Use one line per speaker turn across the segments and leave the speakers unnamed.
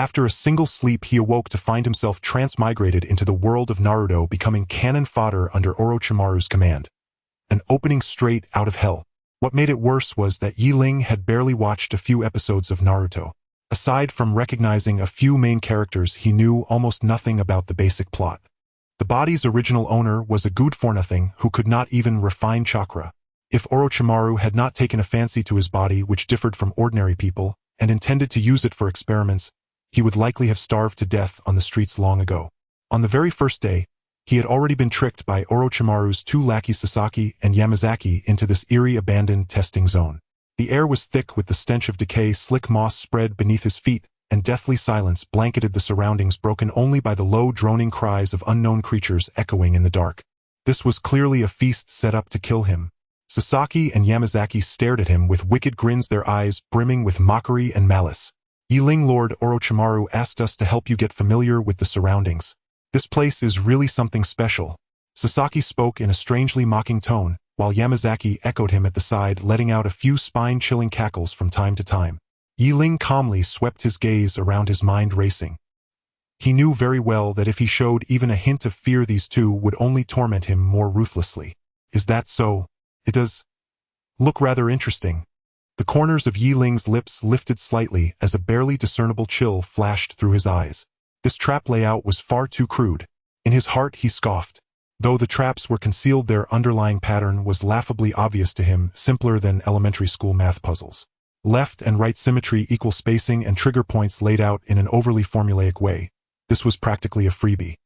After a single sleep, he awoke to find himself transmigrated into the world of Naruto, becoming cannon fodder under Orochimaru's command. An opening straight out of hell. What made it worse was that Ling had barely watched a few episodes of Naruto. Aside from recognizing a few main characters, he knew almost nothing about the basic plot. The body's original owner was a good-for-nothing who could not even refine chakra. If Orochimaru had not taken a fancy to his body, which differed from ordinary people, and intended to use it for experiments, he would likely have starved to death on the streets long ago. On the very first day, he had already been tricked by Orochimaru's two lackeys Sasaki and Yamazaki into this eerie abandoned testing zone. The air was thick with the stench of decay, slick moss spread beneath his feet, and deathly silence blanketed the surroundings, broken only by the low droning cries of unknown creatures echoing in the dark. This was clearly a feast set up to kill him. Sasaki and Yamazaki stared at him with wicked grins, their eyes brimming with mockery and malice. Ling, Lord Orochimaru asked us to help you get familiar with the surroundings. This place is really something special. Sasaki spoke in a strangely mocking tone, while Yamazaki echoed him at the side, letting out a few spine-chilling cackles from time to time. Ling calmly swept his gaze around, his mind racing. He knew very well that if he showed even a hint of fear, these two would only torment him more ruthlessly. Is that so? It does look rather interesting. The corners of Ling's lips lifted slightly as a barely discernible chill flashed through his eyes. This trap layout was far too crude. In his heart he scoffed. Though the traps were concealed, their underlying pattern was laughably obvious to him, simpler than elementary school math puzzles. Left and right symmetry, equal spacing, and trigger points laid out in an overly formulaic way. This was practically a freebie.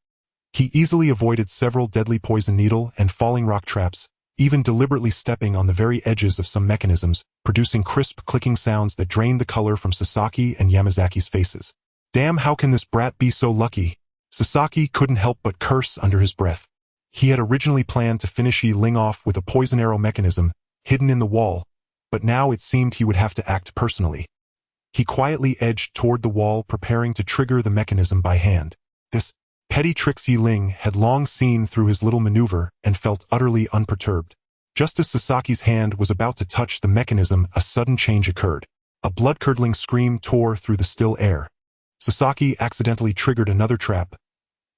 He easily avoided several deadly poison needle and falling rock traps, even deliberately stepping on the very edges of some mechanisms, producing crisp clicking sounds that drained the color from Sasaki and Yamazaki's faces. Damn, how can this brat be so lucky? Sasaki couldn't help but curse under his breath. He had originally planned to finish Ling off with a poison arrow mechanism hidden in the wall, but now it seemed he would have to act personally. He quietly edged toward the wall, preparing to trigger the mechanism by hand. This petty trick Ling had long seen through his little maneuver and felt utterly unperturbed. Just as Sasaki's hand was about to touch the mechanism, a sudden change occurred. A blood-curdling scream tore through the still air. Sasaki accidentally triggered another trap.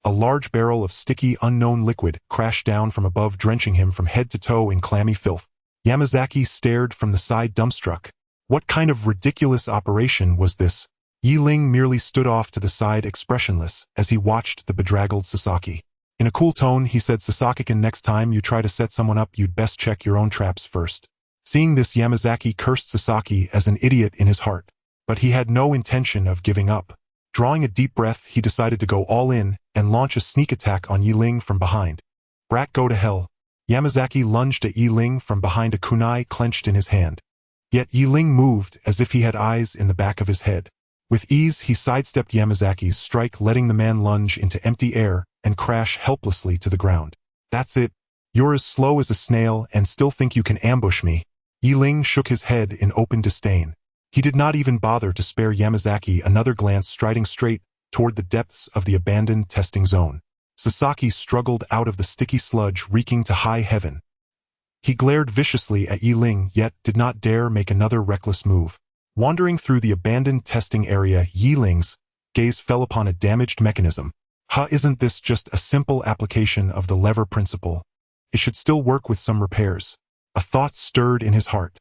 A large barrel of sticky, unknown liquid crashed down from above, drenching him from head to toe in clammy filth. Yamazaki stared from the side, dumbstruck. What kind of ridiculous operation was this? Ling merely stood off to the side, expressionless, as he watched the bedraggled Sasaki. In a cool tone, he said, "Sasaki-kun, next time you try to set someone up, you'd best check your own traps first." Seeing this, Yamazaki cursed Sasaki as an idiot in his heart. But he had no intention of giving up. Drawing a deep breath, he decided to go all in and launch a sneak attack on Ling from behind. Brat, go to hell. Yamazaki lunged at Ling from behind, a kunai clenched in his hand. Yet Ling moved as if he had eyes in the back of his head. With ease, he sidestepped Yamazaki's strike, letting the man lunge into empty air and crash helplessly to the ground. That's it. You're as slow as a snail and still think you can ambush me. Ling shook his head in open disdain. He did not even bother to spare Yamazaki another glance, striding straight toward the depths of the abandoned testing zone. Sasaki struggled out of the sticky sludge, reeking to high heaven. He glared viciously at Ling, yet did not dare make another reckless move. Wandering through the abandoned testing area, Ling's gaze fell upon a damaged mechanism. Isn't this just a simple application of the lever principle? It should still work with some repairs. A thought stirred in his heart.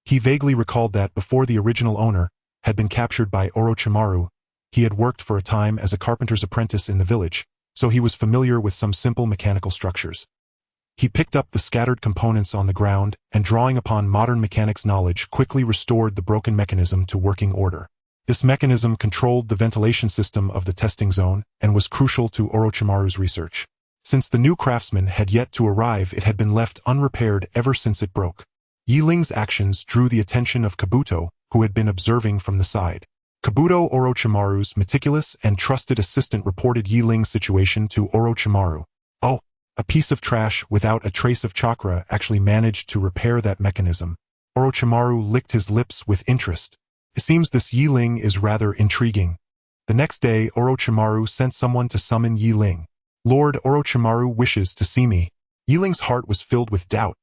He vaguely recalled that before the original owner had been captured by Orochimaru, he had worked for a time as a carpenter's apprentice in the village, so he was familiar with some simple mechanical structures. He picked up the scattered components on the ground and, drawing upon modern mechanics knowledge, quickly restored the broken mechanism to working order. This mechanism controlled the ventilation system of the testing zone and was crucial to Orochimaru's research. Since the new craftsman had yet to arrive, it had been left unrepaired ever since it broke. Ling's actions drew the attention of Kabuto, who had been observing from the side. Kabuto, Orochimaru's meticulous and trusted assistant, reported Ling's situation to Orochimaru. Oh, a piece of trash without a trace of chakra actually managed to repair that mechanism. Orochimaru licked his lips with interest. It seems this Ling is rather intriguing. The next day, Orochimaru sent someone to summon Ling. Lord Orochimaru wishes to see me. Ling's heart was filled with doubt.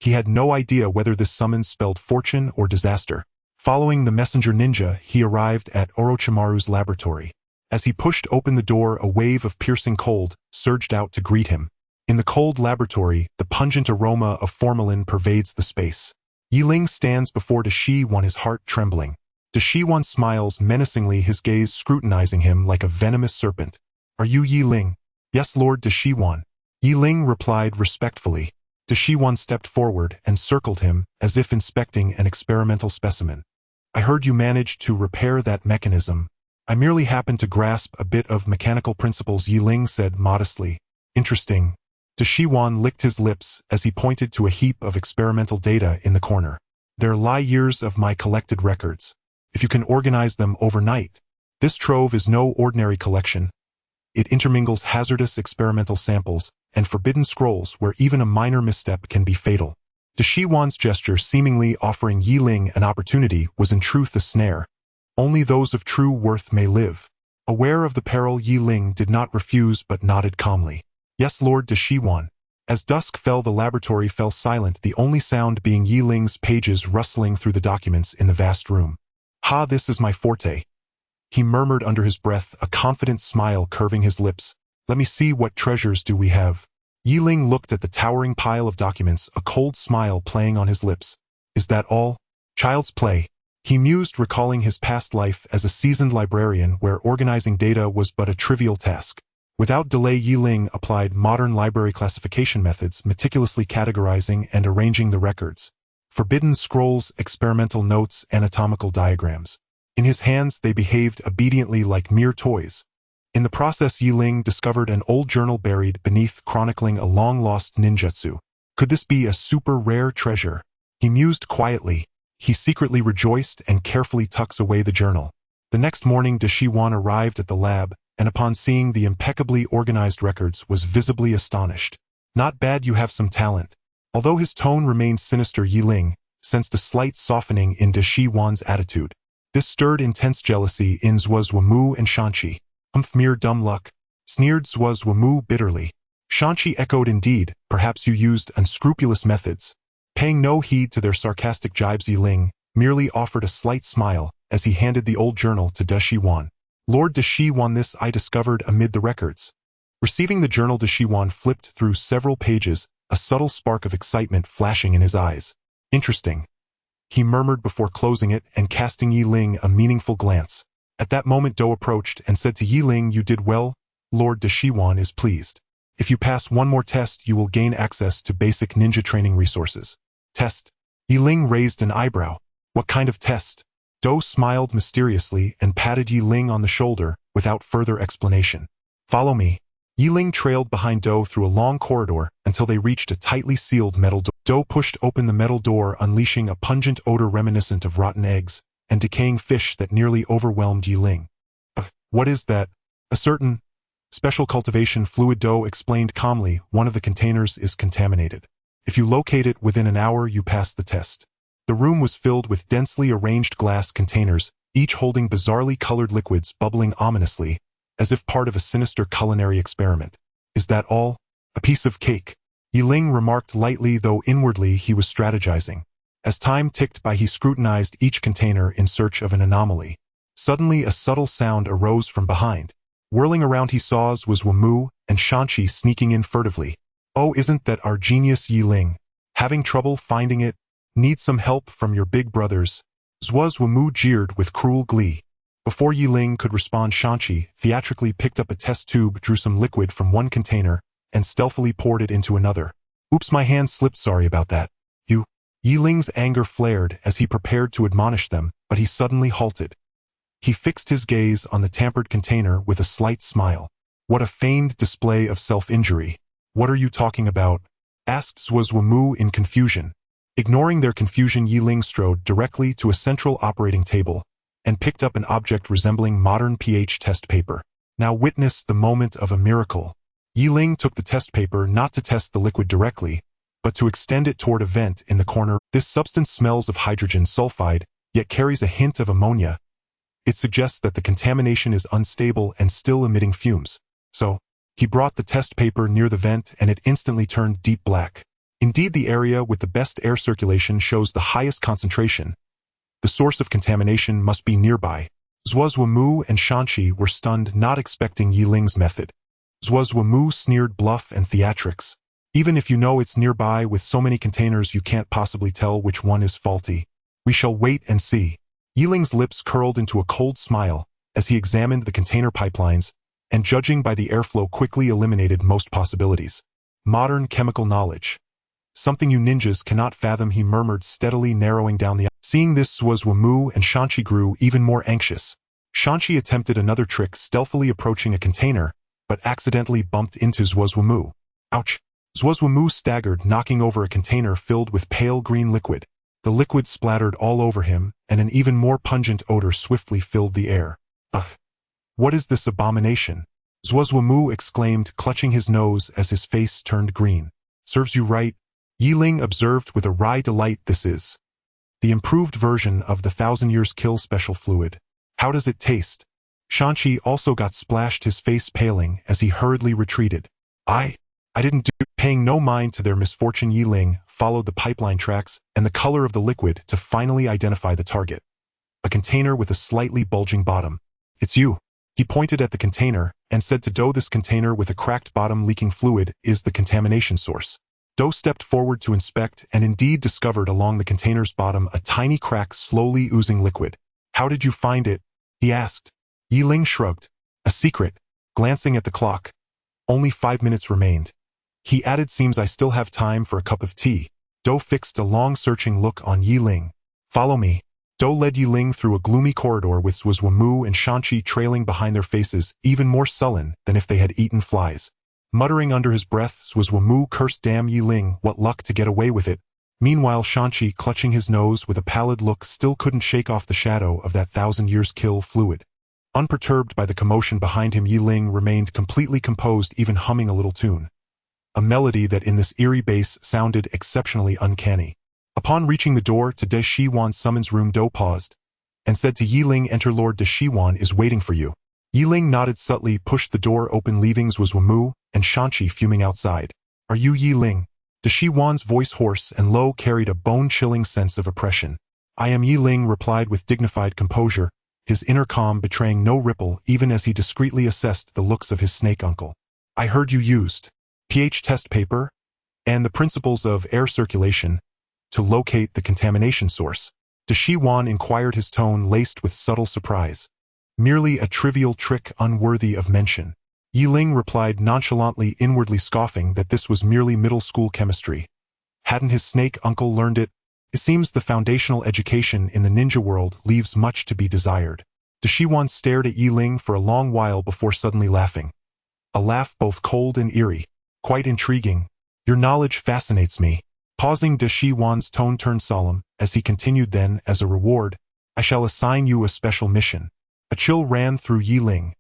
He had no idea whether this summons spelled fortune or disaster. Following the messenger ninja, he arrived at Orochimaru's laboratory. As he pushed open the door, a wave of piercing cold surged out to greet him. In the cold laboratory, the pungent aroma of formalin pervades the space. Ling stands before Dashiwan, his heart trembling. Dashiwan smiles menacingly, his gaze scrutinizing him like a venomous serpent. "Are you Ling?" "Yes, Lord Dashiwan." Ling replied respectfully. Dashiwan stepped forward and circled him, as if inspecting an experimental specimen. "I heard you managed to repair that mechanism." "I merely happened to grasp a bit of mechanical principles," Ling said modestly. "Interesting." Dashiwan licked his lips as he pointed to a heap of experimental data in the corner. "There lie years of my collected records. If you can organize them overnight." This trove is no ordinary collection. It intermingles hazardous experimental samples and forbidden scrolls where even a minor misstep can be fatal. Dashiwan's gesture, seemingly offering Ling an opportunity, was in truth a snare. Only those of true worth may live. Aware of the peril, Ling did not refuse but nodded calmly. "Yes, Lord Dashiwan." As dusk fell, the laboratory fell silent, the only sound being Ling's pages rustling through the documents in the vast room. "Ha, this is my forte," he murmured under his breath, a confident smile curving his lips. "Let me see, what treasures do we have?" Ling looked at the towering pile of documents, a cold smile playing on his lips. "Is that all? Child's play," he mused, recalling his past life as a seasoned librarian where organizing data was but a trivial task. Without delay, Ling applied modern library classification methods, meticulously categorizing and arranging the records. Forbidden scrolls, experimental notes, anatomical diagrams. In his hands, they behaved obediently like mere toys. In the process, Ling discovered an old journal buried beneath, chronicling a long-lost ninjutsu. Could this be a super rare treasure? He mused quietly. He secretly rejoiced and carefully tucks away the journal. The next morning, Dashiwan arrived at the lab, and upon seeing the impeccably organized records was visibly astonished. "Not bad, you have some talent." Although his tone remained sinister, Ling sensed a slight softening in Dashiwan's attitude. This stirred intense jealousy in Zuazwamu and Shanchi. Mere dumb luck," sneered Zuazwamu bitterly. Shanchi echoed, "Indeed, perhaps you used unscrupulous methods." Paying no heed to their sarcastic jibes, Ling merely offered a slight smile as he handed the old journal to Dashiwan. "Lord Dashiwan, this I discovered amid the records." Receiving the journal, Dashiwan flipped through several pages, a subtle spark of excitement flashing in his eyes. "Interesting," he murmured before closing it and casting Ling a meaningful glance. At that moment, Do approached and said to Ling, "You did well. Lord Dashiwan is pleased. If you pass one more test, you will gain access to basic ninja training resources." "Test?" Ling raised an eyebrow. "What kind of test?" Do smiled mysteriously and patted Ling on the shoulder without further explanation. "Follow me." Ling trailed behind Do through a long corridor until they reached a tightly sealed metal door. Do pushed open the metal door, unleashing a pungent odor reminiscent of rotten eggs and decaying fish that nearly overwhelmed Ling. "What is that?" "A certain special cultivation fluid," Do explained calmly. "One of the containers is contaminated. If you locate it within an hour, you pass the test." The room was filled with densely arranged glass containers, each holding bizarrely colored liquids bubbling ominously, as if part of a sinister culinary experiment. "Is that all? A piece of cake?" Ling remarked lightly, though inwardly he was strategizing. As time ticked by, he scrutinized each container in search of an anomaly. Suddenly, a subtle sound arose from behind. Whirling around, he saw Zuazwamu and Shanchi sneaking in furtively. "Oh, isn't that our genius, Ling? Having trouble finding it? Need some help from your big brothers?" Zuazwamu jeered with cruel glee. Before Ling could respond, Shanchi theatrically picked up a test tube, drew some liquid from one container, and stealthily poured it into another. "Oops, my hand slipped, sorry about that." Ling's anger flared as he prepared to admonish them, but he suddenly halted. He fixed his gaze on the tampered container with a slight smile. "What a feigned display of self-injury." "What are you talking about?" asked Zuazwamu in confusion. Ignoring their confusion, Ling strode directly to a central operating table and picked up an object resembling modern pH test paper. Now witness the moment of a miracle. Ling took the test paper not to test the liquid directly, but to extend it toward a vent in the corner. This substance smells of hydrogen sulfide, yet carries a hint of ammonia. It suggests that the contamination is unstable and still emitting fumes. So, he brought the test paper near the vent and it instantly turned deep black. Indeed, the area with the best air circulation shows the highest concentration. The source of contamination must be nearby. Zuozhuamu and Shanqi were stunned, not expecting Yi Ling's method. Zuozhuamu sneered bluff and theatrics. Even if you know it's nearby with so many containers you can't possibly tell which one is faulty. We shall wait and see. Yi Ling's lips curled into a cold smile as he examined the container pipelines, and judging by the airflow quickly eliminated most possibilities. Modern chemical knowledge. Something you ninjas cannot fathom, he murmured, steadily narrowing down the... Seeing this, Zuozhuamu and Shanqi grew even more anxious. Shanqi attempted another trick, stealthily approaching a container, but accidentally bumped into Zuozhuamu. Ouch! Zuozhuamu staggered, knocking over a container filled with pale green liquid. The liquid splattered all over him, and an even more pungent odor swiftly filled the air. Ugh! What is this abomination? Zuozhuamu exclaimed, clutching his nose as his face turned green. Serves you right, Yi Ling observed with a wry delight. This is the improved version of the 1,000 Years Kill special fluid. How does it taste? Shanqi also got splashed, his face paling as he hurriedly retreated. I didn't do. Paying no mind to their misfortune, Yi Ling followed the pipeline tracks and the color of the liquid to finally identify the target. A container with a slightly bulging bottom. It's you. He pointed at the container and said to Do, this container with a cracked bottom leaking fluid is the contamination source. Do stepped forward to inspect and indeed discovered along the container's bottom a tiny crack slowly oozing liquid. How did you find it? He asked. Yi Ling shrugged. A secret. Glancing at the clock. Only 5 minutes remained. He added, seems I still have time for a cup of tea. Do fixed a long searching look on Yi Ling. Follow me. Do led Yi Ling through a gloomy corridor with Zuozhuamu and Shanqi trailing behind, their faces even more sullen than if they had eaten flies. Muttering under his breath, Zuozhuamu cursed, damn Yi Ling, what luck to get away with it. Meanwhile, Shanqi, clutching his nose with a pallid look, still couldn't shake off the shadow of that 1,000 Years Kill fluid. Unperturbed by the commotion behind him, Yi Ling remained completely composed, even humming a little tune. A melody that in this eerie bass sounded exceptionally uncanny. Upon reaching the door to De Shiwan's summons room, Do paused and said to Yi Ling, enter, Lord De Shiwan is waiting for you. Yi Ling nodded subtly, pushed the door open, leaving Zuozhuamu and Shanqi fuming outside. Are you Yi Ling? De Shiwan's voice, hoarse and low, carried a bone-chilling sense of oppression. I am, Yi Ling replied with dignified composure, his inner calm betraying no ripple even as he discreetly assessed the looks of his snake uncle. I heard you used pH test paper and the principles of air circulation to locate the contamination source. De Shiwan inquired, his tone laced with subtle surprise. Merely a trivial trick unworthy of mention. Yi Ling replied nonchalantly, inwardly scoffing that this was merely middle school chemistry. Hadn't his snake uncle learned it? It seems the foundational education in the ninja world leaves much to be desired. De Shiwan stared at Yi Ling for a long while before suddenly laughing. A laugh both cold and eerie. Quite intriguing. Your knowledge fascinates me. Pausing, De Shiwan's tone turned solemn as he continued, then, as a reward, I shall assign you a special mission. A chill ran through Yi Ling.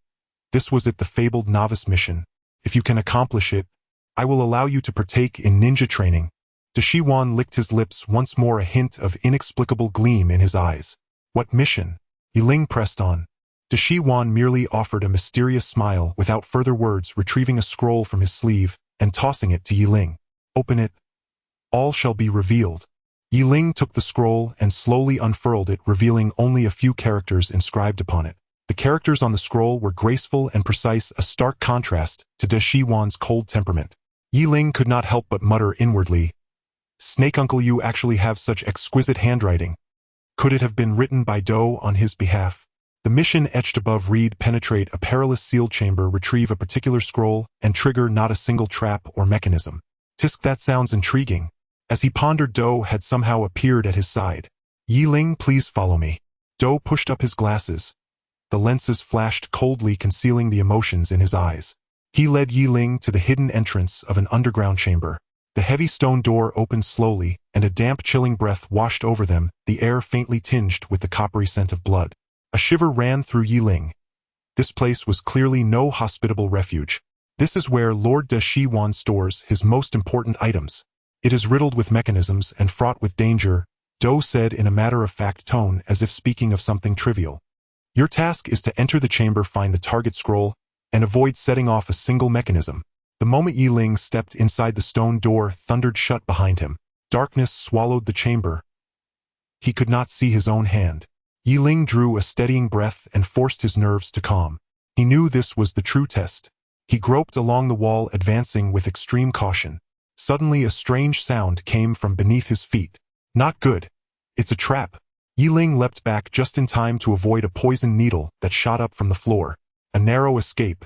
This was it, the fabled novice mission. If you can accomplish it, I will allow you to partake in ninja training. De Shiwan licked his lips once more, a hint of inexplicable gleam in his eyes. What mission? Yi Ling pressed on. De Shiwan merely offered a mysterious smile without further words, retrieving a scroll from his sleeve and tossing it to Yi Ling. Open it. All shall be revealed. Yi Ling took the scroll and slowly unfurled it, revealing only a few characters inscribed upon it. The characters on the scroll were graceful and precise, a stark contrast to De Shiwan's cold temperament. Yi Ling could not help but mutter inwardly, Snake Uncle, you actually have such exquisite handwriting. Could it have been written by Do on his behalf? The mission etched above read, penetrate a perilous sealed chamber, retrieve a particular scroll, and trigger not a single trap or mechanism. Tisk, that sounds intriguing. As he pondered, Do had somehow appeared at his side. Yi Ling, please follow me. Do pushed up his glasses. The lenses flashed coldly, concealing the emotions in his eyes. He led Yi Ling to the hidden entrance of an underground chamber. The heavy stone door opened slowly, and a damp, chilling breath washed over them, the air faintly tinged with the coppery scent of blood. A shiver ran through Yi Ling. This place was clearly no hospitable refuge. This is where Lord De Shiwan stores his most important items. It is riddled with mechanisms and fraught with danger, Do said in a matter-of-fact tone, as if speaking of something trivial. Your task is to enter the chamber, find the target scroll, and avoid setting off a single mechanism. The moment Yi Ling stepped inside, the stone door thundered shut behind him. Darkness swallowed the chamber, He could not see his own hand. Ling drew a steadying breath and forced his nerves to calm. He knew this was the true test. He groped along the wall, advancing with extreme caution. Suddenly a strange sound came from beneath his feet. Not good. It's a trap. Ling leapt back just in time to avoid a poisoned needle that shot up from the floor. A narrow escape.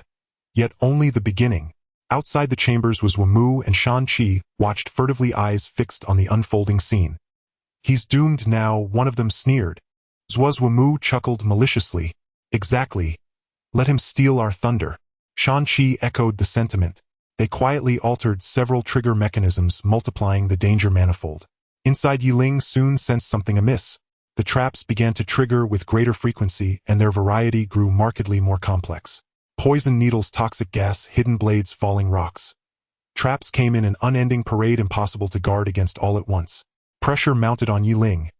Yet only the beginning. Outside the chambers was Wamu, and Shang-Chi watched furtively, eyes fixed on the unfolding scene. He's doomed now, one of them sneered. Wamu chuckled maliciously. Exactly. Let him steal our thunder. Shang-Chi echoed the sentiment. They quietly altered several trigger mechanisms, multiplying the danger manifold. Inside, Ling soon sensed something amiss. The traps began to trigger with greater frequency, and their variety grew markedly more complex. Poison needles, toxic gas, hidden blades, falling rocks. Traps came in an unending parade, impossible to guard against all at once. Pressure mounted on Ling.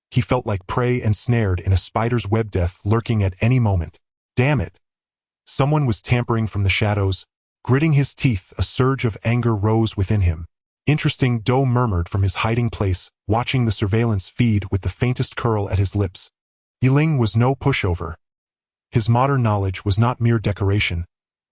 He felt like prey ensnared in a spider's web, death lurking at any moment. Damn it! Someone was tampering from the shadows. Gritting his teeth, a surge of anger rose within him. Interesting, Do murmured from his hiding place, watching the surveillance feed with the faintest curl at his lips. Ling was no pushover. His modern knowledge was not mere decoration.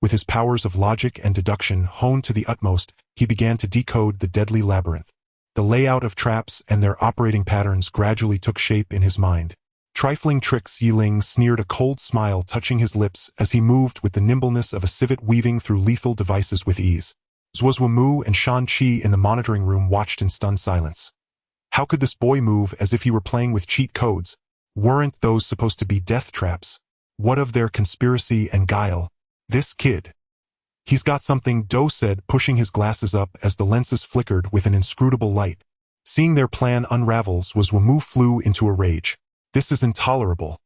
With his powers of logic and deduction honed to the utmost, he began to decode the deadly labyrinth. The layout of traps and their operating patterns gradually took shape in his mind. Trifling tricks, Ling sneered, a cold smile touching his lips as he moved with the nimbleness of a civet, weaving through lethal devices with ease. Wamu and Shang-Chi in the monitoring room watched in stunned silence. How could this boy move as if he were playing with cheat codes? Weren't those supposed to be death traps? What of their conspiracy and guile? This kid. He's got something, Do said, pushing his glasses up as the lenses flickered with an inscrutable light. Seeing their plan unravels, Wamu flew into a rage. This is intolerable.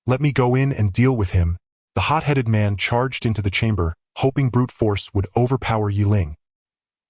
Let me go in and deal with him. The hot-headed man charged into the chamber, hoping brute force would overpower Ling.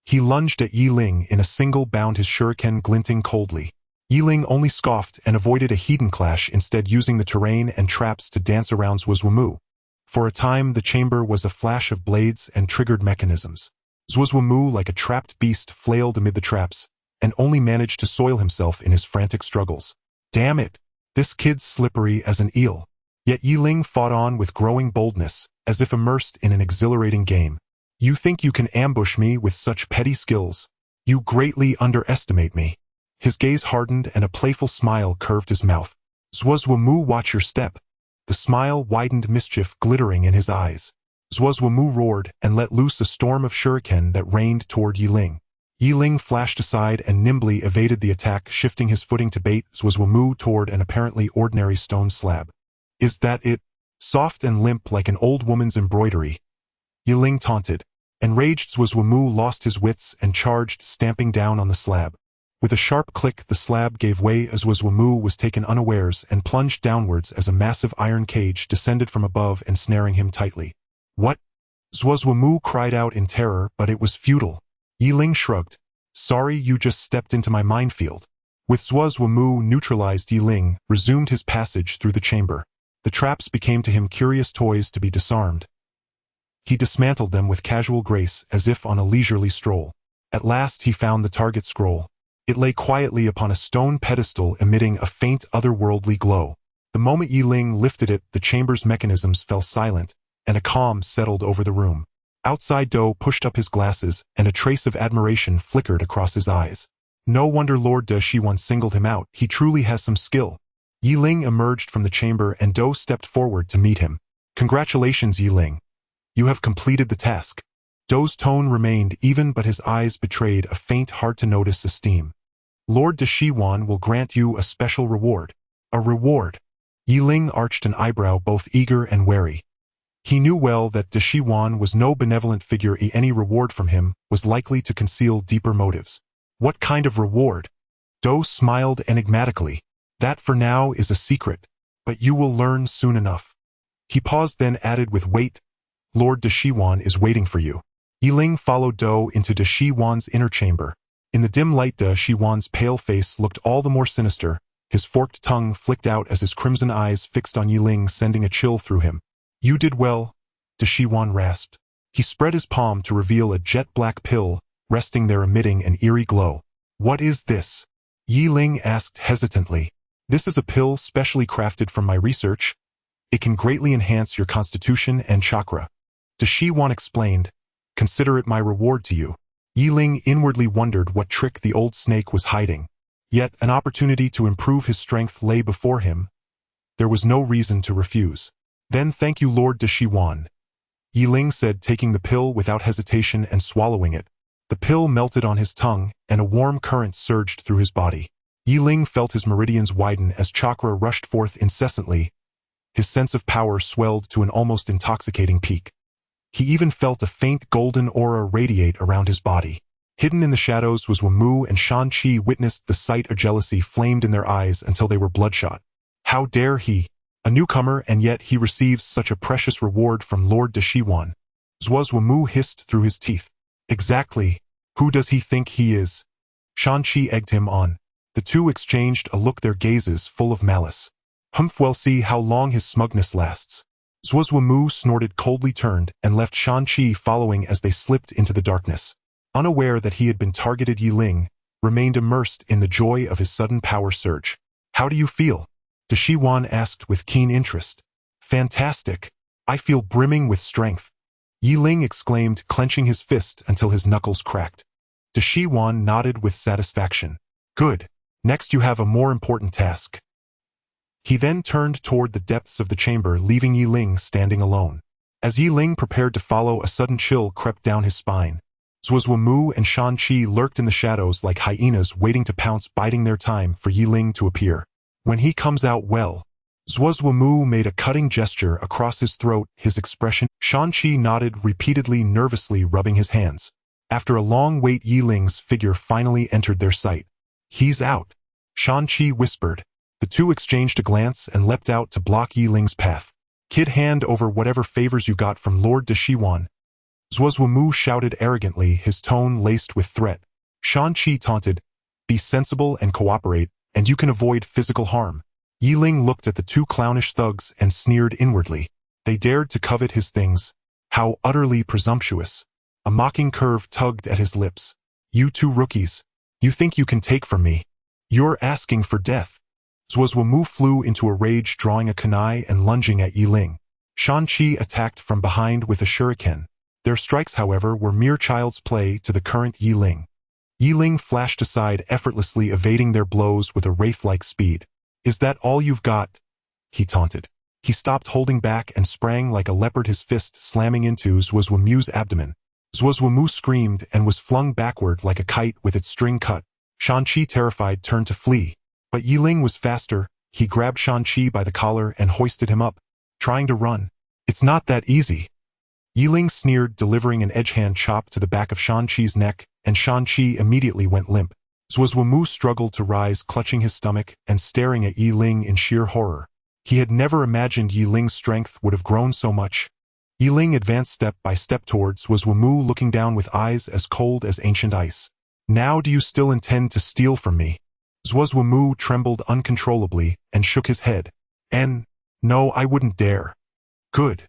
He lunged at Ling in a single bound, his shuriken glinting coldly. Ling only scoffed and avoided a hidden clash, instead using the terrain and traps to dance around Wamu. For a time, the chamber was a flash of blades and triggered mechanisms. Wamu, like a trapped beast, flailed amid the traps, and only managed to soil himself in his frantic struggles. Damn it! This kid's slippery as an eel. Yet Ling fought on with growing boldness, as if immersed in an exhilarating game. You think you can ambush me with such petty skills? You greatly underestimate me. His gaze hardened and a playful smile curved his mouth. Wamu, watch your step. The smile widened, mischief glittering in his eyes. Wamu roared and let loose a storm of shuriken that rained toward Ling. Ling flashed aside and nimbly evaded the attack, shifting his footing to bait Wamu toward an apparently ordinary stone slab. Is that it? Soft and limp like an old woman's embroidery. Ling taunted. Enraged, Wamu lost his wits and charged, stamping down on the slab. With a sharp click, the slab gave way as Wamu was taken unawares and plunged downwards as a massive iron cage descended from above, ensnaring him tightly. What? Wamu cried out in terror, but it was futile. Ling shrugged. Sorry, you just stepped into my minefield. With Wamu neutralized, Ling resumed his passage through the chamber. The traps became to him curious toys to be disarmed. He dismantled them with casual grace, as if on a leisurely stroll. At last he found the target scroll. It lay quietly upon a stone pedestal, emitting a faint otherworldly glow. The moment Ling lifted it, the chamber's mechanisms fell silent, and a calm settled over the room. Outside, Do pushed up his glasses, and a trace of admiration flickered across his eyes. No wonder Lord Da Shiwan singled him out. He truly has some skill. Ling emerged from the chamber and Do stepped forward to meet him. Congratulations, Ling. You have completed the task. Do's tone remained even, but his eyes betrayed a faint, hard-to-notice esteem. Lord Da Shiwan will grant you a special reward. A reward? Ling arched an eyebrow, both eager and wary. He knew well that Da Shiwan was no benevolent figure. Any reward from him was likely to conceal deeper motives. What kind of reward? Do smiled enigmatically. That for now is a secret, but you will learn soon enough. He paused, then added with weight, Lord Da Shiwan is waiting for you. Ling followed Do into Da Shiwan's inner chamber. In the dim light, Da Shiwan's pale face looked all the more sinister. His forked tongue flicked out as his crimson eyes fixed on Ling, sending a chill through him. You did well, Da Shiwan rasped. He spread his palm to reveal a jet-black pill, resting there emitting an eerie glow. What is this? Yi Ling asked hesitantly. This is a pill specially crafted from my research. It can greatly enhance your constitution and chakra. Da Shiwan explained, consider it my reward to you. Yi Ling inwardly wondered what trick the old snake was hiding. Yet an opportunity to improve his strength lay before him. There was no reason to refuse. Then thank you Lord Da Shiwan, Yi Ling said, taking the pill without hesitation and swallowing it. The pill melted on his tongue, and a warm current surged through his body. Yi Ling felt his meridians widen as chakra rushed forth incessantly. His sense of power swelled to an almost intoxicating peak. He even felt a faint golden aura radiate around his body. Hidden in the shadows was Wamu, and Shang-Chi witnessed the sight of jealousy flamed in their eyes until they were bloodshot. How dare he? A newcomer, and yet he receives such a precious reward from Lord Da Shiwan. Zhuo's Wamu hissed through his teeth. Exactly. Who does he think he is? Shang-Chi egged him on. The two exchanged a look, their gazes full of malice. Humph, we'll see how long his smugness lasts. Zhuo's Wamu snorted, coldly turned, and left Shang-Chi following as they slipped into the darkness. Unaware that he had been targeted, Yi Ling remained immersed in the joy of his sudden power surge. How do you feel? Da Shiwan asked with keen interest. Fantastic. I feel brimming with strength. Yi Ling exclaimed, clenching his fist until his knuckles cracked. Da Shiwan nodded with satisfaction. Good. Next you have a more important task. He then turned toward the depths of the chamber, leaving Yi Ling standing alone. As Yi Ling prepared to follow, a sudden chill crept down his spine. Zhuo's Wamu and Shang-Chi lurked in the shadows like hyenas waiting to pounce, biding their time for Yi Ling to appear. When he comes out, well. Zhuo's Wamu made a cutting gesture across his throat, his expression. Shang-Chi nodded repeatedly, nervously rubbing his hands. After a long wait, Yi Ling's figure finally entered their sight. He's out, Shang-Chi whispered. The two exchanged a glance and leapt out to block Yi Ling's path. Kid, hand over whatever favors you got from Lord Da Shiwan. Zhuo's Wamu shouted arrogantly, his tone laced with threat. Shang-Chi taunted, be sensible and cooperate, and you can avoid physical harm. Yi Ling looked at the two clownish thugs and sneered inwardly. They dared to covet his things. How utterly presumptuous. A mocking curve tugged at his lips. You two rookies. You think you can take from me? You're asking for death. Zhuo's Wamu flew into a rage, drawing a kunai and lunging at Yi Ling. Shang-Chi attacked from behind with a shuriken. Their strikes, however, were mere child's play to the current Yi Ling. Yi Ling flashed aside, effortlessly evading their blows with a wraith-like speed. Is that all you've got? He taunted. He stopped holding back and sprang like a leopard, his fist slamming into Zhuo's Wamu's abdomen. Zhuo's Wamu screamed and was flung backward like a kite with its string cut. Shang-Chi, terrified, turned to flee. But Yi Ling was faster. He grabbed Shang-Chi by the collar and hoisted him up, trying to run. It's not that easy. Yi Ling sneered, delivering an edge-hand chop to the back of Shang-Chi's neck, and Shang-Chi immediately went limp. Zhuo's Wamu struggled to rise, clutching his stomach and staring at Yi Ling in sheer horror. He had never imagined Yi Ling's strength would have grown so much. Yi Ling advanced step by step towards Zhuo's Wamu, looking down with eyes as cold as ancient ice. Now do you still intend to steal from me? Zhuo's Wamu trembled uncontrollably and shook his head. No, I wouldn't dare. Good.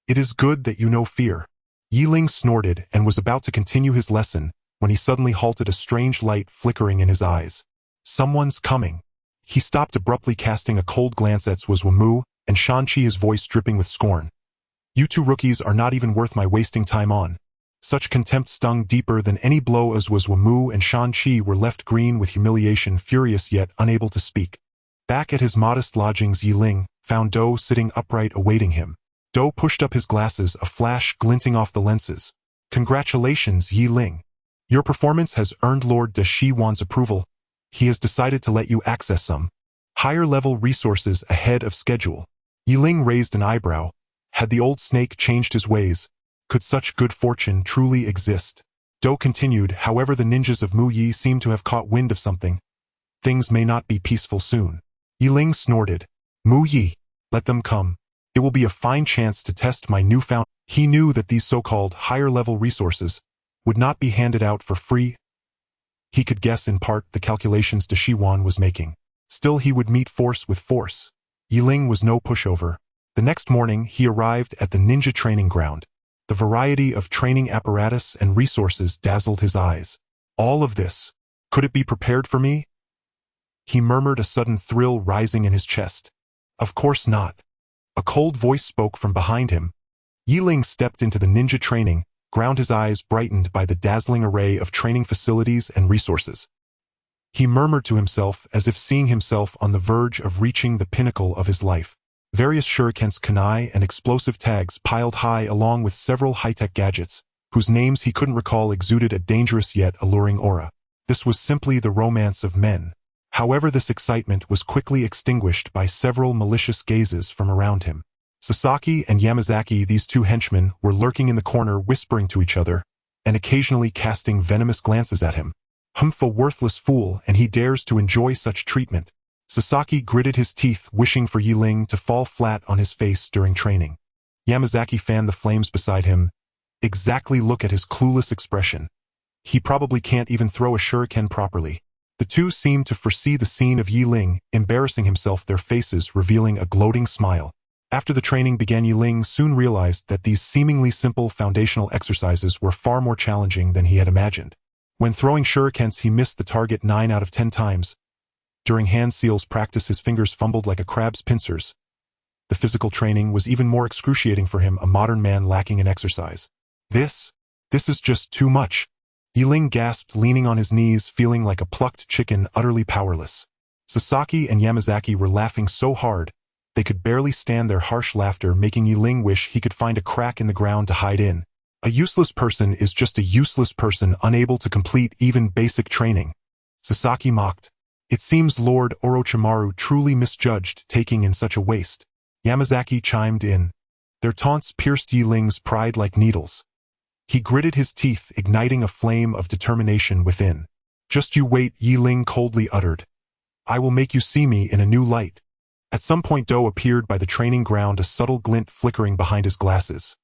It is good that you know fear. Yi Ling snorted and was about to continue his lesson when he suddenly halted, a strange light flickering in his eyes. Someone's coming. He stopped abruptly, casting a cold glance at Zhuo's Wamu and Shang-Chi, his voice dripping with scorn. You two rookies are not even worth my wasting time on. Such contempt stung deeper than any blow as Zhuo's Wamu and Shang-Chi were left green with humiliation, furious yet unable to speak. Back at his modest lodgings, Yi Ling found Do sitting upright awaiting him. Do pushed up his glasses, a flash glinting off the lenses. Congratulations, Yi Ling. Your performance has earned Lord Da Shiwan's approval. He has decided to let you access some higher-level resources ahead of schedule. Yi Ling raised an eyebrow. Had the old snake changed his ways? Could such good fortune truly exist? Do continued, however, the ninjas of Mu Yi seem to have caught wind of something. Things may not be peaceful soon. Yi Ling snorted. Mu Yi, let them come. It will be a fine chance to test my newfound. He knew that these so-called higher-level resources would not be handed out for free. He could guess in part the calculations Da Shiwan was making. Still, he would meet force with force. Yi Ling was no pushover. The next morning, he arrived at the ninja training ground. The variety of training apparatus and resources dazzled his eyes. All of this, could it be prepared for me? He murmured, a sudden thrill rising in his chest. Of course not. A cold voice spoke from behind him. Ling stepped into the ninja training ground, his eyes brightened by the dazzling array of training facilities and resources. He murmured to himself as if seeing himself on the verge of reaching the pinnacle of his life. Various shurikens, kunai, and explosive tags piled high along with several high-tech gadgets, whose names he couldn't recall, exuded a dangerous yet alluring aura. This was simply the romance of men. However, this excitement was quickly extinguished by several malicious gazes from around him. Sasaki and Yamazaki, these two henchmen, were lurking in the corner, whispering to each other, and occasionally casting venomous glances at him. Humph, a worthless fool, and he dares to enjoy such treatment. Sasaki gritted his teeth, wishing for Ling to fall flat on his face during training. Yamazaki fanned the flames beside him. Exactly, look at his clueless expression. He probably can't even throw a shuriken properly. The two seemed to foresee the scene of Ling embarrassing himself, their faces revealing a gloating smile. After the training began, Ling soon realized that these seemingly simple foundational exercises were far more challenging than he had imagined. When throwing shurikens, he missed the target 9 out of 10 times. During hand seals practice, his fingers fumbled like a crab's pincers. The physical training was even more excruciating for him, a modern man lacking in exercise. This is just too much. Ling gasped, leaning on his knees, feeling like a plucked chicken, utterly powerless. Sasaki and Yamazaki were laughing so hard, they could barely stand their harsh laughter, making Ling wish he could find a crack in the ground to hide in. A useless person is just a useless person, unable to complete even basic training. Sasaki mocked. It seems Lord Orochimaru truly misjudged taking in such a waste. Yamazaki chimed in. Their taunts pierced Ling's pride like needles. He gritted his teeth, igniting a flame of determination within. Just you wait, Ling coldly uttered. I will make you see me in a new light. At some point, Do appeared by the training ground, a subtle glint flickering behind his glasses.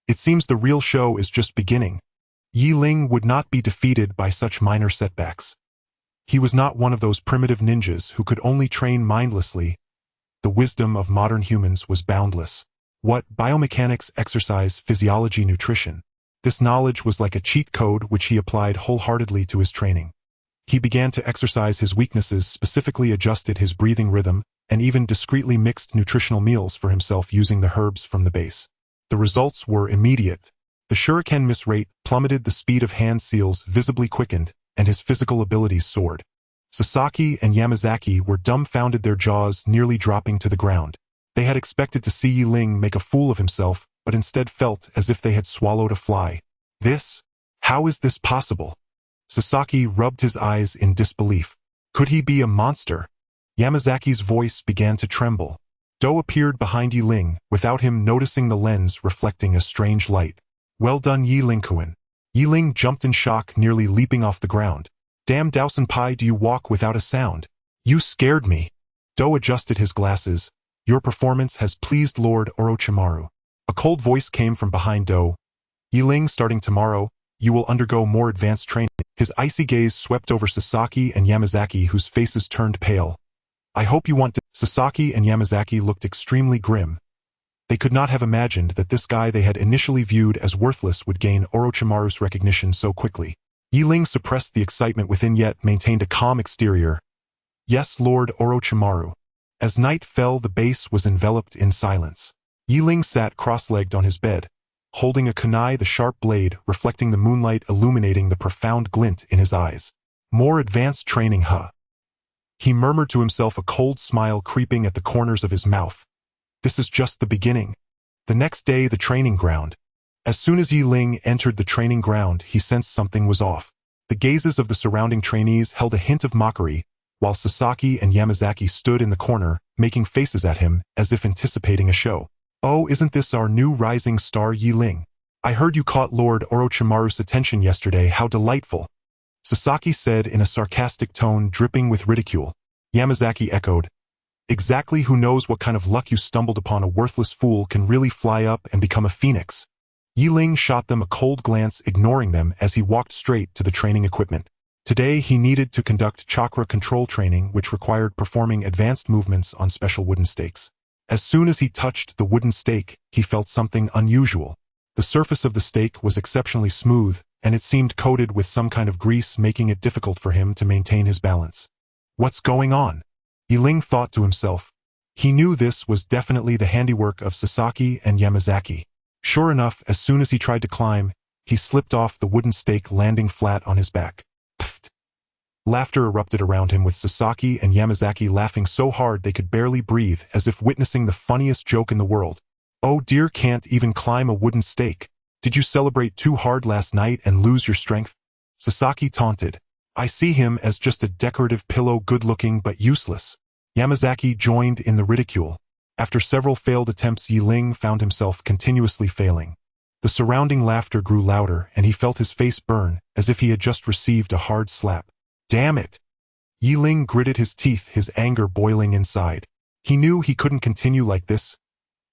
It seems the real show is just beginning. Ling would not be defeated by such minor setbacks. He was not one of those primitive ninjas who could only train mindlessly. The wisdom of modern humans was boundless. What? Biomechanics, exercise, physiology, nutrition. This knowledge was like a cheat code which he applied wholeheartedly to his training. He began to exercise his weaknesses, specifically adjusted his breathing rhythm, and even discreetly mixed nutritional meals for himself using the herbs from the base. The results were immediate. The shuriken miss rate plummeted, the speed of hand seals visibly quickened, and his physical abilities soared. Sasaki and Yamazaki were dumbfounded, their jaws nearly dropping to the ground. They had expected to see Ling make a fool of himself, but instead felt as if they had swallowed a fly. How is this possible? Sasaki rubbed his eyes in disbelief. Could he be a monster? Yamazaki's voice began to tremble. Do appeared behind Ling, without him noticing, the lens reflecting a strange light. Well done, Ling-kun. Ling jumped in shock, nearly leaping off the ground. Damn Dao-senpai, do you walk without a sound? You scared me. Do adjusted his glasses. Your performance has pleased Lord Orochimaru. A cold voice came from behind Do. Ling, starting tomorrow, you will undergo more advanced training. His icy gaze swept over Sasaki and Yamazaki, whose faces turned pale. I hope you want to. Sasaki and Yamazaki looked extremely grim. They could not have imagined that this guy they had initially viewed as worthless would gain Orochimaru's recognition so quickly. Ling suppressed the excitement within, yet maintained a calm exterior. Yes, Lord Orochimaru. As night fell, the base was enveloped in silence. Ling sat cross-legged on his bed, holding a kunai, the sharp blade reflecting the moonlight, illuminating the profound glint in his eyes. More advanced training, huh? He murmured to himself, a cold smile creeping at the corners of his mouth. This is just the beginning. The next day, the training ground. As soon as Ling entered the training ground, he sensed something was off. The gazes of the surrounding trainees held a hint of mockery, while Sasaki and Yamazaki stood in the corner, making faces at him as if anticipating a show. Oh, isn't this our new rising star, Ling? I heard you caught Lord Orochimaru's attention yesterday. How delightful. Sasaki said in a sarcastic tone dripping with ridicule. Yamazaki echoed. Exactly, who knows what kind of luck you stumbled upon. A worthless fool can really fly up and become a phoenix. Ling shot them a cold glance, ignoring them as he walked straight to the training equipment. Today he needed to conduct chakra control training, which required performing advanced movements on special wooden stakes. As soon as he touched the wooden stake, he felt something unusual. The surface of the stake was exceptionally smooth, and it seemed coated with some kind of grease, making it difficult for him to maintain his balance. What's going on? Ling thought to himself. He knew this was definitely the handiwork of Sasaki and Yamazaki. Sure enough, as soon as he tried to climb, he slipped off the wooden stake, landing flat on his back. Pfft. Laughter erupted around him, with Sasaki and Yamazaki laughing so hard they could barely breathe, as if witnessing the funniest joke in the world. Oh dear, can't even climb a wooden stake. Did you celebrate too hard last night and lose your strength? Sasaki taunted. I see him as just a decorative pillow, good-looking but useless. Yamazaki joined in the ridicule. After several failed attempts, Ling found himself continuously failing. The surrounding laughter grew louder, and he felt his face burn, as if he had just received a hard slap. Damn it! Ling gritted his teeth, his anger boiling inside. He knew he couldn't continue like this.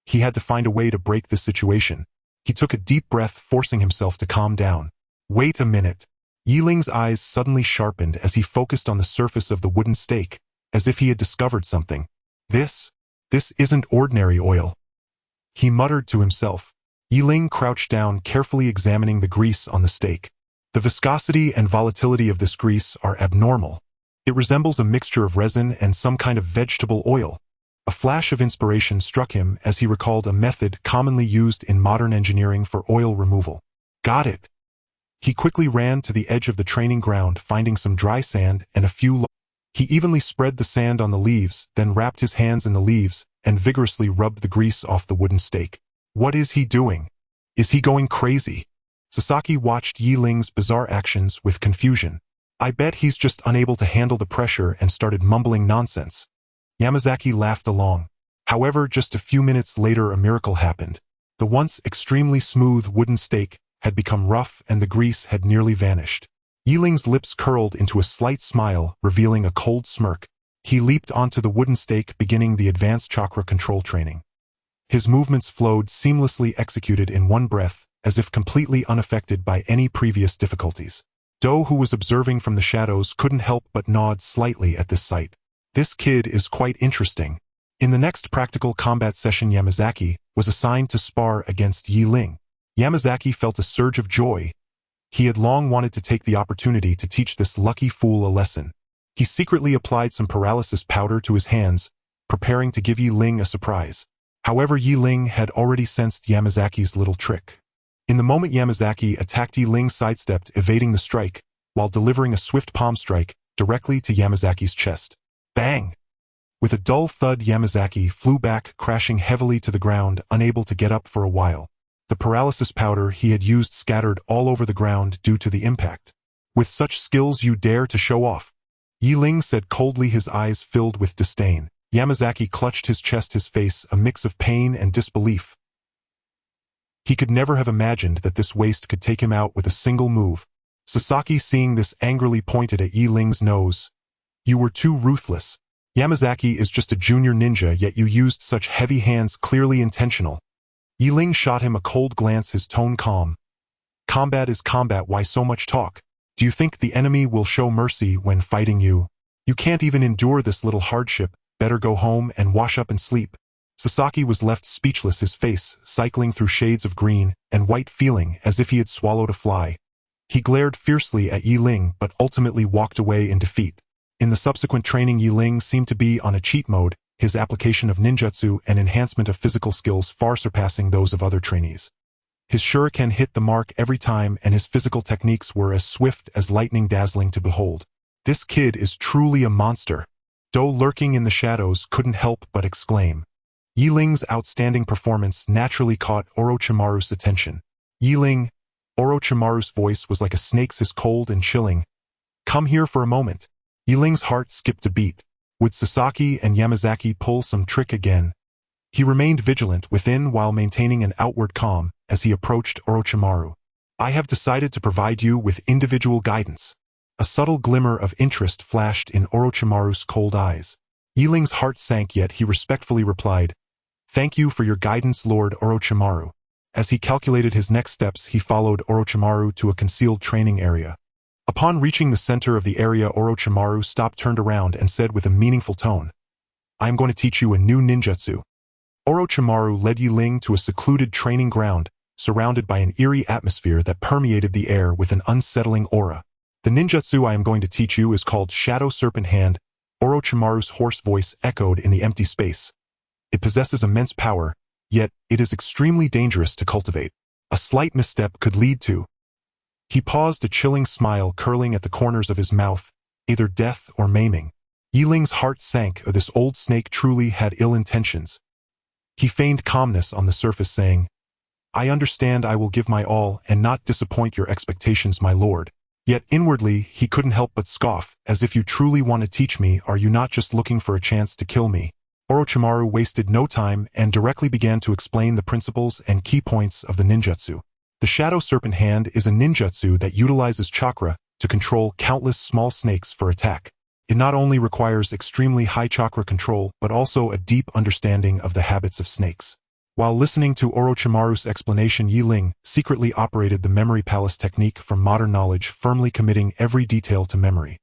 He had to find a way to break this situation. He took a deep breath, forcing himself to calm down. Wait a minute. Ling's eyes suddenly sharpened as he focused on the surface of the wooden stake, as if he had discovered something. This isn't ordinary oil. He muttered to himself. Ling crouched down, carefully examining the grease on the stake. The viscosity and volatility of this grease are abnormal. It resembles a mixture of resin and some kind of vegetable oil. A flash of inspiration struck him as he recalled a method commonly used in modern engineering for oil removal. Got it. He quickly ran to the edge of the training ground, finding some dry sand and a few. He evenly spread the sand on the leaves, then wrapped his hands in the leaves and vigorously rubbed the grease off the wooden stake. What is he doing? Is he going crazy? Sasaki watched Ling's bizarre actions with confusion. I bet he's just unable to handle the pressure, and started mumbling nonsense. Yamazaki laughed along. However, just a few minutes later a miracle happened. The once extremely smooth wooden stake had become rough, and the grease had nearly vanished. Ling's lips curled into a slight smile, revealing a cold smirk. He leaped onto the wooden stake, beginning the advanced chakra control training. His movements flowed seamlessly, executed in one breath, as if completely unaffected by any previous difficulties. Do, who was observing from the shadows, couldn't help but nod slightly at this sight. This kid is quite interesting. In the next practical combat session, Yamazaki was assigned to spar against Ling. Yamazaki felt a surge of joy. He had long wanted to take the opportunity to teach this lucky fool a lesson. He secretly applied some paralysis powder to his hands, preparing to give Ling a surprise. However, Ling had already sensed Yamazaki's little trick. In the moment Yamazaki attacked, Ling sidestepped, evading the strike, while delivering a swift palm strike directly to Yamazaki's chest. Bang! With a dull thud, Yamazaki flew back, crashing heavily to the ground, unable to get up for a while. The paralysis powder he had used scattered all over the ground due to the impact. With such skills you dare to show off? Ling said coldly, his eyes filled with disdain. Yamazaki clutched his chest, his face a mix of pain and disbelief. He could never have imagined that this waste could take him out with a single move. Sasaki, seeing this, angrily pointed at Ling's nose. You were too ruthless. Yamazaki is just a junior ninja, yet you used such heavy hands, clearly intentional. Ling shot him a cold glance, his tone calm. Combat is combat, why so much talk? Do you think the enemy will show mercy when fighting you? You can't even endure this little hardship, better go home and wash up and sleep. Sasaki was left speechless, his face cycling through shades of green and white, feeling as if he had swallowed a fly. He glared fiercely at Ling, but ultimately walked away in defeat. In the subsequent training, Ling seemed to be on a cheat mode, his application of ninjutsu and enhancement of physical skills far surpassing those of other trainees. His shuriken hit the mark every time, and his physical techniques were as swift as lightning, dazzling to behold. This kid is truly a monster. Do, lurking in the shadows, couldn't help but exclaim. Ling's outstanding performance naturally caught Orochimaru's attention. Ling, Orochimaru's voice was like a snake's, his cold and chilling. Come here for a moment. Ling's heart skipped a beat. Would Sasaki and Yamazaki pull some trick again? He remained vigilant within while maintaining an outward calm as he approached Orochimaru. I have decided to provide you with individual guidance. A subtle glimmer of interest flashed in Orochimaru's cold eyes. Ling's heart sank, yet he respectfully replied, Thank you for your guidance, Lord Orochimaru. As he calculated his next steps, he followed Orochimaru to a concealed training area. Upon reaching the center of the area, Orochimaru stopped, turned around, and said with a meaningful tone, I am going to teach you a new ninjutsu. Orochimaru led Ling to a secluded training ground, surrounded by an eerie atmosphere that permeated the air with an unsettling aura. The ninjutsu I am going to teach you is called Shadow Serpent Hand. Orochimaru's hoarse voice echoed in the empty space. It possesses immense power, yet it is extremely dangerous to cultivate. A slight misstep could lead to... He paused, a chilling smile curling at the corners of his mouth, either death or maiming. Yiling's heart sank. This old snake truly had ill intentions. He feigned calmness on the surface, saying, "I understand. I will give my all and not disappoint your expectations, my lord." Yet inwardly, he couldn't help but scoff, "As if you truly want to teach me, are you not just looking for a chance to kill me?" Orochimaru wasted no time and directly began to explain the principles and key points of the ninjutsu. The Shadow Serpent Hand is a ninjutsu that utilizes chakra to control countless small snakes for attack. It not only requires extremely high chakra control, but also a deep understanding of the habits of snakes. While listening to Orochimaru's explanation, Ling secretly operated the Memory Palace technique from modern knowledge, firmly committing every detail to memory.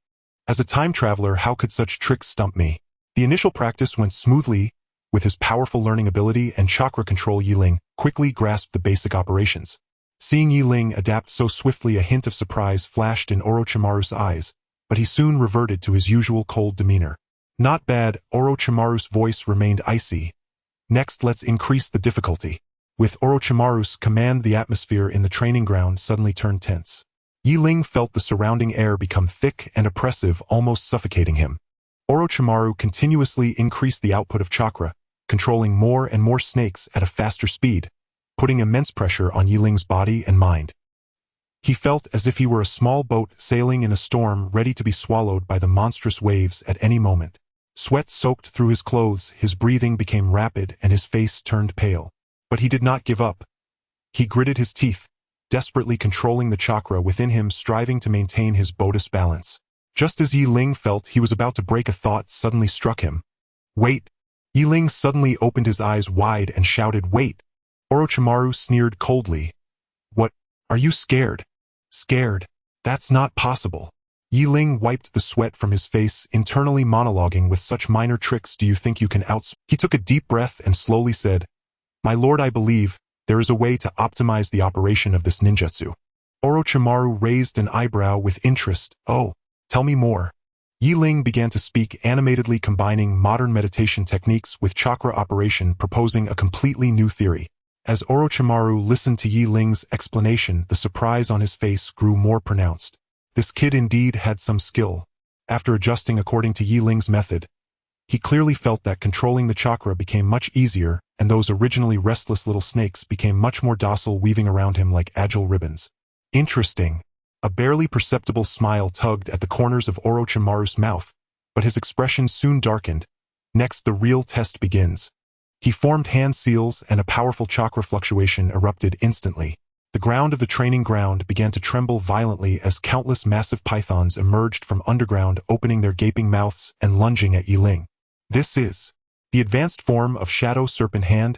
As a time traveler, how could such tricks stump me? The initial practice went smoothly. With his powerful learning ability and chakra control, Ling quickly grasped the basic operations. Seeing Ling adapt so swiftly, a hint of surprise flashed in Orochimaru's eyes, but he soon reverted to his usual cold demeanor. "Not bad." Orochimaru's voice remained icy. "Next, let's increase the difficulty." With Orochimaru's command, the atmosphere in the training ground suddenly turned tense. Ling felt the surrounding air become thick and oppressive, almost suffocating him. Orochimaru continuously increased the output of chakra, controlling more and more snakes at a faster speed, putting immense pressure on Ling's body and mind. He felt as if he were a small boat sailing in a storm, ready to be swallowed by the monstrous waves at any moment. Sweat soaked through his clothes, his breathing became rapid, and his face turned pale. But he did not give up. He gritted his teeth, desperately controlling the chakra within him, striving to maintain his Buddhist balance. Just as Ling felt he was about to break, a thought suddenly struck him. "Wait!" Ling suddenly opened his eyes wide and shouted, "Wait!" Orochimaru sneered coldly. "What? Are you scared?" "Scared? That's not possible." Ling wiped the sweat from his face, internally monologuing, "With such minor tricks, do you think you can outs—" He took a deep breath and slowly said, "My lord, I believe there is a way to optimize the operation of this ninjutsu." Orochimaru raised an eyebrow with interest. "Oh, tell me more." Ling began to speak animatedly, combining modern meditation techniques with chakra operation, proposing a completely new theory. As Orochimaru listened to Ling's explanation, the surprise on his face grew more pronounced. This kid indeed had some skill. After adjusting according to Ling's method, he clearly felt that controlling the chakra became much easier, and those originally restless little snakes became much more docile, weaving around him like agile ribbons. Interesting. A barely perceptible smile tugged at the corners of Orochimaru's mouth, but his expression soon darkened. Next, the real test begins. He formed hand seals, and a powerful chakra fluctuation erupted instantly. The ground of the training ground began to tremble violently as countless massive pythons emerged from underground, opening their gaping mouths and lunging at Ling. "This is the advanced form of Shadow Serpent Hand?"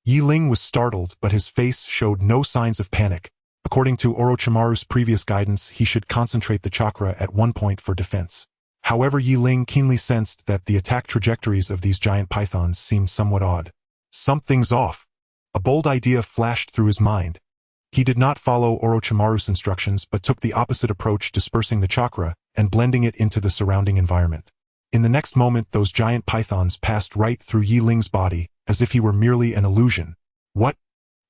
Ling was startled, but his face showed no signs of panic. According to Orochimaru's previous guidance, he should concentrate the chakra at one point for defense. However, Ling keenly sensed that the attack trajectories of these giant pythons seemed somewhat odd. Something's off. A bold idea flashed through his mind. He did not follow Orochimaru's instructions, but took the opposite approach, dispersing the chakra and blending it into the surrounding environment. In the next moment, those giant pythons passed right through Ling's body, as if he were merely an illusion. "What?"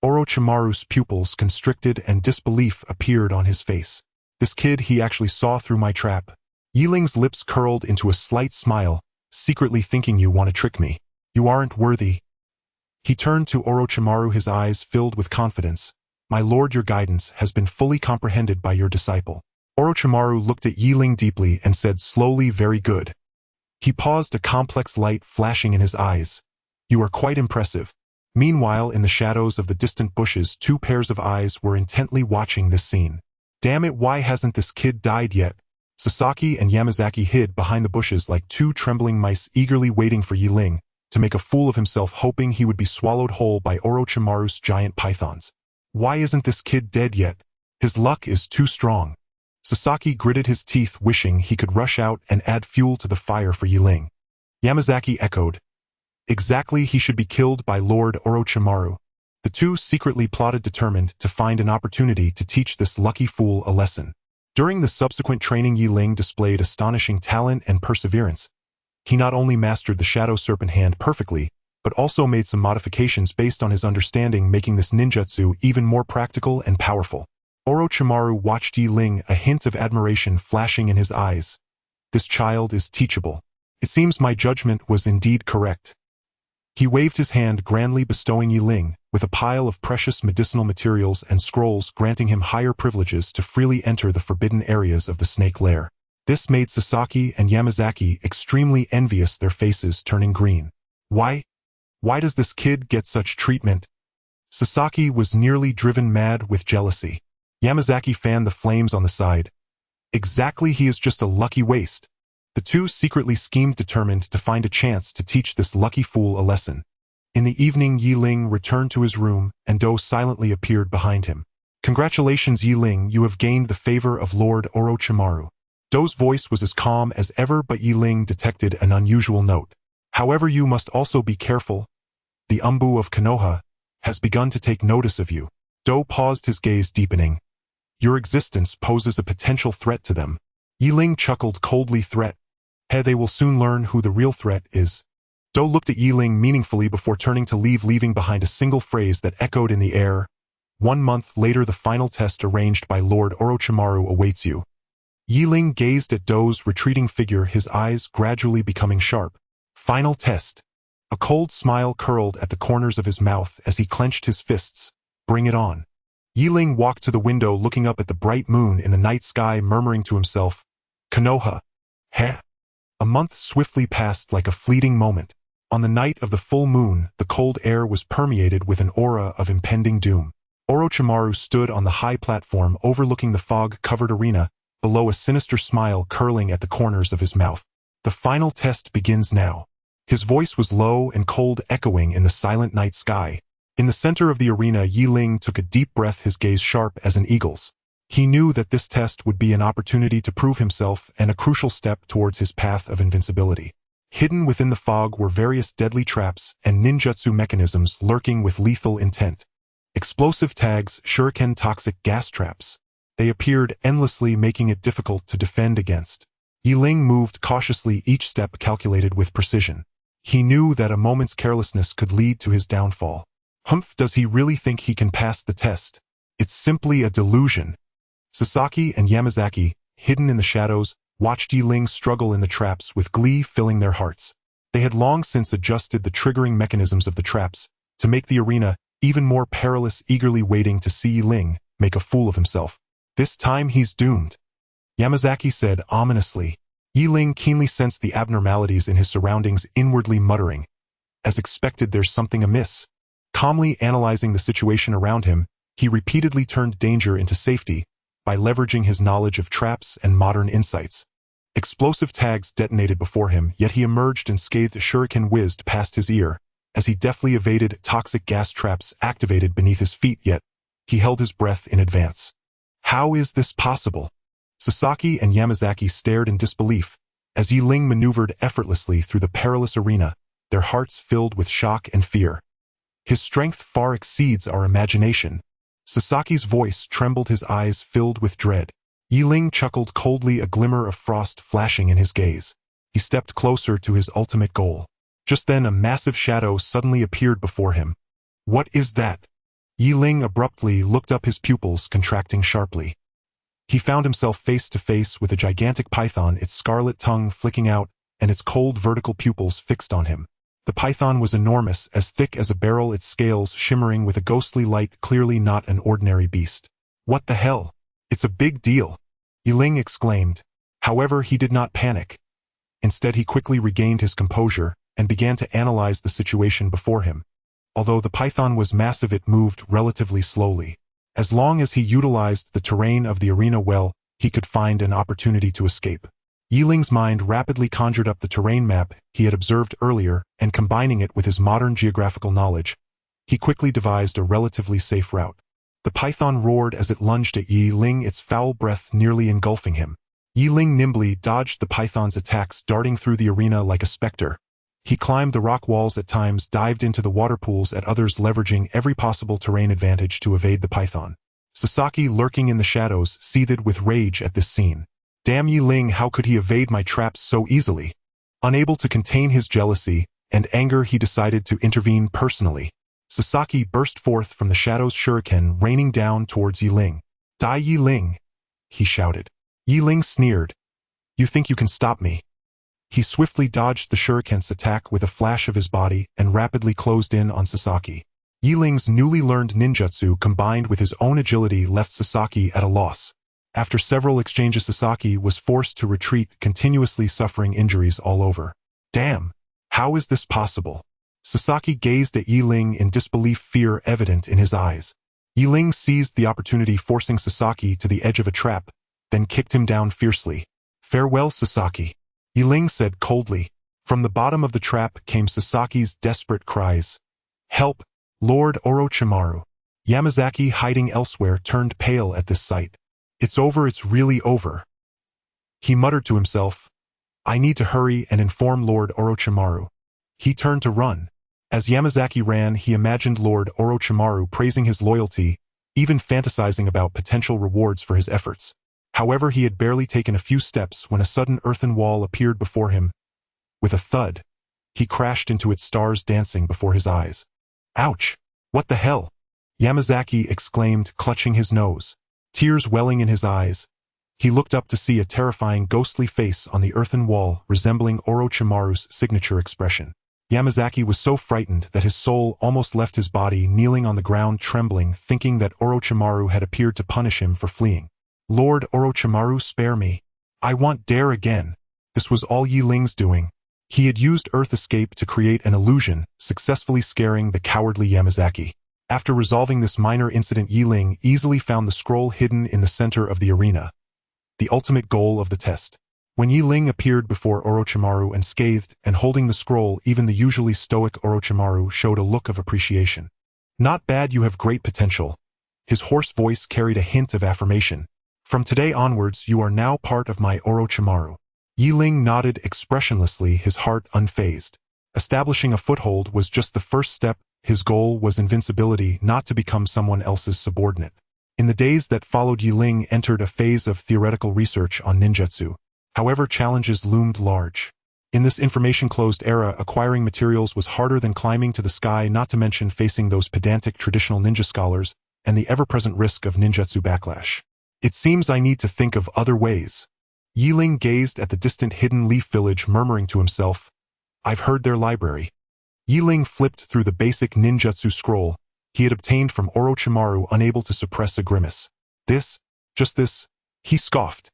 Orochimaru's pupils constricted and disbelief appeared on his face. "This kid, he actually saw through my trap." Ling's lips curled into a slight smile, "Secretly thinking you want to trick me. You aren't worthy." He turned to Orochimaru, his eyes filled with confidence. "My lord, your guidance has been fully comprehended by your disciple." Orochimaru looked at Ling deeply and said slowly, "Very good." He paused, a complex light flashing in his eyes. "You are quite impressive." Meanwhile, in the shadows of the distant bushes, two pairs of eyes were intently watching this scene. "Damn it, why hasn't this kid died yet?" Sasaki and Yamazaki hid behind the bushes like two trembling mice, eagerly waiting for Ling to make a fool of himself, hoping he would be swallowed whole by Orochimaru's giant pythons. "Why isn't this kid dead yet? His luck is too strong." Sasaki gritted his teeth, wishing he could rush out and add fuel to the fire for Ling. Yamazaki echoed, "Exactly, he should be killed by Lord Orochimaru." The two secretly plotted, determined to find an opportunity to teach this lucky fool a lesson. During the subsequent training, Ling displayed astonishing talent and perseverance. He not only mastered the Shadow Serpent hand perfectly, but also made some modifications based on his understanding, making this ninjutsu even more practical and powerful. Orochimaru watched Yi Ling, a hint of admiration flashing in his eyes. This child is teachable. It seems my judgment was indeed correct. He waved his hand, grandly bestowing Yi Ling with a pile of precious medicinal materials and scrolls, granting him higher privileges to freely enter the forbidden areas of the snake lair. This made Sasaki and Yamazaki extremely envious, their faces turning green. Why does this kid get such treatment? Sasaki was nearly driven mad with jealousy. Yamazaki fanned the flames on the side. Exactly, he is just a lucky waste. The two secretly schemed, determined to find a chance to teach this lucky fool a lesson. In the evening, Yi Ling returned to his room, and Do silently appeared behind him. Congratulations, Yi Ling, you have gained the favor of Lord Orochimaru. Do's voice was as calm as ever, but Yi Ling detected an unusual note. However, you must also be careful. The Umbu of Konoha has begun to take notice of you. Do paused, his gaze deepening. Your existence poses a potential threat to them. Yi Ling chuckled coldly. Threat? They will soon learn who the real threat is. Do looked at Yi Ling meaningfully before turning to leave, leaving behind a single phrase that echoed in the air. 1 month later, the final test arranged by Lord Orochimaru awaits you. Yi Ling gazed at Do's retreating figure, his eyes gradually becoming sharp. Final test. A cold smile curled at the corners of his mouth as he clenched his fists. Bring it on. Yi Ling walked to the window, looking up at the bright moon in the night sky, murmuring to himself, Konoha. Heh. A month swiftly passed like a fleeting moment. On the night of the full moon, the cold air was permeated with an aura of impending doom. Orochimaru stood on the high platform overlooking the fog-covered arena, below, a sinister smile curling at the corners of his mouth. The final test begins now. His voice was low and cold, echoing in the silent night sky. In the center of the arena, Yi Ling took a deep breath, his gaze sharp as an eagle's. He knew that this test would be an opportunity to prove himself and a crucial step towards his path of invincibility. Hidden within the fog were various deadly traps and ninjutsu mechanisms lurking with lethal intent. Explosive tags, shuriken, toxic gas traps. They appeared endlessly, making it difficult to defend against. Yi Ling moved cautiously, each step calculated with precision. He knew that a moment's carelessness could lead to his downfall. Humph, does he really think he can pass the test? It's simply a delusion. Sasaki and Yamazaki, hidden in the shadows, watched Yi Ling struggle in the traps with glee filling their hearts. They had long since adjusted the triggering mechanisms of the traps to make the arena even more perilous, eagerly waiting to see Yi Ling make a fool of himself. This time he's doomed, Yamazaki said ominously. Yi Ling keenly sensed the abnormalities in his surroundings, inwardly muttering, as expected, there's something amiss. Calmly analyzing the situation around him, he repeatedly turned danger into safety by leveraging his knowledge of traps and modern insights. Explosive tags detonated before him, yet he emerged unscathed. A shuriken whizzed past his ear as he deftly evaded toxic gas traps activated beneath his feet, yet he held his breath in advance. How is this possible? Sasaki and Yamazaki stared in disbelief as Yi Ling maneuvered effortlessly through the perilous arena, their hearts filled with shock and fear. His strength far exceeds our imagination. Sasaki's voice trembled, his eyes filled with dread. Yi Ling chuckled coldly, a glimmer of frost flashing in his gaze. He stepped closer to his ultimate goal. Just then, a massive shadow suddenly appeared before him. What is that? Yi Ling abruptly looked up, his pupils contracting sharply. He found himself face to face with a gigantic python, its scarlet tongue flicking out and its cold vertical pupils fixed on him. The python was enormous, as thick as a barrel, its scales shimmering with a ghostly light, clearly not an ordinary beast. What the hell? It's a big deal, Yi Ling exclaimed. However, he did not panic. Instead, he quickly regained his composure and began to analyze the situation before him. Although the python was massive, it moved relatively slowly. As long as he utilized the terrain of the arena well, he could find an opportunity to escape. Yi Ling's mind rapidly conjured up the terrain map he had observed earlier, and combining it with his modern geographical knowledge, he quickly devised a relatively safe route. The python roared as it lunged at Yi Ling, its foul breath nearly engulfing him. Yi Ling nimbly dodged the python's attacks, darting through the arena like a specter. He climbed the rock walls at times, dived into the water pools at others, leveraging every possible terrain advantage to evade the python. Sasaki, lurking in the shadows, seethed with rage at this scene. Damn Yi Ling, how could he evade my traps so easily? Unable to contain his jealousy and anger, he decided to intervene personally. Sasaki burst forth from the shadows, shuriken raining down towards Yi Ling. "Die, Yi Ling!" he shouted. Yi Ling sneered. "You think you can stop me?" He swiftly dodged the shuriken's attack with a flash of his body and rapidly closed in on Sasaki. Yi Ling's newly learned ninjutsu combined with his own agility left Sasaki at a loss. After several exchanges, Sasaki was forced to retreat, continuously suffering injuries all over. "Damn! How is this possible?" Sasaki gazed at Yi Ling in disbelief, fear evident in his eyes. Yi Ling seized the opportunity, forcing Sasaki to the edge of a trap, then kicked him down fiercely. "Farewell, Sasaki," Yi Ling said coldly. From the bottom of the trap came Sasaki's desperate cries. "Help! Lord Orochimaru!" Yamazaki, hiding elsewhere, turned pale at this sight. "It's over, it's really over," he muttered to himself. "I need to hurry and inform Lord Orochimaru." He turned to run. As Yamazaki ran, he imagined Lord Orochimaru praising his loyalty, even fantasizing about potential rewards for his efforts. However, he had barely taken a few steps when a sudden earthen wall appeared before him. With a thud, he crashed into it, stars dancing before his eyes. "Ouch! What the hell?" Yamazaki exclaimed, clutching his nose. Tears welling in his eyes, he looked up to see a terrifying ghostly face on the earthen wall resembling Orochimaru's signature expression. Yamazaki was so frightened that his soul almost left his body, kneeling on the ground trembling, thinking that Orochimaru had appeared to punish him for fleeing. "Lord Orochimaru, spare me. I want dare again." This was all Yi Ling's doing. He had used Earth Escape to create an illusion, successfully scaring the cowardly Yamazaki. After resolving this minor incident, Yi Ling easily found the scroll hidden in the center of the arena, the ultimate goal of the test. When Yi Ling appeared before Orochimaru unscathed and holding the scroll, even the usually stoic Orochimaru showed a look of appreciation. "Not bad, you have great potential." His hoarse voice carried a hint of affirmation. "From today onwards, you are now part of my Orochimaru." Yi Ling nodded expressionlessly, his heart unfazed. Establishing a foothold was just the first step. His goal was invincibility, not to become someone else's subordinate. In the days that followed, Yi Ling entered a phase of theoretical research on ninjutsu. However, challenges loomed large. In this information-closed era, acquiring materials was harder than climbing to the sky, not to mention facing those pedantic traditional ninja scholars and the ever-present risk of ninjutsu backlash. "It seems I need to think of other ways." Yi Ling gazed at the distant Hidden Leaf village, murmuring to himself, "I've heard their library." Yi Ling flipped through the basic ninjutsu scroll he had obtained from Orochimaru, unable to suppress a grimace. Just this, he scoffed.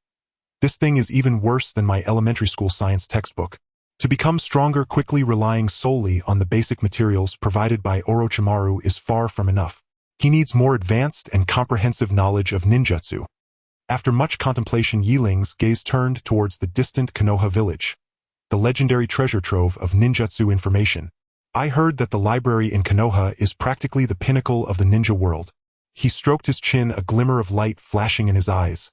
"This thing is even worse than my elementary school science textbook." To become stronger quickly, relying solely on the basic materials provided by Orochimaru is far from enough. He needs more advanced and comprehensive knowledge of ninjutsu. After much contemplation, Yi Ling's gaze turned towards the distant Konoha village, the legendary treasure trove of ninjutsu information. "I heard that the library in Konoha is practically the pinnacle of the ninja world." He stroked his chin, a glimmer of light flashing in his eyes.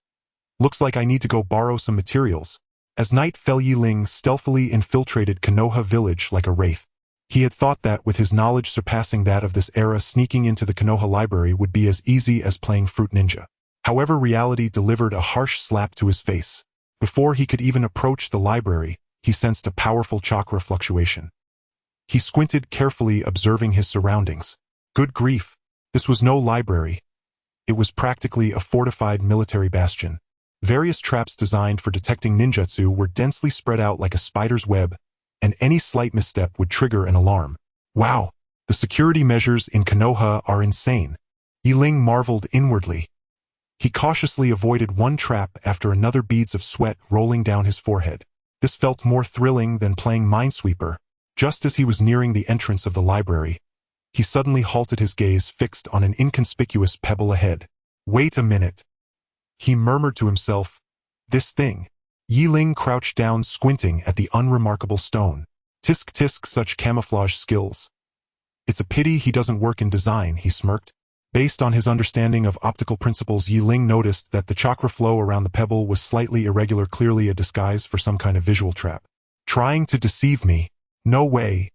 "Looks like I need to go borrow some materials." As night fell, Yi Ling stealthily infiltrated Konoha village like a wraith. He had thought that, with his knowledge surpassing that of this era, sneaking into the Konoha library would be as easy as playing Fruit Ninja. However, reality delivered a harsh slap to his face. Before he could even approach the library, he sensed a powerful chakra fluctuation. He squinted carefully, observing his surroundings. Good grief, this was no library. It was practically a fortified military bastion. Various traps designed for detecting ninjutsu were densely spread out like a spider's web, and any slight misstep would trigger an alarm. Wow, the security measures in Konoha are insane. Yi Ling marveled inwardly. He cautiously avoided one trap after another, beads of sweat rolling down his forehead. This felt more thrilling than playing Minesweeper. Just as he was nearing the entrance of the library, he suddenly halted, his gaze fixed on an inconspicuous pebble ahead. "Wait a minute," he murmured to himself. "This thing." Yi Ling crouched down, squinting at the unremarkable stone. Tisk tisk, such camouflage skills. It's a pity he doesn't work in design, he smirked. Based on his understanding of optical principles, Yi Ling noticed that the chakra flow around the pebble was slightly irregular, clearly a disguise for some kind of visual trap. Trying to deceive me? No way,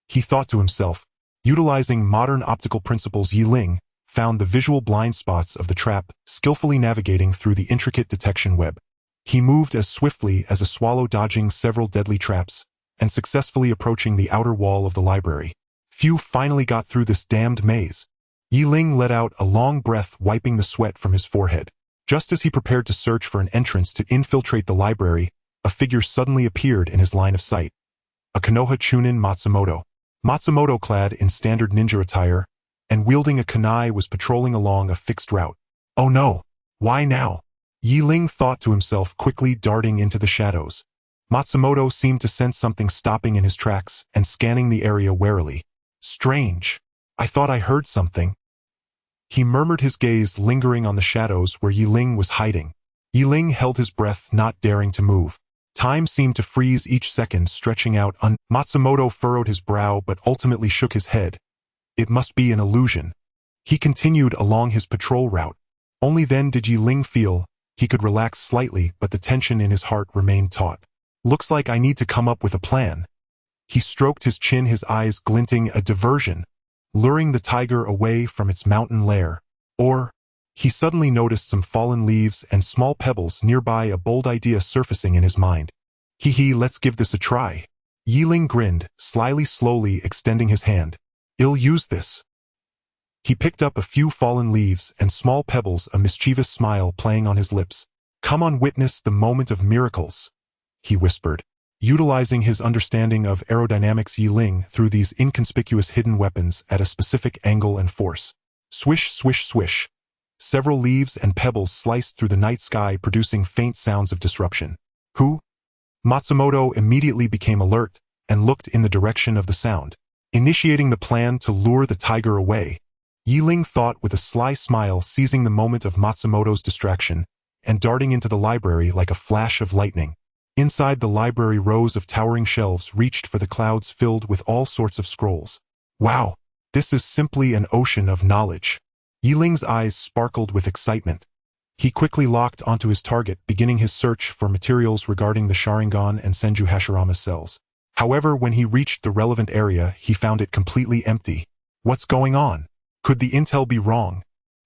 he thought to himself. Utilizing modern optical principles, Yi Ling found the visual blind spots of the trap, skillfully navigating through the intricate detection web. He moved as swiftly as a swallow, dodging several deadly traps, and successfully approaching the outer wall of the library. Phew, finally got through this damned maze. Ling let out a long breath, wiping the sweat from his forehead. Just as he prepared to search for an entrance to infiltrate the library, a figure suddenly appeared in his line of sight. A Konoha Chunin Matsumoto. Matsumoto, clad in standard ninja attire and wielding a kunai, was patrolling along a fixed route. Oh no! Why now? Ling thought to himself, quickly darting into the shadows. Matsumoto seemed to sense something stopping in his tracks and scanning the area warily. Strange. I thought I heard something. He murmured, his gaze lingering on the shadows where Ling was hiding. Ling held his breath, not daring to move. Time seemed to freeze each second, stretching out. Matsumoto furrowed his brow but ultimately shook his head. It must be an illusion. He continued along his patrol route. Only then did Ling feel he could relax slightly, but the tension in his heart remained taut. Looks like I need to come up with a plan. He stroked his chin, his eyes glinting. A diversion, luring the tiger away from its mountain lair. Or, he suddenly noticed some fallen leaves and small pebbles nearby, a bold idea surfacing in his mind. Let's give this a try. Ling grinned, slowly extending his hand. I'll use this. He picked up a few fallen leaves and small pebbles, a mischievous smile playing on his lips. Come on, witness the moment of miracles, he whispered. Utilizing his understanding of aerodynamics, Ling threw these inconspicuous hidden weapons at a specific angle and force. Swish, swish, swish. Several leaves and pebbles sliced through the night sky, producing faint sounds of disruption. Who? Matsumoto immediately became alert and looked in the direction of the sound, initiating the plan to lure the tiger away. Ling thought with a sly smile, seizing the moment of Matsumoto's distraction and darting into the library like a flash of lightning. Inside the library, rows of towering shelves reached for the clouds, filled with all sorts of scrolls. Wow, this is simply an ocean of knowledge. Ling's eyes sparkled with excitement. He quickly locked onto his target, beginning his search for materials regarding the Sharingan and Senju Hashirama cells. However, when he reached the relevant area, he found it completely empty. What's going on? Could the intel be wrong?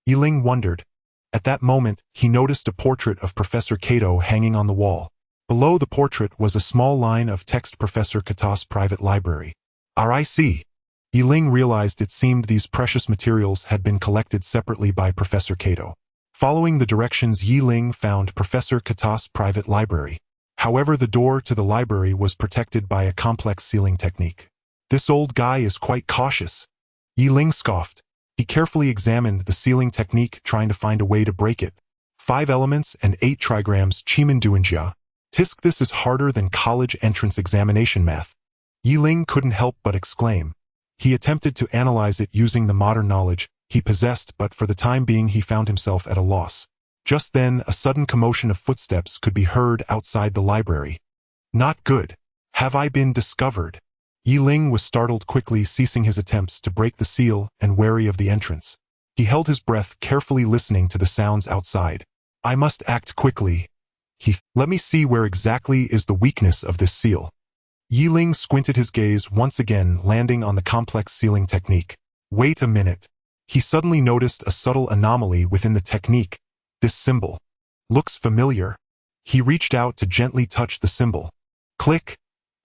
Ling wondered. At that moment, he noticed a portrait of Professor Kato hanging on the wall. Below the portrait was a small line of text: Professor Kato's private library. RIC. Ling realized it seemed these precious materials had been collected separately by Professor Kato. Following the directions, Ling found Professor Kato's private library. However, the door to the library was protected by a complex sealing technique. This old guy is quite cautious. Ling scoffed. He carefully examined the sealing technique, trying to find a way to break it. 5 elements and 8 trigrams Chiminduinjia. Tisk, this is harder than college entrance examination math. Ling couldn't help but exclaim. He attempted to analyze it using the modern knowledge he possessed, but for the time being he found himself at a loss. Just then, a sudden commotion of footsteps could be heard outside the library. Not good. Have I been discovered? Ling was startled, quickly ceasing his attempts to break the seal and wary of the entrance. He held his breath, carefully listening to the sounds outside. I must act quickly. Let me see, where exactly is the weakness of this seal? Ling squinted, his gaze once again landing on the complex sealing technique. Wait a minute. He suddenly noticed a subtle anomaly within the technique. This symbol looks familiar. He reached out to gently touch the symbol. Click!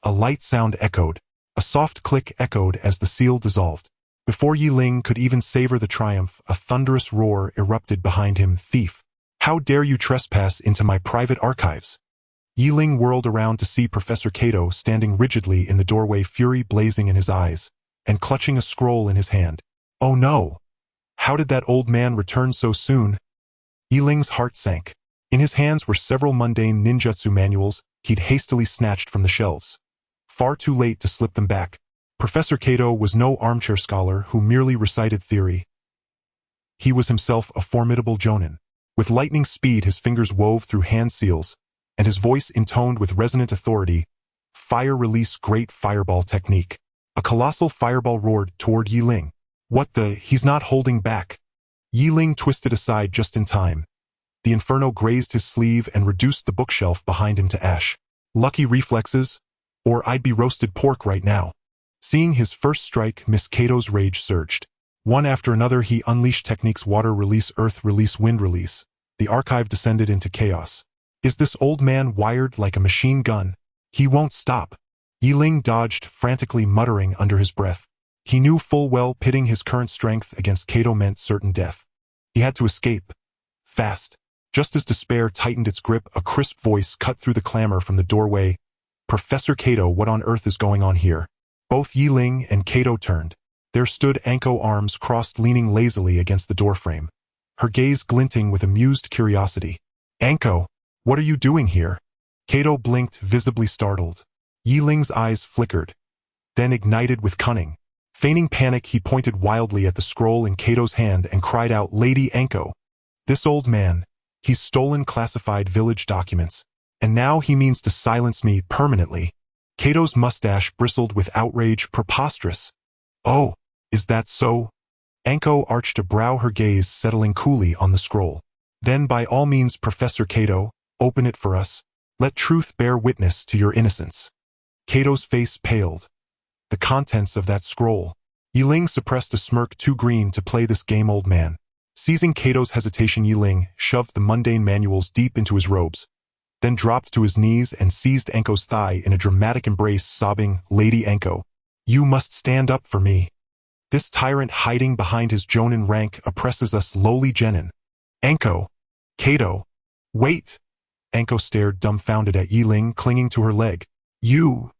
A light sound echoed. A soft click echoed as the seal dissolved. Before Ling could even savor the triumph, a thunderous roar erupted behind him. Thief! How dare you trespass into my private archives? Ling whirled around to see Professor Kato standing rigidly in the doorway, fury blazing in his eyes, and clutching a scroll in his hand. Oh no! How did that old man return so soon? Ling's heart sank. In his hands were several mundane ninjutsu manuals he'd hastily snatched from the shelves. Far too late to slip them back. Professor Kato was no armchair scholar who merely recited theory. He was himself a formidable jonin. With lightning speed, his fingers wove through hand seals, and his voice intoned with resonant authority. Fire release, great fireball technique. A colossal fireball roared toward Ling. What the? He's not holding back. Ling twisted aside just in time. The inferno grazed his sleeve and reduced the bookshelf behind him to ash. Lucky reflexes, or I'd be roasted pork right now. Seeing his first strike, Miss Kato's rage surged. One after another, he unleashed techniques: water release, earth release, wind release. The archive descended into chaos. Is this old man wired like a machine gun? He won't stop. Ling dodged, frantically muttering under his breath. He knew full well pitting his current strength against Kato meant certain death. He had to escape. Fast. Just as despair tightened its grip, a crisp voice cut through the clamor from the doorway. "Professor Kato, what on earth is going on here?" Both Ling and Kato turned. There stood Anko, arms crossed, leaning lazily against the doorframe, her gaze glinting with amused curiosity. "Anko, what are you doing here?" Kato blinked, visibly startled. Ling's eyes flickered, then ignited with cunning. Feigning panic, he pointed wildly at the scroll in Kato's hand and cried out, "Lady Anko, this old man, he's stolen classified village documents, and now he means to silence me permanently." Kato's mustache bristled with outrage. "Preposterous." "Oh, is that so?" Anko arched a brow, her gaze settling coolly on the scroll. "Then by all means, Professor Kato, open it for us. Let truth bear witness to your innocence." Kato's face paled. The contents of that scroll. Ling suppressed a smirk too green to play this game, old man. Seizing Kato's hesitation, Ling shoved the mundane manuals deep into his robes, then dropped to his knees and seized Anko's thigh in a dramatic embrace, sobbing, "Lady Anko, you must stand up for me. This tyrant hiding behind his jonin rank oppresses us lowly genin." "Anko! Kato! Wait!" Anko stared dumbfounded at Ling, clinging to her leg. "You!"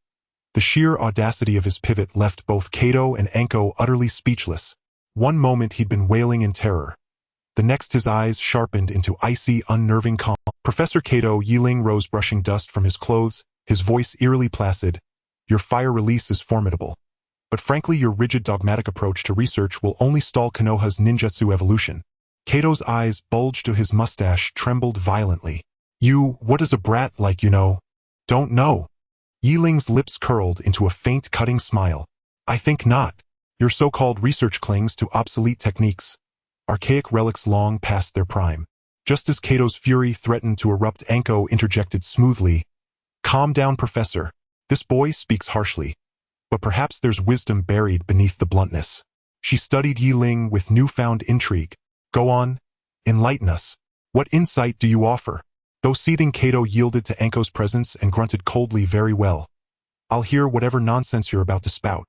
The sheer audacity of his pivot left both Kato and Anko utterly speechless. One moment he'd been wailing in terror. The next his eyes sharpened into icy, unnerving calm. "Professor Kato," Ling rose, brushing dust from his clothes, his voice eerily placid, "your fire release is formidable. But frankly, your rigid, dogmatic approach to research will only stall Konoha's ninjutsu evolution." Kato's eyes bulged, to his mustache trembled violently. "You, what does a brat like you know?" "Don't know." Ling's lips curled into a faint, cutting smile. "I think not. Your so-called research clings to obsolete techniques, archaic relics long past their prime." Just as Kato's fury threatened to erupt, Anko interjected smoothly, "Calm down, Professor. This boy speaks harshly, but perhaps there's wisdom buried beneath the bluntness." She studied Ling with newfound intrigue. "Go on, enlighten us. What insight do you offer?" Though seething, Kato yielded to Anko's presence and grunted coldly, "Very well. I'll hear whatever nonsense you're about to spout."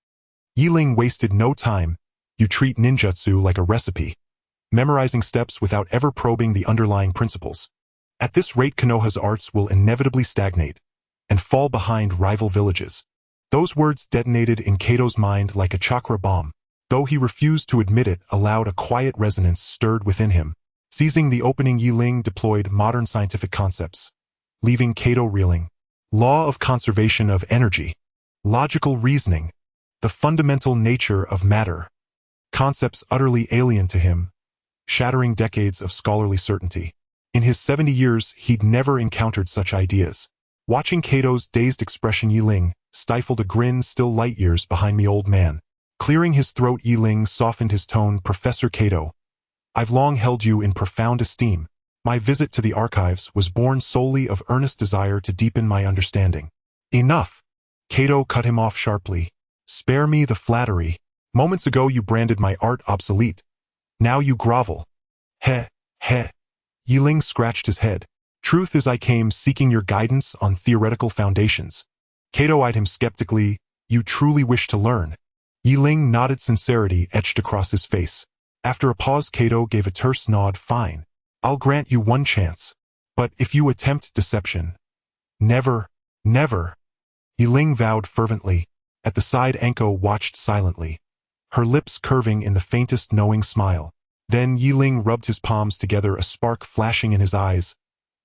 Ling wasted no time. "You treat ninjutsu like a recipe, memorizing steps without ever probing the underlying principles. At this rate, Konoha's arts will inevitably stagnate and fall behind rival villages." Those words detonated in Kato's mind like a chakra bomb. Though he refused to admit it aloud, a quiet resonance stirred within him. Seizing the opening, Ling deployed modern scientific concepts, leaving Kato reeling. Law of conservation of energy, logical reasoning, the fundamental nature of matter. Concepts utterly alien to him, shattering decades of scholarly certainty. In his 70 years, he'd never encountered such ideas. Watching Kato's dazed expression, Ling stifled a grin. "Still light years behind me, old man." Clearing his throat, Ling softened his tone. "Professor Kato, I've long held you in profound esteem. My visit to the archives was born solely of earnest desire to deepen my understanding." "Enough!" Kato cut him off sharply. "Spare me the flattery. Moments ago you branded my art obsolete. Now you grovel." "Heh, heh." Ling scratched his head. "Truth is, I came seeking your guidance on theoretical foundations." Kato eyed him skeptically. "You truly wish to learn?" Ling nodded, sincerity etched across his face. After a pause, Kato gave a terse nod. "Fine. I'll grant you one chance. But if you attempt deception—" "Never, never." Ling vowed fervently. At the side, Anko watched silently, her lips curving in the faintest knowing smile. Then Ling rubbed his palms together, a spark flashing in his eyes.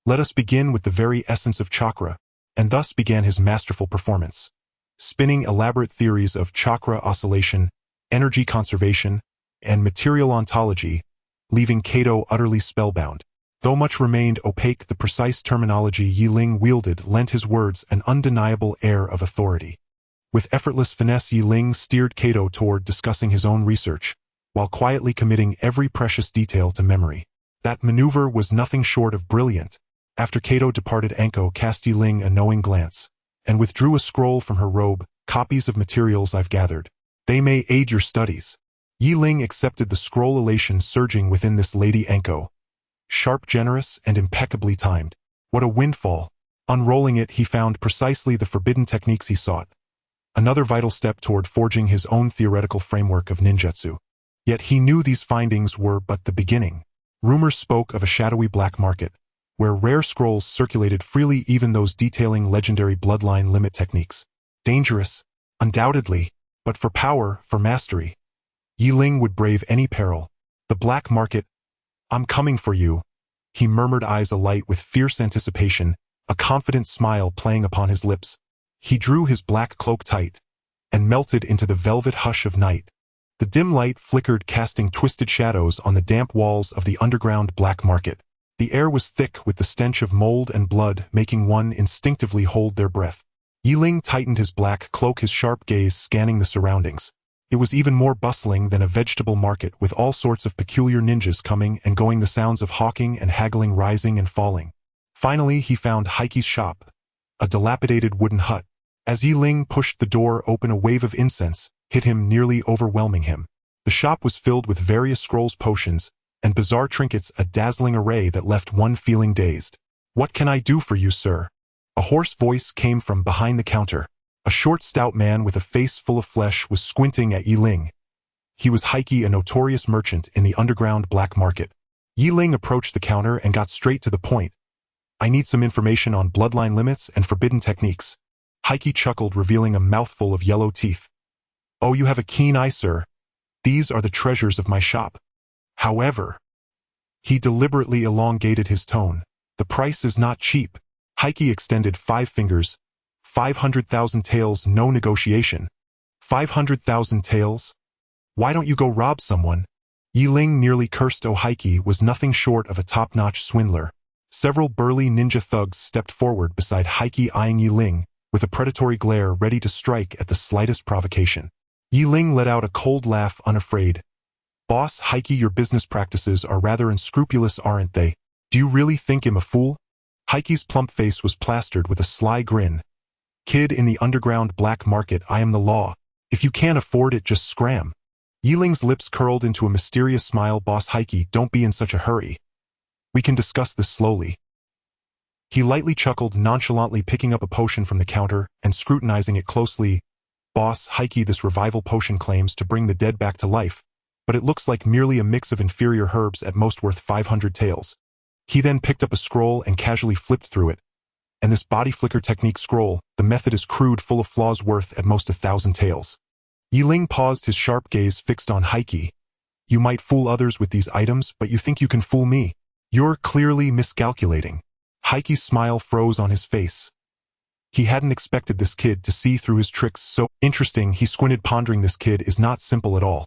"Let us begin with the very essence of chakra." And thus began his masterful performance, spinning elaborate theories of chakra oscillation, energy conservation, and material ontology, leaving Kato utterly spellbound. Though much remained opaque, the precise terminology Ling wielded lent his words an undeniable air of authority. With effortless finesse, Ling steered Kato toward discussing his own research, while quietly committing every precious detail to memory. That maneuver was nothing short of brilliant. After Kato departed, Anko cast Ling a knowing glance, and withdrew a scroll from her robe. "Copies of materials I've gathered. They may aid your studies." Ling accepted the scroll, elation surging within this Lady Anko. Sharp, generous, and impeccably timed. What a windfall. Unrolling it, he found precisely the forbidden techniques he sought. another vital step toward forging his own theoretical framework of ninjutsu. Yet he knew these findings were but the beginning. Rumors spoke of a shadowy black market, where rare scrolls circulated freely, even those detailing legendary bloodline limit techniques. Dangerous, undoubtedly, but for power, for mastery, Ling would brave any peril. The black market, I'm coming for you, he murmured, eyes alight with fierce anticipation, a confident smile playing upon his lips. He drew his black cloak tight and melted into the velvet hush of night. The dim light flickered, casting twisted shadows on the damp walls of the underground black market. The air was thick with the stench of mold and blood, making one instinctively hold their breath. Ling tightened his black cloak, his sharp gaze scanning the surroundings. It was even more bustling than a vegetable market, with all sorts of peculiar ninjas coming and going, the sounds of hawking and haggling rising and falling. Finally, he found Heiki's shop, a dilapidated wooden hut. As Ling pushed the door open, a wave of incense hit him, nearly overwhelming him. The shop was filled with various scrolls, potions, and bizarre trinkets, a dazzling array that left one feeling dazed. "What can I do for you, sir?" A hoarse voice came from behind the counter. A short, stout man with a face full of flesh was squinting at Ling. He was Heiki, a notorious merchant in the underground black market. Ling approached the counter and got straight to the point. "I need some information on bloodline limits and forbidden techniques." Heiki chuckled, revealing a mouthful of yellow teeth. "Oh, you have a keen eye, sir. These are the treasures of my shop. However," he deliberately elongated his tone, "the price is not cheap." Heiki extended 5 fingers. 500,000 taels, no negotiation. 500,000 taels? Why don't you go rob someone? Ling nearly cursed. Heiki was nothing short of a top-notch swindler. Several burly ninja thugs stepped forward beside Heiki, eyeing Ling with a predatory glare, ready to strike at the slightest provocation. Ling let out a cold laugh, unafraid. "Boss Heiki, your business practices are rather unscrupulous, aren't they? Do you really think I'm a fool?" Heiki's plump face was plastered with a sly grin. "Kid in the underground black market, I am the law. If you can't afford it, just scram." Ling's lips curled into a mysterious smile. "Boss Heiki, don't be in such a hurry. We can discuss this slowly." He lightly chuckled, nonchalantly picking up a potion from the counter and scrutinizing it closely. "Boss Heiki, this revival potion claims to bring the dead back to life, but it looks like merely a mix of inferior herbs, at most worth 500 taels. He then picked up a scroll and casually flipped through it. "And this body flicker technique scroll, the method is crude, full of flaws, worth at most 1,000 taels. Ling paused, his sharp gaze fixed on Heiki. "You might fool others with these items, but you think you can fool me? You're clearly miscalculating." Heiki's smile froze on his face. He hadn't expected this kid to see through his tricks so interesting. He squinted, pondering. This kid is not simple at all.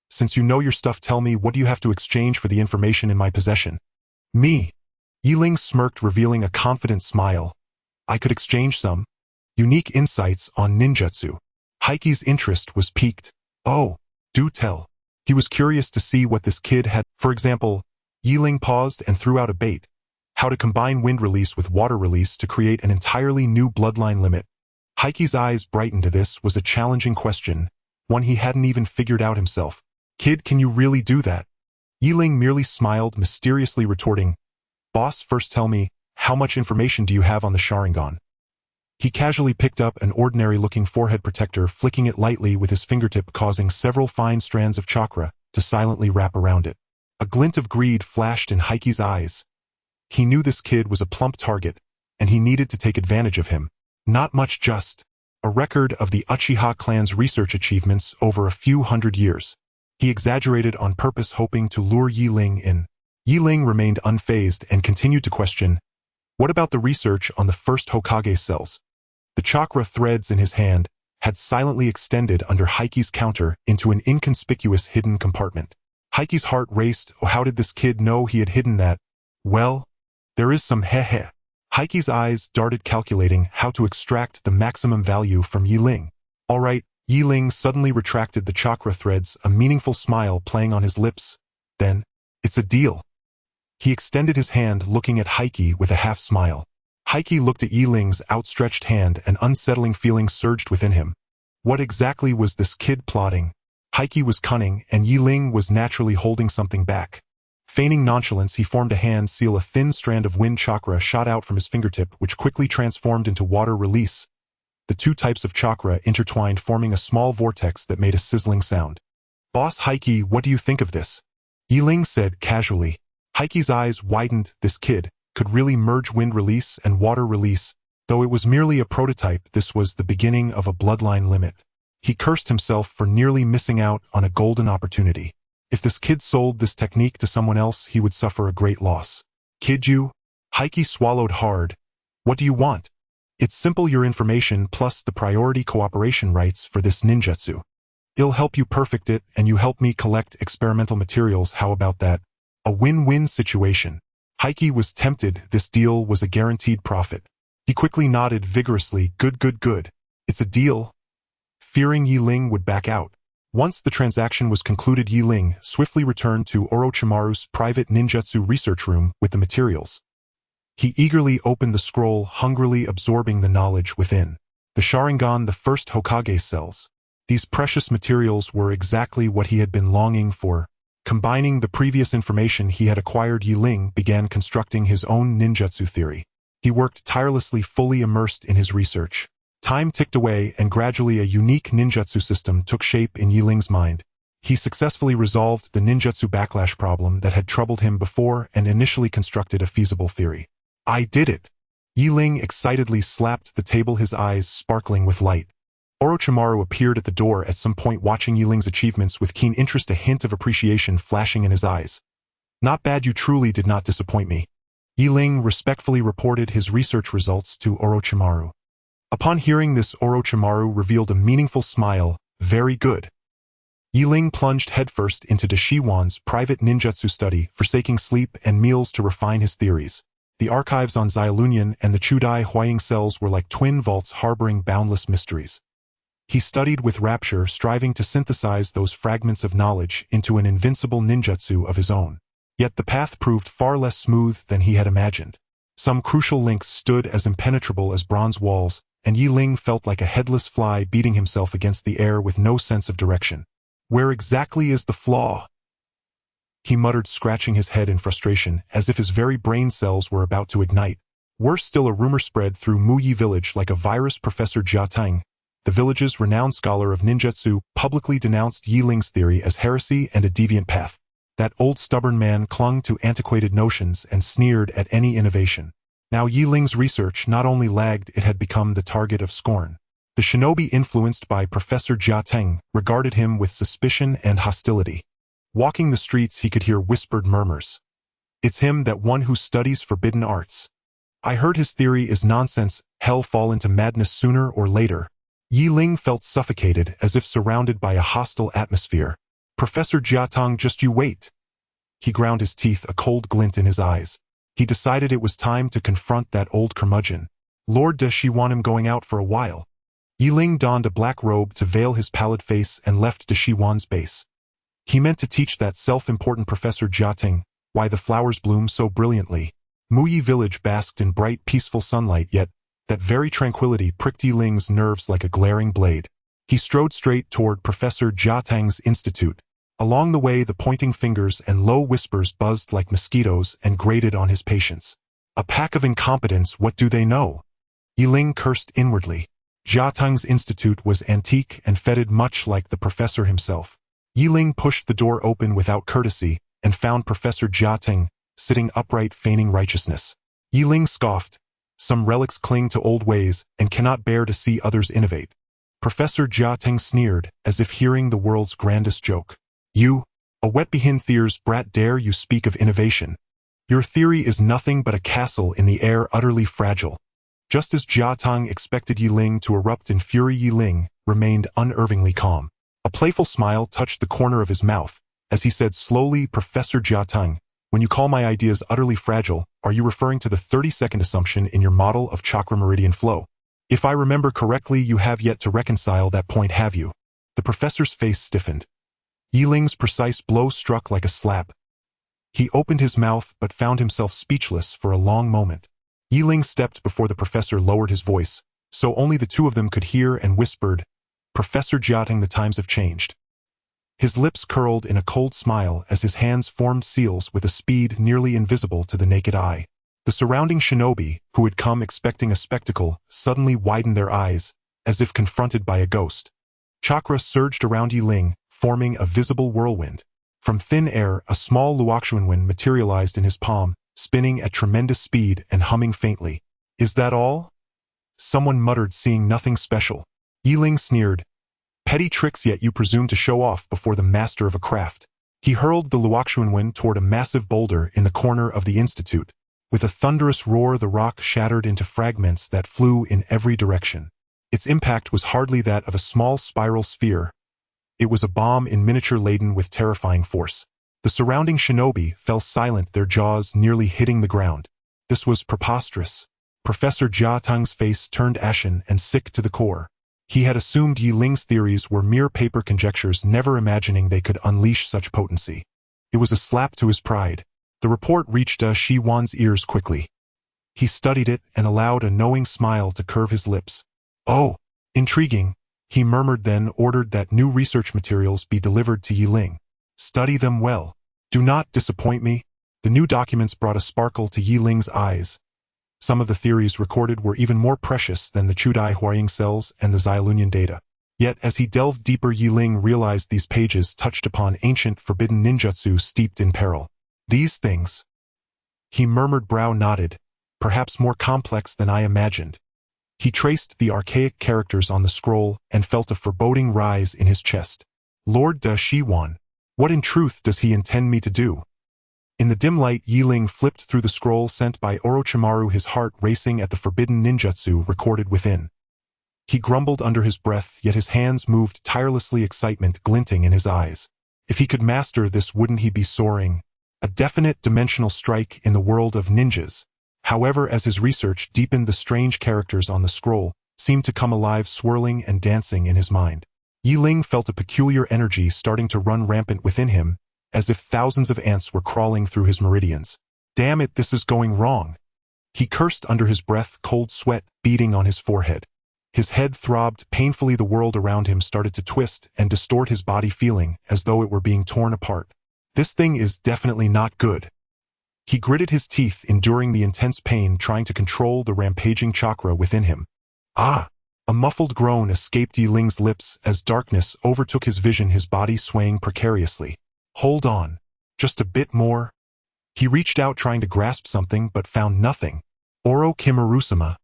"Since you know your stuff, tell me, what do you have to exchange for the information in my possession?" "Me?" Ling smirked, revealing a confident smile. "I could exchange some unique insights on ninjutsu." Heiki's interest was piqued. "Oh, do tell." He was curious to see what this kid had. For example, Ling paused and threw out a bait. How to combine wind release with water release to create an entirely new bloodline limit. Heiki's eyes brightened. This was a challenging question, one he hadn't even figured out himself. "Kid, can you really do that?" Ling merely smiled, mysteriously retorting, "Boss, first tell me, how much information do you have on the Sharingan?" He casually picked up an ordinary-looking forehead protector, flicking it lightly with his fingertip, causing several fine strands of chakra to silently wrap around it. A glint of greed flashed in Heiki's eyes. He knew this kid was a plump target, and he needed to take advantage of him. Not much, just a record of the Uchiha clan's research achievements over a few hundred years. He exaggerated on purpose, hoping to lure Ling in. Ling remained unfazed and continued to question, "What about the research on the first Hokage cells?" The chakra threads in his hand had silently extended under Heiki's counter into an inconspicuous hidden compartment. Heiki's heart raced. Oh, how did this kid know he had hidden that? "Well, there is some heh. Heiki's eyes darted, calculating how to extract the maximum value from Ling. "All right." Ling suddenly retracted the chakra threads, a meaningful smile playing on his lips. "Then, it's a deal." He extended his hand, looking at Heiki with a half-smile. Heiki looked at Ling's outstretched hand, and unsettling feelings surged within him. What exactly was this kid plotting? Heiki was cunning, and Ling was naturally holding something back. Feigning nonchalance, he formed a hand seal. A thin strand of wind chakra shot out from his fingertip, which quickly transformed into water release. The two types of chakra intertwined, forming a small vortex that made a sizzling sound. "Boss Heike, what do you think of this?" Ling said casually. Heike's eyes widened. This kid could really merge wind release and water release. Though it was merely a prototype, this was the beginning of a bloodline limit. He cursed himself for nearly missing out on a golden opportunity. If this kid sold this technique to someone else, he would suffer a great loss. "Kid you?" Heike swallowed hard. "What do you want?" "It's simple, your information plus the priority cooperation rights for this ninjutsu. I'll help you perfect it, and you help me collect experimental materials. How about that? A win-win situation." Heike was tempted. This deal was a guaranteed profit. He quickly nodded vigorously. Good. It's a deal." Fearing Ling would back out. Once the transaction was concluded, Ling swiftly returned to Orochimaru's private ninjutsu research room with the materials. He eagerly opened the scroll, hungrily absorbing the knowledge within. The Sharingan, the first Hokage cells. These precious materials were exactly what he had been longing for. Combining the previous information he had acquired, Ling began constructing his own ninjutsu theory. He worked tirelessly, fully immersed in his research. Time ticked away, and gradually a unique ninjutsu system took shape in Ling's mind. He successfully resolved the ninjutsu backlash problem that had troubled him before and initially constructed a feasible theory. "I did it!" Ling excitedly slapped the table, his eyes sparkling with light. Orochimaru appeared at the door at some point, watching Ling's achievements with keen interest, a hint of appreciation flashing in his eyes. "Not bad, you truly did not disappoint me." Ling respectfully reported his research results to Orochimaru. Upon hearing this, Orochimaru revealed a meaningful smile. "Very good." Ling plunged headfirst into Dashiwan's private ninjutsu study, forsaking sleep and meals to refine his theories. The archives on Xiaolunian and the Chudai Huaying cells were like twin vaults harboring boundless mysteries. He studied with rapture, striving to synthesize those fragments of knowledge into an invincible ninjutsu of his own. Yet the path proved far less smooth than he had imagined. Some crucial links stood as impenetrable as bronze walls, and Ling felt like a headless fly beating himself against the air with no sense of direction. "Where exactly is the flaw?" he muttered, scratching his head in frustration, as if his very brain cells were about to ignite. Worse still, a rumor spread through Muyi village like a virus. Professor Jia Tang, the village's renowned scholar of ninjutsu, publicly denounced Ling's theory as heresy and a deviant path. That old stubborn man clung to antiquated notions and sneered at any innovation. Now Ling's research not only lagged, it had become the target of scorn. The shinobi influenced by Professor Jia Tang regarded him with suspicion and hostility. Walking the streets, he could hear whispered murmurs. "It's him, that one who studies forbidden arts. I heard his theory is nonsense. Hell, fall into madness sooner or later." Ling felt suffocated, as if surrounded by a hostile atmosphere. "Professor Jia Tang, just you wait." He ground his teeth, a cold glint in his eyes. He decided it was time to confront that old curmudgeon. "Lord, does she want him going out for a while?" Ling donned a black robe to veil his pallid face and left Dashiwan's base. He meant to teach that self-important Professor Jia Tang why the flowers bloom so brilliantly. Muyi village basked in bright, peaceful sunlight, yet that very tranquility pricked Ling's nerves like a glaring blade. He strode straight toward Professor Jia Tang's institute. Along the way, the pointing fingers and low whispers buzzed like mosquitoes and grated on his patience. "A pack of incompetents, what do they know?" Ling cursed inwardly. Jia Tang's institute was antique and fetid, much like the professor himself. Ling pushed the door open without courtesy and found Professor Jia Tang sitting upright, feigning righteousness. Ling scoffed. "Some relics cling to old ways and cannot bear to see others innovate." Professor Jia Tang sneered, as if hearing the world's grandest joke. "You, a wet-behind theor's brat, dare you speak of innovation? Your theory is nothing but a castle in the air, utterly fragile." Just as Jia Tang expected Ling to erupt in fury, Ling remained unervingly calm. A playful smile touched the corner of his mouth as he said slowly, "Professor Jia Tang, when you call my ideas utterly fragile, are you referring to the 30-second assumption in your model of chakra meridian flow? If I remember correctly, you have yet to reconcile that point, have you?" The professor's face stiffened. Ling's precise blow struck like a slap. He opened his mouth but found himself speechless for a long moment. Ling stepped before the professor, lowered his voice, so only the two of them could hear, and whispered, "Professor Jia Tang, the times have changed." His lips curled in a cold smile as his hands formed seals with a speed nearly invisible to the naked eye. The surrounding shinobi, who had come expecting a spectacle, suddenly widened their eyes, as if confronted by a ghost. Chakra surged around Yi Ling, forming a visible whirlwind. From thin air, a small luoxuanwen materialized in his palm, spinning at tremendous speed and humming faintly. "Is that all?" someone muttered, seeing nothing special. Yi Ling sneered. "Petty tricks, yet you presume to show off before the master of a craft." He hurled the luoxuanwen toward a massive boulder in the corner of the institute. With a thunderous roar, the rock shattered into fragments that flew in every direction. Its impact was hardly that of a small spiral sphere. It was a bomb in miniature laden with terrifying force. The surrounding shinobi fell silent, their jaws nearly hitting the ground. This was preposterous. Professor Jia Teng's face turned ashen and sick to the core. He had assumed Yi Ling's theories were mere paper conjectures, never imagining they could unleash such potency. It was a slap to his pride. The report reached Shi Wan's ears quickly. He studied it and allowed a knowing smile to curve his lips. "Oh, intriguing," he murmured, then ordered that new research materials be delivered to Yi Ling. "Study them well. Do not disappoint me." The new documents brought a sparkle to Yi Ling's eyes. Some of the theories recorded were even more precious than the Chudai Huaying cells and the Xiaolunian data. Yet as he delved deeper, Yi Ling realized these pages touched upon ancient forbidden ninjutsu steeped in peril. "These things," he murmured, brow knotted, "perhaps more complex than I imagined." He traced the archaic characters on the scroll and felt a foreboding rise in his chest. "Lord Shi Wan, what in truth does he intend me to do?" In the dim light, Yi Ling flipped through the scroll sent by Orochimaru, his heart racing at the forbidden ninjutsu recorded within. He grumbled under his breath, yet his hands moved tirelessly, excitement glinting in his eyes. If he could master this, wouldn't he be soaring? A definite dimensional strike in the world of ninjas. However, as his research deepened, the strange characters on the scroll seemed to come alive, swirling and dancing in his mind. Yi Ling felt a peculiar energy starting to run rampant within him, as if thousands of ants were crawling through his meridians. "Damn it, this is going wrong." He cursed under his breath, cold sweat beading on his forehead. His head throbbed painfully, the world around him started to twist and distort his body, feeling as though it were being torn apart. "This thing is definitely not good." He gritted his teeth, enduring the intense pain, trying to control the rampaging chakra within him. "Ah!" A muffled groan escaped Yi Ling's lips as darkness overtook his vision, his body swaying precariously. "Hold on. Just a bit more." He reached out, trying to grasp something, but found nothing. "Orochimaru-sama."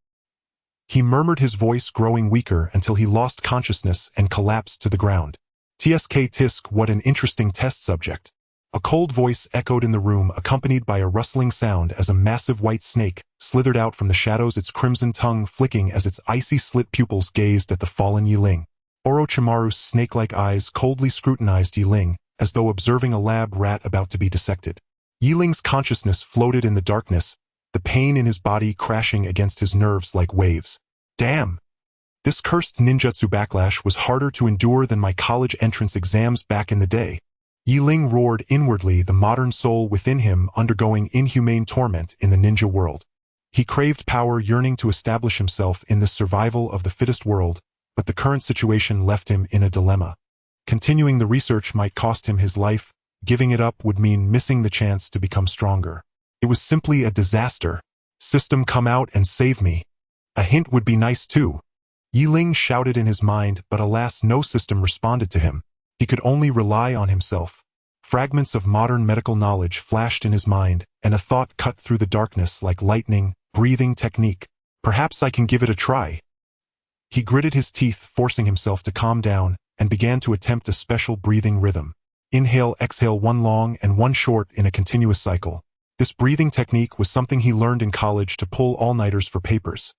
He murmured, his voice growing weaker until he lost consciousness and collapsed to the ground. "Tisk, what an interesting test subject." A cold voice echoed in the room, accompanied by a rustling sound as a massive white snake slithered out from the shadows, its crimson tongue flicking as its icy slit pupils gazed at the fallen Yi Ling. Orochimaru's snake-like eyes coldly scrutinized Yi Ling, as though observing a lab rat about to be dissected. Yi Ling's consciousness floated in the darkness, the pain in his body crashing against his nerves like waves. "Damn! This cursed ninjutsu backlash was harder to endure than my college entrance exams back in the day." Yi Ling roared inwardly, the modern soul within him undergoing inhumane torment in the ninja world. He craved power, yearning to establish himself in this survival of the fittest world, but the current situation left him in a dilemma. Continuing the research might cost him his life, giving it up would mean missing the chance to become stronger. It was simply a disaster. "System, come out and save me. A hint would be nice too." Yi Ling shouted in his mind, but alas, no system responded to him. He could only rely on himself. Fragments of modern medical knowledge flashed in his mind, and a thought cut through the darkness like lightning: breathing technique. "Perhaps I can give it a try." He gritted his teeth, forcing himself to calm down, and began to attempt a special breathing rhythm. Inhale, exhale, one long and one short in a continuous cycle. This breathing technique was something he learned in college to pull all-nighters for papers.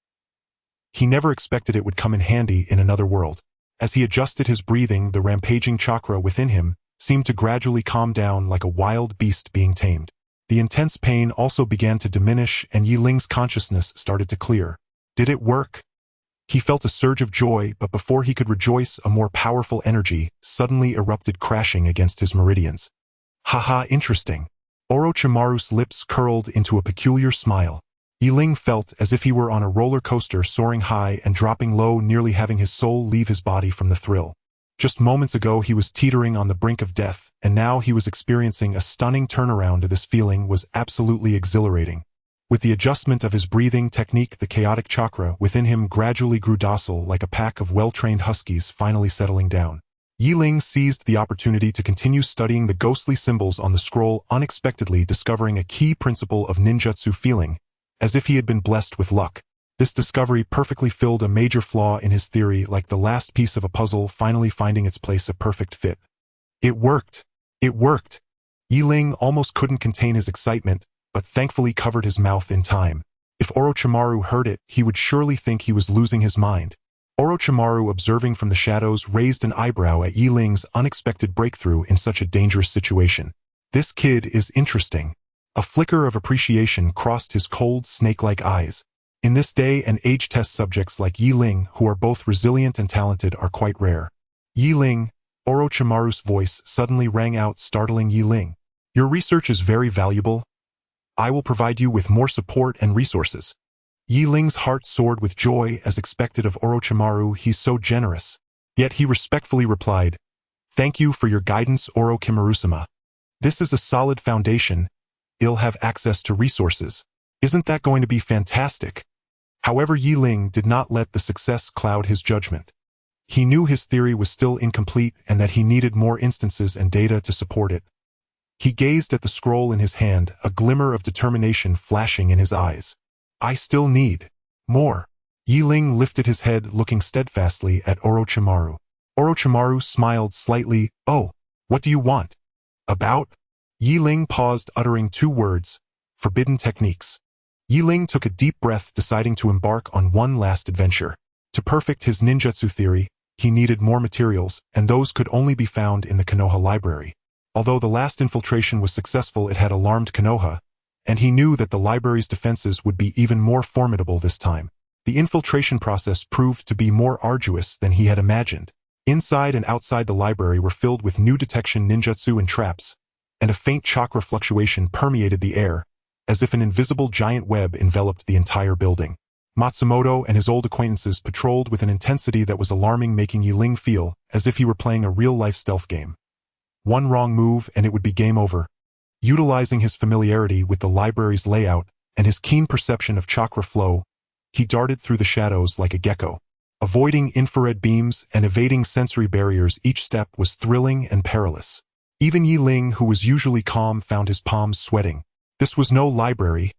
He never expected it would come in handy in another world. As he adjusted his breathing, the rampaging chakra within him seemed to gradually calm down like a wild beast being tamed. The intense pain also began to diminish, and Yi Ling's consciousness started to clear. Did it work? He felt a surge of joy, but before he could rejoice, a more powerful energy suddenly erupted, crashing against his meridians. "Haha, interesting." Orochimaru's lips curled into a peculiar smile. Yi Ling felt as if he were on a roller coaster, soaring high and dropping low, nearly having his soul leave his body from the thrill. Just moments ago he was teetering on the brink of death, and now he was experiencing a stunning turnaround. This feeling was absolutely exhilarating. With the adjustment of his breathing technique, the chaotic chakra within him gradually grew docile like a pack of well-trained huskies finally settling down. Ling seized the opportunity to continue studying the ghostly symbols on the scroll, unexpectedly discovering a key principle of ninjutsu, feeling as if he had been blessed with luck. This discovery perfectly filled a major flaw in his theory, like the last piece of a puzzle finally finding its place, a perfect fit. It worked! It worked! Ling almost couldn't contain his excitement, but thankfully covered his mouth in time. If Orochimaru heard it, he would surely think he was losing his mind. Orochimaru, observing from the shadows, raised an eyebrow at Ling's unexpected breakthrough in such a dangerous situation. This kid is interesting. A flicker of appreciation crossed his cold, snake-like eyes. In this day and age, test subjects like Ling, who are both resilient and talented, are quite rare. Ling, Orochimaru's voice suddenly rang out, startling Ling. Your research is very valuable. I will provide you with more support and resources. Ling's heart soared with joy, as expected of Orochimaru. He's so generous. Yet he respectfully replied, "Thank you for your guidance, Orochimaru-sama. This is a solid foundation. I'll have access to resources. Isn't that going to be fantastic?" However, Ling did not let the success cloud his judgment. He knew his theory was still incomplete and that he needed more instances and data to support it. He gazed at the scroll in his hand, a glimmer of determination flashing in his eyes. I still need more. Ling lifted his head, looking steadfastly at Orochimaru. Orochimaru smiled slightly. Oh, what do you want? About? Ling paused, uttering two words, forbidden techniques. Ling took a deep breath, deciding to embark on one last adventure. To perfect his ninjutsu theory, he needed more materials, and those could only be found in the Konoha library. Although the last infiltration was successful, it had alarmed Konoha, and he knew that the library's defenses would be even more formidable this time. The infiltration process proved to be more arduous than he had imagined. Inside and outside the library were filled with new detection ninjutsu and traps, and a faint chakra fluctuation permeated the air, as if an invisible giant web enveloped the entire building. Matsumoto and his old acquaintances patrolled with an intensity that was alarming, making Ling feel as if he were playing a real-life stealth game. One wrong move and it would be game over. Utilizing his familiarity with the library's layout and his keen perception of chakra flow, he darted through the shadows like a gecko. Avoiding infrared beams and evading sensory barriers, each step was thrilling and perilous. Even Ling, who was usually calm, found his palms sweating. This was no library.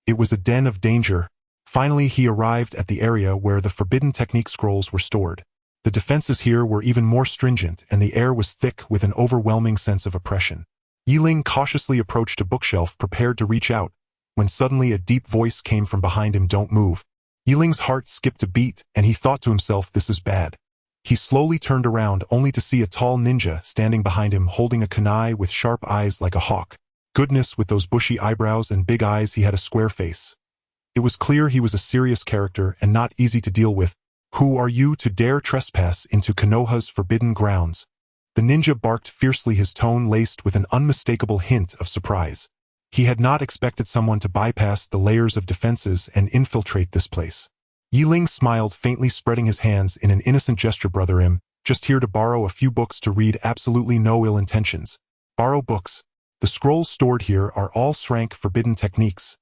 It was a den of danger. Finally, he arrived at the area where the forbidden technique scrolls were stored. The defenses here were even more stringent, and the air was thick with an overwhelming sense of oppression. Ling cautiously approached a bookshelf, prepared to reach out, when suddenly a deep voice came from behind him. Don't move. Ling's heart skipped a beat, and he thought to himself, this is bad. He slowly turned around, only to see a tall ninja standing behind him, holding a kunai with sharp eyes like a hawk. Goodness, with those bushy eyebrows and big eyes, he had a square face. It was clear he was a serious character and not easy to deal with. Who are you to dare trespass into Konoha's forbidden grounds? The ninja barked fiercely, his tone laced with an unmistakable hint of surprise. He had not expected someone to bypass the layers of defenses and infiltrate this place. Ling smiled faintly, spreading his hands in an innocent gesture. Brother Im, just here to borrow a few books to read, absolutely no ill intentions. Borrow books. The scrolls stored here are all rank forbidden techniques.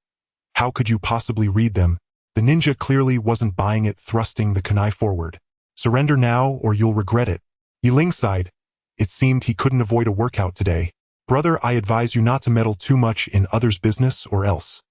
How could you possibly read them? The ninja clearly wasn't buying it, thrusting the kunai forward. Surrender now or you'll regret it. Ling sighed. It seemed he couldn't avoid a workout today. Brother, I advise you not to meddle too much in others' business or else.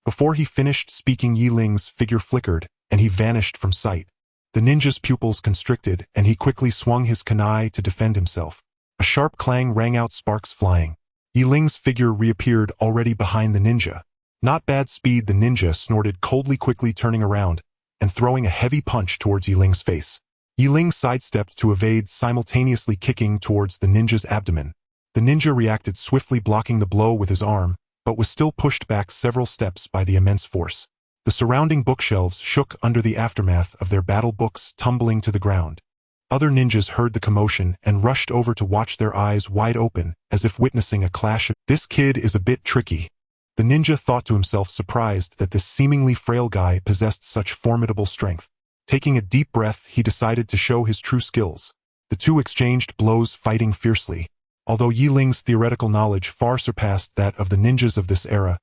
Before he finished speaking, Ling's figure flickered, and he vanished from sight. The ninja's pupils constricted, and he quickly swung his kunai to defend himself. A sharp clang rang out, sparks flying. Ling's figure reappeared, already behind the ninja. Not bad speed, the ninja snorted coldly, quickly turning around and throwing a heavy punch towards Ling's face. Ling sidestepped to evade, simultaneously kicking towards the ninja's abdomen. The ninja reacted swiftly, blocking the blow with his arm, but was still pushed back several steps by the immense force. The surrounding bookshelves shook under the aftermath of their battle, books tumbling to the ground. Other ninjas heard the commotion and rushed over to watch, their eyes wide open, as if witnessing a clash. This kid is a bit tricky. The ninja thought to himself, surprised that this seemingly frail guy possessed such formidable strength. Taking a deep breath, he decided to show his true skills. The two exchanged blows, fighting fiercely. Although Ling's theoretical knowledge far surpassed that of the ninjas of this era,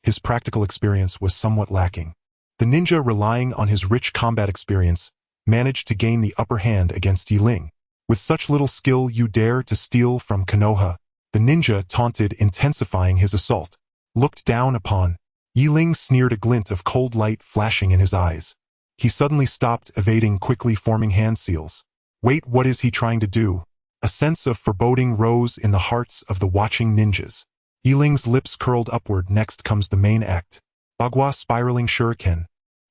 his practical experience was somewhat lacking. The ninja, relying on his rich combat experience, managed to gain the upper hand against Ling. With such little skill you dare to steal from Konoha, the ninja taunted, intensifying his assault. Looked down upon, Ling sneered, a glint of cold light flashing in his eyes. He suddenly stopped, evading, quickly forming hand seals. Wait, what is he trying to do? A sense of foreboding rose in the hearts of the watching ninjas. Ling's lips curled upward. Next comes the main act. Bagua spiraling shuriken.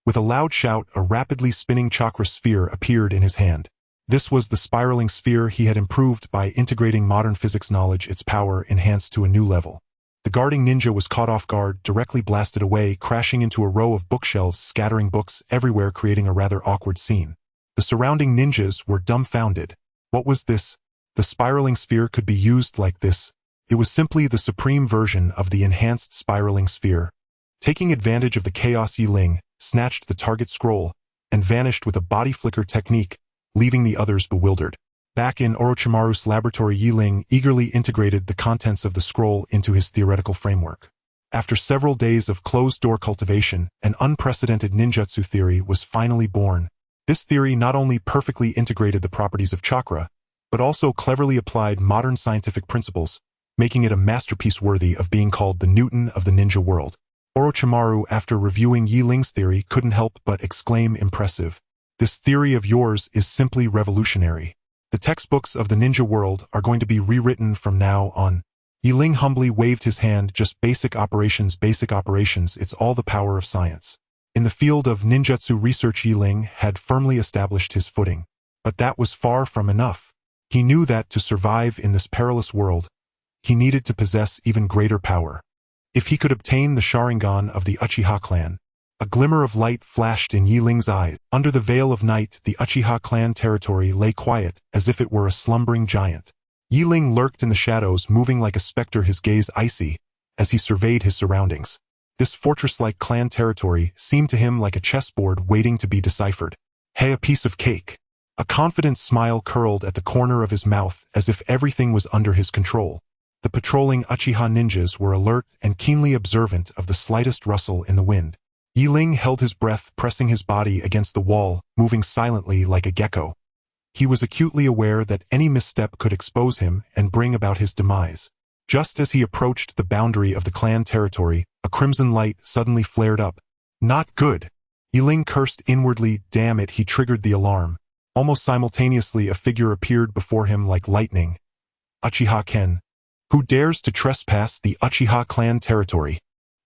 With a loud shout, a rapidly spinning chakra sphere appeared in his hand. This was the spiraling sphere he had improved by integrating modern physics knowledge, its power enhanced to a new level. The guarding ninja was caught off guard, directly blasted away, crashing into a row of bookshelves, scattering books everywhere, creating a rather awkward scene. The surrounding ninjas were dumbfounded. What was this? The spiraling sphere could be used like this. It was simply the supreme version of the enhanced spiraling sphere. Taking advantage of the chaos, Ling snatched the target scroll and vanished with a body flicker technique, leaving the others bewildered. Back in Orochimaru's laboratory, Ling eagerly integrated the contents of the scroll into his theoretical framework. After several days of closed-door cultivation, an unprecedented ninjutsu theory was finally born. This theory not only perfectly integrated the properties of chakra, but also cleverly applied modern scientific principles, making it a masterpiece worthy of being called the Newton of the ninja world. Orochimaru, after reviewing Ling's theory, couldn't help but exclaim, impressive. This theory of yours is simply revolutionary. The textbooks of the ninja world are going to be rewritten from now on. Ling humbly waved his hand. Just basic operations, it's all the power of science. In the field of ninjutsu research, Ling had firmly established his footing. But that was far from enough. He knew that to survive in this perilous world, he needed to possess even greater power. If he could obtain the Sharingan of the Uchiha clan, a glimmer of light flashed in Ling's eyes. Under the veil of night, the Uchiha clan territory lay quiet, as if it were a slumbering giant. Ling lurked in the shadows, moving like a specter, his gaze icy, as he surveyed his surroundings. This fortress-like clan territory seemed to him like a chessboard waiting to be deciphered. Hey, a piece of cake. A confident smile curled at the corner of his mouth, as if everything was under his control. The patrolling Uchiha ninjas were alert and keenly observant of the slightest rustle in the wind. Ling held his breath, pressing his body against the wall, moving silently like a gecko. He was acutely aware that any misstep could expose him and bring about his demise. Just as he approached the boundary of the clan territory, a crimson light suddenly flared up. Not good. Ling cursed inwardly. Damn it, he triggered the alarm. Almost simultaneously, a figure appeared before him like lightning. Uchiha Ken. Who dares to trespass the Uchiha clan territory?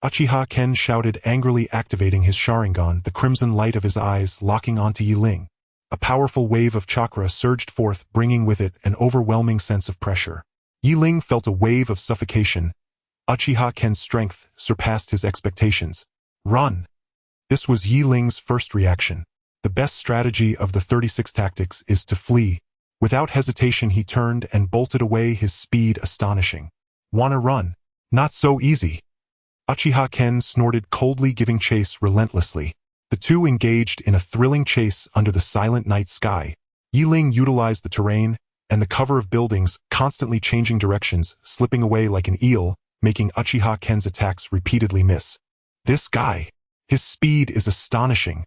Uchiha Ken shouted angrily, activating his Sharingan, the crimson light of his eyes locking onto Ling. A powerful wave of chakra surged forth, bringing with it an overwhelming sense of pressure. Ling felt a wave of suffocation. Uchiha Ken's strength surpassed his expectations. Run! This was Ling's first reaction. The best strategy of the 36 tactics is to flee. Without hesitation, he turned and bolted away, his speed astonishing. Wanna run? Not so easy. Uchiha Ken snorted coldly, giving chase relentlessly. The two engaged in a thrilling chase under the silent night sky. Ling utilized the terrain and the cover of buildings, constantly changing directions, slipping away like an eel, making Uchiha Ken's attacks repeatedly miss. This guy. His speed is astonishing.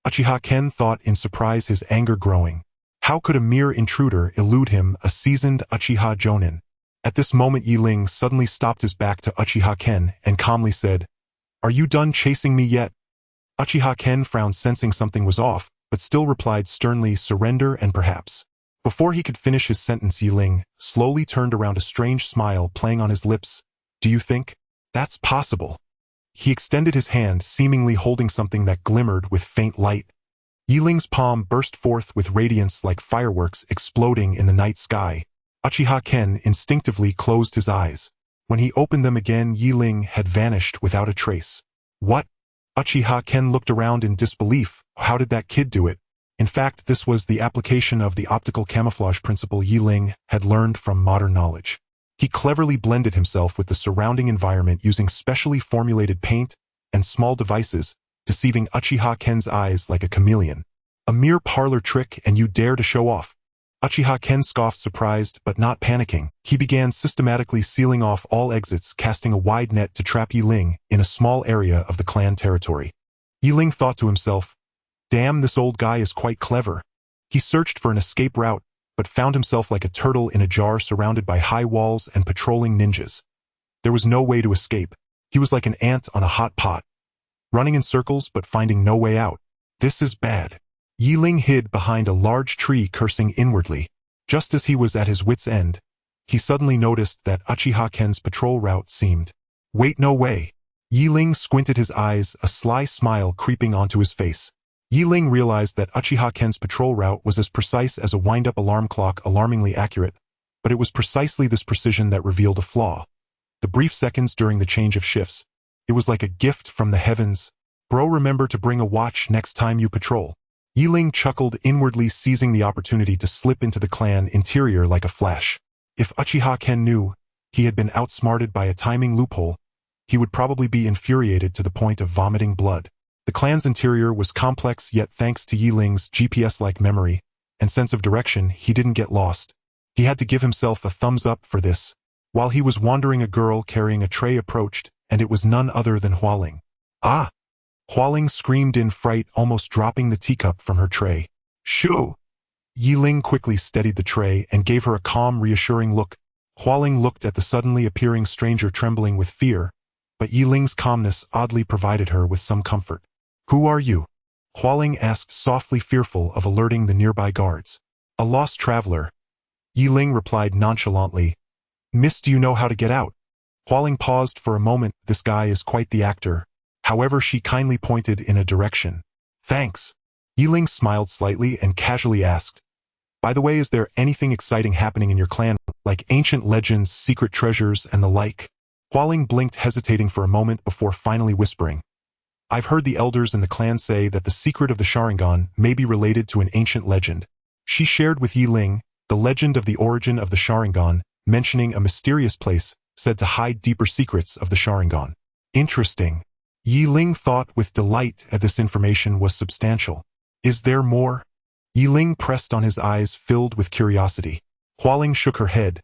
Uchiha Ken thought in surprise, his anger growing. How could a mere intruder elude him, a seasoned Uchiha Jonin? At this moment, Ling suddenly stopped his back to Uchiha Ken and calmly said, "Are you done chasing me yet?" Uchiha Ken frowned, sensing something was off, but still replied sternly, "Surrender and perhaps." Before he could finish his sentence, Ling slowly turned around, a strange smile playing on his lips. "Do you think that's possible?" He extended his hand, seemingly holding something that glimmered with faint light. Ling's palm burst forth with radiance like fireworks exploding in the night sky. Uchiha Ken instinctively closed his eyes. When he opened them again, Ling had vanished without a trace. What? Uchiha Ken looked around in disbelief. How did that kid do it? In fact, this was the application of the optical camouflage principle Ling had learned from modern knowledge. He cleverly blended himself with the surrounding environment using specially formulated paint and small devices, deceiving Uchiha Ken's eyes like a chameleon. A mere parlor trick, and you dare to show off? Uchiha Ken scoffed, surprised but not panicking. He began systematically sealing off all exits, casting a wide net to trap Ling in a small area of the clan territory. Ling thought to himself, "Damn, this old guy is quite clever." He searched for an escape route, but found himself like a turtle in a jar surrounded by high walls and patrolling ninjas. There was no way to escape. He was like an ant on a hot pot, running in circles but finding no way out. This is bad. Ling hid behind a large tree, cursing inwardly. Just as he was at his wit's end, he suddenly noticed that Uchiha Ken's patrol route seemed. Wait, no way. Ling squinted his eyes, a sly smile creeping onto his face. Ling realized that Uchiha Ken's patrol route was as precise as a wind-up alarm clock, alarmingly accurate, but it was precisely this precision that revealed a flaw. The brief seconds during the change of shifts. It was like a gift from the heavens. Bro, remember to bring a watch next time you patrol. Ling chuckled inwardly, seizing the opportunity to slip into the clan interior like a flash. If Uchiha Ken knew he had been outsmarted by a timing loophole, he would probably be infuriated to the point of vomiting blood. The clan's interior was complex, yet thanks to Ling's GPS-like memory and sense of direction, he didn't get lost. He had to give himself a thumbs up for this. While he was wandering, a girl carrying a tray approached, and it was none other than Ling. "Ah!" Ling screamed in fright, almost dropping the teacup from her tray. "Shoo!" Ling quickly steadied the tray and gave her a calm, reassuring look. Ling looked at the suddenly appearing stranger, trembling with fear, but Ling's calmness oddly provided her with some comfort. "Who are you?" Ling asked softly, fearful of alerting the nearby guards. "A lost traveler." Ling replied nonchalantly, "Miss, do you know how to get out?" Ling paused for a moment. This guy is quite the actor. However, she kindly pointed in a direction. "Thanks." Ling smiled slightly and casually asked, "By the way, is there anything exciting happening in your clan, like ancient legends, secret treasures, and the like?" Ling blinked, hesitating for a moment before finally whispering, "I've heard the elders in the clan say that the secret of the Sharingan may be related to an ancient legend." She shared with Ling the legend of the origin of the Sharingan, mentioning a mysterious place said to hide deeper secrets of the Sharingan. Interesting. Ling thought with delight, as this information was substantial. "Is there more?" Ling pressed on, his eyes filled with curiosity. Ling shook her head.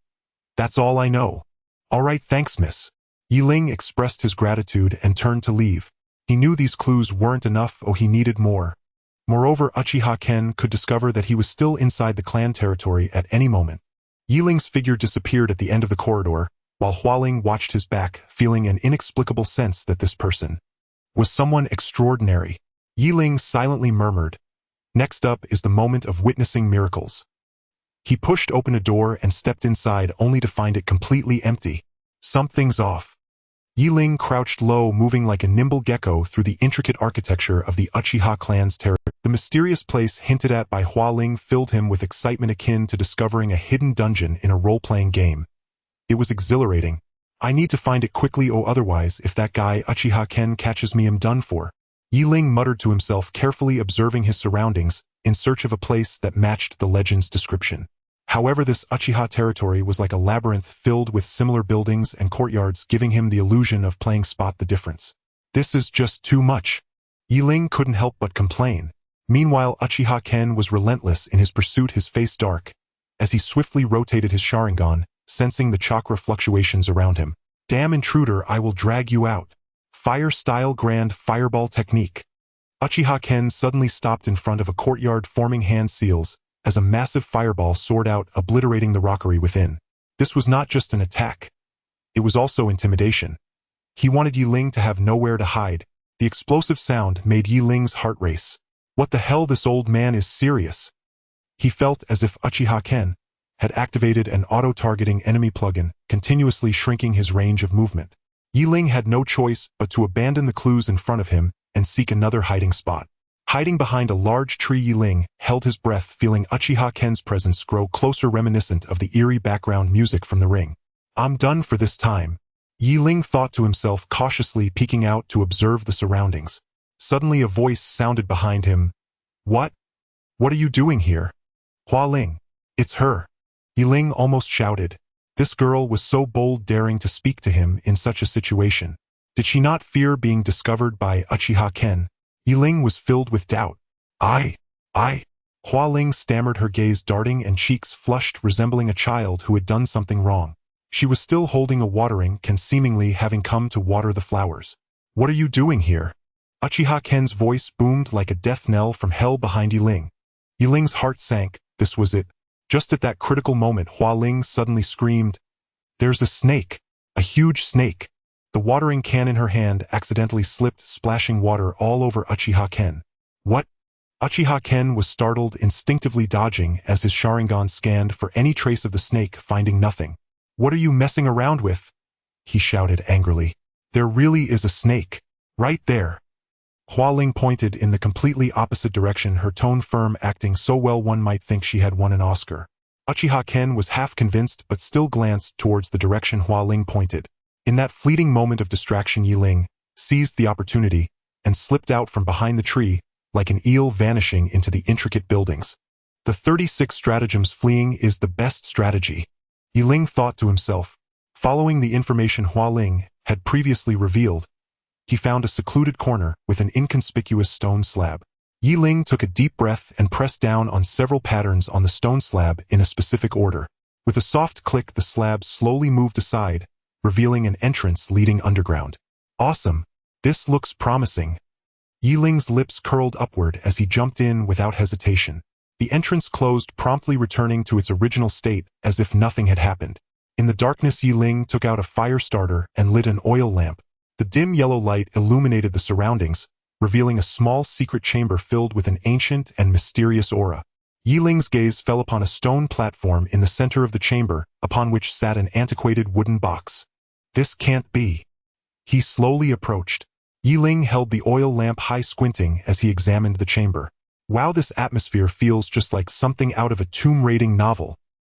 "That's all I know." "All right, thanks, miss." Ling expressed his gratitude and turned to leave. He knew these clues weren't enough, he needed more. Moreover, Uchiha Ken could discover that he was still inside the clan territory at any moment. Ling's figure disappeared at the end of the corridor, while Ling watched his back, feeling an inexplicable sense that this person was someone extraordinary. Ling silently murmured, "Next up is the moment of witnessing miracles." He pushed open a door and stepped inside, only to find it completely empty. Something's off. Ling crouched low, moving like a nimble gecko through the intricate architecture of the Uchiha clan's territory. The mysterious place hinted at by Ling filled him with excitement akin to discovering a hidden dungeon in a role-playing game. It was exhilarating. "I need to find it quickly, otherwise, if that guy Uchiha Ken catches me, I'm done for." Ling muttered to himself, carefully observing his surroundings, in search of a place that matched the legend's description. However, this Uchiha territory was like a labyrinth filled with similar buildings and courtyards, giving him the illusion of playing spot the difference. "This is just too much." Ling couldn't help but complain. Meanwhile, Uchiha Ken was relentless in his pursuit, his face dark, as he swiftly rotated his Sharingan, sensing the chakra fluctuations around him. "Damn intruder, I will drag you out." Fire-style grand fireball technique. Uchiha Ken suddenly stopped in front of a courtyard, forming hand seals, as a massive fireball soared out, obliterating the rockery within. This was not just an attack. It was also intimidation. He wanted Ling to have nowhere to hide. The explosive sound made Ling's heart race. What the hell, this old man is serious. He felt as if Uchiha Ken had activated an auto-targeting enemy plugin, continuously shrinking his range of movement. Ling had no choice but to abandon the clues in front of him and seek another hiding spot. Hiding behind a large tree, Ling held his breath, feeling Uchiha Ken's presence grow closer, reminiscent of the eerie background music from The Ring. "I'm done for this time," Ling thought to himself, cautiously peeking out to observe the surroundings. Suddenly a voice sounded behind him. "What? What are you doing here?" "Ling, it's her," Ling almost shouted. This girl was so bold, daring to speak to him in such a situation. Did she not fear being discovered by Uchiha Ken? Ling was filled with doubt. I Hua Ling stammered, her gaze darting and cheeks flushed, resembling a child who had done something wrong. She was still holding a watering can, seemingly having come to water the flowers. "What are you doing here?" Uchiha Ken's voice boomed like a death knell from hell behind Ling. Ling's heart sank. This was it. Just at that critical moment, Hua Ling suddenly screamed, "There's a snake! A huge snake!" The watering can in her hand accidentally slipped, splashing water all over Uchiha Ken. "What?" Uchiha Ken was startled, instinctively dodging as his Sharingan scanned for any trace of the snake, finding nothing. "What are you messing around with?" he shouted angrily. "There really is a snake. Right there." Hua Ling pointed in the completely opposite direction, her tone firm, acting so well one might think she had won an Oscar. Uchiha Ken was half convinced but still glanced towards the direction Hua Ling pointed. In that fleeting moment of distraction, Ling seized the opportunity and slipped out from behind the tree, like an eel vanishing into the intricate buildings. The 36 stratagems fleeing is the best strategy, Ling thought to himself. Following the information Hua Ling had previously revealed, he found a secluded corner with an inconspicuous stone slab. Ling took a deep breath and pressed down on several patterns on the stone slab in a specific order. With a soft click, the slab slowly moved aside, revealing an entrance leading underground. "Awesome! This looks promising." Ling's lips curled upward as he jumped in without hesitation. The entrance closed promptly, returning to its original state as if nothing had happened. In the darkness, Ling took out a fire starter and lit an oil lamp. The dim yellow light illuminated the surroundings, revealing a small secret chamber filled with an ancient and mysterious aura. Ling's gaze fell upon a stone platform in the center of the chamber, upon which sat an antiquated wooden box. "This can't be." He slowly approached. Ling held the oil lamp high, squinting as he examined the chamber. "Wow, this atmosphere feels just like something out of a tomb raiding novel."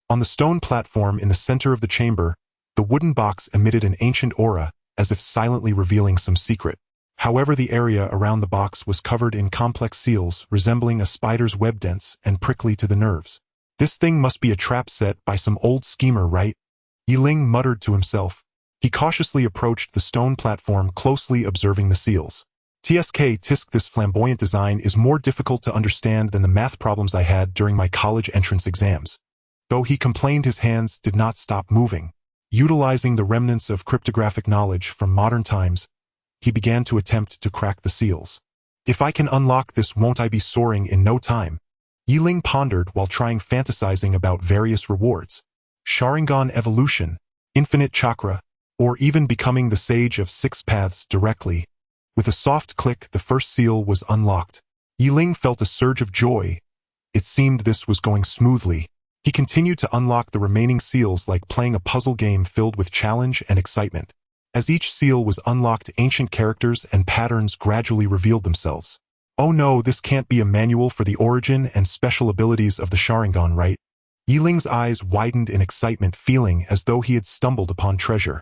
On the stone platform in the center of the chamber, the wooden box emitted an ancient aura, as if silently revealing some secret. However, the area around the box was covered in complex seals, resembling a spider's web, dense and prickly to the nerves. "This thing must be a trap set by some old schemer, right?" Ling muttered to himself. He cautiously approached the stone platform, closely observing the seals. Tisk, this flamboyant design is more difficult to understand than the math problems I had during my college entrance exams. Though he complained, his hands did not stop moving. Utilizing the remnants of cryptographic knowledge from modern times, he began to attempt to crack the seals. "If I can unlock this, won't I be soaring in no time?" Ling pondered while trying, fantasizing about various rewards. Sharingan evolution, infinite chakra, or even becoming the Sage of Six Paths directly. With a soft click, the first seal was unlocked. Ling felt a surge of joy. It seemed this was going smoothly. He continued to unlock the remaining seals like playing a puzzle game filled with challenge and excitement. As each seal was unlocked, ancient characters and patterns gradually revealed themselves. "Oh no, this can't be a manual for the origin and special abilities of the Sharingan, right?" Ling's eyes widened in excitement, feeling as though he had stumbled upon treasure.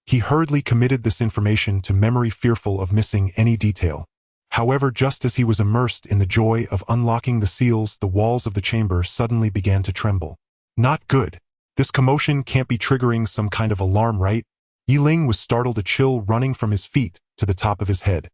He hurriedly committed this information to memory, fearful of missing any detail. However, just as he was immersed in the joy of unlocking the seals, the walls of the chamber suddenly began to tremble. "Not good. This commotion can't be triggering some kind of alarm, right?" Ling was startled, a chill running from his feet to the top of his head.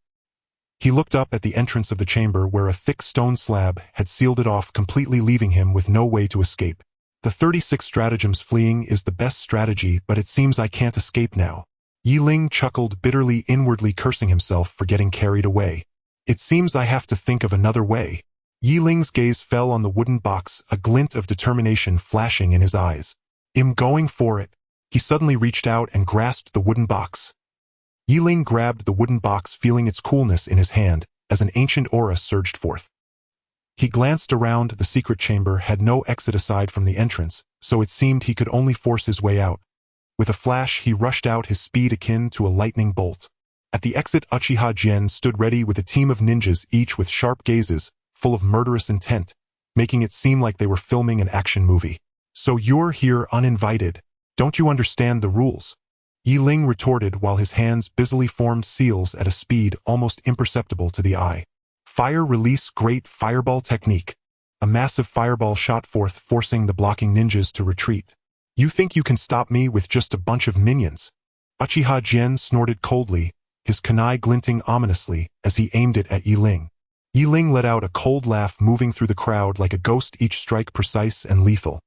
He looked up at the entrance of the chamber, where a thick stone slab had sealed it off completely, leaving him with no way to escape. "The 36 stratagems fleeing is the best strategy, but it seems I can't escape now." Ling chuckled bitterly, inwardly cursing himself for getting carried away. "It seems I have to think of another way." Ling's gaze fell on the wooden box, a glint of determination flashing in his eyes. "I'm going for it." He suddenly reached out and grasped the wooden box. Ling grabbed the wooden box, feeling its coolness in his hand, as an ancient aura surged forth. He glanced around. The secret chamber had no exit aside from the entrance, so it seemed he could only force his way out. With a flash, he rushed out, his speed akin to a lightning bolt. At the exit, Uchiha Ken stood ready with a team of ninjas, each with sharp gazes, full of murderous intent, making it seem like they were filming an action movie. "So you're here uninvited. Don't you understand the rules?" Ling retorted while his hands busily formed seals at a speed almost imperceptible to the eye. Fire release, great fireball technique. A massive fireball shot forth, forcing the blocking ninjas to retreat. "You think you can stop me with just a bunch of minions?" Uchiha Ken snorted coldly, his kunai glinting ominously as he aimed it at Ling. Yi Ling let out a cold laugh, moving through the crowd like a ghost, each strike precise and lethal.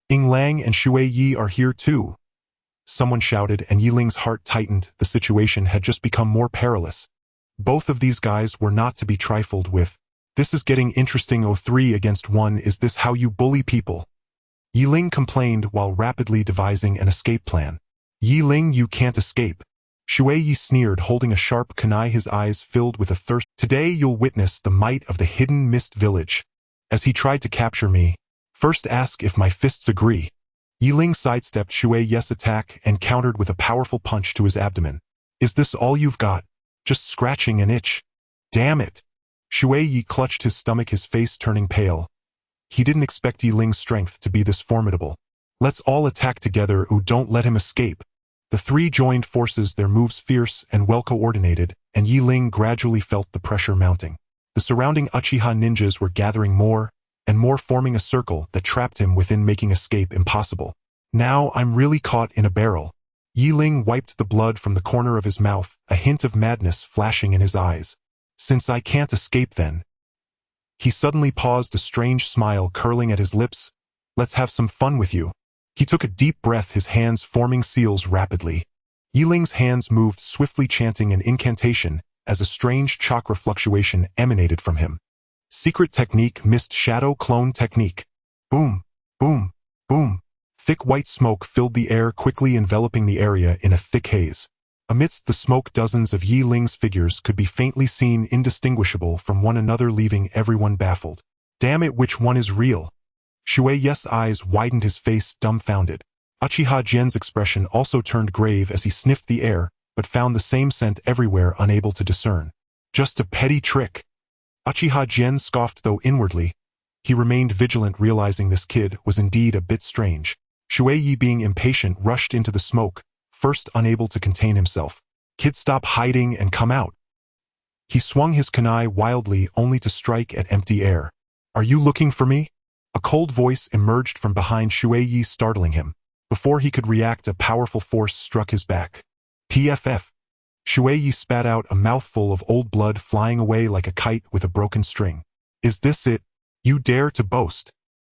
Ying Lang and Shui Yi are here too, someone shouted, and Yi Ling's heart tightened. The situation had just become more perilous. Both of these guys were not to be trifled with. This is getting interesting. 3 against 1. Is this how you bully people? Yi Ling complained while rapidly devising an escape plan. Yi Ling, you can't escape. Shui Yi sneered, holding a sharp kunai, his eyes filled with a thirst. Today you'll witness the might of the hidden mist village. As he tried to capture me, first ask if my fists agree. Yi Ling sidestepped Shui Yi's attack and countered with a powerful punch to his abdomen. Is this all you've got? Just scratching an itch? Damn it! Shui Yi clutched his stomach, his face turning pale. He didn't expect Yi Ling's strength to be this formidable. Let's all attack together. Don't let him escape. The three joined forces, their moves fierce and well-coordinated, and Yi Ling gradually felt the pressure mounting. The surrounding Uchiha ninjas were gathering more and more, forming a circle that trapped him within, making escape impossible. Now I'm really caught in a barrel. Yi Ling wiped the blood from the corner of his mouth, a hint of madness flashing in his eyes. Since I can't escape then. He suddenly paused, a strange smile curling at his lips. Let's have some fun with you. He took a deep breath, his hands forming seals rapidly. Yi Ling's hands moved swiftly, chanting an incantation as a strange chakra fluctuation emanated from him. Secret technique, mist shadow clone technique. Boom, boom, boom. Thick white smoke filled the air, quickly enveloping the area in a thick haze. Amidst the smoke, dozens of Yi Ling's figures could be faintly seen, indistinguishable from one another, leaving everyone baffled. Damn it, which one is real? Shui Yi's eyes widened, his face dumbfounded. Uchiha Gen's expression also turned grave as he sniffed the air, but found the same scent everywhere, unable to discern. Just a petty trick. Uchiha Gen scoffed, though inwardly he remained vigilant, realizing this kid was indeed a bit strange. Shui Yi, being impatient, rushed into the smoke, first unable to contain himself. Kid, stop hiding and come out. He swung his kunai wildly, only to strike at empty air. Are you looking for me? A cold voice emerged from behind Shui Yi, startling him. Before he could react, a powerful force struck his back. PFF. Shui Yi spat out, a mouthful of old blood flying away like a kite with a broken string. Is this it? You dare to boast?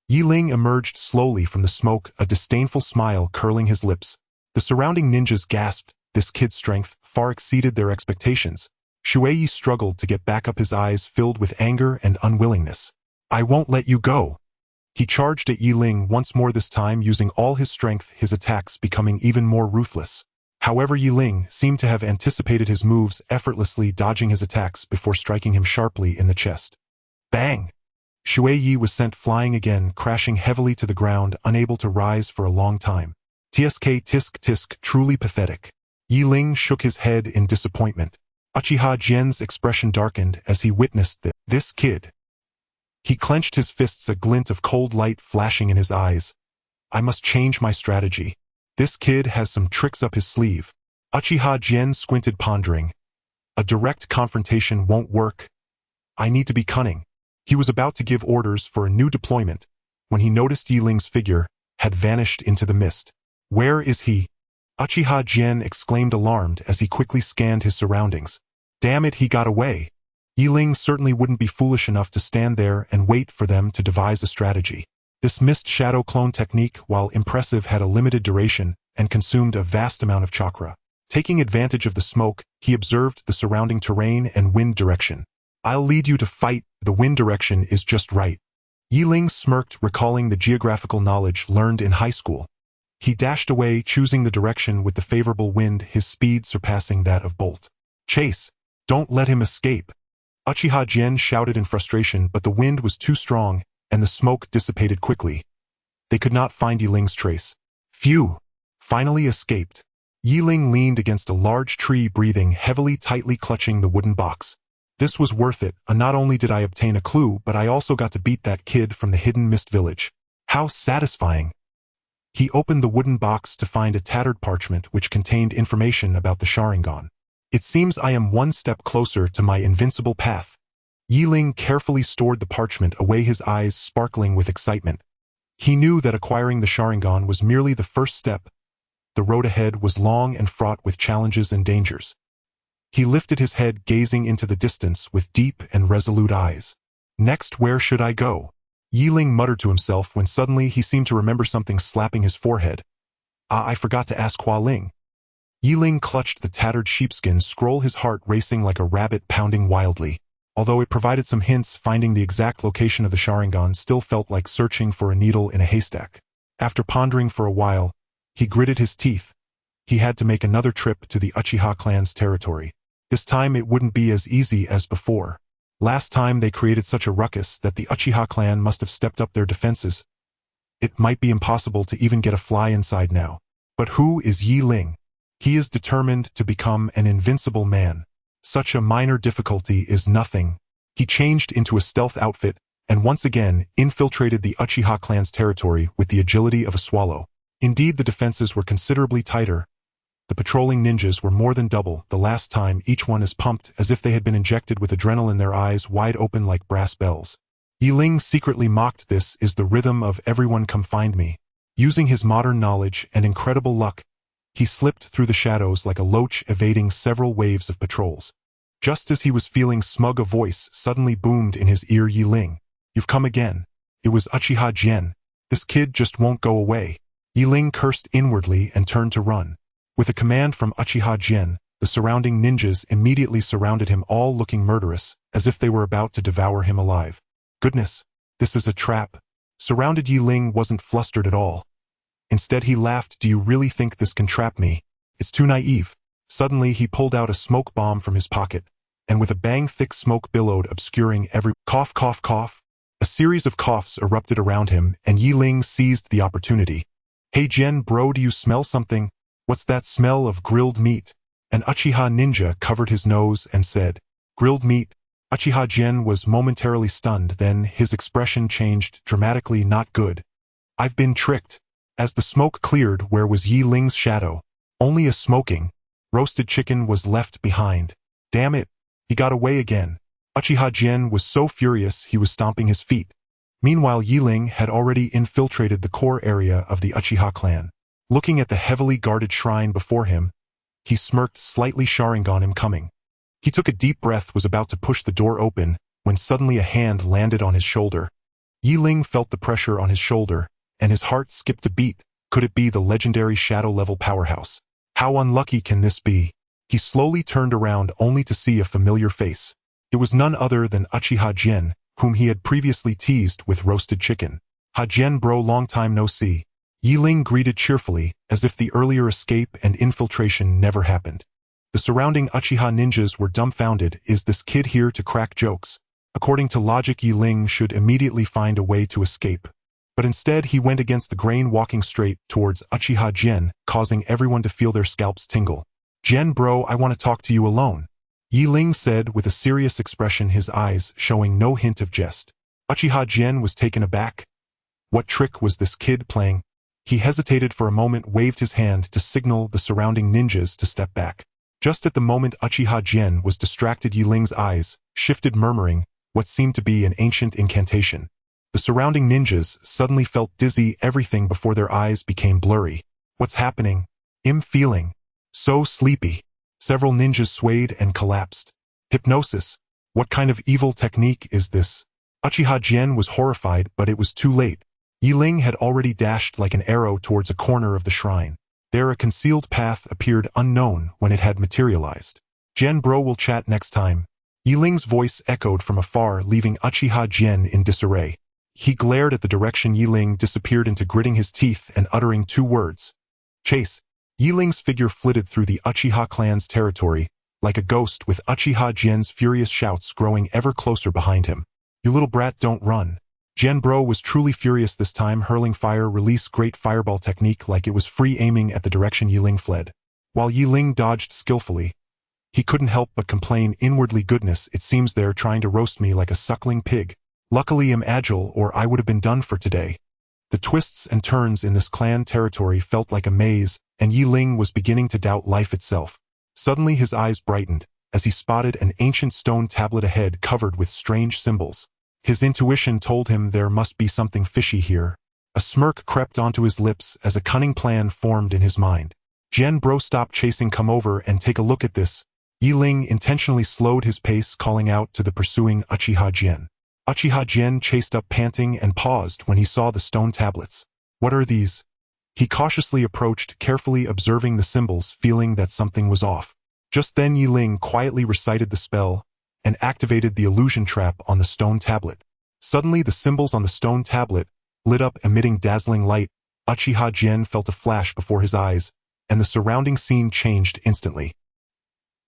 Yi Ling emerged slowly from the smoke, a disdainful smile curling his lips. The surrounding ninjas gasped. This kid's strength far exceeded their expectations. Shui Yi struggled to get back up, his eyes filled with anger and unwillingness. I won't let you go. He charged at Yi Ling once more, this time using all his strength, his attacks becoming even more ruthless. However, Yi Ling seemed to have anticipated his moves, effortlessly dodging his attacks before striking him sharply in the chest. Bang! Shui Yi was sent flying again, crashing heavily to the ground, unable to rise for a long time. Tsk tisk tisk, truly pathetic. Yi Ling shook his head in disappointment. Uchiha Gen's expression darkened as he witnessed this kid. He clenched his fists, a glint of cold light flashing in his eyes. I must change my strategy. This kid has some tricks up his sleeve. Uchiha Gen squinted, pondering. A direct confrontation won't work. I need to be cunning. He was about to give orders for a new deployment when he noticed Yi Ling's figure had vanished into the mist. Where is he? Uchiha Gen exclaimed, alarmed, as he quickly scanned his surroundings. Damn it, he got away. Yi Ling certainly wouldn't be foolish enough to stand there and wait for them to devise a strategy. This mist shadow clone technique, while impressive, had a limited duration and consumed a vast amount of chakra. Taking advantage of the smoke, he observed the surrounding terrain and wind direction. I'll lead you to fight, the wind direction is just right. Yi Ling smirked, recalling the geographical knowledge learned in high school. He dashed away, choosing the direction with the favorable wind, his speed surpassing that of Bolt. Chase! Don't let him escape! Uchiha Gen shouted in frustration, but the wind was too strong, and the smoke dissipated quickly. They could not find Yi Ling's trace. Phew! Finally escaped. Yi Ling leaned against a large tree, breathing heavily, tightly clutching the wooden box. This was worth it. Not only did I obtain a clue, but I also got to beat that kid from the hidden mist village. How satisfying! He opened the wooden box to find a tattered parchment which contained information about the Sharingan. It seems I am one step closer to my invincible path. Yi Ling carefully stored the parchment away, his eyes sparkling with excitement. He knew that acquiring the Sharingan was merely the first step. The road ahead was long and fraught with challenges and dangers. He lifted his head, gazing into the distance with deep and resolute eyes. Next, where should I go? Ling muttered to himself when suddenly he seemed to remember something slapping his forehead. I forgot to ask Hua Ling. Ling clutched the tattered sheepskin scroll, his heart racing like a rabbit pounding wildly. Although it provided some hints, finding the exact location of the Sharingan still felt like searching for a needle in a haystack. After pondering for a while, he gritted his teeth. He had to make another trip to the Uchiha clan's territory. This time it wouldn't be as easy as before. Last time they created such a ruckus that the Uchiha clan must have stepped up their defenses. It might be impossible to even get a fly inside now. But who is Ling? He is determined to become an invincible man. Such a minor difficulty is nothing. He changed into a stealth outfit and once again infiltrated the Uchiha clan's territory with the agility of a swallow. Indeed, the defenses were considerably tighter. The patrolling ninjas were more than double the last time, each one as pumped as if they had been injected with adrenaline, their eyes wide open like brass bells. Ling secretly mocked, "This is the rhythm of everyone, come find me." Using his modern knowledge and incredible luck, he slipped through the shadows like a loach, evading several waves of patrols. Just as he was feeling smug, a voice suddenly boomed in his ear. "Ling, you've come again." It was Uchiha Ken. "This kid just won't go away." Ling cursed inwardly and turned to run. With a command from Uchiha Ken, the surrounding ninjas immediately surrounded him, all looking murderous, as if they were about to devour him alive. "Goodness, this is a trap." Surrounded Ling wasn't flustered at all. Instead he laughed. "Do you really think this can trap me? It's too naive." Suddenly he pulled out a smoke bomb from his pocket, and with a bang, thick smoke billowed, obscuring every cough, cough, cough. A series of coughs erupted around him, and Ling seized the opportunity. "Hey Jen, bro, do you smell something?" "What's that smell of grilled meat?" An Uchiha ninja covered his nose and said, "Grilled meat?" Uchiha Ken was momentarily stunned, then his expression changed dramatically. "Not good. I've been tricked." As the smoke cleared, where was Ling's shadow? Only a smoking, roasted chicken was left behind. Damn it, he got away again. Uchiha Ken was so furious he was stomping his feet. Meanwhile, Ling had already infiltrated the core area of the Uchiha clan. Looking at the heavily guarded shrine before him, he smirked slightly. Sharingan him coming. He took a deep breath, was about to push the door open, when suddenly a hand landed on his shoulder. Ling felt the pressure on his shoulder, and his heart skipped a beat. Could it be the legendary shadow-level powerhouse? How unlucky can this be? He slowly turned around only to see a familiar face. It was none other than Uchiha Ken, whom he had previously teased with roasted chicken. "Ha Jen, bro, long time no see." Ling greeted cheerfully, as if the earlier escape and infiltration never happened. The surrounding Uchiha ninjas were dumbfounded. Is this kid here to crack jokes? According to logic, Ling should immediately find a way to escape. But instead he went against the grain, walking straight towards Uchiha Ken, causing everyone to feel their scalps tingle. "Jen, bro, I want to talk to you alone," Ling said with a serious expression, his eyes showing no hint of jest. Uchiha Ken was taken aback. What trick was this kid playing? He hesitated for a moment, waved his hand to signal the surrounding ninjas to step back. Just at the moment Uchiha Ken was distracted, Ling's eyes shifted, murmuring what seemed to be an ancient incantation. The surrounding ninjas suddenly felt dizzy. Everything before their eyes became blurry. What's happening? I'm feeling so sleepy. Several ninjas swayed and collapsed. Hypnosis? What kind of evil technique is this? Uchiha Ken was horrified, but it was too late. Ling had already dashed like an arrow towards a corner of the shrine. There a concealed path appeared, unknown when it had materialized. "Jen, bro, we'll chat next time." Ling's voice echoed from afar, leaving Uchiha Ken in disarray. He glared at the direction Ling disappeared into, gritting his teeth and uttering two words. "Chase." Ling's figure flitted through the Uchiha clan's territory, like a ghost, with Uchiha Ken's furious shouts growing ever closer behind him. "You little brat, don't run." Jen bro was truly furious this time, hurling fire release great fireball technique like it was free, aiming at the direction Ling fled. While Ling dodged skillfully, he couldn't help but complain inwardly, "Goodness, it seems they're trying to roast me like a suckling pig. Luckily I'm agile, or I would have been done for today." The twists and turns in this clan territory felt like a maze, and Ling was beginning to doubt life itself. Suddenly his eyes brightened, as he spotted an ancient stone tablet ahead covered with strange symbols. His intuition told him there must be something fishy here. A smirk crept onto his lips as a cunning plan formed in his mind. "Jen bro, stop chasing, come over and take a look at this." Ling intentionally slowed his pace, calling out to the pursuing Uchiha Ken. Uchiha Ken chased up panting and paused when he saw the stone tablets. What are these? He cautiously approached, carefully observing the symbols, feeling that something was off. Just then Ling quietly recited the spell and activated the illusion trap on the stone tablet. Suddenly the symbols on the stone tablet lit up, emitting dazzling light. Uchiha Ken felt a flash before his eyes, and the surrounding scene changed instantly.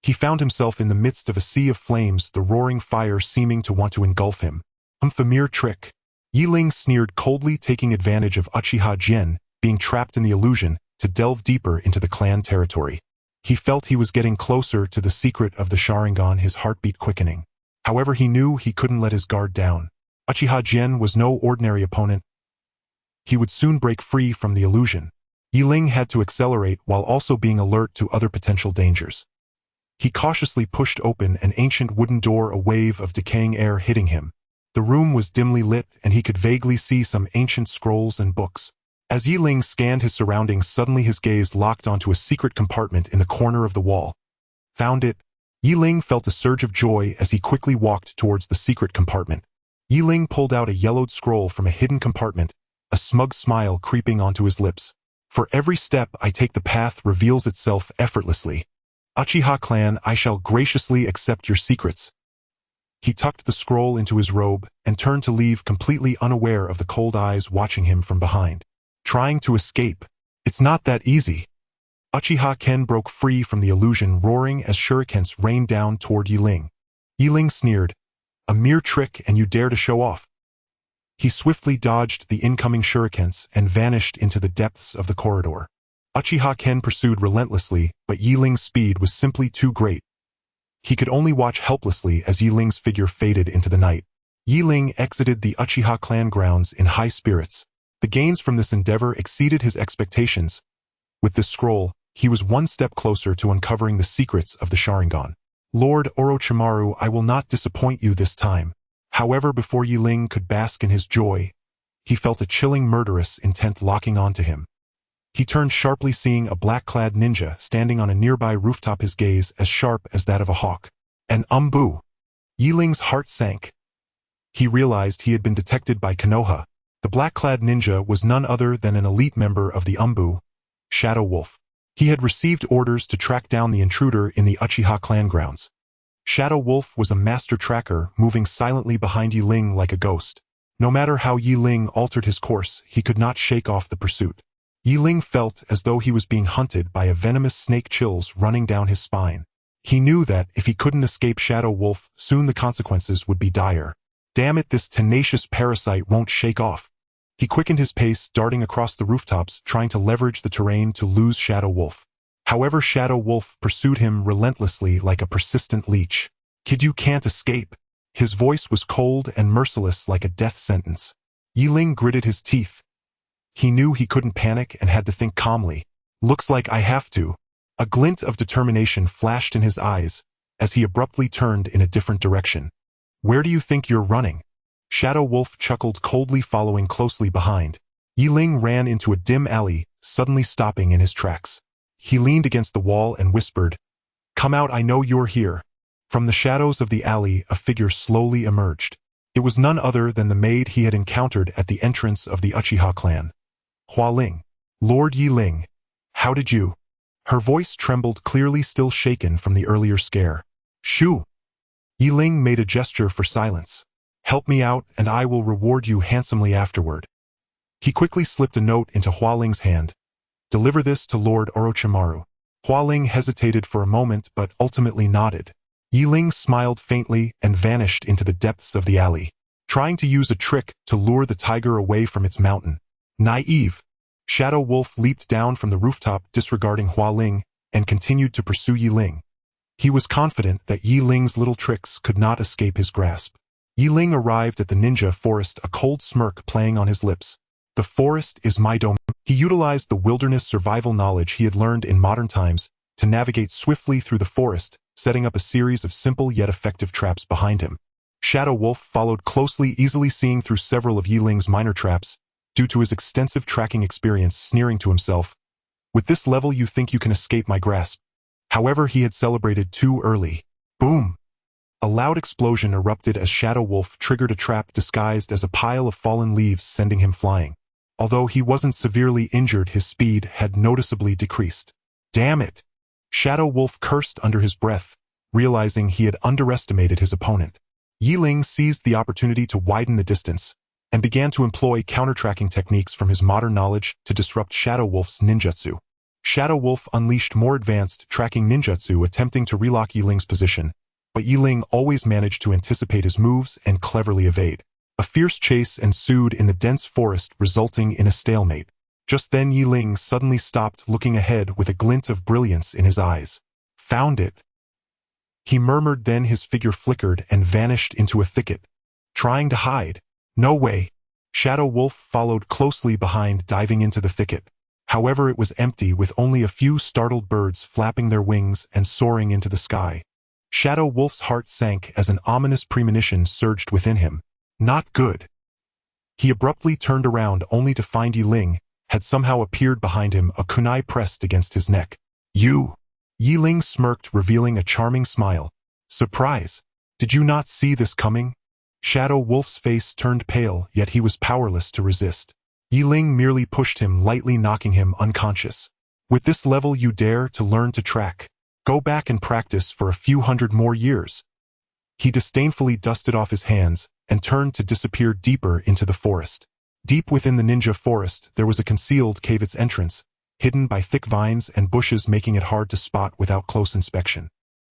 He found himself in the midst of a sea of flames, the roaring fire seeming to want to engulf him. A mere trick. Ling sneered coldly, taking advantage of Uchiha Ken being trapped in the illusion to delve deeper into the clan territory. He felt he was getting closer to the secret of the Sharingan, his heartbeat quickening. However, he knew he couldn't let his guard down. Uchiha Ken was no ordinary opponent. He would soon break free from the illusion. Ling had to accelerate while also being alert to other potential dangers. He cautiously pushed open an ancient wooden door, a wave of decaying air hitting him. The room was dimly lit, and he could vaguely see some ancient scrolls and books. As Ling scanned his surroundings, suddenly his gaze locked onto a secret compartment in the corner of the wall. Found it. Ling felt a surge of joy as he quickly walked towards the secret compartment. Ling pulled out a yellowed scroll from a hidden compartment, a smug smile creeping onto his lips. For every step I take, the path reveals itself effortlessly. Uchiha clan, I shall graciously accept your secrets. He tucked the scroll into his robe and turned to leave, completely unaware of the cold eyes watching him from behind. Trying to escape. It's not that easy. Uchiha Ken broke free from the illusion, roaring as shurikens rained down toward Ling. Ling sneered. A mere trick, and you dare to show off. He swiftly dodged the incoming shurikens and vanished into the depths of the corridor. Uchiha Ken pursued relentlessly, but Ling's speed was simply too great. He could only watch helplessly as Ling's figure faded into the night. Ling exited the Uchiha clan grounds in high spirits. The gains from this endeavor exceeded his expectations. With this scroll, he was one step closer to uncovering the secrets of the Sharingan. Lord Orochimaru, I will not disappoint you this time. However, before Ling could bask in his joy, he felt a chilling, murderous intent locking onto him. He turned sharply, seeing a black-clad ninja standing on a nearby rooftop, his gaze as sharp as that of a hawk. An umbu. Ling's heart sank. He realized he had been detected by Konoha. The black-clad ninja was none other than an elite member of the umbu, Shadow Wolf. He had received orders to track down the intruder in the Uchiha clan grounds. Shadow Wolf was a master tracker, moving silently behind Ling like a ghost. No matter how Ling altered his course, he could not shake off the pursuit. Ling felt as though he was being hunted by a venomous snake, chills running down his spine. He knew that if he couldn't escape Shadow Wolf, soon the consequences would be dire. Damn it, this tenacious parasite won't shake off. He quickened his pace, darting across the rooftops, trying to leverage the terrain to lose Shadow Wolf. However, Shadow Wolf pursued him relentlessly like a persistent leech. Kid, you can't escape. His voice was cold and merciless like a death sentence. Ling gritted his teeth. He knew he couldn't panic and had to think calmly. Looks like I have to. A glint of determination flashed in his eyes as he abruptly turned in a different direction. Where do you think you're running? Shadow Wolf chuckled coldly, following closely behind. Ling ran into a dim alley, suddenly stopping in his tracks. He leaned against the wall and whispered, "Come out, I know you're here." From the shadows of the alley, a figure slowly emerged. It was none other than the maid he had encountered at the entrance of the Uchiha clan. Ling. Lord Ling. How did you? Her voice trembled, clearly still shaken from the earlier scare. Shoo! Ling made a gesture for silence. Help me out, and I will reward you handsomely afterward. He quickly slipped a note into Ling's hand. Deliver this to Lord Orochimaru. Ling hesitated for a moment but ultimately nodded. Ling smiled faintly and vanished into the depths of the alley, trying to use a trick to lure the tiger away from its mountain. Naive. Shadow Wolf leaped down from the rooftop, disregarding Ling, and continued to pursue Ling. He was confident that Ling's little tricks could not escape his grasp. Ling arrived at the ninja forest, a cold smirk playing on his lips. The forest is my domain. He utilized the wilderness survival knowledge he had learned in modern times to navigate swiftly through the forest, setting up a series of simple yet effective traps behind him. Shadow Wolf followed closely, easily seeing through several of Ling's minor traps, due to his extensive tracking experience, sneering to himself. With this level, you think you can escape my grasp? However, he had celebrated too early. Boom! A loud explosion erupted as Shadow Wolf triggered a trap disguised as a pile of fallen leaves, sending him flying. Although he wasn't severely injured, his speed had noticeably decreased. Damn it! Shadow Wolf cursed under his breath, realizing he had underestimated his opponent. Ling seized the opportunity to widen the distance, and began to employ counter-tracking techniques from his modern knowledge to disrupt Shadow Wolf's ninjutsu. Shadow Wolf unleashed more advanced tracking ninjutsu, attempting to relock Ling's position, but Ling always managed to anticipate his moves and cleverly evade. A fierce chase ensued in the dense forest, resulting in a stalemate. Just then Ling suddenly stopped, looking ahead with a glint of brilliance in his eyes. Found it! He murmured, then his figure flickered and vanished into a thicket. Trying to hide? No way! Shadow Wolf followed closely behind, diving into the thicket. However, it was empty, with only a few startled birds flapping their wings and soaring into the sky. Shadow Wolf's heart sank as an ominous premonition surged within him. Not good. He abruptly turned around only to find Ling had somehow appeared behind him, a kunai pressed against his neck. You! Ling smirked, revealing a charming smile. Surprise! Did you not see this coming? Shadow Wolf's face turned pale, yet he was powerless to resist. Ling merely pushed him lightly, knocking him unconscious. With this level you dare to learn to track? Go back and practice for a few hundred more years. He disdainfully dusted off his hands and turned to disappear deeper into the forest. Deep within the ninja forest, there was a concealed cave, its entrance hidden by thick vines and bushes, making it hard to spot without close inspection.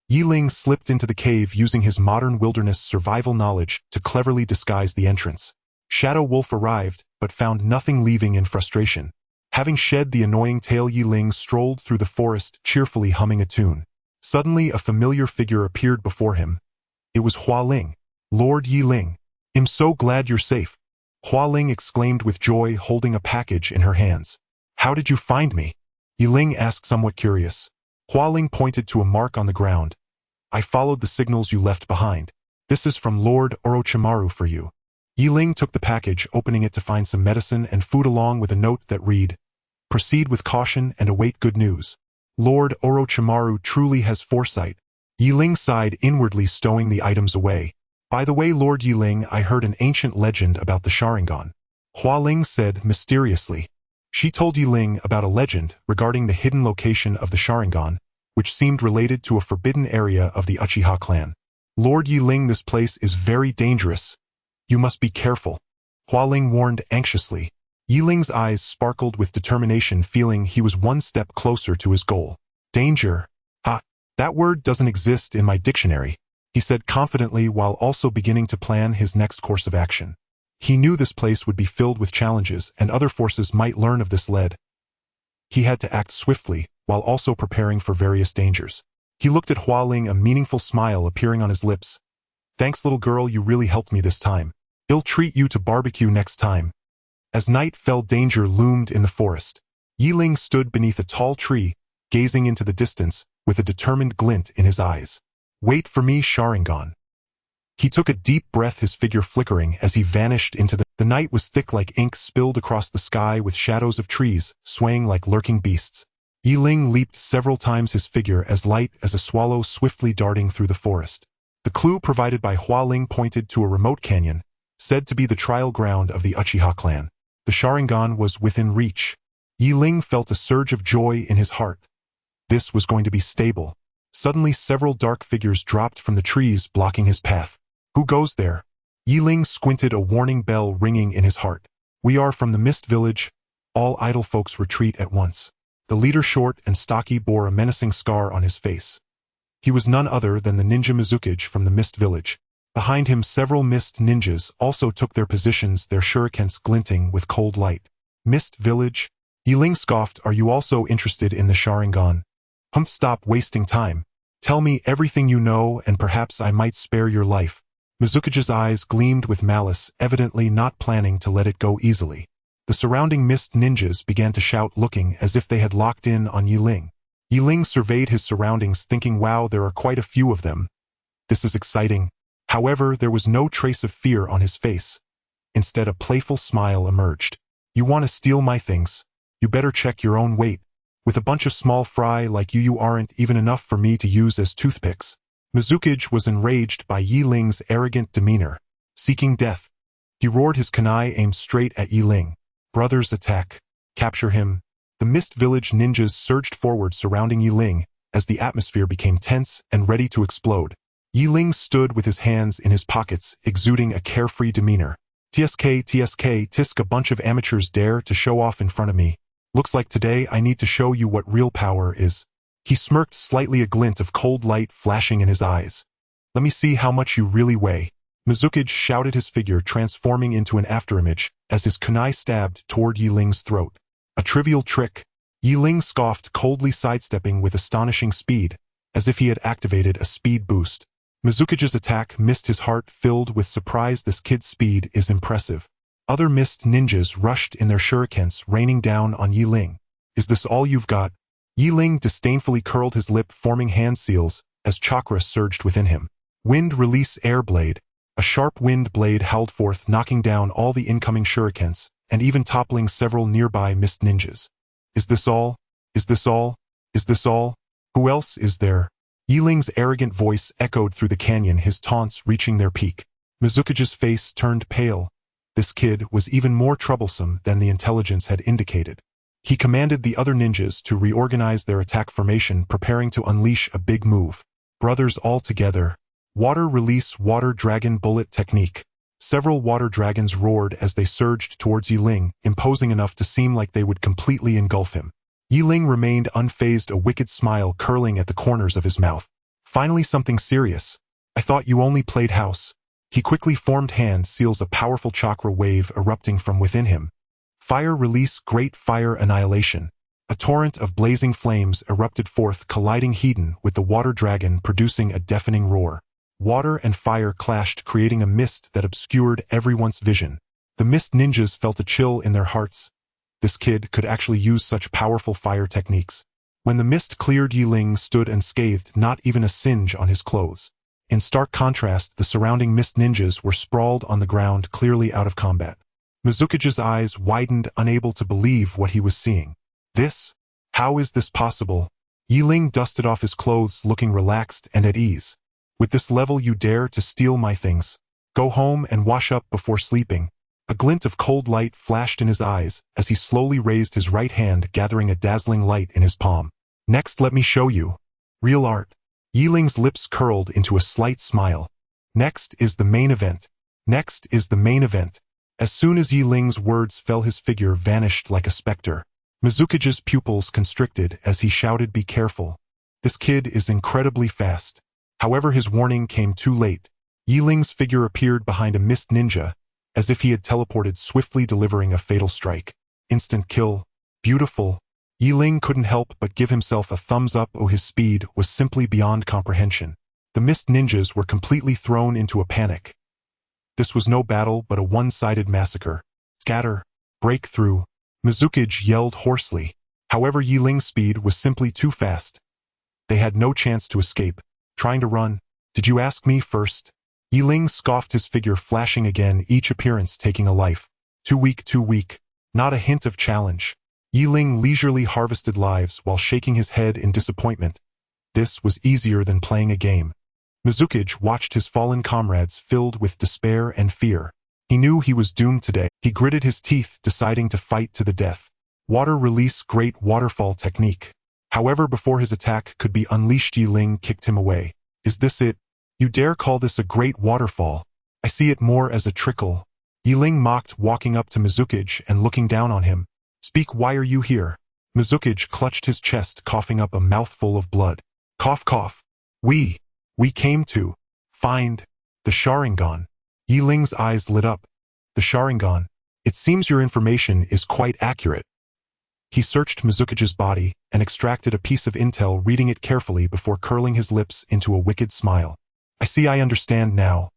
Ling slipped into the cave, using his modern wilderness survival knowledge to cleverly disguise the entrance. Shadow Wolf arrived, but found nothing, leaving in frustration. Having shed the annoying tail, Ling strolled through the forest, cheerfully humming a tune. Suddenly, a familiar figure appeared before him. It was Hua Ling. Lord Ling. I'm so glad you're safe. Hua Ling exclaimed with joy, holding a package in her hands. How did you find me? Ling asked, somewhat curious. Hua Ling pointed to a mark on the ground. I followed the signals you left behind. This is from Lord Orochimaru for you. Ling took the package, opening it to find some medicine and food along with a note that read, Proceed with caution and await good news. Lord Orochimaru truly has foresight. Ling sighed inwardly, stowing the items away. By the way, Lord Ling, I heard an ancient legend about the Sharingan. Hua Ling said mysteriously. She told Ling about a legend regarding the hidden location of the Sharingan, which seemed related to a forbidden area of the Uchiha clan. Lord Ling, this place is very dangerous. You must be careful. Hua Ling warned anxiously. Ling's eyes sparkled with determination, feeling he was one step closer to his goal. Danger? Ah, that word doesn't exist in my dictionary, he said confidently, while also beginning to plan his next course of action. He knew this place would be filled with challenges, and other forces might learn of this lead. He had to act swiftly, while also preparing for various dangers. He looked at Hua Ling, a meaningful smile appearing on his lips. Thanks, little girl, you really helped me this time. I'll treat you to barbecue next time. As night fell, danger loomed in the forest. Ling stood beneath a tall tree, gazing into the distance, with a determined glint in his eyes. Wait for me, Sharingan. He took a deep breath, his figure flickering as he vanished into the night was thick like ink spilled across the sky, with shadows of trees swaying like lurking beasts. Ling leaped several times, his figure as light as a swallow swiftly darting through the forest. The clue provided by Hua Ling pointed to a remote canyon, said to be the trial ground of the Uchiha clan. The Sharingan was within reach. Ling felt a surge of joy in his heart. This was going to be stable. Suddenly, several dark figures dropped from the trees, blocking his path. Who goes there? Ling squinted, a warning bell ringing in his heart. We are from the Mist Village. All idle folks retreat at once. The leader, short and stocky, bore a menacing scar on his face. He was none other than the ninja Mizukage from the Mist Village. Behind him, several Mist ninjas also took their positions, their shurikens glinting with cold light. Mist Village? Ling scoffed. Are you also interested in the Sharingan? Stop wasting time. Tell me everything you know, and perhaps I might spare your life. Mizukage's eyes gleamed with malice, evidently not planning to let it go easily. The surrounding Mist ninjas began to shout, looking as if they had locked in on Ling. Ling surveyed his surroundings, thinking, wow, there are quite a few of them. This is exciting. However, there was no trace of fear on his face. Instead, a playful smile emerged. You want to steal my things? You better check your own weight. With a bunch of small fry like you aren't even enough for me to use as toothpicks. Mizukage was enraged by Yi Ling's arrogant demeanor, seeking death. He roared, his kunai aimed straight at Yi Ling. Brothers, attack. Capture him. The Mist Village ninjas surged forward, surrounding Yi Ling, as the atmosphere became tense and ready to explode. Yi Ling stood with his hands in his pockets, exuding a carefree demeanor. Tisk, a bunch of amateurs dare to show off in front of me. Looks like today I need to show you what real power is. He smirked slightly, a glint of cold light flashing in his eyes. Let me see how much you really weigh. Mizukage shouted, his figure transforming into an afterimage as his kunai stabbed toward Yi Ling's throat. A trivial trick. Yi Ling scoffed, coldly sidestepping with astonishing speed, as if he had activated a speed boost. Mizukage's attack missed, his heart filled with surprise. This kid's speed is impressive. Other mist ninjas rushed in their shurikens, raining down on Yi Ling. Is this all you've got? Yi Ling disdainfully curled his lip, forming hand seals as chakra surged within him. Wind release air blade. A sharp wind blade howled forth, knocking down all the incoming shurikens, and even toppling several nearby mist ninjas. Is this all? Is this all? Is this all? Who else is there? Yi Ling's arrogant voice echoed through the canyon, his taunts reaching their peak. Mizukage's face turned pale. This kid was even more troublesome than the intelligence had indicated. He commanded the other ninjas to reorganize their attack formation, preparing to unleash a big move. Brothers all together. Water release, water dragon bullet technique. Several water dragons roared as they surged towards Yi Ling, imposing enough to seem like they would completely engulf him. Yi Ling remained unfazed, a wicked smile curling at the corners of his mouth. Finally something serious. I thought you only played house. He quickly formed hand seals, a powerful chakra wave erupting from within him. Fire release, great fire annihilation. A torrent of blazing flames erupted forth, colliding Hedon with the water dragon, producing a deafening roar. Water and fire clashed, creating a mist that obscured everyone's vision. The mist ninjas felt a chill in their hearts. This kid could actually use such powerful fire techniques. When the mist cleared, Yi Ling stood unscathed, not even a singe on his clothes. In stark contrast, the surrounding mist ninjas were sprawled on the ground, clearly out of combat. Mizukage's eyes widened, unable to believe what he was seeing. This? How is this possible? Yi Ling dusted off his clothes, looking relaxed and at ease. With this level you dare to steal my things? Go home and wash up before sleeping. A glint of cold light flashed in his eyes as he slowly raised his right hand, gathering a dazzling light in his palm. Next, let me show you. Real art. Yi Ling's lips curled into a slight smile. Next is the main event. Next is the main event. As soon as Yi Ling's words fell, his figure vanished like a specter. Mizukage's pupils constricted as he shouted, be careful. This kid is incredibly fast. However, his warning came too late. Yi Ling's figure appeared behind a mist ninja, as if he had teleported, swiftly delivering a fatal strike. Instant kill. Beautiful. Yi Ling couldn't help but give himself a thumbs up. Oh, his speed was simply beyond comprehension. The mist ninjas were completely thrown into a panic. This was no battle but a one-sided massacre. Scatter. Break through. Mizukage yelled hoarsely. However, Yi Ling's speed was simply too fast. They had no chance to escape. Trying to run. Did you ask me first? Yi Ling scoffed, his figure flashing again, each appearance taking a life. Too weak, too weak. Not a hint of challenge. Yi Ling leisurely harvested lives while shaking his head in disappointment. This was easier than playing a game. Mizukage watched his fallen comrades filled with despair and fear. He knew he was doomed today. He gritted his teeth, deciding to fight to the death. Water release, great waterfall technique. However, before his attack could be unleashed, Yi Ling kicked him away. Is this it? You dare call this a great waterfall? I see it more as a trickle. Yi Ling mocked, walking up to Mizukage and looking down on him. Speak, why are you here? Mizukage clutched his chest, coughing up a mouthful of blood. Cough, cough. We came to find the Sharingan. Yi Ling's eyes lit up. The Sharingan. It seems your information is quite accurate. He searched Mizukage's body and extracted a piece of intel, reading it carefully before curling his lips into a wicked smile. I see, I understand now.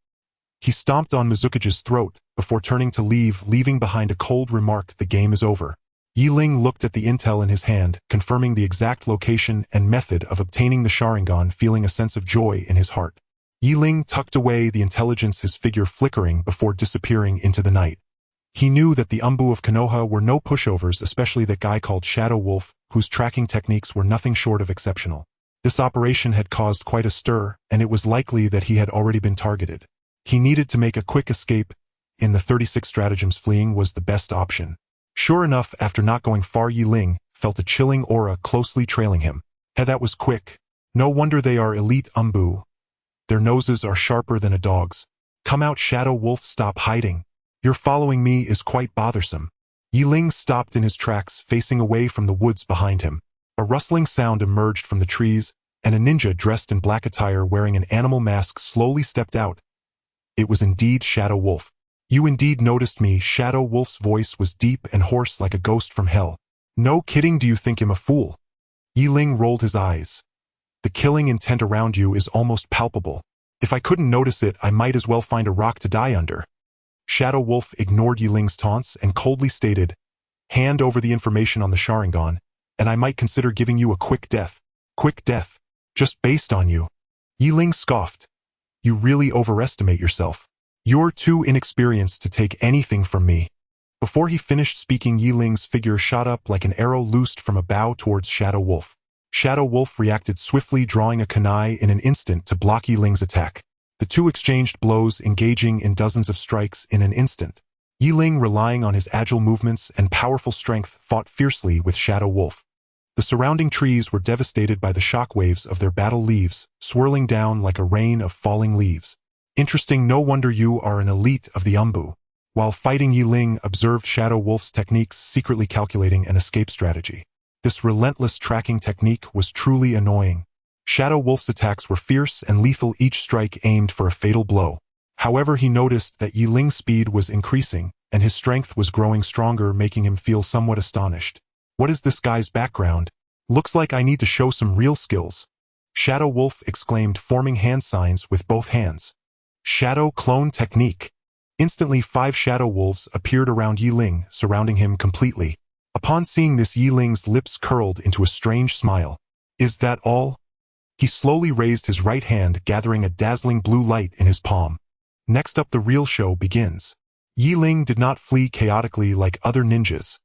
He stomped on Mizukage's throat before turning to leave, leaving behind a cold remark, the game is over. Yi Ling looked at the intel in his hand, confirming the exact location and method of obtaining the Sharingan, feeling a sense of joy in his heart. Yi Ling tucked away the intelligence, his figure flickering before disappearing into the night. He knew that the Umbu of Konoha were no pushovers, especially that guy called Shadow Wolf, whose tracking techniques were nothing short of exceptional. This operation had caused quite a stir, and it was likely that he had already been targeted. He needed to make a quick escape. In the 36 stratagems, fleeing was the best option. Sure enough, after not going far, Ling felt a chilling aura closely trailing him. That was quick. No wonder they are elite umbu. Their noses are sharper than a dog's. Come out, Shadow Wolf, stop hiding. Your following me is quite bothersome. Ling stopped in his tracks, facing away from the woods behind him. A rustling sound emerged from the trees, and a ninja dressed in black attire wearing an animal mask slowly stepped out. It was indeed Shadow Wolf. You indeed noticed me. Shadow Wolf's voice was deep and hoarse like a ghost from hell. No kidding, do you think him a fool? Ling rolled his eyes. The killing intent around you is almost palpable. If I couldn't notice it, I might as well find a rock to die under. Shadow Wolf ignored Ling's taunts and coldly stated, hand over the information on the Sharingan, and I might consider giving you a quick death. Quick death? Just based on you? Ling scoffed. You really overestimate yourself. You're too inexperienced to take anything from me. Before he finished speaking, Ling's figure shot up like an arrow loosed from a bow towards Shadow Wolf. Shadow Wolf reacted swiftly, drawing a kunai in an instant to block Ling's attack. The two exchanged blows, engaging in dozens of strikes in an instant. Ling, relying on his agile movements and powerful strength, fought fiercely with Shadow Wolf. The surrounding trees were devastated by the shockwaves of their battle, leaves swirling down like a rain of falling leaves. Interesting, no wonder you are an elite of the umbu. While fighting, Ling observed Shadow Wolf's techniques, secretly calculating an escape strategy. This relentless tracking technique was truly annoying. Shadow Wolf's attacks were fierce and lethal, each strike aimed for a fatal blow. However, he noticed that Ling's speed was increasing, and his strength was growing stronger, making him feel somewhat astonished. What is this guy's background? Looks like I need to show some real skills. Shadow Wolf exclaimed, forming hand signs with both hands. Shadow Clone Technique. Instantly, 5 Shadow Wolves appeared around Ling, surrounding him completely. Upon seeing this, Ling's lips curled into a strange smile. Is that all? He slowly raised his right hand, gathering a dazzling blue light in his palm. Next up, the real show begins. Ling did not flee chaotically like other ninjas.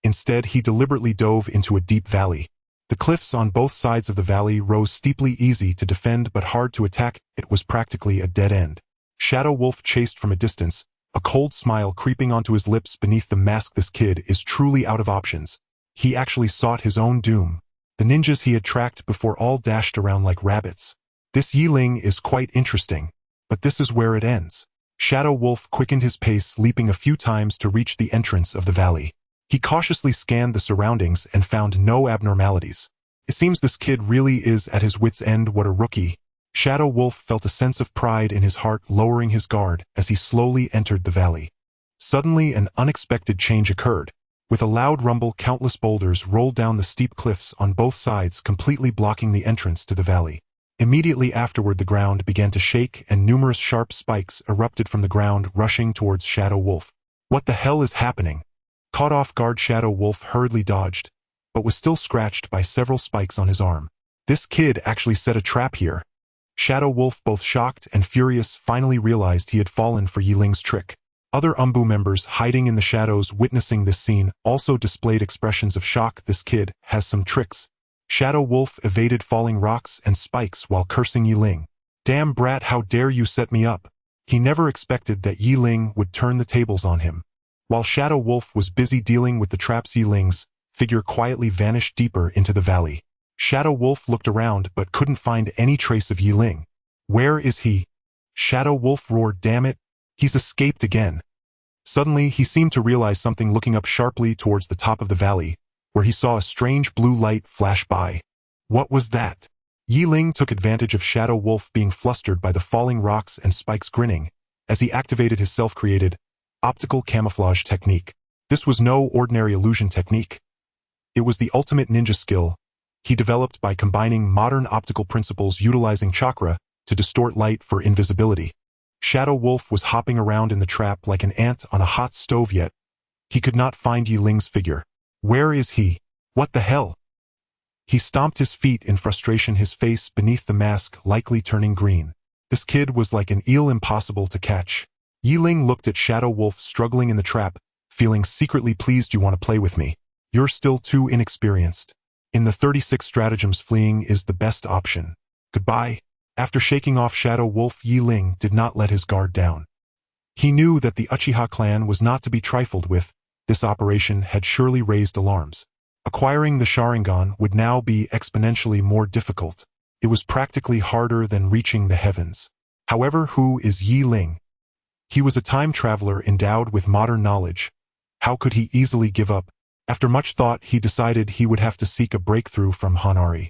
Instead, he deliberately dove into a deep valley. The cliffs on both sides of the valley rose steeply, easy to defend but hard to attack. It was practically a dead end. Shadow Wolf chased from a distance, a cold smile creeping onto his lips beneath the mask. This kid is truly out of options. He actually sought his own doom. The ninjas he had tracked before all dashed around like rabbits. This Ling is quite interesting, but this is where it ends. Shadow Wolf quickened his pace, leaping a few times to reach the entrance of the valley. He cautiously scanned the surroundings and found no abnormalities. It seems this kid really is at his wit's end. What a rookie. Shadow Wolf felt a sense of pride in his heart, lowering his guard as he slowly entered the valley. Suddenly, an unexpected change occurred. With a loud rumble, countless boulders rolled down the steep cliffs on both sides, completely blocking the entrance to the valley. Immediately afterward, the ground began to shake and numerous sharp spikes erupted from the ground, rushing towards Shadow Wolf. What the hell is happening? Caught off guard, Shadow Wolf hurriedly dodged, but was still scratched by several spikes on his arm. This kid actually set a trap here. Shadow Wolf, both shocked and furious, finally realized he had fallen for Ling's trick. Other umbu members hiding in the shadows witnessing this scene also displayed expressions of shock. This kid has some tricks. Shadow Wolf evaded falling rocks and spikes while cursing Ling. Damn brat, how dare you set me up? He never expected that Ling would turn the tables on him. While Shadow Wolf was busy dealing with the traps, Ling's figure quietly vanished deeper into the valley. Shadow Wolf looked around but couldn't find any trace of Ling. Where is he? Shadow Wolf roared, damn it, he's escaped again. Suddenly, he seemed to realize something, looking up sharply towards the top of the valley, where he saw a strange blue light flash by. What was that? Ling took advantage of Shadow Wolf being flustered by the falling rocks and spikes, grinning, as he activated his self-created optical camouflage technique. This was no ordinary illusion technique. It was the ultimate ninja skill he developed by combining modern optical principles, utilizing chakra to distort light for invisibility. Shadow Wolf was hopping around in the trap like an ant on a hot stove, yet he could not find Ling's figure. Where is he? What the hell? He stomped his feet in frustration, his face beneath the mask likely turning green. This kid was like an eel, impossible to catch. Ling looked at Shadow Wolf struggling in the trap, feeling secretly pleased. You want to play with me? You're still too inexperienced. In the 36 stratagems, fleeing is the best option. Goodbye. After shaking off Shadow Wolf, Yi Ling did not let his guard down. He knew that the Uchiha clan was not to be trifled with. This operation had surely raised alarms. Acquiring the Sharingan would now be exponentially more difficult. It was practically harder than reaching the heavens. However, who is Yi Ling? He was a time traveler endowed with modern knowledge. How could he easily give up? After much thought, he decided he would have to seek a breakthrough from Hanari.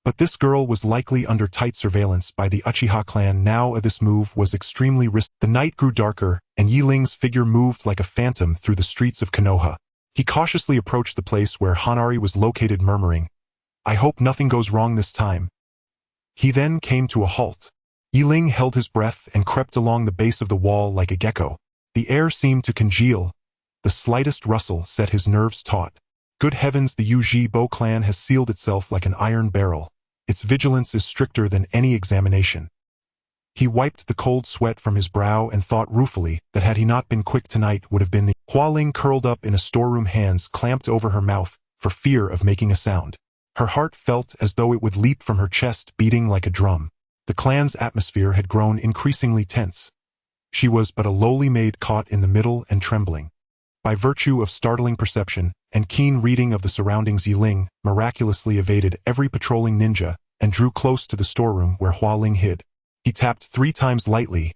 But this girl was likely under tight surveillance by the Uchiha clan now. This move was extremely risky. The night grew darker, and Yi Ling's figure moved like a phantom through the streets of Konoha. He cautiously approached the place where Hanari was located, murmuring, "I hope nothing goes wrong this time." He then came to a halt. Yi Ling held his breath and crept along the base of the wall like a gecko. The air seemed to congeal. The slightest rustle set his nerves taut. Good heavens, the Uchiha clan has sealed itself like an iron barrel. Its vigilance is stricter than any examination. He wiped the cold sweat from his brow and thought ruefully that had he not been quick tonight would have been the Ling curled up in a storeroom, hands clamped over her mouth for fear of making a sound. Her heart felt as though it would leap from her chest, beating like a drum. The clan's atmosphere had grown increasingly tense. She was but a lowly maid caught in the middle and trembling. By virtue of startling perception and keen reading of the surroundings, Yi Ling miraculously evaded every patrolling ninja and drew close to the storeroom where Ling hid. He tapped 3 times lightly,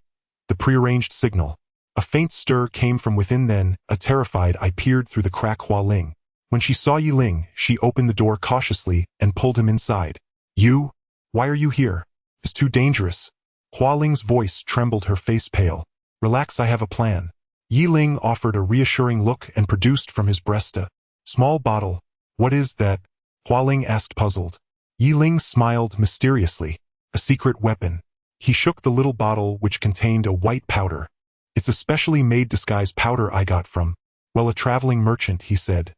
the prearranged signal. A faint stir came from within, then a terrified eye peered through the crack. Ling. When she saw Yi Ling, she opened the door cautiously and pulled him inside. "You? Why are you here? It's too dangerous." Ling's voice trembled, her face pale. "Relax, I have a plan." Yi Ling offered a reassuring look and produced from his breast a small bottle. "What is that?" Ling asked, puzzled. Yi Ling smiled mysteriously. "A secret weapon." He shook the little bottle, which contained a white powder. "It's a specially made disguise powder I got from, well, a traveling merchant," he said.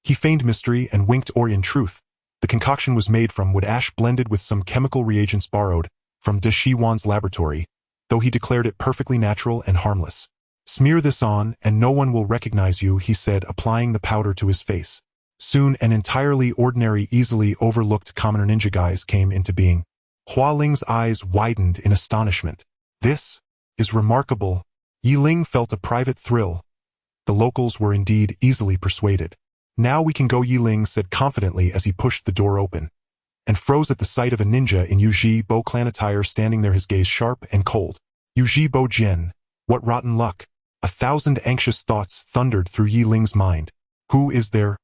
He feigned mystery and winked, or in truth, the concoction was made from wood ash blended with some chemical reagents borrowed from De Shiwan's laboratory, though he declared it perfectly natural and harmless. "Smear this on, and no one will recognize you," he said, applying the powder to his face. Soon an entirely ordinary, easily overlooked commoner ninja guise came into being. Ling's eyes widened in astonishment. "This is remarkable." Yi Ling felt a private thrill. The locals were indeed easily persuaded. "Now we can go," Yi Ling said confidently as he pushed the door open, and froze at the sight of a ninja in Uchiha clan attire standing there, his gaze sharp and cold. Uchiha Gen, what rotten luck. 1,000 anxious thoughts thundered through Yi Ling's mind. "Who is there?"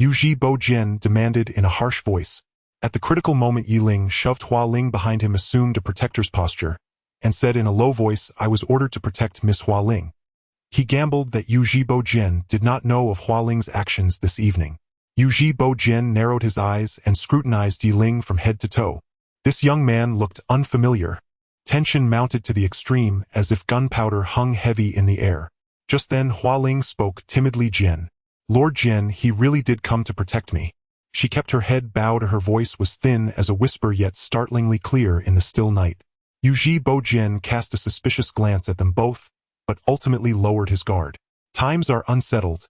Uchiha Gen demanded in a harsh voice. At the critical moment, Yi Ling shoved Ling behind him, assumed a protector's posture, and said in a low voice, "I was ordered to protect Miss Ling." He gambled that Uchiha Gen did not know of Ling's actions this evening. Uchiha Gen narrowed his eyes and scrutinized Yi Ling from head to toe. This young man looked unfamiliar. Tension mounted to the extreme, as if gunpowder hung heavy in the air. Just then Ling spoke timidly. "Gen. Lord Gen, he really did come to protect me." She kept her head bowed. Her voice was thin as a whisper, yet startlingly clear in the still night. Uchiha Gen cast a suspicious glance at them both, but ultimately lowered his guard. "Times are unsettled.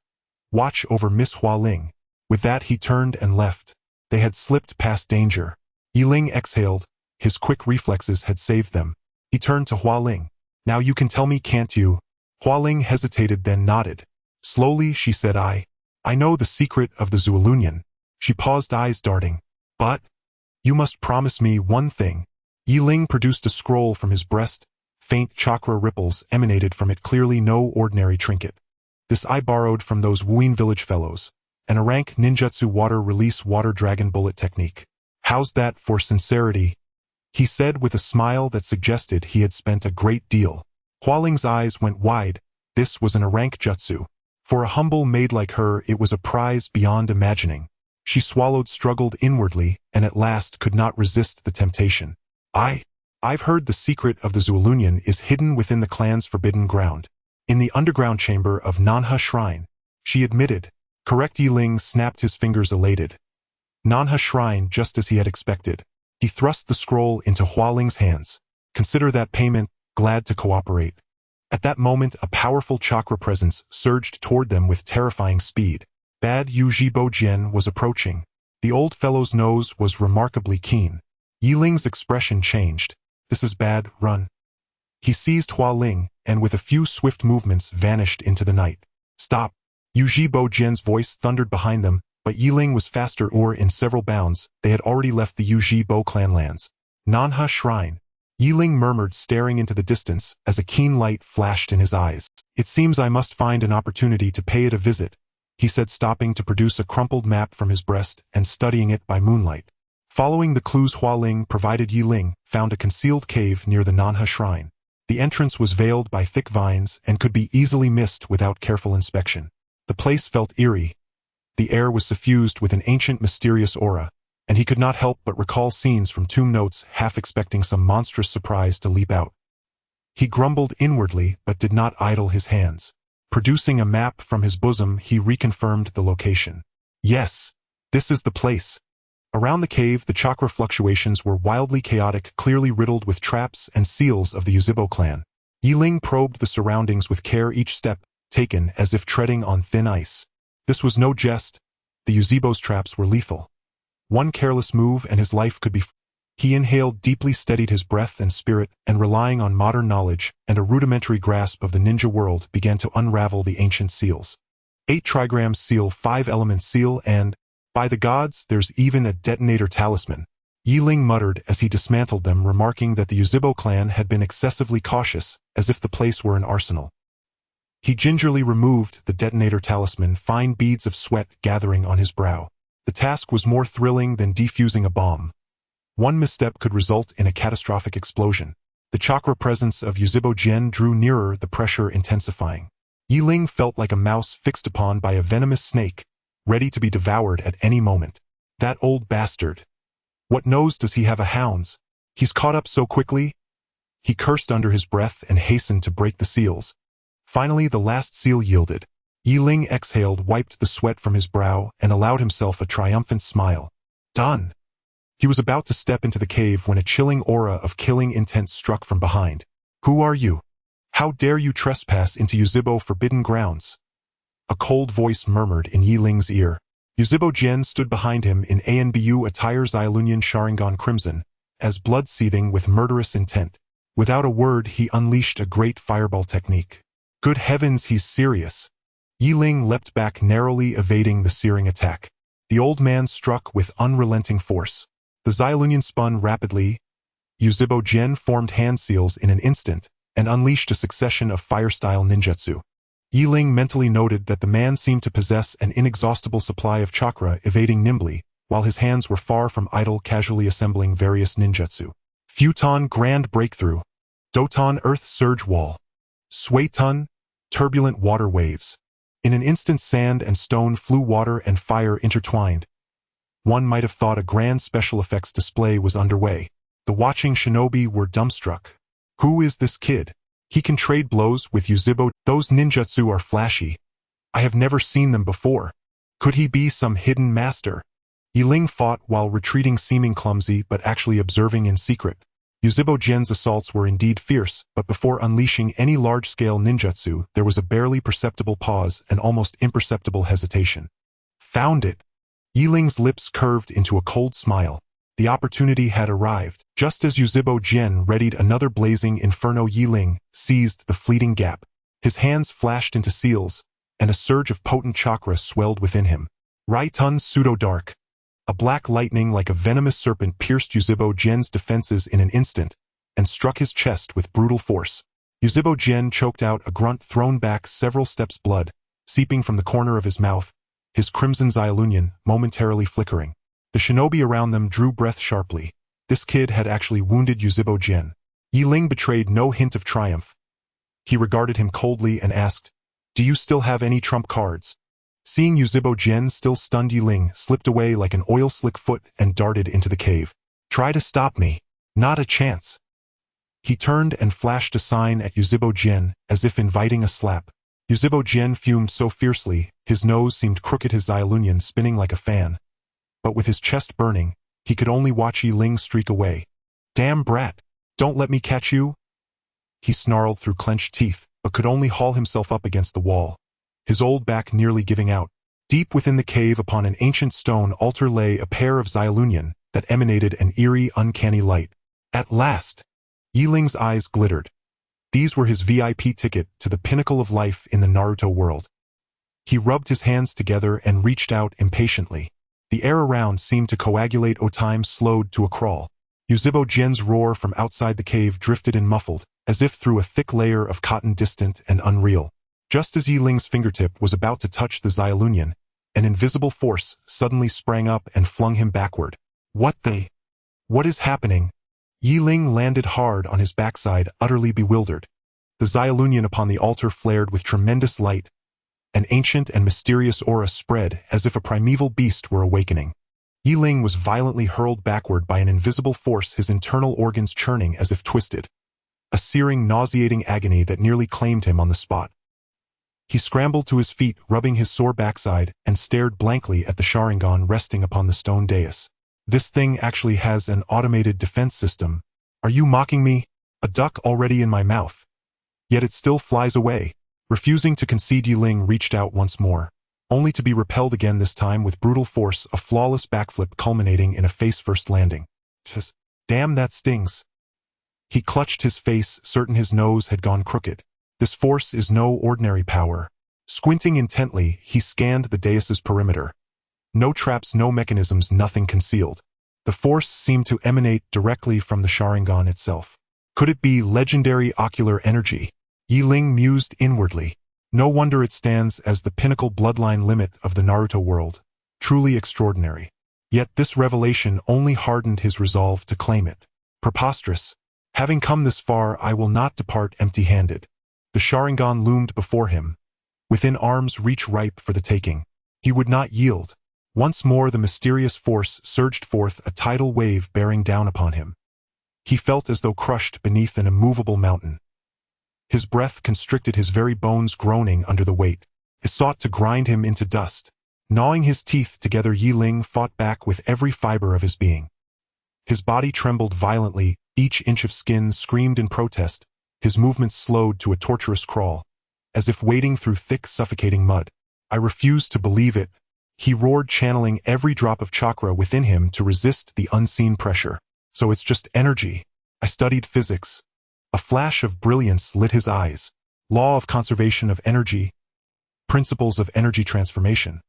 Watch over Miss Ling." With that he turned and left. They had slipped past danger. Yi Ling exhaled. His quick reflexes had saved them. He turned to Ling. "Now you can tell me, can't you?" Ling hesitated, then nodded. Slowly she said, I know the secret of the Zualunian." She paused, eyes darting. "But you must promise me one thing." Yi Ling produced a scroll from his breast. Faint chakra ripples emanated from it, clearly no ordinary trinket. "This I borrowed from those Wuin village fellows. An rank ninjutsu water release water dragon bullet technique. How's that for sincerity?" he said with a smile that suggested he had spent a great deal. Ling's eyes went wide. This was an rank jutsu. For a humble maid like her, it was a prize beyond imagining. She swallowed, struggled inwardly, and at last could not resist the temptation. I've heard the secret of the Zualunian is hidden within the clan's forbidden ground. In the underground chamber of Nanha Shrine, she admitted. Correct. Yi Ling snapped his fingers, elated. Nanha Shrine, just as he had expected. He thrust the scroll into Ling's hands. "Consider that payment, glad to cooperate." At that moment, a powerful chakra presence surged toward them with terrifying speed. Bad Uchiha Gen was approaching. The old fellow's nose was remarkably keen. Yi Ling's expression changed. This is bad, run. He seized Hua Ling, and with a few swift movements vanished into the night. Stop! Ujibo Jian's voice thundered behind them, but Yi Ling was faster or in several bounds, they had already left the Ujibo clan lands. Nanha Shrine. Yi Ling murmured, staring into the distance, as a keen light flashed in his eyes. It seems I must find an opportunity to pay it a visit, he said, stopping to produce a crumpled map from his breast and studying it by moonlight. Following the clues Hua Ling provided, Yi Ling found a concealed cave near the Nanha Shrine. The entrance was veiled by thick vines and could be easily missed without careful inspection. The place felt eerie. The air was suffused with an ancient mysterious aura, and he could not help but recall scenes from Tomb Notes, half expecting some monstrous surprise to leap out. He grumbled inwardly but did not idle his hands. Producing a map from his bosom, he reconfirmed the location. Yes, this is the place. Around the cave, the chakra fluctuations were wildly chaotic, clearly riddled with traps and seals of the Ujibo clan. Yi Ling probed the surroundings with care, each step taken as if treading on thin ice. This was no jest. The Ujibo's traps were lethal. One careless move and his life could be. He inhaled deeply, steadied his breath and spirit, and relying on modern knowledge and a rudimentary grasp of the ninja world, began to unravel the ancient seals. 8 trigram seal, 5-element seal, and, by the gods, there's even a detonator talisman. Yi Ling muttered as he dismantled them, remarking that the Ujibo clan had been excessively cautious, as if the place were an arsenal. He gingerly removed the detonator talisman, fine beads of sweat gathering on his brow. The task was more thrilling than defusing a bomb. One misstep could result in a catastrophic explosion. The chakra presence of Ujibo Jian drew nearer, the pressure intensifying. Yi Ling felt like a mouse fixed upon by a venomous snake, ready to be devoured at any moment. That old bastard. What nose does he have, a hound's? He's caught up so quickly? He cursed under his breath and hastened to break the seals. Finally, the last seal yielded. Yi Ling exhaled, wiped the sweat from his brow, and allowed himself a triumphant smile. Done! He was about to step into the cave when a chilling aura of killing intent struck from behind. Who are you? How dare you trespass into Ujibo forbidden grounds? A cold voice murmured in Yi Ling's ear. Ujibo Jian stood behind him in ANBU attire, Xyalunian Sharingan crimson, as blood seething with murderous intent. Without a word, he unleashed a great fireball technique. Good heavens, he's serious. Yi Ling leapt back, narrowly evading the searing attack. The old man struck with unrelenting force. The Xyalunian spun rapidly. Ujibo Jian formed hand seals in an instant and unleashed a succession of fire-style ninjutsu. Yi Ling mentally noted that the man seemed to possess an inexhaustible supply of chakra, evading nimbly, while his hands were far from idle, casually assembling various ninjutsu. Futon Grand Breakthrough. Doton Earth Surge Wall. Swayton Turbulent Water Waves. In an instant, sand and stone flew, water and fire intertwined. One might have thought a grand special effects display was underway. The watching shinobi were dumbstruck. Who is this kid? He can trade blows with Ujibo. Those ninjutsu are flashy. I have never seen them before. Could he be some hidden master? Yi Ling fought while retreating, seeming clumsy but actually observing in secret. Ujibo Jian's assaults were indeed fierce, but before unleashing any large-scale ninjutsu, there was a barely perceptible pause and almost imperceptible hesitation. Found it! Yi Ling's lips curved into a cold smile. The opportunity had arrived. Just as Ujibo Jian readied another blazing inferno, Yi Ling seized the fleeting gap. His hands flashed into seals, and a surge of potent chakra swelled within him. Raitun Pseudo-Dark. A black lightning like a venomous serpent pierced Ujibo Jian's defenses in an instant and struck his chest with brutal force. Ujibo Jian choked out a grunt, thrown back several steps, blood seeping from the corner of his mouth, his crimson Xyalunian momentarily flickering. The shinobi around them drew breath sharply. This kid had actually wounded Ujibo Jian. Yi Ling betrayed no hint of triumph. He regarded him coldly and asked, "Do you still have any trump cards?" Seeing Ujibo Jian still stunned, Yi Ling slipped away like an oil-slick foot and darted into the cave. Try to stop me. Not a chance. He turned and flashed a sign at Ujibo Jian, as if inviting a slap. Ujibo Jian fumed so fiercely, his nose seemed crooked, his Xyalunian spinning like a fan. But with his chest burning, he could only watch Yi Ling streak away. Damn brat! Don't let me catch you! He snarled through clenched teeth, but could only haul himself up against the wall, his old back nearly giving out. Deep within the cave upon an ancient stone altar lay a pair of Xiaolunian that emanated an eerie, uncanny light. At last! Yi Ling's eyes glittered. These were his VIP ticket to the pinnacle of life in the Naruto world. He rubbed his hands together and reached out impatiently. The air around seemed to coagulate. Time slowed to a crawl. Yuzhibo Jian's roar from outside the cave drifted and muffled, as if through a thick layer of cotton, distant and unreal. Just as Yi Ling's fingertip was about to touch the Xiaolunian, an invisible force suddenly sprang up and flung him backward. What is happening? Yi Ling landed hard on his backside, utterly bewildered. The Xiaolunian upon the altar flared with tremendous light. An ancient and mysterious aura spread as if a primeval beast were awakening. Yi Ling was violently hurled backward by an invisible force, his internal organs churning as if twisted. A searing, nauseating agony that nearly claimed him on the spot. He scrambled to his feet, rubbing his sore backside, and stared blankly at the Sharingan resting upon the stone dais. This thing actually has an automated defense system. Are you mocking me? A duck already in my mouth. Yet it still flies away. Refusing to concede, Yi Ling reached out once more, only to be repelled again, this time with brutal force, a flawless backflip culminating in a face-first landing. Damn, that stings. He clutched his face, certain his nose had gone crooked. This force is no ordinary power. Squinting intently, he scanned the dais's perimeter. No traps, no mechanisms, nothing concealed. The force seemed to emanate directly from the Sharingan itself. Could it be legendary ocular energy? Yi Ling mused inwardly. No wonder it stands as the pinnacle bloodline limit of the Naruto world. Truly extraordinary. Yet this revelation only hardened his resolve to claim it. Preposterous. Having come this far, I will not depart empty-handed. The Sharingan loomed before him, within arm's reach, ripe for the taking. He would not yield. Once more the mysterious force surged forth, a tidal wave bearing down upon him. He felt as though crushed beneath an immovable mountain. His breath constricted, his very bones groaning under the weight. It sought to grind him into dust. Gnawing his teeth together, Yi Ling fought back with every fiber of his being. His body trembled violently, each inch of skin screamed in protest, his movements slowed to a torturous crawl, as if wading through thick, suffocating mud. I refuse to believe it, he roared, channeling every drop of chakra within him to resist the unseen pressure. So it's just energy. I studied physics. A flash of brilliance lit his eyes. Law of conservation of energy. Principles of energy transformation.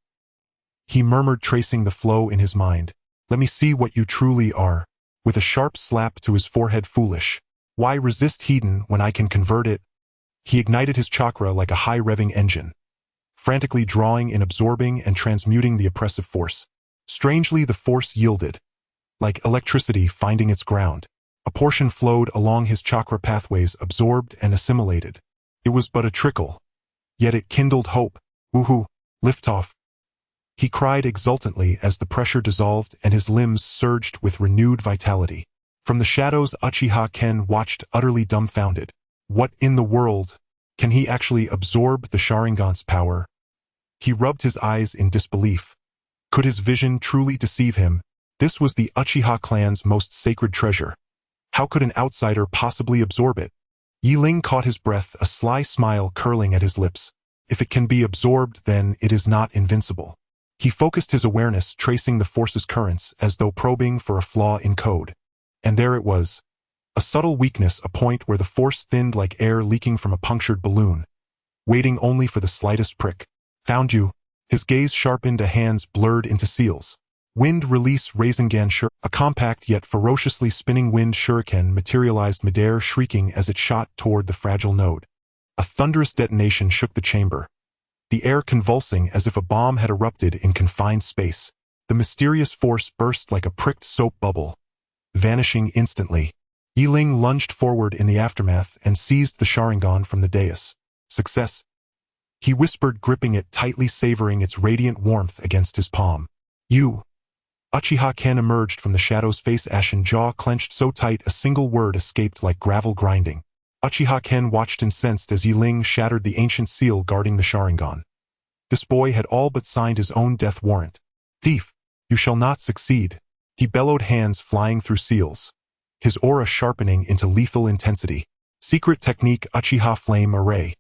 He murmured, tracing the flow in his mind. Let me see what you truly are. With a sharp slap to his forehead, foolish. Why resist hedon when I can convert it? He ignited his chakra like a high-revving engine, frantically drawing in, absorbing, and transmuting the oppressive force. Strangely, the force yielded, like electricity finding its ground. A portion flowed along his chakra pathways, absorbed and assimilated. It was but a trickle, yet it kindled hope. Woohoo! Liftoff! He cried exultantly as the pressure dissolved and his limbs surged with renewed vitality. From the shadows, Uchiha Ken watched, utterly dumbfounded. What in the world? Can he actually absorb the Sharingan's power? He rubbed his eyes in disbelief. Could his vision truly deceive him? This was the Uchiha clan's most sacred treasure. How could an outsider possibly absorb it? Yi Ling caught his breath, a sly smile curling at his lips. If it can be absorbed, then it is not invincible. He focused his awareness, tracing the force's currents as though probing for a flaw in code. And there it was. A subtle weakness, a point where the force thinned like air leaking from a punctured balloon, waiting only for the slightest prick. Found you. His gaze sharpened, a hands blurred into seals. Wind release Rasengan Shuriken. A compact yet ferociously spinning wind shuriken materialized midair, shrieking as it shot toward the fragile node. A thunderous detonation shook the chamber, the air convulsing as if a bomb had erupted in confined space. The mysterious force burst like a pricked soap bubble, vanishing instantly. Yi Ling lunged forward in the aftermath and seized the Sharingan from the dais. Success! He whispered, gripping it tightly, savoring its radiant warmth against his palm. You! Uchiha Ken emerged from the shadows, face ashen, jaw clenched so tight a single word escaped like gravel grinding. Uchiha Ken watched incensed as Yi Ling shattered the ancient seal guarding the Sharingan. This boy had all but signed his own death warrant. Thief! You shall not succeed! He bellowed, hands flying through seals, his aura sharpening into lethal intensity. Secret technique Uchiha Flame Array.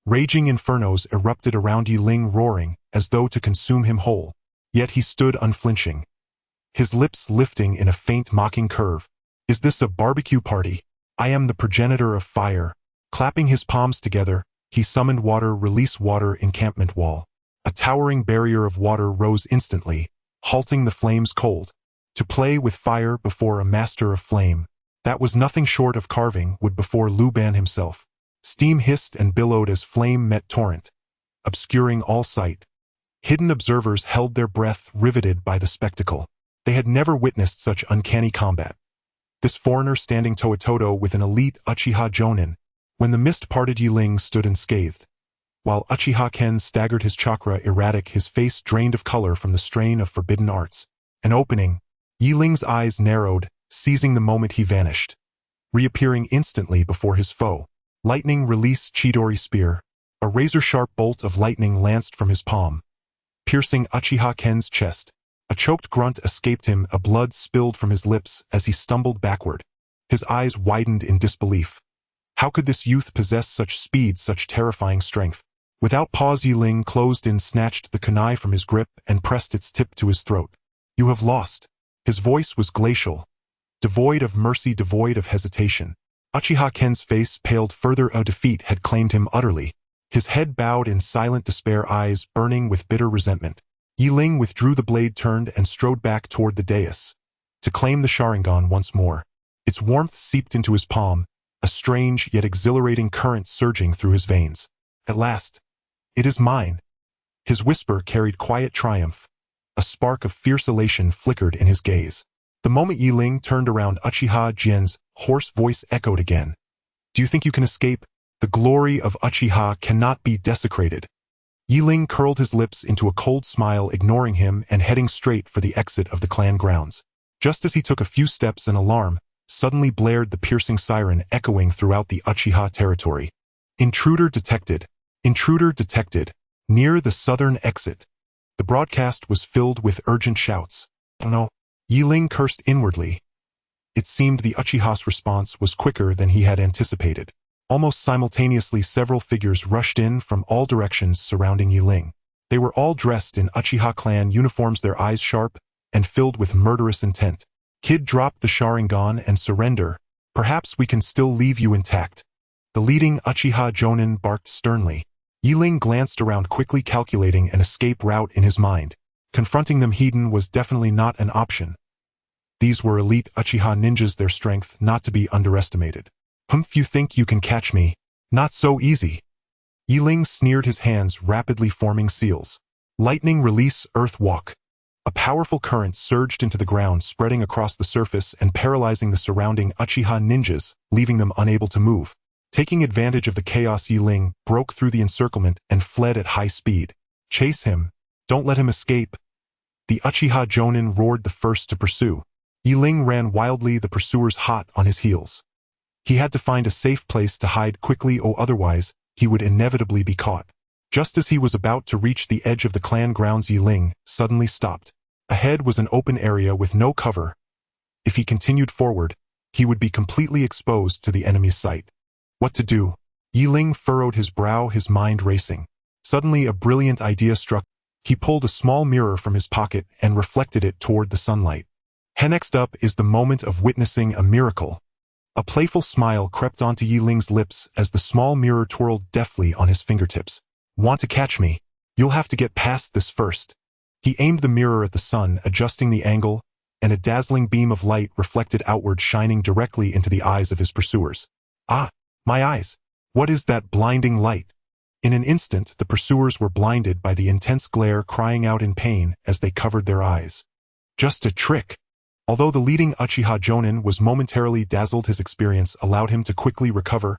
Raging infernos erupted around Yi Ling, roaring as though to consume him whole. Yet he stood unflinching, his lips lifting in a faint mocking curve. Is this a barbecue party? I am the progenitor of fire. Clapping his palms together, he summoned water, release water encampment wall. A towering barrier of water rose instantly, halting the flames cold. To play with fire before a master of flame, that was nothing short of carving wood before Luban himself. Steam hissed and billowed as flame met torrent, obscuring all sight. Hidden observers held their breath, riveted by the spectacle. They had never witnessed such uncanny combat. This foreigner standing toe-to-toe with an elite Uchiha Jonin. When the mist parted, Ling stood unscathed. While Uchiha Ken staggered, his chakra erratic, his face drained of color from the strain of forbidden arts. An opening. Ling's eyes narrowed, seizing the moment he vanished, reappearing instantly before his foe. Lightning release Chidori spear. A razor-sharp bolt of lightning lanced from his palm, piercing Uchiha Ken's chest. A choked grunt escaped him, a blood spilled from his lips as he stumbled backward. His eyes widened in disbelief. How could this youth possess such speed, such terrifying strength? Without pause, Ling closed in, snatched the kunai from his grip, and pressed its tip to his throat. You have lost. His voice was glacial, devoid of mercy, devoid of hesitation. Uchiha Ken's face paled further. A defeat had claimed him utterly. His head bowed in silent despair, eyes burning with bitter resentment. Ling withdrew the blade, turned, and strode back toward the dais, to claim the Sharingan once more. Its warmth seeped into his palm, a strange yet exhilarating current surging through his veins. At last, it is mine. His whisper carried quiet triumph. A spark of fierce elation flickered in his gaze. The moment Ling turned around, Uchiha Jian's hoarse voice echoed again. Do you think you can escape? The glory of Uchiha cannot be desecrated. Ling curled his lips into a cold smile, ignoring him and heading straight for the exit of the clan grounds. Just as he took a few steps, an alarm suddenly blared, the piercing siren echoing throughout the Uchiha territory. Intruder detected. Intruder detected. Near the southern exit. The broadcast was filled with urgent shouts. Oh no. Ling cursed inwardly. It seemed the Uchiha's response was quicker than he had anticipated. Almost simultaneously, several figures rushed in from all directions surrounding Ling. They were all dressed in Uchiha clan uniforms, their eyes sharp and filled with murderous intent. Kid, drop the Sharingan and surrender. Perhaps we can still leave you intact. The leading Uchiha Jonin barked sternly. Ling glanced around, quickly calculating an escape route in his mind. Confronting them head-on was definitely not an option. These were elite Uchiha ninjas, their strength not to be underestimated. Humph, you think you can catch me? Not so easy. Ling sneered, his hands rapidly forming seals. Lightning release, earth walk. A powerful current surged into the ground, spreading across the surface and paralyzing the surrounding Uchiha ninjas, leaving them unable to move. Taking advantage of the chaos, Ling broke through the encirclement and fled at high speed. Chase him. Don't let him escape. The Uchiha Jonin roared, the first to pursue. Ling ran wildly, the pursuers hot on his heels. He had to find a safe place to hide quickly, or otherwise he would inevitably be caught. Just as he was about to reach the edge of the clan grounds, Ling suddenly stopped. Ahead was an open area with no cover. If he continued forward, he would be completely exposed to the enemy's sight. What to do? Ling furrowed his brow, his mind racing. Suddenly a brilliant idea struck. He pulled a small mirror from his pocket and reflected it toward the sunlight. Next up is the moment of witnessing a miracle. A playful smile crept onto Ling's lips as the small mirror twirled deftly on his fingertips. Want to catch me? You'll have to get past this first. He aimed the mirror at the sun, adjusting the angle, and a dazzling beam of light reflected outward, shining directly into the eyes of his pursuers. Ah, my eyes! What is that blinding light? In an instant, the pursuers were blinded by the intense glare, crying out in pain as they covered their eyes. Just a trick! Although the leading Uchiha Jonin was momentarily dazzled, his experience allowed him to quickly recover.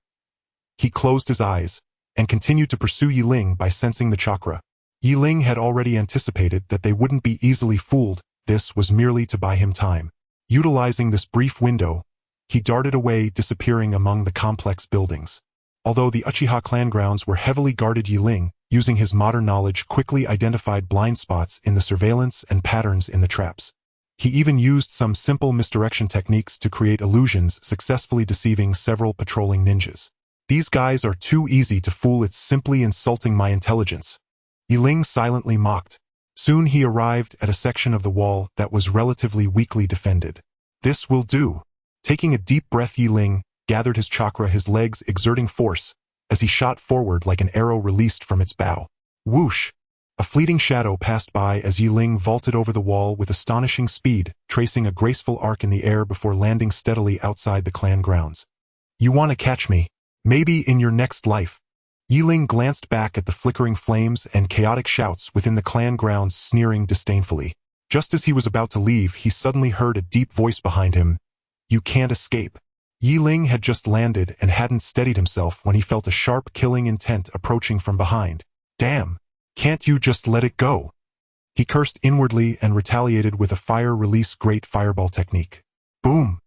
He closed his eyes and continued to pursue Ling by sensing the chakra. Ling had already anticipated that they wouldn't be easily fooled. This was merely to buy him time. Utilizing this brief window, he darted away, disappearing among the complex buildings. Although the Uchiha clan grounds were heavily guarded, Ling, using his modern knowledge, quickly identified blind spots in the surveillance and patterns in the traps. He even used some simple misdirection techniques to create illusions, successfully deceiving several patrolling ninjas. These guys are too easy to fool, it's simply insulting my intelligence. Ling silently mocked. Soon he arrived at a section of the wall that was relatively weakly defended. This will do. Taking a deep breath, Ling gathered his chakra, his legs exerting force, as he shot forward like an arrow released from its bow. Whoosh! A fleeting shadow passed by as Ling vaulted over the wall with astonishing speed, tracing a graceful arc in the air before landing steadily outside the clan grounds. You want to catch me? Maybe in your next life. Ling glanced back at the flickering flames and chaotic shouts within the clan grounds, sneering disdainfully. Just as he was about to leave, he suddenly heard a deep voice behind him. You can't escape. Ling had just landed and hadn't steadied himself when he felt a sharp, killing intent approaching from behind. Damn! Can't you just let it go? He cursed inwardly and retaliated with a fire-release great fireball technique. Boom!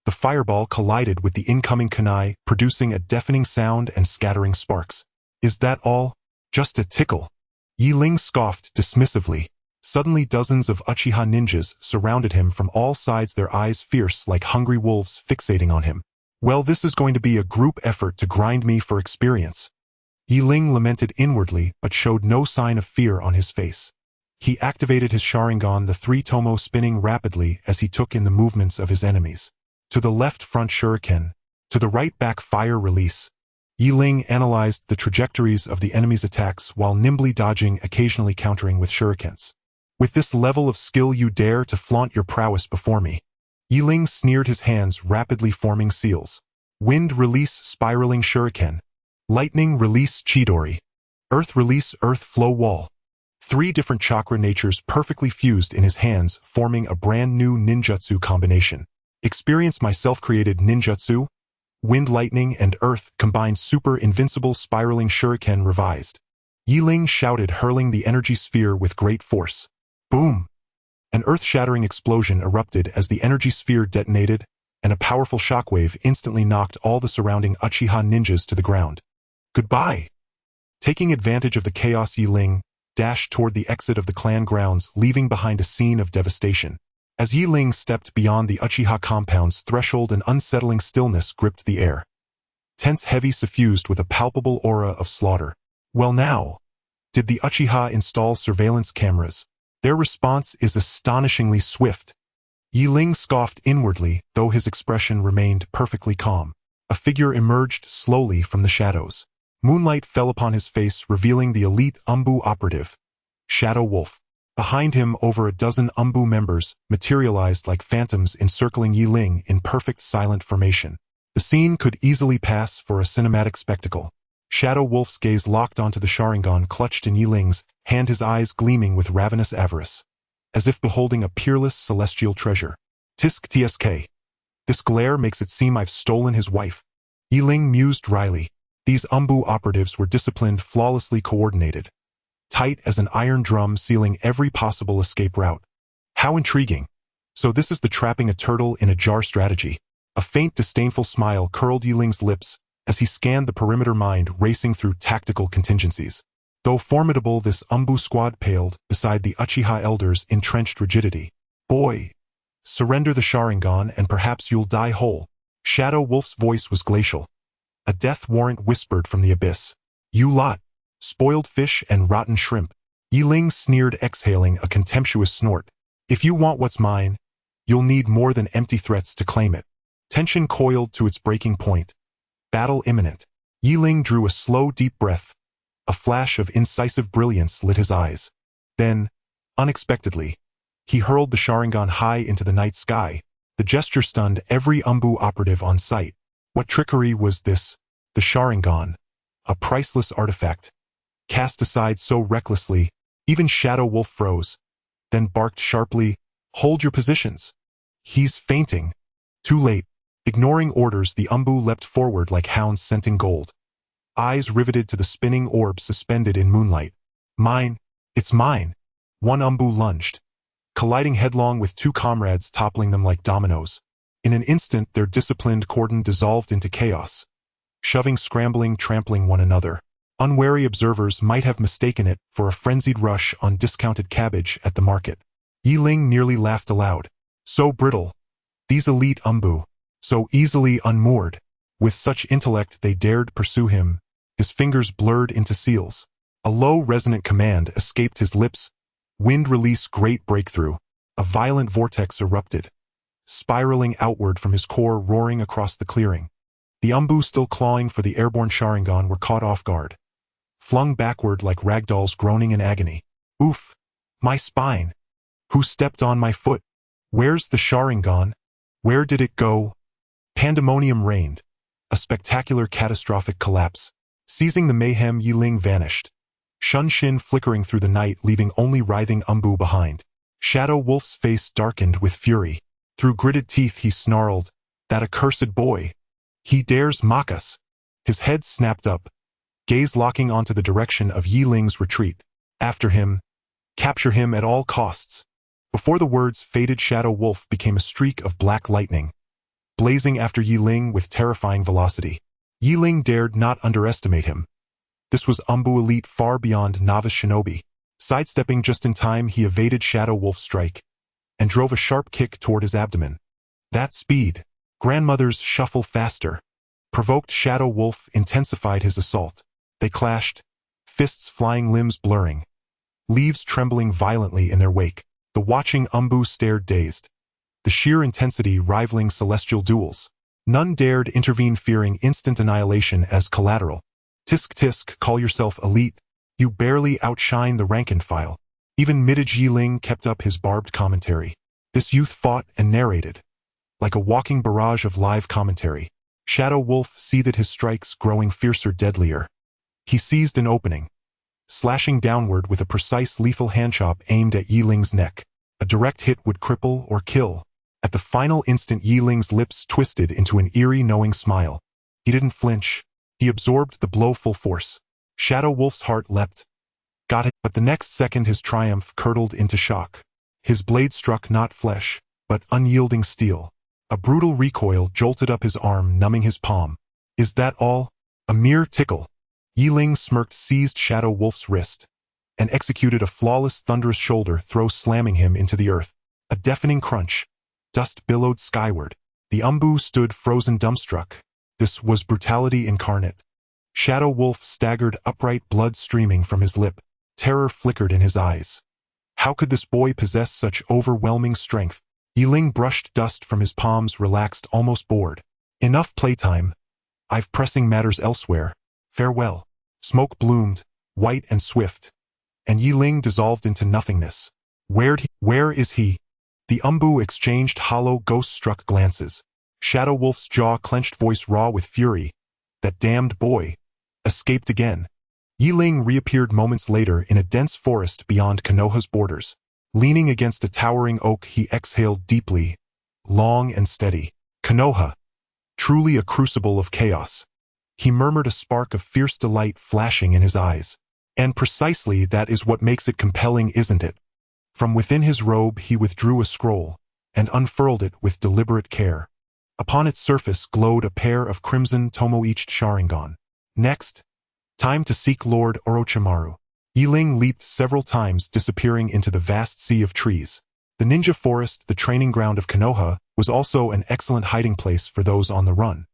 The fireball collided with the incoming kunai, producing a deafening sound and scattering sparks. Is that all? Just a tickle? Ling scoffed dismissively. Suddenly dozens of Uchiha ninjas surrounded him from all sides, their eyes fierce like hungry wolves fixating on him. Well, this is going to be a group effort to grind me for experience. Ling lamented inwardly but showed no sign of fear on his face. He activated his Sharingan, the three tomo spinning rapidly as he took in the movements of his enemies. To the left, front Shuriken. To the right, back fire release. Ling analyzed the trajectories of the enemy's attacks while nimbly dodging, occasionally countering with shurikens. With this level of skill, you dare to flaunt your prowess before me? Ling sneered, his hands rapidly forming seals. Wind release spiraling shuriken. Lightning release Chidori. Earth release earth flow wall. 3 different chakra natures perfectly fused in his hands, forming a brand new ninjutsu combination. Experience my self-created ninjutsu. Wind, lightning, and earth combined, super invincible spiraling shuriken revised. Ling shouted, hurling the energy sphere with great force. Boom! An earth-shattering explosion erupted as the energy sphere detonated, and a powerful shockwave instantly knocked all the surrounding Uchiha ninjas to the ground. Goodbye! Taking advantage of the chaos, Ling dashed toward the exit of the clan grounds, leaving behind a scene of devastation. As Ling stepped beyond the Uchiha compound's threshold, an unsettling stillness gripped the air. Tense, heavy, suffused with a palpable aura of slaughter. Well now, did the Uchiha install surveillance cameras? Their response is astonishingly swift. Ling scoffed inwardly, though his expression remained perfectly calm. A figure emerged slowly from the shadows. Moonlight fell upon his face, revealing the elite Umbu operative, Shadow Wolf. Behind him, over a dozen Umbu members materialized like phantoms, encircling Ling in perfect silent formation. The scene could easily pass for a cinematic spectacle. Shadow Wolf's gaze locked onto the Sharingan clutched in Ling's hand, his eyes gleaming with ravenous avarice, as if beholding a peerless celestial treasure. Tisk tsk. This glare makes it seem I've stolen his wife. Ling mused wryly. These Umbu operatives were disciplined, flawlessly coordinated, tight as an iron drum, sealing every possible escape route. How intriguing. So this is the trapping a turtle in a jar strategy. A faint, disdainful smile curled Ling's lips as he scanned the perimeter, mind racing through tactical contingencies. Though formidable, this Umbu squad paled beside the Uchiha elders' entrenched rigidity. Boy, surrender the Sharingan and perhaps you'll die whole. Shadow Wolf's voice was glacial. A death warrant whispered from the abyss. You lot. Spoiled fish and rotten shrimp. Ling sneered, exhaling a contemptuous snort. If you want what's mine, you'll need more than empty threats to claim it. Tension coiled to its breaking point. Battle imminent. Ling drew a slow, deep breath. A flash of incisive brilliance lit his eyes. Then, unexpectedly, he hurled the Sharingan high into the night sky. The gesture stunned every Umbu operative on sight. What trickery was this? The Sharingan, a priceless artifact, cast aside so recklessly, even Shadow Wolf froze, then barked sharply, "Hold your positions. He's fainting." Too late. Ignoring orders, the Umbu leapt forward like hounds scenting gold, eyes riveted to the spinning orb suspended in moonlight. Mine, it's mine. One Umbu lunged, colliding headlong with 2 comrades, toppling them like dominoes. In an instant, their disciplined cordon dissolved into chaos, shoving, scrambling, trampling one another. Unwary observers might have mistaken it for a frenzied rush on discounted cabbage at the market. Ling nearly laughed aloud. So brittle. These elite Umbu. So easily unmoored. With such intellect they dared pursue him. His fingers blurred into seals. A low, resonant command escaped his lips. Wind release great breakthrough. A violent vortex erupted, spiraling outward from his core, roaring across the clearing. The Umbu, still clawing for the airborne Sharingan, were caught off guard, flung backward like ragdolls, groaning in agony. Oof! My spine! Who stepped on my foot? Where's the Sharingan? Where did it go? Pandemonium reigned. A spectacular, catastrophic collapse. Seizing the mayhem, Ling vanished, Shunshin flickering through the night, leaving only writhing Umbu behind. Shadow Wolf's face darkened with fury. Through gritted teeth he snarled, "That accursed boy! He dares mock us!" His head snapped up, gaze locking onto the direction of Ling's retreat. After him. Capture him at all costs. Before the words faded, Shadow Wolf became a streak of black lightning, blazing after Ling with terrifying velocity. Ling dared not underestimate him. This was Umbu elite, far beyond novice shinobi. Sidestepping just in time, he evaded Shadow Wolf's strike and drove a sharp kick toward his abdomen. That speed, grandmother's shuffle faster, provoked Shadow Wolf, intensified his assault. They clashed, fists flying, limbs blurring, leaves trembling violently in their wake. The watching Umbu stared dazed, the sheer intensity rivaling celestial duels. None dared intervene, fearing instant annihilation as collateral. Tisk tisk, call yourself elite. You barely outshine the rank and file. Even midage Ling kept up his barbed commentary. This youth fought and narrated, like a walking barrage of live commentary. Shadow Wolf seethed, his strikes growing fiercer, deadlier. He seized an opening, slashing downward with a precise, lethal handchop aimed at Ling's neck. A direct hit would cripple or kill. At the final instant, Ling's lips twisted into an eerie, knowing smile. He didn't flinch. He absorbed the blow full force. Shadow Wolf's heart leapt. Got it, but the next second his triumph curdled into shock. His blade struck not flesh, but unyielding steel. A brutal recoil jolted up his arm, numbing his palm. Is that all? A mere tickle. Ling smirked, seized Shadow Wolf's wrist, and executed a flawless, thunderous shoulder throw, slamming him into the earth. A deafening crunch. Dust billowed skyward. The Umbu stood frozen, dumbstruck. This was brutality incarnate. Shadow Wolf staggered upright, blood streaming from his lip. Terror flickered in his eyes. How could this boy possess such overwhelming strength? Ling brushed dust from his palms, relaxed, almost bored. Enough playtime. I've pressing matters elsewhere. Farewell. Smoke bloomed, white and swift, and Ling dissolved into nothingness. Where is he? The Umbu exchanged hollow, ghost-struck glances. Shadow Wolf's jaw clenched, voice raw with fury. That damned boy. Escaped again. Ling reappeared moments later in a dense forest beyond Konoha's borders. Leaning against a towering oak, he exhaled deeply, long and steady. Konoha. Truly a crucible of chaos. He murmured, a spark of fierce delight flashing in his eyes. And precisely that is what makes it compelling, isn't it? From within his robe he withdrew a scroll, and unfurled it with deliberate care. Upon its surface glowed a pair of crimson tomo-etched Sharingan. Next, time to seek Lord Orochimaru. Ling leaped several times, disappearing into the vast sea of trees. The ninja forest, the training ground of Konoha, was also an excellent hiding place for those on the run.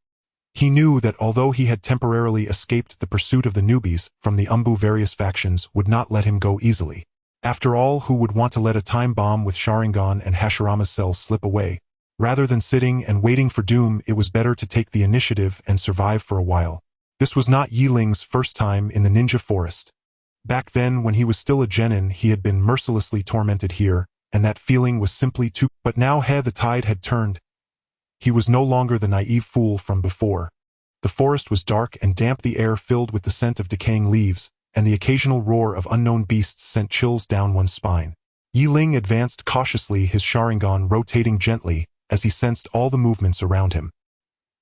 He knew that although he had temporarily escaped the pursuit of the newbies from the Umbu, various factions would not let him go easily. After all, who would want to let a time bomb with Sharingan and Hashirama's cells slip away? Rather than sitting and waiting for doom, it was better to take the initiative and survive for a while. This was not Ling's first time in the ninja forest. Back then, when he was still a genin, he had been mercilessly tormented here, and that feeling was simply too... But now the tide had turned. He was no longer the naive fool from before. The forest was dark and damp, the air filled with the scent of decaying leaves, and the occasional roar of unknown beasts sent chills down one's spine. Ling advanced cautiously, his Sharingan rotating gently as he sensed all the movements around him.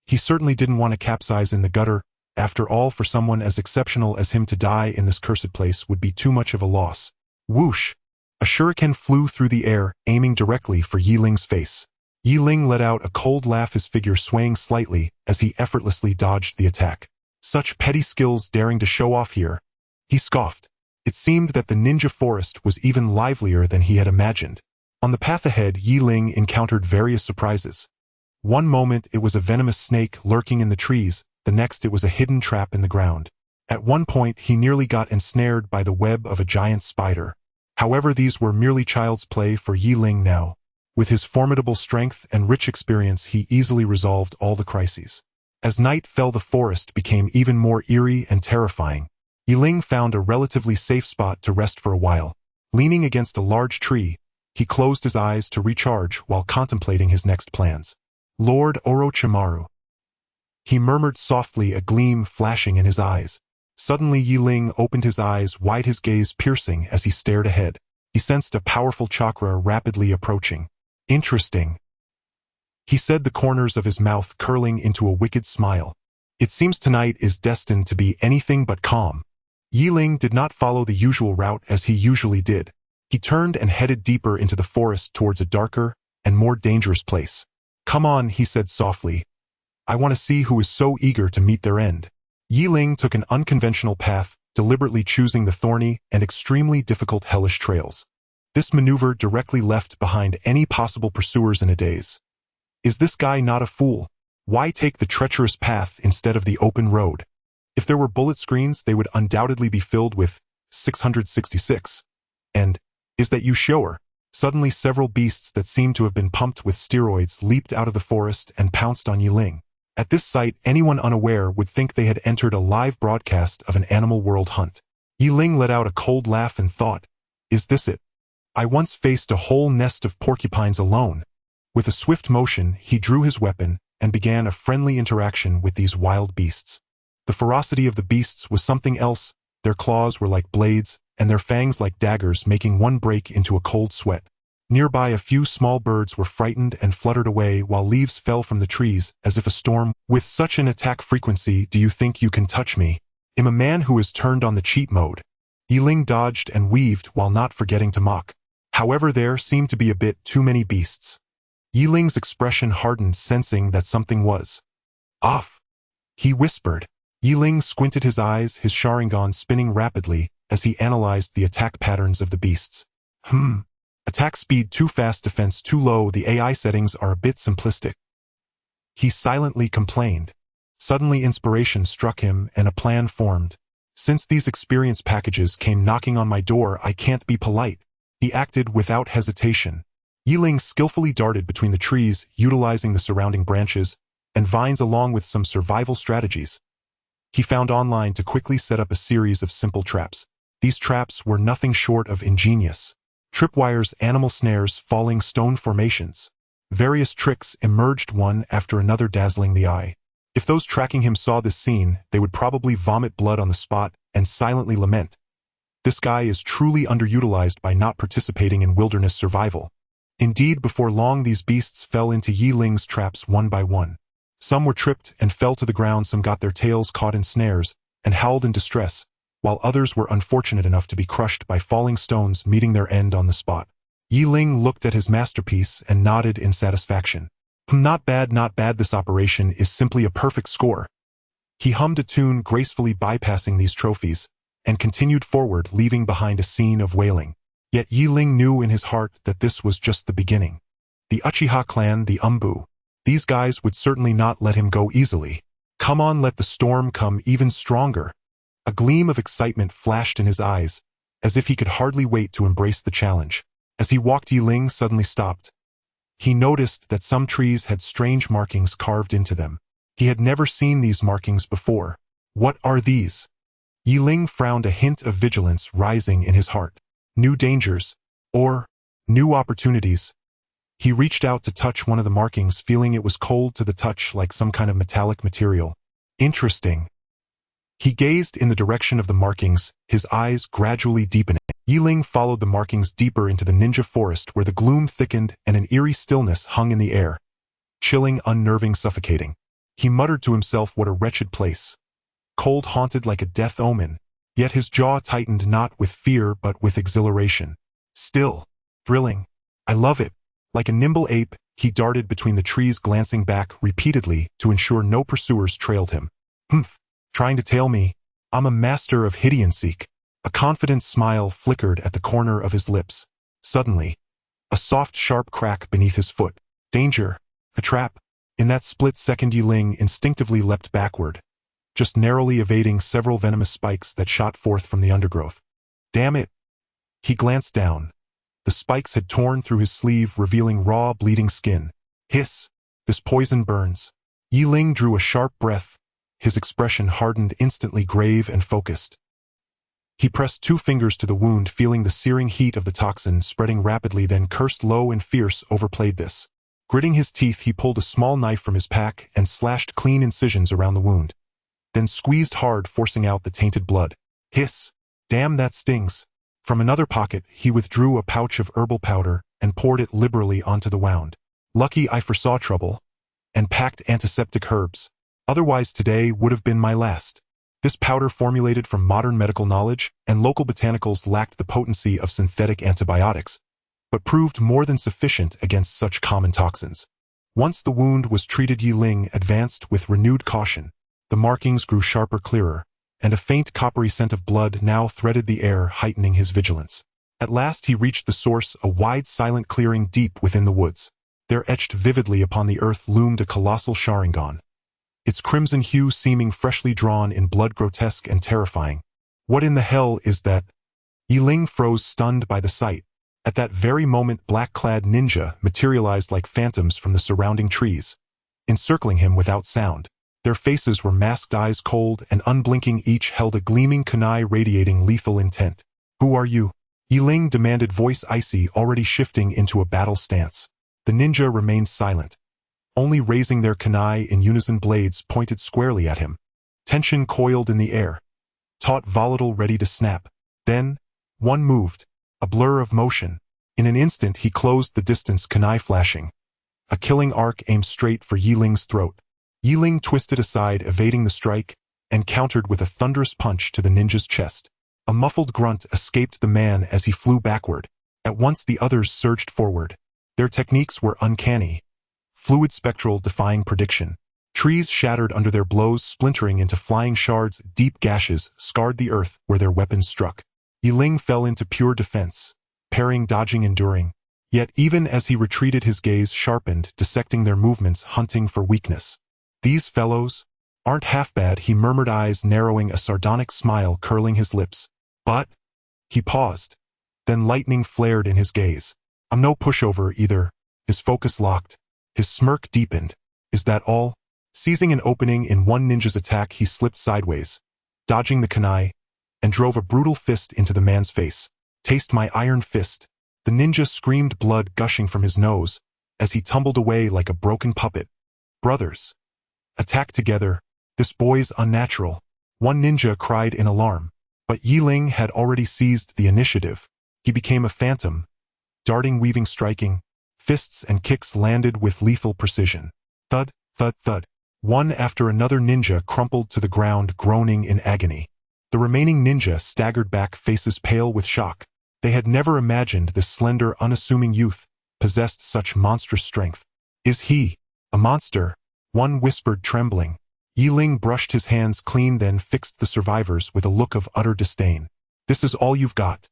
He certainly didn't want to capsize in the gutter. After all, for someone as exceptional as him to die in this cursed place would be too much of a loss. Whoosh! A shuriken flew through the air, aiming directly for Ling's face. Ling let out a cold laugh, his figure swaying slightly as he effortlessly dodged the attack. Such petty skills daring to show off here. He scoffed. It seemed that the ninja forest was even livelier than he had imagined. On the path ahead, Ling encountered various surprises. One moment it was a venomous snake lurking in the trees, the next it was a hidden trap in the ground. At one point, he nearly got ensnared by the web of a giant spider. However, these were merely child's play for Yi Ling now. With his formidable strength and rich experience, he easily resolved all the crises. As night fell, the forest became even more eerie and terrifying. Yi Ling found a relatively safe spot to rest for a while. Leaning against a large tree, he closed his eyes to recharge while contemplating his next plans. Lord Orochimaru. He murmured softly, a gleam flashing in his eyes. Suddenly Yi Ling opened his eyes wide, his gaze piercing as he stared ahead. He sensed a powerful chakra rapidly approaching. Interesting, he said, the corners of his mouth curling into a wicked smile. It seems tonight is destined to be anything but calm. Yi Ling did not follow the usual route as he usually did. He turned and headed deeper into the forest towards a darker and more dangerous place. Come on, he said softly. I want to see who is so eager to meet their end. Yi Ling took an unconventional path, deliberately choosing the thorny and extremely difficult hellish trails. This maneuver directly left behind any possible pursuers in a daze. Is this guy not a fool? Why take the treacherous path instead of the open road? If there were bullet screens, they would undoubtedly be filled with 666. And, is that you sure? Suddenly several beasts that seemed to have been pumped with steroids leaped out of the forest and pounced on Yi Ling. At this sight, anyone unaware would think they had entered a live broadcast of an animal world hunt. Yi Ling let out a cold laugh and thought, is this it? I once faced a whole nest of porcupines alone. With a swift motion, he drew his weapon and began a friendly interaction with these wild beasts. The ferocity of the beasts was something else. Their claws were like blades, and their fangs like daggers, making one break into a cold sweat. Nearby, a few small birds were frightened and fluttered away while leaves fell from the trees as if a storm. With such an attack frequency, do you think you can touch me? I'm a man who has turned on the cheat mode. Yi Ling dodged and weaved while not forgetting to mock. However, there seemed to be a bit too many beasts. Yi Ling's expression hardened, sensing that something was off. He whispered. Yi Ling squinted his eyes, his Sharingan spinning rapidly as he analyzed the attack patterns of the beasts. Attack speed too fast, defense too low, the AI settings are a bit simplistic. He silently complained. Suddenly inspiration struck him and a plan formed. Since these experience packages came knocking on my door, I can't be polite. He acted without hesitation. Yi Ling skillfully darted between the trees, utilizing the surrounding branches and vines along with some survival strategies. He found online to quickly set up a series of simple traps. These traps were nothing short of ingenious. Tripwires, animal snares, falling stone formations. Various tricks emerged one after another, dazzling the eye. If those tracking him saw this scene, they would probably vomit blood on the spot and silently lament. This guy is truly underutilized by not participating in wilderness survival. Indeed, before long these beasts fell into Yi Ling's traps one by one. Some were tripped and fell to the ground, some got their tails caught in snares and howled in distress, while others were unfortunate enough to be crushed by falling stones, meeting their end on the spot. Yi Ling looked at his masterpiece and nodded in satisfaction. Not bad, not bad, this operation is simply a perfect score. He hummed a tune, gracefully bypassing these trophies, and continued forward, leaving behind a scene of wailing. Yet Yi Ling knew in his heart that this was just the beginning. The Uchiha clan, the Umbu. These guys would certainly not let him go easily. Come on, let the storm come even stronger. A gleam of excitement flashed in his eyes, as if he could hardly wait to embrace the challenge. As he walked, Yi Ling suddenly stopped. He noticed that some trees had strange markings carved into them. He had never seen these markings before. What are these? Yi Ling frowned, a hint of vigilance rising in his heart. New dangers, or new opportunities. He reached out to touch one of the markings, feeling it was cold to the touch, like some kind of metallic material. Interesting. He gazed in the direction of the markings, his eyes gradually deepening. Yi Ling followed the markings deeper into the ninja forest, where the gloom thickened and an eerie stillness hung in the air. Chilling, unnerving, suffocating. He muttered to himself, what a wretched place. Cold, haunted like a death omen. Yet his jaw tightened, not with fear but with exhilaration. Still. Thrilling. I love it. Like a nimble ape, he darted between the trees, glancing back repeatedly to ensure no pursuers trailed him. Trying to tail me? I'm a master of hide and seek. A confident smile flickered at the corner of his lips. Suddenly, a soft, sharp crack beneath his foot. Danger. A trap. In that split second, Yi Ling instinctively leapt backward. just narrowly evading several venomous spikes that shot forth from the undergrowth. Damn it! He glanced down. The spikes had torn through his sleeve, revealing raw, bleeding skin. Hiss! This poison burns. Yi Ling drew a sharp breath. His expression hardened, instantly grave and focused. He pressed 2 fingers to the wound, feeling the searing heat of the toxin spreading rapidly, then cursed low and fierce, overplayed this. Gritting his teeth, he pulled a small knife from his pack and slashed clean incisions around the wound. Then squeezed hard, forcing out the tainted blood. Hiss! Damn, that stings! From another pocket, he withdrew a pouch of herbal powder and poured it liberally onto the wound. Lucky I foresaw trouble and packed antiseptic herbs. Otherwise today would have been my last. This powder, formulated from modern medical knowledge and local botanicals, lacked the potency of synthetic antibiotics, but proved more than sufficient against such common toxins. Once the wound was treated, Yi Ling advanced with renewed caution. The markings grew sharper, clearer, and a faint coppery scent of blood now threaded the air, heightening his vigilance. At last he reached the source, a wide, silent clearing deep within the woods. There, etched vividly upon the earth, loomed a colossal Sharingan, its crimson hue seeming freshly drawn in blood, grotesque and terrifying. What in the hell is that? Yi Ling froze, stunned by the sight. At that very moment, black-clad ninja materialized like phantoms from the surrounding trees, encircling him without sound. Their faces were masked, eyes cold and unblinking, each held a gleaming kunai radiating lethal intent. Who are you? Yi Ling demanded, voice icy, already shifting into a battle stance. The ninja remained silent, only raising their kunai in unison, blades pointed squarely at him. Tension coiled in the air, taut, volatile, ready to snap. Then, one moved, a blur of motion. In an instant he closed the distance, kunai flashing. A killing arc aimed straight for Yi Ling's throat. Yi Ling twisted aside, evading the strike, and countered with a thunderous punch to the ninja's chest. A muffled grunt escaped the man as he flew backward. At once the others surged forward. Their techniques were uncanny, fluid, spectral, defying prediction. Trees shattered under their blows, splintering into flying shards. Deep gashes scarred the earth where their weapons struck. Yi Ling fell into pure defense, parrying, dodging, enduring. Yet even as he retreated, his gaze sharpened, dissecting their movements, hunting for weakness. These fellows aren't half bad, he murmured, eyes narrowing, a sardonic smile curling his lips. But, he paused. Then lightning flared in his gaze. I'm no pushover either. His focus locked. His smirk deepened. Is that all? Seizing an opening in one ninja's attack, he slipped sideways, dodging the kunai, and drove a brutal fist into the man's face. Taste my iron fist. The ninja screamed, blood gushing from his nose, as he tumbled away like a broken puppet. Brothers, attack together. This boy's unnatural. One ninja cried in alarm. But Yi Ling had already seized the initiative. He became a phantom, darting, weaving, striking. Fists and kicks landed with lethal precision. Thud, thud, thud. One after another ninja crumpled to the ground, groaning in agony. The remaining ninja staggered back, faces pale with shock. They had never imagined this slender, unassuming youth possessed such monstrous strength. Is he a monster? One whispered, trembling. Yi Ling brushed his hands clean, then fixed the survivors with a look of utter disdain. This is all you've got?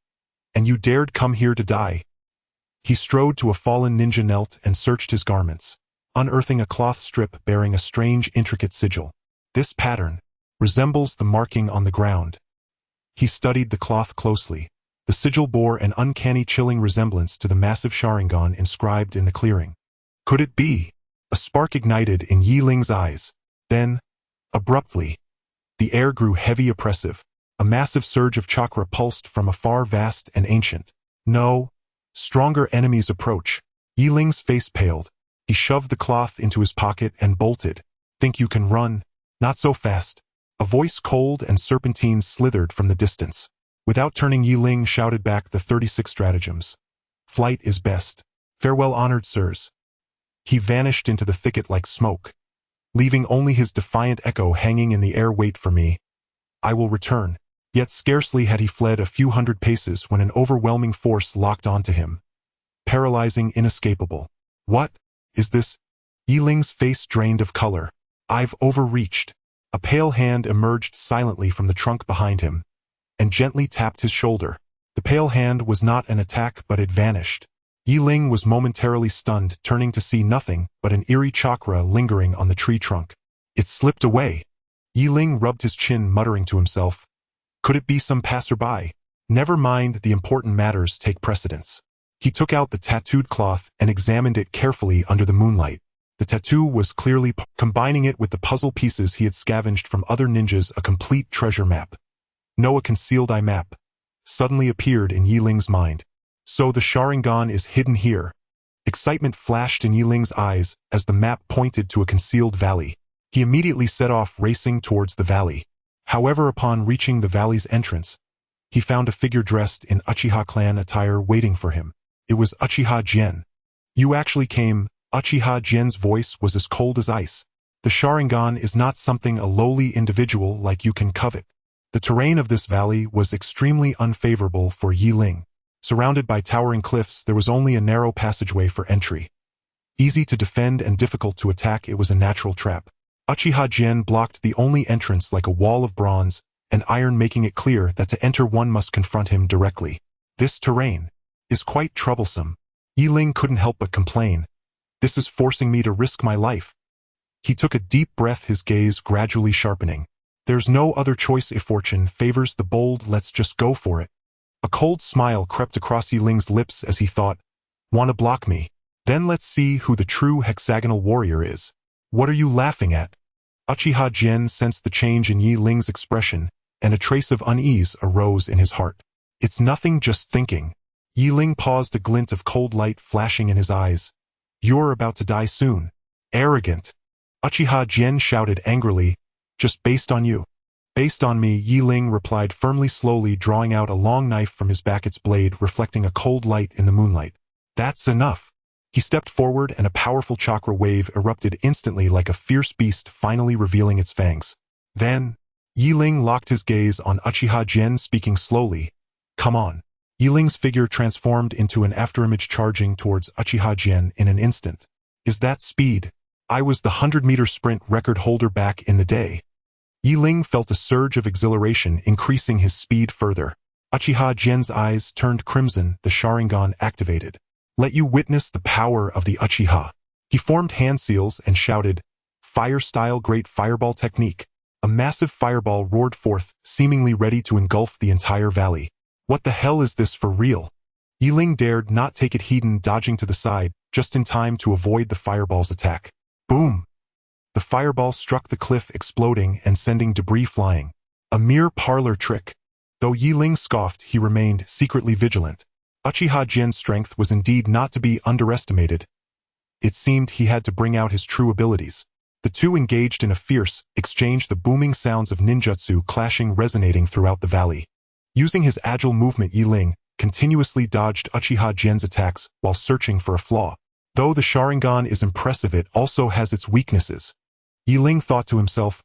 And you dared come here to die? He strode to a fallen ninja, knelt and searched his garments, unearthing a cloth strip bearing a strange, intricate sigil. This pattern resembles the marking on the ground. He studied the cloth closely. The sigil bore an uncanny, chilling resemblance to the massive Sharingan inscribed in the clearing. Could it be? A spark ignited in Yi Ling's eyes. Then, abruptly, the air grew heavy, oppressive. A massive surge of chakra pulsed from afar, vast and ancient. No, stronger enemies approach. Yi Ling's face paled. He shoved the cloth into his pocket and bolted. Think you can run? Not so fast. A voice cold and serpentine slithered from the distance. Without turning, Yi Ling shouted back the 36 stratagems. Flight is best. Farewell, honored sirs. He vanished into the thicket like smoke, leaving only his defiant echo hanging in the air. Wait for me. I will return. Yet scarcely had he fled a few hundred paces when an overwhelming force locked onto him. Paralyzing, inescapable. What is this? Yi Ling's face drained of color. I've overreached. A pale hand emerged silently from the trunk behind him and gently tapped his shoulder. The pale hand was not an attack, but it vanished. Yi Ling was momentarily stunned, turning to see nothing but an eerie chakra lingering on the tree trunk. It slipped away. Yi Ling rubbed his chin, muttering to himself. Could it be some passerby? Never mind, the important matters take precedence. He took out the tattooed cloth and examined it carefully under the moonlight. The tattoo was clearly combining it with the puzzle pieces he had scavenged from other ninjas. A complete treasure map. No, a concealed eye map suddenly appeared in Yi Ling's mind. So the Sharingan is hidden here. Excitement flashed in Yi Ling's eyes as the map pointed to a concealed valley. He immediately set off racing towards the valley. However, upon reaching the valley's entrance, he found a figure dressed in Uchiha clan attire waiting for him. It was Uchiha Ken. You actually came. Uchiha Gen's voice was as cold as ice. The Sharingan is not something a lowly individual like you can covet. The terrain of this valley was extremely unfavorable for Yi Ling. Surrounded by towering cliffs, there was only a narrow passageway for entry. Easy to defend and difficult to attack, it was a natural trap. Uchiha Ken blocked the only entrance like a wall of bronze and iron, making it clear that to enter one must confront him directly. This terrain is quite troublesome. Yi Ling couldn't help but complain. This is forcing me to risk my life. He took a deep breath, his gaze gradually sharpening. There's no other choice. If fortune favors the bold, let's just go for it. A cold smile crept across Yi Ling's lips as he thought, wanna block me? Then let's see who the true hexagonal warrior is. What are you laughing at? Uchiha Ken sensed the change in Yi Ling's expression, and a trace of unease arose in his heart. It's nothing, just thinking. Yi Ling paused, a glint of cold light flashing in his eyes. You're about to die soon. Arrogant. Uchiha Ken shouted angrily. Just based on you. Based on me, Yi Ling replied firmly, slowly drawing out a long knife from his back, its blade reflecting a cold light in the moonlight. That's enough. He stepped forward and a powerful chakra wave erupted instantly like a fierce beast, finally revealing its fangs. Then, Yi Ling locked his gaze on Uchiha Ken, speaking slowly. Come on. Yi Ling's figure transformed into an afterimage, charging towards Uchiha Ken in an instant. Is that speed? I was the 100-meter sprint record holder back in the day. Yi Ling felt a surge of exhilaration, increasing his speed further. Uchiha Ken's eyes turned crimson, the Sharingan activated. Let you witness the power of the Uchiha. He formed hand seals and shouted, Fire style, great fireball technique. A massive fireball roared forth, seemingly ready to engulf the entire valley. What the hell is this for real? Yi Ling dared not take it heed, dodging to the side, just in time to avoid the fireball's attack. Boom! The fireball struck the cliff, exploding and sending debris flying. A mere parlor trick. Though Yi Ling scoffed, he remained secretly vigilant. Uchiha Ken's strength was indeed not to be underestimated. It seemed he had to bring out his true abilities. The two engaged in a fierce exchange, the booming sounds of ninjutsu clashing, resonating throughout the valley. Using his agile movement, Yi Ling continuously dodged Uchiha Ken's attacks while searching for a flaw. Though the Sharingan is impressive, it also has its weaknesses. Yi Ling thought to himself.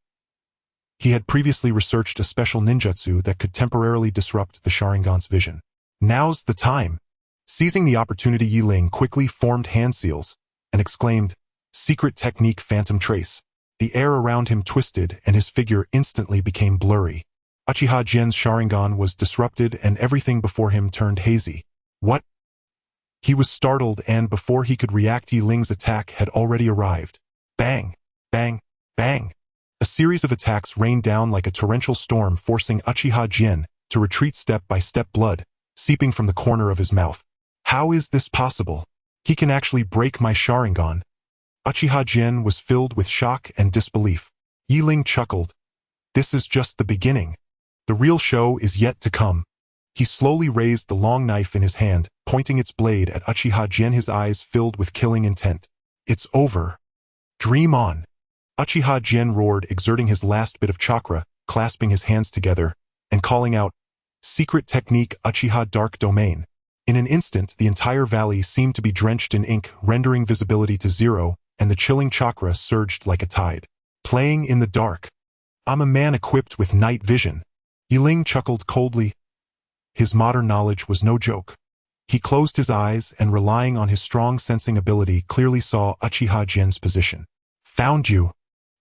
He had previously researched a special ninjutsu that could temporarily disrupt the Sharingan's vision. Now's the time. Seizing the opportunity, Yi Ling quickly formed hand seals and exclaimed, Secret technique, phantom trace. The air around him twisted and his figure instantly became blurry. Uchiha Ken's Sharingan was disrupted and everything before him turned hazy. What? He was startled, and before he could react, Yi Ling's attack had already arrived. Bang! Bang! Bang! A series of attacks rained down like a torrential storm, forcing Uchiha Ken to retreat step by step, blood seeping from the corner of his mouth. How is this possible? He can actually break my Sharingan. Uchiha Ken was filled with shock and disbelief. Yi Ling chuckled. This is just the beginning. The real show is yet to come. He slowly raised the long knife in his hand, pointing its blade at Uchiha Ken, his eyes filled with killing intent. It's over. Dream on. Uchiha Ken roared, exerting his last bit of chakra, clasping his hands together, and calling out, Secret technique, Uchiha Dark Domain. In an instant, the entire valley seemed to be drenched in ink, rendering visibility to zero, and the chilling chakra surged like a tide. Playing in the dark. I'm a man equipped with night vision. Yi Ling chuckled coldly. His modern knowledge was no joke. He closed his eyes and, relying on his strong sensing ability, clearly saw Uchiha Ken's position. Found you.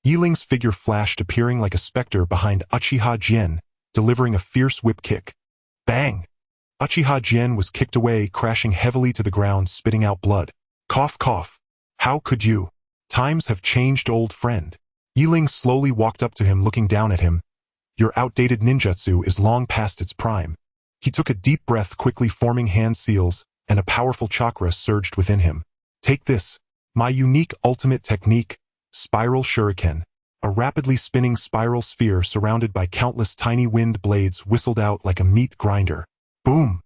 Yi Ling's figure flashed, appearing like a specter behind Uchiha Ken, delivering a fierce whip kick. Bang! Uchiha Ken was kicked away, crashing heavily to the ground, spitting out blood. Cough, cough. How could you? Times have changed, old friend. Yi Ling slowly walked up to him, looking down at him. Your outdated ninjutsu is long past its prime. He took a deep breath, quickly forming hand seals, and a powerful chakra surged within him. Take this, my unique ultimate technique, Spiral Shuriken. A rapidly spinning spiral sphere surrounded by countless tiny wind blades whistled out like a meat grinder. Boom!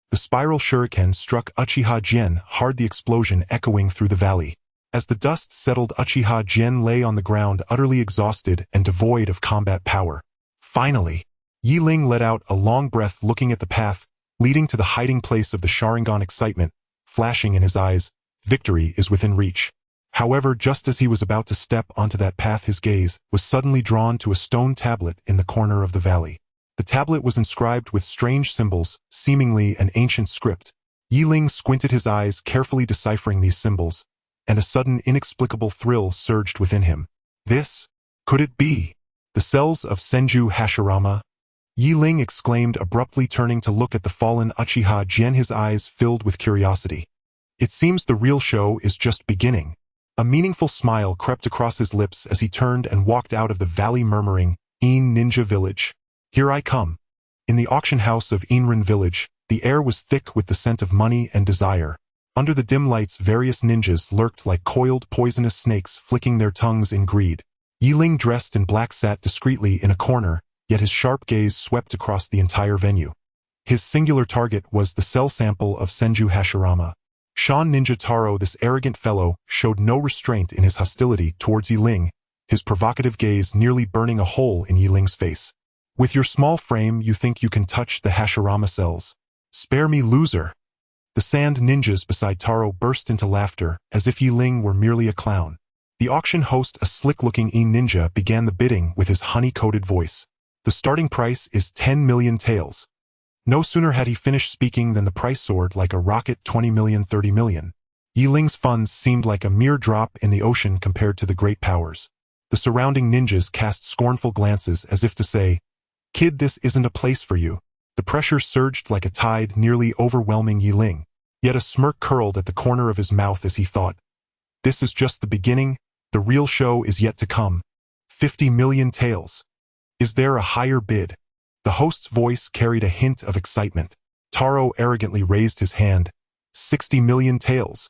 The spiral shuriken struck Uchiha Ken hard, the explosion echoing through the valley. As the dust settled, Uchiha Ken lay on the ground, utterly exhausted and devoid of combat power. Finally, Yi Ling let out a long breath, looking at the path leading to the hiding place of the Sharingan, excitement flashing in his eyes. Victory is within reach. However, just as he was about to step onto that path, his gaze was suddenly drawn to a stone tablet in the corner of the valley. The tablet was inscribed with strange symbols, seemingly an ancient script. Yi Ling squinted his eyes, carefully deciphering these symbols, and a sudden inexplicable thrill surged within him. This? Could it be the cells of Senju Hashirama? Yi Ling exclaimed, abruptly turning to look at the fallen Uchiha Ken, his eyes filled with curiosity. It seems the real show is just beginning. A meaningful smile crept across his lips as he turned and walked out of the valley, murmuring, "Een Ninja Village. Here I come." In the auction house of Inran Village, the air was thick with the scent of money and desire. Under the dim lights, various ninjas lurked like coiled poisonous snakes, flicking their tongues in greed. Yi Ling, dressed in black, sat discreetly in a corner, yet his sharp gaze swept across the entire venue. His singular target was the cell sample of Senju Hashirama. Shan Ninja Taro, this arrogant fellow, showed no restraint in his hostility towards Yi Ling, his provocative gaze nearly burning a hole in Yi Ling's face. With your small frame, you think you can touch the Hashirama cells? Spare me, loser. The sand ninjas beside Taro burst into laughter, as if Yi Ling were merely a clown. The auction host, a slick-looking ninja, began the bidding with his honey-coated voice. The starting price is 10 million taels. No sooner had he finished speaking than the price soared like a rocket. 20 million, 30 million. Yi Ling's funds seemed like a mere drop in the ocean compared to the great powers. The surrounding ninjas cast scornful glances as if to say, "Kid, this isn't a place for you." The pressure surged like a tide, nearly overwhelming Yi Ling. Yet a smirk curled at the corner of his mouth as he thought, "This is just the beginning. The real show is yet to come. 50 million taels. Is there a higher bid?" The host's voice carried a hint of excitement. Taro arrogantly raised his hand. 60 million taels.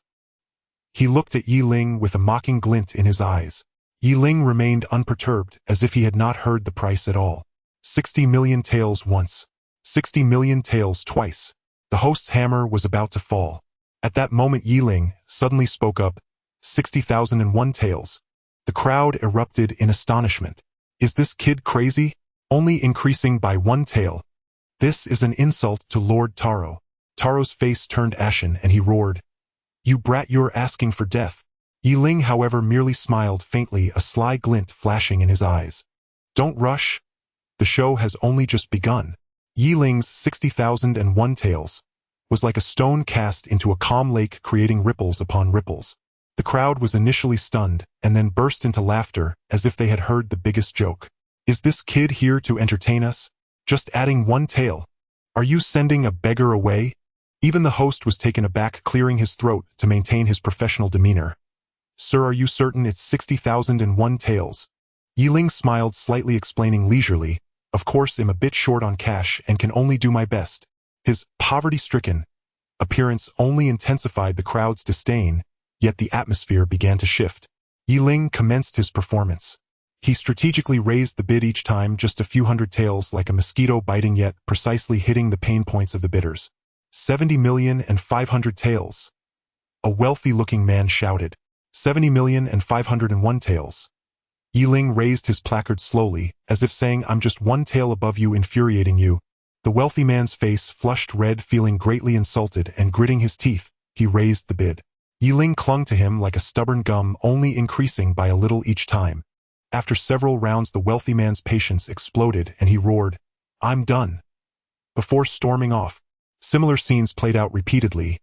He looked at Yi Ling with a mocking glint in his eyes. Yi Ling remained unperturbed, as if he had not heard the price at all. 60 million taels once. 60 million taels twice. The host's hammer was about to fall. At that moment, Yi Ling suddenly spoke up. 60,001 taels. The crowd erupted in astonishment. Is this kid crazy? Only increasing by 1 tael. This is an insult to Lord Taro. Taro's face turned ashen and he roared, "You brat, you're asking for death." Yi Ling, however, merely smiled faintly, a sly glint flashing in his eyes. "Don't rush. The show has only just begun." Yi Ling's 60,001 taels was like a stone cast into a calm lake, creating ripples upon ripples. The crowd was initially stunned and then burst into laughter as if they had heard the biggest joke. Is this kid here to entertain us? Just adding 1 tael? Are you sending a beggar away? Even the host was taken aback, clearing his throat to maintain his professional demeanor. Sir, are you certain it's 60,001 taels? Yi Ling smiled slightly, explaining leisurely, "Of course, I'm a bit short on cash and can only do my best." His poverty-stricken appearance only intensified the crowd's disdain, yet the atmosphere began to shift. Yi Ling commenced his performance. He strategically raised the bid each time, just a few hundred taels, like a mosquito biting, yet precisely hitting the pain points of the bidders. 70,500,000 taels. A wealthy-looking man shouted. 70,501,000 taels. Yi Ling raised his placard slowly, as if saying, "I'm just 1 tael above you, infuriating you." The wealthy man's face flushed red, feeling greatly insulted, and gritting his teeth, he raised the bid. Yi Ling clung to him like a stubborn gum, only increasing by a little each time. After several rounds, the wealthy man's patience exploded and he roared, "I'm done," before storming off. Similar scenes played out repeatedly.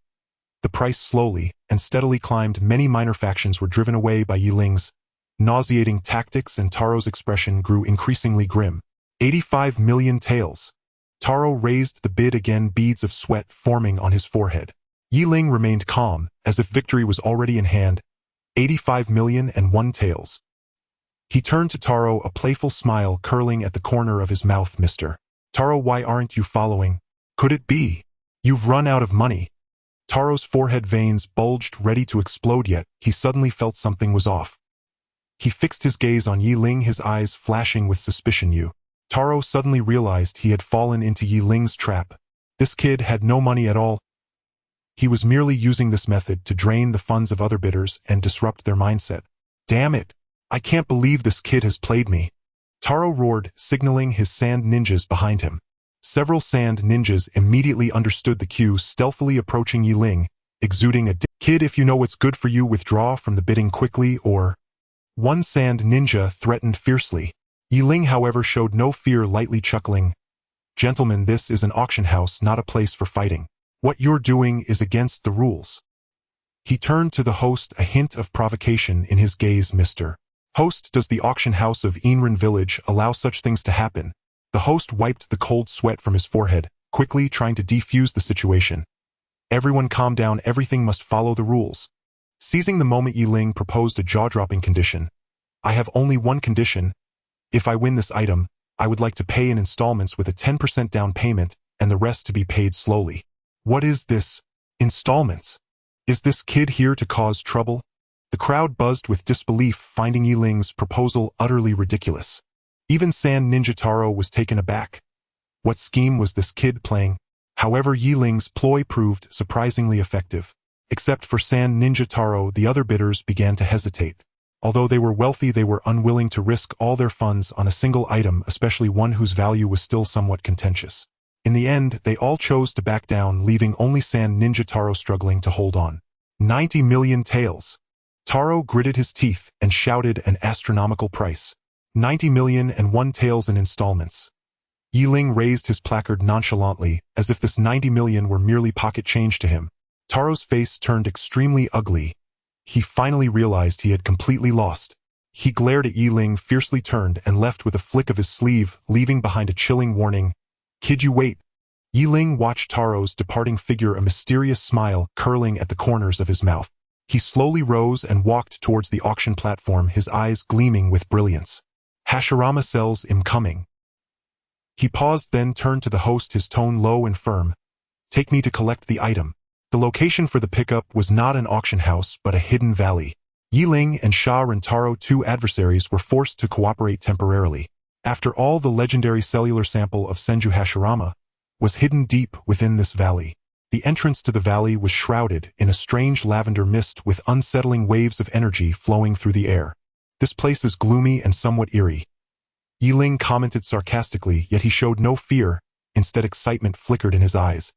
The price slowly and steadily climbed. Many minor factions were driven away by Yi Ling's nauseating tactics, and Taro's expression grew increasingly grim. 85 million taels. Taro raised the bid again, beads of sweat forming on his forehead. Yi Ling remained calm, as if victory was already in hand. 85,001,000 taels. He turned to Taro, a playful smile curling at the corner of his mouth. Mr. Taro, why aren't you following? Could it be you've run out of money? Taro's forehead veins bulged, ready to explode, yet he suddenly felt something was off. He fixed his gaze on Yi Ling, his eyes flashing with suspicion. Taro suddenly realized he had fallen into Yi Ling's trap. This kid had no money at all. He was merely using this method to drain the funds of other bidders and disrupt their mindset. Damn it! I can't believe this kid has played me. Taro roared, signaling his sand ninjas behind him. Several sand ninjas immediately understood the cue, stealthily approaching Yi Ling, exuding a kid, if you know what's good for you, withdraw from the bidding quickly, or... One sand ninja threatened fiercely. Yi Ling, however, showed no fear, lightly chuckling. Gentlemen, this is an auction house, not a place for fighting. What you're doing is against the rules. He turned to the host, a hint of provocation in his gaze. Mr. Host, does the auction house of Inran Village allow such things to happen? The host wiped the cold sweat from his forehead, quickly trying to defuse the situation. Everyone calm down, everything must follow the rules. Seizing the moment, Yi Ling proposed a jaw-dropping condition. I have only one condition. If I win this item, I would like to pay in installments with a 10% down payment and the rest to be paid slowly. What is this? Installments? Is this kid here to cause trouble? The crowd buzzed with disbelief, finding Yi Ling's proposal utterly ridiculous. Even Sand Ninja Taro was taken aback. What scheme was this kid playing? However, Yi Ling's ploy proved surprisingly effective. Except for Sand Ninja Taro, the other bidders began to hesitate. Although they were wealthy, they were unwilling to risk all their funds on a single item, especially one whose value was still somewhat contentious. In the end, they all chose to back down, leaving only Sand Ninja Taro struggling to hold on. 90 million taels. Taro gritted his teeth and shouted an astronomical price. 90 million and 1 taels in installments. Yi Ling raised his placard nonchalantly, as if this 90 million were merely pocket change to him. Taro's face turned extremely ugly. He finally realized he had completely lost. He glared at Yi Ling, fiercely turned and left with a flick of his sleeve, leaving behind a chilling warning. Kid, you wait. Yi Ling watched Taro's departing figure, a mysterious smile curling at the corners of his mouth. He slowly rose and walked towards the auction platform, his eyes gleaming with brilliance. Hashirama sells incoming. He paused, then turned to the host, his tone low and firm. Take me to collect the item. The location for the pickup was not an auction house, but a hidden valley. Yi Ling and Sharingan Taro, two adversaries, were forced to cooperate temporarily. After all, the legendary cellular sample of Senju Hashirama was hidden deep within this valley. The entrance to the valley was shrouded in a strange lavender mist with unsettling waves of energy flowing through the air. This place is gloomy and somewhat eerie. Yi Ling commented sarcastically, yet he showed no fear. Instead, excitement flickered in his eyes.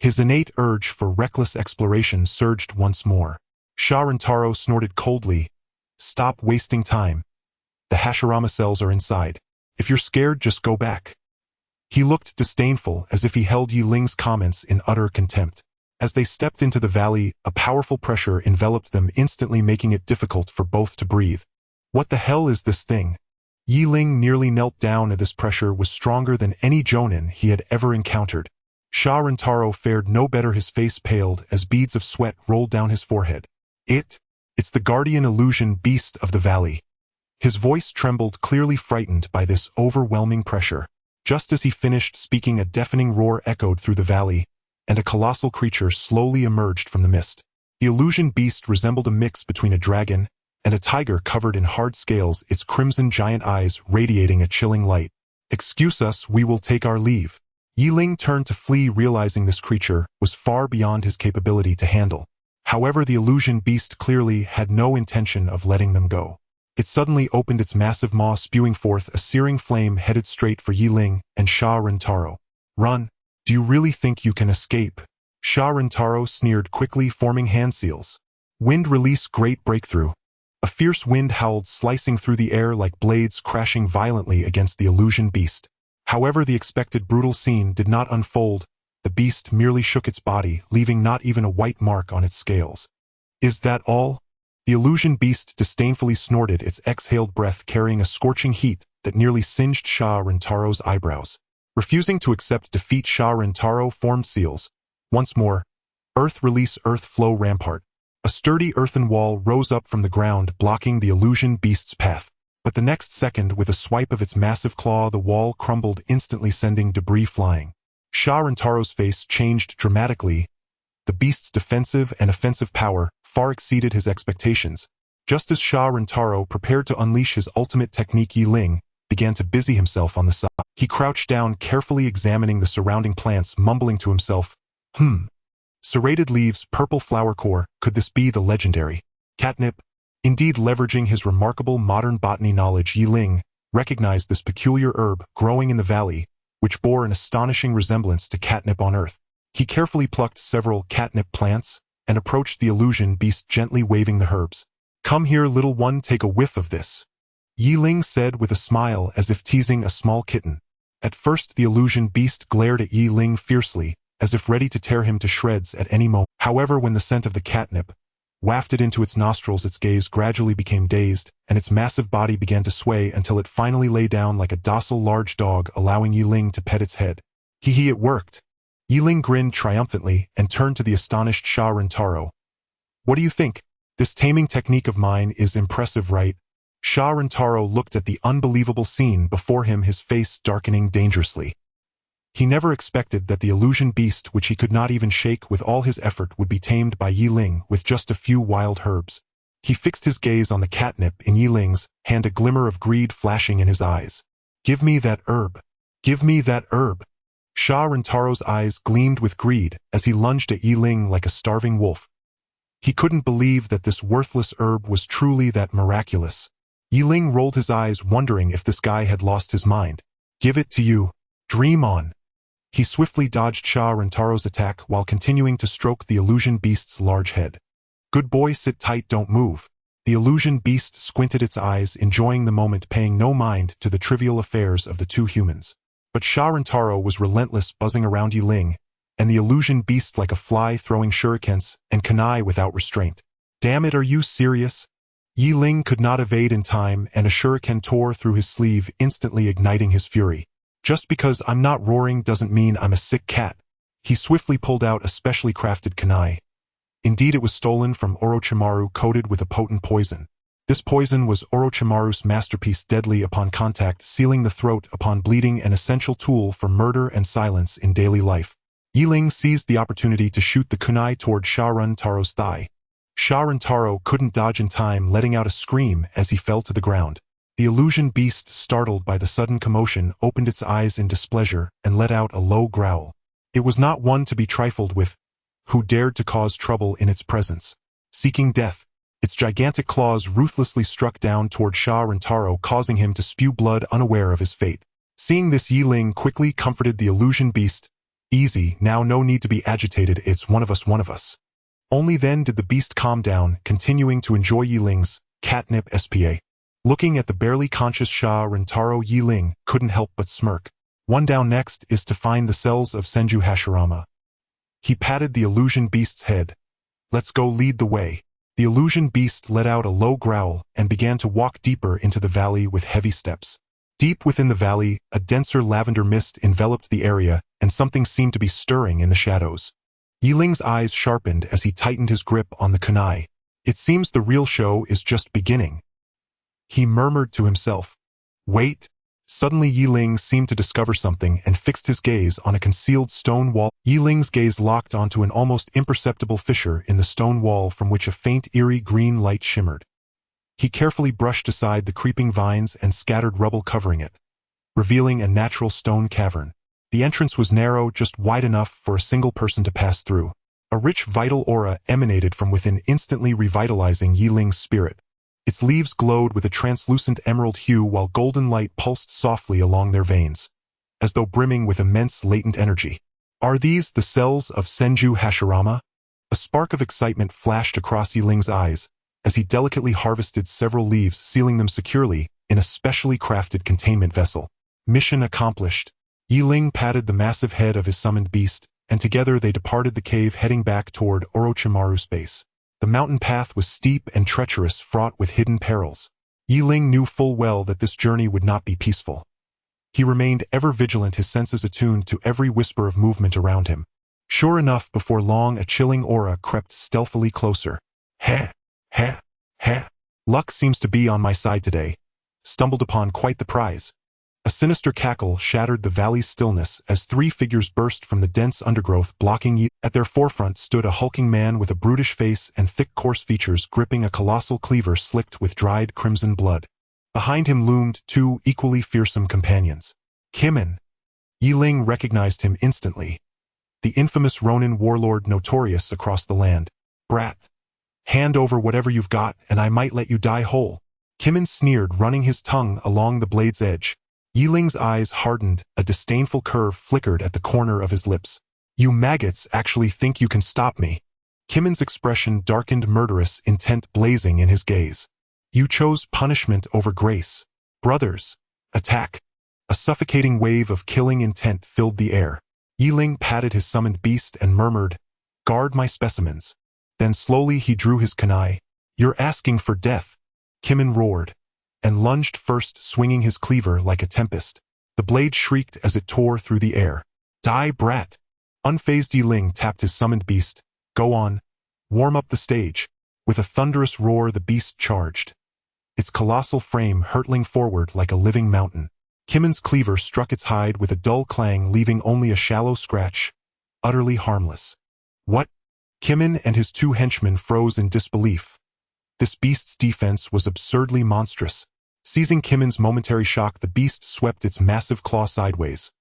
His innate urge for reckless exploration surged once more. Sharingan Taro snorted coldly. Stop wasting time. The Hashirama cells are inside. If you're scared, just go back. He looked disdainful, as if he held Yi Ling's comments in utter contempt. As they stepped into the valley, a powerful pressure enveloped them, instantly making it difficult for both to breathe. What the hell is this thing? Yi Ling nearly knelt down, and this pressure was stronger than any jonin he had ever encountered. Sharingan Taro fared no better, his face paled as beads of sweat rolled down his forehead. It's the guardian illusion beast of the valley. His voice trembled, clearly frightened by this overwhelming pressure. Just as he finished speaking, a deafening roar echoed through the valley, and a colossal creature slowly emerged from the mist. The illusion beast resembled a mix between a dragon and a tiger covered in hard scales, its crimson giant eyes radiating a chilling light. Excuse us, we will take our leave. Yi Ling turned to flee, realizing this creature was far beyond his capability to handle. However, the illusion beast clearly had no intention of letting them go. It suddenly opened its massive maw, spewing forth a searing flame headed straight for Yi Ling and Sharingan Taro. Run! Do you really think you can escape? Sharingan Taro sneered, quickly forming hand seals. Wind release, great breakthrough. A fierce wind howled, slicing through the air like blades crashing violently against the illusion beast. However, the expected brutal scene did not unfold. The beast merely shook its body, leaving not even a white mark on its scales. Is that all? The illusion beast disdainfully snorted, its exhaled breath carrying a scorching heat that nearly singed Sharingan Taro's eyebrows. Refusing to accept defeat, Sharingan Taro formed seals. Once more, earth release, earth flow rampart. A sturdy earthen wall rose up from the ground, blocking the illusion beast's path. But the next second, with a swipe of its massive claw, the wall crumbled, instantly sending debris flying. Sharinga's face changed dramatically. The beast's defensive and offensive power far exceeded his expectations. Just as Sharinga prepared to unleash his ultimate technique, Ling began to busy himself on the side. He crouched down, carefully examining the surrounding plants, mumbling to himself, Serrated leaves, purple flower core, could this be the legendary catnip? Indeed, leveraging his remarkable modern botany knowledge, Ling recognized this peculiar herb growing in the valley, which bore an astonishing resemblance to catnip on Earth. He carefully plucked several catnip plants and approached the illusion beast, gently waving the herbs. "Come here, little one, take a whiff of this," Ling said with a smile, as if teasing a small kitten. At first, the illusion beast glared at Ling fiercely, as if ready to tear him to shreds at any moment. However, when the scent of the catnip wafted into its nostrils, its gaze gradually became dazed, and its massive body began to sway until it finally lay down like a docile large dog, allowing Ling to pet its head. Hee, it worked. Ling grinned triumphantly and turned to the astonished Sharinga. "What do you think? This taming technique of mine is impressive, right?" Sharinga looked at the unbelievable scene before him, his face darkening dangerously. He never expected that the illusion beast, which he could not even shake with all his effort, would be tamed by Ling with just a few wild herbs. He fixed his gaze on the catnip in Ling's hand, a glimmer of greed flashing in his eyes. "Give me that herb! Give me that herb!" Sharinga's eyes gleamed with greed as he lunged at Ling like a starving wolf. He couldn't believe that this worthless herb was truly that miraculous. Ling rolled his eyes, wondering if this guy had lost his mind. "Give it to you. Dream on." He swiftly dodged Sharinga's attack while continuing to stroke the illusion beast's large head. "Good boy, sit tight, don't move." The illusion beast squinted its eyes, enjoying the moment, paying no mind to the trivial affairs of the two humans. But Sharinga was relentless, buzzing around Ling and the illusion beast like a fly, throwing shurikens and kunai without restraint. "Damn it, are you serious?" Ling could not evade in time, and a shuriken tore through his sleeve, instantly igniting his fury. "Just because I'm not roaring doesn't mean I'm a sick cat." He swiftly pulled out a specially crafted kunai. Indeed, it was stolen from Orochimaru, coated with a potent poison. This poison was Orochimaru's masterpiece, deadly upon contact, sealing the throat upon bleeding, an essential tool for murder and silence in daily life. Ling seized the opportunity to shoot the kunai toward Sharinga's thigh. Sharinga couldn't dodge in time, letting out a scream as he fell to the ground. The illusion beast, startled by the sudden commotion, opened its eyes in displeasure and let out a low growl. It was not one to be trifled with. Who dared to cause trouble in its presence? Seeking death, its gigantic claws ruthlessly struck down toward Sharinga, causing him to spew blood, unaware of his fate. Seeing this, Ling quickly comforted the illusion beast. "Easy, now, no need to be agitated, it's one of us, one of us." Only then did the beast calm down, continuing to enjoy Ling's catnip spa. Looking at the barely conscious Sharinga, Ling couldn't help but smirk. One down. Next is to find the cells of Senju Hashirama. He patted the illusion beast's head. "Let's go, lead the way." The illusion beast let out a low growl and began to walk deeper into the valley with heavy steps. Deep within the valley, a denser lavender mist enveloped the area, and something seemed to be stirring in the shadows. Ling's eyes sharpened as he tightened his grip on the kunai. "It seems the real show is just beginning," he murmured to himself. "Wait." Suddenly, Ling seemed to discover something and fixed his gaze on a concealed stone wall. Ling's gaze locked onto an almost imperceptible fissure in the stone wall from which a faint, eerie green light shimmered. He carefully brushed aside the creeping vines and scattered rubble covering it, revealing a natural stone cavern. The entrance was narrow, just wide enough for a single person to pass through. A rich, vital aura emanated from within, instantly revitalizing Ling's spirit. Its leaves glowed with a translucent emerald hue, while golden light pulsed softly along their veins, as though brimming with immense latent energy. "Are these the cells of Senju Hashirama?" A spark of excitement flashed across Ling's eyes as he delicately harvested several leaves, sealing them securely in a specially crafted containment vessel. Mission accomplished. Ling patted the massive head of his summoned beast, and together they departed the cave, heading back toward Orochimaru's base. The mountain path was steep and treacherous, fraught with hidden perils. Ling knew full well that this journey would not be peaceful. He remained ever vigilant, his senses attuned to every whisper of movement around him. Sure enough, before long, a chilling aura crept stealthily closer. Heh. Luck seems to be on my side today. stumbled upon quite the prize. A sinister cackle shattered the valley's stillness as three figures burst from the dense undergrowth blocking Yi. At their forefront stood a hulking man with a brutish face and thick coarse features gripping a colossal cleaver slicked with dried crimson blood. Behind him loomed two equally fearsome companions. Kimin. Yi Ling recognized him instantly. The infamous Ronin warlord notorious across the land. Brat. Hand over whatever you've got and I might let you die whole. Kimin sneered, running his tongue along the blade's edge. Yi Ling's eyes hardened, a disdainful curve flickered at the corner of his lips. You maggots actually think you can stop me? Kimin's expression darkened, murderous intent blazing in his gaze. You chose punishment over grace. Brothers, attack. A suffocating wave of killing intent filled the air. Yi Ling patted his summoned beast and murmured, guard my specimens. Then slowly he drew his kunai. You're asking for death. Kimin roared, and lunged first, swinging his cleaver like a tempest. The blade shrieked as it tore through the air. Die, brat. Unfazed, Yi Ling tapped his summoned beast. Go on. Warm up the stage. With a thunderous roar the beast charged, its colossal frame hurtling forward like a living mountain. Kimin's cleaver struck its hide with a dull clang, leaving only a shallow scratch, utterly harmless. What? Kimin and his two henchmen froze in disbelief. This beast's defense was absurdly monstrous. Seizing Kimin's momentary shock, the beast swept its massive claw sideways,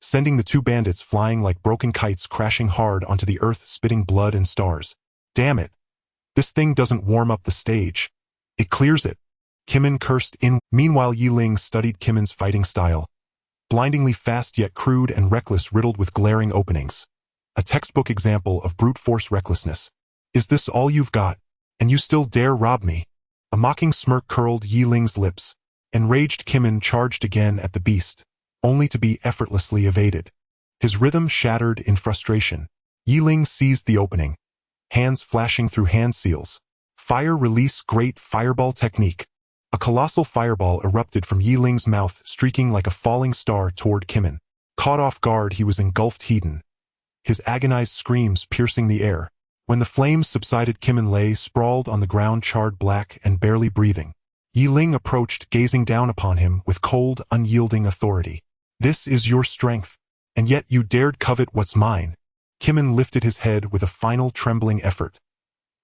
sending the two bandits flying like broken kites, crashing hard onto the earth, spitting blood and stars. Damn it! This thing doesn't warm up the stage. It clears it. Kimin cursed in. Meanwhile, Yi Ling studied Kimin's fighting style. Blindingly fast yet crude and reckless, riddled with glaring openings. A textbook example of brute force recklessness. Is this all you've got? And you still dare rob me? A mocking smirk curled Yi Ling's lips. Enraged, Kimin charged again at the beast, only to be effortlessly evaded. His rhythm shattered in frustration. Yi Ling seized the opening, hands flashing through hand seals. Fire release, great fireball technique. A colossal fireball erupted from Yi Ling's mouth, streaking like a falling star toward Kimin. Caught off guard, he was engulfed, hidden, his agonized screams piercing the air. When the flames subsided, Kimin lay sprawled on the ground, charred black and barely breathing. Yi Ling approached, gazing down upon him with cold, unyielding authority. This is your strength, and yet you dared covet what's mine. Kimin lifted his head with a final trembling effort,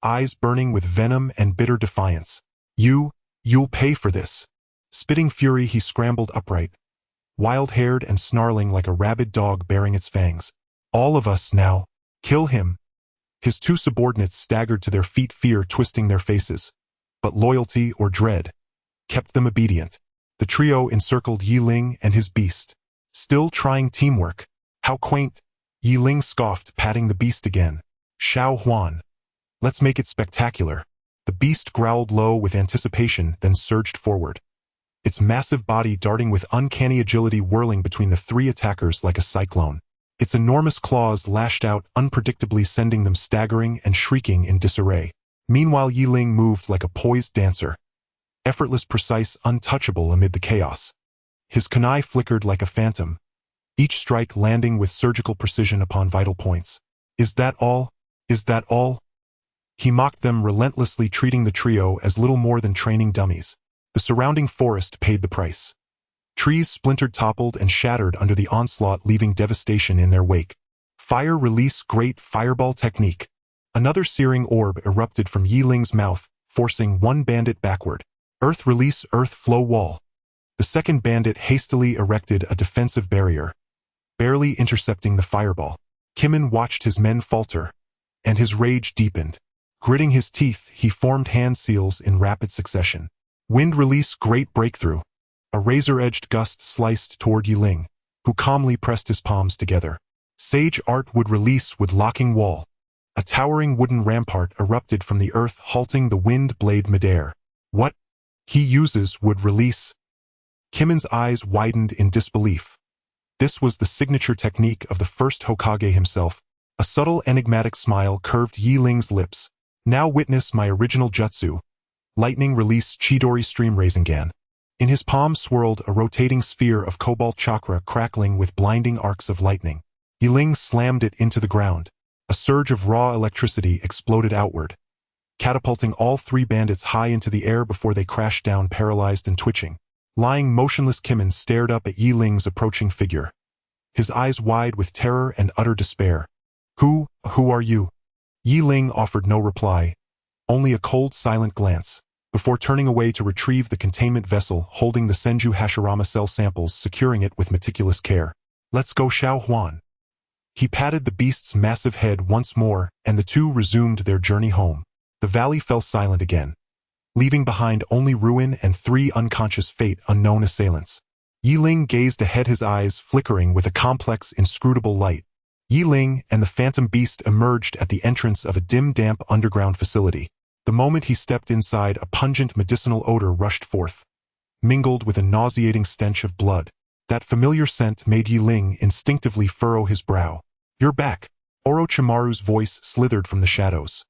eyes burning with venom and bitter defiance. You'll pay for this. Spitting fury, he scrambled upright, wild-haired and snarling like a rabid dog baring its fangs. All of us now. Kill him. His two subordinates staggered to their feet, fear twisting their faces. But loyalty or dread kept them obedient. The trio encircled Yi Ling and his beast, still trying teamwork. How quaint. Yi Ling scoffed, patting the beast again. Xiao Huan. Let's make it spectacular. The beast growled low with anticipation, then surged forward, its massive body darting with uncanny agility, whirling between the three attackers like a cyclone. Its enormous claws lashed out unpredictably, sending them staggering and shrieking in disarray. Meanwhile, Yi Ling moved like a poised dancer, effortless, precise, untouchable amid the chaos. His kunai flickered like a phantom, each strike landing with surgical precision upon vital points. Is that all? Is that all? He mocked them, relentlessly treating the trio as little more than training dummies. The surrounding forest paid the price. Trees splintered, toppled, and shattered under the onslaught, leaving devastation in their wake. Fire release, great fireball technique. Another searing orb erupted from Yi Ling's mouth, forcing one bandit backward. Earth release, earth flow wall. The second bandit hastily erected a defensive barrier, barely intercepting the fireball. Kimin watched his men falter, and his rage deepened. Gritting his teeth, he formed hand seals in rapid succession. Wind release, great breakthrough. A razor-edged gust sliced toward Yi Ling, who calmly pressed his palms together. Sage art, wood release, wood locking wall. A towering wooden rampart erupted from the earth, halting the wind blade midair. What? He uses wood release? Kimin's eyes widened in disbelief. This was the signature technique of the first Hokage himself. A subtle, enigmatic smile curved Yi Ling's lips. Now witness my original jutsu. Lightning release, Chidori stream Rasengan. In his palm swirled a rotating sphere of cobalt chakra, crackling with blinding arcs of lightning. Yi Ling slammed it into the ground. A surge of raw electricity exploded outward, catapulting all three bandits high into the air before they crashed down, paralyzed and twitching. Lying motionless, Kimin stared up at Yi Ling's approaching figure, his eyes wide with terror and utter despair. Who are you? Yi Ling offered no reply, only a cold, silent glance, before turning away to retrieve the containment vessel holding the Senju Hashirama cell samples, securing it with meticulous care. Let's go, Xiao Huan. He patted the beast's massive head once more, and the two resumed their journey home. The valley fell silent again, leaving behind only ruin and 3 unconscious fate-unknown assailants. Yi Ling gazed ahead, his eyes flickering with a complex, inscrutable light. Yi Ling and the phantom beast emerged at the entrance of a dim, damp underground facility. The moment he stepped inside, a pungent medicinal odor rushed forth, mingled with a nauseating stench of blood. That familiar scent made Yi Ling instinctively furrow his brow. You're back. Orochimaru's voice slithered from the shadows,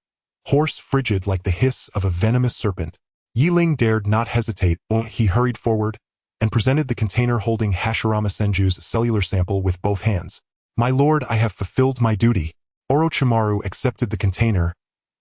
hoarse, frigid like the hiss of a venomous serpent. Yi Ling dared not hesitate. He hurried forward and presented the container holding Hashirama Senju's cellular sample with both hands. My lord, I have fulfilled my duty. Orochimaru accepted the container.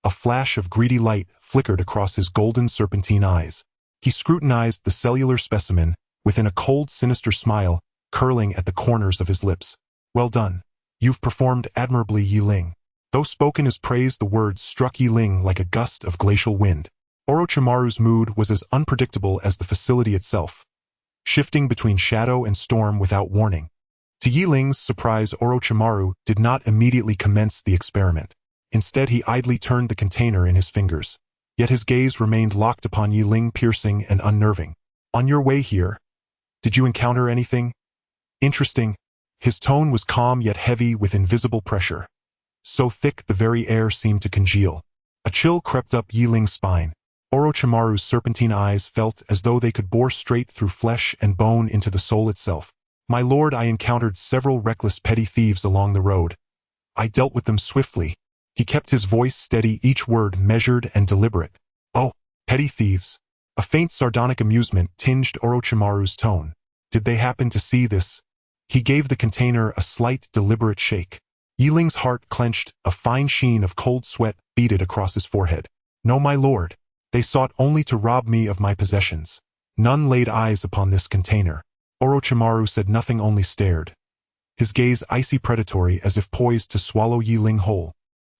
A flash of greedy light flickered across his golden serpentine eyes. He scrutinized the cellular specimen within a cold, sinister smile curling at the corners of his lips. Well done. You've performed admirably, Yi Ling. Though spoken as praise, the words struck Yi Ling like a gust of glacial wind. Orochimaru's mood was as unpredictable as the facility itself, shifting between shadow and storm without warning. To Yi Ling's surprise, Orochimaru did not immediately commence the experiment. Instead, he idly turned the container in his fingers. Yet his gaze remained locked upon Yi Ling, piercing and unnerving. On your way here, did you encounter anything interesting? His tone was calm yet heavy with invisible pressure, so thick the very air seemed to congeal. A chill crept up Yi Ling's spine. Orochimaru's serpentine eyes felt as though they could bore straight through flesh and bone into the soul itself. My lord, I encountered several reckless petty thieves along the road. I dealt with them swiftly. He kept his voice steady, each word measured and deliberate. Oh, petty thieves. A faint sardonic amusement tinged Orochimaru's tone. Did they happen to see this? He gave the container a slight, deliberate shake. Yi Ling's heart clenched, a fine sheen of cold sweat beaded across his forehead. No, my lord. They sought only to rob me of my possessions. None laid eyes upon this container. Orochimaru said nothing, only stared, his gaze icy predatory as if poised to swallow Yi Ling whole.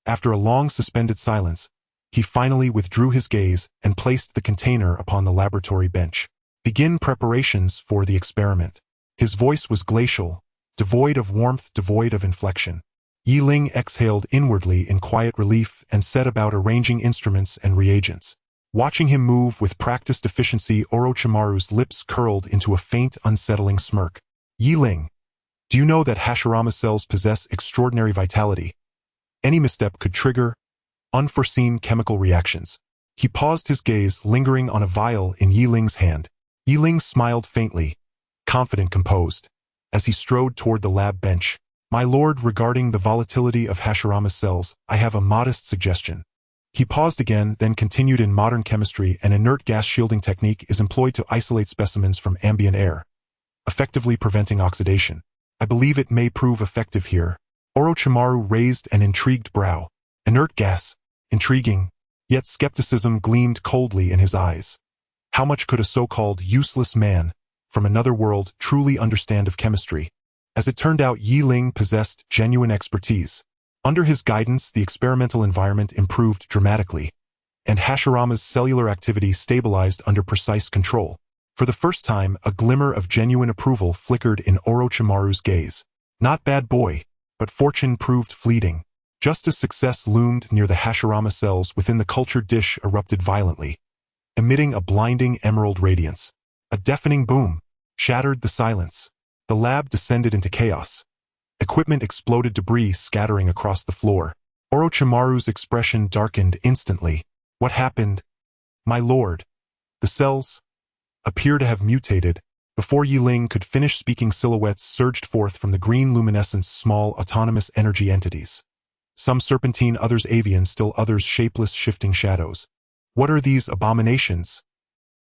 After a long suspended silence, he finally withdrew his gaze and placed the container upon the laboratory bench. Begin preparations for the experiment. His voice was glacial, devoid of warmth, devoid of inflection. Yi Ling exhaled inwardly in quiet relief and set about arranging instruments and reagents. Watching him move with practiced efficiency, Orochimaru's lips curled into a faint, unsettling smirk. Yi Ling, do you know that Hashirama cells possess extraordinary vitality? Any misstep could trigger unforeseen chemical reactions. He paused, his gaze lingering on a vial in Yi Ling's hand. Yi Ling smiled faintly, confident, composed, as he strode toward the lab bench. My lord, regarding the volatility of Hashirama cells, I have a modest suggestion. He paused again, then continued. In modern chemistry, an inert gas shielding technique is employed to isolate specimens from ambient air, effectively preventing oxidation. I believe it may prove effective here. Orochimaru raised an intrigued brow. Inert gas? Intriguing. Yet skepticism gleamed coldly in his eyes. How much could a so-called useless man from another world truly understand of chemistry? As it turned out, Yi Ling possessed genuine expertise. Under his guidance, the experimental environment improved dramatically, and Hashirama's cellular activity stabilized under precise control. For the first time, a glimmer of genuine approval flickered in Orochimaru's gaze. Not bad, boy, but fortune proved fleeting. Just as success loomed near the Hashirama cells within, the cultured dish erupted violently, emitting a blinding emerald radiance. A deafening boom shattered the silence. The lab descended into chaos. Equipment exploded, debris scattering across the floor. Orochimaru's expression darkened instantly. What happened? My lord. The cells appear to have mutated. Before Yi Ling could finish speaking, silhouettes surged forth from the green luminescence, small autonomous energy entities. Some serpentine, others avian, still others shapeless, shifting shadows. What are these abominations?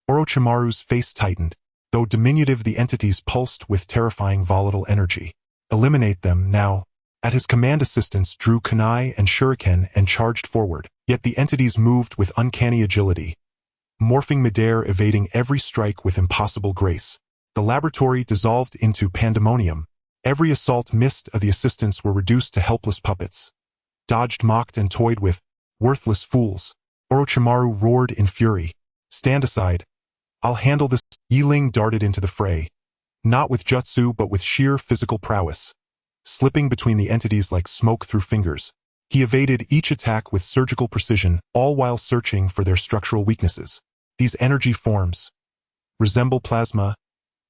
Orochimaru's face tightened. Though diminutive, the entities pulsed with terrifying volatile energy. Eliminate them now. At his command, assistants drew kunai and shuriken and charged forward. Yet the entities moved with uncanny agility, morphing midair, evading every strike with impossible grace. The laboratory dissolved into pandemonium. Every assault missed, the assistants were reduced to helpless puppets. Dodged, mocked, and toyed with. Worthless fools. Orochimaru roared in fury. Stand aside. I'll handle this. Ling darted into the fray. Not with jutsu but with sheer physical prowess. Slipping between the entities like smoke through fingers. He evaded each attack with surgical precision, all while searching for their structural weaknesses. These energy forms resemble plasma,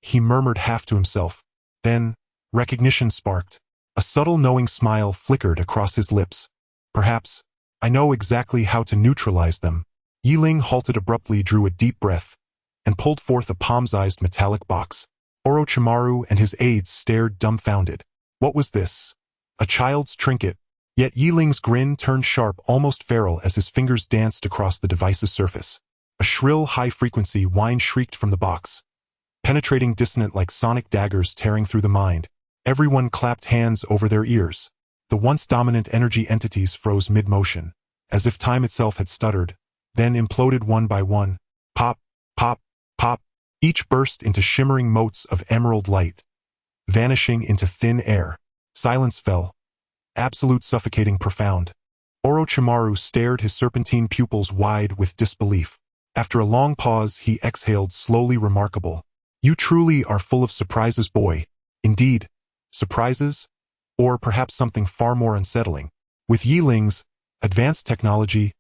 he murmured half to himself. Then, recognition sparked. A subtle knowing smile flickered across his lips. Perhaps, I know exactly how to neutralize them. Ling halted abruptly, drew a deep breath, and pulled forth a palm-sized metallic box. Orochimaru and his aides stared dumbfounded. What was this? A child's trinket? Yet Ling's grin turned sharp, almost feral, as his fingers danced across the device's surface. A shrill, high-frequency whine shrieked from the box, penetrating dissonant like sonic daggers tearing through the mind. Everyone clapped hands over their ears. The once dominant energy entities froze mid-motion, as if time itself had stuttered, then imploded one by one. Pop, pop, pop. Each burst into shimmering motes of emerald light, vanishing into thin air. Silence fell. Absolute, suffocating, profound. Orochimaru stared, his serpentine pupils wide with disbelief. After a long pause, he exhaled slowly. Remarkable. You truly are full of surprises, boy. Indeed. Surprises? Or perhaps something far more unsettling. With Ling's advanced technology,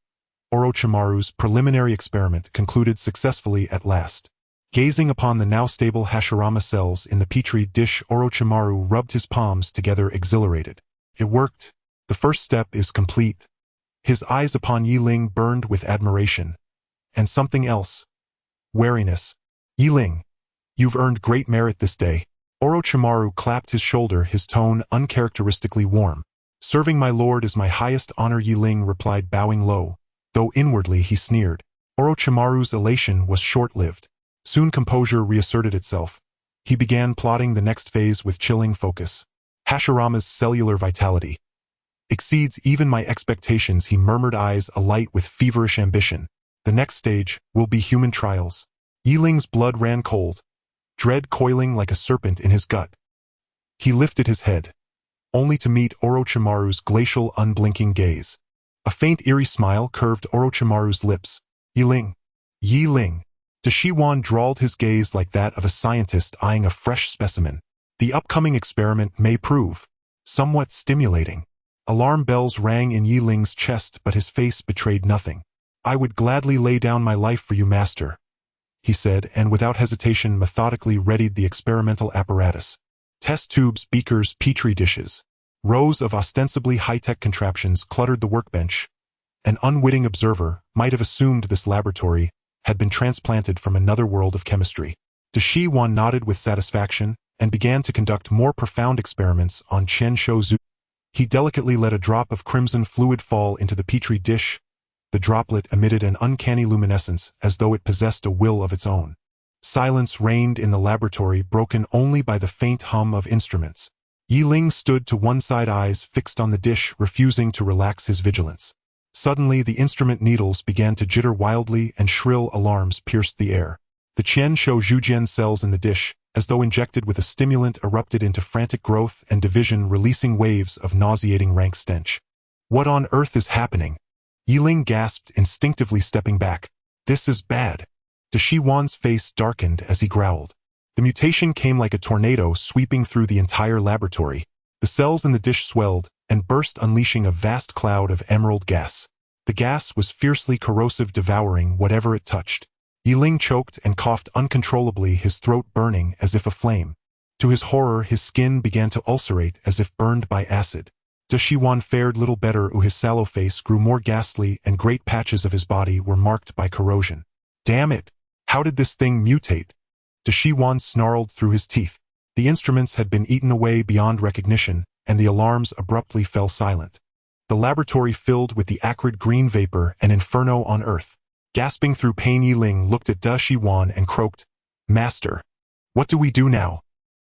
Orochimaru's preliminary experiment concluded successfully at last. Gazing upon the now stable Hashirama cells in the petri dish, Orochimaru rubbed his palms together, exhilarated. It worked. The first step is complete. His eyes upon Ling burned with admiration. And something else. Wariness. Ling, you've earned great merit this day. Orochimaru clapped his shoulder, his tone uncharacteristically warm. Serving my lord is my highest honor, Ling replied, bowing low, though inwardly he sneered. Orochimaru's elation was short-lived. Soon composure reasserted itself. He began plotting the next phase with chilling focus. Hashirama's cellular vitality exceeds even my expectations, he murmured, eyes alight with feverish ambition. The next stage will be human trials. Ling's blood ran cold, dread coiling like a serpent in his gut. He lifted his head, only to meet Orochimaru's glacial, unblinking gaze. A faint, eerie smile curved Orochimaru's lips. Ling. Dashiwan drawled, his gaze like that of a scientist eyeing a fresh specimen. The upcoming experiment may prove somewhat stimulating. Alarm bells rang in Ling's chest, but his face betrayed nothing. I would gladly lay down my life for you, master, he said, and without hesitation methodically readied the experimental apparatus. Test tubes, beakers, petri dishes. Rows of ostensibly high-tech contraptions cluttered the workbench. An unwitting observer might have assumed this laboratory had been transplanted from another world of chemistry. Dashiwan nodded with satisfaction and began to conduct more profound experiments on Chen Shouzu. He delicately let a drop of crimson fluid fall into the petri dish. The droplet emitted an uncanny luminescence as though it possessed a will of its own. Silence reigned in the laboratory, broken only by the faint hum of instruments. Ling stood to one side, eyes fixed on the dish, refusing to relax his vigilance. Suddenly, the instrument needles began to jitter wildly and shrill alarms pierced the air. The Qian Shou Zhujian cells in the dish, as though injected with a stimulant, erupted into frantic growth and division, releasing waves of nauseating rank stench. What on earth is happening? Ling gasped, instinctively stepping back. This is bad. Dashiwan's face darkened as he growled. The mutation came like a tornado, sweeping through the entire laboratory. The cells in the dish swelled and burst, unleashing a vast cloud of emerald gas. The gas was fiercely corrosive, devouring whatever it touched. Ling choked and coughed uncontrollably, his throat burning as if aflame. To his horror, his skin began to ulcerate as if burned by acid. Dashiwan fared little better. His sallow face grew more ghastly and great patches of his body were marked by corrosion. Damn it! How did this thing mutate? Dashiwan snarled through his teeth. The instruments had been eaten away beyond recognition, and the alarms abruptly fell silent. The laboratory filled with the acrid green vapor, an inferno on earth. Gasping through pain, Ling looked at Dashiwan and croaked, Master, what do we do now?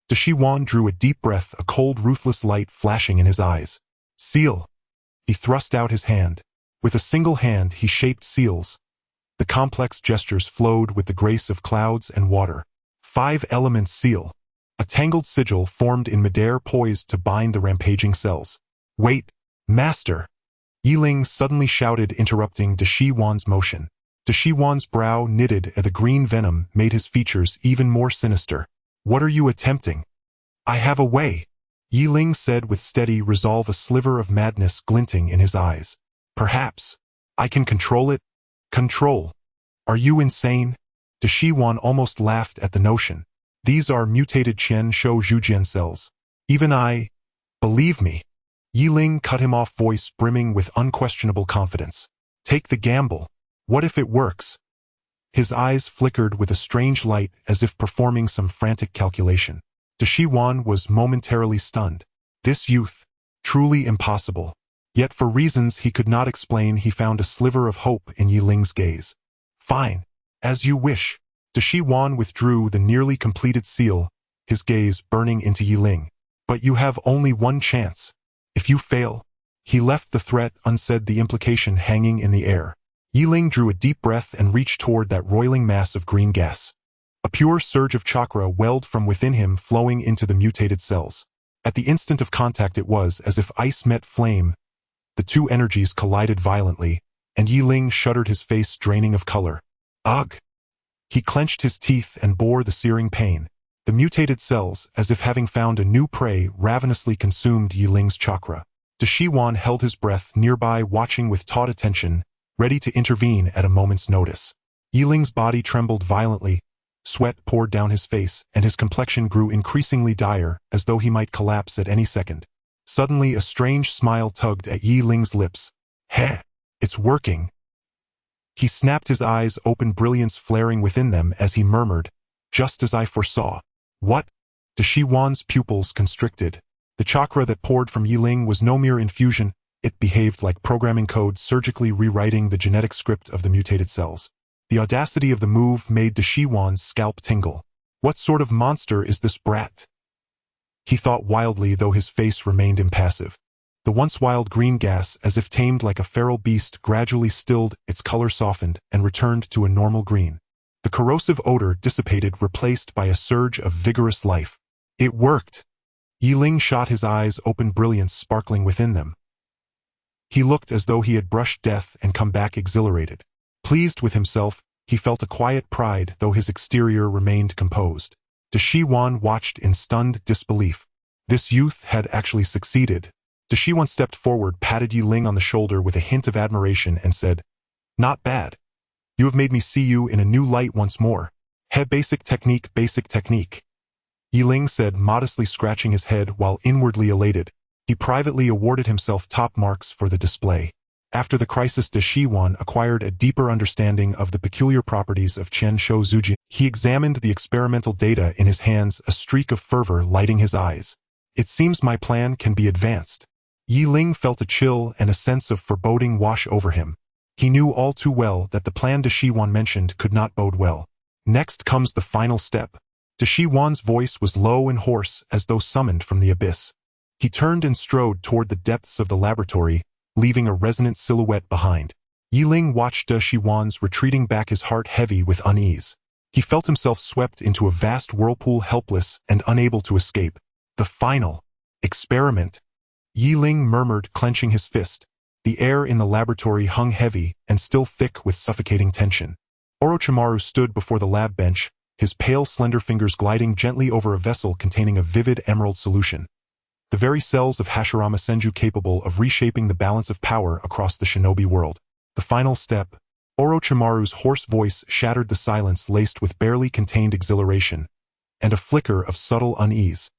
Dashiwan drew a deep breath, a cold, ruthless light flashing in his eyes. Seal. He thrust out his hand. With a single hand he shaped seals, The complex gestures flowed with the grace of clouds and water. 5 elements seal. A tangled sigil formed in midair poised to bind the rampaging cells. Wait, master! Ling suddenly shouted, interrupting De Shi-Wan's motion. De Shi-Wan's brow knitted as the green venom made his features even more sinister. What are you attempting? I have a way. Ling said with steady resolve, a sliver of madness glinting in his eyes. Perhaps. I can control it? Control? Are you insane? De Shi-Wan almost laughed at the notion. These are mutated Qian Shou Zhujian cells. Even I... Believe me. Ling cut him off, voice brimming with unquestionable confidence. Take the gamble. What if it works? His eyes flickered with a strange light as if performing some frantic calculation. De Shi-Wan was momentarily stunned. This youth, truly impossible. Yet for reasons he could not explain, he found a sliver of hope in Ling's gaze. Fine. As you wish. De Shi-Wan withdrew the nearly completed seal, his gaze burning into Ling. But you have only one chance. If you fail... He left the threat unsaid, the implication hanging in the air. Ling drew a deep breath and reached toward that roiling mass of green gas. A pure surge of chakra welled from within him, flowing into the mutated cells. At the instant of contact, it was as if ice met flame. The two energies collided violently, and Ling shuddered, his face draining of color. Ugh! He clenched his teeth and bore the searing pain. The mutated cells, as if having found a new prey, ravenously consumed Ling's chakra. De Shi-Wan held his breath nearby, watching with taut attention, ready to intervene at a moment's notice. Ling's body trembled violently, sweat poured down his face, and his complexion grew increasingly dire, as though he might collapse at any second. Suddenly a strange smile tugged at Ling's lips. Heh! It's working! He snapped, his eyes open, brilliance flaring within them as he murmured, just as I foresaw. What? De Shi-Wan's pupils constricted. The chakra that poured from Ling was no mere infusion, it behaved like programming code, surgically rewriting the genetic script of the mutated cells. The audacity of the move made De Shi-Wan's scalp tingle. What sort of monster is this brat? He thought wildly, though his face remained impassive. The once wild green gas, as if tamed like a feral beast, gradually stilled, its color softened, and returned to a normal green. The corrosive odor dissipated, replaced by a surge of vigorous life. It worked! Ling shot, his eyes open, brilliance sparkling within them. He looked as though he had brushed death and come back exhilarated. Pleased with himself, he felt a quiet pride, though his exterior remained composed. De Shi-Wan watched in stunned disbelief. This youth had actually succeeded. De Shi-Wan stepped forward, patted Ling on the shoulder with a hint of admiration, and said, Not bad. You have made me see you in a new light once more. Basic technique, basic technique. Ling said, modestly scratching his head while inwardly elated. He privately awarded himself top marks for the display. After the crisis, De Shi-Wan acquired a deeper understanding of the peculiar properties of Qian Shou Zhujian. He examined the experimental data in his hands, a streak of fervor lighting his eyes. It seems my plan can be advanced. Ling felt a chill and a sense of foreboding wash over him. He knew all too well that the plan De Shi-Wan mentioned could not bode well. Next comes the final step. De Shi-Wan's voice was low and hoarse, as though summoned from the abyss. He turned and strode toward the depths of the laboratory, leaving a resonant silhouette behind. Ling watched De Shi-Wan's retreating back, his heart heavy with unease. He felt himself swept into a vast whirlpool, helpless and unable to escape. The final experiment. Ling murmured, clenching his fist. The air in the laboratory hung heavy and still thick with suffocating tension. Orochimaru stood before the lab bench, his pale, slender fingers gliding gently over a vessel containing a vivid emerald solution. The very cells of Hashirama Senju capable of reshaping the balance of power across the shinobi world. The final step. Orochimaru's hoarse voice shattered the silence laced with barely contained exhilaration, and a flicker of subtle unease.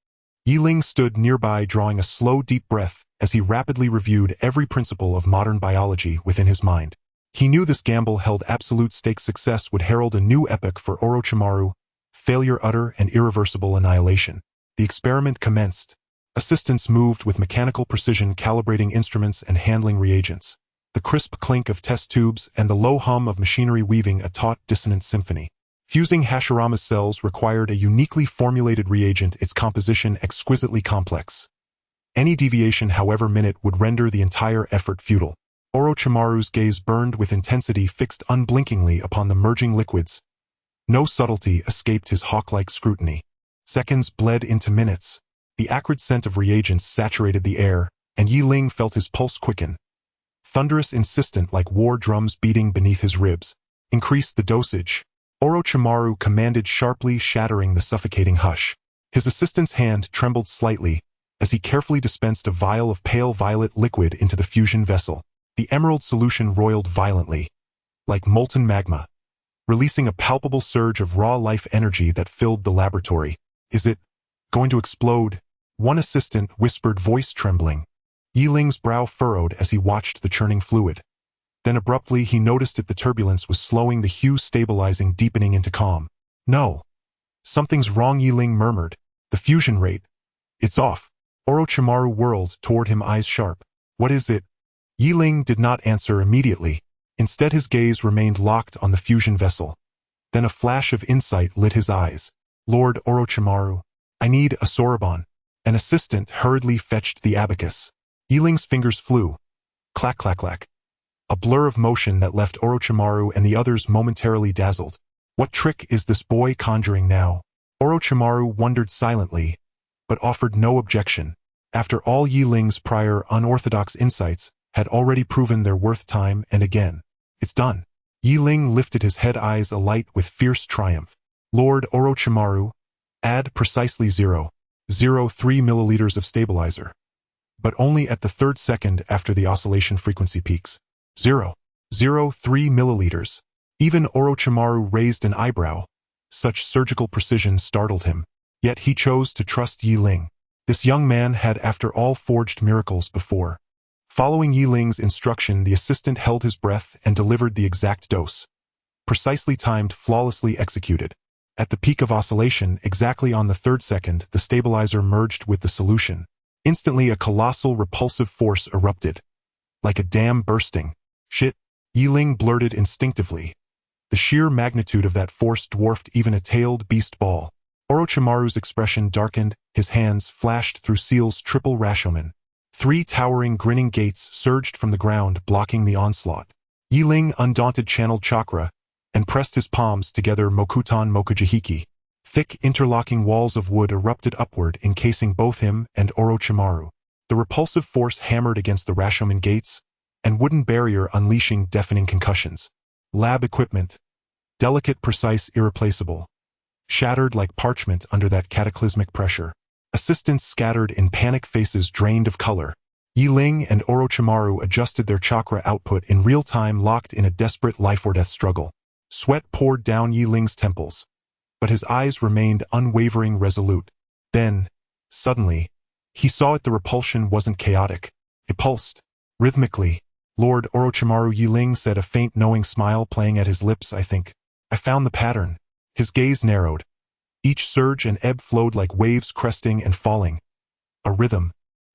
Ling stood nearby, drawing a slow, deep breath as he rapidly reviewed every principle of modern biology within his mind. He knew this gamble held absolute stake. Success would herald a new epoch for Orochimaru, failure utter and irreversible annihilation. The experiment commenced. Assistants moved with mechanical precision, calibrating instruments and handling reagents. The crisp clink of test tubes and the low hum of machinery weaving a taut, dissonant symphony. Fusing Hashirama's cells required a uniquely formulated reagent, its composition exquisitely complex. Any deviation, however minute, would render the entire effort futile. Orochimaru's gaze burned with intensity fixed unblinkingly upon the merging liquids. No subtlety escaped his hawk-like scrutiny. Seconds bled into minutes. The acrid scent of reagents saturated the air, and Ling felt his pulse quicken. Thunderous, insistent like war drums beating beneath his ribs. Increase the dosage. Orochimaru commanded sharply, shattering the suffocating hush. His assistant's hand trembled slightly as he carefully dispensed a vial of pale violet liquid into the fusion vessel. The emerald solution roiled violently, like molten magma, releasing a palpable surge of raw life energy that filled the laboratory. Is it going to explode? One assistant whispered, voice trembling. Ling's brow furrowed as he watched the churning fluid. Then abruptly he noticed that the turbulence was slowing, the hue stabilizing, deepening into calm. No. Something's wrong, Ling murmured. The fusion rate. It's off. Orochimaru whirled toward him, eyes sharp. What is it? Ling did not answer immediately. Instead his gaze remained locked on the fusion vessel. Then a flash of insight lit his eyes. Lord Orochimaru, I need a soroban. An assistant hurriedly fetched the abacus. Ling's fingers flew. Clack, clack, clack. A blur of motion that left Orochimaru and the others momentarily dazzled. What trick is this boy conjuring now? Orochimaru wondered silently, but offered no objection. After all, Ling's prior unorthodox insights had already proven their worth time and again. It's done. Ling lifted his head, eyes alight with fierce triumph. Lord Orochimaru, add precisely 0.03 milliliters of stabilizer. But only at the third second after the oscillation frequency peaks. 0.03 milliliters. Even Orochimaru raised an eyebrow. Such surgical precision startled him. Yet he chose to trust Ling. This young man had after all forged miracles before. Following Ling's instruction, the assistant held his breath and delivered the exact dose. Precisely timed, flawlessly executed. At the peak of oscillation, exactly on the third second, the stabilizer merged with the solution. Instantly a colossal repulsive force erupted. Like a dam bursting. Shit, Ling blurted instinctively. The sheer magnitude of that force dwarfed even a tailed beast ball. Orochimaru's expression darkened, his hands flashed through Seal's triple Rashomon. 3 towering, grinning gates surged from the ground, blocking the onslaught. Ling undaunted channeled chakra and pressed his palms together, Mokutan Mokujihiki. Thick, interlocking walls of wood erupted upward, encasing both him and Orochimaru. The repulsive force hammered against the Rashomon gates, and wooden barrier unleashing deafening concussions. Lab equipment. Delicate, precise, irreplaceable. Shattered like parchment under that cataclysmic pressure. Assistants scattered in panic, faces drained of color. Ling and Orochimaru adjusted their chakra output in real time, locked in a desperate life-or-death struggle. Sweat poured down Ling's temples, but his eyes remained unwavering, resolute. Then, suddenly, he saw it. The repulsion wasn't chaotic. It pulsed. Rhythmically. Lord Orochimaru, Ling said, a faint knowing smile playing at his lips. I think I found the pattern. His gaze narrowed. Each surge and ebb flowed like waves, cresting and falling. A rhythm.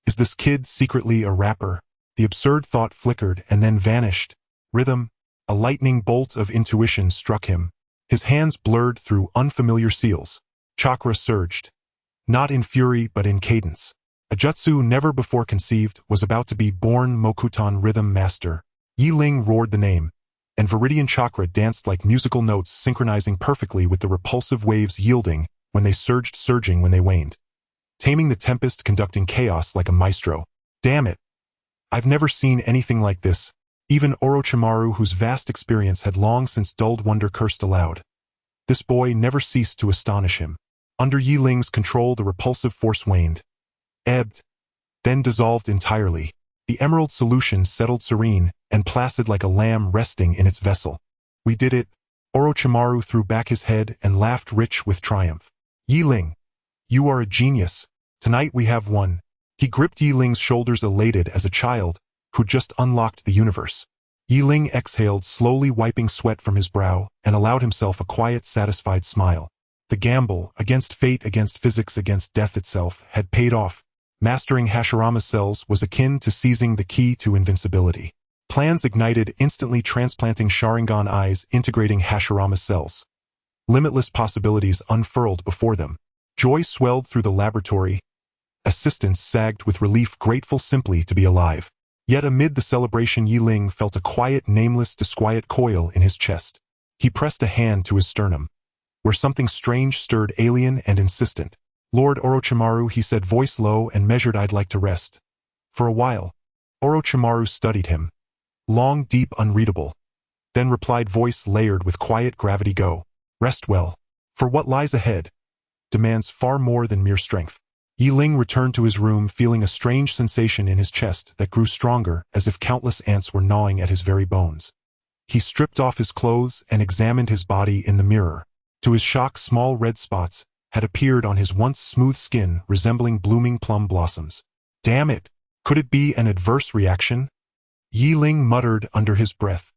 Is this kid secretly a rapper? The absurd thought flickered and then vanished. Rhythm. A lightning bolt of intuition struck him. His hands blurred through unfamiliar seals. Chakra surged. Not in fury, but in cadence. A jutsu never before conceived was about to be born. Mokutan Rhythm Master. Ling roared the name, and Viridian chakra danced like musical notes, synchronizing perfectly with the repulsive waves, yielding when they surged, surging when they waned. Taming the tempest, conducting chaos like a maestro. Damn it! I've never seen anything like this. Even Orochimaru, whose vast experience had long since dulled wonder, cursed aloud. This boy never ceased to astonish him. Under Ling's control, the repulsive force waned, ebbed, then dissolved entirely. The emerald solution settled serene and placid like a lamb resting in its vessel. We did it. Orochimaru threw back his head and laughed, rich with triumph. Ling, you are a genius. Tonight we have won. He gripped Ling's shoulders, elated as a child who'd just unlocked the universe. Ling exhaled, slowly wiping sweat from his brow, and allowed himself a quiet, satisfied smile. The gamble, against fate, against physics, against death itself, had paid off. Mastering Hashirama's cells was akin to seizing the key to invincibility. Plans ignited, instantly transplanting Sharingan eyes, integrating Hashirama's cells. Limitless possibilities unfurled before them. Joy swelled through the laboratory. Assistants sagged with relief, grateful simply to be alive. Yet amid the celebration, Yi Ling felt a quiet, nameless, disquiet coil in his chest. He pressed a hand to his sternum, where something strange stirred, alien and insistent. "Lord Orochimaru," he said, voice low and measured, "I'd like to rest." For a while, Orochimaru studied him. Long, deep, unreadable. Then replied, voice layered with quiet gravity, "Go. Rest well. For what lies ahead demands far more than mere strength." Yi Ling returned to his room, feeling a strange sensation in his chest that grew stronger, as if countless ants were gnawing at his very bones. He stripped off his clothes and examined his body in the mirror. To his shock, small red spots had appeared on his once smooth skin, resembling blooming plum blossoms. Damn it! Could it be an adverse reaction? Yi Ling muttered under his breath.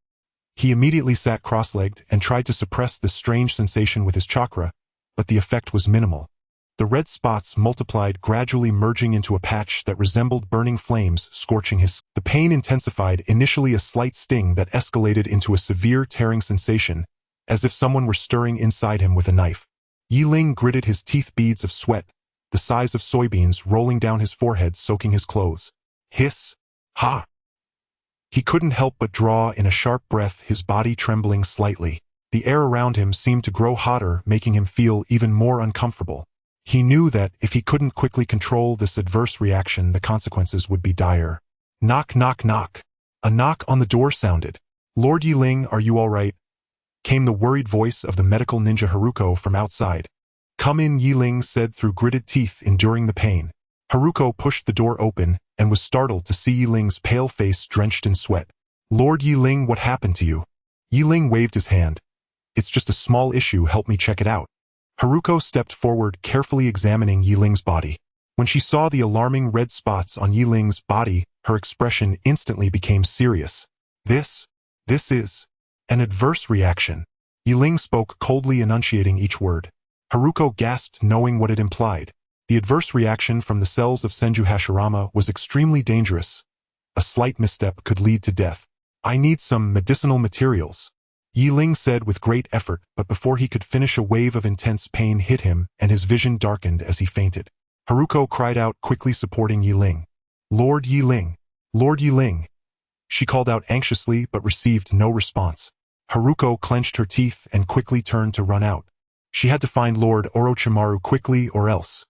He immediately sat cross-legged and tried to suppress this strange sensation with his chakra, but the effect was minimal. The red spots multiplied, gradually merging into a patch that resembled burning flames scorching his skin. The pain intensified, initially a slight sting that escalated into a severe tearing sensation, as if someone were stirring inside him with a knife. Yi Ling gritted his teeth, beads of sweat, the size of soybeans, rolling down his forehead, soaking his clothes. Hiss! Ha! He couldn't help but draw in a sharp breath, his body trembling slightly. The air around him seemed to grow hotter, making him feel even more uncomfortable. He knew that if he couldn't quickly control this adverse reaction, the consequences would be dire. Knock, knock, knock. A knock on the door sounded. "Lord Yi Ling, are you all right?" came the worried voice of the medical ninja Haruko from outside. "Come in," Yi Ling said through gritted teeth, enduring the pain. Haruko pushed the door open and was startled to see Yi Ling's pale face drenched in sweat. "Lord Yi Ling, what happened to you?" Yi Ling waved his hand. "It's just a small issue, help me check it out." Haruko stepped forward, carefully examining Yi Ling's body. When she saw the alarming red spots on Yi Ling's body, her expression instantly became serious. This is an adverse reaction." Yi Ling spoke coldly, enunciating each word. Haruko gasped, knowing what it implied. The adverse reaction from the cells of Senju Hashirama was extremely dangerous. A slight misstep could lead to death. "I need some medicinal materials," Yi Ling said with great effort, but before he could finish, a wave of intense pain hit him and his vision darkened as he fainted. Haruko cried out, quickly supporting Yi Ling. "Lord Yi Ling! Lord Yi Ling!" She called out anxiously but received no response. Haruko clenched her teeth and quickly turned to run out. She had to find Lord Orochimaru quickly, or else.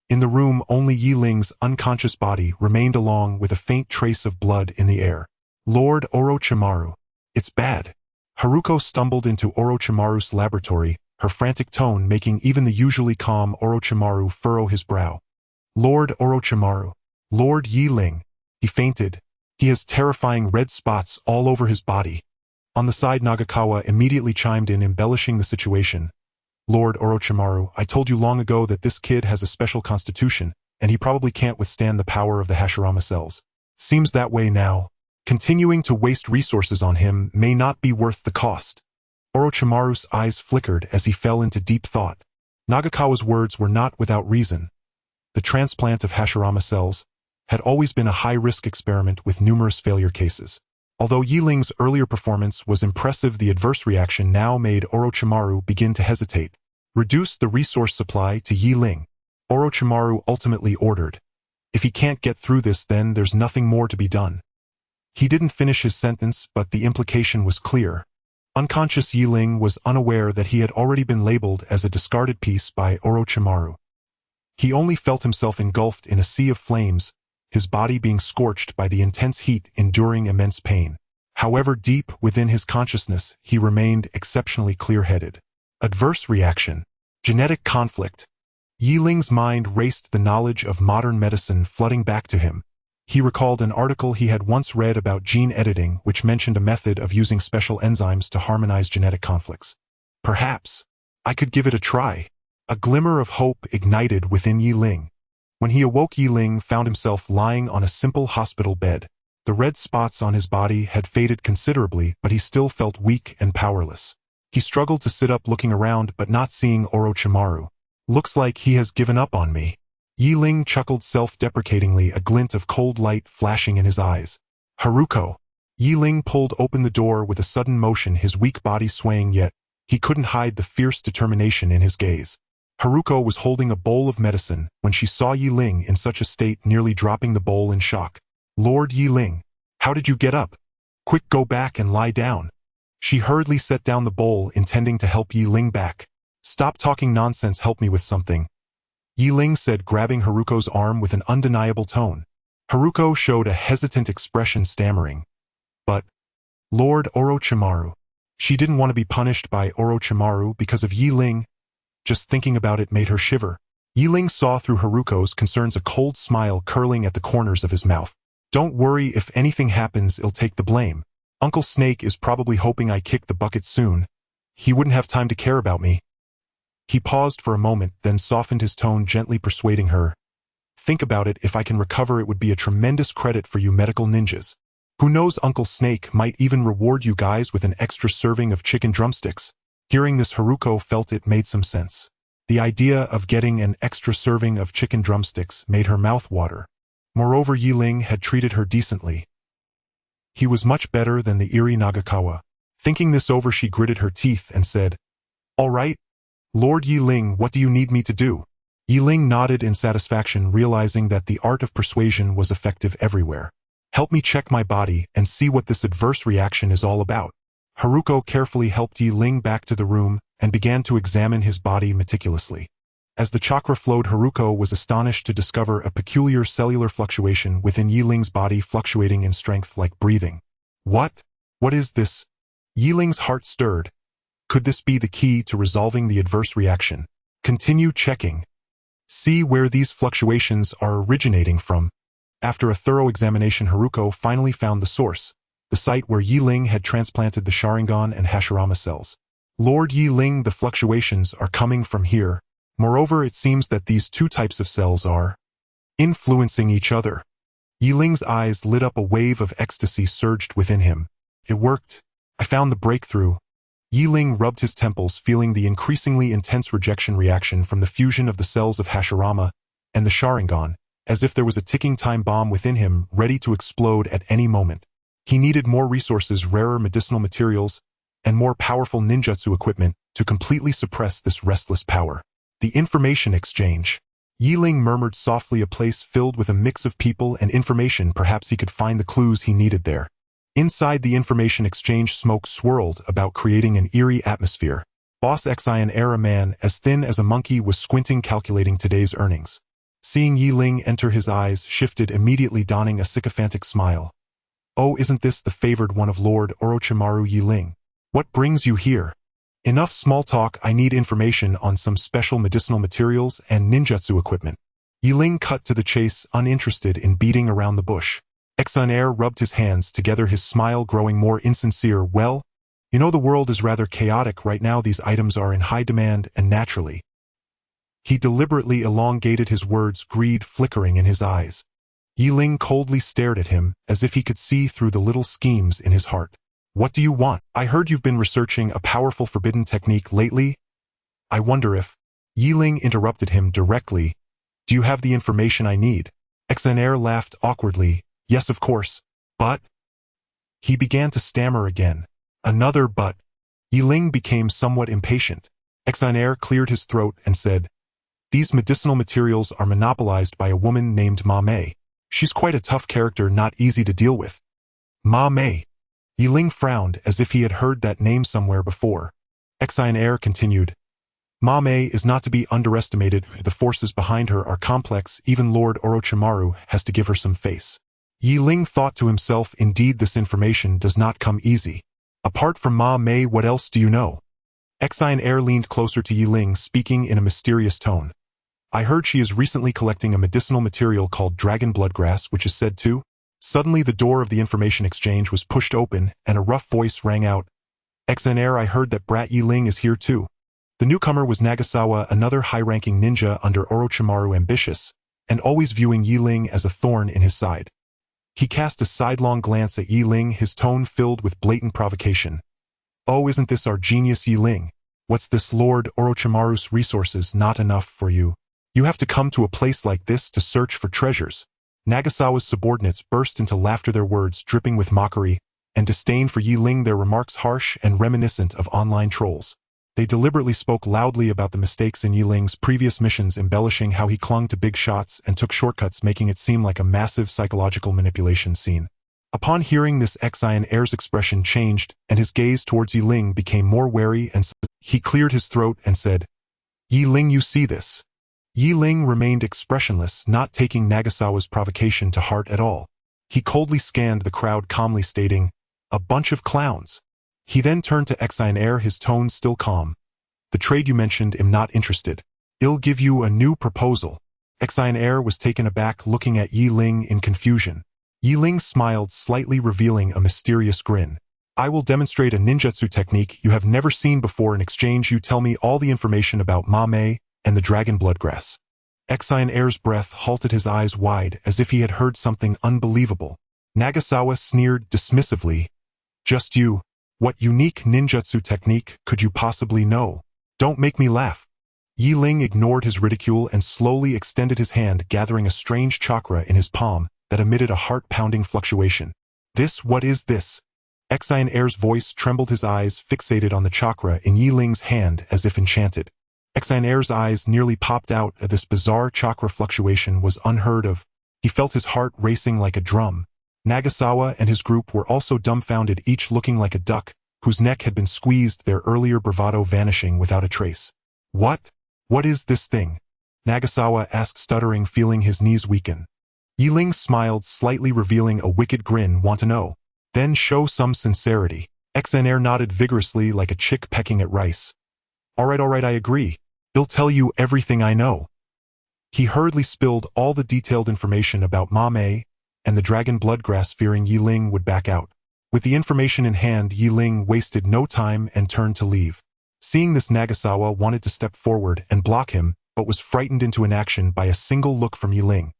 In the room, only Yi Ling's unconscious body remained, along with a faint trace of blood in the air. "Lord Orochimaru! It's bad!" Haruko stumbled into Orochimaru's laboratory, her frantic tone making even the usually calm Orochimaru furrow his brow. "Lord Orochimaru! Lord Yi Ling!" He fainted. "He has terrifying red spots all over his body." On the side, Nagakawa immediately chimed in, embellishing the situation. "Lord Orochimaru, I told you long ago that this kid has a special constitution, and he probably can't withstand the power of the Hashirama cells. Seems that way now. Continuing to waste resources on him may not be worth the cost." Orochimaru's eyes flickered as he fell into deep thought. Nagakawa's words were not without reason. The transplant of Hashirama cells had always been a high-risk experiment with numerous failure cases. Although Yi Ling's earlier performance was impressive, the adverse reaction now made Orochimaru begin to hesitate. "Reduce the resource supply to Yi Ling," Orochimaru ultimately ordered. "If he can't get through this, then there's nothing more to be done." He didn't finish his sentence, but the implication was clear. Unconscious Yi Ling was unaware that he had already been labeled as a discarded piece by Orochimaru. He only felt himself engulfed in a sea of flames, his body being scorched by the intense heat, enduring immense pain. However, deep within his consciousness, he remained exceptionally clear-headed. Adverse reaction. Genetic conflict. Yi Ling's mind raced, the knowledge of modern medicine flooding back to him. He recalled an article he had once read about gene editing, which mentioned a method of using special enzymes to harmonize genetic conflicts. Perhaps I could give it a try. A glimmer of hope ignited within Yi Ling. When he awoke, Yi Ling found himself lying on a simple hospital bed. The red spots on his body had faded considerably, but he still felt weak and powerless. He struggled to sit up, looking around but not seeing Orochimaru. "Looks like he has given up on me." Yi Ling chuckled self-deprecatingly, a glint of cold light flashing in his eyes. "Haruko!" Yi Ling pulled open the door with a sudden motion, his weak body swaying, yet he couldn't hide the fierce determination in his gaze. Haruko was holding a bowl of medicine when she saw Yi Ling in such a state, nearly dropping the bowl in shock. "Lord Yi Ling, How did you get up? Quick, go back and lie down. She hurriedly set down the bowl, intending to help Yi Ling back. Stop talking nonsense, help me with something, Yi Ling said, grabbing Haruko's arm with an undeniable tone. Haruko showed a hesitant expression, stammering. But, Lord Orochimaru. She didn't want to be punished by Orochimaru because of Yi Ling. Just thinking about it made her shiver. Yi Ling saw through Haruko's concerns, a cold smile curling at the corners of his mouth. Don't worry, if anything happens, I'll take the blame. Uncle Snake is probably hoping I kick the bucket soon. He wouldn't have time to care about me. He paused for a moment, then softened his tone, gently persuading her. Think about it, if I can recover, it would be a tremendous credit for you medical ninjas. Who knows, Uncle Snake might even reward you guys with an extra serving of chicken drumsticks. Hearing this, Haruko felt it made some sense. The idea of getting an extra serving of chicken drumsticks made her mouth water. Moreover, Yi Ling had treated her decently. He was much better than the Eri Nagakawa. Thinking this over, she gritted her teeth and said, All right, Lord Yi Ling, what do you need me to do? Yi Ling nodded in satisfaction, realizing that the art of persuasion was effective everywhere. Help me check my body and see what this adverse reaction is all about. Haruko carefully helped Yi Ling back to the room and began to examine his body meticulously. As the chakra flowed, Haruko was astonished to discover a peculiar cellular fluctuation within Yi Ling's body, fluctuating in strength like breathing. What? What is this? Yi Ling's heart stirred. Could this be the key to resolving the adverse reaction? Continue checking. See where these fluctuations are originating from. After a thorough examination, Haruko finally found the source, the site where Yi Ling had transplanted the Sharingan and Hashirama cells. Lord Yi Ling, the fluctuations are coming from here. Moreover, it seems that these two types of cells are influencing each other. Yi Ling's eyes lit up, a wave of ecstasy surged within him. It worked. I found the breakthrough. Yi Ling rubbed his temples, feeling the increasingly intense rejection reaction from the fusion of the cells of Hashirama and the Sharingan, as if there was a ticking time bomb within him, ready to explode at any moment. He needed more resources, rarer medicinal materials, and more powerful ninjutsu equipment to completely suppress this restless power. The information exchange. Yi Ling murmured softly, a place filled with a mix of people and information. Perhaps he could find the clues he needed there. Inside the information exchange, smoke swirled about, creating an eerie atmosphere. Boss Xian Air, a man as thin as a monkey, was squinting, calculating today's earnings. Seeing Yi Ling enter, his eyes shifted, immediately donning a sycophantic smile. Oh, isn't this the favored one of Lord Orochimaru? Yi Ling. What brings you here? Enough small talk, I need information on some special medicinal materials and ninjutsu equipment. Yi Ling cut to the chase, uninterested in beating around the bush. Xian Air rubbed his hands together, his smile growing more insincere. Well, you know, the world is rather chaotic right now. These items are in high demand, and naturally. He deliberately elongated his words, greed flickering in his eyes. Yi Ling coldly stared at him, as if he could see through the little schemes in his heart. What do you want? I heard you've been researching a powerful forbidden technique lately. I wonder if... Yi Ling interrupted him directly. Do you have the information I need? Xian Air laughed awkwardly. Yes, of course. But... He began to stammer again. Another but. Yi Ling became somewhat impatient. Xian Air cleared his throat and said, These medicinal materials are monopolized by a woman named Ma Mei. She's quite a tough character, not easy to deal with. Ma Mei. Yi Ling frowned, as if he had heard that name somewhere before. Xian Air continued, Ma Mei is not to be underestimated. The forces behind her are complex. Even Lord Orochimaru has to give her some face. Yi Ling thought to himself, indeed, this information does not come easy. Apart from Ma Mei, what else do you know? Xian Air leaned closer to Yi Ling, speaking in a mysterious tone. I heard she is recently collecting a medicinal material called dragon bloodgrass, which is said to... Suddenly the door of the information exchange was pushed open, and a rough voice rang out. Xian Air, I heard that brat Yi Ling is here too. The newcomer was Nagasawa, another high-ranking ninja under Orochimaru, ambitious, and always viewing Yi Ling as a thorn in his side. He cast a sidelong glance at Yi Ling, his tone filled with blatant provocation. Oh, isn't this our genius, Yi Ling? What's this? Lord Orochimaru's resources not enough for you? You have to come to a place like this to search for treasures. Nagasawa's subordinates burst into laughter, their words dripping with mockery and disdain for Yi Ling, their remarks harsh and reminiscent of online trolls. They deliberately spoke loudly about the mistakes in Yi Ling's previous missions, embellishing how he clung to big shots and took shortcuts, making it seem like a massive psychological manipulation scene. Upon hearing this, Xian Air's expression changed, and his gaze towards Yi Ling became more wary, and he cleared his throat and said, "Yi Ling, you see this?" Yi Ling remained expressionless, not taking Nagasawa's provocation to heart at all. He coldly scanned the crowd, calmly stating, "A bunch of clowns." He then turned to Xian Air, his tone still calm. "The trade you mentioned, am not interested. I'll give you a new proposal." Xian Air was taken aback, looking at Yi Ling in confusion. Yi Ling smiled slightly, revealing a mysterious grin. "I will demonstrate a ninjutsu technique you have never seen before. In exchange, you tell me all the information about mame and the dragon bloodgrass." Xian Air's breath halted, his eyes wide, as if he had heard something unbelievable. Nagasawa sneered dismissively. "Just you? What unique ninjutsu technique could you possibly know? Don't make me laugh." Yi Ling ignored his ridicule and slowly extended his hand, gathering a strange chakra in his palm that emitted a heart-pounding fluctuation. What is this?" Xian Air's voice trembled, his eyes fixated on the chakra in Yi Ling's hand as if enchanted. Xian Air's eyes nearly popped out at this bizarre chakra fluctuation was unheard of. He felt his heart racing like a drum. Nagasawa and his group were also dumbfounded, each looking like a duck whose neck had been squeezed, their earlier bravado vanishing without a trace. What is this thing?" Nagasawa asked, stuttering, feeling his knees weaken. Yi Ling smiled slightly, revealing a wicked grin. "Want to know? Then show some sincerity." Xian Air nodded vigorously like a chick pecking at rice. All right, I agree. I'll tell you everything I know." He hurriedly spilled all the detailed information about mame and the dragon bloodgrass, fearing Yi Ling would back out. With the information in hand, Yi Ling wasted no time and turned to leave. Seeing this, Nagasawa wanted to step forward and block him, but was frightened into inaction by a single look from Yi Ling.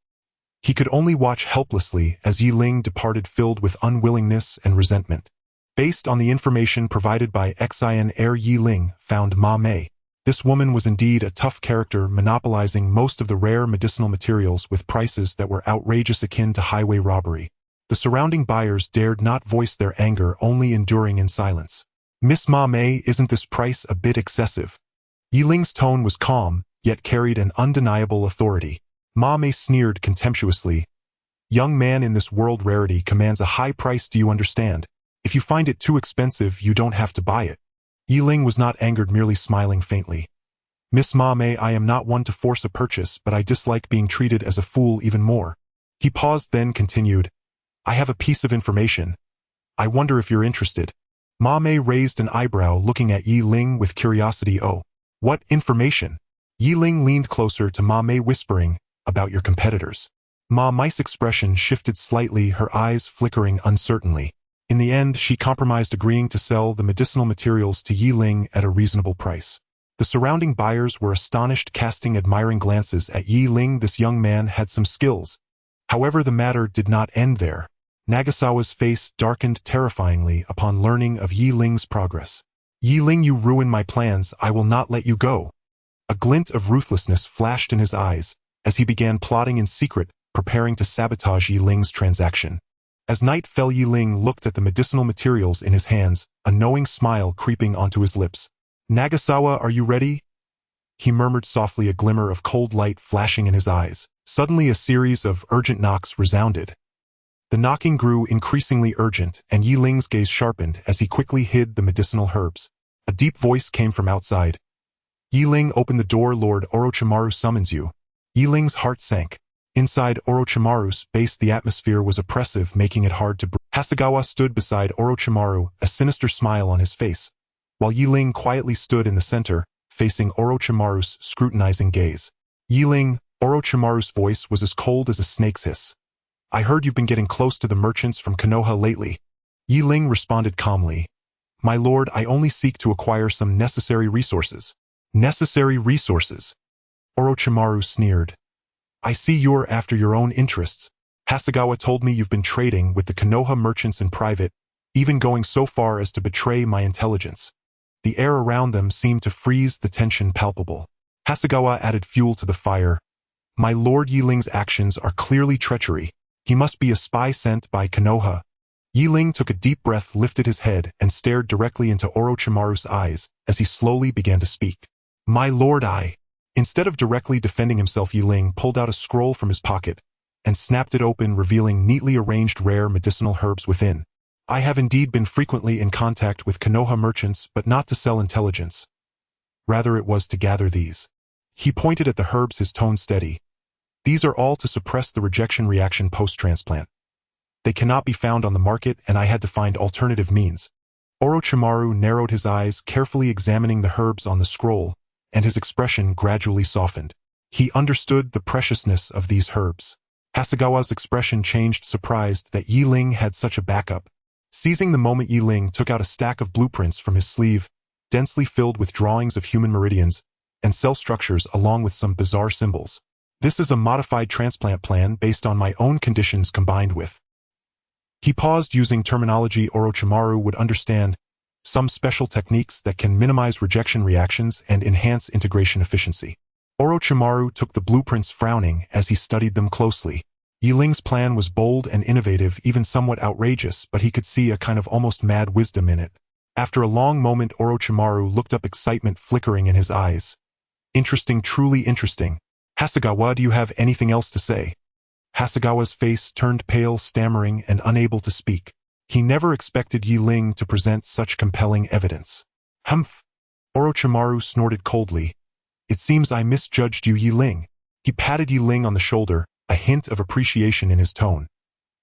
He could only watch helplessly as Yi Ling departed, filled with unwillingness and resentment. Based on the information provided by Xian Air, Yi Ling found mame. This woman was indeed a tough character, monopolizing most of the rare medicinal materials with prices that were outrageous, akin to highway robbery. The surrounding buyers dared not voice their anger, only enduring in silence. "Miss Mame, isn't this price a bit excessive?" Yi Ling's tone was calm, yet carried an undeniable authority. Mame sneered contemptuously. "Young man, in this world rarity commands a high price, do you understand? If you find it too expensive, you don't have to buy it." Yi Ling was not angered, merely smiling faintly. "Miss Mame, I am not one to force a purchase, but I dislike being treated as a fool even more." He paused, then continued, "I have a piece of information. I wonder if you're interested." Mame raised an eyebrow, looking at Yi Ling with curiosity. "Oh, what information?" Yi Ling leaned closer to Mame, whispering, "About your competitors." Mame's expression shifted slightly, her eyes flickering uncertainly. In the end, she compromised, agreeing to sell the medicinal materials to Yi Ling at a reasonable price. The surrounding buyers were astonished, casting admiring glances at Yi Ling. This young man had some skills. However, the matter did not end there. Nagasawa's face darkened terrifyingly upon learning of Yi Ling's progress. "Yi Ling, you ruined my plans. I will not let you go." A glint of ruthlessness flashed in his eyes as he began plotting in secret, preparing to sabotage Yi Ling's transaction. As night fell, Yi Ling looked at the medicinal materials in his hands, a knowing smile creeping onto his lips. "Nagasawa, are you ready?" He murmured softly, a glimmer of cold light flashing in his eyes. Suddenly, a series of urgent knocks resounded. The knocking grew increasingly urgent, and Yi Ling's gaze sharpened as he quickly hid the medicinal herbs. A deep voice came from outside. "Yi Ling, open the door. Lord Orochimaru summons you." Yi Ling's heart sank. Inside Orochimaru's base, the atmosphere was oppressive, making it hard to breathe. Hasegawa stood beside Orochimaru, a sinister smile on his face, while Yi Ling quietly stood in the center, facing Orochimaru's scrutinizing gaze. "Yi Ling," Orochimaru's voice was as cold as a snake's hiss. "I heard you've been getting close to the merchants from Konoha lately." Yi Ling responded calmly. "My lord, I only seek to acquire some necessary resources." "Necessary resources?" Orochimaru sneered. "I see you're after your own interests. Hasegawa told me you've been trading with the Konoha merchants in private, even going so far as to betray my intelligence." The air around them seemed to freeze, the tension palpable. Hasegawa added fuel to the fire. "My lord, Yi Ling's actions are clearly treachery. He must be a spy sent by Konoha." Yi Ling took a deep breath, lifted his head, and stared directly into Orochimaru's eyes as he slowly began to speak. "My lord, I..." Instead of directly defending himself, Yi Ling pulled out a scroll from his pocket. and snapped it open, revealing neatly arranged rare medicinal herbs within. I have indeed been frequently in contact with Konoha merchants, but not to sell intelligence. Rather, it was to gather these. He pointed at the herbs, his tone steady. These are all to suppress the rejection reaction post-transplant. They cannot be found on the market, and I had to find alternative means. Orochimaru narrowed his eyes, carefully examining the herbs on the scroll, and his expression gradually softened. He understood the preciousness of these herbs. Hasegawa's expression changed, surprised that Yi Ling had such a backup. Seizing the moment, Yi Ling took out a stack of blueprints from his sleeve, densely filled with drawings of human meridians and cell structures along with some bizarre symbols. This is a modified transplant plan based on my own conditions combined with. He paused, using terminology Orochimaru would understand, some special techniques that can minimize rejection reactions and enhance integration efficiency. Orochimaru took the blueprints, frowning as he studied them closely. Yi Ling's plan was bold and innovative, even somewhat outrageous, but he could see a kind of almost mad wisdom in it. After a long moment, Orochimaru looked up, excitement flickering in his eyes. Interesting, truly interesting. Hasegawa, do you have anything else to say? Hasegawa's face turned pale, stammering and unable to speak. He never expected Yi Ling to present such compelling evidence. Humph! Orochimaru snorted coldly. It seems I misjudged you, Yi Ling. He patted Yi Ling on the shoulder, a hint of appreciation in his tone.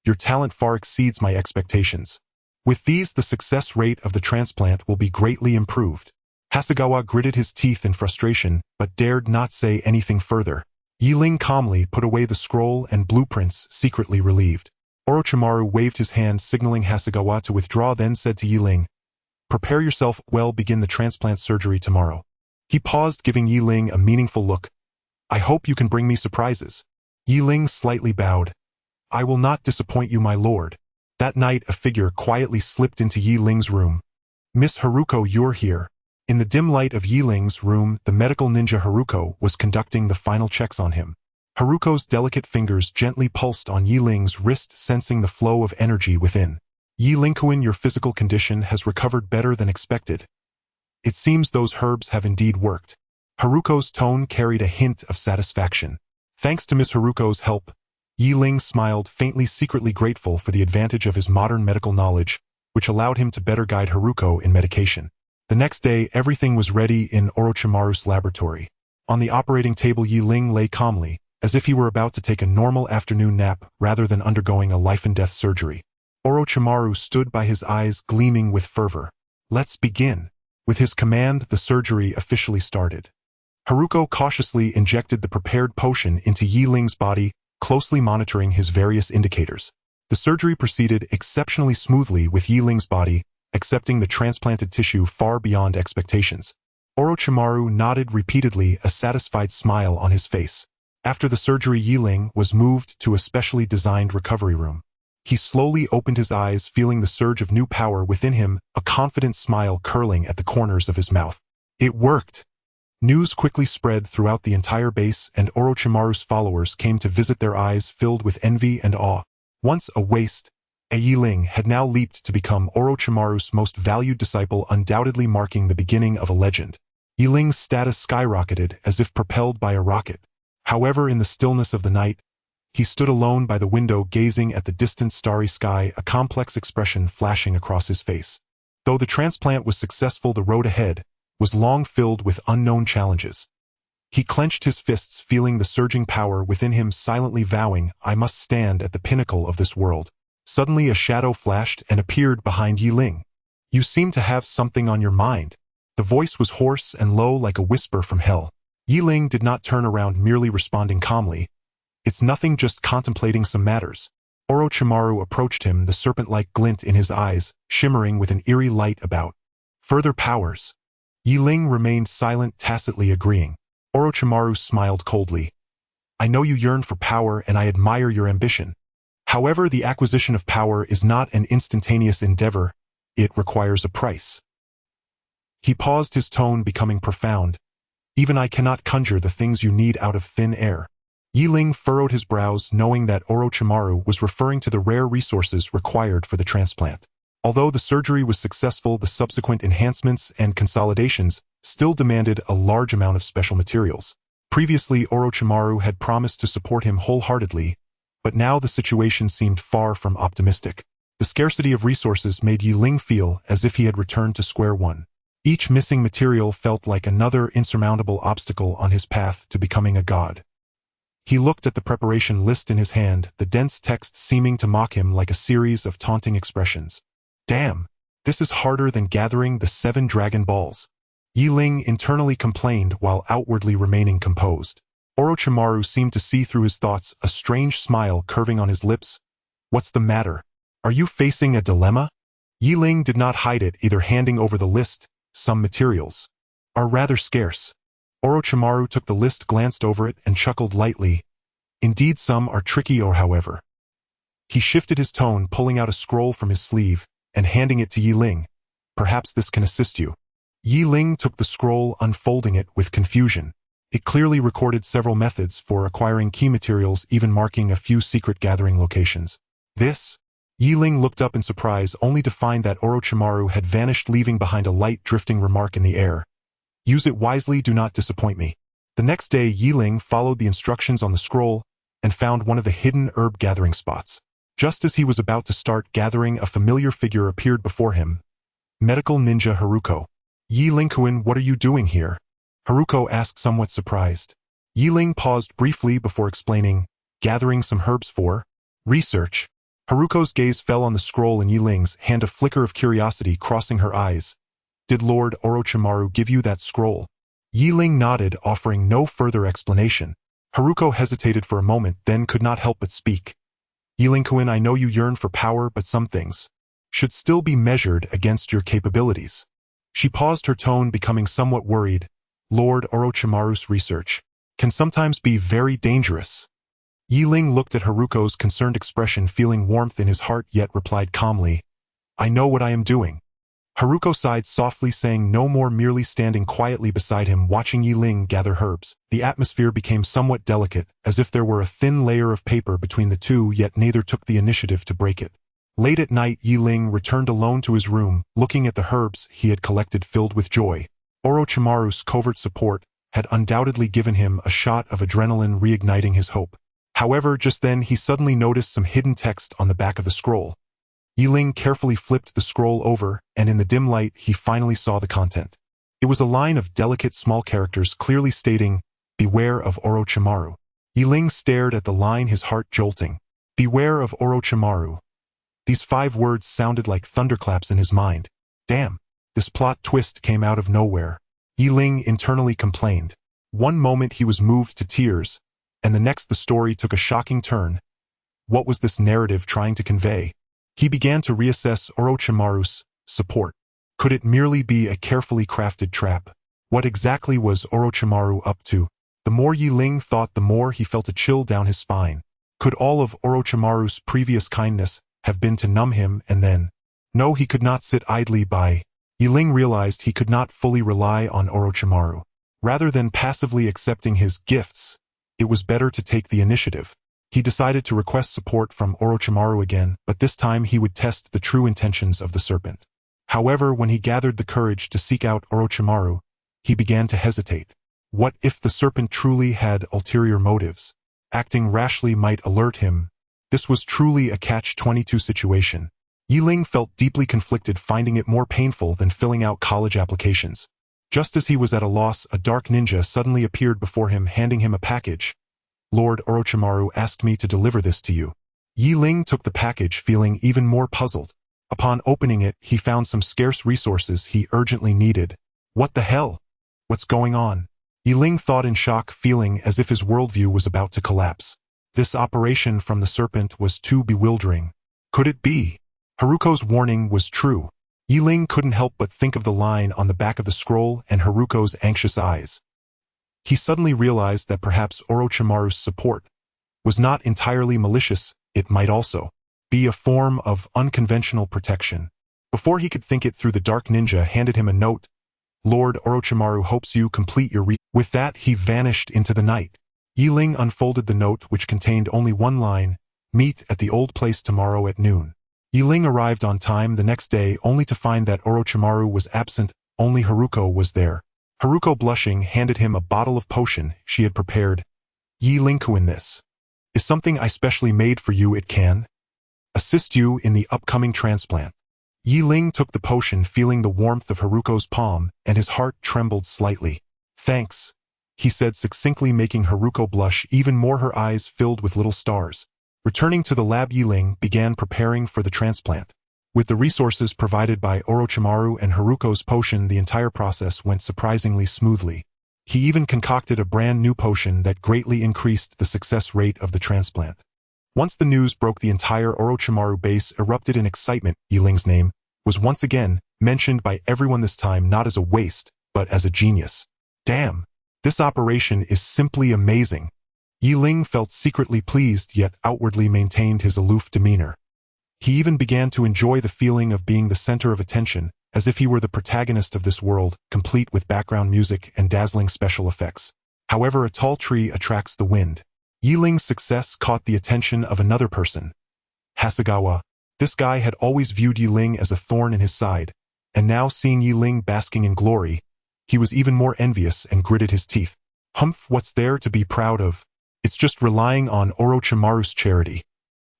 Your talent far exceeds my expectations. With these, the success rate of the transplant will be greatly improved. Hasegawa gritted his teeth in frustration, but dared not say anything further. Yi Ling calmly put away the scroll and blueprints, secretly relieved. Orochimaru waved his hand, signaling Hasegawa to withdraw, then said to Yi Ling, "Prepare yourself well, begin the transplant surgery tomorrow." He paused, giving Yi Ling a meaningful look. "I hope you can bring me surprises." Yi Ling slightly bowed. "I will not disappoint you, my lord." That night, a figure quietly slipped into Yi Ling's room. "Miss Haruko, you're here." In the dim light of Yi Ling's room, the medical ninja Haruko was conducting the final checks on him. Haruko's delicate fingers gently pulsed on Yi Ling's wrist, sensing the flow of energy within. "Yi Ling-kun, your physical condition has recovered better than expected. It seems those herbs have indeed worked." Haruko's tone carried a hint of satisfaction. Thanks to Miss Haruko's help, Yi Ling smiled faintly, secretly grateful for the advantage of his modern medical knowledge, which allowed him to better guide Haruko in medication. The next day, everything was ready in Orochimaru's laboratory. On the operating table, Yi Ling lay calmly, as if he were about to take a normal afternoon nap rather than undergoing a life-and-death surgery. Orochimaru stood by, his eyes gleaming with fervor. "Let's begin." With his command, the surgery officially started. Haruko cautiously injected the prepared potion into Yi Ling's body, closely monitoring his various indicators. The surgery proceeded exceptionally smoothly, with Yi Ling's body accepting the transplanted tissue far beyond expectations. Orochimaru nodded repeatedly, a satisfied smile on his face. After the surgery, Yi Ling was moved to a specially designed recovery room. He slowly opened his eyes, feeling the surge of new power within him, a confident smile curling at the corners of his mouth. It worked! News quickly spread throughout the entire base, and Orochimaru's followers came to visit, their eyes filled with envy and awe. Once a waste, Yi Ling had now leaped to become Orochimaru's most valued disciple, undoubtedly marking the beginning of a legend. Yi Ling's status skyrocketed as if propelled by a rocket. However, in the stillness of the night, he stood alone by the window, gazing at the distant starry sky, a complex expression flashing across his face. Though the transplant was successful, the road ahead was long filled with unknown challenges. He clenched his fists, feeling the surging power within him, silently vowing, "I must stand at the pinnacle of this world." Suddenly, a shadow flashed and appeared behind Yi Ling. "You seem to have something on your mind." The voice was hoarse and low, like a whisper from hell. Yi Ling did not turn around, merely responding calmly, "It's nothing, just contemplating some matters." Orochimaru approached him, the serpent-like glint in his eyes, shimmering with an eerie light about. "Further powers." Yi Ling remained silent, tacitly agreeing. Orochimaru smiled coldly. "I know you yearn for power, and I admire your ambition. However, the acquisition of power is not an instantaneous endeavor. It requires a price." He paused, his tone becoming profound. "Even I cannot conjure the things you need out of thin air." Yi Ling furrowed his brows, knowing that Orochimaru was referring to the rare resources required for the transplant. Although the surgery was successful, the subsequent enhancements and consolidations still demanded a large amount of special materials. Previously, Orochimaru had promised to support him wholeheartedly, But now the situation seemed far from optimistic. The scarcity of resources made Yi Ling feel as if he had returned to square one. Each missing material felt like another insurmountable obstacle on his path to becoming a god. He looked at the preparation list in his hand, the dense text seeming to mock him like a series of taunting expressions. Damn, this is harder than gathering the 7 Dragon Balls. Yi Ling internally complained while outwardly remaining composed. Orochimaru seemed to see through his thoughts, a strange smile curving on his lips. What's the matter? Are you facing a dilemma? Yi Ling did not hide it, either handing over the list. Some materials are rather scarce. Orochimaru took the list, glanced over it, and chuckled lightly. Indeed, some are tricky, or however. He shifted his tone, pulling out a scroll from his sleeve and handing it to Yi Ling. Perhaps this can assist you. Yi Ling took the scroll, unfolding it with confusion. It clearly recorded several methods for acquiring key materials, even marking a few secret gathering locations. This? Yi Ling looked up in surprise, only to find that Orochimaru had vanished, leaving behind a light, drifting remark in the air. Use it wisely, do not disappoint me. The next day, Yi Ling followed the instructions on the scroll and found one of the hidden herb gathering spots. Just as he was about to start gathering, a familiar figure appeared before him. Medical ninja Haruko. Yi Ling-kun, what are you doing here? Haruko asked, somewhat surprised. Yi Ling paused briefly before explaining, gathering some herbs for research. Haruko's gaze fell on the scroll in Yi Ling's hand, a flicker of curiosity crossing her eyes. Did Lord Orochimaru give you that scroll? Yi Ling nodded, offering no further explanation. Haruko hesitated for a moment, then could not help but speak. Yi Ling-kun, I know you yearn for power, but some things should still be measured against your capabilities. She paused, her tone becoming somewhat worried. Lord Orochimaru's research can sometimes be very dangerous. Yi Ling looked at Haruko's concerned expression, feeling warmth in his heart, yet replied calmly, I know what I am doing. Haruko sighed softly, saying no more, merely standing quietly beside him, watching Yi Ling gather herbs. The atmosphere became somewhat delicate, as if there were a thin layer of paper between the two, yet neither took the initiative to break it. Late at night, Yi Ling returned alone to his room, looking at the herbs he had collected, filled with joy. Orochimaru's covert support had undoubtedly given him a shot of adrenaline, reigniting his hope. However, just then he suddenly noticed some hidden text on the back of the scroll. Yi Ling carefully flipped the scroll over, and in the dim light he finally saw the content. It was a line of delicate small characters clearly stating, Beware of Orochimaru. Yi Ling stared at the line, his heart jolting. Beware of Orochimaru. These 5 words sounded like thunderclaps in his mind. Damn, this plot twist came out of nowhere. Yi Ling internally complained. One moment he was moved to tears, and the next the story took a shocking turn. What was this narrative trying to convey? He began to reassess Orochimaru's support. Could it merely be a carefully crafted trap? What exactly was Orochimaru up to? The more Yi Ling thought, the more he felt a chill down his spine. Could all of Orochimaru's previous kindness have been to numb him and then? No, he could not sit idly by. Yi Ling realized he could not fully rely on Orochimaru. Rather than passively accepting his gifts, it was better to take the initiative. He decided to request support from Orochimaru again, but this time he would test the true intentions of the serpent. However, when he gathered the courage to seek out Orochimaru, he began to hesitate. What if the serpent truly had ulterior motives? Acting rashly might alert him. This was truly a catch-22 situation. Yi Ling felt deeply conflicted, finding it more painful than filling out college applications. Just as he was at a loss, a dark ninja suddenly appeared before him, handing him a package. Lord Orochimaru asked me to deliver this to you. Yi Ling took the package, feeling even more puzzled. Upon opening it, he found some scarce resources he urgently needed. What the hell? What's going on? Yi Ling thought in shock, feeling as if his worldview was about to collapse. This operation from the serpent was too bewildering. Could it be? Haruko's warning was true. Yi Ling couldn't help but think of the line on the back of the scroll and Haruko's anxious eyes. He suddenly realized that perhaps Orochimaru's support was not entirely malicious. It might also be a form of unconventional protection. Before he could think it through, the dark ninja handed him a note. Lord Orochimaru hopes you complete your With that, he vanished into the night. Yi Ling unfolded the note, which contained only one line, Meet at the old place tomorrow at noon. Yi Ling arrived on time the next day, only to find that Orochimaru was absent. Only Haruko was there. Haruko, blushing, handed him a bottle of potion she had prepared. Yi Ling-kun, this is something I specially made for you. It can assist you in the upcoming transplant. Yi Ling took the potion, feeling the warmth of Haruko's palm, and his heart trembled slightly. Thanks, he said succinctly, making Haruko blush even more, her eyes filled with little stars. Returning to the lab, Yi Ling began preparing for the transplant. With the resources provided by Orochimaru and Haruko's potion, the entire process went surprisingly smoothly. He even concocted a brand new potion that greatly increased the success rate of the transplant. Once the news broke, the entire Orochimaru base erupted in excitement. Yi Ling's name was once again mentioned by everyone, this time not as a waste, but as a genius. Damn, this operation is simply amazing. Yi Ling felt secretly pleased, yet outwardly maintained his aloof demeanor. He even began to enjoy the feeling of being the center of attention, as if he were the protagonist of this world, complete with background music and dazzling special effects. However, a tall tree attracts the wind. Yi Ling's success caught the attention of another person, Hasegawa. This guy had always viewed Yi Ling as a thorn in his side, and now seeing Yi Ling basking in glory, he was even more envious and gritted his teeth. Humph, what's there to be proud of? It's just relying on Orochimaru's charity.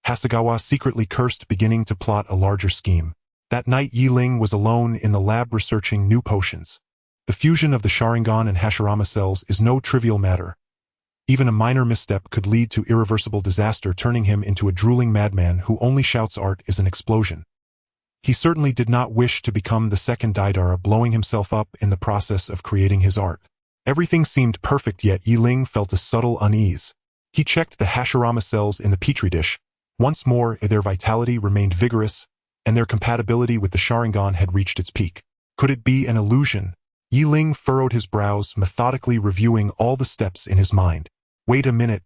Hasegawa secretly cursed, beginning to plot a larger scheme. That night, Yi Ling was alone in the lab researching new potions. The fusion of the Sharingan and Hashirama cells is no trivial matter. Even a minor misstep could lead to irreversible disaster, turning him into a drooling madman who only shouts art is an explosion. He certainly did not wish to become the second Deidara, blowing himself up in the process of creating his art. Everything seemed perfect, yet Yi Ling felt a subtle unease. He checked the Hashirama cells in the petri dish. Once more, their vitality remained vigorous, and their compatibility with the Sharingan had reached its peak. Could it be an illusion? Yi Ling furrowed his brows, methodically reviewing all the steps in his mind. Wait a minute.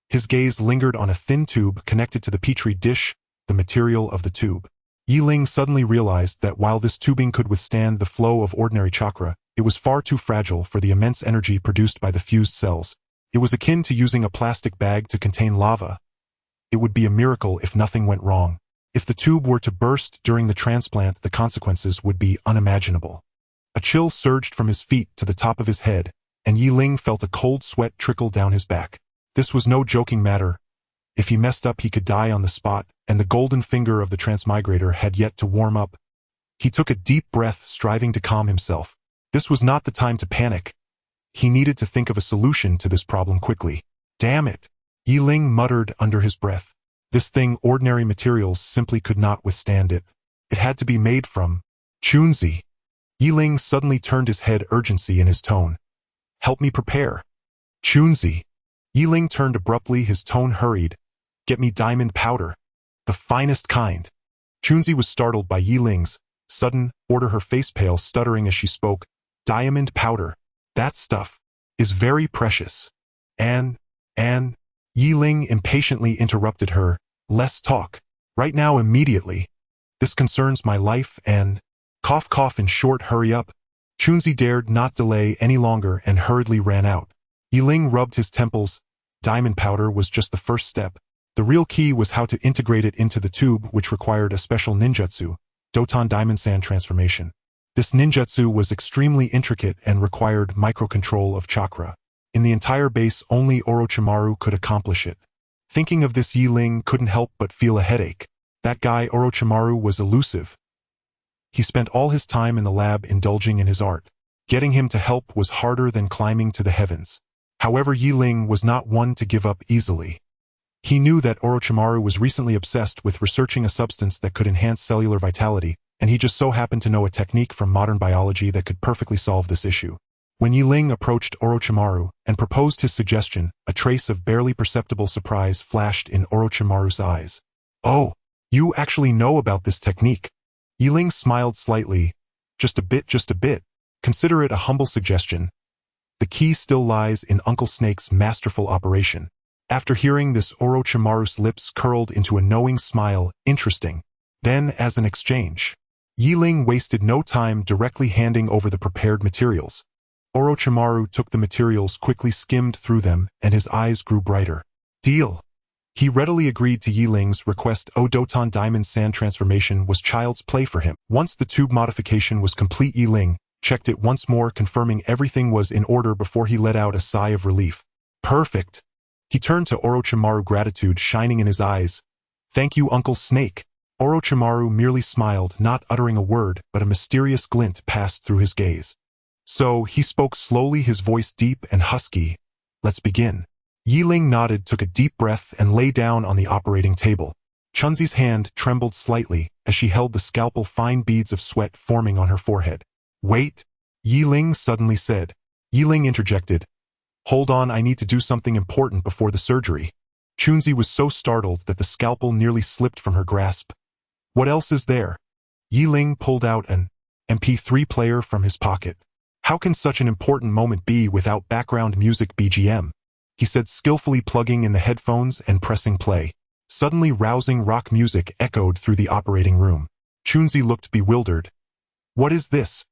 His gaze lingered on a thin tube connected to the petri dish, the material of the tube. Yi Ling suddenly realized that while this tubing could withstand the flow of ordinary chakra, it was far too fragile for the immense energy produced by the fused cells. It was akin to using a plastic bag to contain lava. It would be a miracle if nothing went wrong. If the tube were to burst during the transplant, the consequences would be unimaginable. A chill surged from his feet to the top of his head, and Yi Ling felt a cold sweat trickle down his back. This was no joking matter. If he messed up, he could die on the spot, and the golden finger of the transmigrator had yet to warm up. He took a deep breath, striving to calm himself. This was not the time to panic. He needed to think of a solution to this problem quickly. Damn it! Yi Ling muttered under his breath. This thing, ordinary materials simply could not withstand it. It had to be made from Chunzi. Yi Ling suddenly turned his head, urgency in his tone. Help me prepare. Chunzi. Yi Ling turned abruptly, his tone hurried. Get me diamond powder. The finest kind. Chunzi was startled by Yi Ling's sudden order, her face pale, stuttering as she spoke. Diamond powder. That stuff is very precious. And Yi Ling impatiently interrupted her. Less talk. Right now, immediately. This concerns my life and... Cough, in short, hurry up. Chunzi dared not delay any longer and hurriedly ran out. Yi Ling rubbed his temples. Diamond powder was just the first step. The real key was how to integrate it into the tube, which required a special ninjutsu, Doton Diamond Sand transformation. This ninjutsu was extremely intricate and required microcontrol of chakra. In the entire base, only Orochimaru could accomplish it. Thinking of this, Yi Ling couldn't help but feel a headache. That guy Orochimaru was elusive. He spent all his time in the lab indulging in his art. Getting him to help was harder than climbing to the heavens. However, Yi Ling was not one to give up easily. He knew that Orochimaru was recently obsessed with researching a substance that could enhance cellular vitality, and he just so happened to know a technique from modern biology that could perfectly solve this issue. When Yi Ling approached Orochimaru and proposed his suggestion, a trace of barely perceptible surprise flashed in Orochimaru's eyes. Oh, you actually know about this technique? Yi Ling smiled slightly. Just a bit. Consider it a humble suggestion. The key still lies in Uncle Snake's masterful operation. After hearing this, Orochimaru's lips curled into a knowing smile. Interesting. Then, as an exchange, Yi Ling wasted no time directly handing over the prepared materials. Orochimaru took the materials, quickly skimmed through them, and his eyes grew brighter. Deal. He readily agreed to Yi Ling's request. Doton Diamond Sand transformation was child's play for him. Once the tube modification was complete, Yi Ling checked it once more, confirming everything was in order before he let out a sigh of relief. Perfect. He turned to Orochimaru, gratitude shining in his eyes. "Thank you, Uncle Snake." Orochimaru merely smiled, not uttering a word, but a mysterious glint passed through his gaze. So, he spoke slowly, his voice deep and husky. "Let's begin." Ling nodded, took a deep breath, and lay down on the operating table. Chunzi's hand trembled slightly as she held the scalpel, fine beads of sweat forming on her forehead. "Wait," Ling suddenly said. Ling interjected. "Hold on, I need to do something important before the surgery." Chunzi was so startled that the scalpel nearly slipped from her grasp. "What else is there?" Ling pulled out an MP3 player from his pocket. "How can such an important moment be without background music BGM?" he said, skillfully plugging in the headphones and pressing play. Suddenly, rousing rock music echoed through the operating room. Chunzi looked bewildered. "What is this?"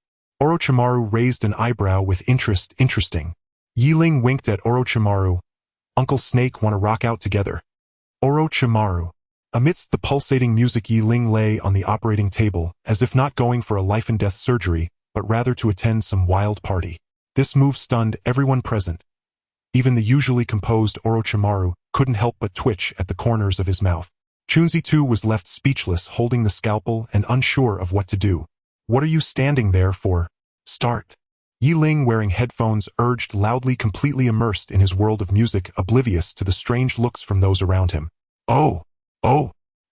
Orochimaru raised an eyebrow with interest. "Interesting." Ling winked at Orochimaru. "Uncle Snake, wanna rock out together?" Orochimaru. Amidst the pulsating music, Ling lay on the operating table, as if not going for a life-and-death surgery, but rather to attend some wild party. This move stunned everyone present. Even the usually composed Orochimaru couldn't help but twitch at the corners of his mouth. Chunzi too was left speechless, holding the scalpel and unsure of what to do. "What are you standing there for? Start." Ling, wearing headphones, urged loudly, completely immersed in his world of music, oblivious to the strange looks from those around him. Oh!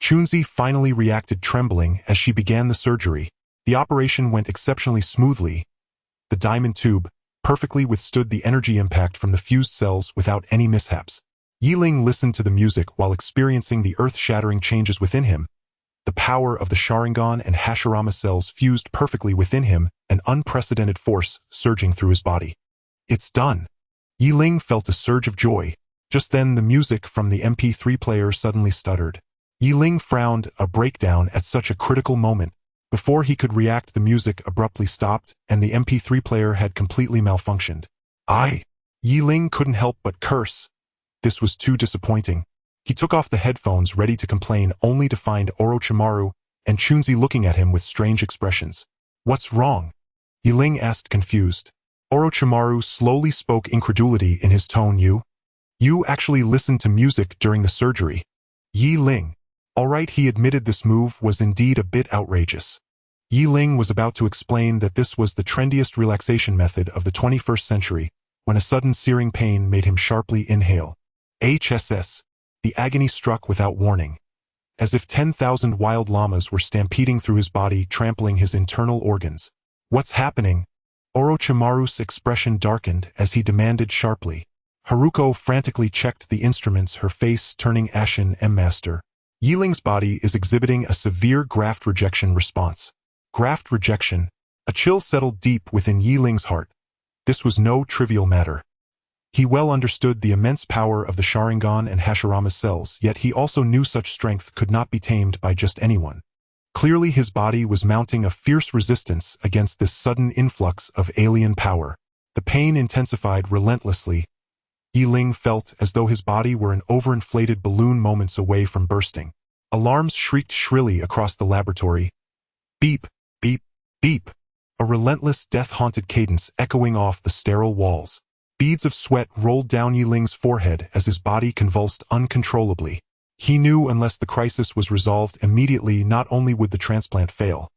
Chunzi finally reacted, trembling as she began the surgery. The operation went exceptionally smoothly. The diamond tube perfectly withstood the energy impact from the fused cells without any mishaps. Ling listened to the music while experiencing the earth-shattering changes within him. The power of the Sharingan and Hashirama cells fused perfectly within him, an unprecedented force surging through his body. "It's done." Ling felt a surge of joy. Just then, the music from the MP3 player suddenly stuttered. Ling frowned, a breakdown at such a critical moment. Before he could react, the music abruptly stopped, and the MP3 player had completely malfunctioned. Ling couldn't help but curse. This was too disappointing. He took off the headphones, ready to complain, only to find Orochimaru and Chunzi looking at him with strange expressions. "What's wrong?" Ling asked, confused. Orochimaru slowly spoke, incredulity in his tone. You actually listened to music during the surgery?" Ling. All right, he admitted this move was indeed a bit outrageous. Ling was about to explain that this was the trendiest relaxation method of the 21st century, when a sudden searing pain made him sharply inhale. HSS. The agony struck without warning. As if 10,000 wild llamas were stampeding through his body, trampling his internal organs. "What's happening?" Orochimaru's expression darkened as he demanded sharply. Haruko frantically checked the instruments, her face turning ashen. "Master. Ling's body is exhibiting a severe graft rejection response." Graft rejection. A chill settled deep within Ling's heart. This was no trivial matter. He well understood the immense power of the Sharingan and Hashirama cells, yet he also knew such strength could not be tamed by just anyone. Clearly his body was mounting a fierce resistance against this sudden influx of alien power. The pain intensified relentlessly. Ling felt as though his body were an overinflated balloon, moments away from bursting. Alarms shrieked shrilly across the laboratory. Beep, beep, beep. A relentless, death-haunted cadence echoing off the sterile walls. Beads of sweat rolled down Ling's forehead as his body convulsed uncontrollably. He knew unless the crisis was resolved immediately, not only would the transplant fail,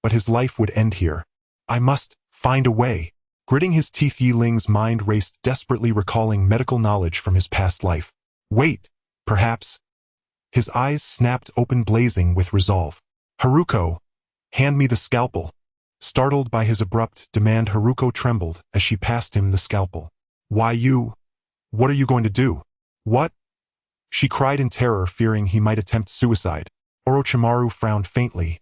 but his life would end here. "I must find a way." Gritting his teeth, Ling's mind raced, desperately recalling medical knowledge from his past life. "Wait, perhaps." His eyes snapped open, blazing with resolve. "Haruko, hand me the scalpel." Startled by his abrupt demand, Haruko trembled as she passed him the scalpel. "Why you? What are you going to do?" "What?" she cried in terror, fearing he might attempt suicide. Orochimaru frowned faintly,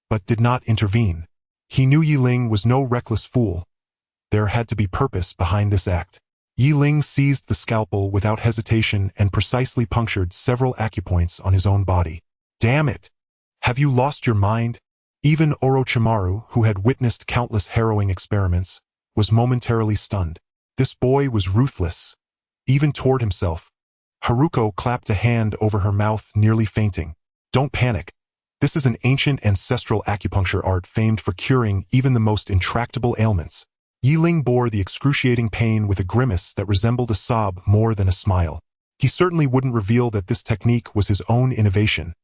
but did not intervene. He knew Ling was no reckless fool. There had to be purpose behind this act. Ling seized the scalpel without hesitation and precisely punctured several acupoints on his own body. "Damn it! Have you lost your mind?" Even Orochimaru, who had witnessed countless harrowing experiments, was momentarily stunned. This boy was ruthless, even toward himself. Haruko clapped a hand over her mouth, nearly fainting. "Don't panic. This is an ancient ancestral acupuncture art famed for curing even the most intractable ailments." Ling bore the excruciating pain with a grimace that resembled a sob more than a smile. He certainly wouldn't reveal that this technique was his own innovation,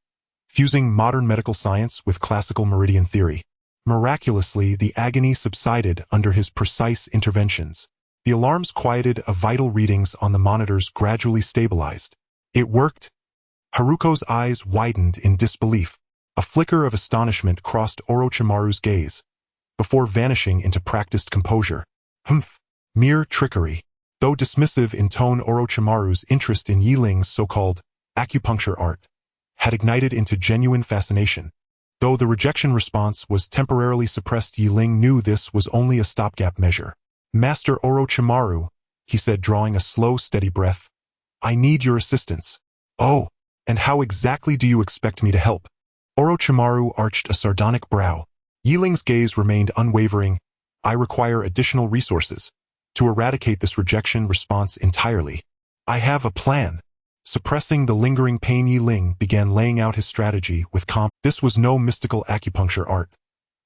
fusing modern medical science with classical meridian theory. Miraculously, the agony subsided under his precise interventions. The alarms quieted, vital readings on the monitors gradually stabilized. It worked. Haruko's eyes widened in disbelief. A flicker of astonishment crossed Orochimaru's gaze, before vanishing into practiced composure. Humph! Mere trickery. Though dismissive in tone, Orochimaru's interest in Ling's so-called acupuncture art had ignited into genuine fascination. Though the rejection response was temporarily suppressed, Ling knew this was only a stopgap measure. Master Orochimaru, he said, drawing a slow, steady breath, I need your assistance. Oh, and how exactly do you expect me to help? Orochimaru arched a sardonic brow. Ling's gaze remained unwavering. I require additional resources to eradicate this rejection response entirely. I have a plan. Suppressing the lingering pain, Ling began laying out his strategy with calm. This was no mystical acupuncture art.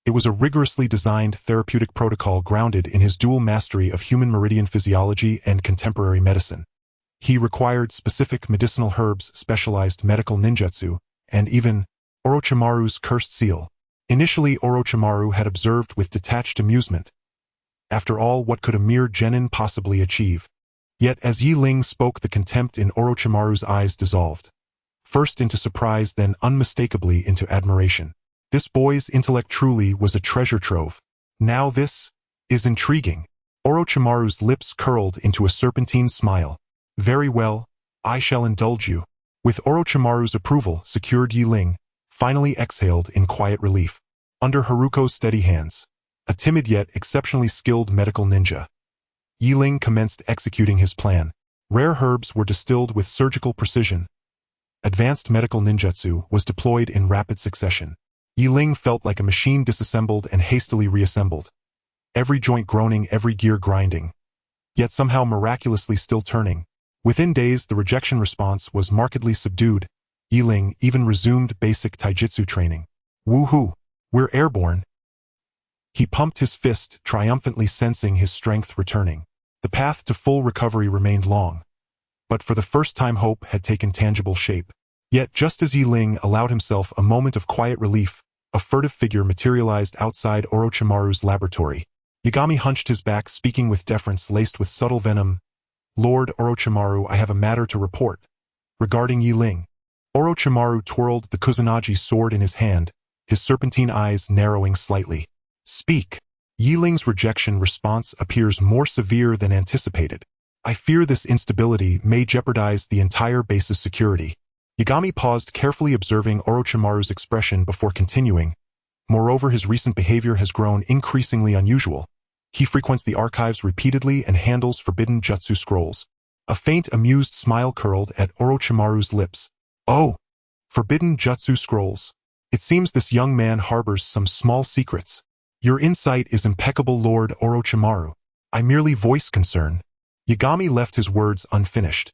It was a rigorously designed therapeutic protocol grounded in his dual mastery of human meridian physiology and contemporary medicine. He required specific medicinal herbs, specialized medical ninjutsu, and even Orochimaru's cursed seal. Initially, Orochimaru had observed with detached amusement. After all, what could a mere genin possibly achieve? Yet as Ling spoke, the contempt in Orochimaru's eyes dissolved. First into surprise, then unmistakably into admiration. This boy's intellect truly was a treasure trove. Now this is intriguing. Orochimaru's lips curled into a serpentine smile. Very well, I shall indulge you. With Orochimaru's approval secured, Ling finally exhaled in quiet relief. Under Haruko's steady hands, a timid yet exceptionally skilled medical ninja, Ling commenced executing his plan. Rare herbs were distilled with surgical precision. Advanced medical ninjutsu was deployed in rapid succession. Ling felt like a machine disassembled and hastily reassembled. Every joint groaning, every gear grinding. Yet somehow miraculously still turning. Within days, the rejection response was markedly subdued. Ling even resumed basic taijutsu training. Woohoo! We're airborne. He pumped his fist, triumphantly sensing his strength returning. The path to full recovery remained long. But for the first time, hope had taken tangible shape. Yet just as Ling allowed himself a moment of quiet relief, a furtive figure materialized outside Orochimaru's laboratory. Yagami hunched his back, speaking with deference laced with subtle venom. Lord Orochimaru, I have a matter to report. Regarding Ling. Orochimaru twirled the Kusanagi sword in his hand, his serpentine eyes narrowing slightly. Speak. Ling's rejection response appears more severe than anticipated. I fear this instability may jeopardize the entire base's security. Yagami paused, carefully observing Orochimaru's expression before continuing. Moreover, his recent behavior has grown increasingly unusual. He frequents the archives repeatedly and handles forbidden jutsu scrolls. A faint, amused smile curled at Orochimaru's lips. Oh! Forbidden jutsu scrolls. It seems this young man harbors some small secrets. Your insight is impeccable, Lord Orochimaru. I merely voice concern. Yagami left his words unfinished.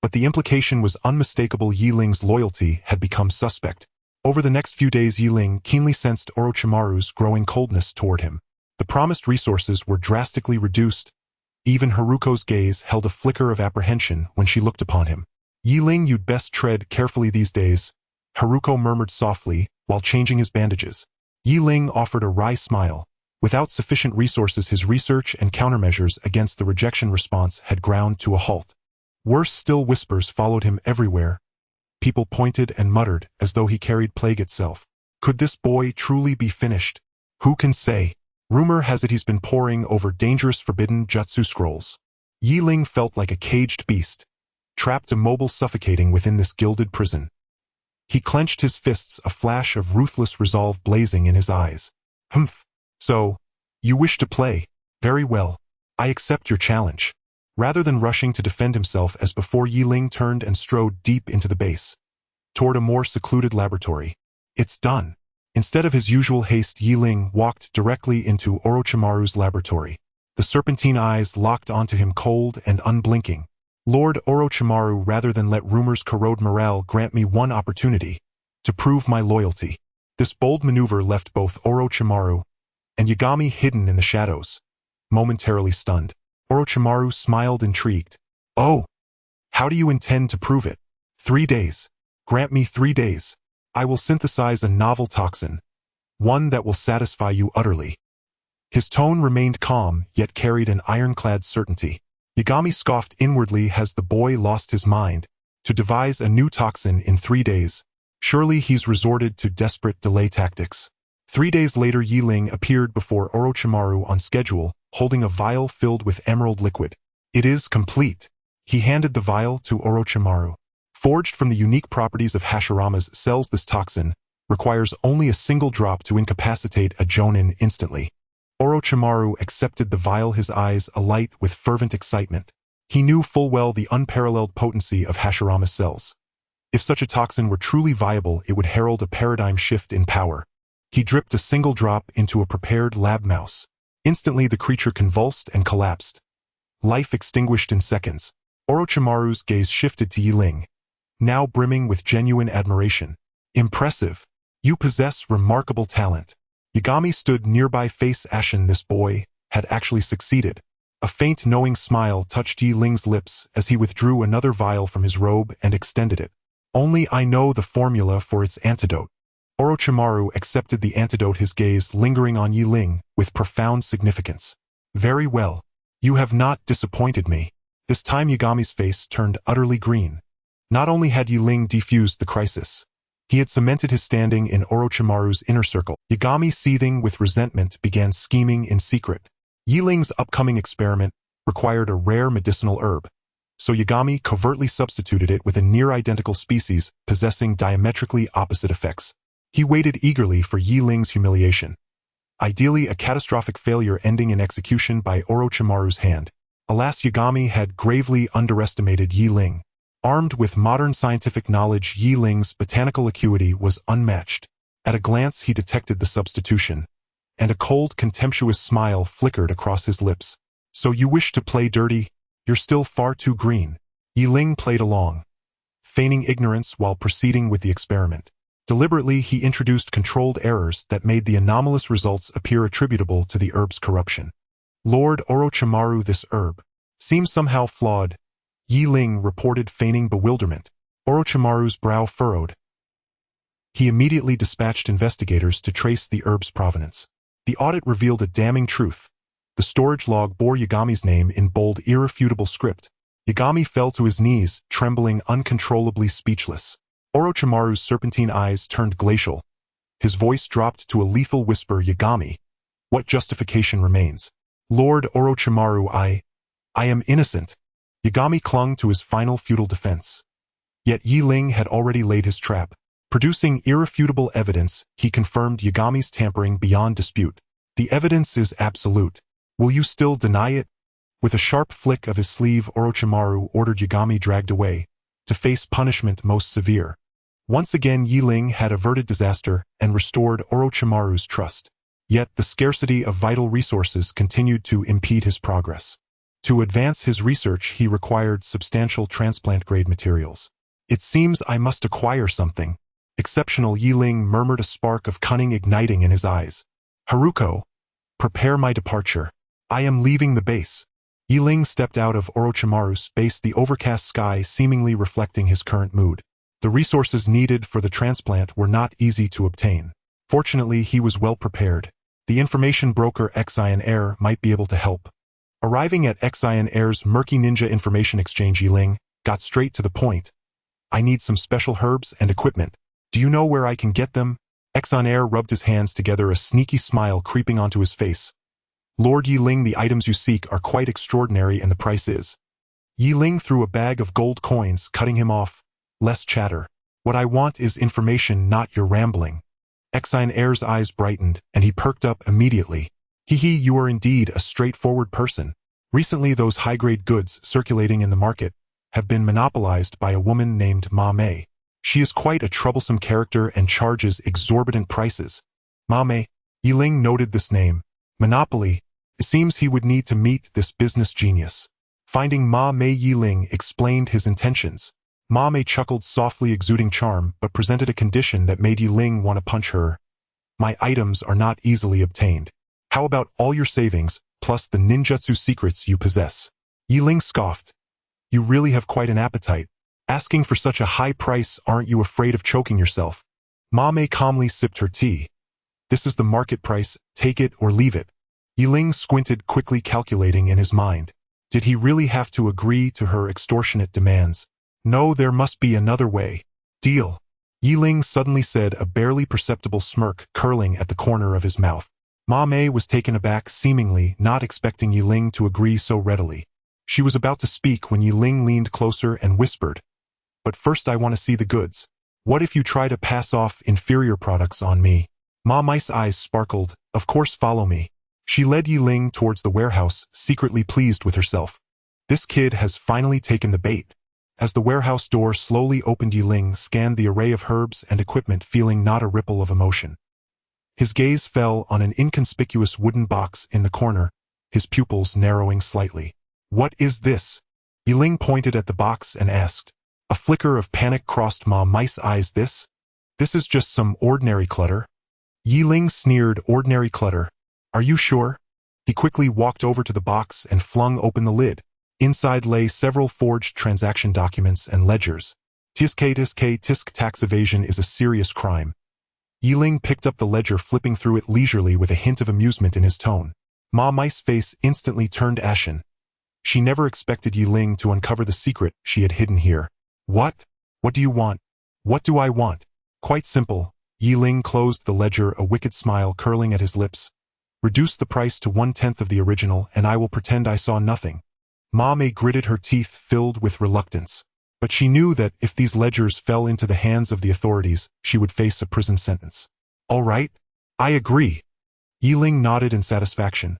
But the implication was unmistakable. Ling's loyalty had become suspect. Over the next few days, Ling keenly sensed Orochimaru's growing coldness toward him. The promised resources were drastically reduced. Even Haruko's gaze held a flicker of apprehension when she looked upon him. Ling, you'd best tread carefully these days, Haruko murmured softly while changing his bandages. Ling offered a wry smile. Without sufficient resources, his research and countermeasures against the rejection response had ground to a halt. Worse still, whispers followed him everywhere. People pointed and muttered as though he carried plague itself. Could this boy truly be finished? Who can say? Rumor has it he's been poring over dangerous forbidden jutsu scrolls. Ling felt like a caged beast, trapped immobile, suffocating within this gilded prison. He clenched his fists, a flash of ruthless resolve blazing in his eyes. Humph. So, you wish to play? Very well. I accept your challenge. Rather than rushing to defend himself as before, Ling turned and strode deep into the base, toward a more secluded laboratory. It's done. Instead of his usual haste, Ling walked directly into Orochimaru's laboratory. The serpentine eyes locked onto him, cold and unblinking. Lord Orochimaru, rather than let rumors corrode morale, grant me one opportunity to prove my loyalty. This bold maneuver left both Orochimaru and Yagami hidden in the shadows, momentarily stunned. Orochimaru smiled, intrigued. Oh! How do you intend to prove it? 3 days. Grant me 3 days. I will synthesize a novel toxin, one that will satisfy you utterly. His tone remained calm, yet carried an ironclad certainty. Yagami scoffed inwardly. Has the boy lost his mind? To devise a new toxin in 3 days? Surely he's resorted to desperate delay tactics. 3 days later, Ling appeared before Orochimaru on schedule, holding a vial filled with emerald liquid. It is complete. He handed the vial to Orochimaru. Forged from the unique properties of Hashirama's cells, this toxin requires only a single drop to incapacitate a jonin instantly. Orochimaru accepted the vial, his eyes alight with fervent excitement. He knew full well the unparalleled potency of Hashirama's cells. If such a toxin were truly viable, it would herald a paradigm shift in power. He dripped a single drop into a prepared lab mouse. Instantly, the creature convulsed and collapsed. Life extinguished in seconds. Orochimaru's gaze shifted to Ling, now brimming with genuine admiration. Impressive. You possess remarkable talent. Yagami stood nearby, face ashen. This boy had actually succeeded. A faint knowing smile touched Ling's lips as he withdrew another vial from his robe and extended it. Only I know the formula for its antidote. Orochimaru accepted the antidote, his gaze lingering on Ling with profound significance. Very well. You have not disappointed me. This time Yagami's face turned utterly green. Not only had Ling defused the crisis, he had cemented his standing in Orochimaru's inner circle. Yagami, seething with resentment, began scheming in secret. Ling's upcoming experiment required a rare medicinal herb, so Yagami covertly substituted it with a near-identical species possessing diametrically opposite effects. He waited eagerly for Ling's humiliation. Ideally, a catastrophic failure ending in execution by Orochimaru's hand. Alas, Yagami had gravely underestimated Ling. Armed with modern scientific knowledge, Ling's botanical acuity was unmatched. At a glance, he detected the substitution, and a cold, contemptuous smile flickered across his lips. So you wish to play dirty? You're still far too green. Ling played along, feigning ignorance while proceeding with the experiment. Deliberately, he introduced controlled errors that made the anomalous results appear attributable to the herb's corruption. Lord Orochimaru, this herb seems somehow flawed, Ling reported, feigning bewilderment. Orochimaru's brow furrowed. He immediately dispatched investigators to trace the herb's provenance. The audit revealed a damning truth. The storage log bore Yagami's name in bold, irrefutable script. Yagami fell to his knees, trembling uncontrollably, speechless. Orochimaru's serpentine eyes turned glacial. His voice dropped to a lethal whisper. Yagami, what justification remains? Lord Orochimaru, I am innocent. Yagami clung to his final futile defense. Yet Ling had already laid his trap. Producing irrefutable evidence, he confirmed Yagami's tampering beyond dispute. The evidence is absolute. Will you still deny it? With a sharp flick of his sleeve, Orochimaru ordered Yagami dragged away, to face punishment most severe. Once again, Ling had averted disaster and restored Orochimaru's trust. Yet the scarcity of vital resources continued to impede his progress. To advance his research, he required substantial transplant-grade materials. It seems I must acquire something. Exceptional, Ling murmured, a spark of cunning igniting in his eyes. Haruko, prepare my departure. I am leaving the base. Ling stepped out of Orochimaru's base, the overcast sky seemingly reflecting his current mood. The resources needed for the transplant were not easy to obtain. Fortunately, he was well prepared. The information broker Xion Air might be able to help. Arriving at Xion Air's murky ninja information exchange, Ling got straight to the point. I need some special herbs and equipment. Do you know where I can get them? Xion Air rubbed his hands together, a sneaky smile creeping onto his face. Lord Ling, the items you seek are quite extraordinary, and the price is. Ling threw a bag of gold coins, cutting him off. Less chatter. What I want is information, not your rambling. Xion Air's eyes brightened, and he perked up immediately. You are indeed a straightforward person. Recently, those high-grade goods circulating in the market have been monopolized by a woman named Ma Mei. She is quite a troublesome character and charges exorbitant prices. Ma Mei. Ling noted this name. Monopoly. It seems he would need to meet this business genius. Finding Ma Mei, Ling explained his intentions. Ma Mei chuckled softly, exuding charm, but presented a condition that made Ling want to punch her. My items are not easily obtained. How about all your savings, plus the ninjutsu secrets you possess? Ling scoffed. You really have quite an appetite. Asking for such a high price, aren't you afraid of choking yourself? Ma Mei calmly sipped her tea. This is the market price, take it or leave it. Ling squinted, quickly calculating in his mind. Did he really have to agree to her extortionate demands? No, there must be another way. Deal. Ling suddenly said, a barely perceptible smirk curling at the corner of his mouth. Ma Mei was taken aback, seemingly not expecting Ling to agree so readily. She was about to speak when Ling leaned closer and whispered, "But first I want to see the goods. What if you try to pass off inferior products on me?" Ma Mei's eyes sparkled. "Of course, follow me." She led Ling towards the warehouse, secretly pleased with herself. This kid has finally taken the bait. As the warehouse door slowly opened, Ling scanned the array of herbs and equipment, feeling not a ripple of emotion. His gaze fell on an inconspicuous wooden box in the corner, his pupils narrowing slightly. "What is this?" Ling pointed at the box and asked. A flicker of panic crossed Ma Mei's eyes. This is just some ordinary clutter." Ling sneered. "Ordinary clutter? Are you sure?" He quickly walked over to the box and flung open the lid. Inside lay several forged transaction documents and ledgers. Tisk tax evasion is a serious crime. Ling picked up the ledger, flipping through it leisurely with a hint of amusement in his tone. Ma Mei's face instantly turned ashen. She never expected Ling to uncover the secret she had hidden here. "What? What do you want?" "What do I want? Quite simple." Ling closed the ledger, a wicked smile curling at his lips. "Reduce the price to 1/10 of the original and I will pretend I saw nothing." Ma Mei gritted her teeth, filled with reluctance. But she knew that if these ledgers fell into the hands of the authorities, she would face a prison sentence. "All right, I agree." Ling nodded in satisfaction.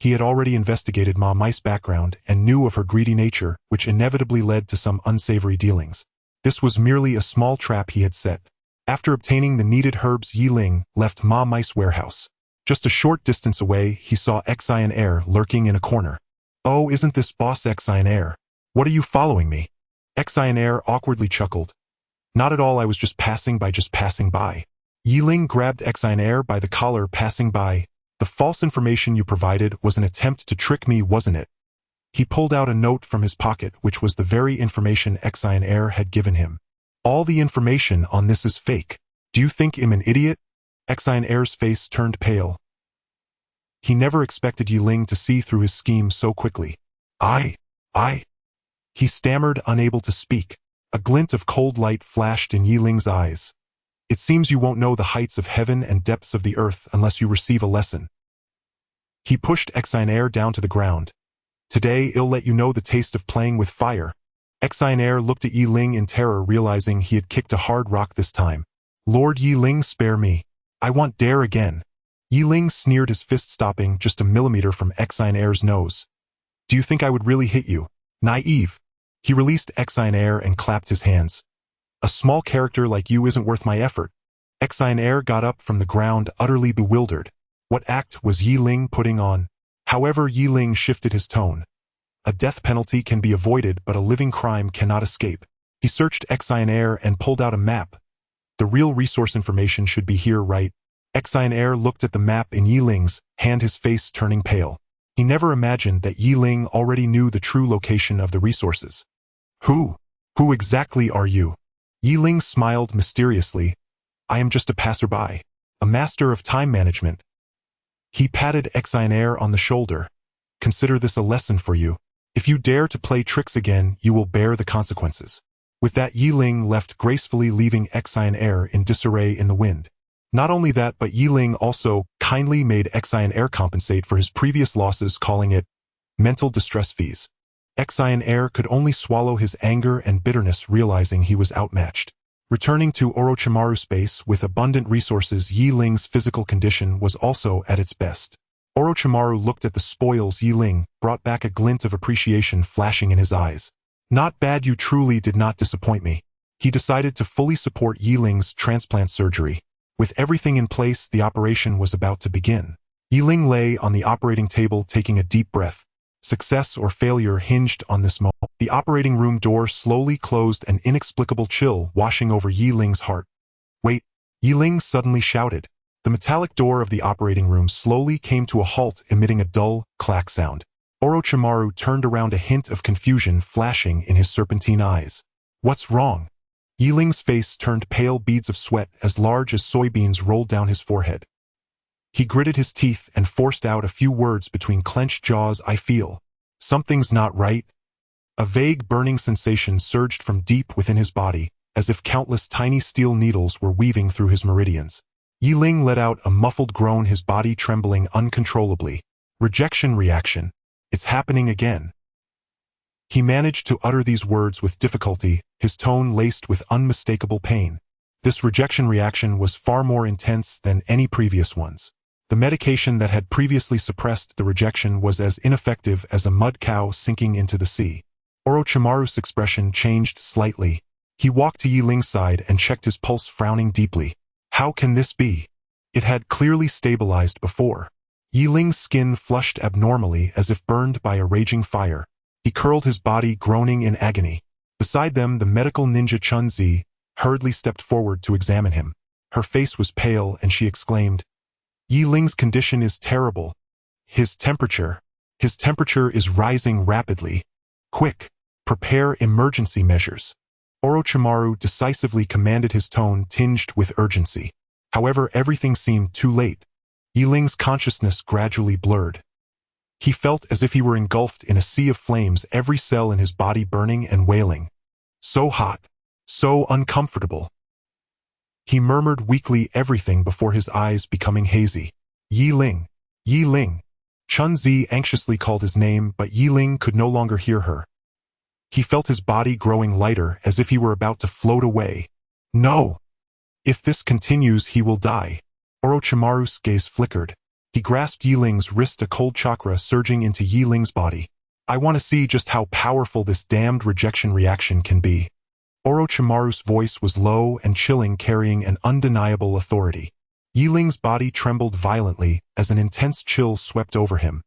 He had already investigated Ma Mei's background and knew of her greedy nature, which inevitably led to some unsavory dealings. This was merely a small trap he had set. After obtaining the needed herbs, Ling left Ma Mei's warehouse. Just a short distance away, he saw Xian lurking in a corner. "Oh, isn't this Boss Xian? What are you following me?" Xian awkwardly chuckled. "Not at all, I was just passing by." Ling grabbed Xian by the collar. "Passing by? The false information you provided was an attempt to trick me, wasn't it?" He pulled out a note from his pocket, which was the very information Xian had given him. "All the information on this is fake. Do you think I'm an idiot?" Xian's face turned pale. He never expected Ling to see through his scheme so quickly. I... He stammered, unable to speak. A glint of cold light flashed in Ling's eyes. "It seems you won't know the heights of heaven and depths of the earth unless you receive a lesson." He pushed Xian down to the ground. "Today I'll let you know the taste of playing with fire." Xian looked at Ling in terror, realizing he had kicked a hard rock this time. "Lord Ling, spare me. I want dare again." Ling sneered, his fist stopping just a millimeter from Xian's nose. "Do you think I would really hit you? Naive." He released Xian and clapped his hands. "A small character like you isn't worth my effort." Xian got up from the ground, utterly bewildered. What act was Ling putting on? However, Ling shifted his tone. A death penalty can be avoided, but a living crime cannot escape. He searched Xian and pulled out a map. "The real resource information should be here, right?" Xian looked at the map in Ling's hand, his face turning pale. He never imagined that Ling already knew the true location of the resources. Who exactly are you?" Ling smiled mysteriously. "I am just a passerby, a master of time management." He patted Xian on the shoulder. "Consider this a lesson for you. If you dare to play tricks again, you will bear the consequences." With that, Ling left gracefully, leaving Xian in disarray in the wind. Not only that, but Ling also kindly made Xian compensate for his previous losses, calling it mental distress fees. Xian could only swallow his anger and bitterness, realizing he was outmatched. Returning to Orochimaru space with abundant resources, Ling's physical condition was also at its best. Orochimaru looked at the spoils Ling brought back, a glint of appreciation flashing in his eyes. "Not bad, you truly did not disappoint me." He decided to fully support Ling's transplant surgery. With everything in place, the operation was about to begin. Ling lay on the operating table, taking a deep breath. Success or failure hinged on this moment. The operating room door slowly closed, an inexplicable chill washing over Ling's heart. "Wait!" Ling suddenly shouted. The metallic door of the operating room slowly came to a halt, emitting a dull, clack sound. Orochimaru turned around, a hint of confusion flashing in his serpentine eyes. What's wrong? Yiling's face turned pale, beads of sweat as large as soybeans rolled down his forehead. He gritted his teeth and forced out a few words between clenched jaws. I feel something's not right. A vague burning sensation surged from deep within his body, as if countless tiny steel needles were weaving through his meridians. Ling let out a muffled groan, his body trembling uncontrollably. Rejection reaction. It's happening again. He managed to utter these words with difficulty, his tone laced with unmistakable pain. This rejection reaction was far more intense than any previous ones. The medication that had previously suppressed the rejection was as ineffective as a mud cow sinking into the sea. Orochimaru's expression changed slightly. He walked to Ling's side and checked his pulse, frowning deeply. How can this be? It had clearly stabilized before. Ling's skin flushed abnormally as if burned by a raging fire. He curled his body, groaning in agony. Beside them, the medical ninja Chun-Zi hurriedly stepped forward to examine him. Her face was pale and she exclaimed, Ling's condition is terrible. His temperature is rising rapidly. Quick, prepare emergency measures. Orochimaru decisively commanded, his tone tinged with urgency. However, everything seemed too late. Ling's consciousness gradually blurred. He felt as if he were engulfed in a sea of flames, every cell in his body burning and wailing. So hot, so uncomfortable. He murmured weakly, everything before his eyes becoming hazy. Ling. Chun-Zi anxiously called his name, but Ling could no longer hear her. He felt his body growing lighter, as if he were about to float away. No! If this continues, he will die. Orochimaru's gaze flickered. He grasped Ling's wrist, a cold chakra surging into Ling's body. I want to see just how powerful this damned rejection reaction can be. Orochimaru's voice was low and chilling, carrying an undeniable authority. Ling's body trembled violently as an intense chill swept over him.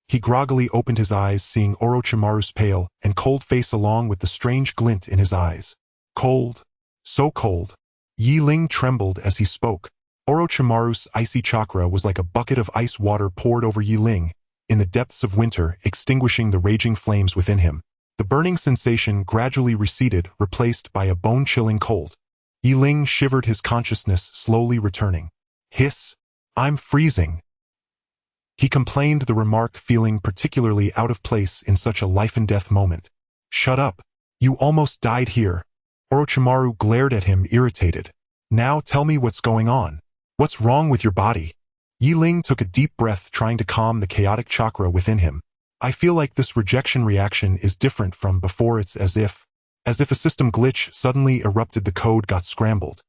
He groggily opened his eyes, seeing Orochimaru's pale and cold face along with the strange glint in his eyes. Cold. So cold. Ling trembled as he spoke. Orochimaru's icy chakra was like a bucket of ice water poured over Ling, in the depths of winter, extinguishing the raging flames within him. The burning sensation gradually receded, replaced by a bone-chilling cold. Ling shivered, his consciousness slowly returning. Hiss! I'm freezing! He complained, the remark feeling particularly out of place in such a life-and-death moment. Shut up! You almost died here. Orochimaru glared at him, irritated. Now tell me what's going on. What's wrong with your body? Ling took a deep breath, trying to calm the chaotic chakra within him. I feel like this rejection reaction is different from before. It's as if a system glitch suddenly erupted, the code got scrambled.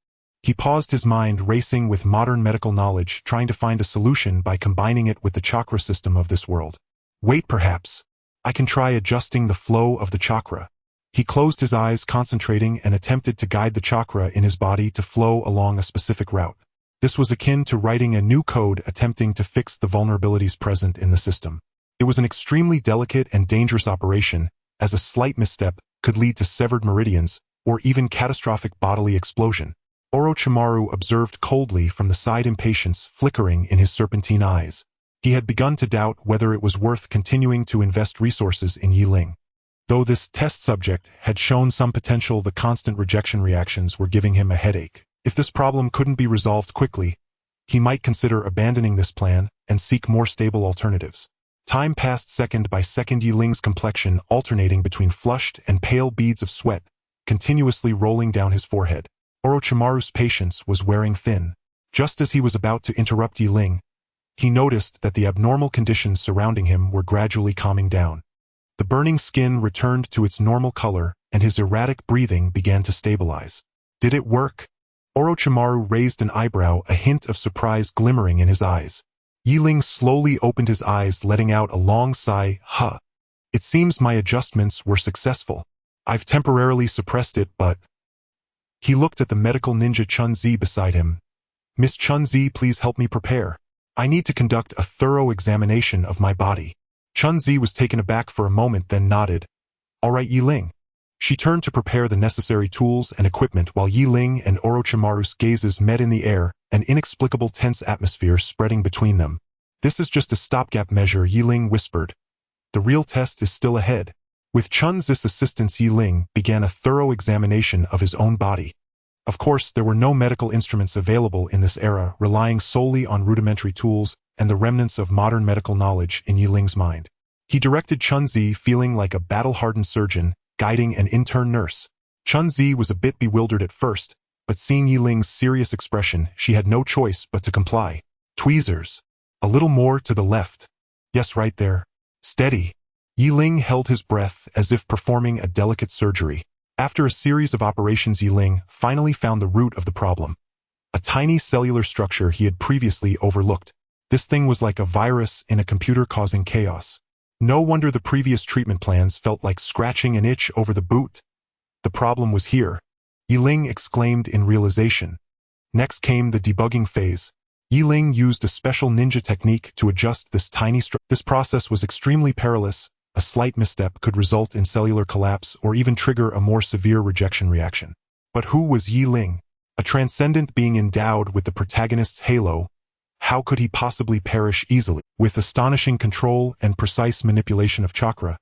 He paused, his mind racing with modern medical knowledge, trying to find a solution by combining it with the chakra system of this world. Wait, perhaps I can try adjusting the flow of the chakra. He closed his eyes, concentrating, and attempted to guide the chakra in his body to flow along a specific route. This was akin to writing a new code, attempting to fix the vulnerabilities present in the system. It was an extremely delicate and dangerous operation, as a slight misstep could lead to severed meridians or even catastrophic bodily explosion. Orochimaru observed coldly from the side, impatience flickering in his serpentine eyes. He had begun to doubt whether it was worth continuing to invest resources in Ling. Though this test subject had shown some potential, the constant rejection reactions were giving him a headache. If this problem couldn't be resolved quickly, he might consider abandoning this plan and seek more stable alternatives. Time passed, second by second, Ling's complexion alternating between flushed and pale beads of sweat, continuously rolling down his forehead. Orochimaru's patience was wearing thin. Just as he was about to interrupt Ling, he noticed that the abnormal conditions surrounding him were gradually calming down. The burning skin returned to its normal color, and his erratic breathing began to stabilize. Did it work? Orochimaru raised an eyebrow, a hint of surprise glimmering in his eyes. Ling slowly opened his eyes, letting out a long sigh. It seems my adjustments were successful. I've temporarily suppressed it, but... He looked at the medical ninja Chun-Zi beside him. Miss Chun-Zi, please help me prepare. I need to conduct a thorough examination of my body. Chun-Zi was taken aback for a moment, then nodded. All right, Ling. She turned to prepare the necessary tools and equipment while Ling and Orochimaru's gazes met in the air, an inexplicable tense atmosphere spreading between them. This is just a stopgap measure, Ling whispered. The real test is still ahead. With Chun's assistance, Yi Ling began a thorough examination of his own body. Of course, there were no medical instruments available in this era, relying solely on rudimentary tools and the remnants of modern medical knowledge in Yi Ling's mind. He directed Chunzi, feeling like a battle-hardened surgeon, guiding an intern nurse. Chunzi was a bit bewildered at first, but seeing Yi Ling's serious expression, she had no choice but to comply. Tweezers. A little more to the left. Yes, right there. Steady. Yi Ling held his breath as if performing a delicate surgery. After a series of operations, Yi Ling finally found the root of the problem. A tiny cellular structure he had previously overlooked. This thing was like a virus in a computer causing chaos. No wonder the previous treatment plans felt like scratching an itch over the boot. The problem was here. Yi Ling exclaimed in realization. Next came the debugging phase. Yi Ling used a special ninja technique to adjust this tiny structure. This process was extremely perilous. A slight misstep could result in cellular collapse or even trigger a more severe rejection reaction. But who was Yi Ling? A transcendent being endowed with the protagonist's halo. How could he possibly perish easily? With astonishing control and precise manipulation of chakra,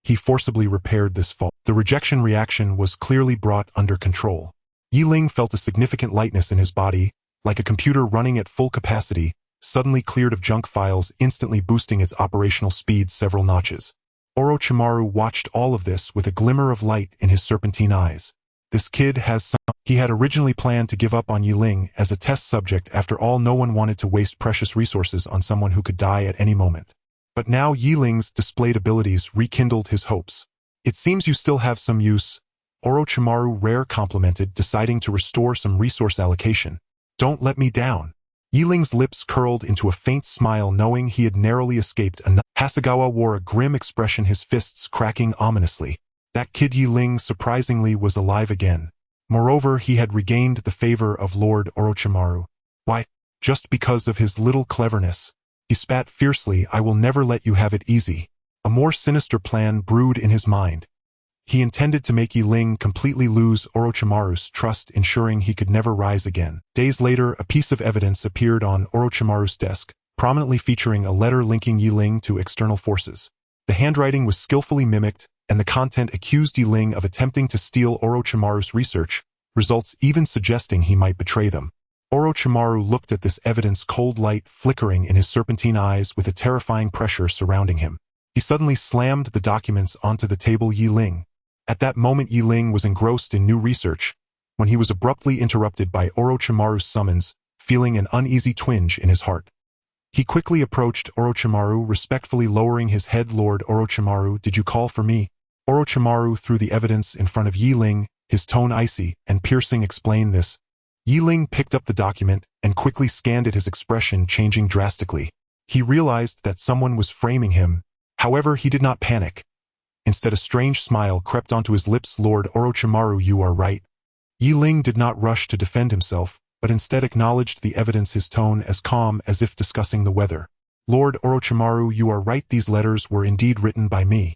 he forcibly repaired this fault. The rejection reaction was clearly brought under control. Yi Ling felt a significant lightness in his body, like a computer running at full capacity, suddenly cleared of junk files, instantly boosting its operational speed several notches. Orochimaru watched all of this with a glimmer of light in his serpentine eyes. This kid has some... He had originally planned to give up on Yi Ling as a test subject. After all, no one wanted to waste precious resources on someone who could die at any moment. But now Yi Ling's displayed abilities rekindled his hopes. It seems you still have some use, Orochimaru rare complimented, deciding to restore some resource allocation. Don't let me down. Yi Ling's lips curled into a faint smile, knowing he had narrowly escaped another. Hasegawa wore a grim expression, his fists cracking ominously. That kid Yi Ling surprisingly was alive again. Moreover, he had regained the favor of Lord Orochimaru. Why, just because of his little cleverness. He spat fiercely. I will never let you have it easy. A more sinister plan brewed in his mind. He intended to make Yi Ling completely lose Orochimaru's trust, ensuring he could never rise again. Days later, a piece of evidence appeared on Orochimaru's desk, prominently featuring a letter linking Yi Ling to external forces. The handwriting was skillfully mimicked, and the content accused Yi Ling of attempting to steal Orochimaru's research, results even suggesting he might betray them. Orochimaru looked at this evidence, cold light flickering in his serpentine eyes with a terrifying pressure surrounding him. He suddenly slammed the documents onto the table. Yi Ling. At that moment, Yi Ling was engrossed in new research, when he was abruptly interrupted by Orochimaru's summons, feeling an uneasy twinge in his heart. He quickly approached Orochimaru, respectfully lowering his head. Lord Orochimaru, did you call for me? Orochimaru threw the evidence in front of Yi Ling, his tone icy and piercing. Explain this. Yi Ling picked up the document and quickly scanned it, his expression changing drastically. He realized that someone was framing him. However, he did not panic. Instead, a strange smile crept onto his lips. Lord Orochimaru, you are right. Yi Ling did not rush to defend himself, but instead acknowledged the evidence, his tone as calm as if discussing the weather. Lord Orochimaru, you are right. These letters were indeed written by me.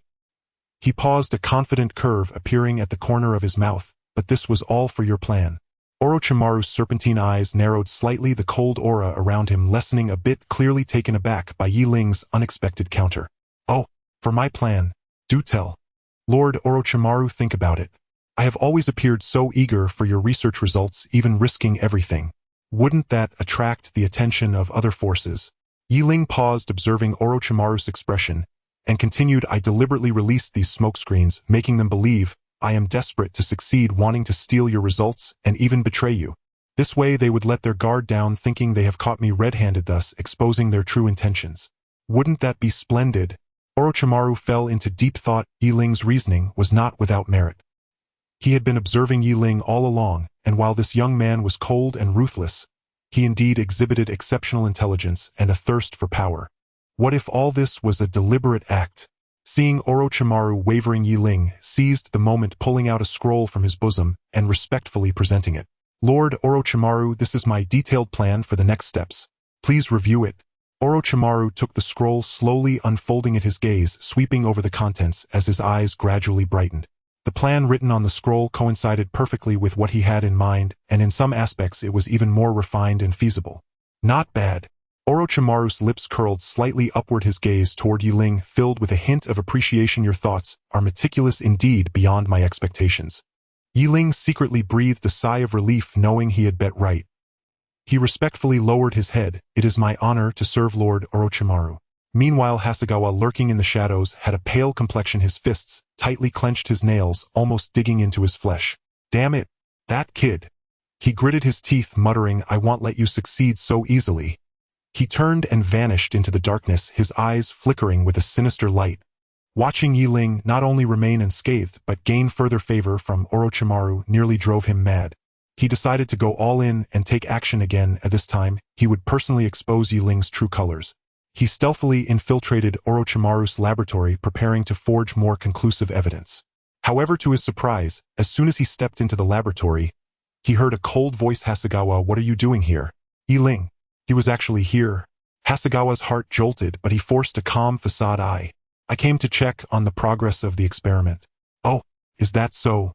He paused, a confident curve appearing at the corner of his mouth. But this was all for your plan. Orochimaru's serpentine eyes narrowed slightly, the cold aura around him lessening a bit, clearly taken aback by Yi Ling's unexpected counter. Oh, for my plan. Do tell. Lord Orochimaru, think about it. I have always appeared so eager for your research results, even risking everything. Wouldn't that attract the attention of other forces? Yi Ling paused, observing Orochimaru's expression, and continued, I deliberately released these smokescreens, making them believe I am desperate to succeed, wanting to steal your results and even betray you. This way they would let their guard down, thinking they have caught me red-handed, thus exposing their true intentions. Wouldn't that be splendid? Orochimaru fell into deep thought. Yi Ling's reasoning was not without merit. He had been observing Yi Ling all along, and while this young man was cold and ruthless, he indeed exhibited exceptional intelligence and a thirst for power. What if all this was a deliberate act? Seeing Orochimaru wavering, Yi Ling seized the moment, pulling out a scroll from his bosom and respectfully presenting it. Lord Orochimaru, this is my detailed plan for the next steps. Please review it. Orochimaru took the scroll, slowly unfolding it, his gaze sweeping over the contents as his eyes gradually brightened. The plan written on the scroll coincided perfectly with what he had in mind, and in some aspects it was even more refined and feasible. Not bad. Orochimaru's lips curled slightly upward, his gaze toward Yi Ling filled with a hint of appreciation. Your thoughts are meticulous indeed, beyond my expectations. Yi Ling secretly breathed a sigh of relief knowing he had bet right. He respectfully lowered his head. It is my honor to serve Lord Orochimaru. Meanwhile, Hasegawa, lurking in the shadows, had a pale complexion, his fists tightly clenched, his nails almost digging into his flesh. Damn it, that kid. He gritted his teeth, muttering, I won't let you succeed so easily. He turned and vanished into the darkness, his eyes flickering with a sinister light. Watching Yi Ling not only remain unscathed but gain further favor from Orochimaru nearly drove him mad. He decided to go all in and take action again. At this time, he would personally expose Yi Ling's true colors. He stealthily infiltrated Orochimaru's laboratory, preparing to forge more conclusive evidence. However, to his surprise, as soon as he stepped into the laboratory, he heard a cold voice. Hasegawa, what are you doing here? Yi Ling. He was actually here. Hasegawa's heart jolted, but he forced a calm facade. I came to check on the progress of the experiment. Oh, is that so?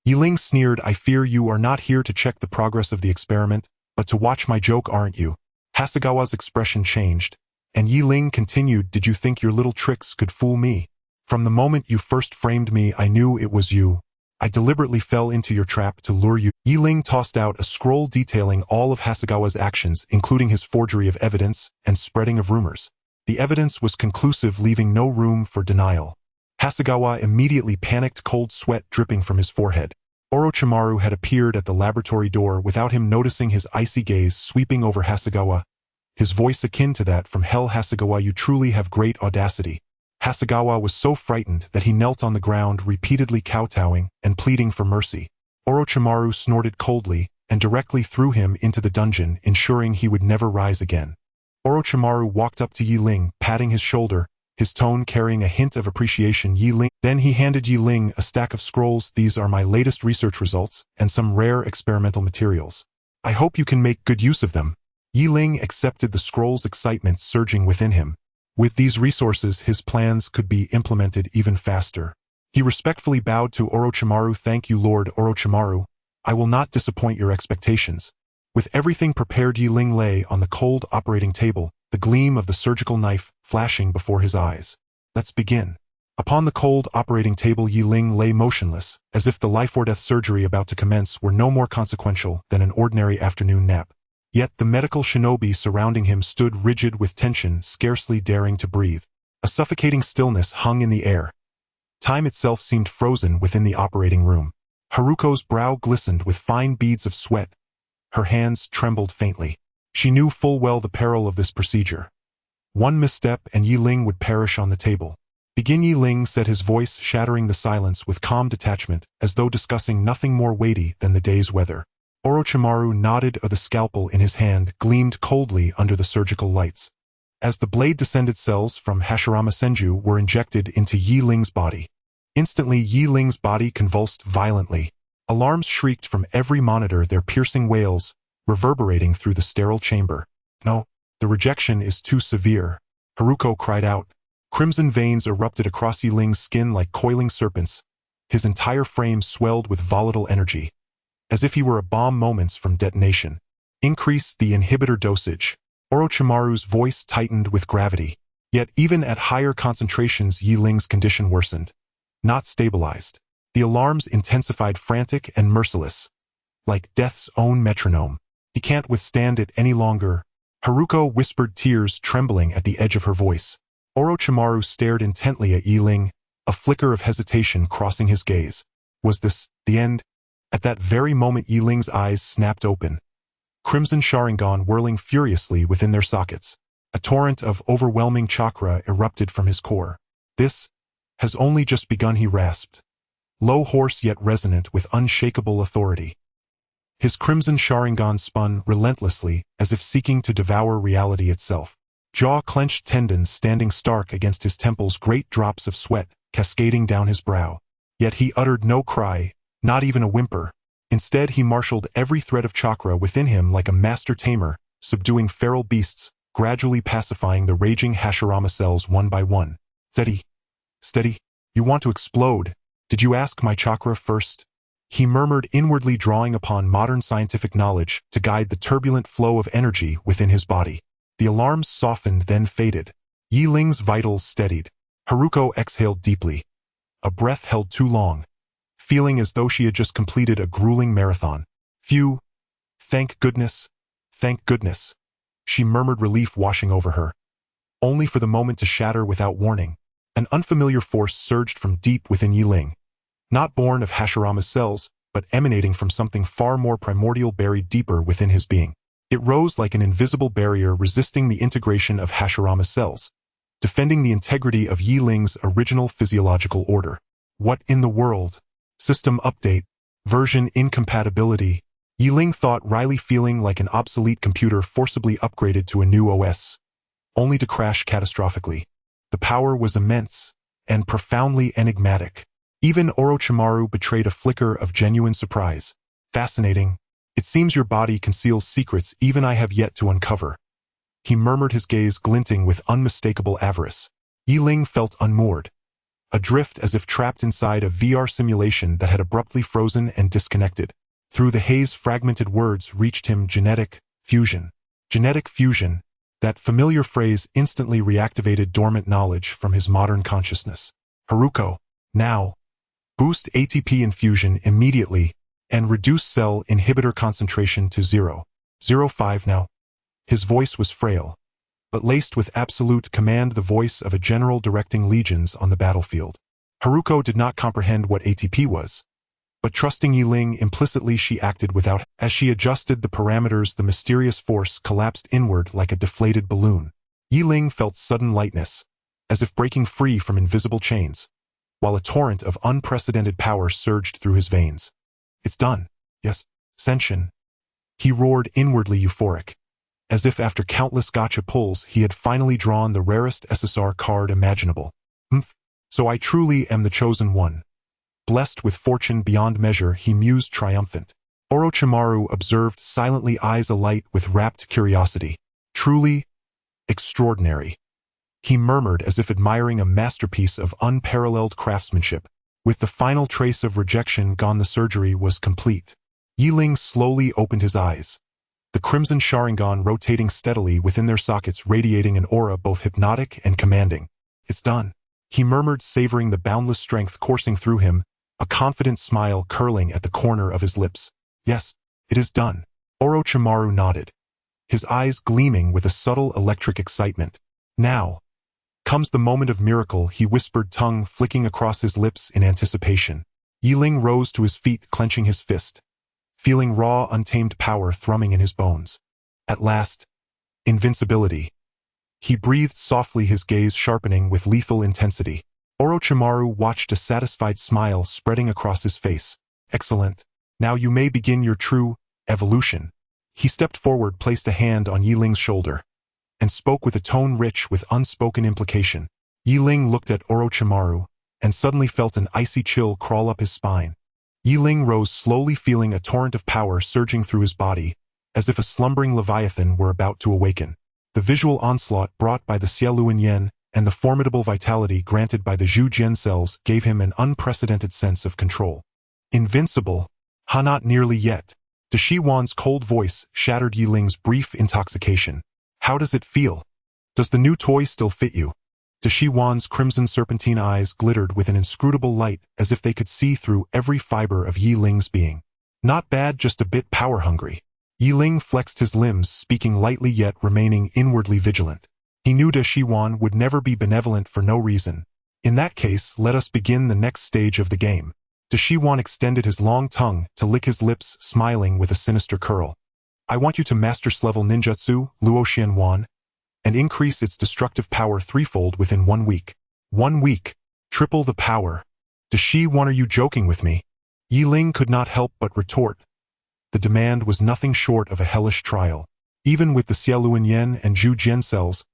Yi Ling sneered. I fear you are not here to check the progress of the experiment, but to watch my joke, aren't you? Hasegawa's expression changed, and Yi Ling continued, did you think your little tricks could fool me? From the moment you first framed me, I knew it was you. I deliberately fell into your trap to lure you. Yi Ling tossed out a scroll detailing all of Hasegawa's actions, including his forgery of evidence and spreading of rumors. The evidence was conclusive, leaving no room for denial. Hasegawa immediately panicked, cold sweat dripping from his forehead. Orochimaru had appeared at the laboratory door without him noticing, his icy gaze sweeping over Hasegawa. His voice akin to that from hell. Hasegawa, you truly have great audacity. Hasegawa was so frightened that he knelt on the ground, repeatedly kowtowing and pleading for mercy. Orochimaru snorted coldly and directly threw him into the dungeon, ensuring he would never rise again. Orochimaru walked up to Yi Ling, patting his shoulder, his tone carrying a hint of appreciation. Then he handed Yi Ling a stack of scrolls. These are my latest research results and some rare experimental materials. I hope you can make good use of them. Yi Ling accepted the scrolls, excitement surging within him. With these resources, his plans could be implemented even faster. He respectfully bowed to Orochimaru. Thank you, Lord Orochimaru. I will not disappoint your expectations. With everything prepared, Yi Ling lay on the cold operating table, the gleam of the surgical knife flashing before his eyes. Let's begin. Upon the cold operating table, Yi Ling lay motionless, as if the life-or-death surgery about to commence were no more consequential than an ordinary afternoon nap. Yet the medical shinobi surrounding him stood rigid with tension, scarcely daring to breathe. A suffocating stillness hung in the air. Time itself seemed frozen within the operating room. Haruko's brow glistened with fine beads of sweat. Her hands trembled faintly. She knew full well the peril of this procedure. One misstep and Yi Ling would perish on the table. Begin, Yi Ling said, his voice shattering the silence with calm detachment, as though discussing nothing more weighty than the day's weather. Orochimaru nodded. The scalpel in his hand gleamed coldly under the surgical lights. As the blade descended, cells from Hashirama Senju were injected into Yi Ling's body. Instantly, Yi Ling's body convulsed violently. Alarms shrieked from every monitor, their piercing wails reverberating through the sterile chamber. No, the rejection is too severe, Haruko cried out. Crimson veins erupted across Yi Ling's skin like coiling serpents. His entire frame swelled with volatile energy, as if he were a bomb moments from detonation. Increase the inhibitor dosage. Orochimaru's voice tightened with gravity. Yet even at higher concentrations, Yi Ling's condition worsened, not stabilized. The alarms intensified, frantic and merciless, like death's own metronome. He can't withstand it any longer, Haruko whispered, tears trembling at the edge of her voice. Orochimaru stared intently at Yi Ling, a flicker of hesitation crossing his gaze. Was this the end? At that very moment, Yi Ling's eyes snapped open, crimson Sharingan whirling furiously within their sockets. A torrent of overwhelming chakra erupted from his core. This has only just begun, he rasped, low, hoarse yet resonant with unshakable authority. His crimson Sharingan spun relentlessly, as if seeking to devour reality itself. Jaw-clenched tendons standing stark against his temples, great drops of sweat cascading down his brow. Yet he uttered no cry, not even a whimper. Instead, he marshaled every thread of chakra within him like a master tamer, subduing feral beasts, gradually pacifying the raging Hashirama cells one by one. Steady. Steady. You want to explode. Did you ask my chakra first? He murmured, inwardly drawing upon modern scientific knowledge to guide the turbulent flow of energy within his body. The alarms softened then faded. Yi Ling's vitals steadied. Haruko exhaled deeply. A breath held too long, feeling as though she had just completed a grueling marathon. Phew. Thank goodness. Thank goodness. She murmured, relief washing over her. Only for the moment to shatter without warning. An unfamiliar force surged from deep within Yi Ling. Not born of Hashirama's cells, but emanating from something far more primordial buried deeper within his being. It rose like an invisible barrier resisting the integration of Hashirama's cells, defending the integrity of Yi Ling's original physiological order. What in the world? System update. Version incompatibility. Yi Ling thought, wryly, feeling like an obsolete computer forcibly upgraded to a new OS, only to crash catastrophically. The power was immense and profoundly enigmatic. Even Orochimaru betrayed a flicker of genuine surprise. Fascinating. It seems your body conceals secrets even I have yet to uncover. He murmured, his gaze glinting with unmistakable avarice. Yi Ling felt unmoored, adrift as if trapped inside a VR simulation that had abruptly frozen and disconnected. Through the haze, fragmented words reached him: genetic fusion. Genetic fusion. That familiar phrase instantly reactivated dormant knowledge from his modern consciousness. Haruko, now. Boost ATP infusion immediately and reduce cell inhibitor concentration to 0.05 now. His voice was frail, but laced with absolute command, the voice of a general directing legions on the battlefield. Haruko did not comprehend what ATP was, but trusting Yi Ling implicitly, she acted without. As she adjusted the parameters, the mysterious force collapsed inward like a deflated balloon. Yi Ling felt sudden lightness, as if breaking free from invisible chains, while a torrent of unprecedented power surged through his veins. It's done. Yes, Senshin. He roared, inwardly euphoric, as if after countless gotcha pulls he had finally drawn the rarest SSR card imaginable. So I truly am the chosen one. Blessed with fortune beyond measure, he mused, triumphant. Orochimaru observed silently, eyes alight with rapt curiosity. Truly extraordinary, he murmured, as if admiring a masterpiece of unparalleled craftsmanship. With the final trace of rejection gone, the surgery was complete. Yi Ling slowly opened his eyes, the crimson Sharingan rotating steadily within their sockets, radiating an aura both hypnotic and commanding. It's done, he murmured, savoring the boundless strength coursing through him, a confident smile curling at the corner of his lips. Yes, it is done. Orochimaru nodded, his eyes gleaming with a subtle electric excitement. Now comes the moment of miracle, he whispered, tongue flicking across his lips in anticipation. Yi Ling rose to his feet, clenching his fist, feeling raw, untamed power thrumming in his bones. At last, invincibility. He breathed softly, his gaze sharpening with lethal intensity. Orochimaru watched, a satisfied smile spreading across his face. Excellent. Now you may begin your true evolution. He stepped forward, placed a hand on Yi Ling's shoulder, and spoke with a tone rich with unspoken implication. Yi Ling looked at Orochimaru, and suddenly felt an icy chill crawl up his spine. Yi Ling rose slowly, feeling a torrent of power surging through his body, as if a slumbering leviathan were about to awaken. The visual onslaught brought by the Xiaoluan Yen and the formidable vitality granted by the Zhu Jian cells gave him an unprecedented sense of control. Invincible? Ha, not nearly yet. De Shi Wan's cold voice shattered Yi Ling's brief intoxication. How does it feel? Does the new toy still fit you? De Shi Wan's crimson serpentine eyes glittered with an inscrutable light, as if they could see through every fiber of Yi Ling's being. Not bad, just a bit power-hungry. Yi Ling flexed his limbs, speaking lightly yet remaining inwardly vigilant. He knew De Shi Wan would never be benevolent for no reason. In that case, let us begin the next stage of the game. De Shi Wan extended his long tongue to lick his lips, smiling with a sinister curl. I want you to master level ninjutsu, Luo Xian Wan, and increase its destructive power threefold within 1 week. 1 week. Triple the power. De Shi Wan, are you joking with me? Yi Ling could not help but retort. The demand was nothing short of a hellish trial. Even with the Xiaoluan Yen and Zhu Jian cells,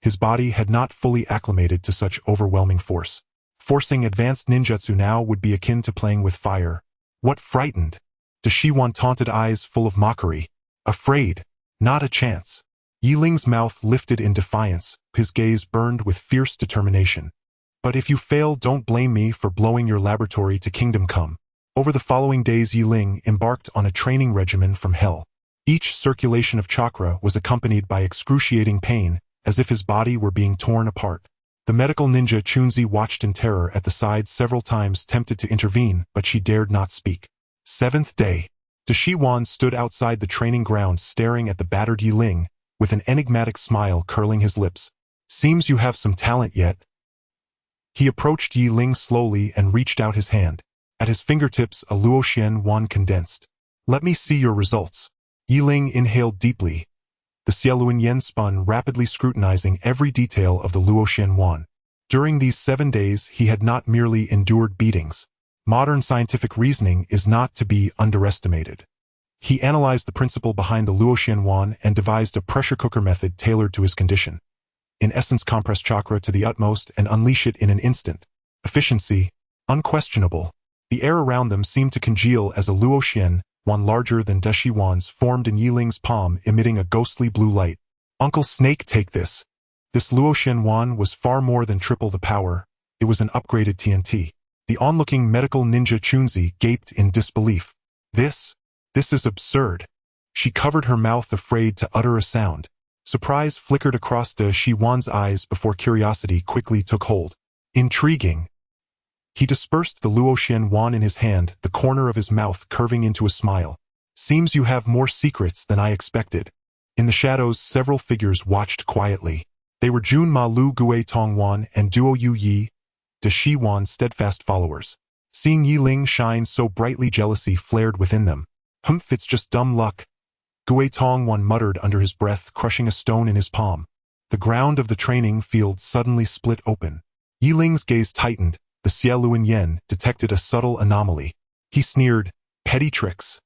his body had not fully acclimated to such overwhelming force. Forcing advanced ninjutsu now would be akin to playing with fire. What frightened? De Shi Wan taunted, eyes full of mockery. Afraid? Not a chance. Yi Ling's mouth lifted in defiance, his gaze burned with fierce determination. But if you fail, don't blame me for blowing your laboratory to kingdom come. Over the following days, Yi Ling embarked on a training regimen from hell. Each circulation of chakra was accompanied by excruciating pain, as if his body were being torn apart. The medical ninja Chunzi watched in terror at the side several times, tempted to intervene, but she dared not speak. 7th day. Dashiwan stood outside the training ground staring at the battered Yi Ling, with an enigmatic smile curling his lips. Seems you have some talent yet. He approached Yi Ling slowly and reached out his hand. At his fingertips a Luoxian wand condensed. Let me see your results. Yi Ling inhaled deeply. The Xieluan Yen spun, rapidly scrutinizing every detail of the Luoxian wand. During these 7 days he had not merely endured beatings. Modern scientific reasoning is not to be underestimated. He analyzed the principle behind the Luoxian wand and devised a pressure cooker method tailored to his condition. In essence, compress chakra to the utmost and unleash it in an instant. Efficiency, unquestionable. The air around them seemed to congeal as a Luoxian wand larger than Dashiwan's formed in Yi Ling's palm, emitting a ghostly blue light. Uncle Snake, take this. This Luoxian wand was far more than triple the power. It was an upgraded TNT. The onlooking medical ninja Chunzi gaped in disbelief. This is absurd. She covered her mouth, afraid to utter a sound. Surprise flickered across Dashiwan's eyes before curiosity quickly took hold. Intriguing. He dispersed the Luoxian wand in his hand, the corner of his mouth curving into a smile. Seems you have more secrets than I expected. In the shadows, several figures watched quietly. They were Jun Ma Lu Gue Tongwan and Duo Yu Yi, Dashiwan's steadfast followers. Seeing Yi Ling shine so brightly, jealousy flared within them. Humph, it's just dumb luck. Gue Tongwan muttered under his breath, crushing a stone in his palm. The ground of the training field suddenly split open. Yi Ling's gaze tightened. The Xieluan Yen detected a subtle anomaly. He sneered, petty tricks.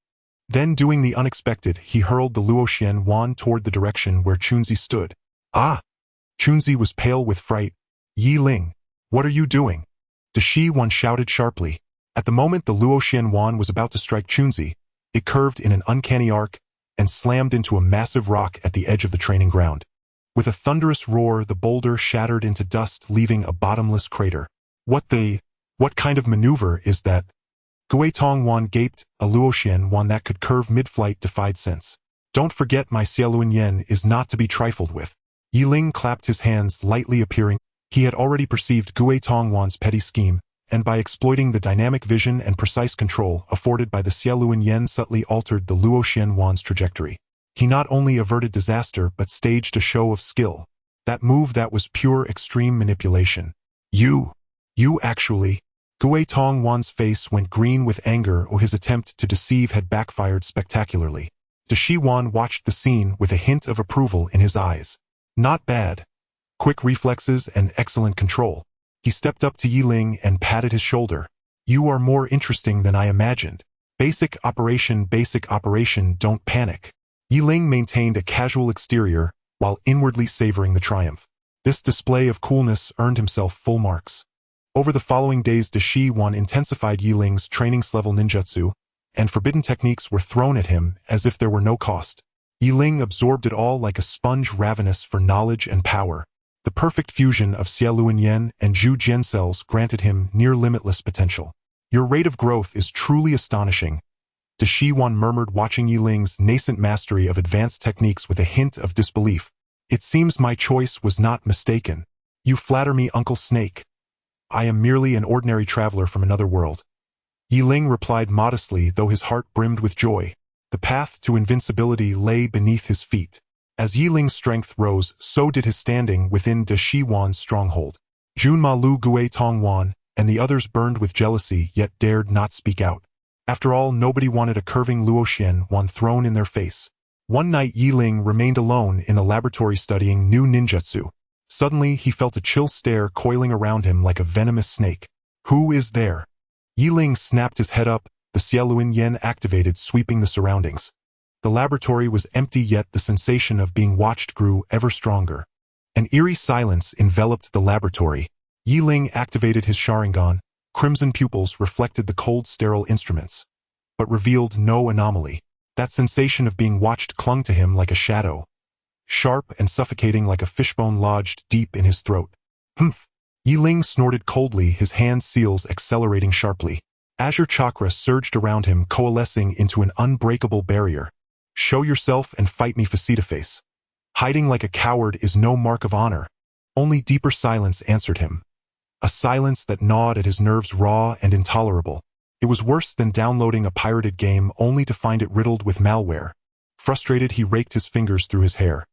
Then, doing the unexpected, he hurled the Luoxian wand toward the direction where Chunzi stood. Ah! Chunzi was pale with fright. Yi Ling, what are you doing? Dashiwan shouted sharply. At the moment the Luoxian wand was about to strike Chunzi, it curved in an uncanny arc and slammed into a massive rock at the edge of the training ground. With a thunderous roar, the boulder shattered into dust, leaving a bottomless crater. What kind of maneuver is that? Gue Tongwan gaped. A Luoxian wand that could curve mid-flight defied sense. Don't forget, my Xieluan Yen is not to be trifled with. Yi Ling clapped his hands, lightly appearing. He had already perceived Gue Tongwan's petty scheme, and by exploiting the dynamic vision and precise control afforded by the Xieluan Yen, subtly altered the Luoxian wand's trajectory. He not only averted disaster but staged a show of skill. That move, that was pure extreme manipulation. You actually... Gue Tongwan's face went green with anger, or his attempt to deceive had backfired spectacularly. Dashiwan watched the scene with a hint of approval in his eyes. Not bad. Quick reflexes and excellent control. He stepped up to Yi Ling and patted his shoulder. You are more interesting than I imagined. Basic operation, don't panic. Yi Ling maintained a casual exterior while inwardly savoring the triumph. This display of coolness earned himself full marks. Over the following days, Dashiwan intensified Yi Ling's training-level ninjutsu, and forbidden techniques were thrown at him as if there were no cost. Yi Ling absorbed it all like a sponge, ravenous for knowledge and power. The perfect fusion of Xieluan Yen and Zhu Jian cells granted him near-limitless potential. Your rate of growth is truly astonishing, Dashiwan murmured, watching Yi Ling's nascent mastery of advanced techniques with a hint of disbelief. It seems my choice was not mistaken. You flatter me, Uncle Snake. I am merely an ordinary traveler from another world. Yi Ling replied modestly, though his heart brimmed with joy. The path to invincibility lay beneath his feet. As Yi Ling's strength rose, so did his standing within Dashiwan's stronghold. Junma Lu Gue Tongwan and the others burned with jealousy, yet dared not speak out. After all, nobody wanted a curving Luoxian wand thrown in their face. One night Yi Ling remained alone in the laboratory studying new ninjutsu. Suddenly, he felt a chill stare coiling around him like a venomous snake. Who is there? Yi Ling snapped his head up, the Xieluan Yen activated, sweeping the surroundings. The laboratory was empty, yet the sensation of being watched grew ever stronger. An eerie silence enveloped the laboratory. Yi Ling activated his Sharingan. Crimson pupils reflected the cold, sterile instruments, but revealed no anomaly. That sensation of being watched clung to him like a shadow, sharp and suffocating, like a fishbone lodged deep in his throat. Humph! Yi Ling snorted coldly, his hand seals accelerating sharply. Azure chakra surged around him, coalescing into an unbreakable barrier. Show yourself and fight me face-to-face. Hiding like a coward is no mark of honor. Only deeper silence answered him. A silence that gnawed at his nerves raw and intolerable. It was worse than downloading a pirated game only to find it riddled with malware. Frustrated, he raked his fingers through his hair.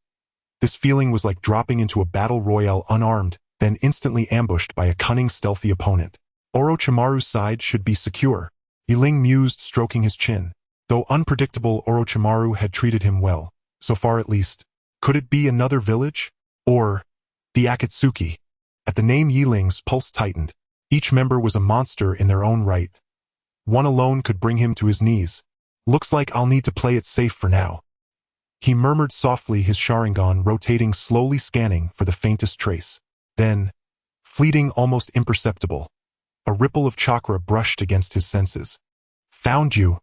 This feeling was like dropping into a battle royale unarmed, then instantly ambushed by a cunning, stealthy opponent. Orochimaru's side should be secure. Ling mused, stroking his chin. Though unpredictable, Orochimaru had treated him well, so far at least. Could it be another village? Or the Akatsuki? At the name, Ling's pulse tightened. Each member was a monster in their own right. One alone could bring him to his knees. Looks like I'll need to play it safe for now. He murmured softly, his Sharingan rotating, slowly scanning for the faintest trace. Then, fleeting, almost imperceptible, a ripple of chakra brushed against his senses. Found you.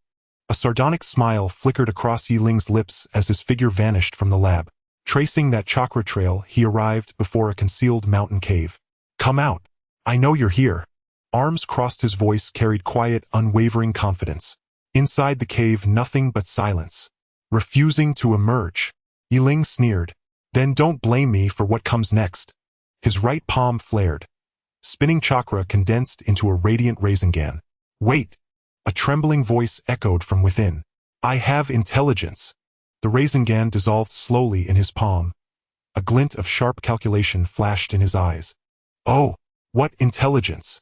A sardonic smile flickered across Ling's lips as his figure vanished from the lab. Tracing that chakra trail, he arrived before a concealed mountain cave. Come out. I know you're here. Arms crossed, his voice carried quiet, unwavering confidence. Inside the cave, nothing but silence. Refusing to emerge. Ling sneered. Then don't blame me for what comes next. His right palm flared. Spinning chakra condensed into a radiant Rasengan. Wait! A trembling voice echoed from within. I have intelligence. The Rasengan dissolved slowly in his palm. A glint of sharp calculation flashed in his eyes. Oh, what intelligence?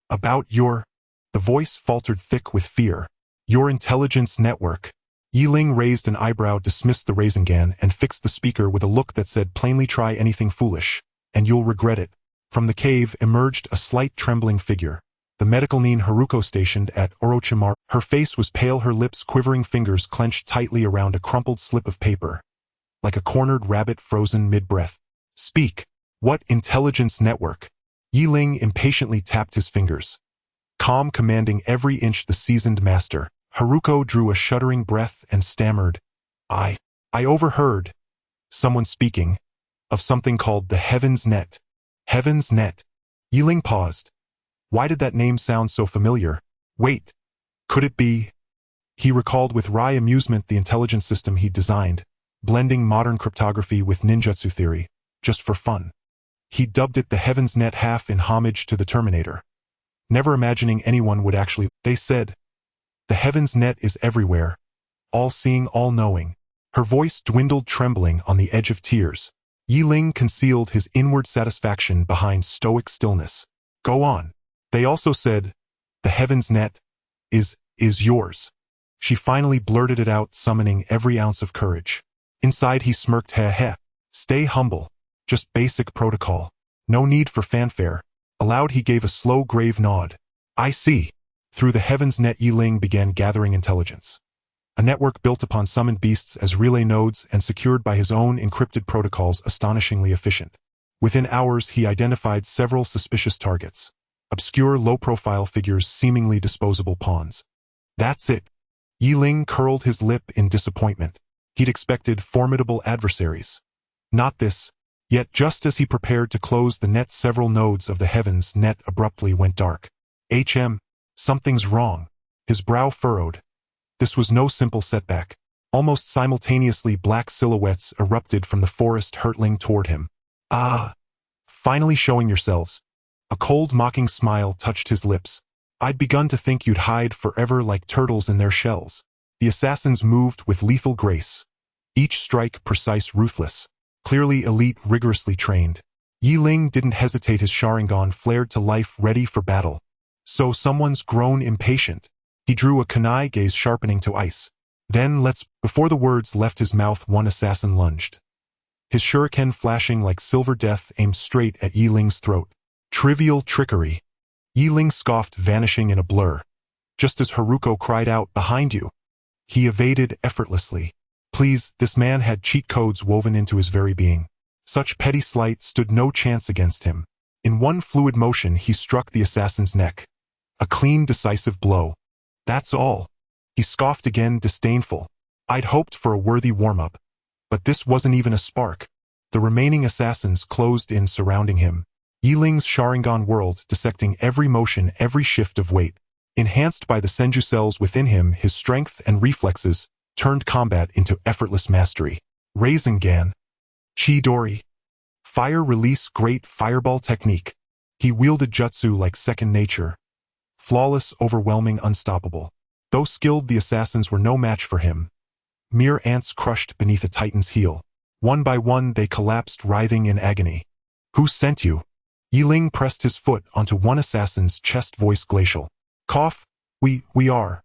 About your... The voice faltered, thick with fear. Your intelligence network. Ling raised an eyebrow, dismissed the Rasengan, and fixed the speaker with a look that said plainly, try anything foolish, and you'll regret it. From the cave emerged a slight trembling figure. The medical nin Haruko stationed at Orochimaru. Her face was pale, her lips quivering, fingers clenched tightly around a crumpled slip of paper. Like a cornered rabbit frozen mid-breath. Speak. What intelligence network? Ling impatiently tapped his fingers. Calm, commanding every inch, the seasoned master. Haruko drew a shuddering breath and stammered. I overheard someone speaking of something called the Heaven's Net. Heaven's Net. Ling paused. Why did that name sound so familiar? Wait, could it be? He recalled with wry amusement the intelligence system he'd designed, blending modern cryptography with ninjutsu theory, just for fun. He dubbed it the Heaven's Net, half in homage to the Terminator. Never imagining anyone would actually... They said, the Heaven's Net is everywhere, all-seeing, all-knowing. Her voice dwindled, trembling on the edge of tears. Ling concealed his inward satisfaction behind stoic stillness. Go on. They also said, the Heaven's Net is yours. She finally blurted it out, summoning every ounce of courage. Inside he smirked. Heh. Stay humble. Just basic protocol. No need for fanfare. Aloud he gave a slow, grave nod. I see. Through the Heaven's Net, Ling began gathering intelligence. A network built upon summoned beasts as relay nodes and secured by his own encrypted protocols, astonishingly efficient. Within hours he identified several suspicious targets. Obscure, low-profile figures, seemingly disposable pawns. That's it. Ling curled his lip in disappointment. He'd expected formidable adversaries. Not this. Yet just as he prepared to close the net, several nodes of the Heaven's Net abruptly went dark. Something's wrong. His brow furrowed. This was no simple setback. Almost simultaneously, black silhouettes erupted from the forest, hurtling toward him. Ah! Finally showing yourselves. A cold, mocking smile touched his lips. I'd begun to think you'd hide forever like turtles in their shells. The assassins moved with lethal grace. Each strike precise, ruthless. Clearly elite, rigorously trained. Ling didn't hesitate, his Sharingan flared to life, ready for battle. So someone's grown impatient. He drew a kunai, gaze sharpening to ice. Then before the words left his mouth, one assassin lunged. His shuriken flashing like silver death, aimed straight at Ling's throat. Trivial trickery. Ling scoffed, vanishing in a blur. Just as Haruko cried out, behind you. He evaded effortlessly. Please, this man had cheat codes woven into his very being. Such petty slight stood no chance against him. In one fluid motion he struck the assassin's neck. A clean, decisive blow. That's all. He scoffed again, disdainful. I'd hoped for a worthy warm-up. But this wasn't even a spark. The remaining assassins closed in, surrounding him. Ling's Sharingan whirled, dissecting every motion, every shift of weight. Enhanced by the senju cells within him, his strength and reflexes turned combat into effortless mastery. Rasengan Chidori. Fire release great fireball technique. He wielded jutsu like second nature. Flawless, overwhelming, unstoppable. Though skilled, the assassins were no match for him. Mere ants crushed beneath a titan's heel. One by one they collapsed, writhing in agony. Who sent you? Ling pressed his foot onto one assassin's chest, voice glacial. Cough. We are.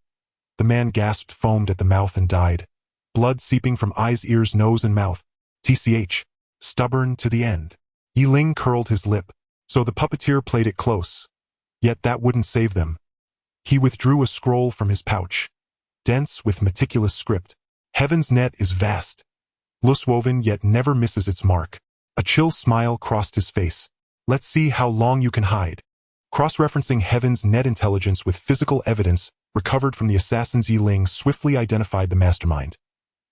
The man gasped, foamed at the mouth, and died. Blood seeping from eyes, ears, nose, and mouth. TCH. Stubborn to the end. Ling curled his lip. So the puppeteer played it close. Yet that wouldn't save them. He withdrew a scroll from his pouch. Dense with meticulous script. Heaven's net is vast. Loose-woven, yet never misses its mark. A chill smile crossed his face. Let's see how long you can hide. Cross-referencing Heaven's net intelligence with physical evidence recovered from the assassins, Ling swiftly identified the mastermind.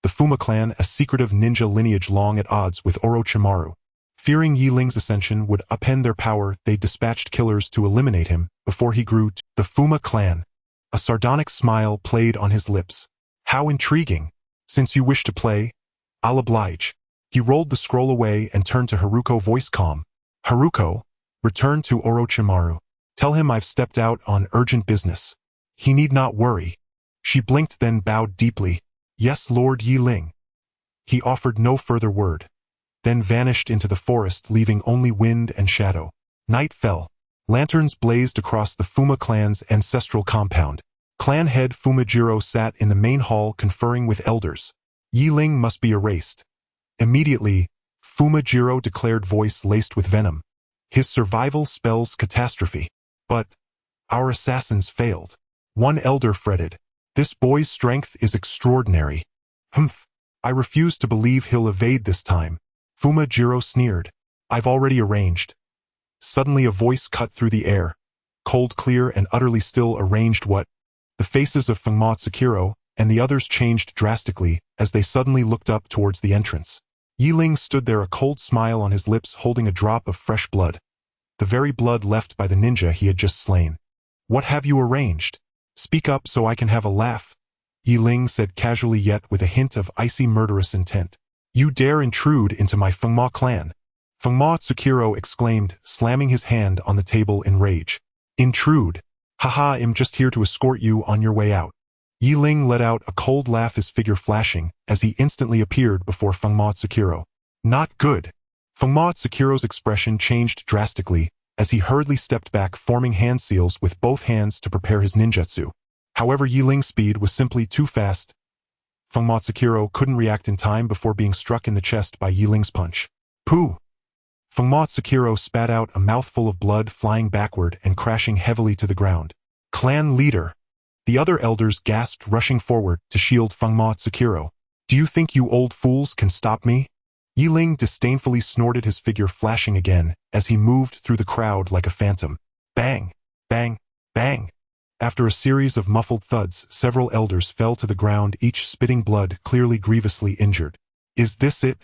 The Fuma clan, a secretive ninja lineage long at odds with Orochimaru. Fearing Ling's ascension would upend their power, they dispatched killers to eliminate him before he grew to the Fuma clan. A sardonic smile played on his lips. How intriguing. Since you wish to play, I'll oblige. He rolled the scroll away and turned to Haruko, voice calm. Haruko, return to Orochimaru. Tell him I've stepped out on urgent business. He need not worry. She blinked, then bowed deeply. Yes, Lord Ling. He offered no further word, then vanished into the forest, leaving only wind and shadow. Night fell. Lanterns blazed across the Fuma clan's ancestral compound. Clan head Fumajiro sat in the main hall conferring with elders. Ling must be erased. Immediately, Fumajiro declared, voice laced with venom. His survival spells catastrophe. But our assassins failed. One elder fretted. This boy's strength is extraordinary. Humph. I refuse to believe he'll evade this time. Fumajiro sneered. I've already arranged. Suddenly a voice cut through the air. Cold, clear, and utterly still. Arranged what? The faces of Fengma Tsukiro and the others changed drastically as they suddenly looked up towards the entrance. Ling stood there, a cold smile on his lips, holding a drop of fresh blood. The very blood left by the ninja he had just slain. What have you arranged? Speak up so I can have a laugh. Ling said casually, yet with a hint of icy murderous intent. You dare intrude into my Fengma clan? Fengma Tsukiro exclaimed, slamming his hand on the table in rage. Intrude? Haha, I'm just here to escort you on your way out. Ling let out a cold laugh, his figure flashing, as he instantly appeared before Fengma Tsukiro. Not good. Fengma Tsukiro's expression changed drastically as he hurriedly stepped back, forming hand seals with both hands to prepare his ninjutsu. However, Ling's speed was simply too fast. Fengma Tsukiro couldn't react in time before being struck in the chest by Ling's punch. Pooh! Fengma Tsukiro spat out a mouthful of blood, flying backward and crashing heavily to the ground. Clan leader! The other elders gasped, rushing forward to shield Fengma Tsukiro. Do you think you old fools can stop me? Ling disdainfully snorted, his figure flashing again as he moved through the crowd like a phantom. Bang! Bang! Bang! After a series of muffled thuds, several elders fell to the ground, each spitting blood, clearly grievously injured. Is this it?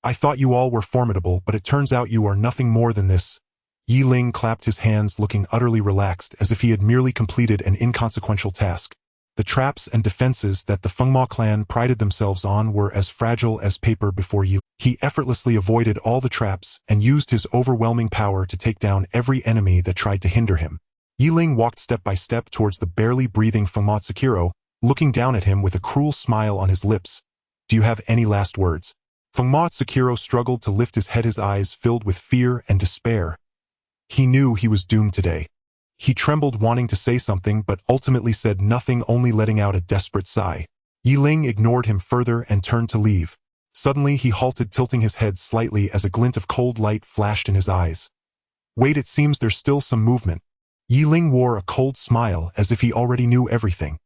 I thought you all were formidable, but it turns out you are nothing more than this. Ling clapped his hands, looking utterly relaxed, as if he had merely completed an inconsequential task. The traps and defenses that the Fengma clan prided themselves on were as fragile as paper before Ling. He effortlessly avoided all the traps and used his overwhelming power to take down every enemy that tried to hinder him. Ling walked step by step towards the barely breathing Fengma Tsukiro, looking down at him with a cruel smile on his lips. Do you have any last words? Fengma Tsukiro struggled to lift his head, his eyes filled with fear and despair. He knew he was doomed today. He trembled, wanting to say something, but ultimately said nothing, only letting out a desperate sigh. Ling ignored him further and turned to leave. Suddenly he halted, tilting his head slightly as a glint of cold light flashed in his eyes. Wait, it seems there's still some movement. Ling wore a cold smile as if he already knew everything.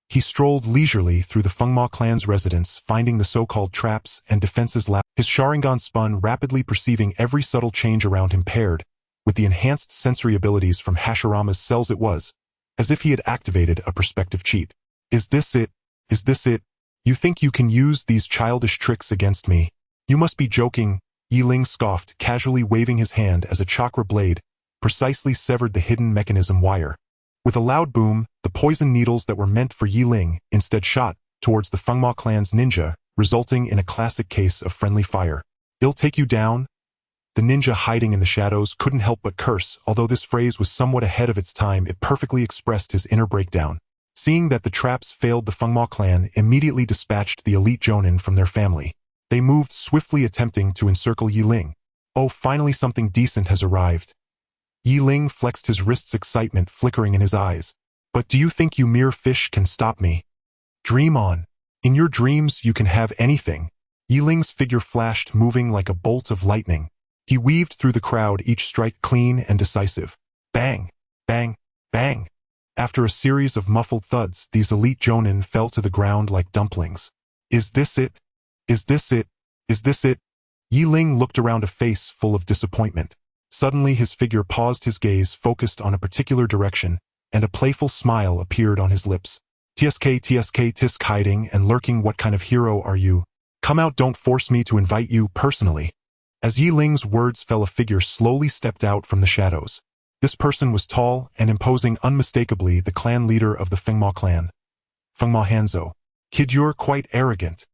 He strolled leisurely through the Fengma clan's residence, finding the so-called traps and defenses his Sharingan spun rapidly, perceiving every subtle change around him, paired with the enhanced sensory abilities from Hashirama's cells. It was as if he had activated a perspective cheat. Is this it? Is this it? You think you can use these childish tricks against me? You must be joking, Ling scoffed, casually waving his hand as a chakra blade precisely severed the hidden mechanism wire. With a loud boom, the poison needles that were meant for Ling instead shot towards the Fengma clan's ninja, resulting in a classic case of friendly fire. "I'll take you down." The ninja hiding in the shadows couldn't help but curse. Although this phrase was somewhat ahead of its time, it perfectly expressed his inner breakdown. Seeing that the traps failed, the Fengma clan immediately dispatched the elite jonin from their family. They moved swiftly, attempting to encircle Yi Ling. "Oh, finally something decent has arrived." Yi Ling flexed his wrists, excitement flickering in his eyes. "But do you think you mere fish can stop me? Dream on. In your dreams you can have anything." Yi Ling's figure flashed, moving like a bolt of lightning. He weaved through the crowd, each strike clean and decisive. Bang! Bang! Bang! After a series of muffled thuds, these elite jonin fell to the ground like dumplings. "Is this it? Is this it? Is this it?" Yi Ling looked around, a face full of disappointment. Suddenly his figure paused, his gaze focused on a particular direction, and a playful smile appeared on his lips. "Tsk, tisk, hiding and lurking, what kind of hero are you? Come out, don't force me to invite you personally." As Yi Ling's words fell, a figure slowly stepped out from the shadows. This person was tall and imposing, unmistakably the clan leader of the Fengma clan. "Fengma Hanzo. Kid, you're quite arrogant."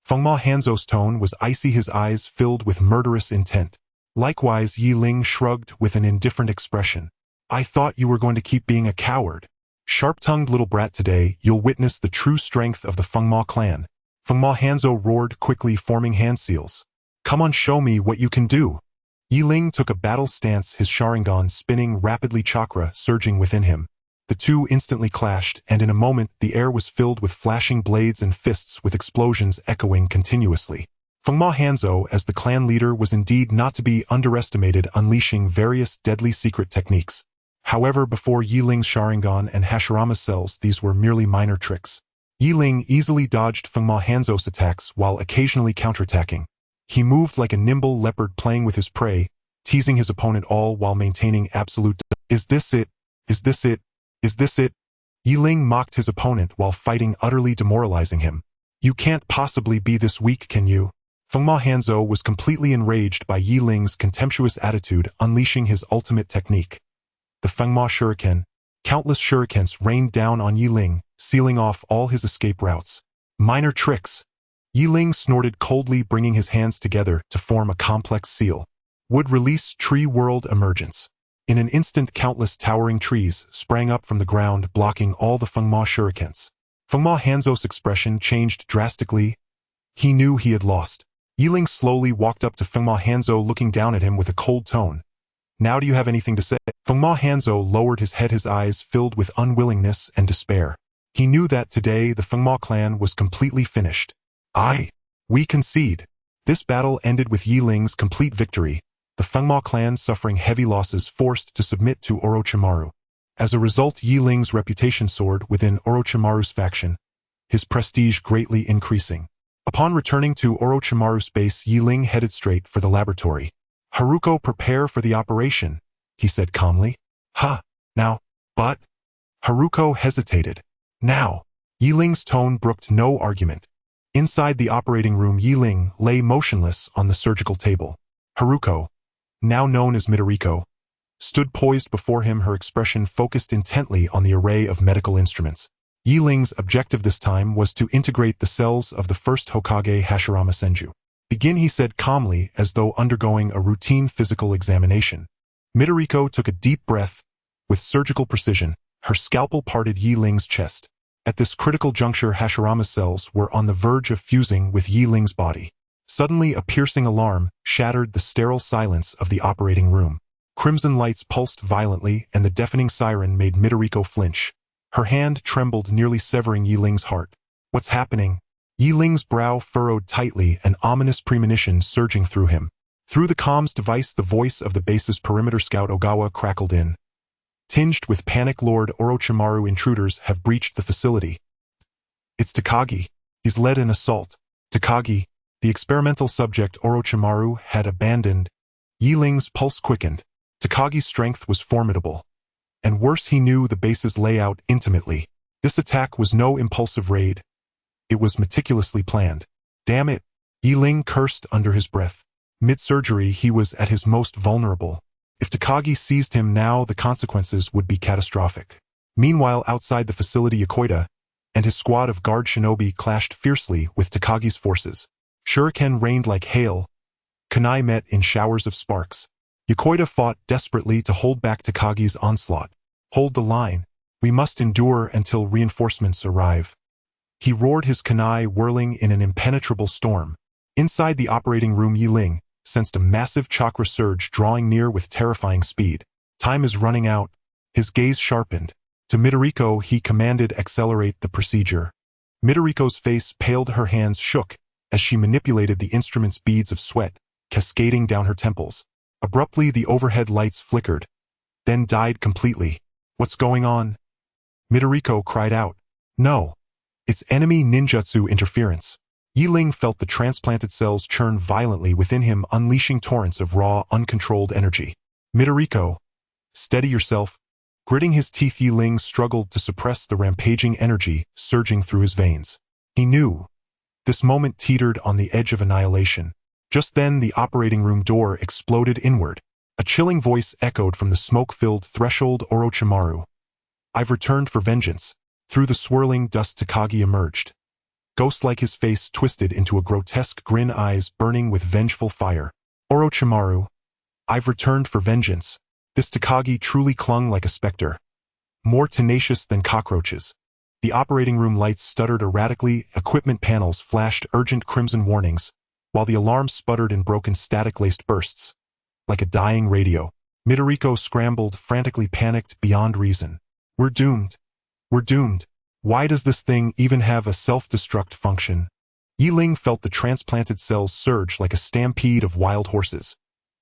Fengma Hanzo's tone was icy, his eyes filled with murderous intent. Likewise, Yi Ling shrugged with an indifferent expression. "I thought you were going to keep being a coward. Sharp-tongued little brat, today you'll witness the true strength of the Fengma clan." Fengma Hanzo roared quickly, forming hand seals. "Come on, show me what you can do." Yi Ling took a battle stance, his Sharingan spinning rapidly, chakra surging within him. The two instantly clashed, and in a moment the air was filled with flashing blades and fists, with explosions echoing continuously. Fengma Hanzo, as the clan leader, was indeed not to be underestimated, unleashing various deadly secret techniques. However, before Yi Ling's Sharingan and Hashirama's cells, these were merely minor tricks. Yi Ling easily dodged Fengma Hanzo's attacks while occasionally counterattacking. He moved like a nimble leopard, playing with his prey, teasing his opponent, all while maintaining absolute "Is this it? Is this it? Is this it?" Yi Ling mocked his opponent while fighting, utterly demoralizing him. "You can't possibly be this weak, can you?" Fengma Hanzo was completely enraged by Yi Ling's contemptuous attitude, unleashing his ultimate technique, the Fengma Shuriken. Countless shurikens rained down on Yi Ling, sealing off all his escape routes. "Minor tricks." Yi Ling snorted coldly, bringing his hands together to form a complex seal. "Would release tree world emergence." In an instant, countless towering trees sprang up from the ground, blocking all the Fengma shurikens. Fengma Hanzo's expression changed drastically. He knew he had lost. Yi Ling slowly walked up to Fengma Hanzo, looking down at him with a cold tone. "Now do you have anything to say?" Fengma Hanzo lowered his head, his eyes filled with unwillingness and despair. He knew that today the Fengma clan was completely finished. We concede." This battle ended with Yi Ling's complete victory, the Fengma clan suffering heavy losses, forced to submit to Orochimaru. As a result, Yi Ling's reputation soared within Orochimaru's faction, his prestige greatly increasing. Upon returning to Orochimaru's base, Yi Ling headed straight for the laboratory. "Haruko, prepare for the operation," he said calmly. Now, but..." Haruko hesitated. "Now." Yi Ling's tone brooked no argument. Inside the operating room, Yi Ling lay motionless on the surgical table. Haruko, now known as Midoriko, stood poised before him, her expression focused intently on the array of medical instruments. Yi Ling's objective this time was to integrate the cells of the first Hokage, Hashirama Senju. "Begin," he said calmly, as though undergoing a routine physical examination. Midoriko took a deep breath. With surgical precision, her scalpel parted Yi Ling's chest. At this critical juncture, Hashirama's cells were on the verge of fusing with Yi Ling's body. Suddenly, a piercing alarm shattered the sterile silence of the operating room. Crimson lights pulsed violently, and the deafening siren made Midoriko flinch. Her hand trembled, nearly severing Yi Ling's heart. "What's happening?" Yi Ling's brow furrowed tightly, an ominous premonition surging through him. Through the comms device, the voice of the base's perimeter scout Ogawa crackled in. Tinged with panic, "Lord Orochimaru, intruders have breached the facility. It's Takagi. He's led an assault." Takagi, the experimental subject Orochimaru had abandoned. Yi Ling's pulse quickened. Takagi's strength was formidable. And worse, he knew the base's layout intimately. This attack was no impulsive raid. It was meticulously planned. "Damn it!" Yi Ling cursed under his breath. Mid-surgery, he was at his most vulnerable. If Takagi seized him now, the consequences would be catastrophic. Meanwhile, outside the facility, Yokoida, and his squad of guard shinobi clashed fiercely with Takagi's forces. Shuriken rained like hail. Kunai met in showers of sparks. Yokoida fought desperately to hold back Takagi's onslaught. Hold the line. We must endure until reinforcements arrive. He roared, his kunai whirling in an impenetrable storm. Inside the operating room, Ling sensed a massive chakra surge drawing near with terrifying speed. Time is running out. His gaze sharpened. To Midoriko he commanded, accelerate the procedure. Midoriko's face paled, her hands shook as she manipulated the instrument's beads of sweat, cascading down her temples. Abruptly the overhead lights flickered, then died completely. What's going on? Midoriko cried out. No. It's enemy ninjutsu interference. Ling felt the transplanted cells churn violently within him, unleashing torrents of raw, uncontrolled energy. Midoriko, steady yourself. Gritting his teeth, Ling struggled to suppress the rampaging energy surging through his veins. He knew this moment teetered on the edge of annihilation. Just then the operating room door exploded inward. A chilling voice echoed from the smoke-filled threshold. Orochimaru. I've returned for vengeance. Through the swirling dust Takagi emerged. Ghost-like, his face twisted into a grotesque grin, eyes burning with vengeful fire. Orochimaru. I've returned for vengeance. This Takagi truly clung like a specter. More tenacious than cockroaches. The operating room lights stuttered erratically, equipment panels flashed urgent crimson warnings, while the alarm sputtered in broken static-laced bursts. Like a dying radio. Midoriko scrambled, frantically, panicked beyond reason. We're doomed. We're doomed. Why does this thing even have a self-destruct function? Ling felt the transplanted cells surge like a stampede of wild horses,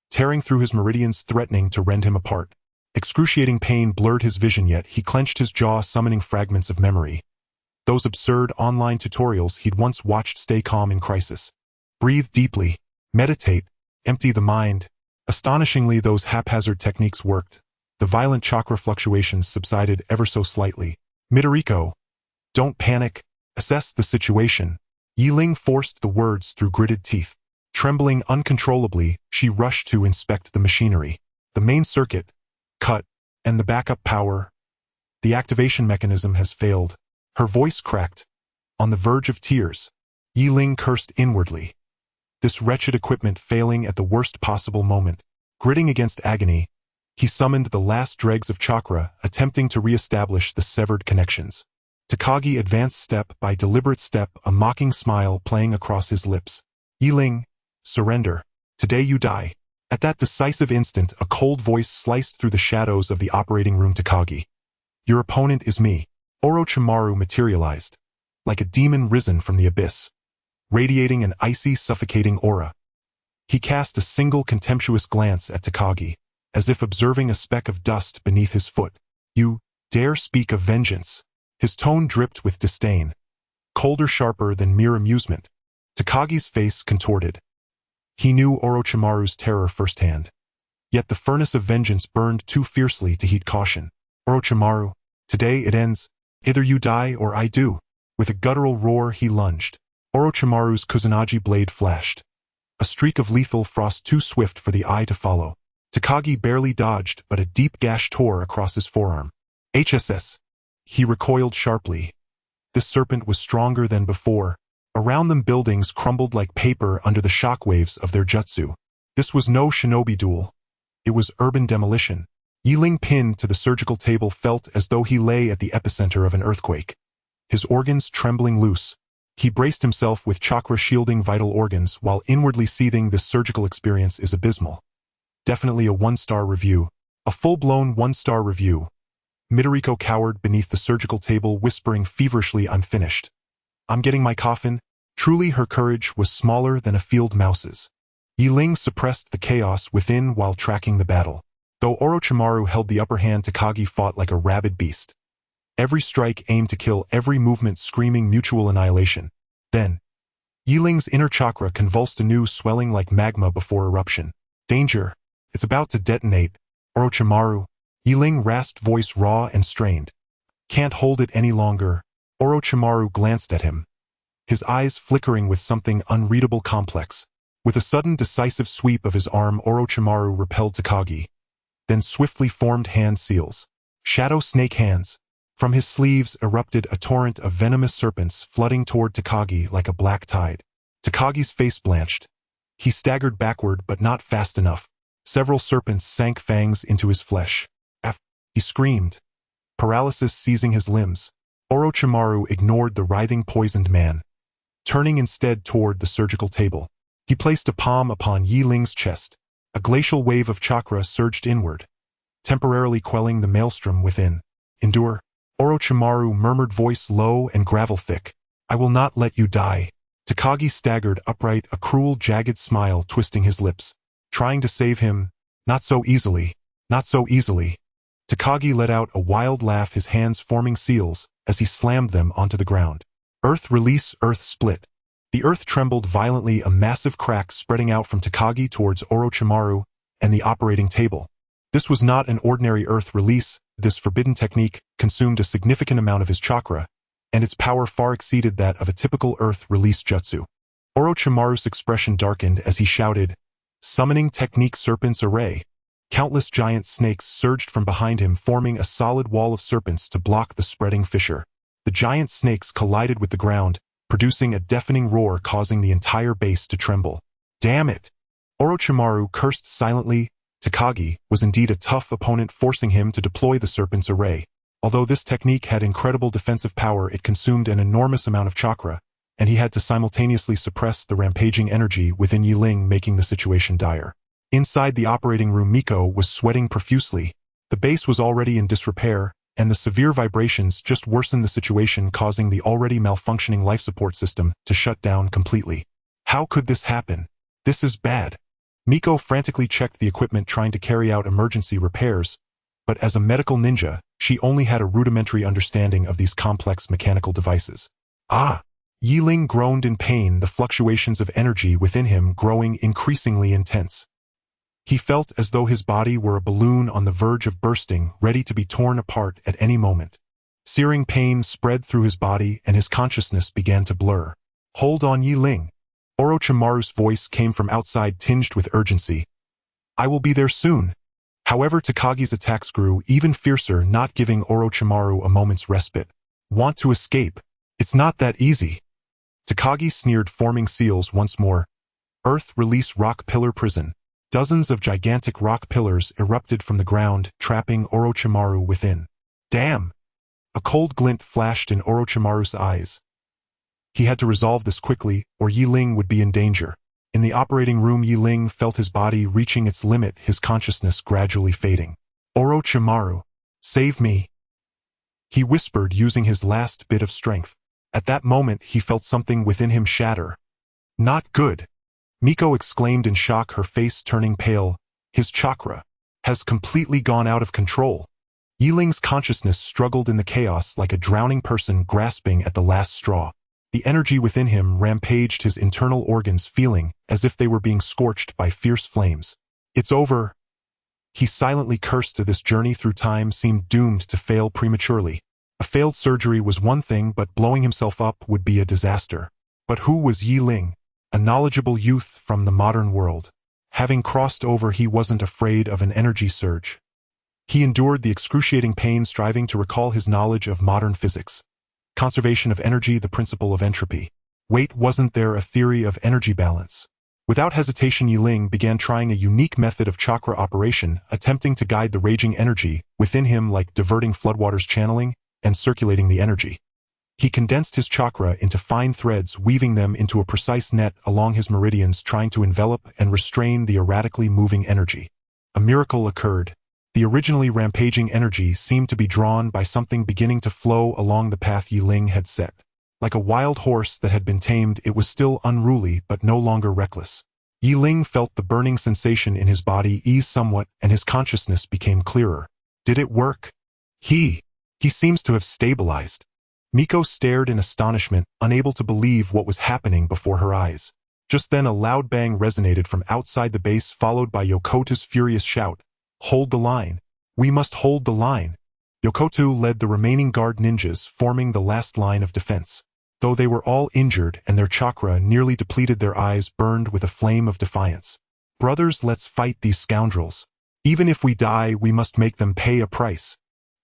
tearing through his meridians, threatening to rend him apart. Excruciating pain blurred his vision, yet he clenched his jaw, summoning fragments of memory. Those absurd online tutorials he'd once watched. Stay calm in crisis. Breathe deeply. Meditate. Empty the mind. Astonishingly, those haphazard techniques worked. The violent chakra fluctuations subsided ever so slightly. Midoriko. Don't panic. Assess the situation. Ling forced the words through gritted teeth. Trembling uncontrollably, she rushed to inspect the machinery. The main circuit, cut, and the backup power. The activation mechanism has failed. Her voice cracked. On the verge of tears, Ling cursed inwardly. This wretched equipment failing at the worst possible moment. Gritting against agony, he summoned the last dregs of chakra, attempting to re-establish the severed connections. Takagi advanced step by deliberate step, a mocking smile playing across his lips. Ling, surrender. Today you die. At that decisive instant, a cold voice sliced through the shadows of the operating room. Takagi. Your opponent is me. Orochimaru materialized, like a demon risen from the abyss, radiating an icy, suffocating aura. He cast a single contemptuous glance at Takagi, as if observing a speck of dust beneath his foot. You dare speak of vengeance? His tone dripped with disdain, colder, sharper than mere amusement. Takagi's face contorted. He knew Orochimaru's terror firsthand. Yet the furnace of vengeance burned too fiercely to heed caution. Orochimaru, today it ends. Either you die or I do. With a guttural roar he lunged. Orochimaru's Kusanagi blade flashed. A streak of lethal frost too swift for the eye to follow. Takagi barely dodged, but a deep gash tore across his forearm. HSS. He recoiled sharply. This serpent was stronger than before. Around them buildings crumbled like paper under the shockwaves of their jutsu. This was no shinobi duel. It was urban demolition. Ling, pinned to the surgical table, felt as though he lay at the epicenter of an earthquake. His organs trembling loose. He braced himself with chakra shielding vital organs while inwardly seething. This surgical experience is abysmal. Definitely a 1-star review. A full-blown 1-star review. Midoriko cowered beneath the surgical table, whispering feverishly, I'm finished. I'm getting my coffin. Truly her courage was smaller than a field mouse's. Ling suppressed the chaos within while tracking the battle. Though Orochimaru held the upper hand, Takagi fought like a rabid beast. Every strike aimed to kill, every movement screaming mutual annihilation. Then, Ling's inner chakra convulsed anew, swelling like magma before eruption. Danger. It's about to detonate. Orochimaru. Ling rasped, voice raw and strained. Can't hold it any longer. Orochimaru glanced at him, his eyes flickering with something unreadable, complex. With a sudden decisive sweep of his arm, Orochimaru repelled Takagi, then swiftly formed hand seals. Shadow snake hands. From his sleeves erupted a torrent of venomous serpents flooding toward Takagi like a black tide. Takagi's face blanched. He staggered backward but not fast enough. Several serpents sank fangs into his flesh. He screamed, paralysis seizing his limbs. Orochimaru ignored the writhing poisoned man, turning instead toward the surgical table. He placed a palm upon Yi Ling's chest. A glacial wave of chakra surged inward, temporarily quelling the maelstrom within. Endure. Orochimaru murmured, voice low and gravel thick. I will not let you die. Takagi staggered upright, a cruel, jagged smile twisting his lips. Trying to save him? Not so easily. Not so easily. Takagi let out a wild laugh, his hands forming seals as he slammed them onto the ground. Earth release, earth split. The earth trembled violently, a massive crack spreading out from Takagi towards Orochimaru and the operating table. This was not an ordinary earth release. This forbidden technique consumed a significant amount of his chakra, and its power far exceeded that of a typical earth release jutsu. Orochimaru's expression darkened as he shouted, "Summoning technique serpent's array." Countless giant snakes surged from behind him, forming a solid wall of serpents to block the spreading fissure. The giant snakes collided with the ground, producing a deafening roar causing the entire base to tremble. Damn it! Orochimaru cursed silently. Takagi was indeed a tough opponent, forcing him to deploy the serpent's array. Although this technique had incredible defensive power, it consumed an enormous amount of chakra, and he had to simultaneously suppress the rampaging energy within Yi Ling, making the situation dire. Inside the operating room, Miko was sweating profusely. The base was already in disrepair, and the severe vibrations just worsened the situation, causing the already malfunctioning life support system to shut down completely. How could this happen? This is bad. Miko frantically checked the equipment, trying to carry out emergency repairs, but as a medical ninja, she only had a rudimentary understanding of these complex mechanical devices. Ah! Yi Ling groaned in pain, the fluctuations of energy within him growing increasingly intense. He felt as though his body were a balloon on the verge of bursting, ready to be torn apart at any moment. Searing pain spread through his body and his consciousness began to blur. Hold on, Yi Ling. Orochimaru's voice came from outside, tinged with urgency. I will be there soon. However, Takagi's attacks grew even fiercer, not giving Orochimaru a moment's respite. Want to escape? It's not that easy. Takagi sneered, forming seals once more. Earth release rock pillar prison. Dozens of gigantic rock pillars erupted from the ground, trapping Orochimaru within. Damn! A cold glint flashed in Orochimaru's eyes. He had to resolve this quickly, or Yi Ling would be in danger. In the operating room, Yi Ling felt his body reaching its limit, his consciousness gradually fading. Orochimaru, save me! He whispered, using his last bit of strength. At that moment, he felt something within him shatter. Not good! Miko exclaimed in shock, her face turning pale. His chakra has completely gone out of control. Yi Ling's consciousness struggled in the chaos like a drowning person grasping at the last straw. The energy within him rampaged his internal organs, feeling as if they were being scorched by fierce flames. It's over. He silently cursed. This journey through time seemed doomed to fail prematurely. A failed surgery was one thing, but blowing himself up would be a disaster. But who was Yi Ling? A knowledgeable youth from the modern world. Having crossed over, he wasn't afraid of an energy surge. He endured the excruciating pain, striving to recall his knowledge of modern physics. Conservation of energy, the principle of entropy. Wait, wasn't there a theory of energy balance? Without hesitation, Yi Ling began trying a unique method of chakra operation, attempting to guide the raging energy within him like diverting floodwaters, channeling and circulating the energy. He condensed his chakra into fine threads, weaving them into a precise net along his meridians, trying to envelop and restrain the erratically moving energy. A miracle occurred. The originally rampaging energy seemed to be drawn by something, beginning to flow along the path Yi Ling had set. Like a wild horse that had been tamed, it was still unruly but no longer reckless. Yi Ling felt the burning sensation in his body ease somewhat, and his consciousness became clearer. Did it work? He seems to have stabilized. Miko stared in astonishment, unable to believe what was happening before her eyes. Just then a loud bang resonated from outside the base, followed by Yokota's furious shout. Hold the line. We must hold the line. Yokota led the remaining guard ninjas, forming the last line of defense. Though they were all injured and their chakra nearly depleted, their eyes burned with a flame of defiance. Brothers, let's fight these scoundrels. Even if we die, we must make them pay a price.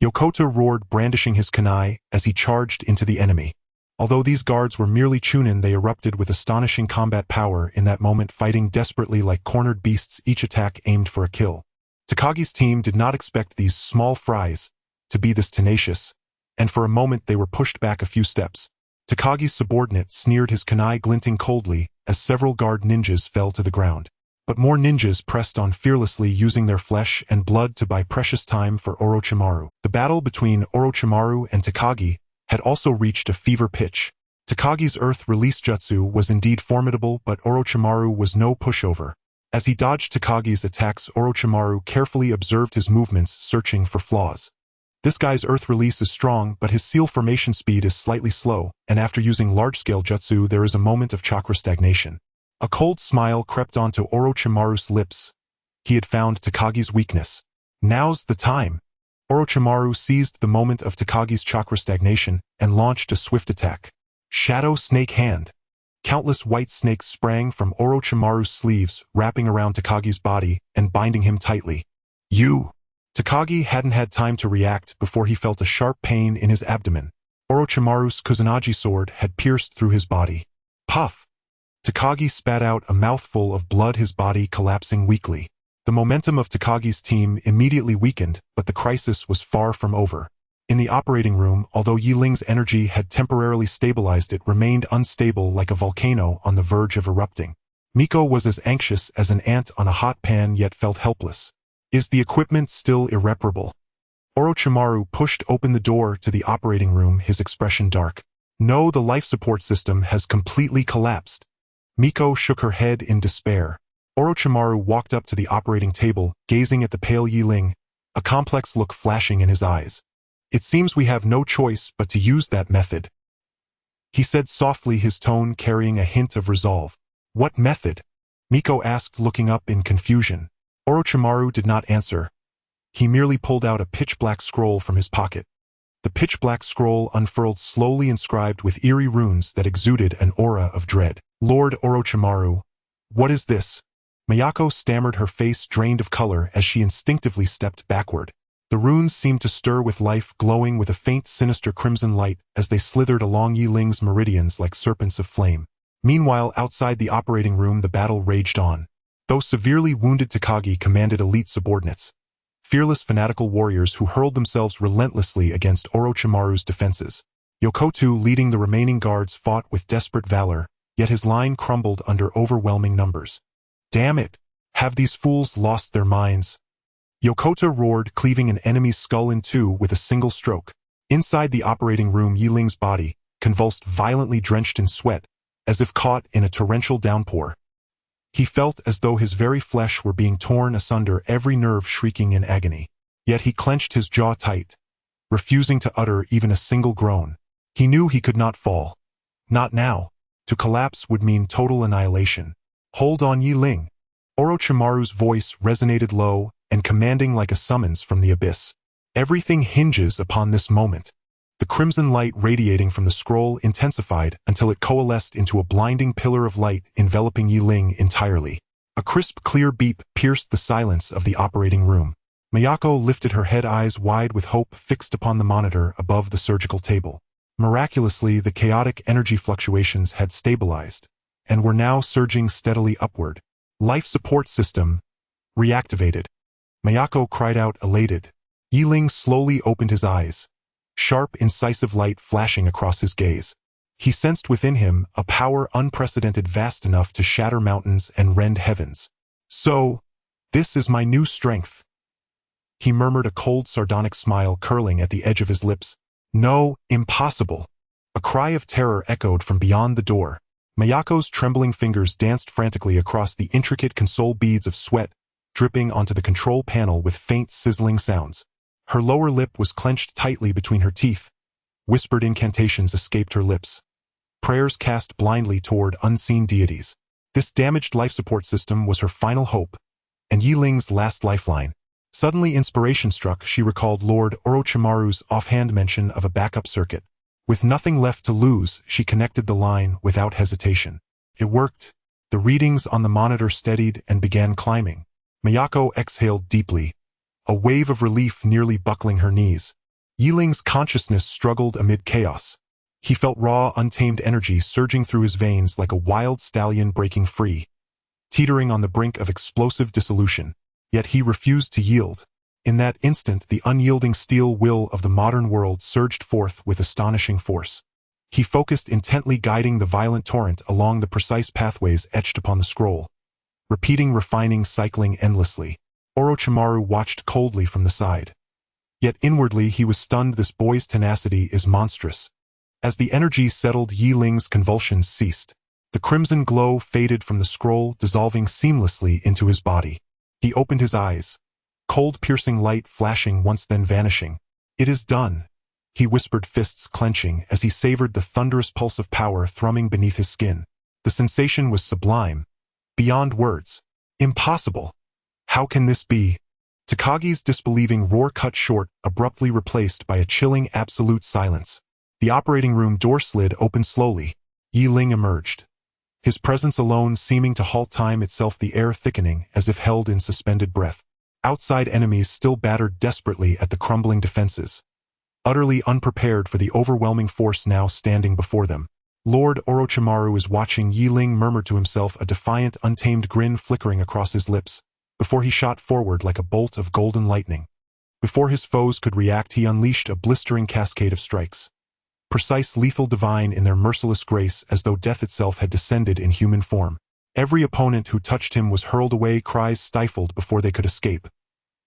Yokota roared, brandishing his kunai as he charged into the enemy. Although these guards were merely chunin, they erupted with astonishing combat power in that moment, fighting desperately like cornered beasts, each attack aimed for a kill. Takagi's team did not expect these small fries to be this tenacious, and for a moment they were pushed back a few steps. Takagi's subordinate sneered, his kunai glinting coldly as several guard ninjas fell to the ground. But more ninjas pressed on fearlessly, using their flesh and blood to buy precious time for Orochimaru. The battle between Orochimaru and Takagi had also reached a fever pitch. Takagi's earth release jutsu was indeed formidable, but Orochimaru was no pushover. As he dodged Takagi's attacks, Orochimaru carefully observed his movements, searching for flaws. This guy's earth release is strong, but his seal formation speed is slightly slow, and after using large-scale jutsu there is a moment of chakra stagnation. A cold smile crept onto Orochimaru's lips. He had found Takagi's weakness. Now's the time. Orochimaru seized the moment of Takagi's chakra stagnation and launched a swift attack. Shadow Snake Hand. Countless white snakes sprang from Orochimaru's sleeves, wrapping around Takagi's body and binding him tightly. You! Takagi hadn't had time to react before he felt a sharp pain in his abdomen. Orochimaru's Kusanagi sword had pierced through his body. Puff! Takagi spat out a mouthful of blood, his body collapsing weakly. The momentum of Takagi's team immediately weakened, but the crisis was far from over. In the operating room, although Yi Ling's energy had temporarily stabilized, it remained unstable like a volcano on the verge of erupting. Miko was as anxious as an ant on a hot pan, yet felt helpless. Is the equipment still irreparable? Orochimaru pushed open the door to the operating room, his expression dark. No, the life support system has completely collapsed. Miko shook her head in despair. Orochimaru walked up to the operating table, gazing at the pale Yi Ling, a complex look flashing in his eyes. It seems we have no choice but to use that method, he said softly, his tone carrying a hint of resolve. What method? Miko asked, looking up in confusion. Orochimaru did not answer. He merely pulled out a pitch-black scroll from his pocket. The pitch-black scroll unfurled slowly, inscribed with eerie runes that exuded an aura of dread. Lord Orochimaru, what is this? Miyako stammered, her face drained of color as she instinctively stepped backward. The runes seemed to stir with life, glowing with a faint, sinister crimson light as they slithered along Yi Ling's meridians like serpents of flame. Meanwhile, outside the operating room, the battle raged on. Though severely wounded, Takagi commanded elite subordinates, fearless fanatical warriors who hurled themselves relentlessly against Orochimaru's defenses. Yokota, leading the remaining guards, fought with desperate valor, yet his line crumbled under overwhelming numbers. Damn it! Have these fools lost their minds? Yokota roared, cleaving an enemy's skull in two with a single stroke. Inside the operating room, Yi Ling's body convulsed violently, drenched in sweat, as if caught in a torrential downpour. He felt as though his very flesh were being torn asunder, every nerve shrieking in agony. Yet he clenched his jaw tight, refusing to utter even a single groan. He knew he could not fall. Not now. To collapse would mean total annihilation. Hold on, Yi Ling. Orochimaru's voice resonated low and commanding like a summons from the abyss. Everything hinges upon this moment. The crimson light radiating from the scroll intensified until it coalesced into a blinding pillar of light enveloping Yi Ling entirely. A crisp, clear beep pierced the silence of the operating room. Miyako lifted her head, eyes wide with hope fixed upon the monitor above the surgical table. Miraculously, the chaotic energy fluctuations had stabilized and were now surging steadily upward. Life support system reactivated. Miyako cried out, elated. Yi Ling slowly opened his eyes, sharp, incisive light flashing across his gaze. He sensed within him a power unprecedented, vast enough to shatter mountains and rend heavens. So, this is my new strength. He murmured, a cold, sardonic smile curling at the edge of his lips. No, impossible. A cry of terror echoed from beyond the door. Miyako's trembling fingers danced frantically across the intricate console, beads of sweat dripping onto the control panel with faint, sizzling sounds. Her lower lip was clenched tightly between her teeth. Whispered incantations escaped her lips. Prayers cast blindly toward unseen deities. This damaged life support system was her final hope, and Yi Ling's last lifeline. Suddenly inspiration struck. She recalled Lord Orochimaru's offhand mention of a backup circuit. With nothing left to lose, she connected the line without hesitation. It worked. The readings on the monitor steadied and began climbing. Miyako exhaled deeply, a wave of relief nearly buckling her knees. Yi Ling's consciousness struggled amid chaos. He felt raw, untamed energy surging through his veins like a wild stallion breaking free, teetering on the brink of explosive dissolution. Yet he refused to yield. In that instant, the unyielding steel will of the modern world surged forth with astonishing force. He focused intently, guiding the violent torrent along the precise pathways etched upon the scroll, repeating, refining, cycling endlessly. Orochimaru watched coldly from the side. Yet inwardly he was stunned. This boy's tenacity is monstrous. As the energy settled, Yi Ling's convulsions ceased. The crimson glow faded from the scroll, dissolving seamlessly into his body. He opened his eyes, cold piercing light flashing once then vanishing. "It is done," he whispered, fists clenching as he savored the thunderous pulse of power thrumming beneath his skin. The sensation was sublime, beyond words. Impossible! How can this be? Takagi's disbelieving roar cut short, abruptly replaced by a chilling absolute silence. The operating room door slid open slowly. Yi Ling emerged, his presence alone seeming to halt time itself, the air thickening as if held in suspended breath. Outside enemies still battered desperately at the crumbling defenses, utterly unprepared for the overwhelming force now standing before them. Lord Orochimaru is watching. Yi Ling murmured to himself, a defiant, untamed grin flickering across his lips, before he shot forward like a bolt of golden lightning. Before his foes could react, he unleashed a blistering cascade of strikes, precise, lethal, divine in their merciless grace, as though death itself had descended in human form. Every opponent who touched him was hurled away, cries stifled before they could escape,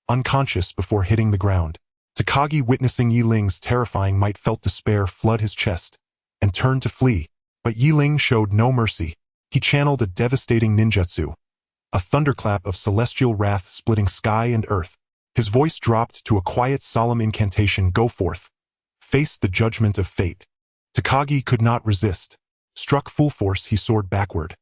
unconscious before hitting the ground. Takagi, witnessing Yi Ling's terrifying might, felt despair flood his chest and turned to flee. But Yi Ling showed no mercy. He channeled a devastating ninjutsu, a thunderclap of celestial wrath splitting sky and earth. His voice dropped to a quiet, solemn incantation. "Go forth. Face the judgment of fate." Takagi could not resist. Struck full force, he soared backward,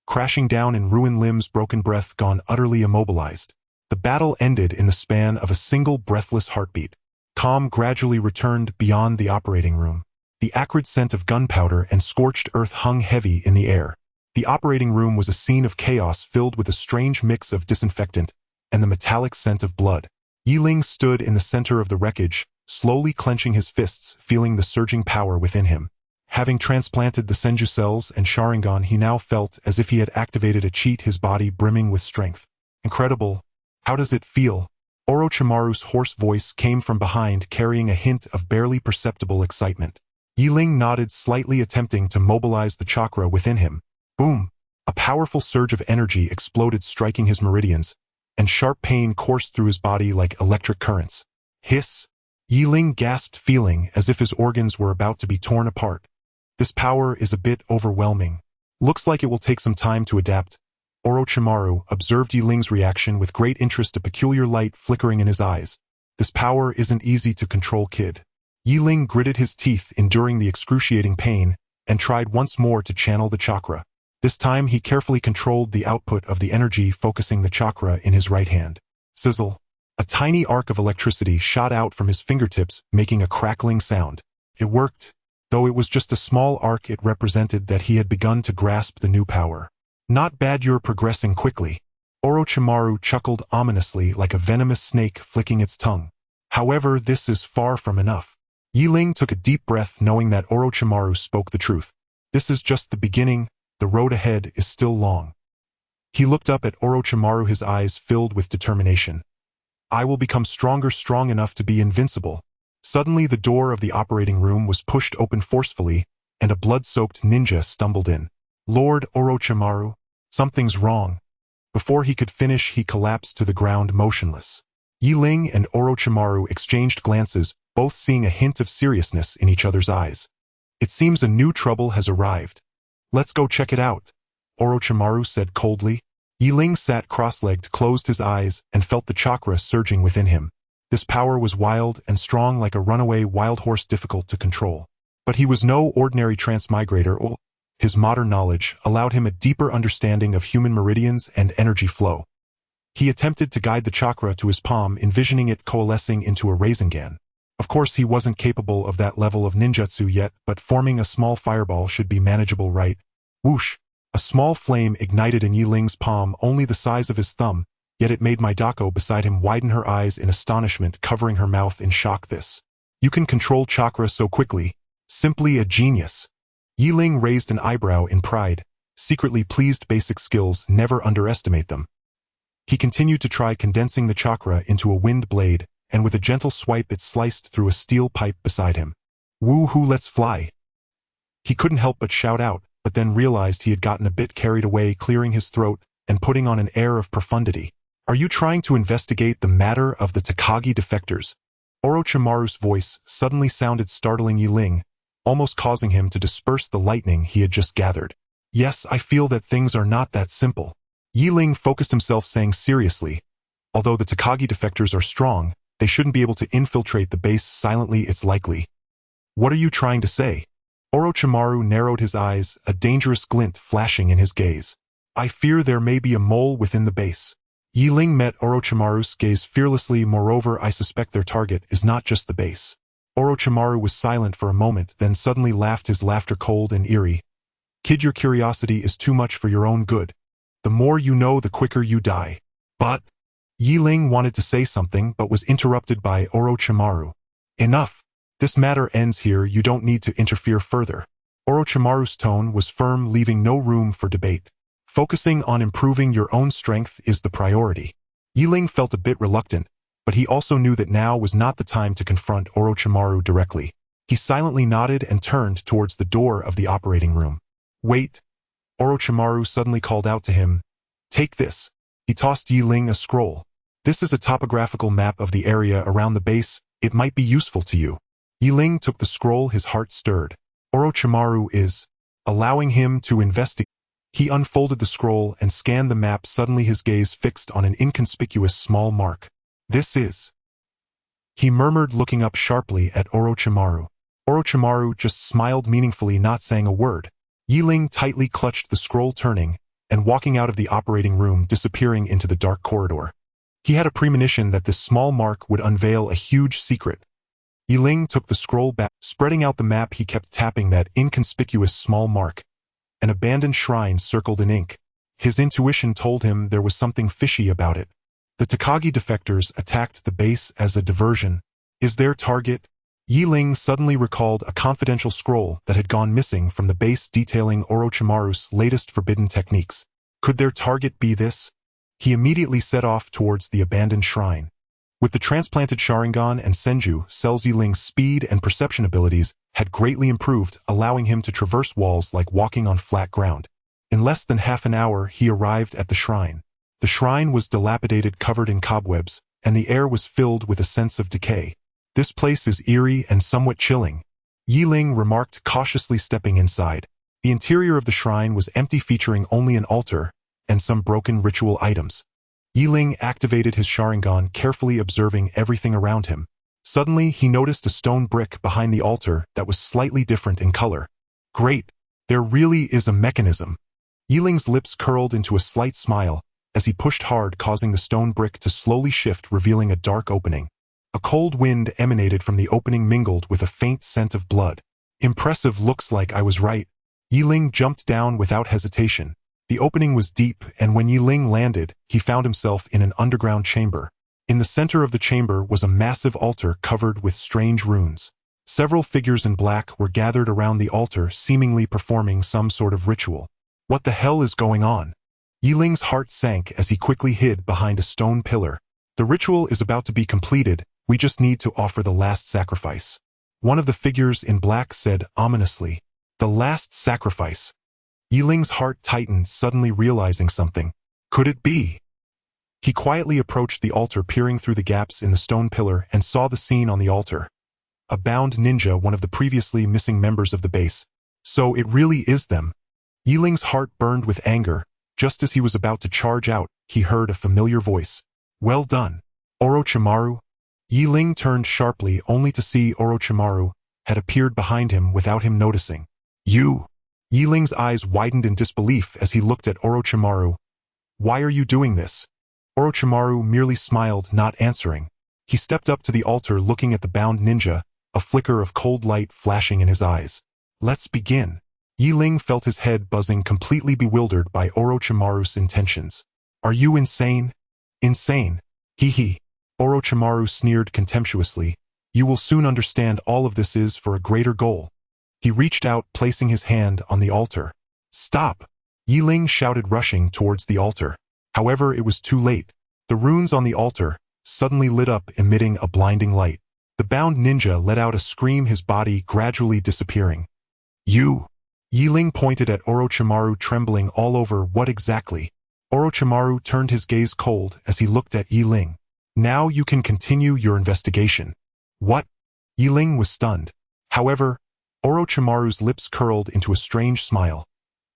crashing down in ruined limbs, broken breath gone, utterly immobilized. The battle ended in the span of a single breathless heartbeat. Calm gradually returned beyond the operating room. The acrid scent of gunpowder and scorched earth hung heavy in the air. The operating room was a scene of chaos filled with a strange mix of disinfectant and the metallic scent of blood. Yi Ling stood in the center of the wreckage, slowly clenching his fists, feeling the surging power within him. Having transplanted the Senju cells and Sharingan, he now felt as if he had activated a cheat, his body brimming with strength. "Incredible. How does it feel?" Orochimaru's hoarse voice came from behind, carrying a hint of barely perceptible excitement. Yi Ling nodded slightly, attempting to mobilize the chakra within him. Boom! A powerful surge of energy exploded, striking his meridians, and sharp pain coursed through his body like electric currents. Hiss! Yi Ling gasped, feeling as if his organs were about to be torn apart. "This power is a bit overwhelming. Looks like it will take some time to adapt." Orochimaru observed Yi Ling's reaction with great interest, a peculiar light flickering in his eyes. "This power isn't easy to control, kid." Yi Ling gritted his teeth, enduring the excruciating pain, and tried once more to channel the chakra. This time he carefully controlled the output of the energy, focusing the chakra in his right hand. Sizzle! A tiny arc of electricity shot out from his fingertips, making a crackling sound. It worked. Though it was just a small arc, it represented that he had begun to grasp the new power. "Not bad, you're progressing quickly." Orochimaru chuckled ominously, like a venomous snake flicking its tongue. "However, this is far from enough." Yi Ling took a deep breath, knowing that Orochimaru spoke the truth. This is just the beginning. The road ahead is still long. He looked up at Orochimaru, his eyes filled with determination. "I will become stronger, strong enough to be invincible." Suddenly the door of the operating room was pushed open forcefully, and a blood-soaked ninja stumbled in. "Lord Orochimaru, something's wrong." Before he could finish, he collapsed to the ground motionless. Yi Ling and Orochimaru exchanged glances, both seeing a hint of seriousness in each other's eyes. "It seems a new trouble has arrived. Let's go check it out," Orochimaru said coldly. Yi Ling sat cross-legged, closed his eyes, and felt the chakra surging within him. This power was wild and strong, like a runaway wild horse, difficult to control. But he was no ordinary transmigrator. His modern knowledge allowed him a deeper understanding of human meridians and energy flow. He attempted to guide the chakra to his palm, envisioning it coalescing into a Rasengan. Of course, he wasn't capable of that level of ninjutsu yet, but forming a small fireball should be manageable, right? Whoosh! A small flame ignited in Yi Ling's palm, only the size of his thumb, yet it made Midako beside him widen her eyes in astonishment, covering her mouth in shock. "This." You can control chakra so quickly. Simply a genius. Yi Ling raised an eyebrow in pride, secretly pleased. Basic skills, never underestimate them. He continued to try condensing the chakra into a wind blade, and with a gentle swipe it sliced through a steel pipe beside him. Woo-hoo, let's fly. He couldn't help but shout out, but then realized he had gotten a bit carried away, clearing his throat and putting on an air of profundity. Are you trying to investigate the matter of the Takagi defectors? Orochimaru's voice suddenly sounded startling Yi Ling, almost causing him to disperse the lightning he had just gathered. Yes, I feel that things are not that simple. Yi Ling focused himself, saying seriously, although the Takagi defectors are strong, they shouldn't be able to infiltrate the base silently. It's likely. What are you trying to say? Orochimaru narrowed his eyes, a dangerous glint flashing in his gaze. I fear there may be a mole within the base. Yi Ling met Orochimaru's gaze fearlessly. Moreover, I suspect their target is not just the base. Orochimaru was silent for a moment, then suddenly laughed, his laughter cold and eerie. Kid, your curiosity is too much for your own good. The more you know, the quicker you die. But Yi Ling wanted to say something but was interrupted by Orochimaru. Enough. This matter ends here. You don't need to interfere further. Orochimaru's tone was firm, leaving no room for debate. Focusing on improving your own strength is the priority. Yi Ling felt a bit reluctant, but he also knew that now was not the time to confront Orochimaru directly. He silently nodded and turned towards the door of the operating room. Wait. Orochimaru suddenly called out to him. Take this. He tossed Yi Ling a scroll. This is a topographical map of the area around the base. It might be useful to you. Yi Ling took the scroll, his heart stirred. Orochimaru is allowing him to investigate. He unfolded the scroll and scanned the map, suddenly his gaze fixed on an inconspicuous small mark. This is... He murmured, looking up sharply at Orochimaru. Orochimaru just smiled meaningfully, not saying a word. Yi Ling tightly clutched the scroll, turning and walking out of the operating room, disappearing into the dark corridor. He had a premonition that this small mark would unveil a huge secret. Yi Ling took the scroll back. Spreading out the map, he kept tapping that inconspicuous small mark. An abandoned shrine circled in ink. His intuition told him there was something fishy about it. The Takagi defectors attacked the base as a diversion. Is their target? Yi Ling suddenly recalled a confidential scroll that had gone missing from the base detailing Orochimaru's latest forbidden techniques. Could their target be this? He immediately set off towards the abandoned shrine. With the transplanted Sharingan and Senju cells, Yi Ling's speed and perception abilities had greatly improved, allowing him to traverse walls like walking on flat ground. In less than half an hour, he arrived at the shrine. The shrine was dilapidated, covered in cobwebs, and the air was filled with a sense of decay. This place is eerie and somewhat chilling, Yi Ling remarked, cautiously stepping inside. The interior of the shrine was empty, featuring only an altar and some broken ritual items. Yi Ling activated his Sharingan, carefully observing everything around him. Suddenly, he noticed a stone brick behind the altar that was slightly different in color. Great! There really is a mechanism. Yi Ling's lips curled into a slight smile as he pushed hard, causing the stone brick to slowly shift, revealing a dark opening. A cold wind emanated from the opening, mingled with a faint scent of blood. Impressive, looks like I was right. Yi Ling jumped down without hesitation. The opening was deep, and when Yi Ling landed, he found himself in an underground chamber. In the center of the chamber was a massive altar covered with strange runes. Several figures in black were gathered around the altar, seemingly performing some sort of ritual. What the hell is going on? Yi Ling's heart sank as he quickly hid behind a stone pillar. The ritual is about to be completed. We just need to offer the last sacrifice. One of the figures in black said ominously. The last sacrifice. Yi Ling's heart tightened, suddenly realizing something. Could it be? He quietly approached the altar, peering through the gaps in the stone pillar, and saw the scene on the altar. A bound ninja, one of the previously missing members of the base. So it really is them. Yi Ling's heart burned with anger. Just as he was about to charge out, he heard a familiar voice. Well done, Orochimaru. Yi Ling turned sharply, only to see Orochimaru had appeared behind him without him noticing. You? Yi Ling's eyes widened in disbelief as he looked at Orochimaru. Why are you doing this? Orochimaru merely smiled, not answering. He stepped up to the altar, looking at the bound ninja, a flicker of cold light flashing in his eyes. Let's begin. Yi Ling felt his head buzzing, completely bewildered by Orochimaru's intentions. Are you insane? Insane. Hee hee. Orochimaru sneered contemptuously. You will soon understand all of this is for a greater goal. He reached out, placing his hand on the altar. Stop! Ling shouted, rushing towards the altar. However, it was too late. The runes on the altar suddenly lit up, emitting a blinding light. The bound ninja let out a scream, his body gradually disappearing. You! Ling pointed at Orochimaru, trembling all over. What exactly? Orochimaru turned his gaze cold as he looked at Ling. Now you can continue your investigation. What? Ling was stunned. However, Orochimaru's lips curled into a strange smile.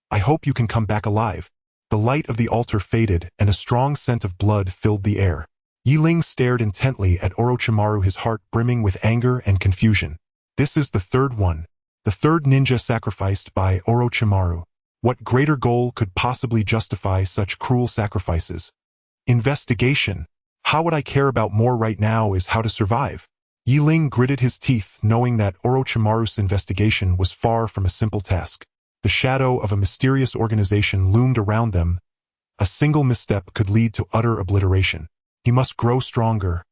I hope you can come back alive. The light of the altar faded, and a strong scent of blood filled the air. Ling stared intently at Orochimaru, his heart brimming with anger and confusion. This is the third one. The third ninja sacrificed by Orochimaru. What greater goal could possibly justify such cruel sacrifices? Investigation. How would I care about more right now is how to survive. Ling gritted his teeth, knowing that Orochimaru's investigation was far from a simple task. The shadow of a mysterious organization loomed around them. A single misstep could lead to utter obliteration. He must grow stronger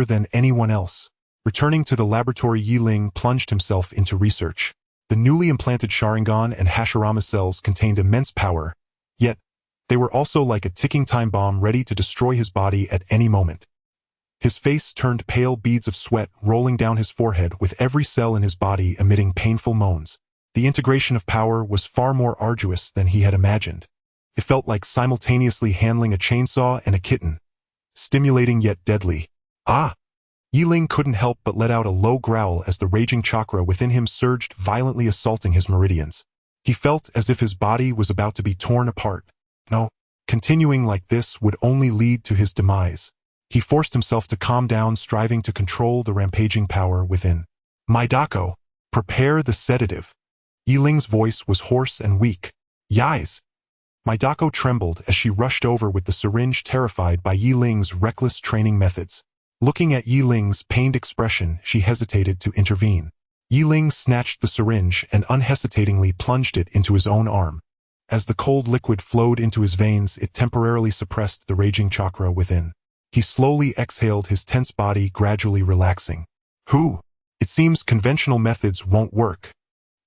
than anyone else. Returning to the laboratory, Ling plunged himself into research. The newly implanted Sharingan and Hashirama cells contained immense power, yet they were also like a ticking time bomb ready to destroy his body at any moment. His face turned pale, beads of sweat rolling down his forehead, with every cell in his body emitting painful moans. The integration of power was far more arduous than he had imagined. It felt like simultaneously handling a chainsaw and a kitten. Stimulating yet deadly. Ah! Ling couldn't help but let out a low growl as the raging chakra within him surged, violently assaulting his meridians. He felt as if his body was about to be torn apart. No, continuing like this would only lead to his demise. He forced himself to calm down, striving to control the rampaging power within. Maidako, prepare the sedative. Ling's voice was hoarse and weak. Yais! Maidako trembled as she rushed over with the syringe, terrified by Ling's reckless training methods. Looking at Ling's pained expression, she hesitated to intervene. Ling snatched the syringe and unhesitatingly plunged it into his own arm. As the cold liquid flowed into his veins, it temporarily suppressed the raging chakra within. He slowly exhaled, his tense body gradually relaxing. It seems conventional methods won't work.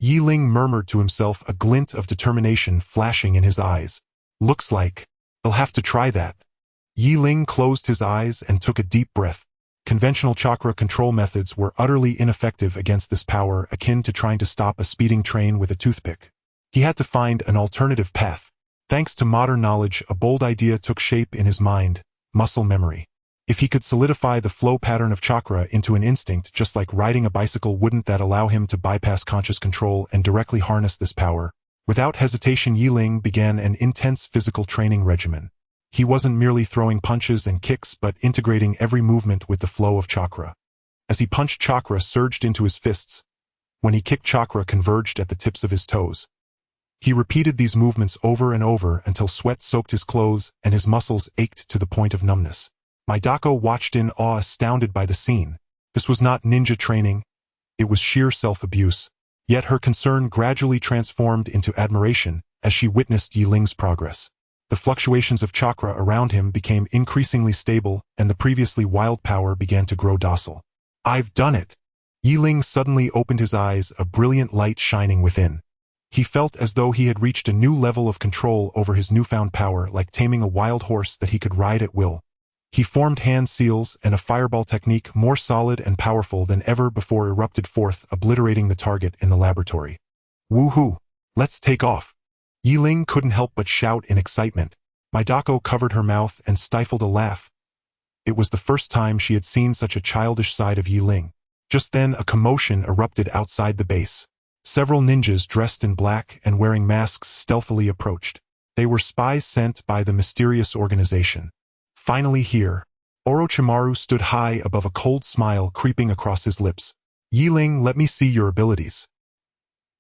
Ling murmured to himself, a glint of determination flashing in his eyes. Looks like they'll have to try that. Ling closed his eyes and took a deep breath. Conventional chakra control methods were utterly ineffective against this power, akin to trying to stop a speeding train with a toothpick. He had to find an alternative path. Thanks to modern knowledge, a bold idea took shape in his mind: muscle memory. If he could solidify the flow pattern of chakra into an instinct, just like riding a bicycle, wouldn't that allow him to bypass conscious control and directly harness this power? Without hesitation, Ling began an intense physical training regimen. He wasn't merely throwing punches and kicks, but integrating every movement with the flow of chakra. As he punched, chakra surged into his fists. When he kicked, chakra converged at the tips of his toes. He repeated these movements over and over until sweat soaked his clothes and his muscles ached to the point of numbness. Maidako watched in awe, astounded by the scene. This was not ninja training. It was sheer self-abuse. Yet her concern gradually transformed into admiration as she witnessed Ling's progress. The fluctuations of chakra around him became increasingly stable, and the previously wild power began to grow docile. I've done it! Ling suddenly opened his eyes, a brilliant light shining within. He felt as though he had reached a new level of control over his newfound power, like taming a wild horse that he could ride at will. He formed hand seals, and a fireball technique more solid and powerful than ever before erupted forth, obliterating the target in the laboratory. Woohoo! Let's take off! Ling couldn't help but shout in excitement. Maidako covered her mouth and stifled a laugh. It was the first time she had seen such a childish side of Ling. Just then, a commotion erupted outside the base. Several ninjas dressed in black and wearing masks stealthily approached. They were spies sent by the mysterious organization. Finally here, Orochimaru stood high above, a cold smile creeping across his lips. Ling, let me see your abilities.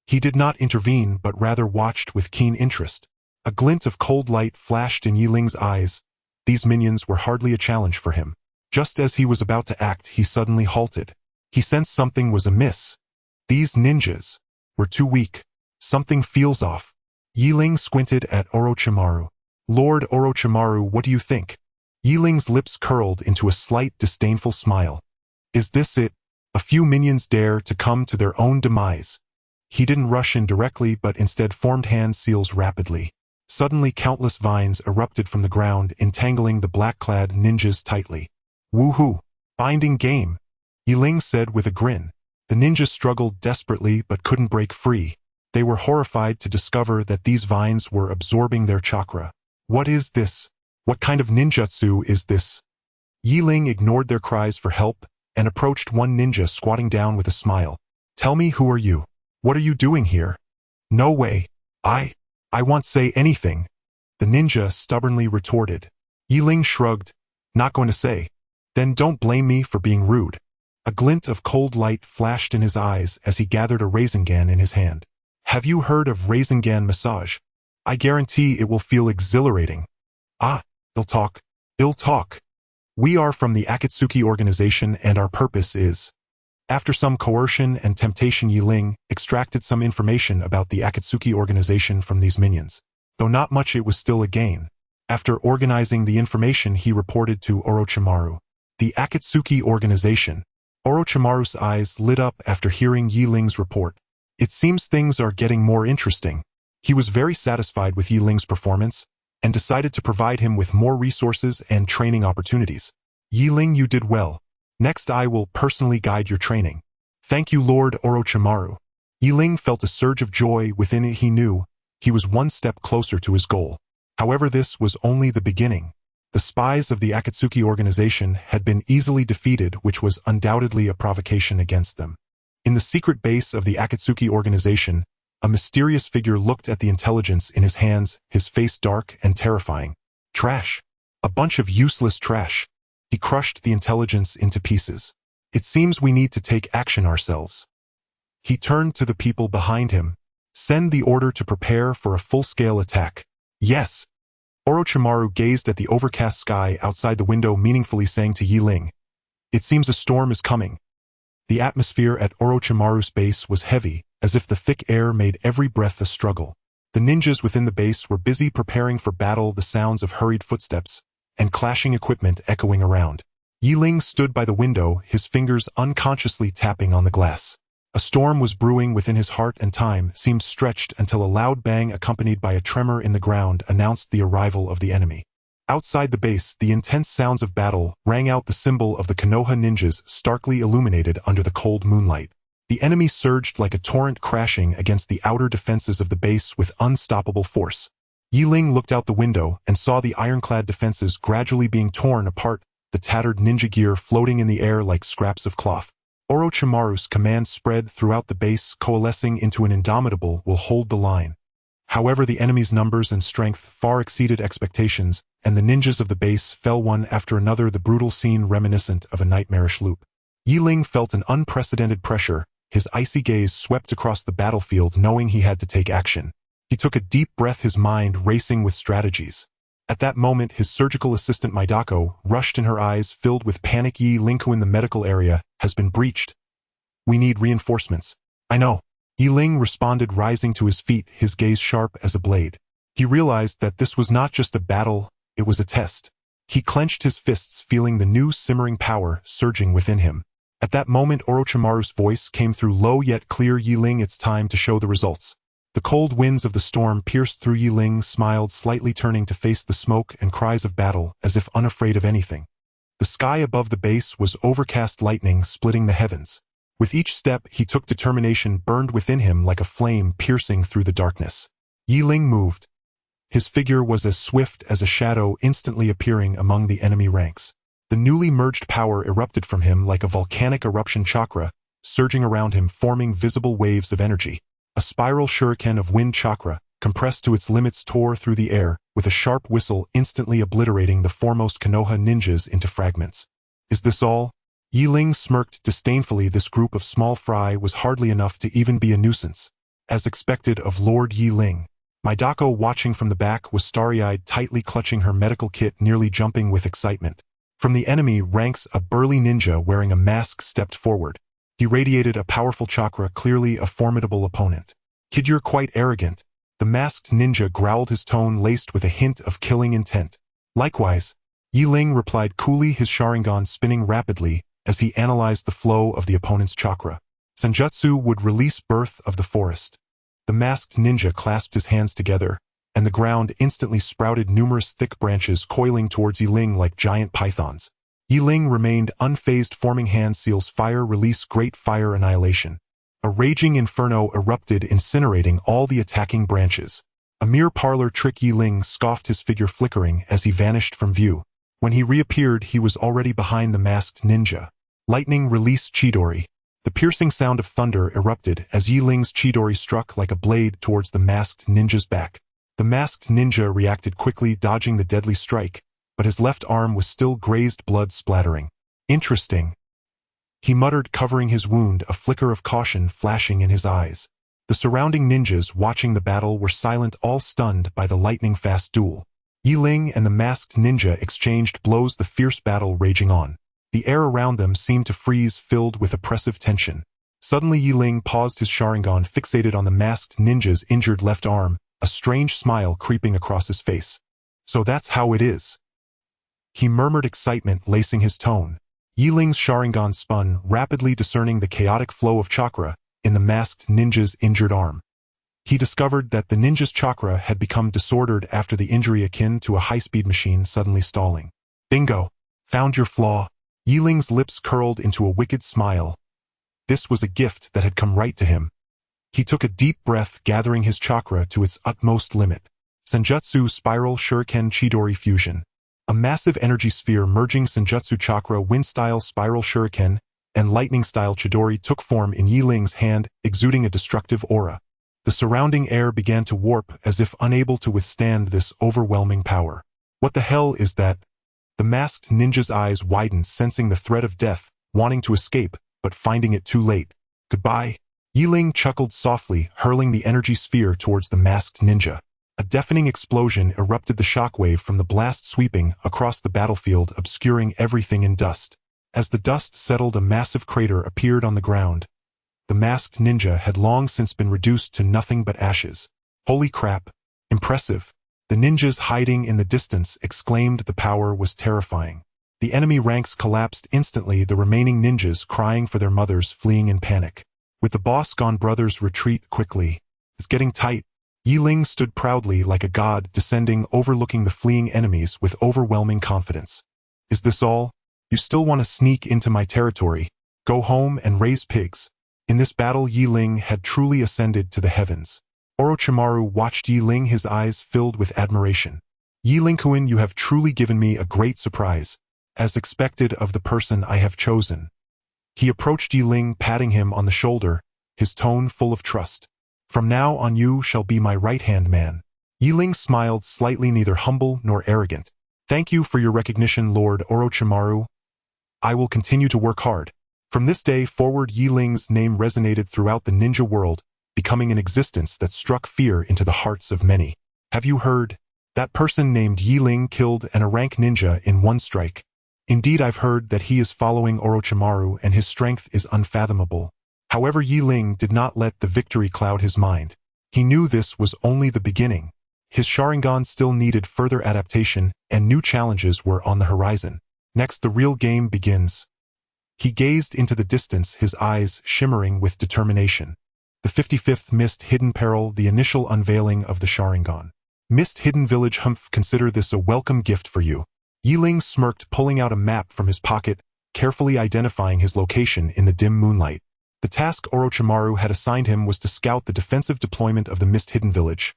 He did not intervene, but rather watched with keen interest. A glint of cold light flashed in Ling's eyes. These minions were hardly a challenge for him. Just as he was about to act, he suddenly halted. He sensed something was amiss. These ninjas were too weak. Something feels off. Ling squinted at Orochimaru. Lord Orochimaru, what do you think? Ling's lips curled into a slight, disdainful smile. Is this it? A few minions dare to come to their own demise. He didn't rush in directly but instead formed hand seals rapidly. Suddenly countless vines erupted from the ground, entangling the black-clad ninjas tightly. Woohoo! Binding game, Ling said with a grin. The ninjas struggled desperately but couldn't break free. They were horrified to discover that these vines were absorbing their chakra. What is this? What kind of ninjutsu is this? Ling ignored their cries for help and approached one ninja squatting down with a smile. Tell me, who are you? What are you doing here? No way. I won't say anything, the ninja stubbornly retorted. Ling shrugged. Not going to say. Then don't blame me for being rude. A glint of cold light flashed in his eyes as he gathered a Rasengan in his hand. Have you heard of Rasengan massage? I guarantee it will feel exhilarating. Ah, I'll talk. We are from the Akatsuki organization and our purpose is... After some coercion and temptation, Ling extracted some information about the Akatsuki organization from these minions. Though not much, it was still a gain. After organizing the information, he reported to Orochimaru. The Akatsuki organization. Orochimaru's eyes lit up after hearing Ling's report. It seems things are getting more interesting. He was very satisfied with Ling's performance and decided to provide him with more resources and training opportunities. Ling, you did well. Next, I will personally guide your training. Thank you, Lord Orochimaru. Ling felt a surge of joy within it. He knew he was one step closer to his goal. However, this was only the beginning. The spies of the Akatsuki organization had been easily defeated, which was undoubtedly a provocation against them. In the secret base of the Akatsuki organization, a mysterious figure looked at the intelligence in his hands, his face dark and terrifying. Trash. A bunch of useless trash. He crushed the intelligence into pieces. It seems we need to take action ourselves. He turned to the people behind him. Send the order to prepare for a full-scale attack. Yes. Orochimaru gazed at the overcast sky outside the window, meaningfully saying to Ling, it seems a storm is coming. The atmosphere at Orochimaru's base was heavy, as if the thick air made every breath a struggle. The ninjas within the base were busy preparing for battle, the sounds of hurried footsteps and clashing equipment echoing around. Ling stood by the window, his fingers unconsciously tapping on the glass. A storm was brewing within his heart, and time seemed stretched until a loud bang accompanied by a tremor in the ground announced the arrival of the enemy. Outside the base, the intense sounds of battle rang out, the symbol of the Konoha ninjas starkly illuminated under the cold moonlight. The enemy surged like a torrent, crashing against the outer defenses of the base with unstoppable force. Ling looked out the window and saw the ironclad defenses gradually being torn apart, the tattered ninja gear floating in the air like scraps of cloth. Orochimaru's command spread throughout the base, coalescing into an indomitable "will hold the line." However, the enemy's numbers and strength far exceeded expectations, and the ninjas of the base fell one after another, the brutal scene reminiscent of a nightmarish loop. Ling felt an unprecedented pressure. His icy gaze swept across the battlefield, knowing he had to take action. He took a deep breath, his mind racing with strategies. At that moment, his surgical assistant Midako rushed in, her eyes filled with panic. Ling, in the medical area has been breached. We need reinforcements. I know. Ling responded, rising to his feet, his gaze sharp as a blade. He realized that this was not just a battle, it was a test. He clenched his fists, feeling the new simmering power surging within him. At that moment, Orochimaru's voice came through, low yet clear. Ling, it's time to show the results. The cold winds of the storm pierced through. Ling smiled slightly, turning to face the smoke and cries of battle as if unafraid of anything. The sky above the base was overcast, lightning splitting the heavens. With each step he took, determination burned within him like a flame piercing through the darkness. Ling moved. His figure was as swift as a shadow, instantly appearing among the enemy ranks. The newly merged power erupted from him like a volcanic eruption, chakra surging around him, forming visible waves of energy. A spiral shuriken of wind chakra, compressed to its limits, tore through the air, with a sharp whistle instantly obliterating the foremost Konoha ninjas into fragments. Is this all? Ling smirked disdainfully. This group of small fry was hardly enough to even be a nuisance. As expected of Lord Ling. Midako, watching from the back, was starry-eyed, tightly clutching her medical kit, nearly jumping with excitement. From the enemy ranks, a burly ninja wearing a mask stepped forward. He radiated a powerful chakra, clearly a formidable opponent. Kid, you're quite arrogant. The masked ninja growled, his tone laced with a hint of killing intent. Likewise, Ling replied coolly, his Sharingan spinning rapidly as he analyzed the flow of the opponent's chakra. Senjutsu would release Birth of the Forest. The masked ninja clasped his hands together, and the ground instantly sprouted numerous thick branches coiling towards Ling like giant pythons. Ling remained unfazed, forming hand seals fire release great fire annihilation. A raging inferno erupted, incinerating all the attacking branches. A mere parlor trick, Ling scoffed, his figure flickering as he vanished from view. When he reappeared, he was already behind the masked ninja. Lightning released Chidori. The piercing sound of thunder erupted as Ling's Chidori struck like a blade towards the masked ninja's back. The masked ninja reacted quickly, dodging the deadly strike, but his left arm was still grazed, blood splattering. Interesting, he muttered, covering his wound, a flicker of caution flashing in his eyes. The surrounding ninjas watching the battle were silent, all stunned by the lightning-fast duel. Ling and the masked ninja exchanged blows, the fierce battle raging on. The air around them seemed to freeze, filled with oppressive tension. Suddenly Ling paused, his Sharingan fixated on the masked ninja's injured left arm, a strange smile creeping across his face. So that's how it is, he murmured, excitement lacing his tone. Ling's Sharingan spun, rapidly discerning the chaotic flow of chakra in the masked ninja's injured arm. He discovered that the ninja's chakra had become disordered after the injury, akin to a high-speed machine suddenly stalling. Bingo! Found your flaw. Ling's lips curled into a wicked smile. This was a gift that had come right to him. He took a deep breath, gathering his chakra to its utmost limit. Senjutsu Spiral Shuriken Chidori Fusion. A massive energy sphere merging Senjutsu Chakra, Wind-style Spiral Shuriken, and Lightning-style Chidori took form in Ling's hand, exuding a destructive aura. The surrounding air began to warp as if unable to withstand this overwhelming power. What the hell is that? The masked ninja's eyes widened, sensing the threat of death, wanting to escape, but finding it too late. Goodbye. Ling chuckled softly, hurling the energy sphere towards the masked ninja. A deafening explosion erupted, the shockwave from the blast sweeping across the battlefield, obscuring everything in dust. As the dust settled, a massive crater appeared on the ground. The masked ninja had long since been reduced to nothing but ashes. Holy crap! Impressive! The ninjas hiding in the distance exclaimed. The power was terrifying. The enemy ranks collapsed instantly, the remaining ninjas crying for their mothers, fleeing in panic. With the boss gone, brothers retreat quickly. It's getting tight. Ling stood proudly like a god, descending, overlooking the fleeing enemies with overwhelming confidence. Is this all? You still want to sneak into my territory? Go home and raise pigs. In this battle, Ling had truly ascended to the heavens. Orochimaru watched Ling, his eyes filled with admiration. Ling-kun, you have truly given me a great surprise, as expected of the person I have chosen. He approached Ling, patting him on the shoulder, his tone full of trust. From now on you shall be my right-hand man. Ling smiled slightly, neither humble nor arrogant. Thank you for your recognition, Lord Orochimaru. I will continue to work hard. From this day forward, Ling's name resonated throughout the ninja world, becoming an existence that struck fear into the hearts of many. Have you heard? That person named Ling killed a rank ninja in one strike. Indeed, I've heard that he is following Orochimaru and his strength is unfathomable. However, Ling did not let the victory cloud his mind. He knew this was only the beginning. His Sharingan still needed further adaptation, and new challenges were on the horizon. Next, the real game begins. He gazed into the distance, his eyes shimmering with determination. The 55th Mist Hidden Peril, the initial unveiling of the Sharingan. Mist Hidden Village. Consider this a welcome gift for you. Ling smirked, pulling out a map from his pocket, carefully identifying his location in the dim moonlight. The task Orochimaru had assigned him was to scout the defensive deployment of the Mist Hidden Village.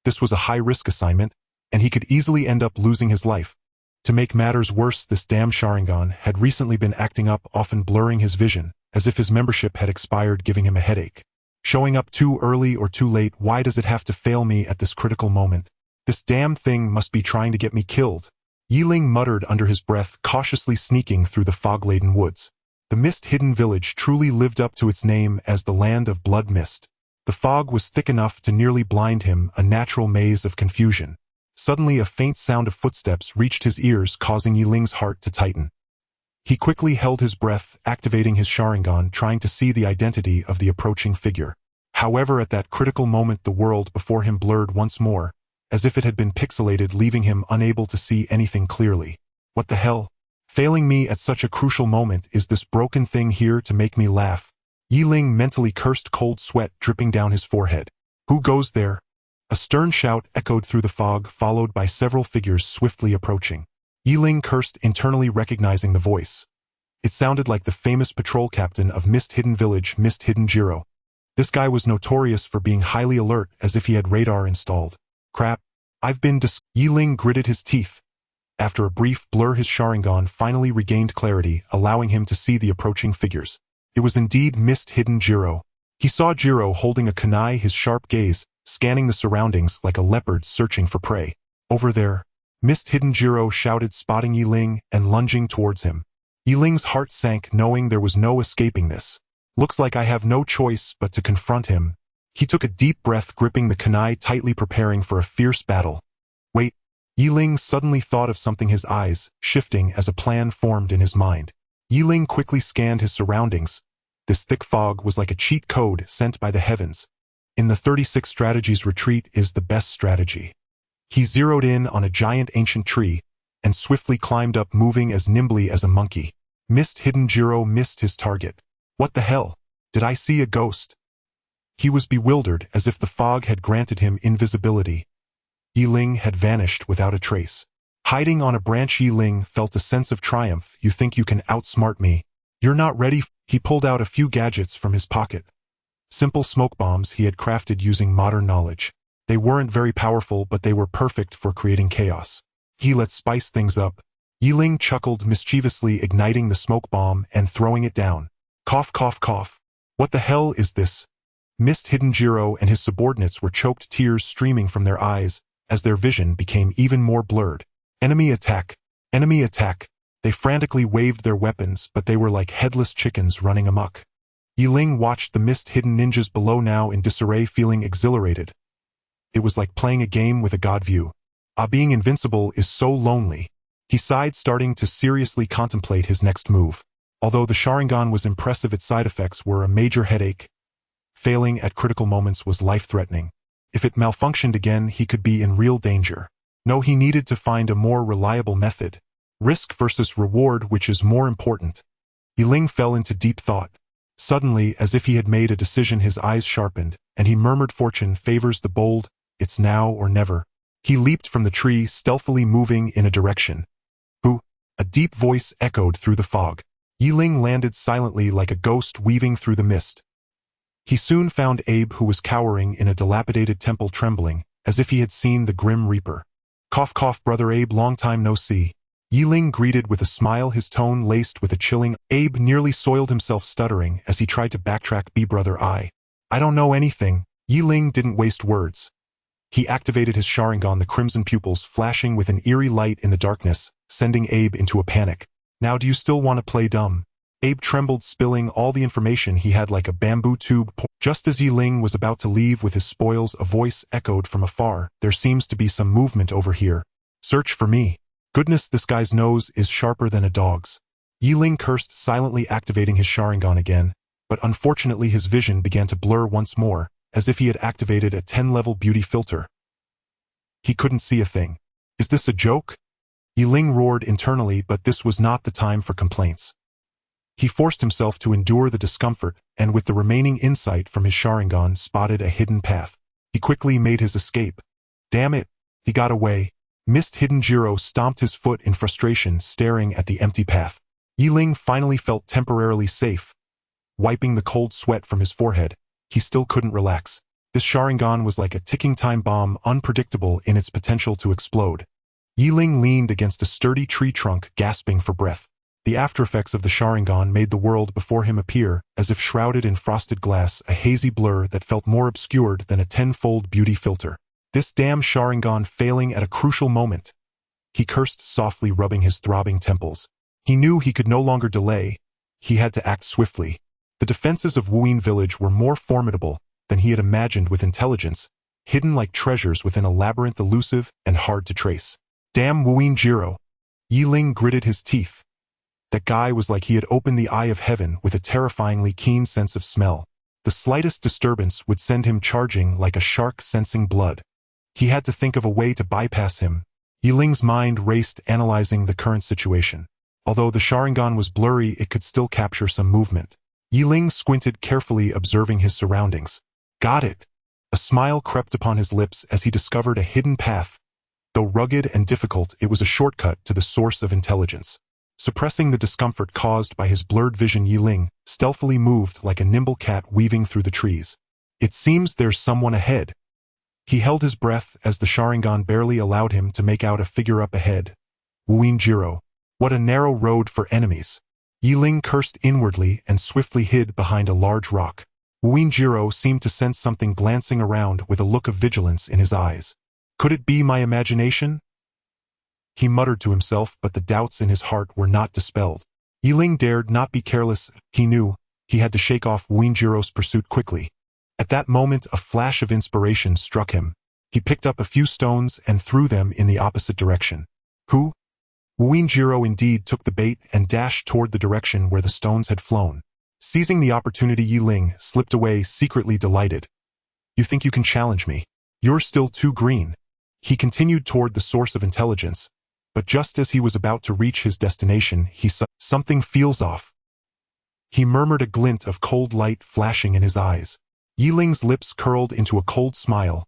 This was a high-risk assignment, and he could easily end up losing his life. To make matters worse, this damn Sharingan had recently been acting up, often blurring his vision, as if his membership had expired, giving him a headache. Showing up too early or too late, why does it have to fail me at this critical moment? This damn thing must be trying to get me killed. Ling muttered under his breath, cautiously sneaking through the fog-laden woods. The mist-hidden village truly lived up to its name as the land of blood mist. The fog was thick enough to nearly blind him, a natural maze of confusion. Suddenly a faint sound of footsteps reached his ears, causing Ling's heart to tighten. He quickly held his breath, activating his Sharingan, trying to see the identity of the approaching figure. However, at that critical moment the world before him blurred once more, as if it had been pixelated, leaving him unable to see anything clearly. What the hell? Failing me at such a crucial moment, is this broken thing here to make me laugh? Yi Ling mentally cursed, cold sweat dripping down his forehead. Who goes there? A stern shout echoed through the fog, followed by several figures swiftly approaching. Yi Ling cursed, internally recognizing the voice. It sounded like the famous patrol captain of Mist Hidden Village, Mist Hidden Jiro. This guy was notorious for being highly alert, as if he had radar installed. Crap. I've been Yi Ling gritted his teeth. After a brief blur, his Sharingan finally regained clarity, allowing him to see the approaching figures. It was indeed Mist Hidden Jiro. He saw Jiro holding a kunai, his sharp gaze scanning the surroundings like a leopard searching for prey. Over there. Mist Hidden Jiro shouted, spotting Yi Ling and lunging towards him. Yi Ling's heart sank, knowing there was no escaping this. Looks like I have no choice but to confront him. He took a deep breath, gripping the kunai tightly, preparing for a fierce battle. Wait. Yi Ling suddenly thought of something, his eyes shifting as a plan formed in his mind. Yi Ling quickly scanned his surroundings. This thick fog was like a cheat code sent by the heavens. In the 36 strategies, retreat is the best strategy. He zeroed in on a giant ancient tree and swiftly climbed up, moving as nimbly as a monkey. Mist Hidden Jiro missed his target. What the hell? Did I see a ghost? He was bewildered, as if the fog had granted him invisibility. Yi Ling had vanished without a trace. Hiding on a branch, Yi Ling felt a sense of triumph. You think you can outsmart me? You're not ready. He pulled out a few gadgets from his pocket. Simple smoke bombs he had crafted using modern knowledge. They weren't very powerful, but they were perfect for creating chaos. Let's spice things up. Yi Ling chuckled mischievously, igniting the smoke bomb and throwing it down. Cough, cough, cough. What the hell is this? Mist Hidden Jiro and his subordinates were choked, tears streaming from their eyes as their vision became even more blurred. Enemy attack! Enemy attack! They frantically waved their weapons, but they were like headless chickens running amok. Yi Ling watched the mist-hidden ninjas below, now in disarray, feeling exhilarated. It was like playing a game with a god view. Being invincible is so lonely. He sighed, starting to seriously contemplate his next move. Although the Sharingan was impressive, its side effects were a major headache. Failing at critical moments was life-threatening. If it malfunctioned again, he could be in real danger. No, he needed to find a more reliable method. Risk versus reward, which is more important? Yi Ling fell into deep thought. Suddenly, as if he had made a decision, his eyes sharpened, and he murmured, "Fortune favors the bold, it's now or never." He leaped from the tree, stealthily moving in a direction. Who? A deep voice echoed through the fog. Yi Ling landed silently like a ghost weaving through the mist. He soon found Abe, who was cowering in a dilapidated temple, trembling, as if he had seen the Grim Reaper. Cough, cough, brother Abe, long time no see. Yi Ling greeted with a smile, his tone laced with a chilling. Abe nearly soiled himself, stuttering as he tried to backtrack. Brother, I don't know anything." Yi Ling didn't waste words. He activated his Sharingan, the crimson pupils flashing with an eerie light in the darkness, sending Abe into a panic. "Now do you still want to play dumb?" Abe trembled, spilling all the information he had like a bamboo tube. Just as Yi Ling was about to leave with his spoils, a voice echoed from afar. "There seems to be some movement over here. Search for me." Goodness, this guy's nose is sharper than a dog's. Yi Ling cursed, silently activating his Sharingan again, but unfortunately his vision began to blur once more, as if he had activated a 10-level beauty filter. He couldn't see a thing. Is this a joke? Yi Ling roared internally, but this was not the time for complaints. He forced himself to endure the discomfort, and with the remaining insight from his Sharingan, spotted a hidden path. He quickly made his escape. Damn it! He got away. Mist Hidden Jiro stomped his foot in frustration, staring at the empty path. Yi Ling finally felt temporarily safe. Wiping the cold sweat from his forehead, he still couldn't relax. This Sharingan was like a ticking time bomb, unpredictable in its potential to explode. Yi Ling leaned against a sturdy tree trunk, gasping for breath. The aftereffects of the Sharingan made the world before him appear, as if shrouded in frosted glass, a hazy blur that felt more obscured than a 10-fold beauty filter. This damn Sharingan failing at a crucial moment. He cursed softly, rubbing his throbbing temples. He knew he could no longer delay. He had to act swiftly. The defenses of Wuyin Village were more formidable than he had imagined, with intelligence, hidden like treasures within a labyrinth, elusive and hard to trace. Damn Wuyin Jiro. Yi Ling gritted his teeth. That guy was like he had opened the eye of heaven, with a terrifyingly keen sense of smell. The slightest disturbance would send him charging like a shark sensing blood. He had to think of a way to bypass him. Yi Ling's mind raced, analyzing the current situation. Although the Sharingan was blurry, it could still capture some movement. Ling squinted carefully, observing his surroundings. Got it. A smile crept upon his lips as he discovered a hidden path. Though rugged and difficult, it was a shortcut to the source of intelligence. Suppressing the discomfort caused by his blurred vision, Ling stealthily moved like a nimble cat weaving through the trees. It seems there's someone ahead. He held his breath as the Sharingan barely allowed him to make out a figure up ahead. Uchiha. What a narrow road for enemies. Ling cursed inwardly and swiftly hid behind a large rock. Uchiha seemed to sense something glancing around with a look of vigilance in his eyes. Could it be my imagination? He muttered to himself, but the doubts in his heart were not dispelled. Ling dared not be careless. He knew he had to shake off Uchiha's pursuit quickly. At that moment, a flash of inspiration struck him. He picked up a few stones and threw them in the opposite direction. Uchiha indeed took the bait and dashed toward the direction where the stones had flown. Seizing the opportunity, Ling slipped away, secretly delighted. You think you can challenge me? You're still too green. He continued toward the source of intelligence, but just as he was about to reach his destination, he saw something feels off. He murmured, a glint of cold light flashing in his eyes. Ling's lips curled into a cold smile.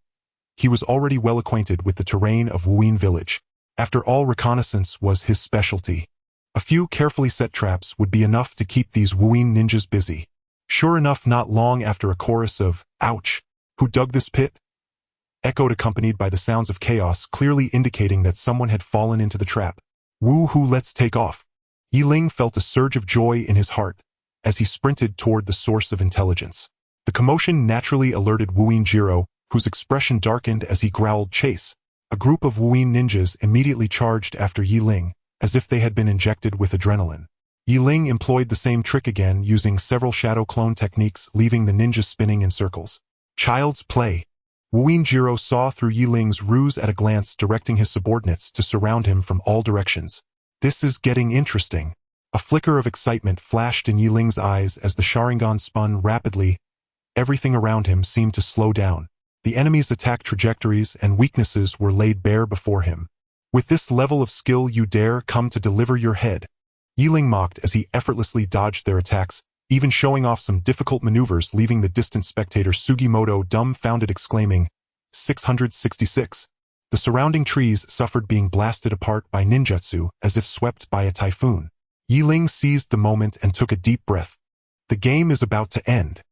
He was already well acquainted with the terrain of Wuyin village. After all, reconnaissance was his specialty. A few carefully set traps would be enough to keep these Wuyin ninjas busy. Sure enough, not long after, a chorus of, "Ouch! Who dug this pit?" echoed, accompanied by the sounds of chaos, clearly indicating that someone had fallen into the trap. Woo-hoo, let's take off. Ling felt a surge of joy in his heart as he sprinted toward the source of intelligence. The commotion naturally alerted Uchiha, whose expression darkened as he growled, "Chase!" A group of Wuyin ninjas immediately charged after Ling, as if they had been injected with adrenaline. Ling employed the same trick again, using several shadow clone techniques, leaving the ninjas spinning in circles. Child's play. Uchiha saw through Ling's ruse at a glance, directing his subordinates to surround him from all directions. This is getting interesting. A flicker of excitement flashed in Ling's eyes as the Sharingan spun rapidly. Everything around him seemed to slow down. The enemy's attack trajectories and weaknesses were laid bare before him. With this level of skill, you dare come to deliver your head? Ling mocked as he effortlessly dodged their attacks, even showing off some difficult maneuvers, leaving the distant spectator Sugimoto dumbfounded, exclaiming, 666. The surrounding trees suffered, being blasted apart by ninjutsu as if swept by a typhoon. Ling seized the moment and took a deep breath. The game is about to end.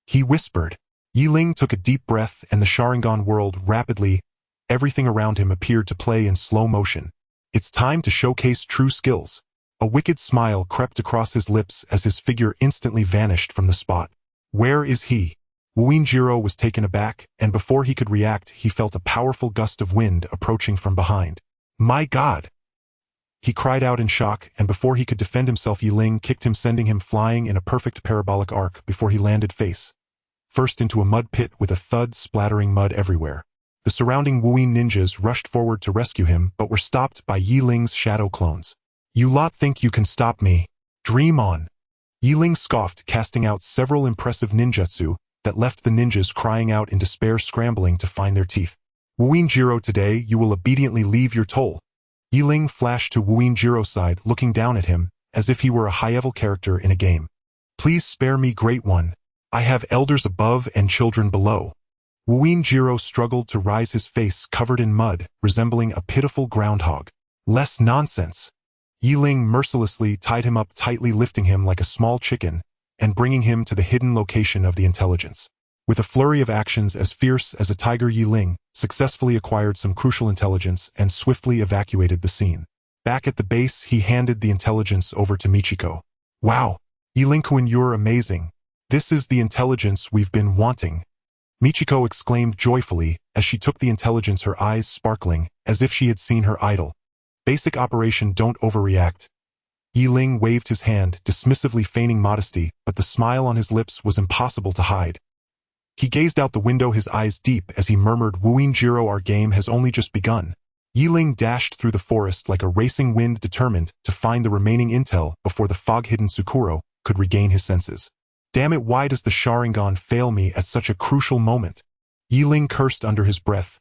He whispered. Ling took a deep breath and the Sharingan whirled rapidly. Everything around him appeared to play in slow motion. It's time to showcase true skills. A wicked smile crept across his lips as his figure instantly vanished from the spot. Where is he? Uchiha was taken aback, and before he could react, he felt a powerful gust of wind approaching from behind. My God! He cried out in shock, and before he could defend himself, Ling kicked him, sending him flying in a perfect parabolic arc before he landed face first into a mud pit with a thud, splattering mud everywhere. The surrounding Wuyin ninjas rushed forward to rescue him, but were stopped by Ling's shadow clones. You lot think you can stop me? Dream on. Ling scoffed, casting out several impressive ninjutsu that left the ninjas crying out in despair, scrambling to find their teeth. Uchiha, today you will obediently leave your toll. Ling flashed to Uchiha's side, looking down at him as if he were a high-level character in a game. Please spare me, Great One. I have elders above and children below. Uchiha struggled to rise, his face covered in mud, resembling a pitiful groundhog. Less nonsense. Ling mercilessly tied him up tightly, lifting him like a small chicken and bringing him to the hidden location of the intelligence. With a flurry of actions as fierce as a tiger, Ling successfully acquired some crucial intelligence and swiftly evacuated the scene. Back at the base, he handed the intelligence over to Michiko. Wow! Ling-kun, you're amazing. This is the intelligence we've been wanting. Michiko exclaimed joyfully as she took the intelligence, her eyes sparkling as if she had seen her idol. Basic operation, don't overreact. Ling waved his hand, dismissively feigning modesty, but the smile on his lips was impossible to hide. He gazed out the window, his eyes deep, as he murmured, Uchiha, our game has only just begun. Ling dashed through the forest like a racing wind, determined to find the remaining intel before the fog-hidden Tsukuro could regain his senses. Damn it, why does the Sharingan fail me at such a crucial moment? Ling cursed under his breath.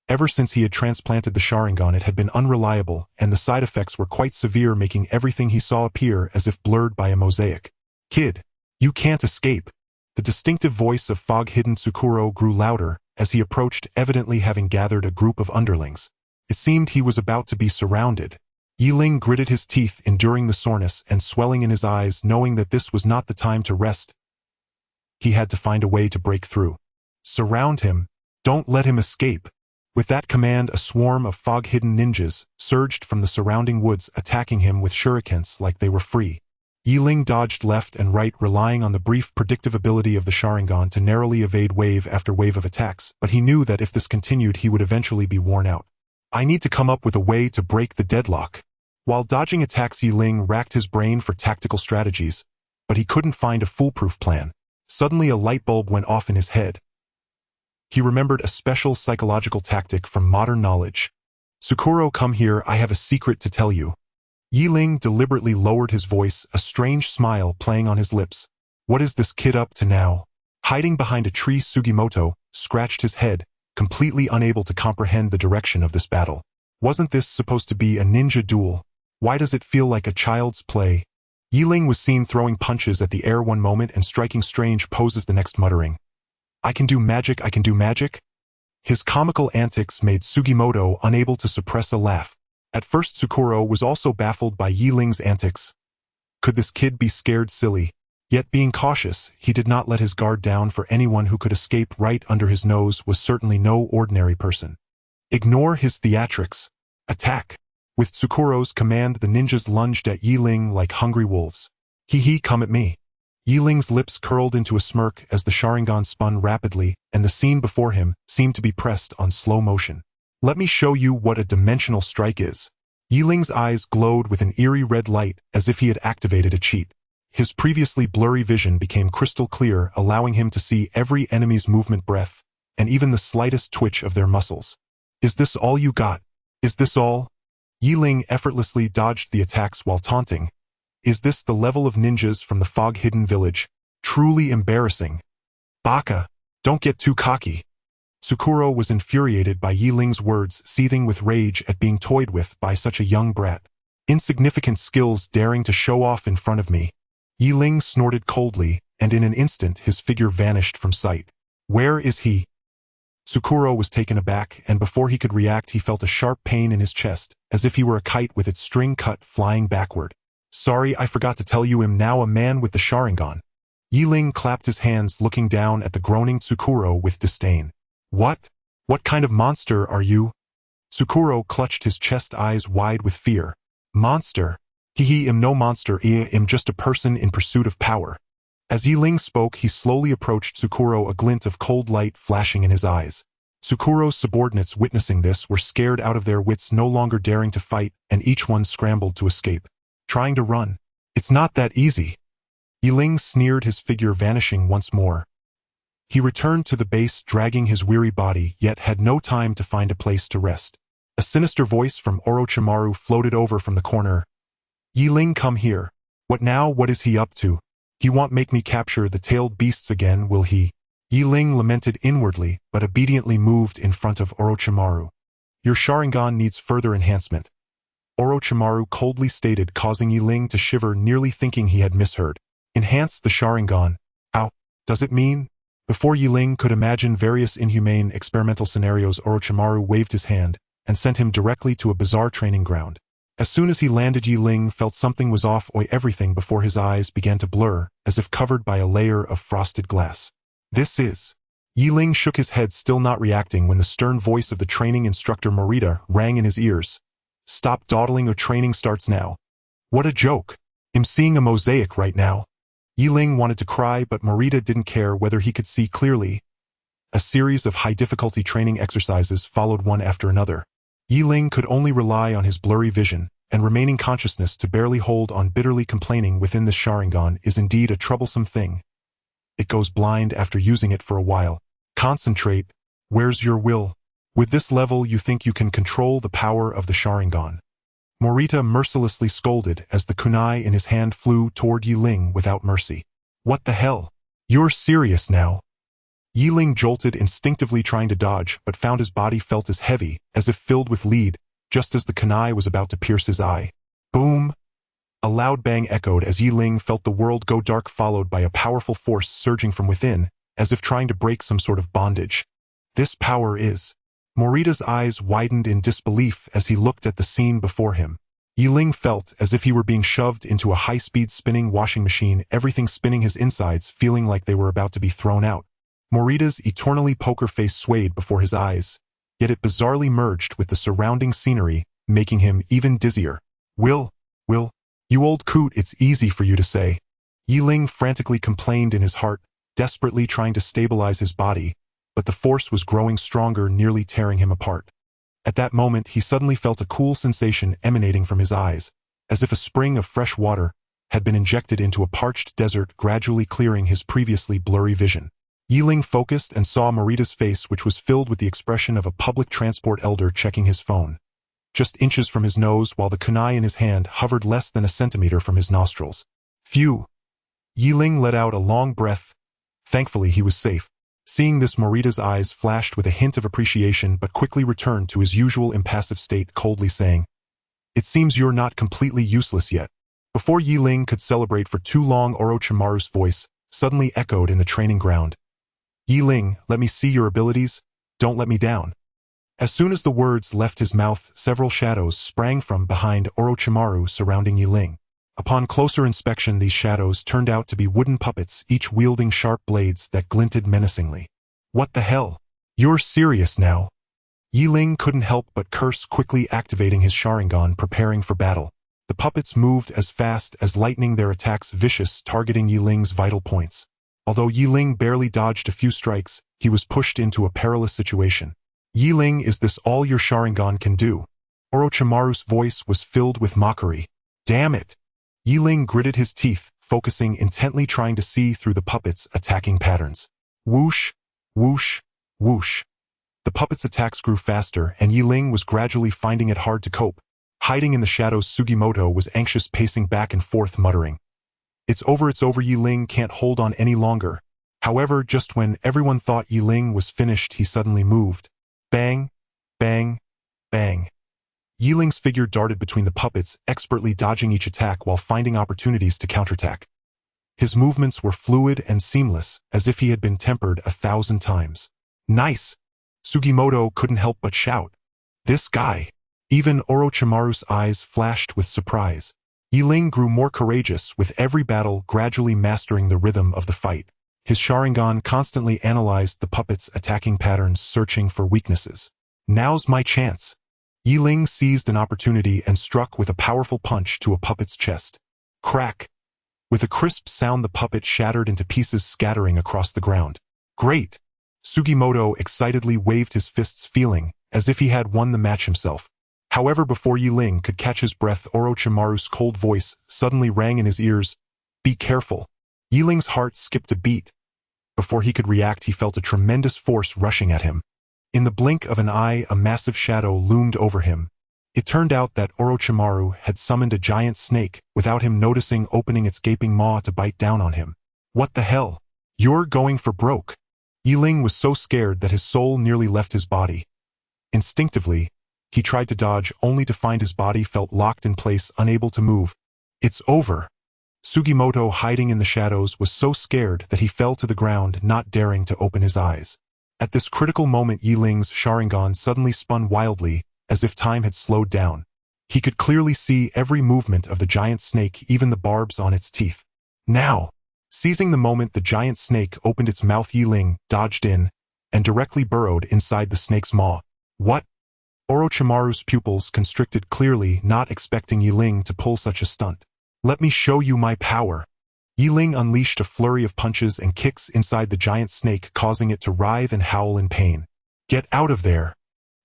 Ever since he had transplanted the Sharingan, it had been unreliable, and the side effects were quite severe, making everything he saw appear as if blurred by a mosaic. "Kid, you can't escape." The distinctive voice of fog-hidden Tsukuro grew louder as he approached, evidently having gathered a group of underlings. It seemed he was about to be surrounded. Ling gritted his teeth, enduring the soreness and swelling in his eyes, knowing that this was not the time to rest. He had to find a way to break through. "Surround him. Don't let him escape." With that command, a swarm of fog-hidden ninjas surged from the surrounding woods, attacking him with shurikens like they were free. Ling dodged left and right, relying on the brief predictive ability of the Sharingan to narrowly evade wave after wave of attacks, but he knew that if this continued, he would eventually be worn out. "I need to come up with a way to break the deadlock." While dodging attacks, Ling racked his brain for tactical strategies, but he couldn't find a foolproof plan. Suddenly, a light bulb went off in his head. He remembered a special psychological tactic from modern knowledge. "Tsukuro, come here, I have a secret to tell you." Ling deliberately lowered his voice, a strange smile playing on his lips. "What is this kid up to now?" Hiding behind a tree, Sugimoto scratched his head, completely unable to comprehend the direction of this battle. Wasn't this supposed to be a ninja duel? Why does it feel like a child's play? Ling was seen throwing punches at the air one moment and striking strange poses the next, muttering, I can do magic, I can do magic." His comical antics made Sugimoto unable to suppress a laugh. At first, Tsukuro was also baffled by Ling's antics. Could this kid be scared silly? Yet being cautious, he did not let his guard down, for anyone who could escape right under his nose was certainly no ordinary person. Ignore his theatrics. Attack. With Tsukuro's command, the ninjas lunged at Ling like hungry wolves. "Hee, come at me." Ling's lips curled into a smirk as the Sharingan spun rapidly, and the scene before him seemed to be pressed on slow motion. "Let me show you what a dimensional strike is." Ling's eyes glowed with an eerie red light, as if he had activated a cheat. His previously blurry vision became crystal clear, allowing him to see every enemy's movement, breath, and even the slightest twitch of their muscles. "Is this all you got? Is this all?" Ling effortlessly dodged the attacks while taunting. "Is this the level of ninjas from the fog-hidden village? Truly embarrassing." "Baka, don't get too cocky." Tsukuro was infuriated by Ling's words, seething with rage at being toyed with by such a young brat. "Insignificant skills daring to show off in front of me." Ling snorted coldly, and in an instant his figure vanished from sight. "Where is he?" Tsukuro was taken aback, and before he could react, he felt a sharp pain in his chest, as if he were a kite with its string cut flying backward. "Sorry, I forgot to tell you, I'm now a man with the Sharingan." Ling clapped his hands, looking down at the groaning Tsukuro with disdain. What? What kind of monster are you?" Tsukuro clutched his chest, eyes wide with fear. "Monster? Am no monster, am just a person in pursuit of power." As Ling spoke, he slowly approached Tsukuro, a glint of cold light flashing in his eyes. Tsukuro's subordinates, witnessing this, were scared out of their wits, no longer daring to fight, and each one scrambled to escape. Trying to run. "It's not that easy." Ling sneered, his figure vanishing once more. He returned to the base, dragging his weary body, yet had no time to find a place to rest. A sinister voice from Orochimaru floated over from the corner. "Ling, come here." "What now? What is he up to? He won't make me capture the tailed beasts again, will he?" Ling lamented inwardly, but obediently moved in front of Orochimaru. "Your Sharingan needs further enhancement," Orochimaru coldly stated, causing Ling to shiver, nearly thinking he had misheard. "Enhance the Sharingan? Ow, does it mean?" Before Ling could imagine various inhumane experimental scenarios, Orochimaru waved his hand and sent him directly to a bizarre training ground. As soon as he landed, Ling felt something was off. Everything before his eyes began to blur, as if covered by a layer of frosted glass. "This is..." Ling shook his head, still not reacting, when the stern voice of the training instructor Morita rang in his ears. "Stop dawdling or training starts now." "What a joke. I'm seeing a mosaic right now." Ling wanted to cry, but Morita didn't care whether he could see clearly. A series of high-difficulty training exercises followed one after another. Ling could only rely on his blurry vision and remaining consciousness to barely hold on. Bitterly complaining within the Sharingan is indeed a troublesome thing. It goes blind after using it for a while. Concentrate. Where's your will? With this level, you think you can control the power of the Sharingan. Morita mercilessly scolded as the kunai in his hand flew toward Ling without mercy. "What the hell? You're serious now?" Yi Ling jolted, instinctively trying to dodge, but found his body felt as heavy, as if filled with lead, just as the kunai was about to pierce his eye. Boom! A loud bang echoed as Yi Ling felt the world go dark, followed by a powerful force surging from within, as if trying to break some sort of bondage. This power is... Morita's eyes widened in disbelief as he looked at the scene before him. Yi Ling felt as if he were being shoved into a high-speed spinning washing machine, everything spinning his insides, feeling like they were about to be thrown out. Morita's eternally poker face swayed before his eyes, yet it bizarrely merged with the surrounding scenery, making him even dizzier. Will, you old coot, it's easy for you to say. Yi Ling frantically complained in his heart, desperately trying to stabilize his body, but the force was growing stronger, nearly tearing him apart. At that moment, he suddenly felt a cool sensation emanating from his eyes, as if a spring of fresh water had been injected into a parched desert, gradually clearing his previously blurry vision. Yi Ling focused and saw Morita's face, which was filled with the expression of a public transport elder checking his phone, just inches from his nose, while the kunai in his hand hovered less than a centimeter from his nostrils. Phew! Yi Ling let out a long breath. Thankfully, he was safe. Seeing this, Morita's eyes flashed with a hint of appreciation, but quickly returned to his usual impassive state, coldly saying, "It seems you're not completely useless yet." Before Yi Ling could celebrate for too long, Orochimaru's voice suddenly echoed in the training ground. "Yi Ling, let me see your abilities. Don't let me down." As soon as the words left his mouth, several shadows sprang from behind Orochimaru, surrounding Yi Ling. Upon closer inspection, these shadows turned out to be wooden puppets, each wielding sharp blades that glinted menacingly. "What the hell? You're serious now?" Yi Ling couldn't help but curse, quickly activating his Sharingan, preparing for battle. The puppets moved as fast as lightning, their attacks vicious, targeting Yi Ling's vital points. Although Yi Ling barely dodged a few strikes, he was pushed into a perilous situation. "Yi Ling, is this all your Sharingan can do?" Orochimaru's voice was filled with mockery. "Damn it!" Yi Ling gritted his teeth, focusing intently, trying to see through the puppets' attacking patterns. Whoosh, whoosh, whoosh. The puppets' attacks grew faster, and Yi Ling was gradually finding it hard to cope. Hiding in the shadows, Sugimoto was anxious, pacing back and forth, muttering, it's over, Yi Ling can't hold on any longer." However, just when everyone thought Yi Ling was finished, he suddenly moved. Bang, bang, bang. Yi Ling's figure darted between the puppets, expertly dodging each attack while finding opportunities to counterattack. His movements were fluid and seamless, as if he had been tempered 1,000 times. "Nice!" Sugimoto couldn't help but shout. "This guy!" Even Orochimaru's eyes flashed with surprise. Yi Ling grew more courageous with every battle, gradually mastering the rhythm of the fight. His Sharingan constantly analyzed the puppets' attacking patterns, searching for weaknesses. "Now's my chance." Yi Ling seized an opportunity and struck with a powerful punch to a puppet's chest. Crack! With a crisp sound, the puppet shattered into pieces, scattering across the ground. "Great!" Sugimoto excitedly waved his fists, feeling as if he had won the match himself. However, before Yi Ling could catch his breath, Orochimaru's cold voice suddenly rang in his ears. "Be careful." Yi Ling's heart skipped a beat. Before he could react, he felt a tremendous force rushing at him. In the blink of an eye, a massive shadow loomed over him. It turned out that Orochimaru had summoned a giant snake, without him noticing, opening its gaping maw to bite down on him. "What the hell? You're going for broke." Yi Ling was so scared that his soul nearly left his body. Instinctively, he tried to dodge, only to find his body felt locked in place, unable to move. "It's over." Sugimoto, hiding in the shadows, was so scared that he fell to the ground, not daring to open his eyes. At this critical moment, Yi Ling's Sharingan suddenly spun wildly, as if time had slowed down. He could clearly see every movement of the giant snake, even the barbs on its teeth. "Now!" Seizing the moment, the giant snake opened its mouth. Yi Ling dodged in, and directly burrowed inside the snake's maw. "What?" Orochimaru's pupils constricted, clearly not expecting Yi Ling to pull such a stunt. "Let me show you my power." Yi Ling unleashed a flurry of punches and kicks inside the giant snake, causing it to writhe and howl in pain. "Get out of there!"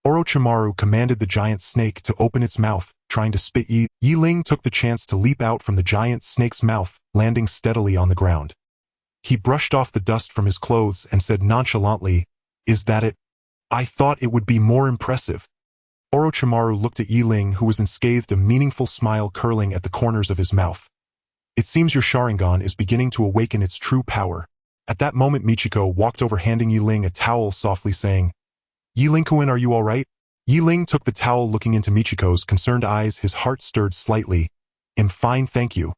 Orochimaru commanded the giant snake to open its mouth, trying to spit. Yi Ling took the chance to leap out from the giant snake's mouth, landing steadily on the ground. He brushed off the dust from his clothes and said nonchalantly, "Is that it? I thought it would be more impressive." Orochimaru looked at Yi Ling, who was unscathed, a meaningful smile curling at the corners of his mouth. "It seems your Sharingan is beginning to awaken its true power." At that moment Michiko walked over handing Yi Ling a towel softly saying, "Yi Ling-kun, are you all right?" Yi Ling took the towel looking into Michiko's concerned eyes, his heart stirred slightly. "I'm fine, thank you."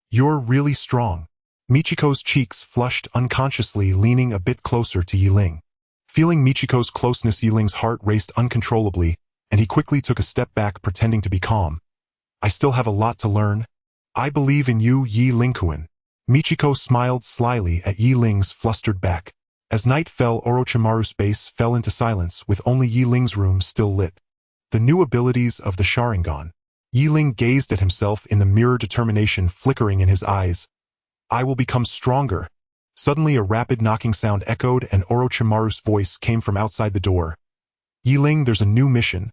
"You're really strong." Michiko's cheeks flushed unconsciously, leaning a bit closer to Yi Ling. Feeling Michiko's closeness, Yi Ling's heart raced uncontrollably, and he quickly took a step back, pretending to be calm. "I still have a lot to learn. I believe in you, Yi Ling-kun." Michiko smiled slyly at Yi Ling's flustered back. As night fell, Orochimaru's space fell into silence, with only Yi Ling's room still lit. The new abilities of the Sharingan. Yi Ling gazed at himself in the mirror, determination flickering in his eyes. "I will become stronger." Suddenly a rapid knocking sound echoed and Orochimaru's voice came from outside the door. "Yi Ling, there's a new mission.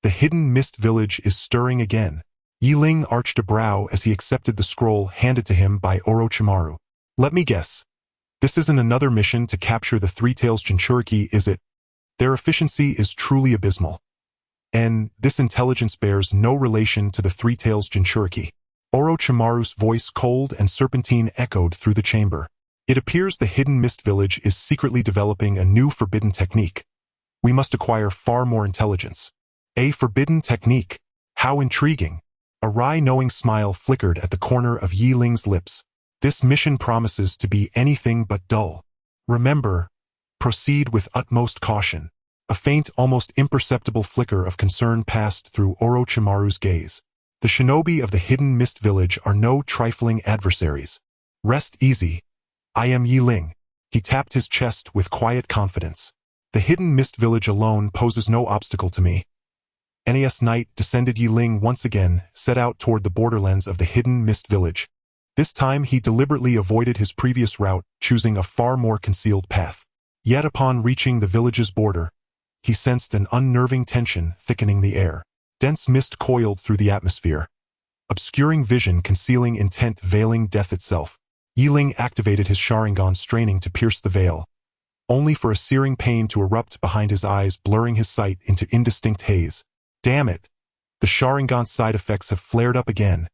The hidden mist village is stirring again." Yi Ling arched a brow as he accepted the scroll handed to him by Orochimaru. "Let me guess. This isn't another mission to capture the Three-Tails Jinchuriki, is it? Their efficiency is truly abysmal. And this intelligence bears no relation to the Three-Tails Jinchuriki." Orochimaru's voice, cold and serpentine, echoed through the chamber. "It appears the hidden mist village is secretly developing a new forbidden technique. We must acquire far more intelligence." "A forbidden technique? How intriguing." A wry, knowing smile flickered at the corner of Yi Ling's lips. "This mission promises to be anything but dull. Remember, proceed with utmost caution." A faint, almost imperceptible flicker of concern passed through Orochimaru's gaze. "The shinobi of the hidden mist village are no trifling adversaries. Rest easy. I am Yi Ling." He tapped his chest with quiet confidence. "The hidden mist village alone poses no obstacle to me." Nes night descended. Yi Ling once again set out toward the borderlands of the hidden mist village. This time he deliberately avoided his previous route, choosing a far more concealed path. Yet upon reaching the village's border, he sensed an unnerving tension thickening the air. Dense mist coiled through the atmosphere, obscuring vision, concealing intent, veiling death itself. Yi Ling activated his Sharingan, straining to pierce the veil, only for a searing pain to erupt behind his eyes, blurring his sight into indistinct haze. "Damn it! The Sharingan's side effects have flared up again."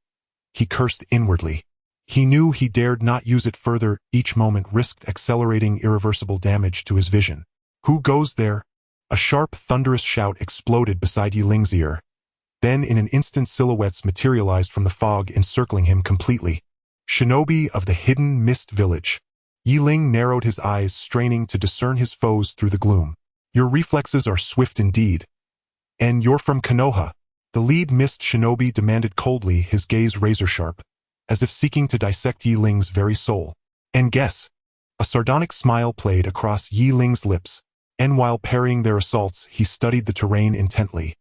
He cursed inwardly. He knew he dared not use it further. Each moment risked accelerating irreversible damage to his vision. "Who goes there?" A sharp, thunderous shout exploded beside Yi Ling's ear. Then in an instant silhouettes materialized from the fog, encircling him completely. "Shinobi of the hidden mist village." Yi Ling narrowed his eyes, straining to discern his foes through the gloom. "Your reflexes are swift indeed. And you're from Konoha?" The lead mist shinobi demanded coldly, his gaze razor-sharp, as if seeking to dissect Yi Ling's very soul. "And guess." A sardonic smile played across Yi Ling's lips, and while parrying their assaults, he studied the terrain intently,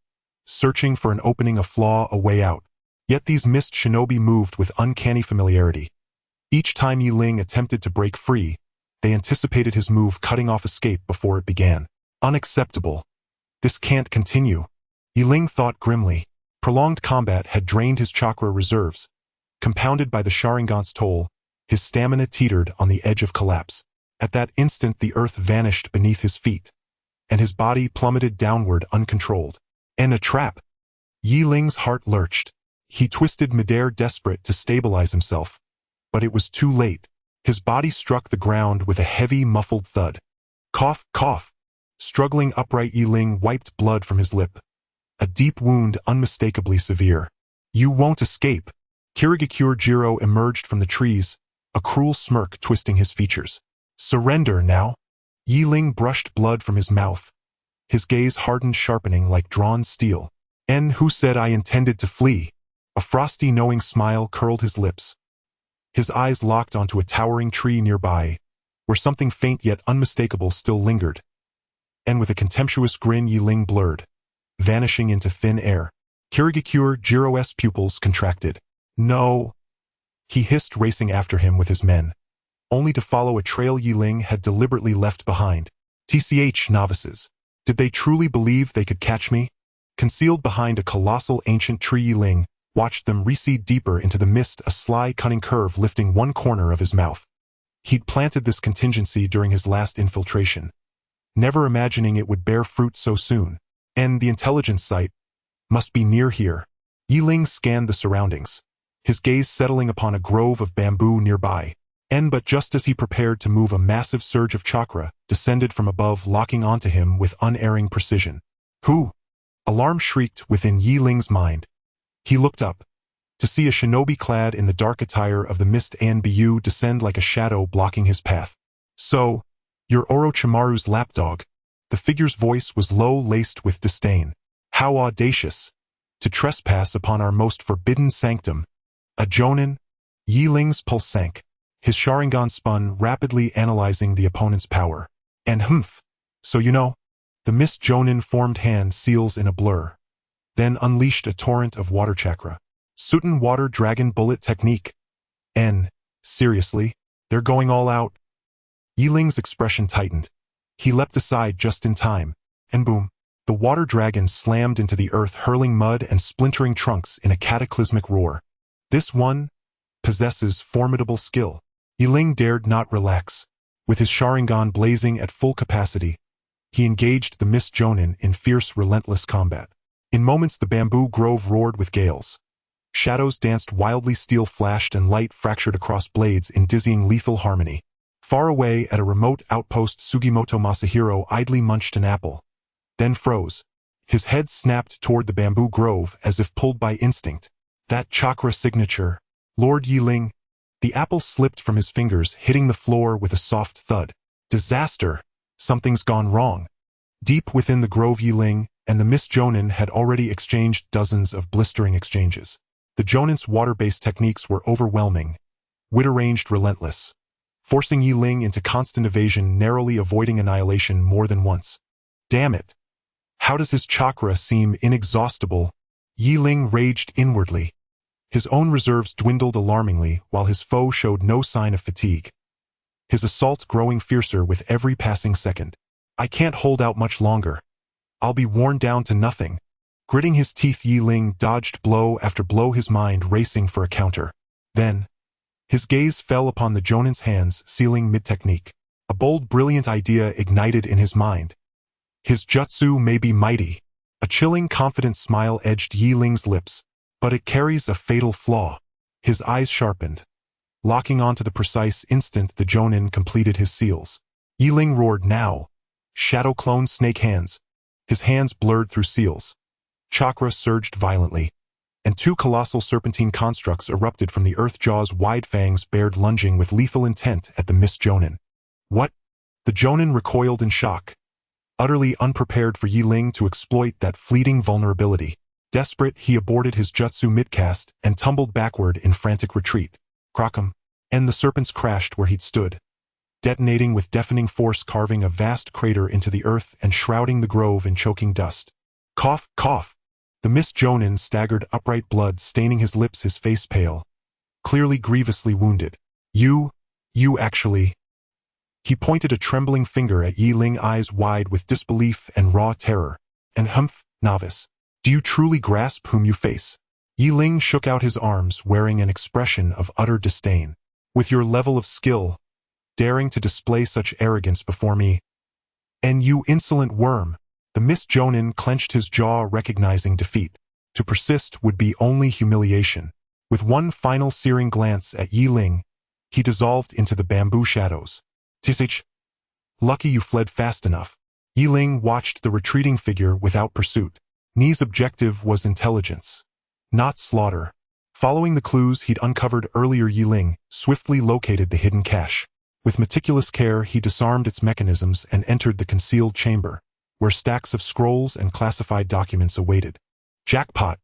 searching for an opening, a flaw, a way out. Yet these mist shinobi moved with uncanny familiarity. Each time Yi Ling attempted to break free, they anticipated his move, cutting off escape before it began. Unacceptable. This can't continue. Yi Ling thought grimly. Prolonged combat had drained his chakra reserves. Compounded by the Sharingan's toll, his stamina teetered on the edge of collapse. At that instant the earth vanished beneath his feet, and his body plummeted downward uncontrolled. And a trap! Yi Ling's heart lurched. He twisted midair, desperate to stabilize himself. But it was too late. His body struck the ground with a heavy, muffled thud. Cough, cough. Struggling upright, Yi Ling wiped blood from his lip. A deep wound, unmistakably severe. "You won't escape." Kirigakure Jiro emerged from the trees, a cruel smirk twisting his features. "Surrender now." Yi Ling brushed blood from his mouth. His gaze hardened, sharpening like drawn steel. "And who said I intended to flee?" A frosty, knowing smile curled his lips. His eyes locked onto a towering tree nearby, where something faint yet unmistakable still lingered. And with a contemptuous grin, Yi Ling blurred, vanishing into thin air. Kirigakure Jiro's pupils contracted. "No!" he hissed, racing after him with his men, only to follow a trail Yi Ling had deliberately left behind. TCH novices. Did they truly believe they could catch me? Concealed behind a colossal ancient tree, Yi Ling watched them recede deeper into the mist, a sly, cunning curve lifting one corner of his mouth. He'd planted this contingency during his last infiltration, never imagining it would bear fruit so soon. And the intelligence site must be near here. Yi Ling scanned the surroundings, his gaze settling upon a grove of bamboo nearby. But just as he prepared to move, a massive surge of chakra descended from above, locking onto him with unerring precision. Who? Alarm shrieked within Yi Ling's mind. He looked up to see a shinobi clad in the dark attire of the Mist Anbu descend like a shadow, blocking his path. So, you're Orochimaru's lapdog. The figure's voice was low, laced with disdain. How audacious! To trespass upon our most forbidden sanctum. A jonin? Yi Ling's pulse sank. His Sharingan spun, rapidly analyzing the opponent's power. And so you know? The Mist Jonin formed hand seals in a blur, then unleashed a torrent of water chakra. Sutin Water Dragon Bullet Technique. Seriously? They're going all out? Yi Ling's expression tightened. He leapt aside just in time, and boom. The water dragon slammed into the earth, hurling mud and splintering trunks in a cataclysmic roar. This one possesses formidable skill. Yi Ling dared not relax. With his Sharingan blazing at full capacity, he engaged the Mist Jonin in fierce, relentless combat. In moments, the bamboo grove roared with gales. Shadows danced wildly, steel flashed, and light fractured across blades in dizzying, lethal harmony. Far away at a remote outpost, Sugimoto Masahiro idly munched an apple, then froze. His head snapped toward the bamboo grove as if pulled by instinct. That chakra signature. Lord Yi Ling. The apple slipped from his fingers, hitting the floor with a soft thud. Disaster! Something's gone wrong. Deep within the grove, Yi Ling and the Mist Jonin had already exchanged dozens of blistering exchanges. The Jonin's water-based techniques were overwhelming, wit-arranged, relentless, forcing Yi Ling into constant evasion, narrowly avoiding annihilation more than once. Damn it! How does his chakra seem inexhaustible? Yi Ling raged inwardly. His own reserves dwindled alarmingly, while his foe showed no sign of fatigue. His assault growing fiercer with every passing second. I can't hold out much longer. I'll be worn down to nothing. Gritting his teeth, Yi Ling dodged blow after blow, his mind racing for a counter. Then, his gaze fell upon the Jonin's hands, sealing mid-technique. A bold, brilliant idea ignited in his mind. His jutsu may be mighty. A chilling, confident smile edged Yi Ling's lips, but it carries a fatal flaw. His eyes sharpened. Locking onto the precise instant the Jonin completed his seals. Yi Ling roared, now! Shadow clone snake hands. His hands blurred through seals. Chakra surged violently, and two colossal serpentine constructs erupted from the earth, jaws wide, fangs bared, lunging with lethal intent at the Mist Jonin. What? The Jonin recoiled in shock, utterly unprepared for Yi Ling to exploit that fleeting vulnerability. Desperate, he aborted his jutsu midcast and tumbled backward in frantic retreat. Crockum. And the serpents crashed where he'd stood, detonating with deafening force, carving a vast crater into the earth and shrouding the grove in choking dust. Cough, cough. The Mist Jonin staggered upright, blood staining his lips, his face pale, clearly grievously wounded. You actually... He pointed a trembling finger at Yi Ling, eyes wide with disbelief and raw terror. And novice. Do you truly grasp whom you face? Yi Ling shook out his arms, wearing an expression of utter disdain. With your level of skill, daring to display such arrogance before me? And you insolent worm! The Mist Jonin clenched his jaw, recognizing defeat. To persist would be only humiliation. With one final searing glance at Yi Ling, he dissolved into the bamboo shadows. Tsh! Lucky you fled fast enough. Yi Ling watched the retreating figure without pursuit. Ni's objective was intelligence, not slaughter. Following the clues he'd uncovered earlier, Yi Ling swiftly located the hidden cache. With meticulous care, he disarmed its mechanisms and entered the concealed chamber, where stacks of scrolls and classified documents awaited. Jackpot!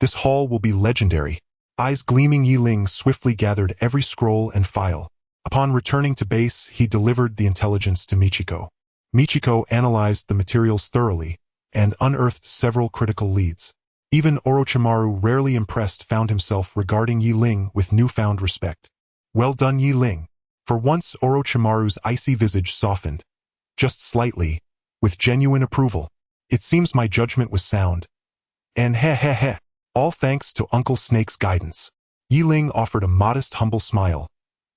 This haul will be legendary. Eyes gleaming, Yi Ling swiftly gathered every scroll and file. Upon returning to base, he delivered the intelligence to Michiko. Michiko analyzed the materials thoroughly and unearthed several critical leads. Even Orochimaru, rarely impressed, found himself regarding Yi Ling with newfound respect. Well done, Yi Ling. For once, Orochimaru's icy visage softened, just slightly, with genuine approval. It seems my judgment was sound. And all thanks to Uncle Snake's guidance. Yi Ling offered a modest, humble smile,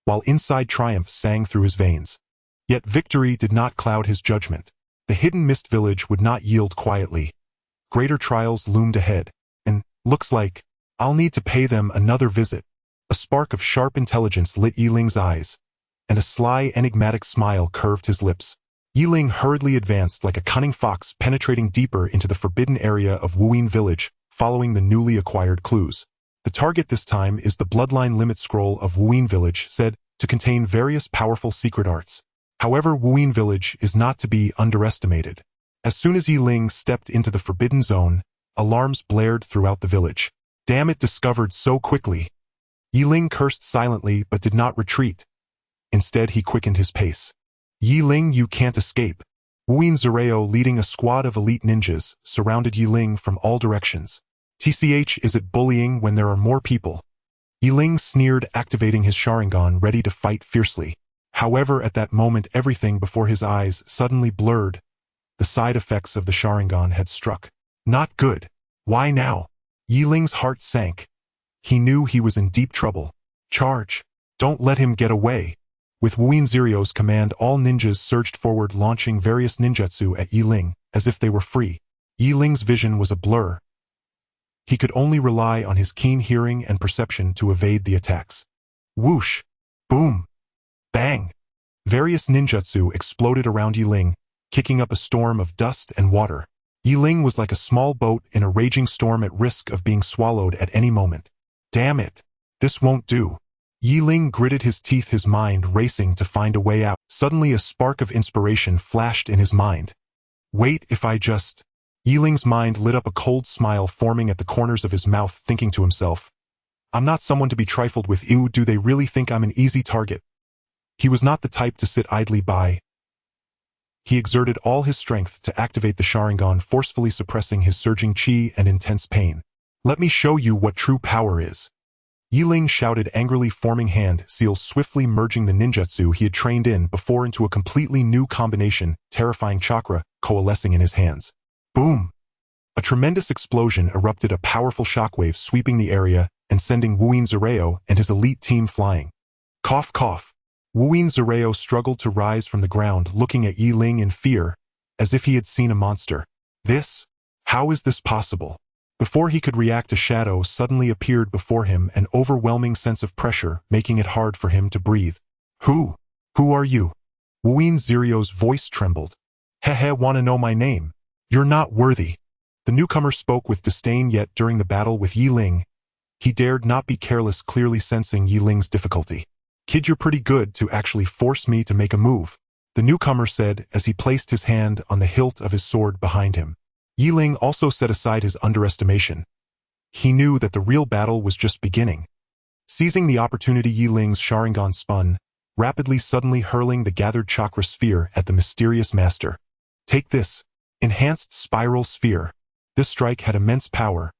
while inside triumph sang through his veins. Yet victory did not cloud his judgment. The hidden mist village would not yield quietly. Greater trials loomed ahead, and, looks like, I'll need to pay them another visit. A spark of sharp intelligence lit Yi Ling's eyes. and a sly, enigmatic smile curved his lips. Yi Ling hurriedly advanced like a cunning fox, penetrating deeper into the forbidden area of Wuyin Village, following the newly acquired clues. The target this time is the Bloodline Limit Scroll of Wuyin Village, said to contain various powerful secret arts. However, Wuyin Village is not to be underestimated. As soon as Yi Ling stepped into the forbidden zone, alarms blared throughout the village. Damn it, discovered so quickly. Yi Ling cursed silently but did not retreat. Instead, he quickened his pace. Yi Ling, you can't escape. Wuyin Zereo, leading a squad of elite ninjas, surrounded Yi Ling from all directions. TCH, is it bullying when there are more people? Yi Ling sneered, activating his Sharingan, ready to fight fiercely. However, at that moment, everything before his eyes suddenly blurred. The side effects of the Sharingan had struck. Not good. Why now? Yi Ling's heart sank. He knew he was in deep trouble. Charge. Don't let him get away. With Wuyin Zereo's command, all ninjas surged forward, launching various ninjutsu at Yi Ling, as if they were free. Yi Ling's vision was a blur. He could only rely on his keen hearing and perception to evade the attacks. Whoosh! Boom! Bang! Various ninjutsu exploded around Yi Ling, kicking up a storm of dust and water. Yi Ling was like a small boat in a raging storm, at risk of being swallowed at any moment. Damn it! This won't do. Yi Ling gritted his teeth, his mind racing to find a way out. Suddenly a spark of inspiration flashed in his mind. Wait, if I just... Yi Ling's mind lit up, a cold smile forming at the corners of his mouth, thinking to himself, I'm not someone to be trifled with. Ew, do they really think I'm an easy target? He was not the type to sit idly by. He exerted all his strength to activate the Sharingan, forcefully suppressing his surging chi and intense pain. Let me show you what true power is. Yi Ling shouted angrily, forming hand seals swiftly, merging the ninjutsu he had trained in before into a completely new combination, terrifying chakra coalescing in his hands. Boom! A tremendous explosion erupted, a powerful shockwave sweeping the area and sending Wuyin Zereo and his elite team flying. Cough, cough. Wuyin Zereo struggled to rise from the ground, looking at Yi Ling in fear, as if he had seen a monster. This? How is this possible? Before he could react, a shadow suddenly appeared before him, an overwhelming sense of pressure, making it hard for him to breathe. Who? Who are you? Wuyin Zereo's voice trembled. Hehe, wanna know my name? You're not worthy. The newcomer spoke with disdain, yet during the battle with Yi Ling, he dared not be careless, clearly sensing Yi Ling's difficulty. Kid, you're pretty good to actually force me to make a move, the newcomer said as he placed his hand on the hilt of his sword behind him. Yi Ling also set aside his underestimation. He knew that the real battle was just beginning. Seizing the opportunity, Yi Ling's Sharingan spun, rapidly, suddenly hurling the gathered chakra sphere at the mysterious master. Take this. Enhanced spiral sphere. This strike had immense power.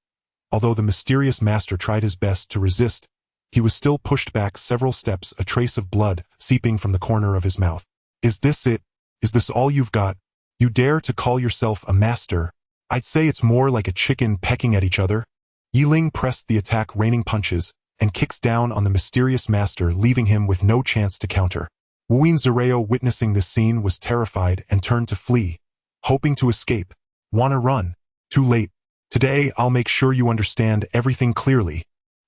Although the mysterious master tried his best to resist, he was still pushed back several steps, a trace of blood seeping from the corner of his mouth. Is this it? Is this all you've got? You dare to call yourself a master? I'd say it's more like a chicken pecking at each other. Yi Ling pressed the attack, raining punches and kicks down on the mysterious master, leaving him with no chance to counter. Wuyin Zereo, witnessing this scene, was terrified and turned to flee, hoping to escape. Wanna run? Too late. Today, I'll make sure you understand everything clearly.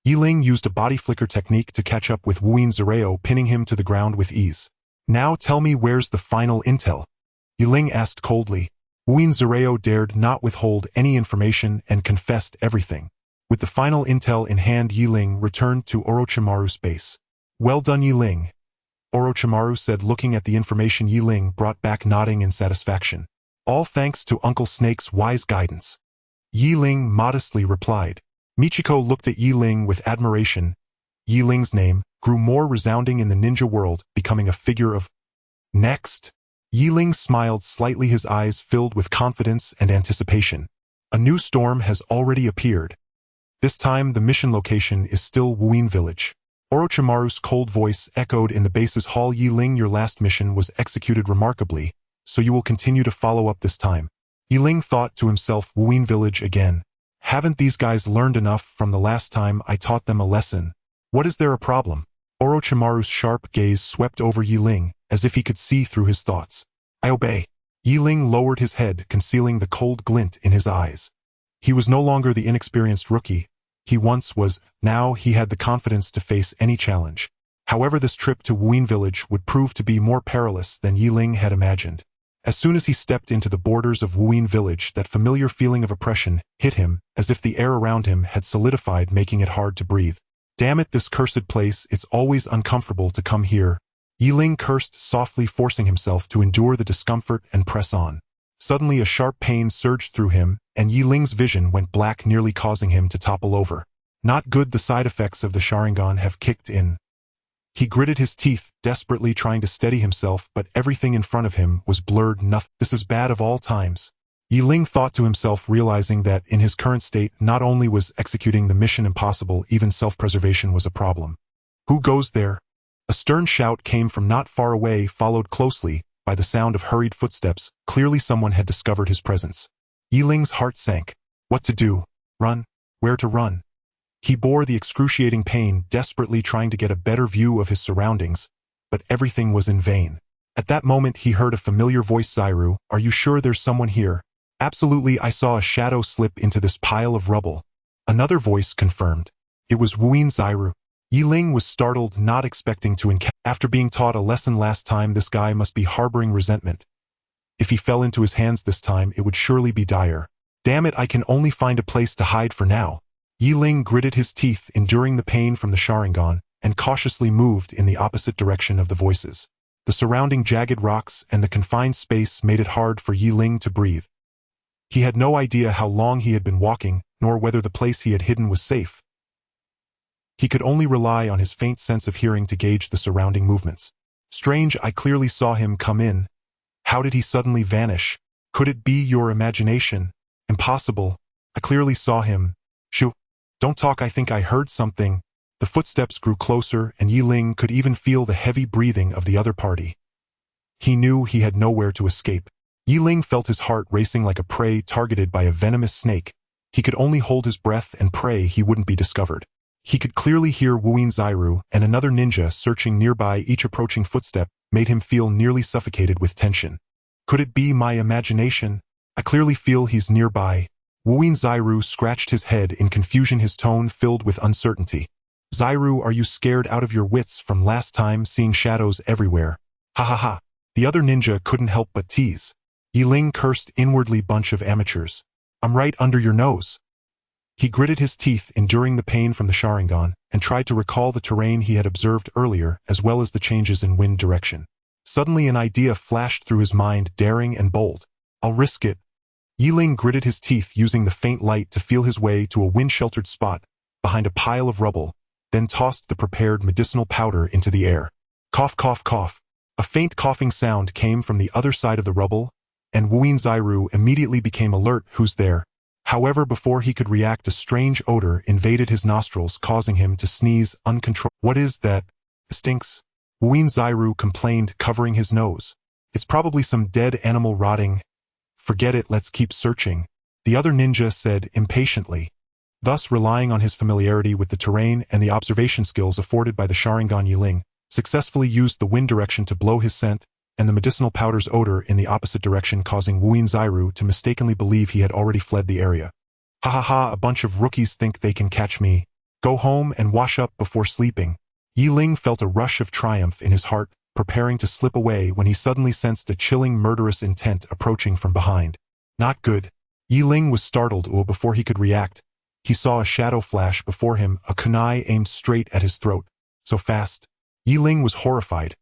Yi Ling used a body flicker technique to catch up with Wuyin Zereo, pinning him to the ground with ease. Now tell me, where's the final intel? Yi Ling asked coldly. Wuyin Zereo dared not withhold any information and confessed everything. With the final intel in hand, Yi Ling returned to Orochimaru's base. Well done, Yi Ling, Orochimaru said, looking at the information Yi Ling brought back, nodding in satisfaction. All thanks to Uncle Snake's wise guidance. Yi Ling modestly replied. Michiko looked at Yi Ling with admiration. Yi Ling's name grew more resounding in the ninja world, becoming a figure of... Next? Yi Ling smiled slightly, his eyes filled with confidence and anticipation. A new storm has already appeared. This time, the mission location is still Wuyin Village. Orochimaru's cold voice echoed in the base's hall. Yi Ling, your last mission was executed remarkably, so you will continue to follow up this time. Yi Ling thought to himself, Wuyin Village again. Haven't these guys learned enough from the last time I taught them a lesson? What is there a problem? Orochimaru's sharp gaze swept over Yi Ling, as if he could see through his thoughts. I obey. Yi Ling lowered his head, concealing the cold glint in his eyes. He was no longer the inexperienced rookie he once was. Now he had the confidence to face any challenge. However, this trip to Wuyin village would prove to be more perilous than Yi Ling had imagined. As soon as he stepped into the borders of Wuyin village, that familiar feeling of oppression hit him, as if the air around him had solidified, making it hard to breathe. Damn it, this cursed place, it's always uncomfortable to come here. Yi Ling cursed softly, forcing himself to endure the discomfort and press on. Suddenly a sharp pain surged through him, and Yi Ling's vision went black, nearly causing him to topple over. Not good, the side effects of the Sharingan have kicked in. He gritted his teeth, desperately trying to steady himself, but everything in front of him was blurred. Nothing. This is bad of all times. Yi Ling thought to himself, realizing that in his current state, not only was executing the mission impossible, even self-preservation was a problem. Who goes there? A stern shout came from not far away, followed closely by the sound of hurried footsteps. Clearly someone had discovered his presence. Yi Ling's heart sank. What to do? Run? Where to run? He bore the excruciating pain, desperately trying to get a better view of his surroundings, but everything was in vain. At that moment he heard a familiar voice. Zyru, are you sure there's someone here? Absolutely, I saw a shadow slip into this pile of rubble. Another voice confirmed. It was Wuyin Zyru. Yi Ling was startled, not expecting to encounter. After being taught a lesson last time, this guy must be harboring resentment. If he fell into his hands this time, it would surely be dire. Damn it, I can only find a place to hide for now. Yi Ling gritted his teeth, enduring the pain from the Sharingan, and cautiously moved in the opposite direction of the voices. The surrounding jagged rocks and the confined space made it hard for Yi Ling to breathe. He had no idea how long he had been walking, nor whether the place he had hidden was safe. He could only rely on his faint sense of hearing to gauge the surrounding movements. Strange, I clearly saw him come in. How did he suddenly vanish? Could it be your imagination? Impossible. I clearly saw him. Shoo. Don't talk, I think I heard something. The footsteps grew closer, and Yi Ling could even feel the heavy breathing of the other party. He knew he had nowhere to escape. Yi Ling felt his heart racing like a prey targeted by a venomous snake. He could only hold his breath and pray he wouldn't be discovered. He could clearly hear Wuyin Zyru and another ninja searching nearby. Each approaching footstep made him feel nearly suffocated with tension. Could it be my imagination? I clearly feel he's nearby. Wuyin Zyru scratched his head in confusion, his tone filled with uncertainty. Zyru, are you scared out of your wits from last time, seeing shadows everywhere? Ha ha ha. The other ninja couldn't help but tease. Yi Ling cursed inwardly, bunch of amateurs. I'm right under your nose. He gritted his teeth, enduring the pain from the Sharingan, and tried to recall the terrain he had observed earlier, as well as the changes in wind direction. Suddenly an idea flashed through his mind, daring and bold. I'll risk it. Yi Ling gritted his teeth, using the faint light to feel his way to a wind-sheltered spot behind a pile of rubble, then tossed the prepared medicinal powder into the air. Cough, cough, cough. A faint coughing sound came from the other side of the rubble, and Wuyin Zyru immediately became alert. Who's there? However, before he could react, a strange odor invaded his nostrils, causing him to sneeze uncontrollably. What is that? It stinks. Wuyin Zyru complained, covering his nose. It's probably some dead animal rotting. Forget it, let's keep searching, the other ninja said impatiently. Thus, relying on his familiarity with the terrain and the observation skills afforded by the Sharingan, Yi Ling successfully used the wind direction to blow his scent and the medicinal powder's odor in the opposite direction, causing Wuyin Zyru to mistakenly believe he had already fled the area. Ha ha ha, a bunch of rookies think they can catch me. Go home and wash up before sleeping. Yi Ling felt a rush of triumph in his heart, preparing to slip away when he suddenly sensed a chilling, murderous intent approaching from behind. Not good. Yi Ling was startled. Before he could react, he saw a shadow flash before him, a kunai aimed straight at his throat. So fast. Yi Ling was horrified.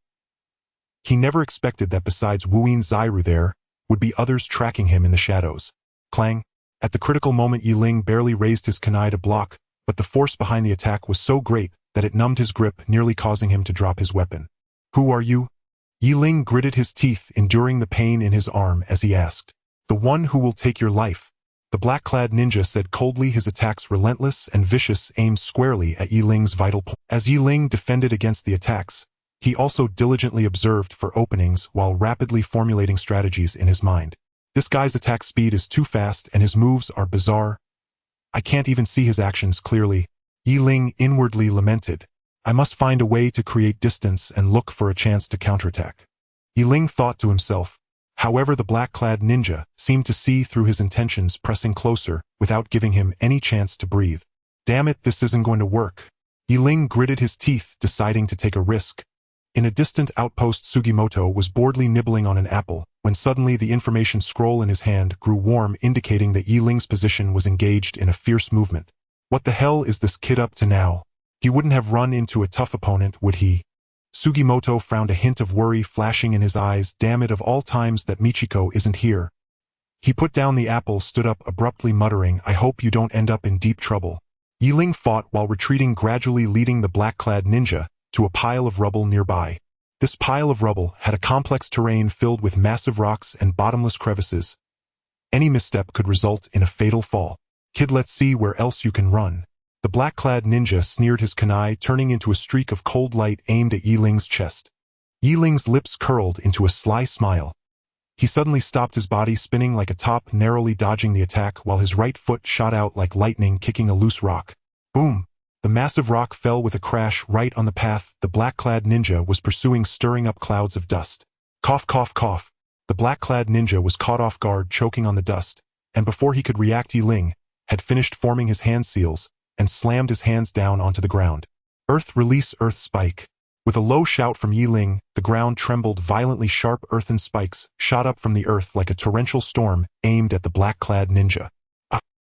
He never expected that besides Wuyin Zyru there would be others tracking him in the shadows. Clang. At the critical moment, Yi Ling barely raised his kunai to block, but the force behind the attack was so great that it numbed his grip, nearly causing him to drop his weapon. Who are you? Yi Ling gritted his teeth, enduring the pain in his arm as he asked. The one who will take your life. The black-clad ninja said coldly, his attacks relentless and vicious, aimed squarely at Yi Ling's vital point. As Yi Ling defended against the attacks, he also diligently observed for openings while rapidly formulating strategies in his mind. This guy's attack speed is too fast and his moves are bizarre. I can't even see his actions clearly. Yi Ling inwardly lamented. I must find a way to create distance and look for a chance to counterattack. Yi Ling thought to himself. However, the black-clad ninja seemed to see through his intentions, pressing closer without giving him any chance to breathe. Damn it, this isn't going to work. Ling gritted his teeth, deciding to take a risk. In a distant outpost, Sugimoto was boredly nibbling on an apple, when suddenly the information scroll in his hand grew warm, indicating that Ling's position was engaged in a fierce movement. What the hell is this kid up to now? He wouldn't have run into a tough opponent, would he? Sugimoto frowned, a hint of worry flashing in his eyes. Damn it, of all times that Michiko isn't here. He put down the apple, stood up abruptly, muttering, I hope you don't end up in deep trouble. Ling fought while retreating, gradually leading the black-clad ninja to a pile of rubble nearby. This pile of rubble had a complex terrain filled with massive rocks and bottomless crevices. Any misstep could result in a fatal fall. Kid, let's see where else you can run. The black-clad ninja sneered, his kunai turning into a streak of cold light aimed at Ling's chest. Ling's lips curled into a sly smile. He suddenly stopped, his body spinning like a top, narrowly dodging the attack while his right foot shot out like lightning, kicking a loose rock. Boom! The massive rock fell with a crash right on the path the black-clad ninja was pursuing, stirring up clouds of dust. Cough, cough, cough. The black-clad ninja was caught off guard, choking on the dust, and before he could react, Ling had finished forming his hand seals and slammed his hands down onto the ground. Earth release, earth spike. With a low shout from Ling, the ground trembled violently. Sharp earthen spikes shot up from the earth like a torrential storm, aimed at the black-clad ninja.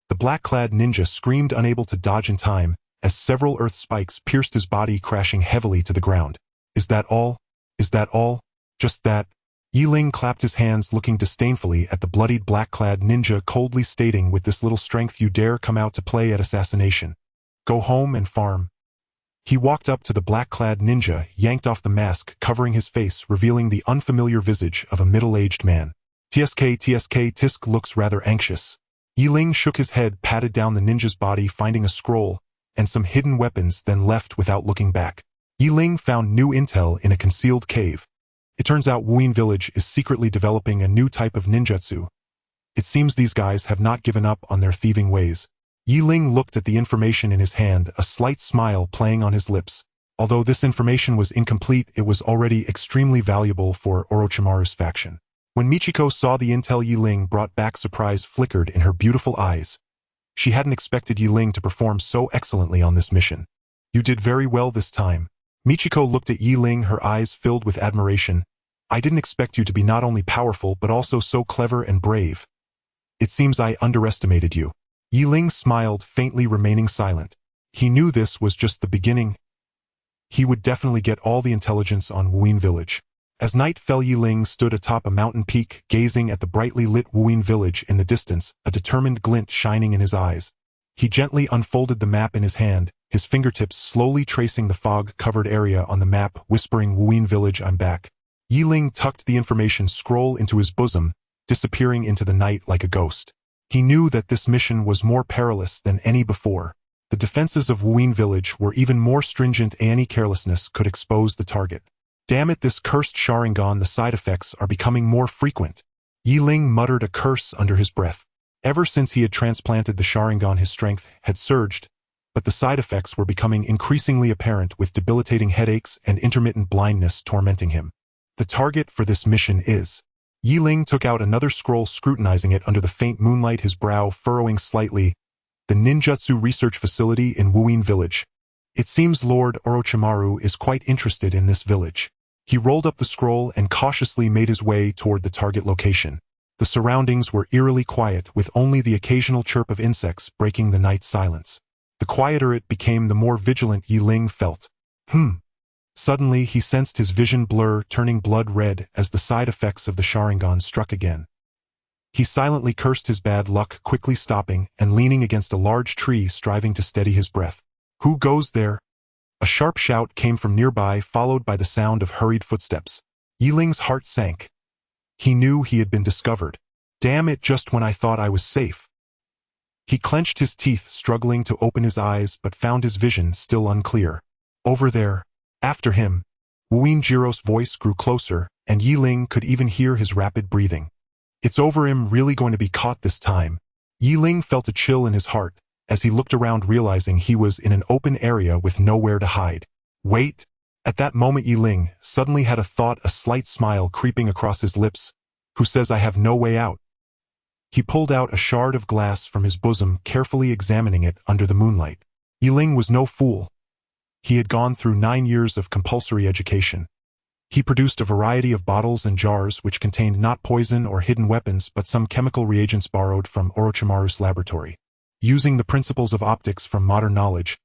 The black-clad ninja screamed, unable to dodge in time, as several earth spikes pierced his body, crashing heavily to the ground. Is that all? Is that all? Just that? Ling clapped his hands, looking disdainfully at the bloodied black-clad ninja, coldly stating, with this little strength you dare come out to play at assassination. Go home and farm. He walked up to the black-clad ninja, yanked off the mask covering his face, revealing the unfamiliar visage of a middle-aged man. TSK, Tisk looks rather anxious. Ling shook his head, patted down the ninja's body, finding a scroll and some hidden weapons, then left without looking back. Ling found new intel in a concealed cave. It turns out Wuin Village is secretly developing a new type of ninjutsu. It seems these guys have not given up on their thieving ways. Ling looked at the information in his hand, a slight smile playing on his lips. Although this information was incomplete, it was already extremely valuable for Orochimaru's faction. When Michiko saw the intel Ling brought back, surprise flickered in her beautiful eyes. She hadn't expected Ling to perform so excellently on this mission. You did very well this time. Michiko looked at Ling, her eyes filled with admiration. I didn't expect you to be not only powerful but also so clever and brave. It seems I underestimated you. Ling smiled faintly, remaining silent. He knew this was just the beginning. He would definitely get all the intelligence on Wuin Village. As night fell, Ling stood atop a mountain peak, gazing at the brightly lit Wuin Village in the distance, a determined glint shining in his eyes. He gently unfolded the map in his hand, his fingertips slowly tracing the fog-covered area on the map, whispering, Wuin Village, I'm back. Ling tucked the information scroll into his bosom, disappearing into the night like a ghost. He knew that this mission was more perilous than any before. The defenses of Wuin Village were even more stringent. Any carelessness could expose the target. Damn it, this cursed Sharingan, the side effects are becoming more frequent. Ling muttered a curse under his breath. Ever since he had transplanted the Sharingan, his strength had surged, but the side effects were becoming increasingly apparent, with debilitating headaches and intermittent blindness tormenting him. The target for this mission is... Ling took out another scroll, scrutinizing it under the faint moonlight, his brow furrowing slightly. The ninjutsu research facility in Wuin Village. It seems Lord Orochimaru is quite interested in this village. He rolled up the scroll and cautiously made his way toward the target location. The surroundings were eerily quiet, with only the occasional chirp of insects breaking the night silence. The quieter it became, the more vigilant Ling felt. Suddenly, he sensed his vision blur, turning blood red as the side effects of the Sharingan struck again. He silently cursed his bad luck, quickly stopping and leaning against a large tree, striving to steady his breath. Who goes there? A sharp shout came from nearby, followed by the sound of hurried footsteps. Ling's heart sank. He knew he had been discovered. Damn it, just when I thought I was safe. He clenched his teeth, struggling to open his eyes, but found his vision still unclear. Over there. After him. Wuin Jiro's voice grew closer, and Ling could even hear his rapid breathing. It's over, him really going to be caught this time. Ling felt a chill in his heart as he looked around, realizing he was in an open area with nowhere to hide. Wait! At that moment, Ling suddenly had a thought, a slight smile creeping across his lips. Who says I have no way out? He pulled out a shard of glass from his bosom, carefully examining it under the moonlight. Ling was no fool. He had gone through 9 years of compulsory education. He produced a variety of bottles and jars which contained not poison or hidden weapons but some chemical reagents borrowed from Orochimaru's laboratory. Using the principles of optics from modern knowledge,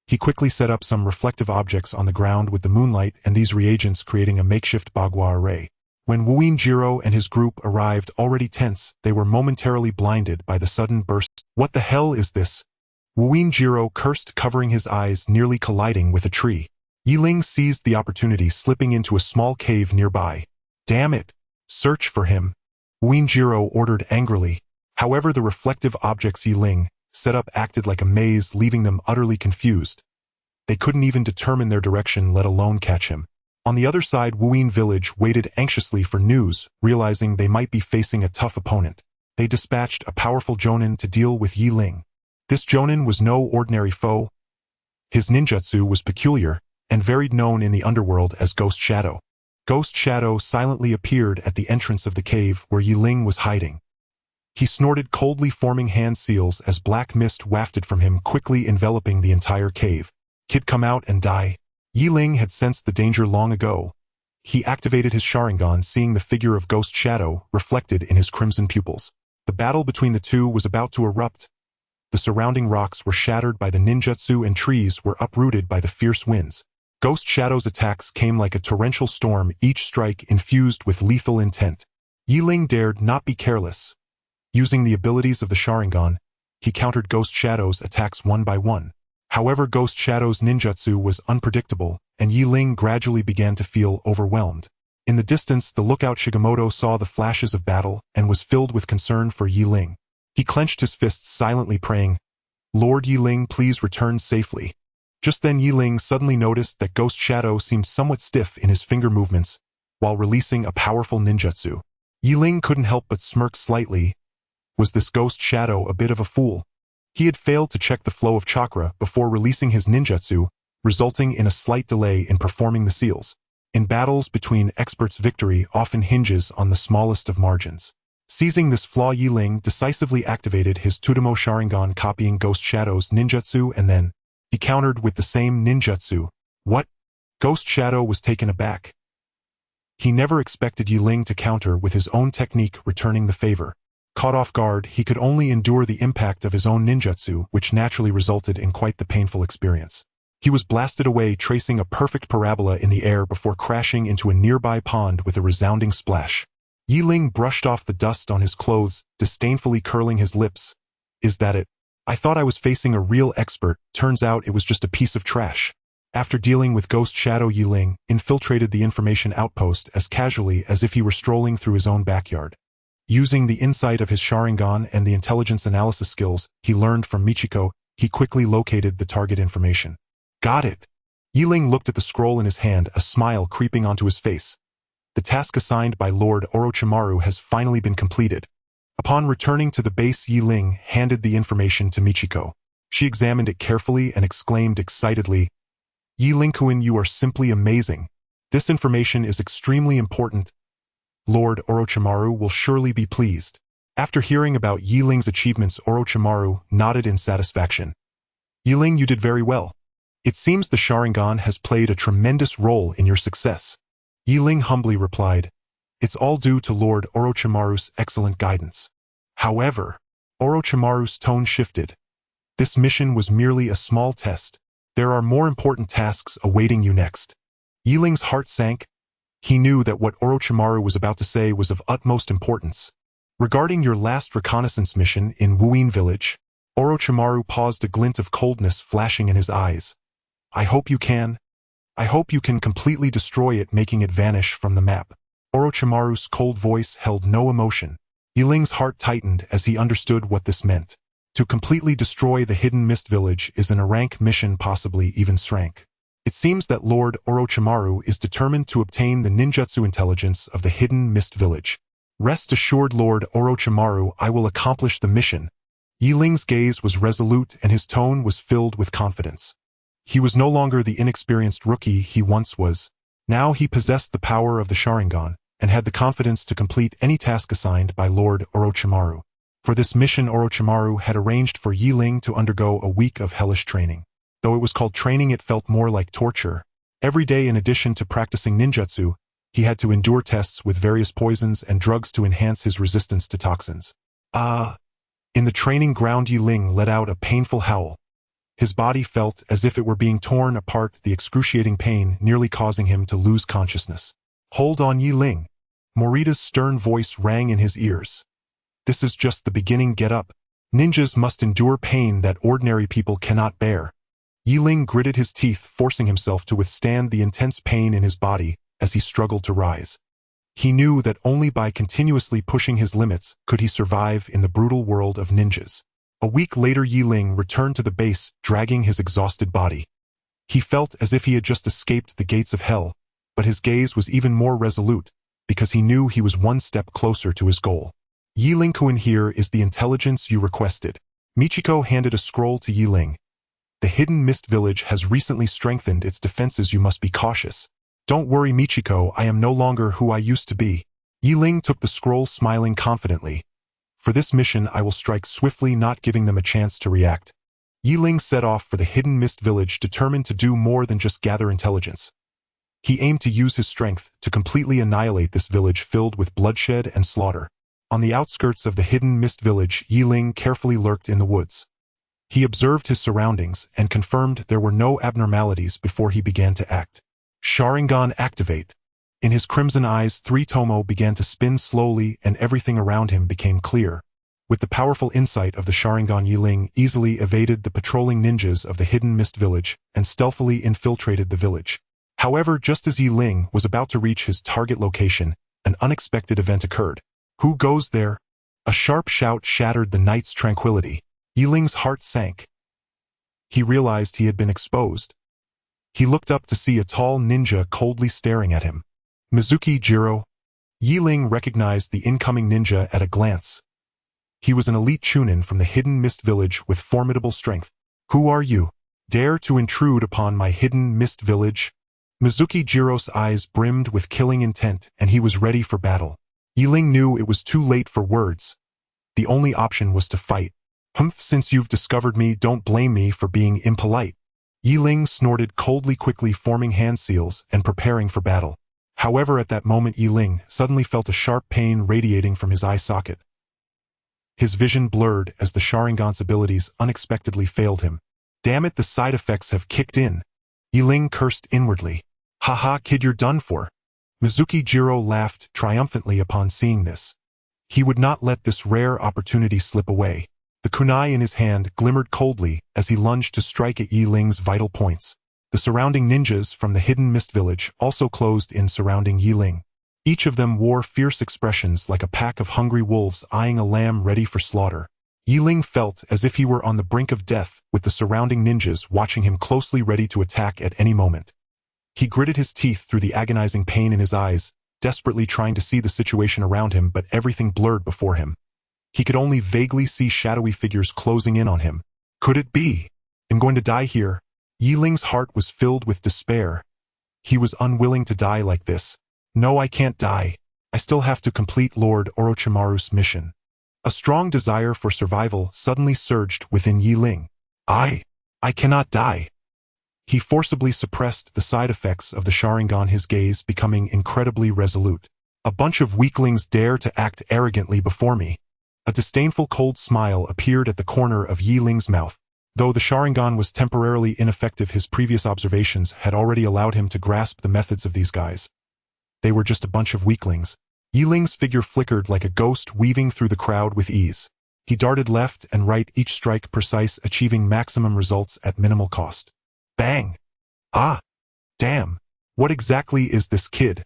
he quickly set up some reflective objects on the ground with the moonlight and these reagents creating a makeshift bagua array. When Jiro and his group arrived already tense, they were momentarily blinded by the sudden burst. What the hell is this? Jiro cursed, covering his eyes, nearly colliding with a tree. Ling seized the opportunity, slipping into a small cave nearby. Damn it! Search for him! Jiro ordered angrily. However, the reflective objects Ling set up acted like a maze, leaving them utterly confused. They couldn't even determine their direction, let alone catch him. On the other side, Wuyin village waited anxiously for news, realizing they might be facing a tough opponent. They dispatched a powerful jonin to deal with Ling. This jonin was no ordinary foe. His ninjutsu was peculiar and varied, known in the underworld as Ghost Shadow. Ghost Shadow silently appeared at the entrance of the cave where Ling was hiding. He snorted coldly, forming hand seals as black mist wafted from him, quickly enveloping the entire cave. Kid, come out and die. Ling had sensed the danger long ago. He activated his Sharingan, seeing the figure of Ghost Shadow reflected in his crimson pupils. The battle between the two was about to erupt. The surrounding rocks were shattered by the ninjutsu and trees were uprooted by the fierce winds. Ghost Shadow's attacks came like a torrential storm, each strike infused with lethal intent. Ling dared not be careless. Using the abilities of the Sharingan, he countered Ghost Shadow's attacks one by one. However, Ghost Shadow's ninjutsu was unpredictable, and Ling gradually began to feel overwhelmed. In the distance, the lookout Shigemoto saw the flashes of battle and was filled with concern for Ling. He clenched his fists, silently praying, "Lord Ling, please return safely." Just then Ling suddenly noticed that Ghost Shadow seemed somewhat stiff in his finger movements while releasing a powerful ninjutsu. Ling couldn't help but smirk slightly. Was this Ghost Shadow a bit of a fool? He had failed to check the flow of chakra before releasing his ninjutsu, resulting in a slight delay in performing the seals. In battles between experts, victory often hinges on the smallest of margins. Seizing this flaw, Ling decisively activated his Tudamo Sharingan, copying Ghost Shadow's ninjutsu, and then he countered with the same ninjutsu. What? Ghost Shadow was taken aback. He never expected Ling to counter with his own technique, returning the favor. Caught off guard, he could only endure the impact of his own ninjutsu, which naturally resulted in quite the painful experience. He was blasted away, tracing a perfect parabola in the air before crashing into a nearby pond with a resounding splash. Ling brushed off the dust on his clothes, disdainfully curling his lips. Is that it? I thought I was facing a real expert, turns out it was just a piece of trash. After dealing with Ghost Shadow, Ling infiltrated the information outpost as casually as if he were strolling through his own backyard. Using the insight of his Sharingan and the intelligence analysis skills he learned from Michiko, he quickly located the target information. Got it. Ling looked at the scroll in his hand, a smile creeping onto his face. The task assigned by Lord Orochimaru has finally been completed. Upon returning to the base, Ling handed the information to Michiko. She examined it carefully and exclaimed excitedly, "Ling-kun, you are simply amazing. This information is extremely important. Lord Orochimaru will surely be pleased." After hearing about Ling's achievements, Orochimaru nodded in satisfaction. "Ling, you did very well. It seems the Sharingan has played a tremendous role in your success." Ling humbly replied, "It's all due to Lord Orochimaru's excellent guidance." However, Orochimaru's tone shifted. "This mission was merely a small test. There are more important tasks awaiting you next." Ling's heart sank. He knew that what Orochimaru was about to say was of utmost importance. "Regarding your last reconnaissance mission in Wuyin village," Orochimaru paused, a glint of coldness flashing in his eyes. I hope you can completely destroy it, making it vanish from the map." Orochimaru's cold voice held no emotion. Ling's heart tightened as he understood what this meant. To completely destroy the hidden mist village is an rank mission, possibly even rank. It seems that Lord Orochimaru is determined to obtain the ninjutsu intelligence of the hidden mist village. Rest assured, Lord Orochimaru, I will accomplish the mission. Ling's gaze was resolute and his tone was filled with confidence. He was no longer the inexperienced rookie he once was. Now he possessed the power of the Sharingan and had the confidence to complete any task assigned by Lord Orochimaru. For this mission, Orochimaru had arranged for Ling to undergo a week of hellish training. Though it was called training, it felt more like torture. Every day, in addition to practicing ninjutsu, he had to endure tests with various poisons and drugs to enhance his resistance to toxins. In the training ground, Ling let out a painful howl. His body felt as if it were being torn apart, the excruciating pain nearly causing him to lose consciousness. "Hold on, Ling." Morita's stern voice rang in his ears. "This is just the beginning, get up. Ninjas must endure pain that ordinary people cannot bear." Ling gritted his teeth, forcing himself to withstand the intense pain in his body as he struggled to rise. He knew that only by continuously pushing his limits could he survive in the brutal world of ninjas. A week later, Ling returned to the base, dragging his exhausted body. He felt as if he had just escaped the gates of hell, but his gaze was even more resolute, because he knew he was one step closer to his goal. "Ling Kun, here is the intelligence you requested." Michiko handed a scroll to Ling. "The hidden mist village has recently strengthened its defenses. You must be cautious." "Don't worry, Michiko, I am no longer who I used to be." Ling took the scroll, smiling confidently. "For this mission, I will strike swiftly, not giving them a chance to react." Ling set off for the hidden mist village, determined to do more than just gather intelligence. He aimed to use his strength to completely annihilate this village filled with bloodshed and slaughter. On the outskirts of the hidden mist village, Ling carefully lurked in the woods. He observed his surroundings and confirmed there were no abnormalities before he began to act. Sharingan, activate. In his crimson eyes, three Tomo began to spin slowly and everything around him became clear. With the powerful insight of the Sharingan, Ling easily evaded the patrolling ninjas of the hidden mist village and stealthily infiltrated the village. However, just as Ling was about to reach his target location, an unexpected event occurred. "Who goes there?" A sharp shout shattered the night's tranquility. Ling's heart sank. He realized he had been exposed. He looked up to see a tall ninja coldly staring at him. "Mizuki Jiro." Ling recognized the incoming ninja at a glance. He was an elite chunin from the hidden mist village with formidable strength. "Who are you? Dare to intrude upon my hidden mist village?" Mizuki Jiro's eyes brimmed with killing intent, and he was ready for battle. Ling knew it was too late for words. The only option was to fight. "Humph, since you've discovered me, don't blame me for being impolite." Ling snorted coldly, quickly forming hand seals and preparing for battle. However, at that moment, Ling suddenly felt a sharp pain radiating from his eye socket. His vision blurred as the Sharingan's abilities unexpectedly failed him. "Damn it, the side effects have kicked in." Ling cursed inwardly. "Haha, kid, you're done for." Mizuki Jiro laughed triumphantly upon seeing this. He would not let this rare opportunity slip away. The kunai in his hand glimmered coldly as he lunged to strike at Ling's vital points. The surrounding ninjas from the hidden mist village also closed in, surrounding Ling. Each of them wore fierce expressions like a pack of hungry wolves eyeing a lamb ready for slaughter. Ling felt as if he were on the brink of death, with the surrounding ninjas watching him closely, ready to attack at any moment. He gritted his teeth through the agonizing pain in his eyes, desperately trying to see the situation around him, but everything blurred before him. He could only vaguely see shadowy figures closing in on him. Could it be? "I'm going to die here." Ling's heart was filled with despair. He was unwilling to die like this. "No, I can't die. I still have to complete Lord Orochimaru's mission." A strong desire for survival suddenly surged within Ling. I cannot die." He forcibly suppressed the side effects of the Sharingan, his gaze becoming incredibly resolute. "A bunch of weaklings dare to act arrogantly before me." A disdainful cold smile appeared at the corner of Ling's mouth. Though the Sharingan was temporarily ineffective, his previous observations had already allowed him to grasp the methods of these guys. They were just a bunch of weaklings. Ling's figure flickered like a ghost, weaving through the crowd with ease. He darted left and right, each strike precise, achieving maximum results at minimal cost. Bang! Ah! Damn! What exactly is this kid?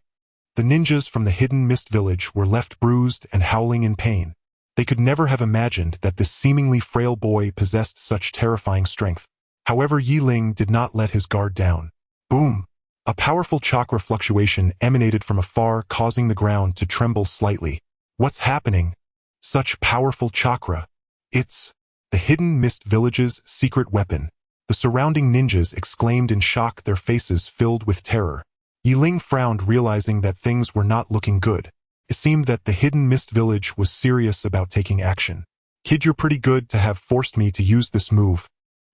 The ninjas from the hidden mist village were left bruised and howling in pain. They could never have imagined that this seemingly frail boy possessed such terrifying strength. However, Ling did not let his guard down. Boom! A powerful chakra fluctuation emanated from afar, causing the ground to tremble slightly. What's happening? Such powerful chakra. It's the hidden mist village's secret weapon. The surrounding ninjas exclaimed in shock, their faces filled with terror. Ling frowned, realizing that things were not looking good. It seemed that the hidden mist village was serious about taking action. "Kid, you're pretty good to have forced me to use this move."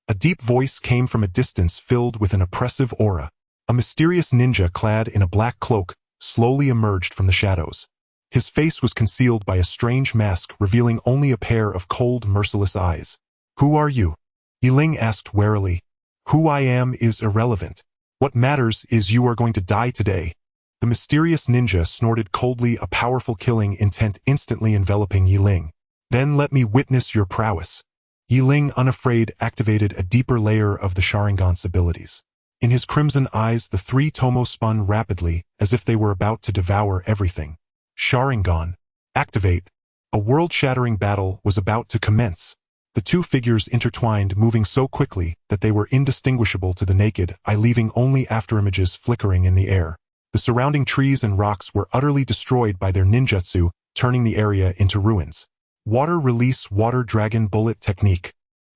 A deep voice came from a distance filled with an oppressive aura. A mysterious ninja clad in a black cloak slowly emerged from the shadows. His face was concealed by a strange mask revealing only a pair of cold, merciless eyes. "Who are you?" Ling asked warily. "Who I am is irrelevant. What matters is you are going to die today." The mysterious ninja snorted coldly, a powerful killing intent instantly enveloping Ling. "Then let me witness your prowess." Ling, unafraid, activated a deeper layer of the Sharingan's abilities. In his crimson eyes, the three tomo spun rapidly, as if they were about to devour everything. Sharingan. Activate. A world-shattering battle was about to commence. The two figures intertwined, moving so quickly that they were indistinguishable to the naked eye, leaving only afterimages flickering in the air. The surrounding trees and rocks were utterly destroyed by their ninjutsu, turning the area into ruins. Water release water dragon bullet technique.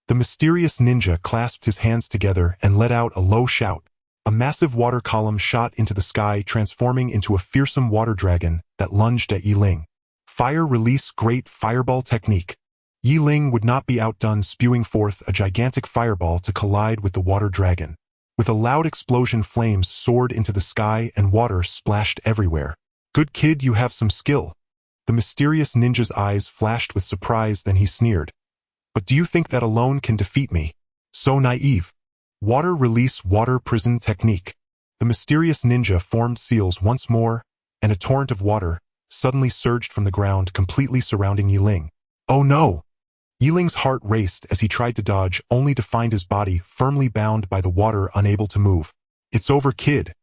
The mysterious ninja clasped his hands together and let out a low shout. A massive water column shot into the sky, transforming into a fearsome water dragon that lunged at Ling. Fire release great fireball technique. Ling would not be outdone, spewing forth a gigantic fireball to collide with the water dragon. With a loud explosion, flames soared into the sky and water splashed everywhere. "Good kid, you have some skill." The mysterious ninja's eyes flashed with surprise, then he sneered. "But do you think that alone can defeat me? So naive." Water release water prison technique. The mysterious ninja formed seals once more, and a torrent of water suddenly surged from the ground, completely surrounding Ling. "Oh no!" Ling's heart raced as he tried to dodge, only to find his body firmly bound by the water, unable to move. "It's over, kid."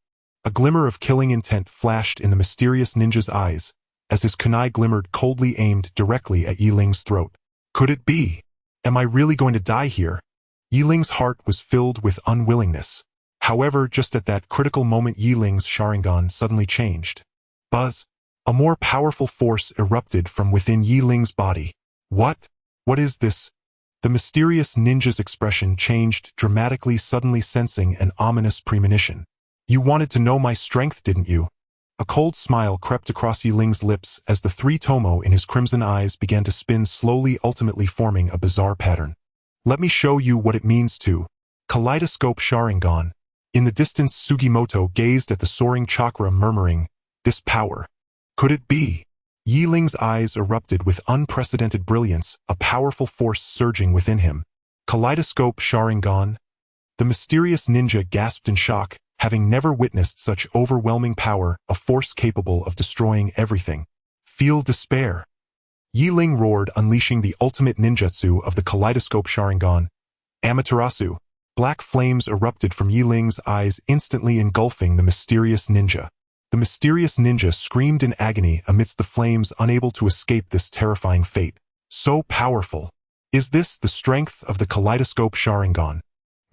A glimmer of killing intent flashed in the mysterious ninja's eyes, as his kunai glimmered coldly, aimed directly at Ling's throat. Could it be? Am I really going to die here? Ling's heart was filled with unwillingness. However, just at that critical moment, Ling's Sharingan suddenly changed. Buzz! A more powerful force erupted from within Ling's body. "What? What is this?" The mysterious ninja's expression changed dramatically, suddenly sensing an ominous premonition. "You wanted to know my strength, didn't you?" A cold smile crept across Ling's lips as the three tomo in his crimson eyes began to spin slowly, ultimately forming a bizarre pattern. "Let me show you what it means to." Kaleidoscope Sharingan. In the distance, Sugimoto gazed at the soaring chakra, murmuring, "This power. Could it be?" Ling's eyes erupted with unprecedented brilliance, a powerful force surging within him. Kaleidoscope Sharingan. The mysterious ninja gasped in shock, having never witnessed such overwhelming power, a force capable of destroying everything. "Feel despair." Ling roared, unleashing the ultimate ninjutsu of the Kaleidoscope Sharingan. Amaterasu. Black flames erupted from Ling's eyes, instantly engulfing the mysterious ninja. The mysterious ninja screamed in agony amidst the flames, unable to escape this terrifying fate. So powerful. Is this the strength of the Kaleidoscope Sharingan?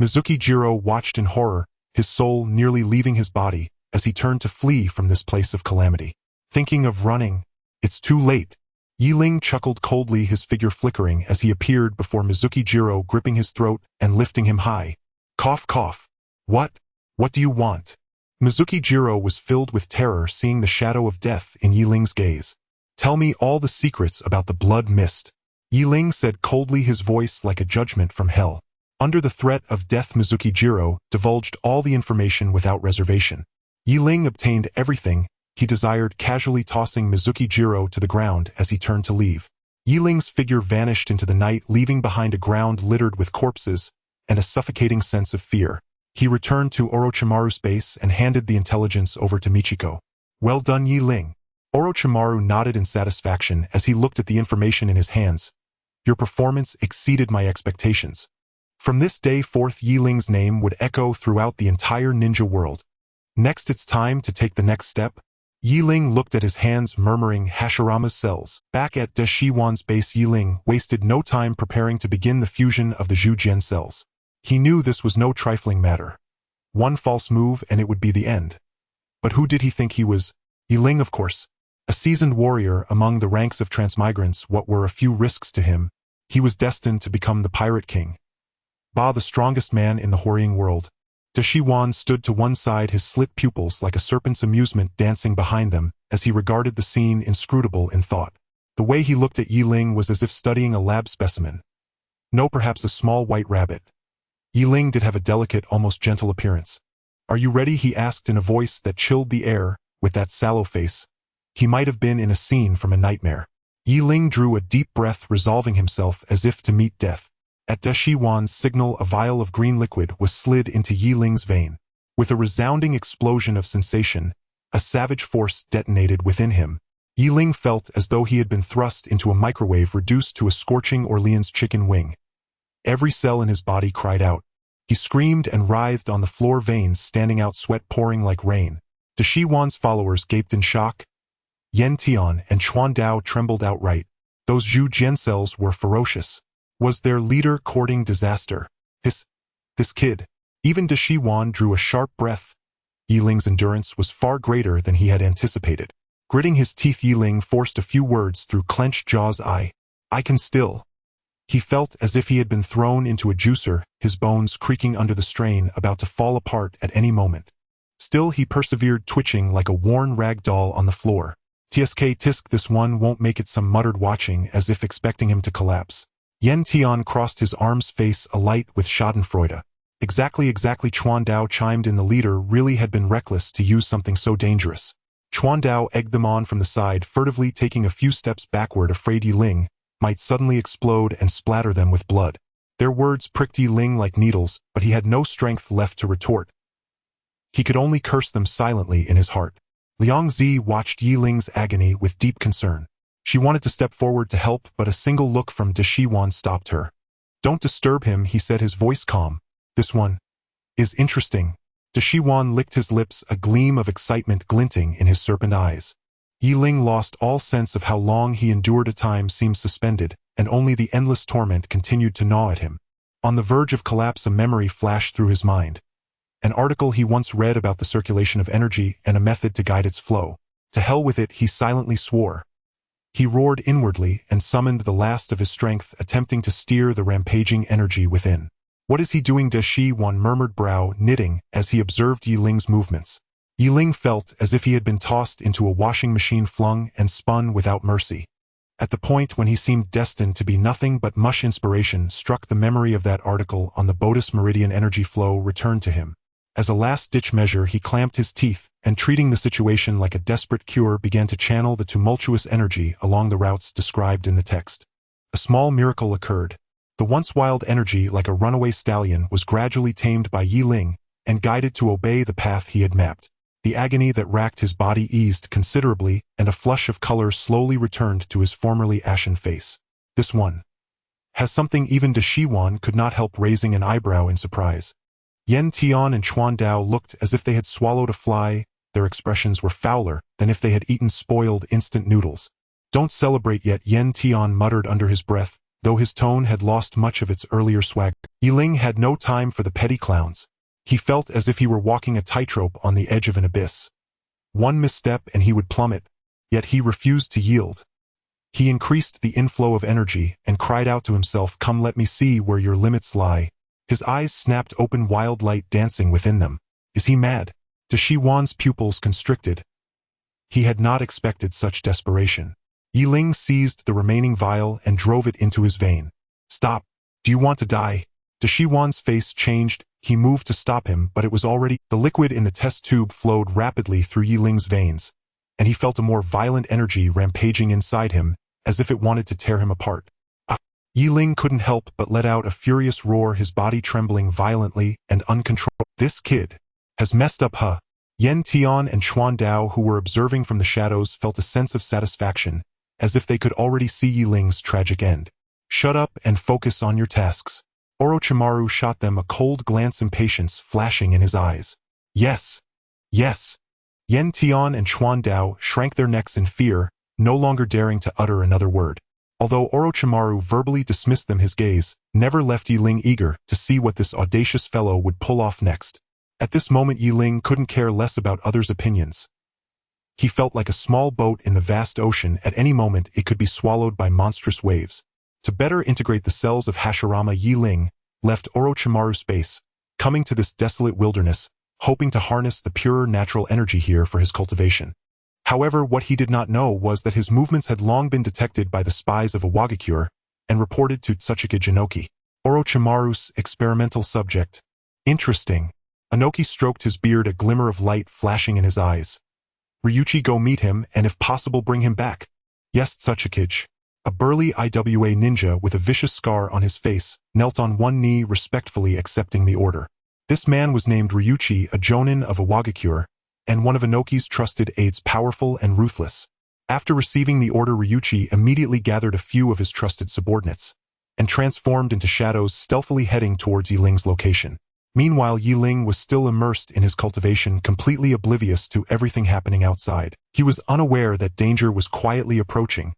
Mizuki Jiro watched in horror, his soul nearly leaving his body, as he turned to flee from this place of calamity. Thinking of running? It's too late. Ling chuckled coldly, his figure flickering as he appeared before Mizuki Jiro, gripping his throat and lifting him high. Cough, cough. What? What do you want? Mizuki Jiro was filled with terror, seeing the shadow of death in Ling's gaze. Tell me all the secrets about the blood mist. Ling said coldly, his voice like a judgment from hell. Under the threat of death, Mizuki Jiro divulged all the information without reservation. Ling obtained everything he desired, casually tossing Mizuki Jiro to the ground as he turned to leave. Ling's figure vanished into the night, leaving behind a ground littered with corpses and a suffocating sense of fear. He returned to Orochimaru's base and handed the intelligence over to Michiko. "Well done, Ling." Orochimaru nodded in satisfaction as he looked at the information in his hands. "Your performance exceeded my expectations." From this day forth, Ling's name would echo throughout the entire ninja world. Next, it's time to take the next step. Ling looked at his hands, murmuring, "Hashirama's cells." Back at Deshiwan's base, Ling wasted no time preparing to begin the fusion of the Zhujian cells. He knew this was no trifling matter. One false move and it would be the end. But who did he think he was? Ling, of course. A seasoned warrior among the ranks of transmigrants. What were a few risks to him? He was destined to become the Pirate King. The strongest man in the hurrying world. Deshiwan stood to one side, his slit pupils like a serpent's amusement dancing behind them as he regarded the scene, inscrutable in thought. The way he looked at Ling was as if studying a lab specimen. No, perhaps a small white rabbit. Yi Ling did have a delicate, almost gentle appearance. "Are you ready?" he asked in a voice that chilled the air. With that sallow face, he might have been in a scene from a nightmare. Yi Ling drew a deep breath, resolving himself as if to meet death. At Da Shiwan's signal, a vial of green liquid was slid into Yi Ling's vein. With a resounding explosion of sensation, a savage force detonated within him. Yi Ling felt as though he had been thrust into a microwave reduced to a scorching Orleans chicken wing. Every cell in his body cried out. He screamed and writhed on the floor, veins standing out, sweat pouring like rain. Da Shiwan's followers gaped in shock. Yan Tian and Chuan Dao trembled outright. Those Zhu Jian cells were ferocious. Was their leader courting disaster? This kid. Even Da Shiwan drew a sharp breath. Yi Ling's endurance was far greater than he had anticipated. Gritting his teeth, Yi Ling forced a few words through clenched jaws. I can still. He felt as if he had been thrown into a juicer, his bones creaking under the strain, about to fall apart at any moment. Still he persevered, twitching like a worn rag doll on the floor. Tisk, this one won't make it, some muttered, watching as if expecting him to collapse. Yan Tian crossed his arms, face alight with schadenfreude. Exactly, Chuan Dao chimed in. The leader really had been reckless to use something so dangerous. Chuan Dao egged them on from the side, furtively taking a few steps backward, afraid Yi Ling might suddenly explode and splatter them with blood. Their words pricked Yi Ling like needles, but he had no strength left to retort. He could only curse them silently in his heart. Liang Zi watched Yi Ling's agony with deep concern. She wanted to step forward to help, but a single look from Da Shiwan stopped her. "Don't disturb him," he said, his voice calm. "This one is interesting." Da Shiwan licked his lips, a gleam of excitement glinting in his serpent eyes. Yi Ling lost all sense of how long he endured. A time seemed suspended, and only the endless torment continued to gnaw at him. On the verge of collapse, a memory flashed through his mind. An article he once read about the circulation of energy and a method to guide its flow. To hell with it, he silently swore. He roared inwardly and summoned the last of his strength, attempting to steer the rampaging energy within. "What is he doing?" Da Shiwan murmured, brow knitting, as he observed Yi Ling's movements. Yi Ling felt as if he had been tossed into a washing machine, flung and spun without mercy. At the point when he seemed destined to be nothing but mush, inspiration struck. The memory of that article on the Bodis Meridian energy flow returned to him. As a last-ditch measure, he clamped his teeth, and treating the situation like a desperate cure, began to channel the tumultuous energy along the routes described in the text. A small miracle occurred. The once wild energy, like a runaway stallion, was gradually tamed by Yi Ling and guided to obey the path he had mapped. The agony that racked his body eased considerably, and a flush of color slowly returned to his formerly ashen face. "This one has something." Even Da Shiwan could not help raising an eyebrow in surprise. Yan Tian and Chuan Dao looked as if they had swallowed a fly. Their expressions were fouler than if they had eaten spoiled instant noodles. "Don't celebrate yet," Yan Tian muttered under his breath, though his tone had lost much of its earlier swag. Yi Ling had no time for the petty clowns. He felt as if he were walking a tightrope on the edge of an abyss. One misstep and he would plummet, yet he refused to yield. He increased the inflow of energy and cried out to himself, "Come, let me see where your limits lie." His eyes snapped open, wild light dancing within them. Is he mad? Da Shiwan's pupils constricted. He had not expected such desperation. Yi Ling seized the remaining vial and drove it into his vein. "Stop! Do you want to die?" Da Shiwan's face changed. He moved to stop him, but it was already. The liquid in the test tube flowed rapidly through Yi Ling's veins, and he felt a more violent energy rampaging inside him, as if it wanted to tear him apart. Yi Ling couldn't help but let out a furious roar, his body trembling violently and uncontrollably. "This kid has messed up, huh?" Yan Tian and Chuan Dao, who were observing from the shadows, felt a sense of satisfaction, as if they could already see Yi Ling's tragic end. "Shut up and focus on your tasks." Orochimaru shot them a cold glance, impatience flashing in his eyes. Yes. Yan Tian and Chuan Dao shrank their necks in fear, no longer daring to utter another word. Although Orochimaru verbally dismissed them, his gaze never left Yi Ling, eager to see what this audacious fellow would pull off next. At this moment, Yi Ling couldn't care less about others' opinions. He felt like a small boat in the vast ocean. At any moment, it could be swallowed by monstrous waves. To better integrate the cells of Hashirama, Yi Ling left Orochimaru space, coming to this desolate wilderness, hoping to harness the purer natural energy here for his cultivation. However, what he did not know was that his movements had long been detected by the spies of Iwagakure and reported to Tsuchika Jinoki. Orochimaru's experimental subject. Interesting. Inoki stroked his beard, a glimmer of light flashing in his eyes. Ryuchi, go meet him and if possible bring him back. Yes, Tsuchikage. A burly IWA ninja with a vicious scar on his face knelt on one knee, respectfully accepting the order. This man was named Ryuchi, a jonin of Iwagakure, and one of Inoki's trusted aides, powerful and ruthless. After receiving the order, Ryuchi immediately gathered a few of his trusted subordinates and transformed into shadows, stealthily heading towards Yiling's location. Meanwhile, Yiling was still immersed in his cultivation, completely oblivious to everything happening outside. He was unaware that danger was quietly approaching.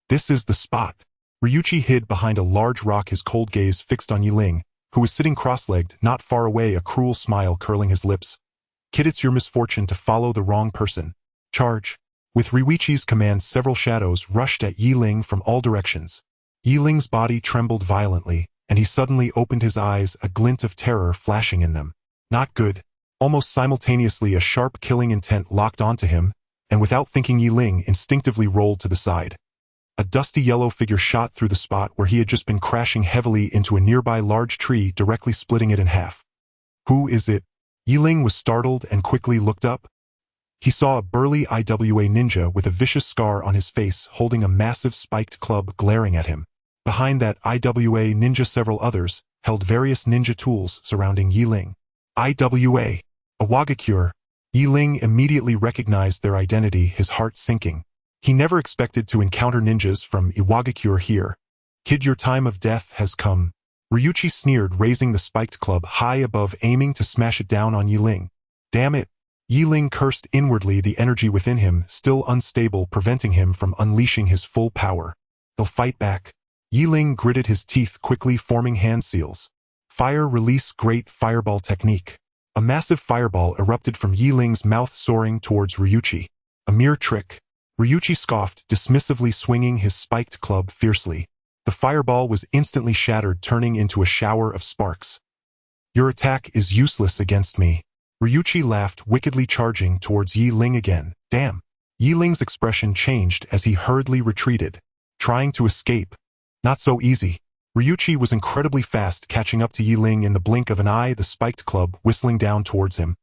This is the spot. Ryuchi hid behind a large rock, his cold gaze fixed on Yiling, who was sitting cross-legged not far away, a cruel smile curling his lips. Kid, it's your misfortune to follow the wrong person. Charge. With Ryuichi's command, several shadows rushed at Yiling from all directions. Yiling's body trembled violently, and he suddenly opened his eyes, a glint of terror flashing in them. Not good. Almost simultaneously, a sharp killing intent locked onto him, and without thinking, Yiling instinctively rolled to the side. A dusty yellow figure shot through the spot where he had just been, crashing heavily into a nearby large tree, directly splitting it in half. Who is it? Yiling was startled and quickly looked up. He saw a burly IWA ninja with a vicious scar on his face, holding a massive spiked club glaring at him. Behind that IWA ninja, several others held various ninja tools surrounding Yiling. IWA. Iwagakure. Yiling immediately recognized their identity, his heart sinking. He never expected to encounter ninjas from Iwagakure here. Kid, your time of death has come. Ryuchi sneered, raising the spiked club high above, aiming to smash it down on Yiling. Damn it. Yiling cursed inwardly, the energy within him still unstable, preventing him from unleashing his full power. They'll fight back. Yiling gritted his teeth, quickly forming hand seals. Fire release, great fireball technique. A massive fireball erupted from Yiling's mouth, soaring towards Ryuchi. A mere trick. Ryuchi scoffed, dismissively swinging his spiked club fiercely. The fireball was instantly shattered, turning into a shower of sparks. Your attack is useless against me. Ryuchi laughed, wickedly charging towards Yiling again. Damn. Yiling's expression changed as he hurriedly retreated, trying to escape. Not so easy. Ryuchi was incredibly fast, catching up to Yiling in the blink of an eye, the spiked club whistling down towards him.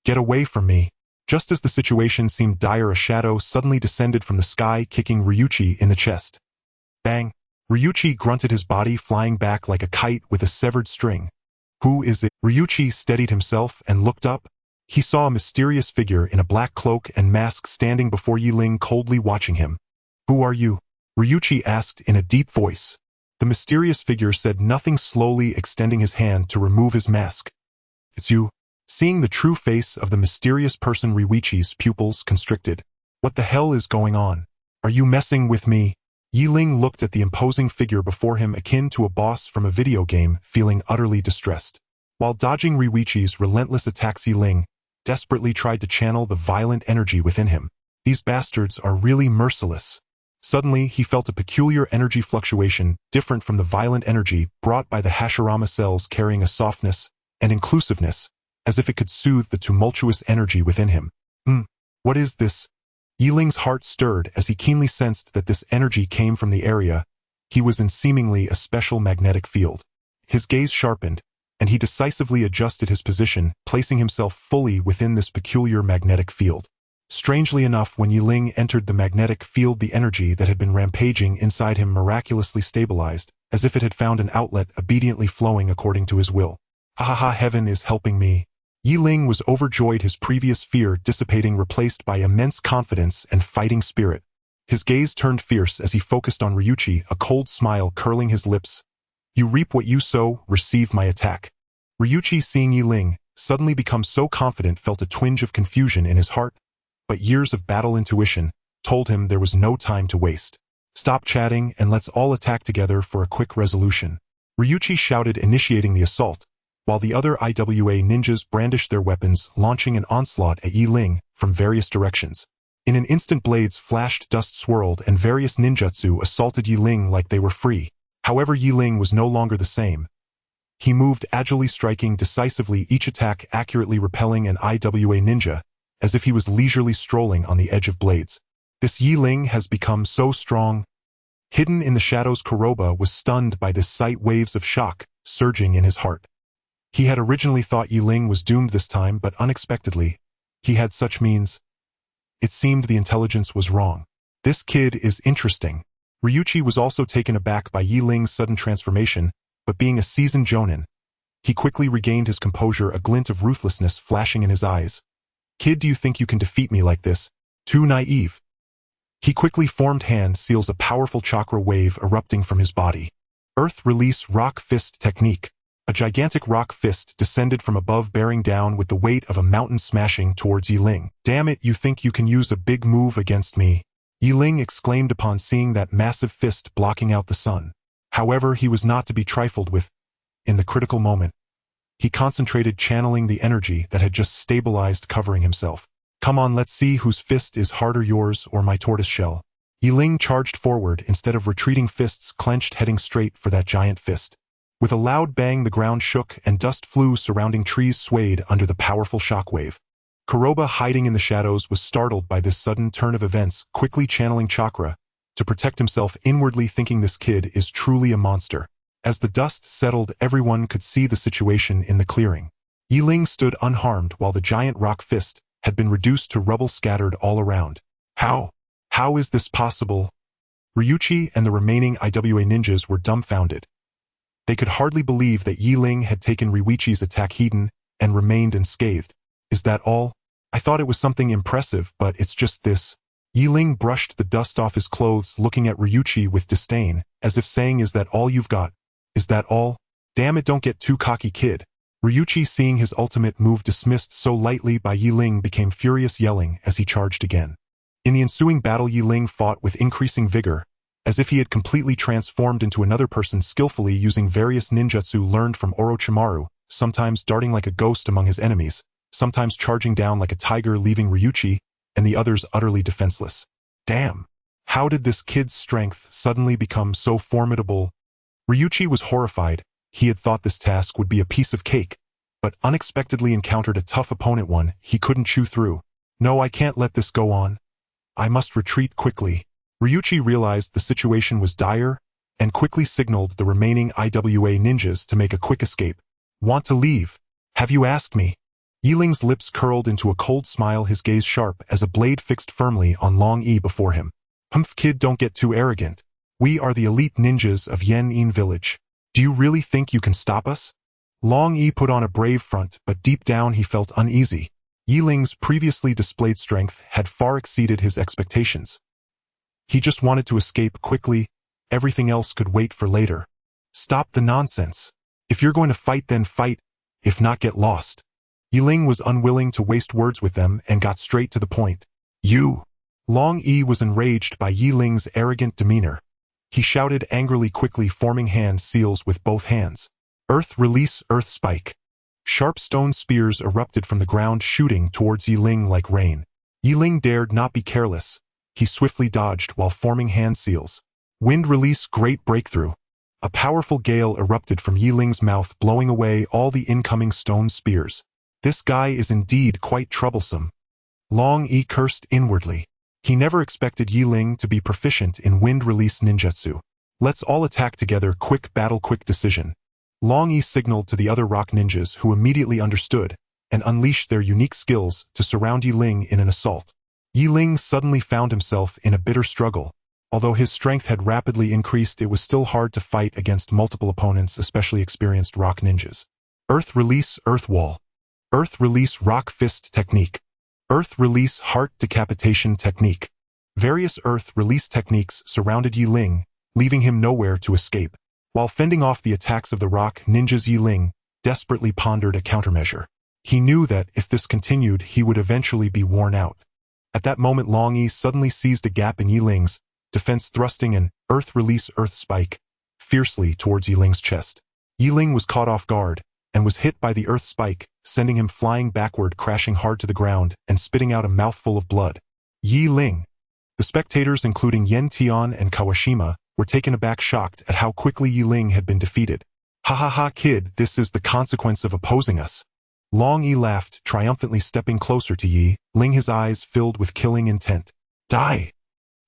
Get away from me. Just as the situation seemed dire, a shadow suddenly descended from the sky, kicking Ryuchi in the chest. Bang! Ryuchi grunted, his body flying back like a kite with a severed string. Who is it? Ryuchi steadied himself and looked up. He saw a mysterious figure in a black cloak and mask standing before Yiling, coldly watching him. Who are you? Ryuchi asked in a deep voice. The mysterious figure said nothing, slowly extending his hand to remove his mask. It's you. Seeing the true face of the mysterious person, Ryuichi's pupils constricted. What the hell is going on? Are you messing with me? Yiling looked at the imposing figure before him, akin to a boss from a video game, feeling utterly distressed. While dodging Ryuichi's relentless attacks, Ling desperately tried to channel the violent energy within him. These bastards are really merciless. Suddenly, he felt a peculiar energy fluctuation, different from the violent energy brought by the Hashirama cells, carrying a softness and inclusiveness, as if it could soothe the tumultuous energy within him. What is this? Yiling's heart stirred as he keenly sensed that this energy came from the area he was in, seemingly a special magnetic field. His gaze sharpened, and he decisively adjusted his position, placing himself fully within this peculiar magnetic field. Strangely enough, when Yiling entered the magnetic field, the energy that had been rampaging inside him miraculously stabilized, as if it had found an outlet, obediently flowing according to his will. Ha ha ha, heaven is helping me. Yiling was overjoyed, his previous fear dissipating, replaced by immense confidence and fighting spirit. His gaze turned fierce as he focused on Ryuchi, a cold smile curling his lips. You reap what you sow, receive my attack. Ryuchi, seeing Yiling suddenly become so confident, felt a twinge of confusion in his heart, but years of battle intuition told him there was no time to waste. Stop chatting and let's all attack together for a quick resolution. Ryuchi shouted, initiating the assault, while the other IWA ninjas brandished their weapons, launching an onslaught at Yiling from various directions. In an instant, blades flashed, dust swirled, and various ninjutsu assaulted Yiling like they were free. However, Yiling was no longer the same. He moved agilely, striking decisively, each attack accurately repelling an IWA ninja, as if he was leisurely strolling on the edge of blades. This Yiling has become so strong. Hidden in the shadows, Kuroba was stunned by this sight. Waves of shock surging in his heart. He had originally thought Yi Ling was doomed this time, but unexpectedly, he had such means. It seemed the intelligence was wrong. This kid is interesting. Ryuichi was also taken aback by Yi Ling's sudden transformation, but being a seasoned jonin, he quickly regained his composure, a glint of ruthlessness flashing in his eyes. Kid, do you think you can defeat me like this? Too naive. He quickly formed hand seals, a powerful chakra wave erupting from his body. Earth release rock fist technique. A gigantic rock fist descended from above, bearing down with the weight of a mountain, smashing towards Yi Ling. Damn it, you think you can use a big move against me? Yi Ling exclaimed upon seeing that massive fist blocking out the sun. However, he was not to be trifled with. In the critical moment, he concentrated, channeling the energy that had just stabilized, covering himself. Come on, let's see whose fist is harder, yours or my tortoise shell. Yi Ling charged forward, instead of retreating, fists clenched, heading straight for that giant fist. With a loud bang, the ground shook and dust flew, surrounding trees swayed under the powerful shockwave. Kuroba, hiding in the shadows, was startled by this sudden turn of events, quickly channeling chakra to protect himself, inwardly thinking this kid is truly a monster. As the dust settled, everyone could see the situation in the clearing. Yi Ling stood unharmed while the giant rock fist had been reduced to rubble scattered all around. How is this possible? Ryuichi and the remaining IWA ninjas were dumbfounded. They could hardly believe that Yi Ling had taken Ryuichi's attack hidden and remained unscathed. Is that all? I thought it was something impressive, but it's just this. Yi Ling brushed the dust off his clothes, looking at Ryuichi with disdain, as if saying, is that all you've got? Is that all? Damn it, don't get too cocky, kid. Ryuichi, seeing his ultimate move dismissed so lightly by Yi Ling, became furious, yelling as he charged again. In the ensuing battle, Yi Ling fought with increasing vigor, as if he had completely transformed into another person, skillfully using various ninjutsu learned from Orochimaru, sometimes darting like a ghost among his enemies, sometimes charging down like a tiger, leaving Ryuichi and the others utterly defenseless. Damn! How did this kid's strength suddenly become so formidable? Ryuichi was horrified. He had thought this task would be a piece of cake, but unexpectedly encountered a tough opponent, one he couldn't chew through. No, I can't let this go on. I must retreat quickly. Ryuichi realized the situation was dire and quickly signaled the remaining IWA ninjas to make a quick escape. Want to leave? Have you asked me? Yi Ling's lips curled into a cold smile, his gaze sharp as a blade fixed firmly on Long Yi before him. Humph, kid, don't get too arrogant. We are the elite ninjas of Yen-In Village. Do you really think you can stop us? Long Yi put on a brave front, but deep down he felt uneasy. Yi Ling's previously displayed strength had far exceeded his expectations. He just wanted to escape quickly. Everything else could wait for later. Stop the nonsense. If you're going to fight, then fight. If not, get lost. Yi Ling was unwilling to waste words with them and got straight to the point. You! Long Yi was enraged by Yi Ling's arrogant demeanor. He shouted angrily, quickly forming hand seals with both hands. Earth release, earth spike. Sharp stone spears erupted from the ground, shooting towards Yi Ling like rain. Yi Ling dared not be careless. He swiftly dodged while forming hand seals. Wind release, great breakthrough. A powerful gale erupted from Yi Ling's mouth, blowing away all the incoming stone spears. This guy is indeed quite troublesome. Long Yi cursed inwardly. He never expected Yi Ling to be proficient in wind release ninjutsu. Let's all attack together, quick battle, quick decision. Long Yi signaled to the other rock ninjas, who immediately understood and unleashed their unique skills to surround Yi Ling in an assault. Yi Ling suddenly found himself in a bitter struggle. Although his strength had rapidly increased, it was still hard to fight against multiple opponents, especially experienced rock ninjas. Earth release, earth wall. Earth release, rock fist technique. Earth release, heart decapitation technique. Various earth release techniques surrounded Yi Ling, leaving him nowhere to escape. While fending off the attacks of the rock ninjas, Yi Ling desperately pondered a countermeasure. He knew that if this continued, he would eventually be worn out. At that moment, Long Yi suddenly seized a gap in Yi Ling's defense, thrusting an earth release, earth spike fiercely towards Yi Ling's chest. Yi Ling was caught off guard and was hit by the earth spike, sending him flying backward, crashing hard to the ground and spitting out a mouthful of blood. Yi Ling! The spectators, including Yen Tian and Kawashima, were taken aback, shocked at how quickly Yi Ling had been defeated. Ha ha ha, kid, this is the consequence of opposing us. Long Yi laughed, triumphantly stepping closer to Yi Ling, his eyes filled with killing intent. Die!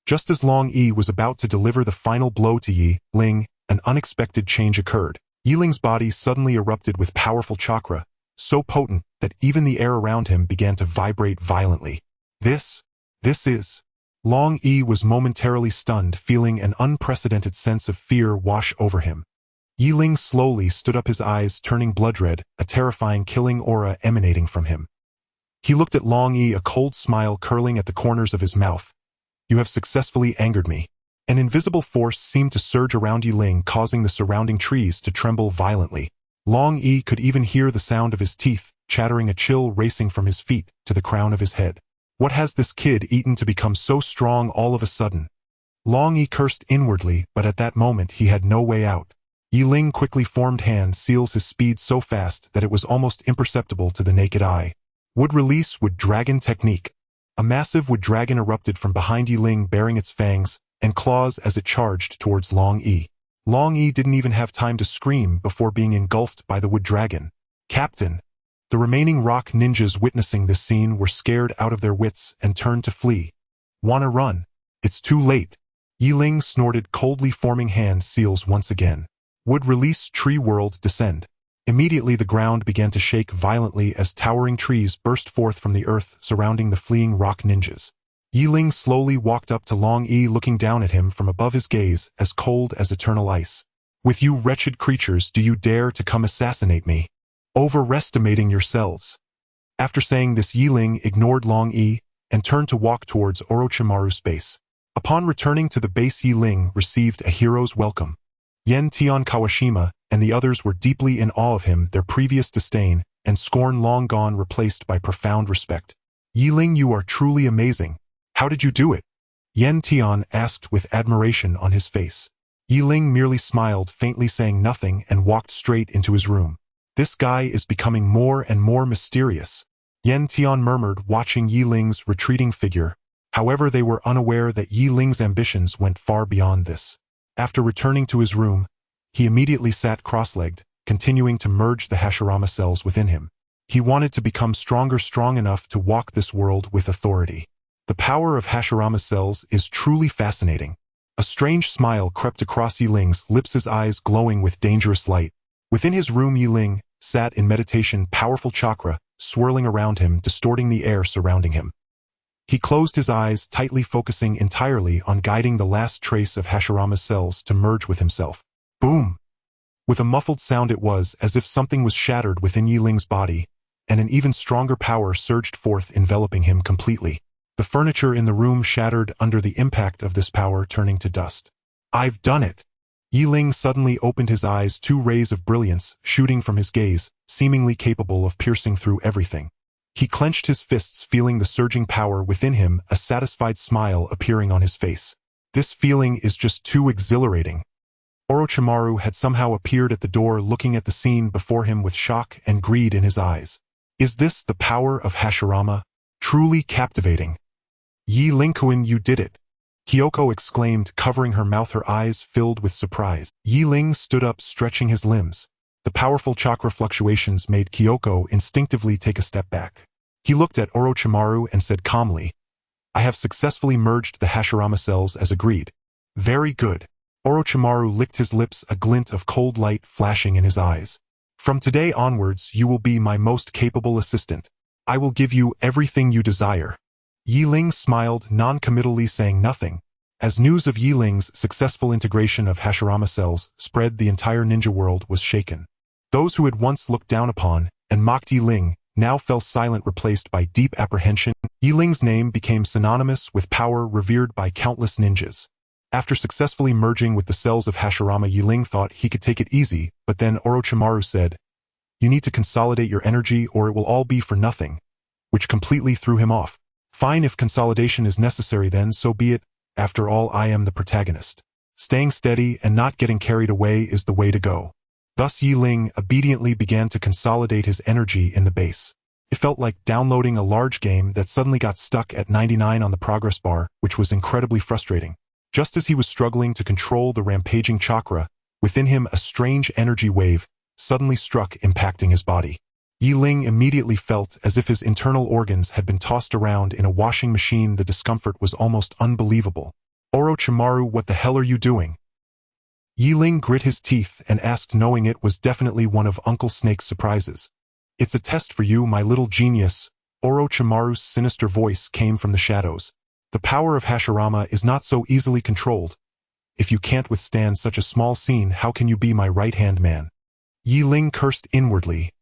Just as Long Yi was about to deliver the final blow to Yi Ling, an unexpected change occurred. Yiling's body suddenly erupted with powerful chakra, so potent that even the air around him began to vibrate violently. This is... Long Yi was momentarily stunned, feeling an unprecedented sense of fear wash over him. Ling slowly stood up, his eyes turning blood red, a terrifying killing aura emanating from him. He looked at Long Yi, a cold smile curling at the corners of his mouth. You have successfully angered me. An invisible force seemed to surge around Ling, causing the surrounding trees to tremble violently. Long Yi could even hear the sound of his teeth, chattering, a chill racing from his feet to the crown of his head. What has this kid eaten to become so strong all of a sudden? Long Yi cursed inwardly, but at that moment he had no way out. Ling quickly formed hand seals, his speed so fast that it was almost imperceptible to the naked eye. Wood release wood dragon technique. A massive wood dragon erupted from behind Ling, bearing its fangs and claws as it charged towards Long Yi. Long Yi didn't even have time to scream before being engulfed by the wood dragon. Captain! The remaining rock ninjas witnessing this scene were scared out of their wits and turned to flee. Wanna run? It's too late. Ling snorted coldly, forming hand seals once again. Wood release tree world descend. Immediately the ground began to shake violently as towering trees burst forth from the earth surrounding the fleeing rock ninjas. Ling slowly walked up to Long Yi, looking down at him from above, his gaze as cold as eternal ice. With you wretched creatures, do you dare to come assassinate me? Overestimating yourselves. After saying this, Ling ignored Long Yi and turned to walk towards Orochimaru's base. Upon returning to the base, Ling received a hero's welcome. Tian Kawashima and the others were deeply in awe of him, their previous disdain and scorn long gone, replaced by profound respect. Ling, you are truly amazing. How did you do it? Tian asked with admiration on his face. Ling merely smiled faintly, saying nothing, and walked straight into his room. This guy is becoming more and more mysterious, Tian murmured, watching Ling's retreating figure. However, they were unaware that Ling's ambitions went far beyond this. After returning to his room, he immediately sat cross-legged, continuing to merge the Hashirama cells within him. He wanted to become stronger, strong enough to walk this world with authority. The power of Hashirama cells is truly fascinating. A strange smile crept across Ling's lips, his eyes glowing with dangerous light. Within his room, Ling sat in meditation, powerful chakra swirling around him, distorting the air surrounding him. He closed his eyes tightly, focusing entirely on guiding the last trace of Hashirama's cells to merge with himself. Boom! With a muffled sound, it was as if something was shattered within Ling's body, and an even stronger power surged forth, enveloping him completely. The furniture in the room shattered under the impact of this power, turning to dust. I've done it! Ling suddenly opened his eyes, two rays of brilliance shooting from his gaze, seemingly capable of piercing through everything. He clenched his fists, feeling the surging power within him, a satisfied smile appearing on his face. This feeling is just too exhilarating. Orochimaru had somehow appeared at the door, looking at the scene before him with shock and greed in his eyes. Is this the power of Hashirama? Truly captivating. Ling-kun, you did it! Kyoko exclaimed, covering her mouth, her eyes filled with surprise. Ling stood up, stretching his limbs. The powerful chakra fluctuations made Kyoko instinctively take a step back. He looked at Orochimaru and said calmly, I have successfully merged the Hashirama cells as agreed. Very good. Orochimaru licked his lips, a glint of cold light flashing in his eyes. From today onwards, you will be my most capable assistant. I will give you everything you desire. Ling smiled non-committally, saying nothing. As news of Ling's successful integration of Hashirama cells spread, the entire ninja world was shaken. Those who had once looked down upon and mocked Ling now fell silent, replaced by deep apprehension. Ling's name became synonymous with power, revered by countless ninjas. After successfully merging with the cells of Hashirama, Ling thought he could take it easy, but then Orochimaru said, You need to consolidate your energy or it will all be for nothing, which completely threw him off. Fine, if consolidation is necessary, then so be it. After all, I am the protagonist. Staying steady and not getting carried away is the way to go. Thus Ling obediently began to consolidate his energy in the base. It felt like downloading a large game that suddenly got stuck at 99 on the progress bar, which was incredibly frustrating. Just as he was struggling to control the rampaging chakra, within him a strange energy wave suddenly struck, impacting his body. Ling immediately felt as if his internal organs had been tossed around in a washing machine. The discomfort was almost unbelievable. Orochimaru, what the hell are you doing? Yi Ling grit his teeth and asked, knowing it was definitely one of Uncle Snake's surprises. "It's a test for you, my little genius." Orochimaru's sinister voice came from the shadows. "The power of Hashirama is not so easily controlled. If you can't withstand such a small scene, how can you be my right-hand man?" Yi Ling cursed inwardly.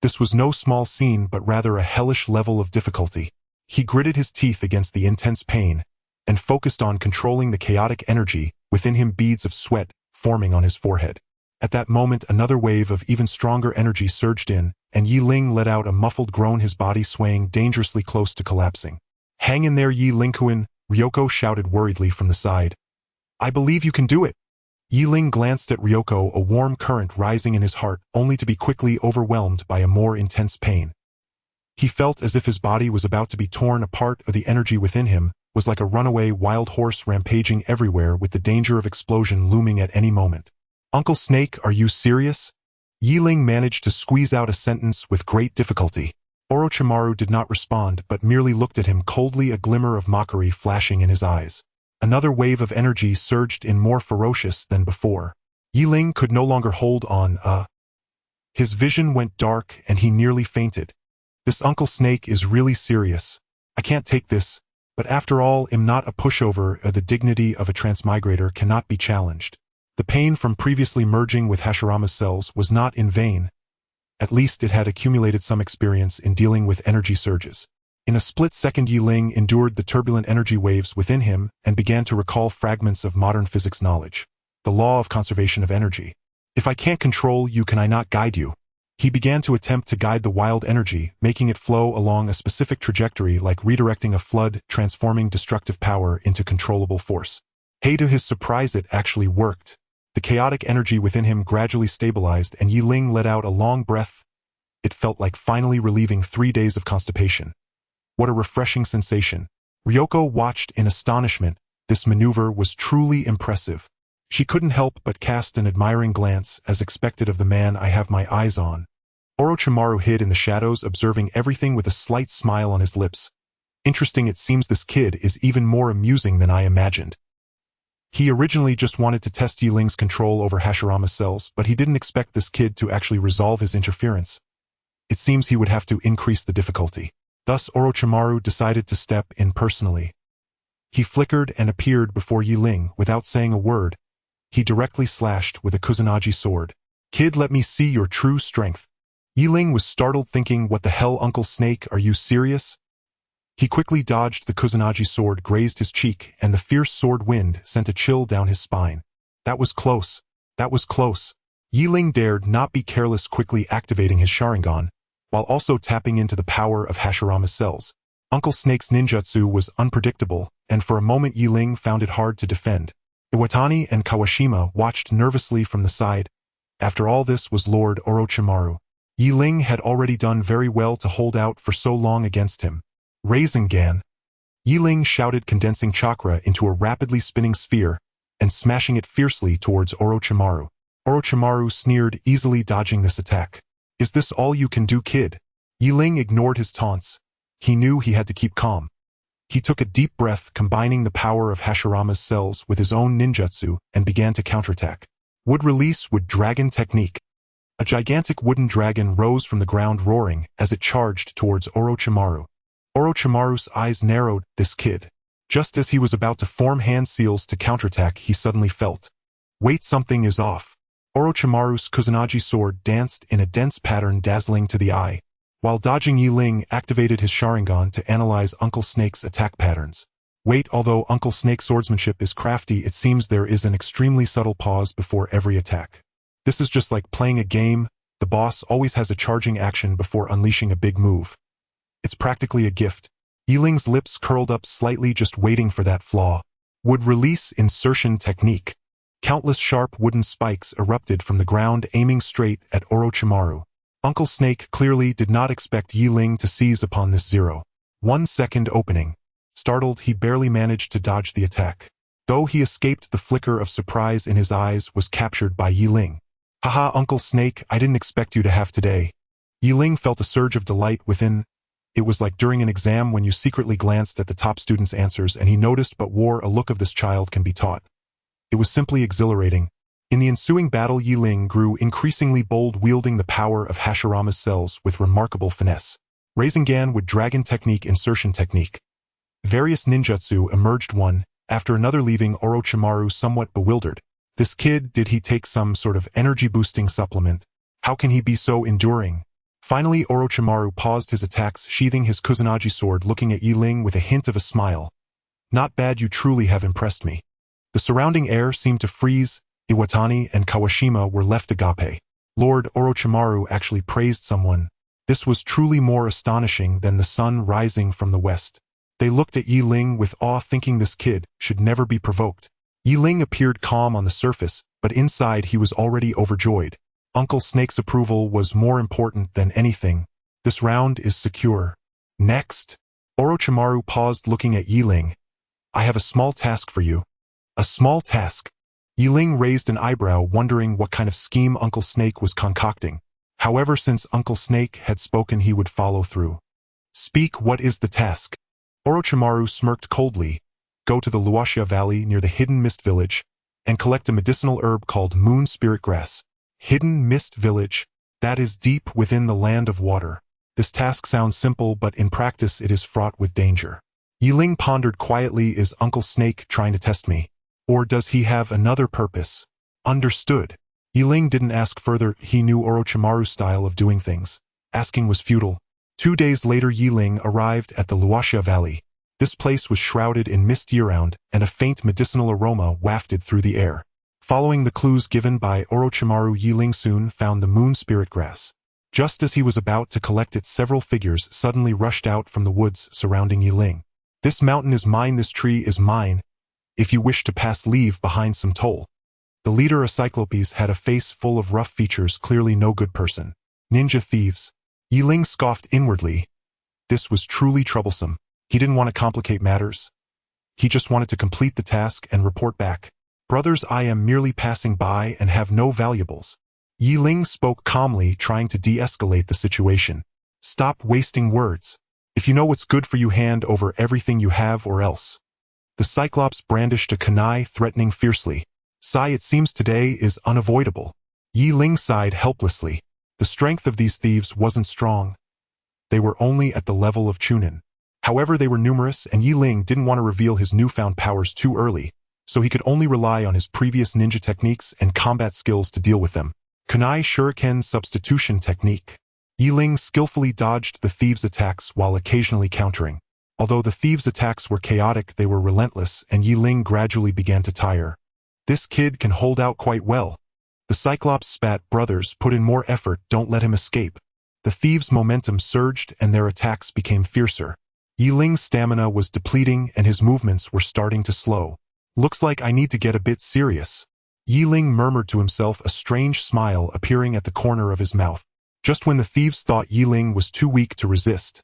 This was no small scene, but rather a hellish level of difficulty. He gritted his teeth against the intense pain and focused on controlling the chaotic energy within him, beads of sweat forming on his forehead. At that moment, another wave of even stronger energy surged in, and Yi Ling let out a muffled groan, his body swaying dangerously close to collapsing. "Hang in there, Yi Lingkuin," Ryoko shouted worriedly from the side. "I believe you can do it." Yi Ling glanced at Ryoko, a warm current rising in his heart, only to be quickly overwhelmed by a more intense pain. He felt as if his body was about to be torn apart, or the energy within him was like a runaway wild horse rampaging everywhere, with the danger of explosion looming at any moment. "Uncle Snake, are you serious?" Yi Ling managed to squeeze out a sentence with great difficulty. Orochimaru did not respond, but merely looked at him coldly, a glimmer of mockery flashing in his eyes. Another wave of energy surged in, more ferocious than before. Yi Ling could no longer hold on. His vision went dark and he nearly fainted. "This Uncle Snake is really serious. I can't take this. But after all, I'm not a pushover. The dignity of a transmigrator cannot be challenged." The pain from previously merging with Hashirama's cells was not in vain. At least it had accumulated some experience in dealing with energy surges. In a split second, Yi Ling endured the turbulent energy waves within him and began to recall fragments of modern physics knowledge. The law of conservation of energy. "If I can't control you, can I not guide you?" He began to attempt to guide the wild energy, making it flow along a specific trajectory, like redirecting a flood, transforming destructive power into controllable force. Hey, to his surprise, it actually worked. The chaotic energy within him gradually stabilized, and Yi Ling let out a long breath. It felt like finally relieving 3 days of constipation. What a refreshing sensation. Ryoko watched in astonishment. This maneuver was truly impressive. She couldn't help but cast an admiring glance, as expected of the man I have my eyes on. Orochimaru hid in the shadows, observing everything with a slight smile on his lips. "Interesting, it seems this kid is even more amusing than I imagined." He originally just wanted to test Yi Ling's control over Hashirama's cells, but he didn't expect this kid to actually resolve his interference. It seems he would have to increase the difficulty. Thus, Orochimaru decided to step in personally. He flickered and appeared before Yi Ling without saying a word. He directly slashed with a Kusanagi sword. "Kid, let me see your true strength." Yi Ling was startled, thinking, "What the hell, Uncle Snake, are you serious?" He quickly dodged. The Kusanagi sword grazed his cheek, and the fierce sword wind sent a chill down his spine. That was close. That was close. Yi Ling dared not be careless, quickly activating his Sharingan, while also tapping into the power of Hashirama's cells. Uncle Snake's ninjutsu was unpredictable, and for a moment Yi Ling found it hard to defend. Iwatani and Kawashima watched nervously from the side. After all, this was Lord Orochimaru. Yi Ling had already done very well to hold out for so long against him. "Rasengan!" Yi Ling shouted, condensing chakra into a rapidly spinning sphere and smashing it fiercely towards Orochimaru. Orochimaru sneered, easily dodging this attack. "Is this all you can do, kid?" Yi Ling ignored his taunts. He knew he had to keep calm. He took a deep breath, combining the power of Hashirama's cells with his own ninjutsu, and began to counterattack. Wood release with dragon technique. A gigantic wooden dragon rose from the ground, roaring as it charged towards Orochimaru. Orochimaru's eyes narrowed. This kid. Just as he was about to form hand seals to counterattack, he suddenly felt. Wait, something is off. Orochimaru's Kusanagi sword danced in a dense pattern, dazzling to the eye. While dodging, Yi Ling activated his Sharingan to analyze Uncle Snake's attack patterns. Wait, although Uncle Snake's swordsmanship is crafty, it seems there is an extremely subtle pause before every attack. This is just like playing a game. The boss always has a charging action before unleashing a big move. It's practically a gift. Yi Ling's lips curled up slightly, just waiting for that flaw. Would release insertion technique. Countless sharp wooden spikes erupted from the ground, aiming straight at Orochimaru. Uncle Snake clearly did not expect Yi Ling to seize upon this 0.1 second opening. Startled, he barely managed to dodge the attack. Though he escaped, the flicker of surprise in his eyes was captured by Yi Ling. Haha, Uncle Snake, I didn't expect you to have today. Yi Ling felt a surge of delight within. It was like during an exam when you secretly glanced at the top student's answers and he noticed but wore a look of this child can be taught. It was simply exhilarating. In the ensuing battle, Ling grew increasingly bold, wielding the power of Hashirama's cells with remarkable finesse. Rasengan with dragon technique, insertion technique. Various ninjutsu emerged one after another, leaving Orochimaru somewhat bewildered. This kid, did he take some sort of energy-boosting supplement? How can he be so enduring? Finally, Orochimaru paused his attacks, sheathing his Kusanagi sword, looking at Ling with a hint of a smile. Not bad, you truly have impressed me. The surrounding air seemed to freeze. Iwatani and Kawashima were left agape. Lord Orochimaru actually praised someone. This was truly more astonishing than the sun rising from the west. They looked at Ling with awe, thinking this kid should never be provoked. Ling appeared calm on the surface, but inside he was already overjoyed. Uncle Snake's approval was more important than anything. This round is secure. Next. Orochimaru paused, looking at Ling. I have a small task for you. A small task? Ling raised an eyebrow, wondering what kind of scheme Uncle Snake was concocting. However, since Uncle Snake had spoken, he would follow through. Speak, what is the task? Orochimaru smirked coldly. Go to the Luoxia Valley near the Hidden Mist Village and collect a medicinal herb called Moon Spirit Grass. Hidden Mist Village? That is deep within the land of water. This task sounds simple, but in practice it is fraught with danger. Ling pondered quietly. Is Uncle Snake trying to test me? Or does he have another purpose? Understood. Ling didn't ask further. He knew Orochimaru's style of doing things. Asking was futile. 2 days later, Ling arrived at the Luoxia Valley. This place was shrouded in mist year-round, and a faint medicinal aroma wafted through the air. Following the clues given by Orochimaru, Ling soon found the Moon Spirit Grass. Just as he was about to collect it, several figures suddenly rushed out from the woods surrounding Ling. This mountain is mine, this tree is mine. If you wish to pass, leave behind some toll. The leader, a Cyclopes, had a face full of rough features, clearly no good person. Ninja thieves. Ling scoffed inwardly. This was truly troublesome. He didn't want to complicate matters. He just wanted to complete the task and report back. Brothers, I am merely passing by and have no valuables. Ling spoke calmly, trying to de-escalate the situation. Stop wasting words. If you know what's good for you, hand over everything you have or else. The Cyclops brandished a kunai, threatening fiercely. Sigh, it seems today is unavoidable. Ling sighed helplessly. The strength of these thieves wasn't strong. They were only at the level of Chunin. However, they were numerous, and Ling didn't want to reveal his newfound powers too early, so he could only rely on his previous ninja techniques and combat skills to deal with them. Kunai Shuriken substitution technique. Ling skillfully dodged the thieves' attacks while occasionally countering. Although the thieves' attacks were chaotic, they were relentless, and Ling gradually began to tire. This kid can hold out quite well. The Cyclops spat. Brothers, put in more effort, don't let him escape. The thieves' momentum surged and their attacks became fiercer. Ling's stamina was depleting and his movements were starting to slow. Looks like I need to get a bit serious. Ling murmured to himself, a strange smile appearing at the corner of his mouth. Just when the thieves thought Ling was too weak to resist,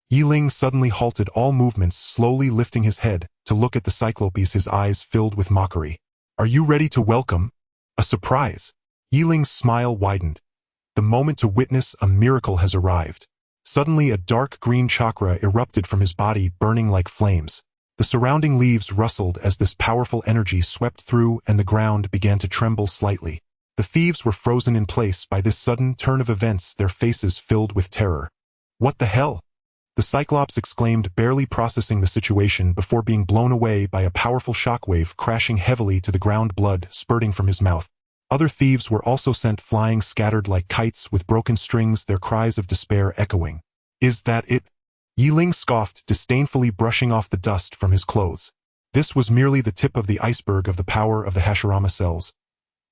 Ling suddenly halted all movements, slowly lifting his head to look at the Cyclopes, his eyes filled with mockery. Are you ready to welcome a surprise? Ling's smile widened. The moment to witness a miracle has arrived. Suddenly a dark green chakra erupted from his body, burning like flames. The surrounding leaves rustled as this powerful energy swept through and the ground began to tremble slightly. The thieves were frozen in place by this sudden turn of events, their faces filled with terror. What the hell? The Cyclops exclaimed, barely processing the situation before being blown away by a powerful shockwave crashing heavily to the ground, blood spurting from his mouth. Other thieves were also sent flying, scattered like kites with broken strings, their cries of despair echoing. Is that it? Ling scoffed, disdainfully brushing off the dust from his clothes. This was merely the tip of the iceberg of the power of the Hashirama cells.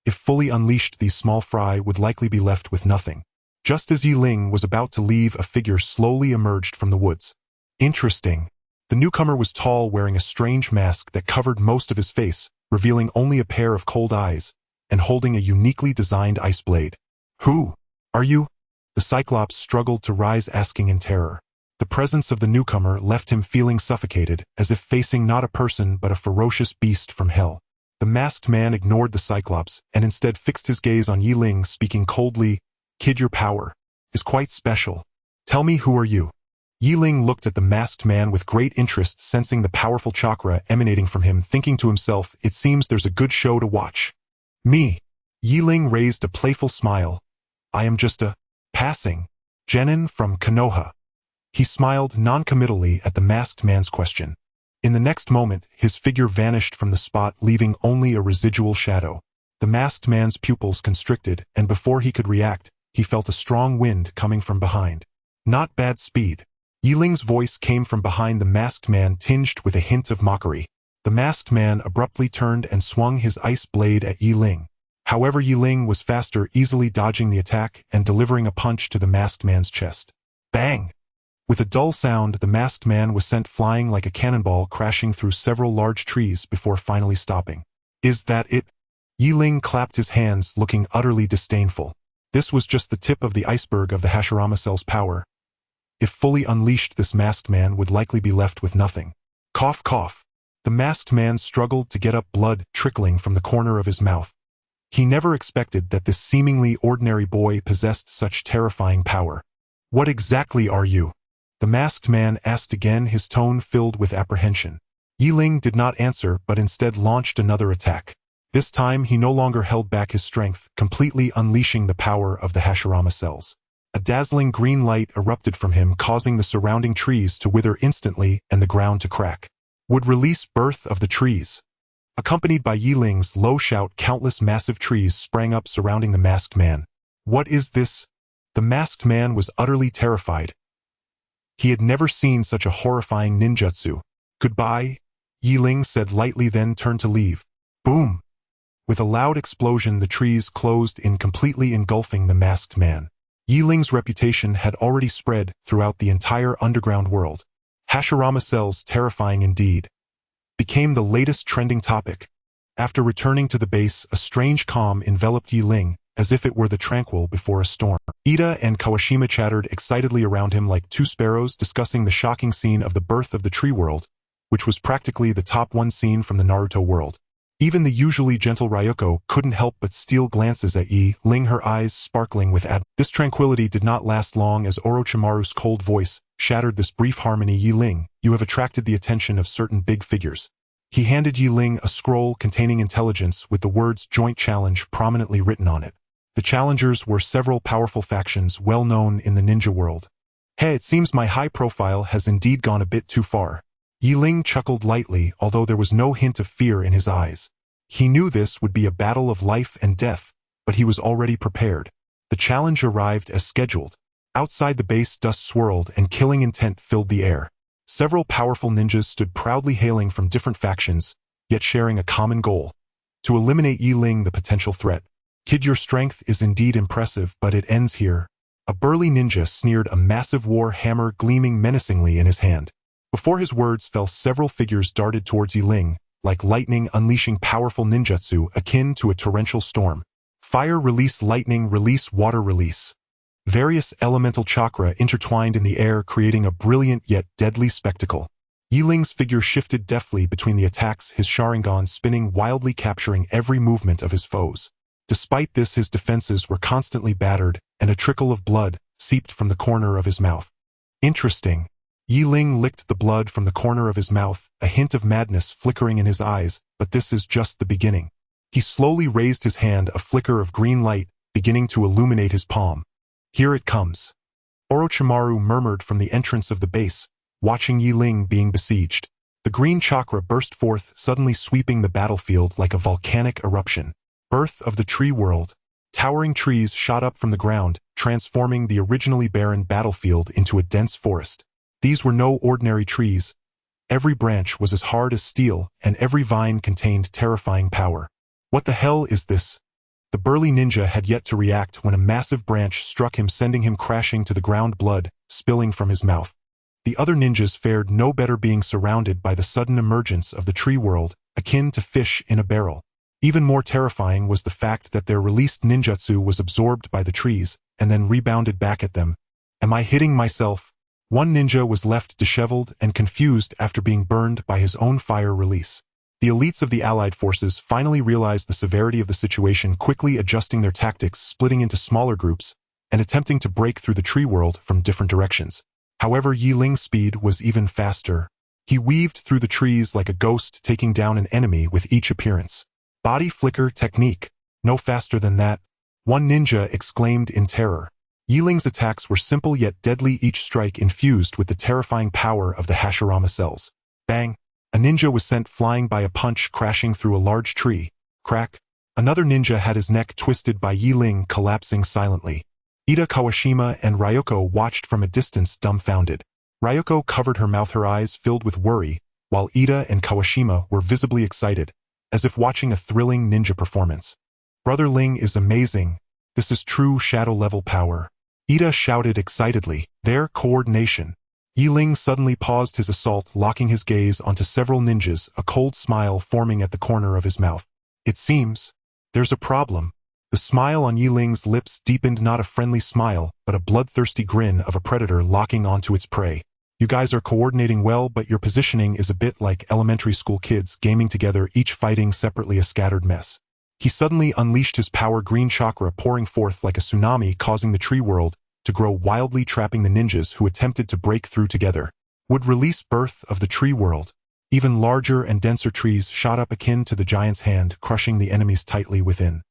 If fully unleashed, these small fry would likely be left with nothing. Just as Ling was about to leave, a figure slowly emerged from the woods. Interesting. The newcomer was tall, wearing a strange mask that covered most of his face, revealing only a pair of cold eyes, and holding a uniquely designed ice blade. Who are you? The Cyclops struggled to rise, asking in terror. The presence of the newcomer left him feeling suffocated, as if facing not a person but a ferocious beast from hell. The masked man ignored the Cyclops and instead fixed his gaze on Ling, speaking coldly. Kid, your power is quite special. Tell me, who are you? Ling looked at the masked man with great interest, sensing the powerful chakra emanating from him, thinking to himself, it seems there's a good show to watch. Me. Yi Ling raised a playful smile. I am just a passing genin from Konoha. He smiled non-committally at the masked man's question. In the next moment, his figure vanished from the spot, leaving only a residual shadow. The masked man's pupils constricted, and before he could react, he felt a strong wind coming from behind. Not bad speed. Yi Ling's voice came from behind the masked man, tinged with a hint of mockery. The masked man abruptly turned and swung his ice blade at Yi Ling. However, Yi Ling was faster, easily dodging the attack and delivering a punch to the masked man's chest. Bang! With a dull sound, the masked man was sent flying like a cannonball, crashing through several large trees before finally stopping. Is that it? Yi Ling clapped his hands, looking utterly disdainful. This was just the tip of the iceberg of the Hashirama cell's power. If fully unleashed, this masked man would likely be left with nothing. Cough, cough. The masked man struggled to get up, blood trickling from the corner of his mouth. He never expected that this seemingly ordinary boy possessed such terrifying power. What exactly are you? The masked man asked again, his tone filled with apprehension. Yi Ling did not answer, but instead launched another attack. This time he no longer held back his strength, completely unleashing the power of the Hashirama cells. A dazzling green light erupted from him, causing the surrounding trees to wither instantly and the ground to crack. Would release birth of the trees. Accompanied by Yi Ling's low shout, countless massive trees sprang up surrounding the masked man. What is this? The masked man was utterly terrified. He had never seen such a horrifying ninjutsu. Goodbye, Yi Ling said lightly, then turned to leave. Boom! With a loud explosion, the trees closed in, completely engulfing the masked man. Yi Ling's reputation had already spread throughout the entire underground world. Hashirama cells, terrifying indeed, became the latest trending topic. After returning to the base, a strange calm enveloped Yi Ling, as if it were the tranquil before a storm. Ida and Kawashima chattered excitedly around him like two sparrows, discussing the shocking scene of the birth of the tree world, which was practically the top one scene from the Naruto world. Even the usually gentle Ryoko couldn't help but steal glances at Yi Ling, her eyes sparkling with admiration. This tranquility did not last long, as Orochimaru's cold voice shattered this brief harmony. Yi Ling, you have attracted the attention of certain big figures. He handed Yi Ling a scroll containing intelligence with the words Joint Challenge prominently written on it. The challengers were several powerful factions well known in the ninja world. Hey, it seems my high profile has indeed gone a bit too far. Yi Ling chuckled lightly, although there was no hint of fear in his eyes. He knew this would be a battle of life and death, but he was already prepared. The challenge arrived as scheduled. Outside the base, dust swirled and killing intent filled the air. Several powerful ninjas stood proudly, hailing from different factions, yet sharing a common goal: to eliminate Yi Ling, the potential threat. Kid, your strength is indeed impressive, but it ends here. A burly ninja sneered, a massive war hammer gleaming menacingly in his hand. Before his words fell, several figures darted towards Yi Ling, like lightning, unleashing powerful ninjutsu akin to a torrential storm. Fire release, lightning release, water release. Various elemental chakra intertwined in the air, creating a brilliant yet deadly spectacle. Yi Ling's figure shifted deftly between the attacks, his Sharingan spinning wildly, capturing every movement of his foes. Despite this, his defenses were constantly battered, and a trickle of blood seeped from the corner of his mouth. Interesting. Yi Ling licked the blood from the corner of his mouth, a hint of madness flickering in his eyes, but this is just the beginning. He slowly raised his hand, a flicker of green light beginning to illuminate his palm. Here it comes. Orochimaru murmured from the entrance of the base, watching Yi Ling being besieged. The green chakra burst forth, suddenly sweeping the battlefield like a volcanic eruption. Birth of the tree world. Towering trees shot up from the ground, transforming the originally barren battlefield into a dense forest. These were no ordinary trees. Every branch was as hard as steel, and every vine contained terrifying power. What the hell is this? The burly ninja had yet to react when a massive branch struck him, sending him crashing to the ground, blood spilling from his mouth. The other ninjas fared no better, being surrounded by the sudden emergence of the tree world, akin to fish in a barrel. Even more terrifying was the fact that their released ninjutsu was absorbed by the trees, and then rebounded back at them. Am I hitting myself? One ninja was left disheveled and confused after being burned by his own fire release. The elites of the allied forces finally realized the severity of the situation, quickly adjusting their tactics, splitting into smaller groups, and attempting to break through the tree world from different directions. However, Yi Ling's speed was even faster. He weaved through the trees like a ghost, taking down an enemy with each appearance. Body flicker technique. No faster than that, one ninja exclaimed in terror. Yi Ling's attacks were simple yet deadly, each strike infused with the terrifying power of the Hashirama cells. Bang! A ninja was sent flying by a punch crashing through a large tree. Crack! Another ninja had his neck twisted by Yi Ling, collapsing silently. Ida, Kawashima, and Ryoko watched from a distance, dumbfounded. Ryoko covered her mouth, her eyes filled with worry, while Ida and Kawashima were visibly excited, as if watching a thrilling ninja performance. Brother Ling is amazing. This is true shadow-level power. Ida shouted excitedly. Their coordination. Yi Ling suddenly paused his assault, locking his gaze onto several ninjas, a cold smile forming at the corner of his mouth. It seems there's a problem. The smile on Yi Ling's lips deepened, not a friendly smile, but a bloodthirsty grin of a predator locking onto its prey. You guys are coordinating well, but your positioning is a bit like elementary school kids gaming together, each fighting separately, a scattered mess. He suddenly unleashed his power, green chakra pouring forth like a tsunami, causing the tree world to grow wildly, trapping the ninjas who attempted to break through together. Would release birth of the tree world. Even larger and denser trees shot up akin to the giant's hand, crushing the enemies tightly within.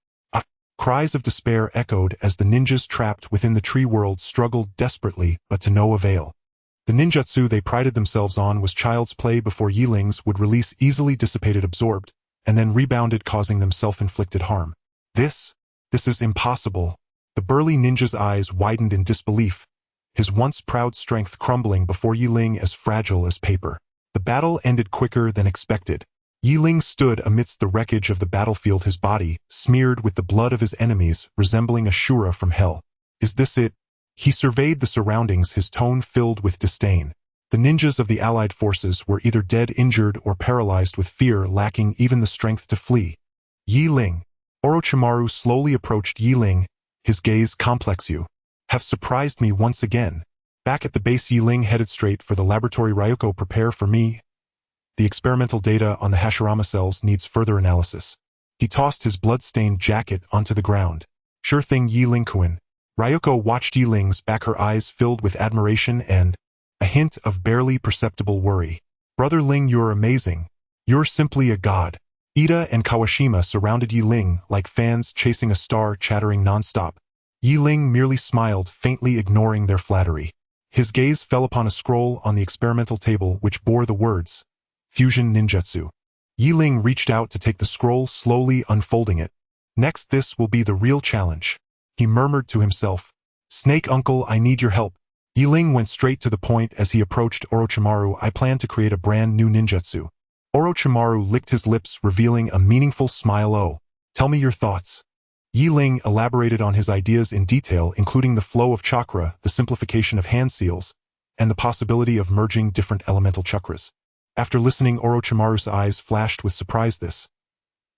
Cries of despair echoed as the ninjas trapped within the tree world struggled desperately, but to no avail. The ninjutsu they prided themselves on was child's play before Yi Ling's would release, easily dissipated, absorbed, and then rebounded, causing them self-inflicted harm. This is impossible. The burly ninja's eyes widened in disbelief, his once proud strength crumbling before Yi Ling as fragile as paper. The battle ended quicker than expected. Yi Ling stood amidst the wreckage of the battlefield, his body smeared with the blood of his enemies, resembling a Shura from hell. Is this it? He surveyed the surroundings, his tone filled with disdain. The ninjas of the allied forces were either dead, injured, or paralyzed with fear, lacking even the strength to flee. Yi Ling. Orochimaru slowly approached Yi Ling, his gaze complex. You have surprised me once again. Back at the base, Yi Ling headed straight for the laboratory. Ryoko, prepare for me. The experimental data on the Hashirama cells needs further analysis. He tossed his blood-stained jacket onto the ground. Sure thing, Yi Ling-kun. Ryoko watched Yi Ling's back, her eyes filled with admiration and a hint of barely perceptible worry. Brother Ling, you're amazing. You're simply a god. Ida and Kawashima surrounded Yi Ling like fans chasing a star, chattering non-stop. Yi Ling merely smiled, faintly ignoring their flattery. His gaze fell upon a scroll on the experimental table which bore the words, Fusion Ninjutsu. Yi Ling reached out to take the scroll, slowly unfolding it. Next, this will be the real challenge. He murmured to himself. Snake Uncle, I need your help. Yi Ling went straight to the point as he approached Orochimaru. I plan to create a brand new ninjutsu. Orochimaru licked his lips, revealing a meaningful smile. Oh, tell me your thoughts. Yi Ling elaborated on his ideas in detail, including the flow of chakra, the simplification of hand seals, and the possibility of merging different elemental chakras. After listening, Orochimaru's eyes flashed with surprise. This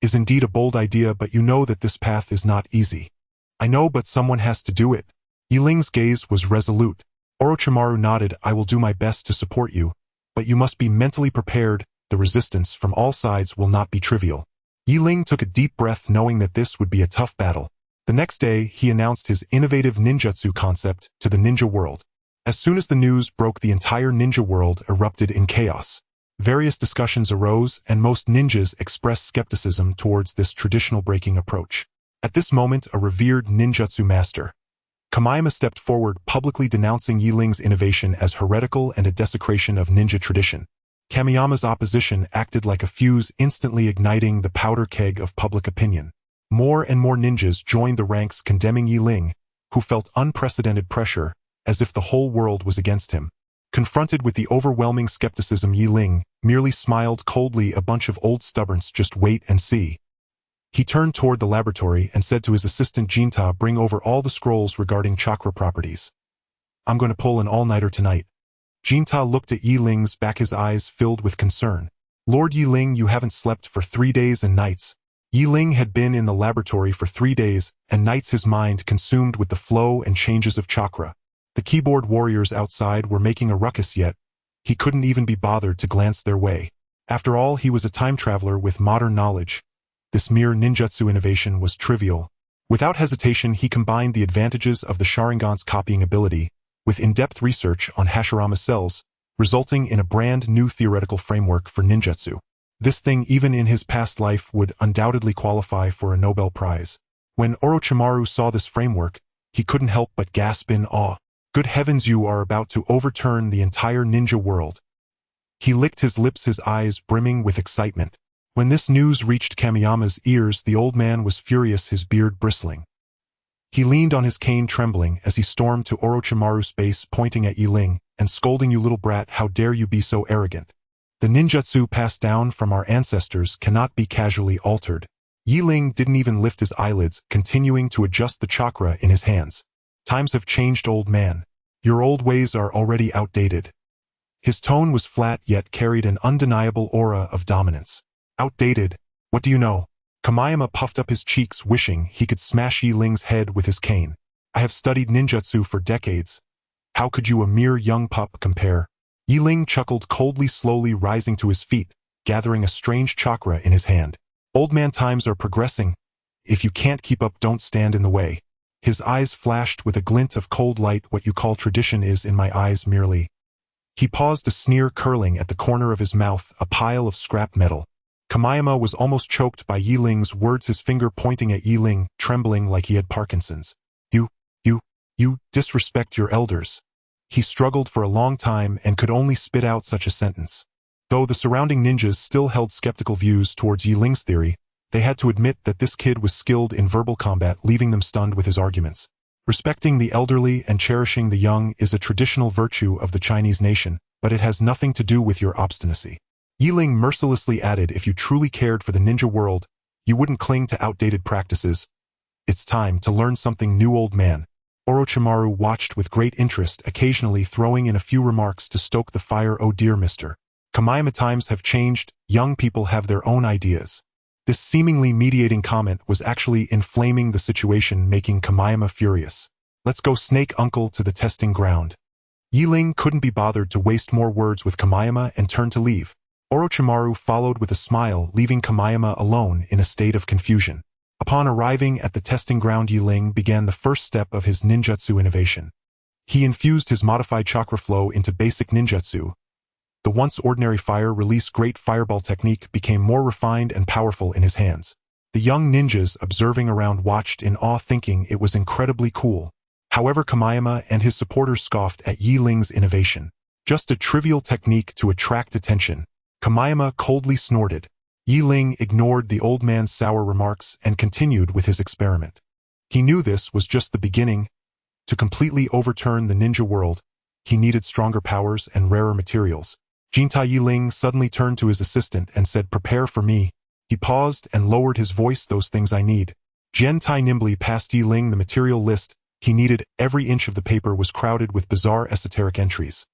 is indeed a bold idea, but you know that this path is not easy. I know, but someone has to do it. Yi Ling's gaze was resolute. Orochimaru nodded. I will do my best to support you, but you must be mentally prepared. The resistance from all sides will not be trivial. Yi Ling took a deep breath, knowing that this would be a tough battle. The next day, he announced his innovative ninjutsu concept to the ninja world. As soon as the news broke, the entire ninja world erupted in chaos. Various discussions arose, and most ninjas expressed skepticism towards this traditional breaking approach. At this moment, a revered ninjutsu master, Kamiyama, stepped forward, publicly denouncing Yi Ling's innovation as heretical and a desecration of ninja tradition. Kamiyama's opposition acted like a fuse, instantly igniting the powder keg of public opinion. More and more ninjas joined the ranks, condemning Yi Ling, who felt unprecedented pressure, as if the whole world was against him. Confronted with the overwhelming skepticism, Yi Ling merely smiled coldly. A bunch of old stubborns, just wait and see. He turned toward the laboratory and said to his assistant Jinta, bring over all the scrolls regarding chakra properties. I'm going to pull an all-nighter tonight. Jinta looked at Yi Ling's back, his eyes filled with concern. Lord Yi Ling, you haven't slept for 3 days and nights. Yi Ling had been in the laboratory for 3 days and nights, his mind consumed with the flow and changes of chakra. The keyboard warriors outside were making a ruckus, yet he couldn't even be bothered to glance their way. After all, he was a time traveler with modern knowledge. This mere ninjutsu innovation was trivial. Without hesitation, he combined the advantages of the Sharingan's copying ability with in-depth research on Hashirama cells, resulting in a brand new theoretical framework for ninjutsu. This thing, even in his past life, would undoubtedly qualify for a Nobel Prize. When Orochimaru saw this framework, he couldn't help but gasp in awe. Good heavens, you are about to overturn the entire ninja world. He licked his lips, his eyes brimming with excitement. When this news reached Kamiyama's ears, the old man was furious, his beard bristling. He leaned on his cane trembling as he stormed to Orochimaru's base, pointing at Ling and scolding, "You little brat, how dare you be so arrogant? The ninjutsu passed down from our ancestors cannot be casually altered." Ling didn't even lift his eyelids, continuing to adjust the chakra in his hands. "Times have changed, old man. Your old ways are already outdated." His tone was flat yet carried an undeniable aura of dominance. "Outdated? What do you know?" Kamiyama puffed up his cheeks, wishing he could smash Ling's head with his cane. "I have studied ninjutsu for decades. How could you, a mere young pup, compare?" Ling chuckled coldly, slowly rising to his feet, gathering a strange chakra in his hand. "Old man, times are progressing. If you can't keep up, don't stand in the way." His eyes flashed with a glint of cold light. "What you call tradition is, in my eyes, merely—" He paused, a sneer curling at the corner of his mouth, a pile of scrap metal. Kamiyama was almost choked by Ling's words, his finger pointing at Ling, trembling like he had Parkinson's. You disrespect your elders." He struggled for a long time and could only spit out such a sentence. Though the surrounding ninjas still held skeptical views towards Ling's theory, they had to admit that this kid was skilled in verbal combat, leaving them stunned with his arguments. Respecting the elderly and cherishing the young is a traditional virtue of the Chinese nation, but it has nothing to do with your obstinacy. Ling mercilessly added, "If you truly cared for the ninja world, you wouldn't cling to outdated practices. It's time to learn something new, old man." Orochimaru watched with great interest, occasionally throwing in a few remarks to stoke the fire. "Oh dear, Mr. Kamiyama, times have changed, young people have their own ideas." This seemingly mediating comment was actually inflaming the situation, making Kamiyama furious. "Let's go, snake uncle, to the testing ground." Ling couldn't be bothered to waste more words with Kamiyama and turned to leave. Orochimaru followed with a smile, leaving Kamiyama alone in a state of confusion. Upon arriving at the testing ground, Ling began the first step of his ninjutsu innovation. He infused his modified chakra flow into basic ninjutsu. The once ordinary fire release great fireball technique became more refined and powerful in his hands. The young ninjas observing around watched in awe, thinking it was incredibly cool. However, Kamiyama and his supporters scoffed at Ling's innovation. Just a trivial technique to attract attention. Kamiyama coldly snorted. Ling ignored the old man's sour remarks and continued with his experiment. He knew this was just the beginning. To completely overturn the ninja world, he needed stronger powers and rarer materials. Ling suddenly turned to his assistant and said, "Prepare for me." He paused and lowered his voice, "Those things I need." Tai nimbly passed Ling the material list he needed. Every inch of the paper was crowded with bizarre esoteric entries.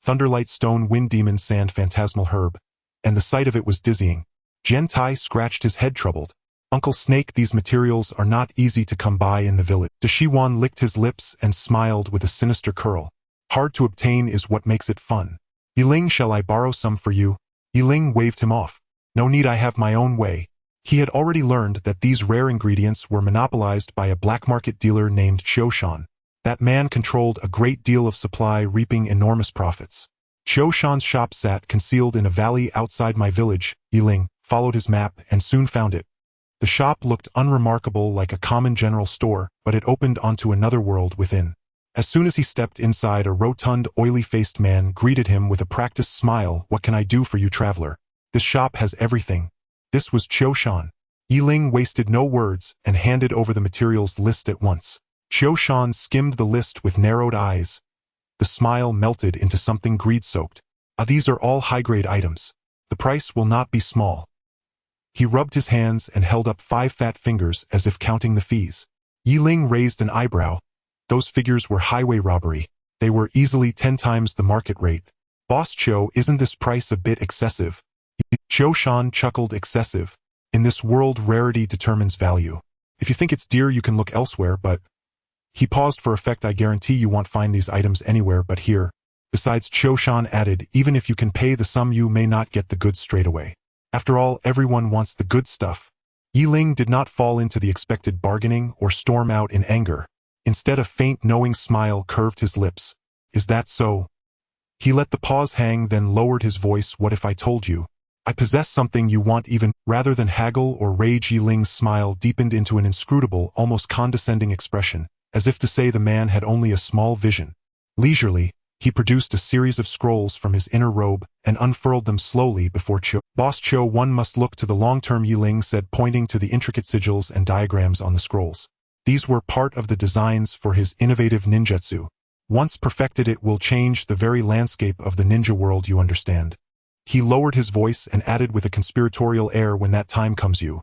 Thunderlight, stone, wind, demon, sand, phantasmal herb. And the sight of it was dizzying. Tai scratched his head, troubled. "Uncle Snake, these materials are not easy to come by in the village." Wan licked his lips and smiled with a sinister curl. "Hard to obtain is what makes it fun." "Ling, shall I borrow some for you?" Ling waved him off. "No need, I have my own way." He had already learned that these rare ingredients were monopolized by a black market dealer named Shan. That man controlled a great deal of supply, reaping enormous profits. Shan's shop sat concealed in a valley outside my village. Ling followed his map and soon found it. The shop looked unremarkable, like a common general store, but it opened onto another world within. As soon as he stepped inside, a rotund, oily-faced man greeted him with a practiced smile. "What can I do for you, traveler? This shop has everything." This was Shan. Ling wasted no words and handed over the materials list at once. Shan skimmed the list with narrowed eyes. The smile melted into something greed-soaked. These are all high-grade items. The price will not be small." He rubbed his hands and held up 5 fat fingers as if counting the fees. Ling raised an eyebrow. Those figures were highway robbery. They were easily 10 times the market rate. "Boss Cho, isn't this price a bit excessive?" Shan chuckled. "Excessive? In this world, rarity determines value. If you think it's dear, you can look elsewhere, but..." He paused for effect. "I guarantee you won't find these items anywhere but here." Besides, Shan added, "even if you can pay the sum, you may not get the goods straight away. After all, everyone wants the good stuff." Ling did not fall into the expected bargaining or storm out in anger. Instead, a faint, knowing smile curved his lips. "Is that so?" He let the pause hang, then lowered his voice. "What if I told you I possess something you want even. Rather than haggle or rage, Yi Ling's smile deepened into an inscrutable, almost condescending expression, as if to say the man had only a small vision. Leisurely, he produced a series of scrolls from his inner robe and unfurled them slowly before Cho. Boss Cho, one must look to the long-term, Yi Ling said, pointing to the intricate sigils and diagrams on the scrolls. These were part of the designs for his innovative ninjutsu. Once perfected, it will change the very landscape of the ninja world, you understand. He lowered his voice and added with a conspiratorial air, when that time comes, you,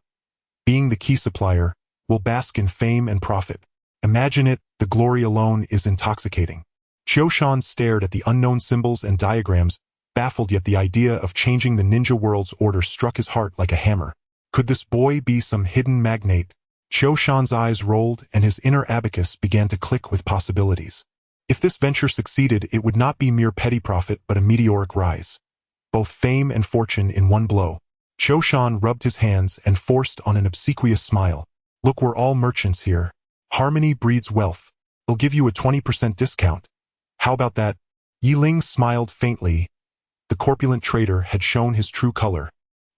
being the key supplier, will bask in fame and profit. Imagine it, the glory alone is intoxicating. Qiu stared at the unknown symbols and diagrams, baffled, yet the idea of changing the ninja world's order struck his heart like a hammer. Could this boy be some hidden magnate? Qiu eyes rolled and his inner abacus began to click with possibilities. If this venture succeeded, it would not be mere petty profit but a meteoric rise. Both fame and fortune in one blow. Qiu rubbed his hands and forced on an obsequious smile. Look, we're all merchants here. Harmony breeds wealth. I'll give you a 20% discount. How about that? Yi Ling smiled faintly. The corpulent trader had shown his true color.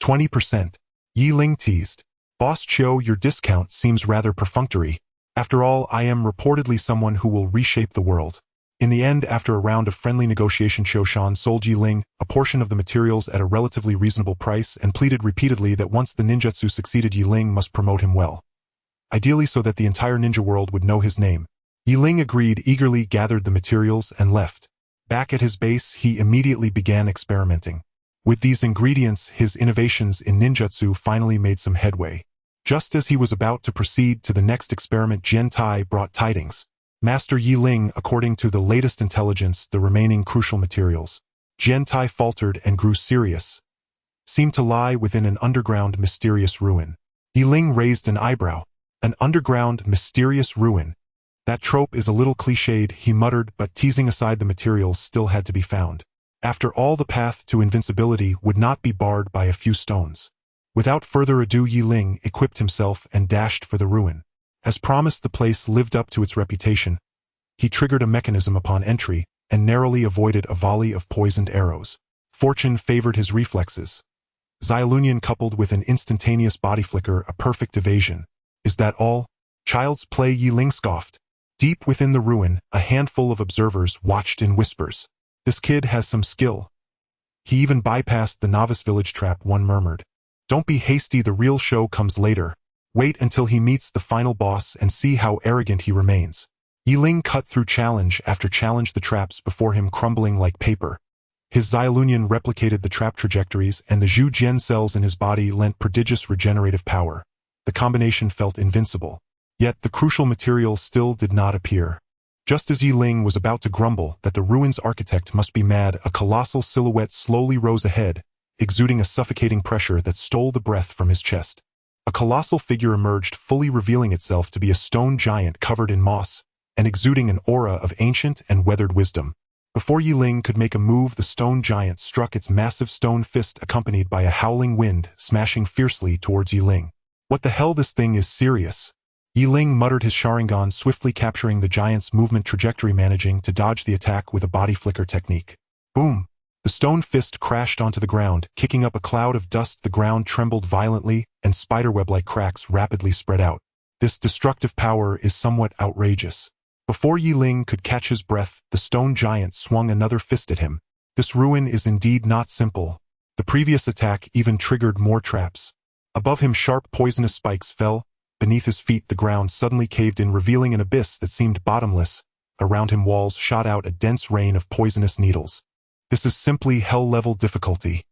20%. Yi Ling teased. Boss Cho, your discount seems rather perfunctory. After all, I am reportedly someone who will reshape the world. In the end, after a round of friendly negotiation, Qiu sold Yi Ling a portion of the materials at a relatively reasonable price and pleaded repeatedly that once the ninjutsu succeeded, Yi Ling must promote him well. Ideally so that the entire ninja world would know his name. Yi Ling agreed, eagerly gathered the materials and left. Back at his base, he immediately began experimenting. With these ingredients, his innovations in ninjutsu finally made some headway. Just as he was about to proceed to the next experiment, Jian-Tai brought tidings. Master Yi Ling, according to the latest intelligence, the remaining crucial materials. Jian-Tai faltered and grew serious. Seemed to lie within an underground mysterious ruin. Yi Ling raised an eyebrow. An underground mysterious ruin. That trope is a little cliched, he muttered, but teasing aside, the materials still had to be found. After all, the path to invincibility would not be barred by a few stones. Without further ado, Yi Ling equipped himself and dashed for the ruin. As promised, the place lived up to its reputation. He triggered a mechanism upon entry and narrowly avoided a volley of poisoned arrows. Fortune favored his reflexes. Xiaolunian coupled with an instantaneous body flicker, a perfect evasion. Is that all? Child's play, Yi Ling scoffed. Deep within the ruin, a handful of observers watched in whispers. This kid has some skill. He even bypassed the novice village trap, one murmured. Don't be hasty, the real show comes later. Wait until he meets the final boss and see how arrogant he remains. Yi Ling cut through challenge after challenge, the traps before him crumbling like paper. His Xiaolunian replicated the trap trajectories, and the Zhu Jian cells in his body lent prodigious regenerative power. The combination felt invincible. Yet the crucial material still did not appear. Just as Yi Ling was about to grumble that the ruin's architect must be mad, a colossal silhouette slowly rose ahead, exuding a suffocating pressure that stole the breath from his chest. A colossal figure emerged, fully revealing itself to be a stone giant covered in moss, and exuding an aura of ancient and weathered wisdom. Before Yi Ling could make a move, the stone giant struck its massive stone fist, accompanied by a howling wind, smashing fiercely towards Yi Ling. What the hell, this thing is serious. Yi Ling muttered, his Sharingan swiftly capturing the giant's movement trajectory, managing to dodge the attack with a body flicker technique. Boom! The stone fist crashed onto the ground, kicking up a cloud of dust. The ground trembled violently, and spiderweb-like cracks rapidly spread out. This destructive power is somewhat outrageous. Before Yi Ling could catch his breath, the stone giant swung another fist at him. This ruin is indeed not simple. The previous attack even triggered more traps. Above him, sharp poisonous spikes fell. Beneath his feet, the ground suddenly caved in, revealing an abyss that seemed bottomless. Around him, walls shot out a dense rain of poisonous needles. This is simply hell-level difficulty.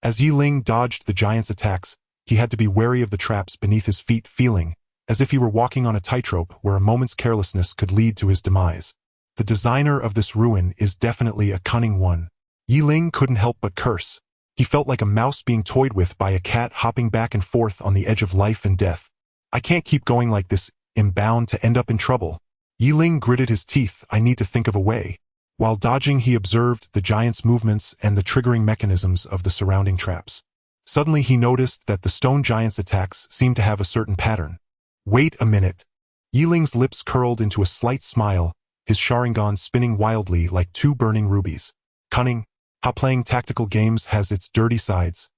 As Yi Ling dodged the giant's attacks, he had to be wary of the traps beneath his feet, feeling as if he were walking on a tightrope where a moment's carelessness could lead to his demise. The designer of this ruin is definitely a cunning one. Yi Ling couldn't help but curse. He felt like a mouse being toyed with by a cat, hopping back and forth on the edge of life and death. I can't keep going like this. I'm bound to end up in trouble. Yi Ling gritted his teeth. I need to think of a way. While dodging, he observed the giant's movements and the triggering mechanisms of the surrounding traps. Suddenly he noticed that the stone giant's attacks seemed to have a certain pattern. Wait a minute. Yi Ling's lips curled into a slight smile, his Sharingan spinning wildly like two burning rubies. Cunning. How playing tactical games has its dirty sides.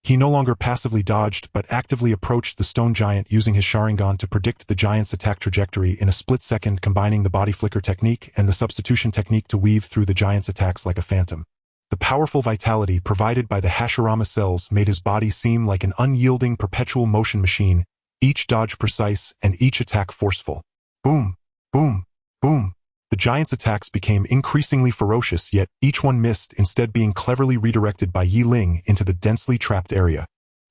He no longer passively dodged but actively approached the stone giant using his Sharingan to predict the giant's attack trajectory in a split second, combining the body flicker technique and the substitution technique to weave through the giant's attacks like a phantom. The powerful vitality provided by the Hashirama cells made his body seem like an unyielding perpetual motion machine, each dodge precise and each attack forceful. Boom, boom, boom. The giant's attacks became increasingly ferocious, yet each one missed, instead being cleverly redirected by Ling into the densely trapped area.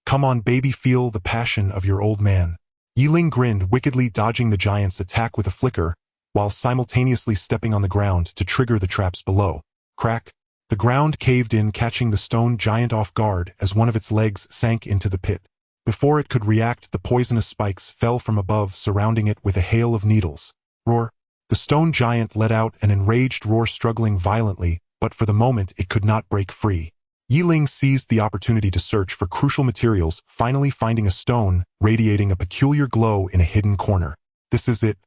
Come on, baby, feel the passion of your old man. Ling grinned, wickedly dodging the giant's attack with a flicker, while simultaneously stepping on the ground to trigger the traps below. Crack! The ground caved in, catching the stone giant off guard as one of its legs sank into the pit. Before it could react, the poisonous spikes fell from above, surrounding it with a hail of needles. Roar! The stone giant let out an enraged roar, struggling violently, but for the moment it could not break free. Ling seized the opportunity to search for crucial materials, finally finding a stone radiating a peculiar glow in a hidden corner. This is it.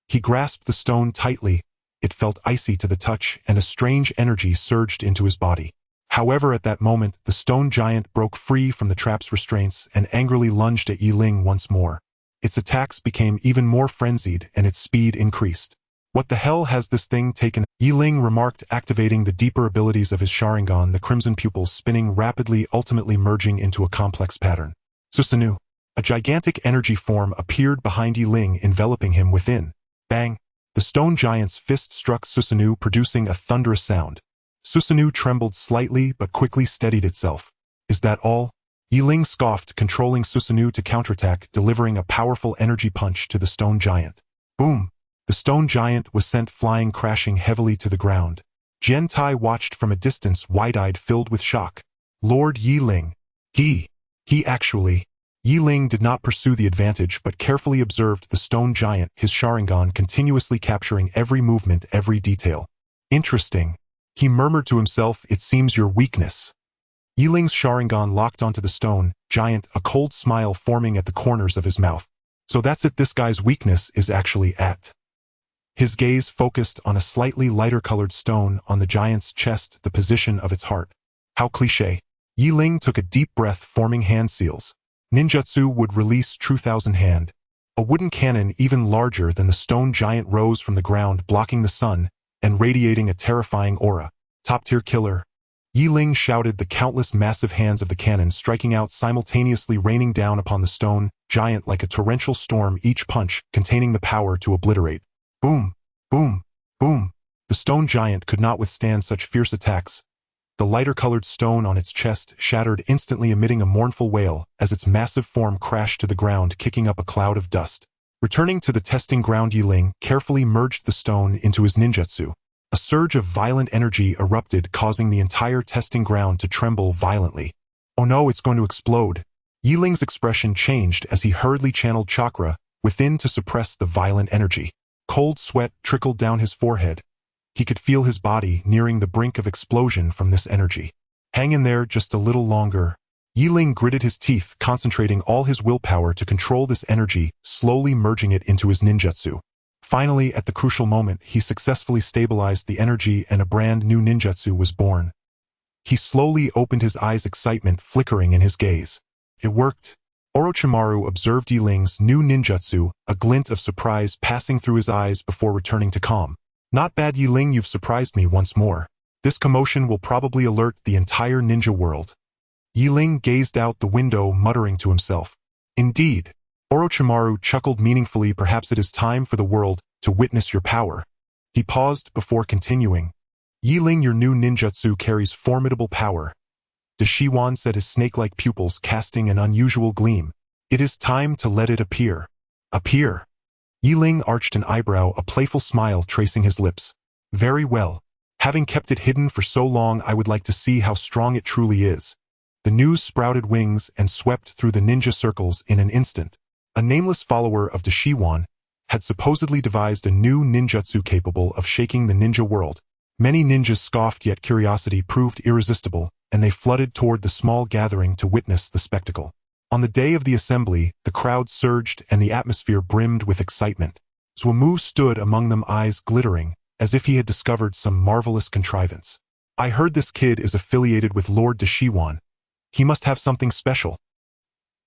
He grasped the stone tightly. It felt icy to the touch, and a strange energy surged into his body. However, at that moment, the stone giant broke free from the trap's restraints and angrily lunged at Ling once more. Its attacks became even more frenzied and its speed increased. What the hell has this thing taken? Ling remarked, activating the deeper abilities of his Sharingan, the crimson pupils spinning rapidly, ultimately merging into a complex pattern. Susanoo. A gigantic energy form appeared behind Ling, enveloping him within. Bang! The stone giant's fist struck Susanoo, producing a thunderous sound. Susanoo trembled slightly but quickly steadied itself. Is that all? Ling scoffed, controlling Susanoo to counterattack, delivering a powerful energy punch to the stone giant. Boom! The stone giant was sent flying, crashing heavily to the ground. Gentai watched from a distance, wide-eyed, filled with shock. Lord Ling. He actually... Ling did not pursue the advantage but carefully observed the stone giant, his Sharingan continuously capturing every movement, every detail. Interesting. He murmured to himself, it seems your weakness. Ling's Sharingan locked onto the stone giant, a cold smile forming at the corners of his mouth. So that's it, this guy's weakness is actually at. His gaze focused on a slightly lighter-colored stone on the giant's chest, the position of its heart. How cliché. Ling took a deep breath, forming hand seals. Ninjutsu would release True Thousand Hand. A wooden cannon even larger than the stone giant rose from the ground, blocking the sun and radiating a terrifying aura. Top-tier killer. Ling shouted, the countless massive hands of the cannon striking out, simultaneously raining down upon the stone giant like a torrential storm, each punch containing the power to obliterate. Boom, boom, boom. The stone giant could not withstand such fierce attacks. The lighter-colored stone on its chest shattered instantly, emitting a mournful wail as its massive form crashed to the ground, kicking up a cloud of dust. Returning to the testing ground, Ling carefully merged the stone into his ninjutsu. A surge of violent energy erupted, causing the entire testing ground to tremble violently. Oh no, it's going to explode. Ling's expression changed as he hurriedly channeled chakra within to suppress the violent energy. Cold sweat trickled down his forehead. He could feel his body nearing the brink of explosion from this energy. Hang in there just a little longer. Ling gritted his teeth, concentrating all his willpower to control this energy, slowly merging it into his ninjutsu. Finally, at the crucial moment, he successfully stabilized the energy and a brand new ninjutsu was born. He slowly opened his eyes, excitement flickering in his gaze. It worked. Orochimaru observed Ling's new ninjutsu, a glint of surprise passing through his eyes before returning to calm. Not bad, Ling, you've surprised me once more. This commotion will probably alert the entire ninja world. Ling gazed out the window, muttering to himself. Indeed. Orochimaru chuckled meaningfully, perhaps it is time for the world to witness your power. He paused before continuing. Ling, your new ninjutsu carries formidable power. Deshiwan said, his snake-like pupils casting an unusual gleam. It is time to let it appear. Appear. Ling arched an eyebrow, a playful smile tracing his lips. Very well. Having kept it hidden for so long, I would like to see how strong it truly is. The news sprouted wings and swept through the ninja circles in an instant. A nameless follower of Deshiwan had supposedly devised a new ninjutsu capable of shaking the ninja world. Many ninjas scoffed, yet curiosity proved irresistible, and they flooded toward the small gathering to witness the spectacle. On the day of the assembly, the crowd surged and the atmosphere brimmed with excitement. Zuamu stood among them, eyes glittering, as if he had discovered some marvelous contrivance. I heard this kid is affiliated with Lord Deshiwan. He must have something special.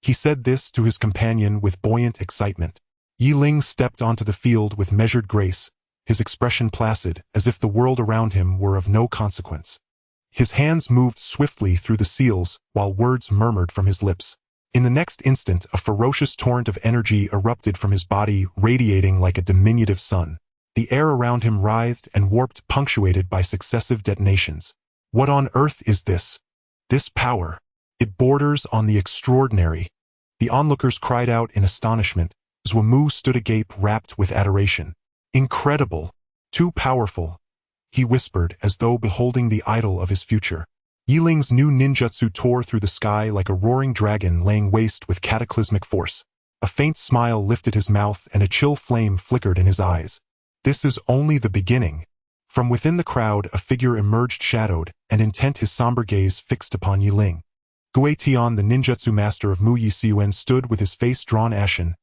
He said this to his companion with buoyant excitement. Ling stepped onto the field with measured grace, his expression placid, as if the world around him were of no consequence. His hands moved swiftly through the seals, while words murmured from his lips. In the next instant, a ferocious torrent of energy erupted from his body, radiating like a diminutive sun. The air around him writhed and warped, punctuated by successive detonations. What on earth is this? This power. It borders on the extraordinary. The onlookers cried out in astonishment. Zhumu stood agape, rapt with adoration. Incredible. Too powerful, he whispered, as though beholding the idol of his future. Ling's new ninjutsu tore through the sky like a roaring dragon, laying waste with cataclysmic force. A faint smile lifted his mouth and a chill flame flickered in his eyes. This is only the beginning. From within the crowd, a figure emerged, shadowed and intent, his somber gaze fixed upon Ling. Guetian, the ninjutsu master of Mu Yisuen, stood with his face drawn ashen,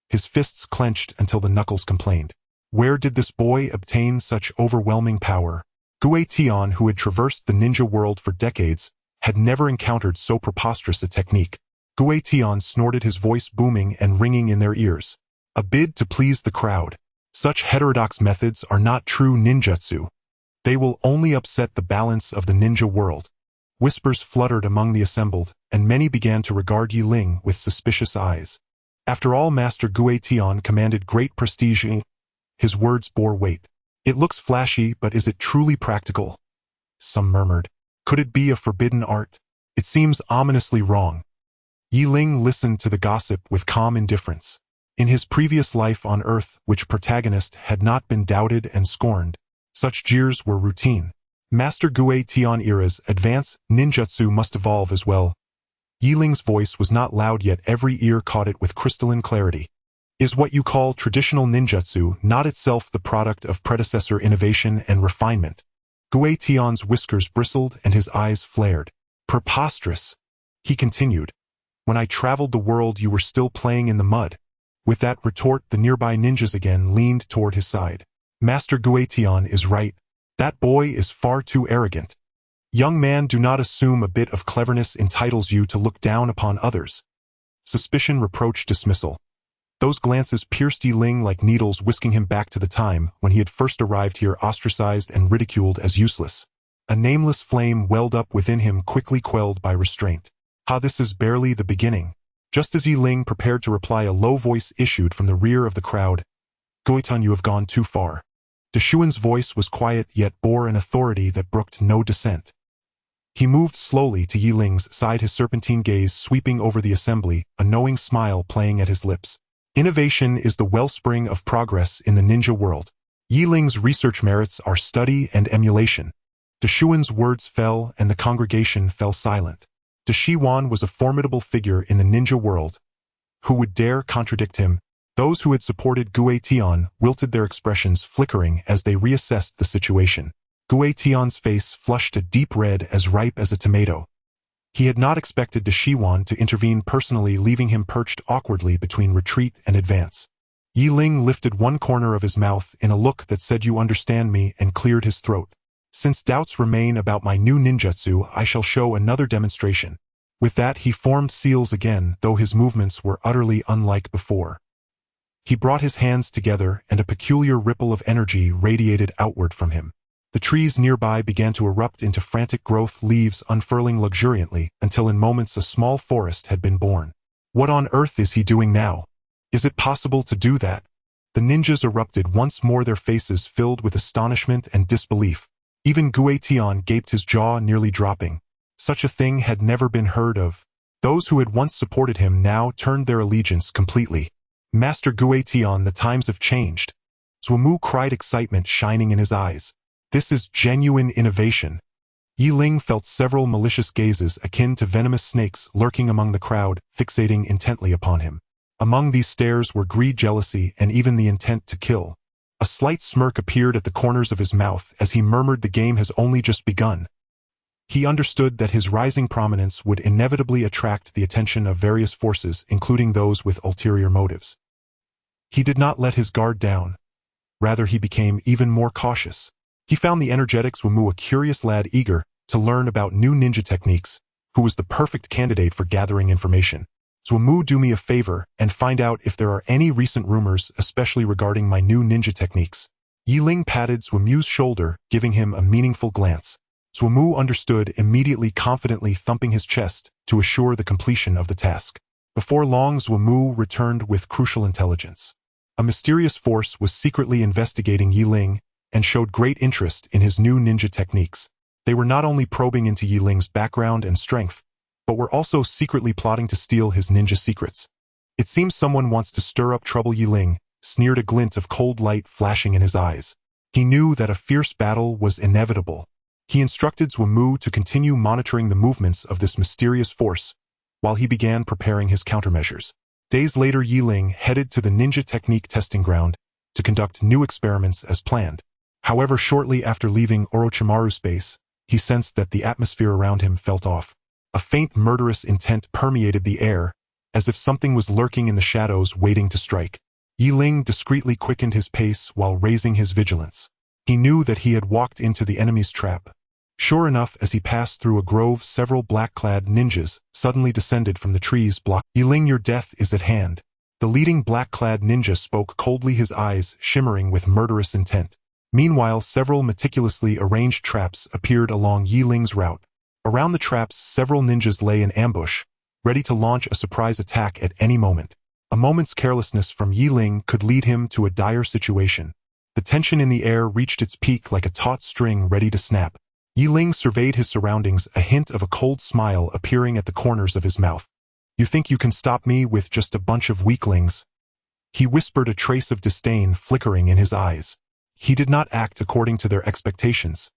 his fists clenched until the knuckles complained. Where did this boy obtain such overwhelming power? Guetian, who had traversed the ninja world for decades, had never encountered so preposterous a technique. Guetian snorted, his voice booming and ringing in their ears. A bid to please the crowd. Such heterodox methods are not true ninjutsu. They will only upset the balance of the ninja world. Whispers fluttered among the assembled, and many began to regard Ling with suspicious eyes. After all, Master Guetian commanded great prestige. His words bore weight. It looks flashy, but is it truly practical? Some murmured. Could it be a forbidden art? It seems ominously wrong. Ling listened to the gossip with calm indifference. In his previous life on Earth, which protagonist had not been doubted and scorned, such jeers were routine. Master Guetian era's advance ninjutsu must evolve as well. Ling's voice was not loud, yet every ear caught it with crystalline clarity. Is what you call traditional ninjutsu not itself the product of predecessor innovation and refinement? Guetian's whiskers bristled and his eyes flared. Preposterous. He continued. When I traveled the world, you were still playing in the mud. With that retort, the nearby ninjas again leaned toward his side. Master Guetian is right. That boy is far too arrogant. Young man, do not assume a bit of cleverness entitles you to look down upon others. Suspicion, reproach, dismissal. Those glances pierced Ling like needles, whisking him back to the time when he had first arrived here, ostracized and ridiculed as useless. A nameless flame welled up within him, quickly quelled by restraint. This is barely the beginning. Just as Ling prepared to reply, a low voice issued from the rear of the crowd. Guetian, you have gone too far. Deshuan's voice was quiet, yet bore an authority that brooked no dissent. He moved slowly to Ling's side, his serpentine gaze sweeping over the assembly, a knowing smile playing at his lips. Innovation is the wellspring of progress in the ninja world. Ling's research merits are study and emulation. Deshuan's words fell, and the congregation fell silent. Deshuan was a formidable figure in the ninja world. Who would dare contradict him? Those who had supported Guetian wilted, their expressions flickering as they reassessed the situation. Guetian's face flushed a deep red, as ripe as a tomato. He had not expected Deshuan to intervene personally, leaving him perched awkwardly between retreat and advance. Ling lifted one corner of his mouth in a look that said, "You understand me," and cleared his throat. Since doubts remain about my new ninjutsu, I shall show another demonstration. With that, he formed seals again, though his movements were utterly unlike before. He brought his hands together, and a peculiar ripple of energy radiated outward from him. The trees nearby began to erupt into frantic growth, leaves unfurling luxuriantly, until in moments a small forest had been born. What on earth is he doing now? Is it possible to do that? The ninjas erupted once more, their faces filled with astonishment and disbelief. Even Guetian gaped, his jaw nearly dropping. Such a thing had never been heard of. Those who had once supported him now turned their allegiance completely. Master Guetian, the times have changed. Zhumu cried, excitement shining in his eyes. This is genuine innovation. Ling felt several malicious gazes akin to venomous snakes lurking among the crowd, fixating intently upon him. Among these stares were greed, jealousy, and even the intent to kill. A slight smirk appeared at the corners of his mouth as he murmured, "The game has only just begun." He understood that his rising prominence would inevitably attract the attention of various forces, including those with ulterior motives. He did not let his guard down. Rather, he became even more cautious. He found the energetic Zhumu a curious lad eager to learn about new ninja techniques, who was the perfect candidate for gathering information. Zuamu, do me a favor and find out if there are any recent rumors, especially regarding my new ninja techniques. Yi Ling patted Zuamu's shoulder, giving him a meaningful glance. Zuamu understood, immediately confidently thumping his chest to assure the completion of the task. Before long, Zuamu returned with crucial intelligence. A mysterious force was secretly investigating Yi Ling and showed great interest in his new ninja techniques. They were not only probing into Yi Ling's background and strength, but were also secretly plotting to steal his ninja secrets. It seems someone wants to stir up trouble. Yi Ling sneered, a glint of cold light flashing in his eyes. He knew that a fierce battle was inevitable. He instructed Zuamu to continue monitoring the movements of this mysterious force, while he began preparing his countermeasures. Days later, Yi Ling headed to the ninja technique testing ground to conduct new experiments as planned. However, shortly after leaving Orochimaru's base, he sensed that the atmosphere around him felt off. A faint murderous intent permeated the air, as if something was lurking in the shadows waiting to strike. Yi Ling discreetly quickened his pace while raising his vigilance. He knew that he had walked into the enemy's trap. Sure enough, as he passed through a grove, several black-clad ninjas suddenly descended from the trees blocked. Yi Ling, your death is at hand. The leading black-clad ninja spoke coldly, his eyes shimmering with murderous intent. Meanwhile, several meticulously arranged traps appeared along Yi Ling's route. Around the traps, several ninjas lay in ambush, ready to launch a surprise attack at any moment. A moment's carelessness from Yi Ling could lead him to a dire situation. The tension in the air reached its peak like a taut string ready to snap. Yi Ling surveyed his surroundings, a hint of a cold smile appearing at the corners of his mouth. You think you can stop me with just a bunch of weaklings? He whispered, a trace of disdain flickering in his eyes. He did not act according to their expectations.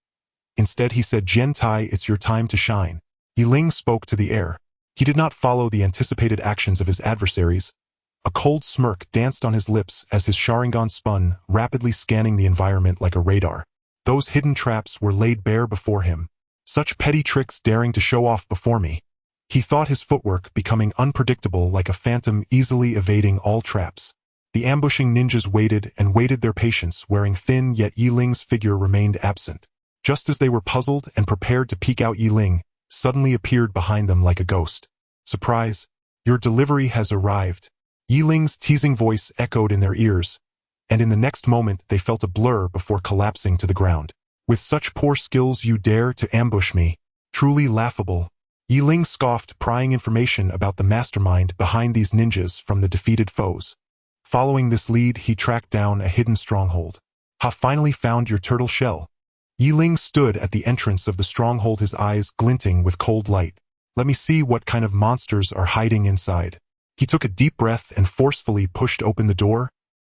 Instead, he said, Gentai, it's your time to shine. Yi Ling spoke to the air. He did not follow the anticipated actions of his adversaries. A cold smirk danced on his lips as his Sharingan spun, rapidly scanning the environment like a radar. Those hidden traps were laid bare before him. Such petty tricks daring to show off before me. He thought, his footwork becoming unpredictable like a phantom easily evading all traps. The ambushing ninjas waited and waited their patience, wearing thin, yet Yi Ling's figure remained absent. Just as they were puzzled and prepared to peek out, Yi Ling suddenly appeared behind them like a ghost. Surprise! Your delivery has arrived. Yi Ling's teasing voice echoed in their ears, and in the next moment they felt a blur before collapsing to the ground. With such poor skills you dare to ambush me? Truly laughable. Yi Ling scoffed, prying information about the mastermind behind these ninjas from the defeated foes. Following this lead, he tracked down a hidden stronghold. Ha, finally found your turtle shell. Yi Ling stood at the entrance of the stronghold, his eyes glinting with cold light. Let me see what kind of monsters are hiding inside. He took a deep breath and forcefully pushed open the door.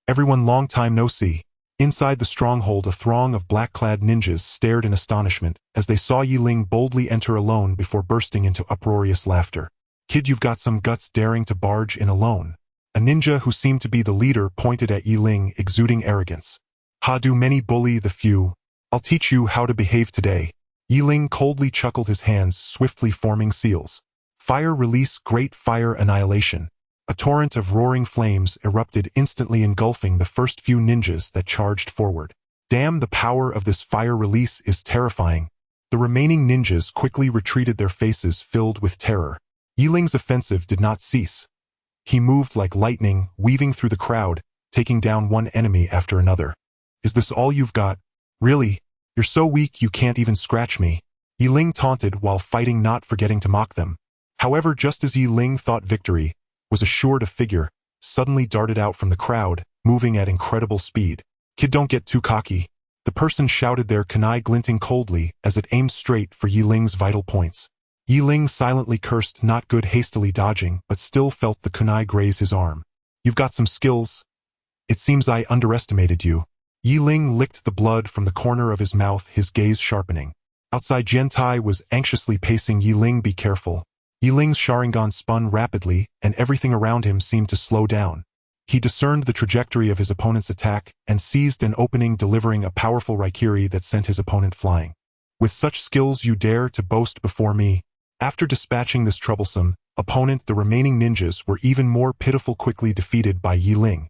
Everyone, long time no see. Inside the stronghold, a throng of black-clad ninjas stared in astonishment as they saw Yi Ling boldly enter alone before bursting into uproarious laughter. Kid, you've got some guts, daring to barge in alone. A ninja who seemed to be the leader pointed at Yi Ling, exuding arrogance. Ha, do many bully the few? I'll teach you how to behave today. Yi Ling coldly chuckled, his hands swiftly forming seals. Fire release, great fire annihilation. A torrent of roaring flames erupted, instantly engulfing the first few ninjas that charged forward. Damn, the power of this fire release is terrifying. The remaining ninjas quickly retreated, their faces filled with terror. Yi Ling's offensive did not cease. He moved like lightning, weaving through the crowd, taking down one enemy after another. Is this all you've got? Really? You're so weak you can't even scratch me. Yi Ling taunted while fighting, not forgetting to mock them. However, just as Yi Ling thought victory was assured, a figure suddenly darted out from the crowd, moving at incredible speed. Kid, don't get too cocky. The person shouted, their kunai glinting coldly as it aimed straight for Yi Ling's vital points. Yi Ling silently cursed, not good, hastily dodging, but still felt the kunai graze his arm. You've got some skills. It seems I underestimated you. Yi Ling licked the blood from the corner of his mouth, his gaze sharpening. Outside, Gentai was anxiously pacing. Yi Ling, be careful. Yi Ling's Sharingan spun rapidly, and everything around him seemed to slow down. He discerned the trajectory of his opponent's attack and seized an opening, delivering a powerful Raikiri that sent his opponent flying. With such skills you dare to boast before me? After dispatching this troublesome opponent, the remaining ninjas were even more pitiful, quickly defeated by Yi Ling.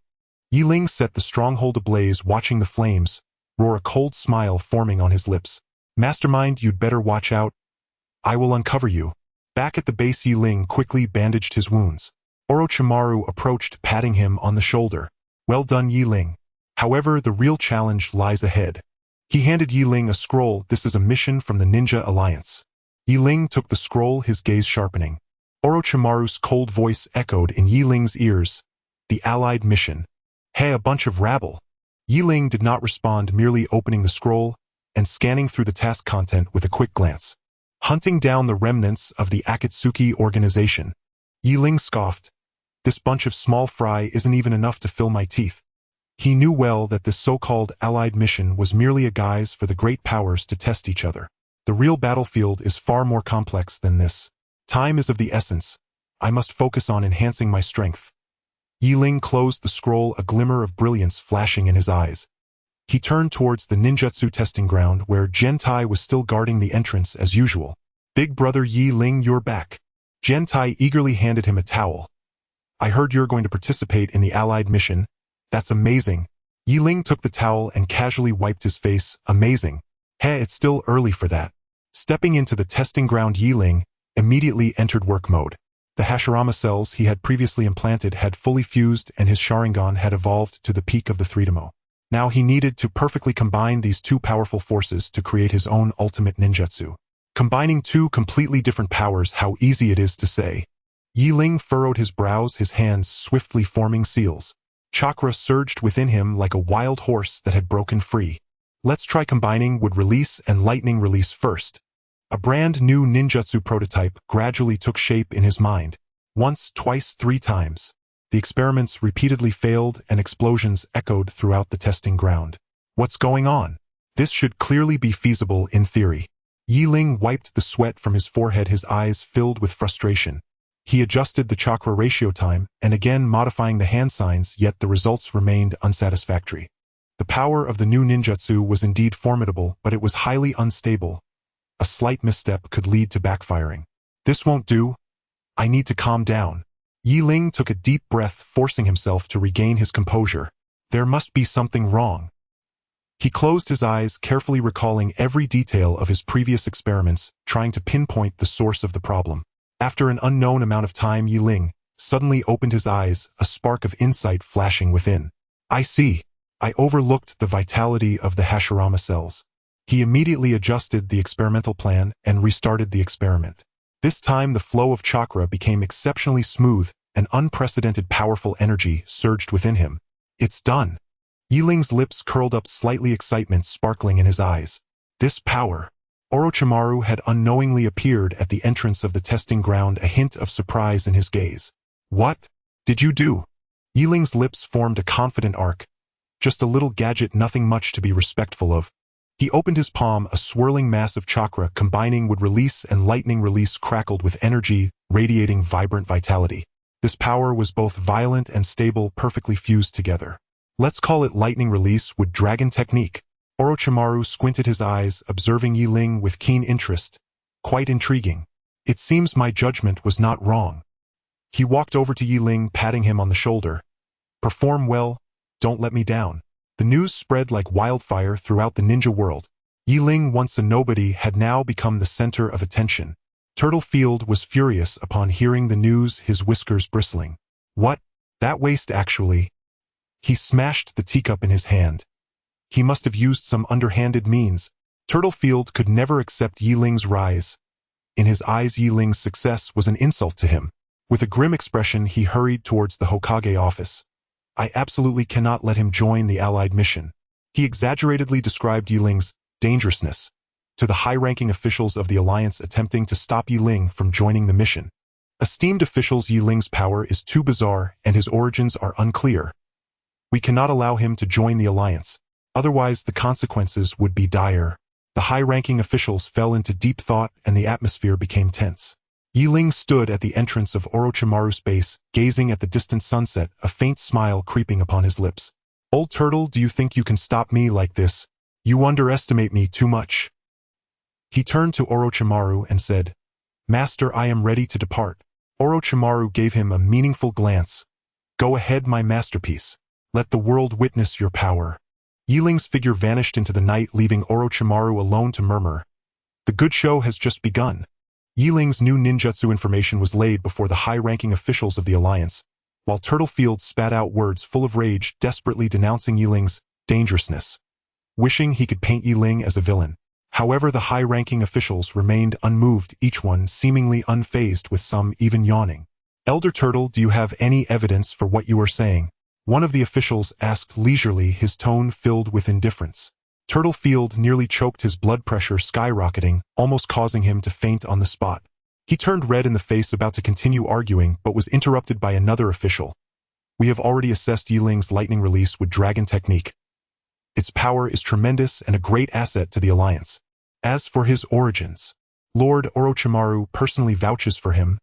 Yi Ling set the stronghold ablaze, watching the flames roar, a cold smile forming on his lips. Mastermind, you'd better watch out. I will uncover you. Back at the base, Ling quickly bandaged his wounds. Orochimaru approached, patting him on the shoulder. Well done, Ling. However, the real challenge lies ahead. He handed Ling a scroll. This is a mission from the Ninja Alliance. Ling took the scroll, his gaze sharpening. Orochimaru's cold voice echoed in Ling's ears. The Allied mission. Hey, a bunch of rabble. Ling did not respond, merely opening the scroll and scanning through the task content with a quick glance. Hunting down the remnants of the Akatsuki organization. Ling scoffed. This bunch of small fry isn't even enough to fill my teeth. He knew well that this so-called Allied mission was merely a guise for the great powers to test each other. The real battlefield is far more complex than this. Time is of the essence. I must focus on enhancing my strength. Ling closed the scroll, a glimmer of brilliance flashing in his eyes. He turned towards the ninjutsu testing ground where Gentai was still guarding the entrance as usual. Big brother Ling, you're back. Gentai eagerly handed him a towel. I heard you're going to participate in the Allied mission. That's amazing. Ling took the towel and casually wiped his face. Amazing. Hey, it's still early for that. Stepping into the testing ground, Ling immediately entered work mode. The Hashirama cells he had previously implanted had fully fused and his Sharingan had evolved to the peak of the Threedemo. Now he needed to perfectly combine these two powerful forces to create his own ultimate ninjutsu. Combining two completely different powers, how easy it is to say. Ling furrowed his brows, his hands swiftly forming seals. Chakra surged within him like a wild horse that had broken free. Let's try combining wood release and lightning release first. A brand new ninjutsu prototype gradually took shape in his mind. Once, twice, 3 times. The experiments repeatedly failed and explosions echoed throughout the testing ground. What's going on? This should clearly be feasible in theory. Ling wiped the sweat from his forehead, his eyes filled with frustration. He adjusted the chakra ratio time and again modifying the hand signs, yet the results remained unsatisfactory. The power of the new ninjutsu was indeed formidable, but it was highly unstable. A slight misstep could lead to backfiring. This won't do. I need to calm down. Ling took a deep breath, forcing himself to regain his composure. There must be something wrong. He closed his eyes, carefully recalling every detail of his previous experiments, trying to pinpoint the source of the problem. After an unknown amount of time, Ling suddenly opened his eyes, a spark of insight flashing within. I see. I overlooked the vitality of the Hashirama cells. He immediately adjusted the experimental plan and restarted the experiment. This time the flow of chakra became exceptionally smooth, and unprecedented powerful energy surged within him. It's done. Ling's lips curled up, slightly excitement sparkling in his eyes. This power. Orochimaru had unknowingly appeared at the entrance of the testing ground, a hint of surprise in his gaze. What did you do? Ling's lips formed a confident arc. Just a little gadget, nothing much to be respectful of. He opened his palm, a swirling mass of chakra combining wood release and lightning release crackled with energy, radiating vibrant vitality. This power was both violent and stable, perfectly fused together. Let's call it lightning release with dragon technique. Orochimaru squinted his eyes, observing Ling with keen interest. Quite intriguing. It seems my judgment was not wrong. He walked over to Ling, patting him on the shoulder. Perform well, don't let me down. The news spread like wildfire throughout the ninja world. Ling, once a nobody, had now become the center of attention. Turtlefield was furious upon hearing the news, his whiskers bristling. What? That waste actually. He smashed the teacup in his hand. He must have used some underhanded means. Turtlefield could never accept Ling's rise. In his eyes, Ling's success was an insult to him. With a grim expression, he hurried towards the Hokage office. I absolutely cannot let him join the Allied mission. He exaggeratedly described Ling's dangerousness to the high-ranking officials of the Alliance, attempting to stop Ling from joining the mission. Esteemed officials, Ling's power is too bizarre and his origins are unclear. We cannot allow him to join the Alliance. Otherwise, the consequences would be dire. The high-ranking officials fell into deep thought and the atmosphere became tense. Ling stood at the entrance of Orochimaru's base, gazing at the distant sunset, a faint smile creeping upon his lips. Old turtle, do you think you can stop me like this? You underestimate me too much. He turned to Orochimaru and said, Master, I am ready to depart. Orochimaru gave him a meaningful glance. Go ahead, my masterpiece. Let the world witness your power. Ling's figure vanished into the night, leaving Orochimaru alone to murmur. The good show has just begun. Yi Ling's new ninjutsu information was laid before the high-ranking officials of the Alliance, while Turtlefield spat out words full of rage, desperately denouncing Yi Ling's dangerousness, wishing he could paint Yi Ling as a villain. However, the high-ranking officials remained unmoved, each one seemingly unfazed, with some even yawning. "Elder Turtle, do you have any evidence for what you are saying?" one of the officials asked leisurely, his tone filled with indifference. Turtlefield nearly choked, his blood pressure skyrocketing, almost causing him to faint on the spot. He turned red in the face, about to continue arguing, but was interrupted by another official. "We have already assessed Yi Ling's lightning release with dragon technique. Its power is tremendous and a great asset to the Alliance. As for his origins, Lord Orochimaru personally vouches for him.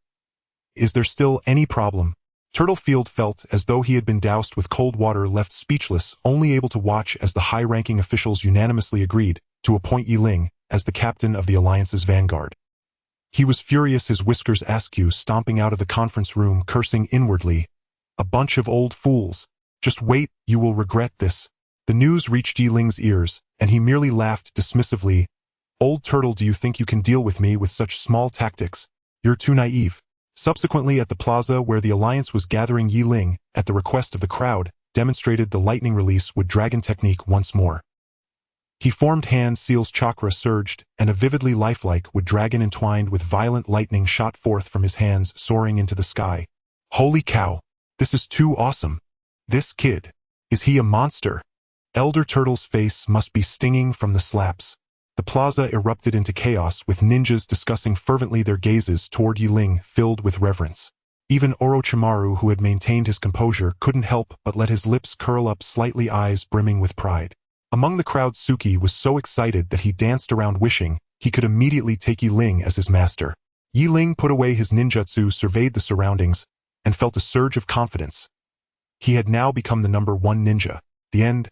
Is there still any problem?" Turtlefield felt as though he had been doused with cold water, left speechless, only able to watch as the high-ranking officials unanimously agreed to appoint Yi Ling as the captain of the Alliance's vanguard. He was furious, his whiskers askew, stomping out of the conference room, cursing inwardly. "A bunch of old fools. Just wait, you will regret this." The news reached Yi Ling's ears, and he merely laughed dismissively. "Old Turtle, do you think you can deal with me with such small tactics? You're too naive." Subsequently, at the plaza where the Alliance was gathering, Yi Ling, at the request of the crowd, demonstrated the lightning release with dragon technique once more. He formed hand seals, chakra surged, and a vividly lifelike wood dragon entwined with violent lightning shot forth from his hands, soaring into the sky. "Holy cow! This is too awesome! This kid, is he a monster?" Elder Turtle's face must be stinging from the slaps. The plaza erupted into chaos, with ninjas discussing fervently, their gazes toward Yi Ling filled with reverence. Even Orochimaru, who had maintained his composure, couldn't help but let his lips curl up slightly, eyes brimming with pride. Among the crowd, Suki was so excited that he danced around, wishing he could immediately take Yi Ling as his master. Yi Ling put away his ninjutsu, surveyed the surroundings, and felt a surge of confidence. He had now become the #1 ninja. The end.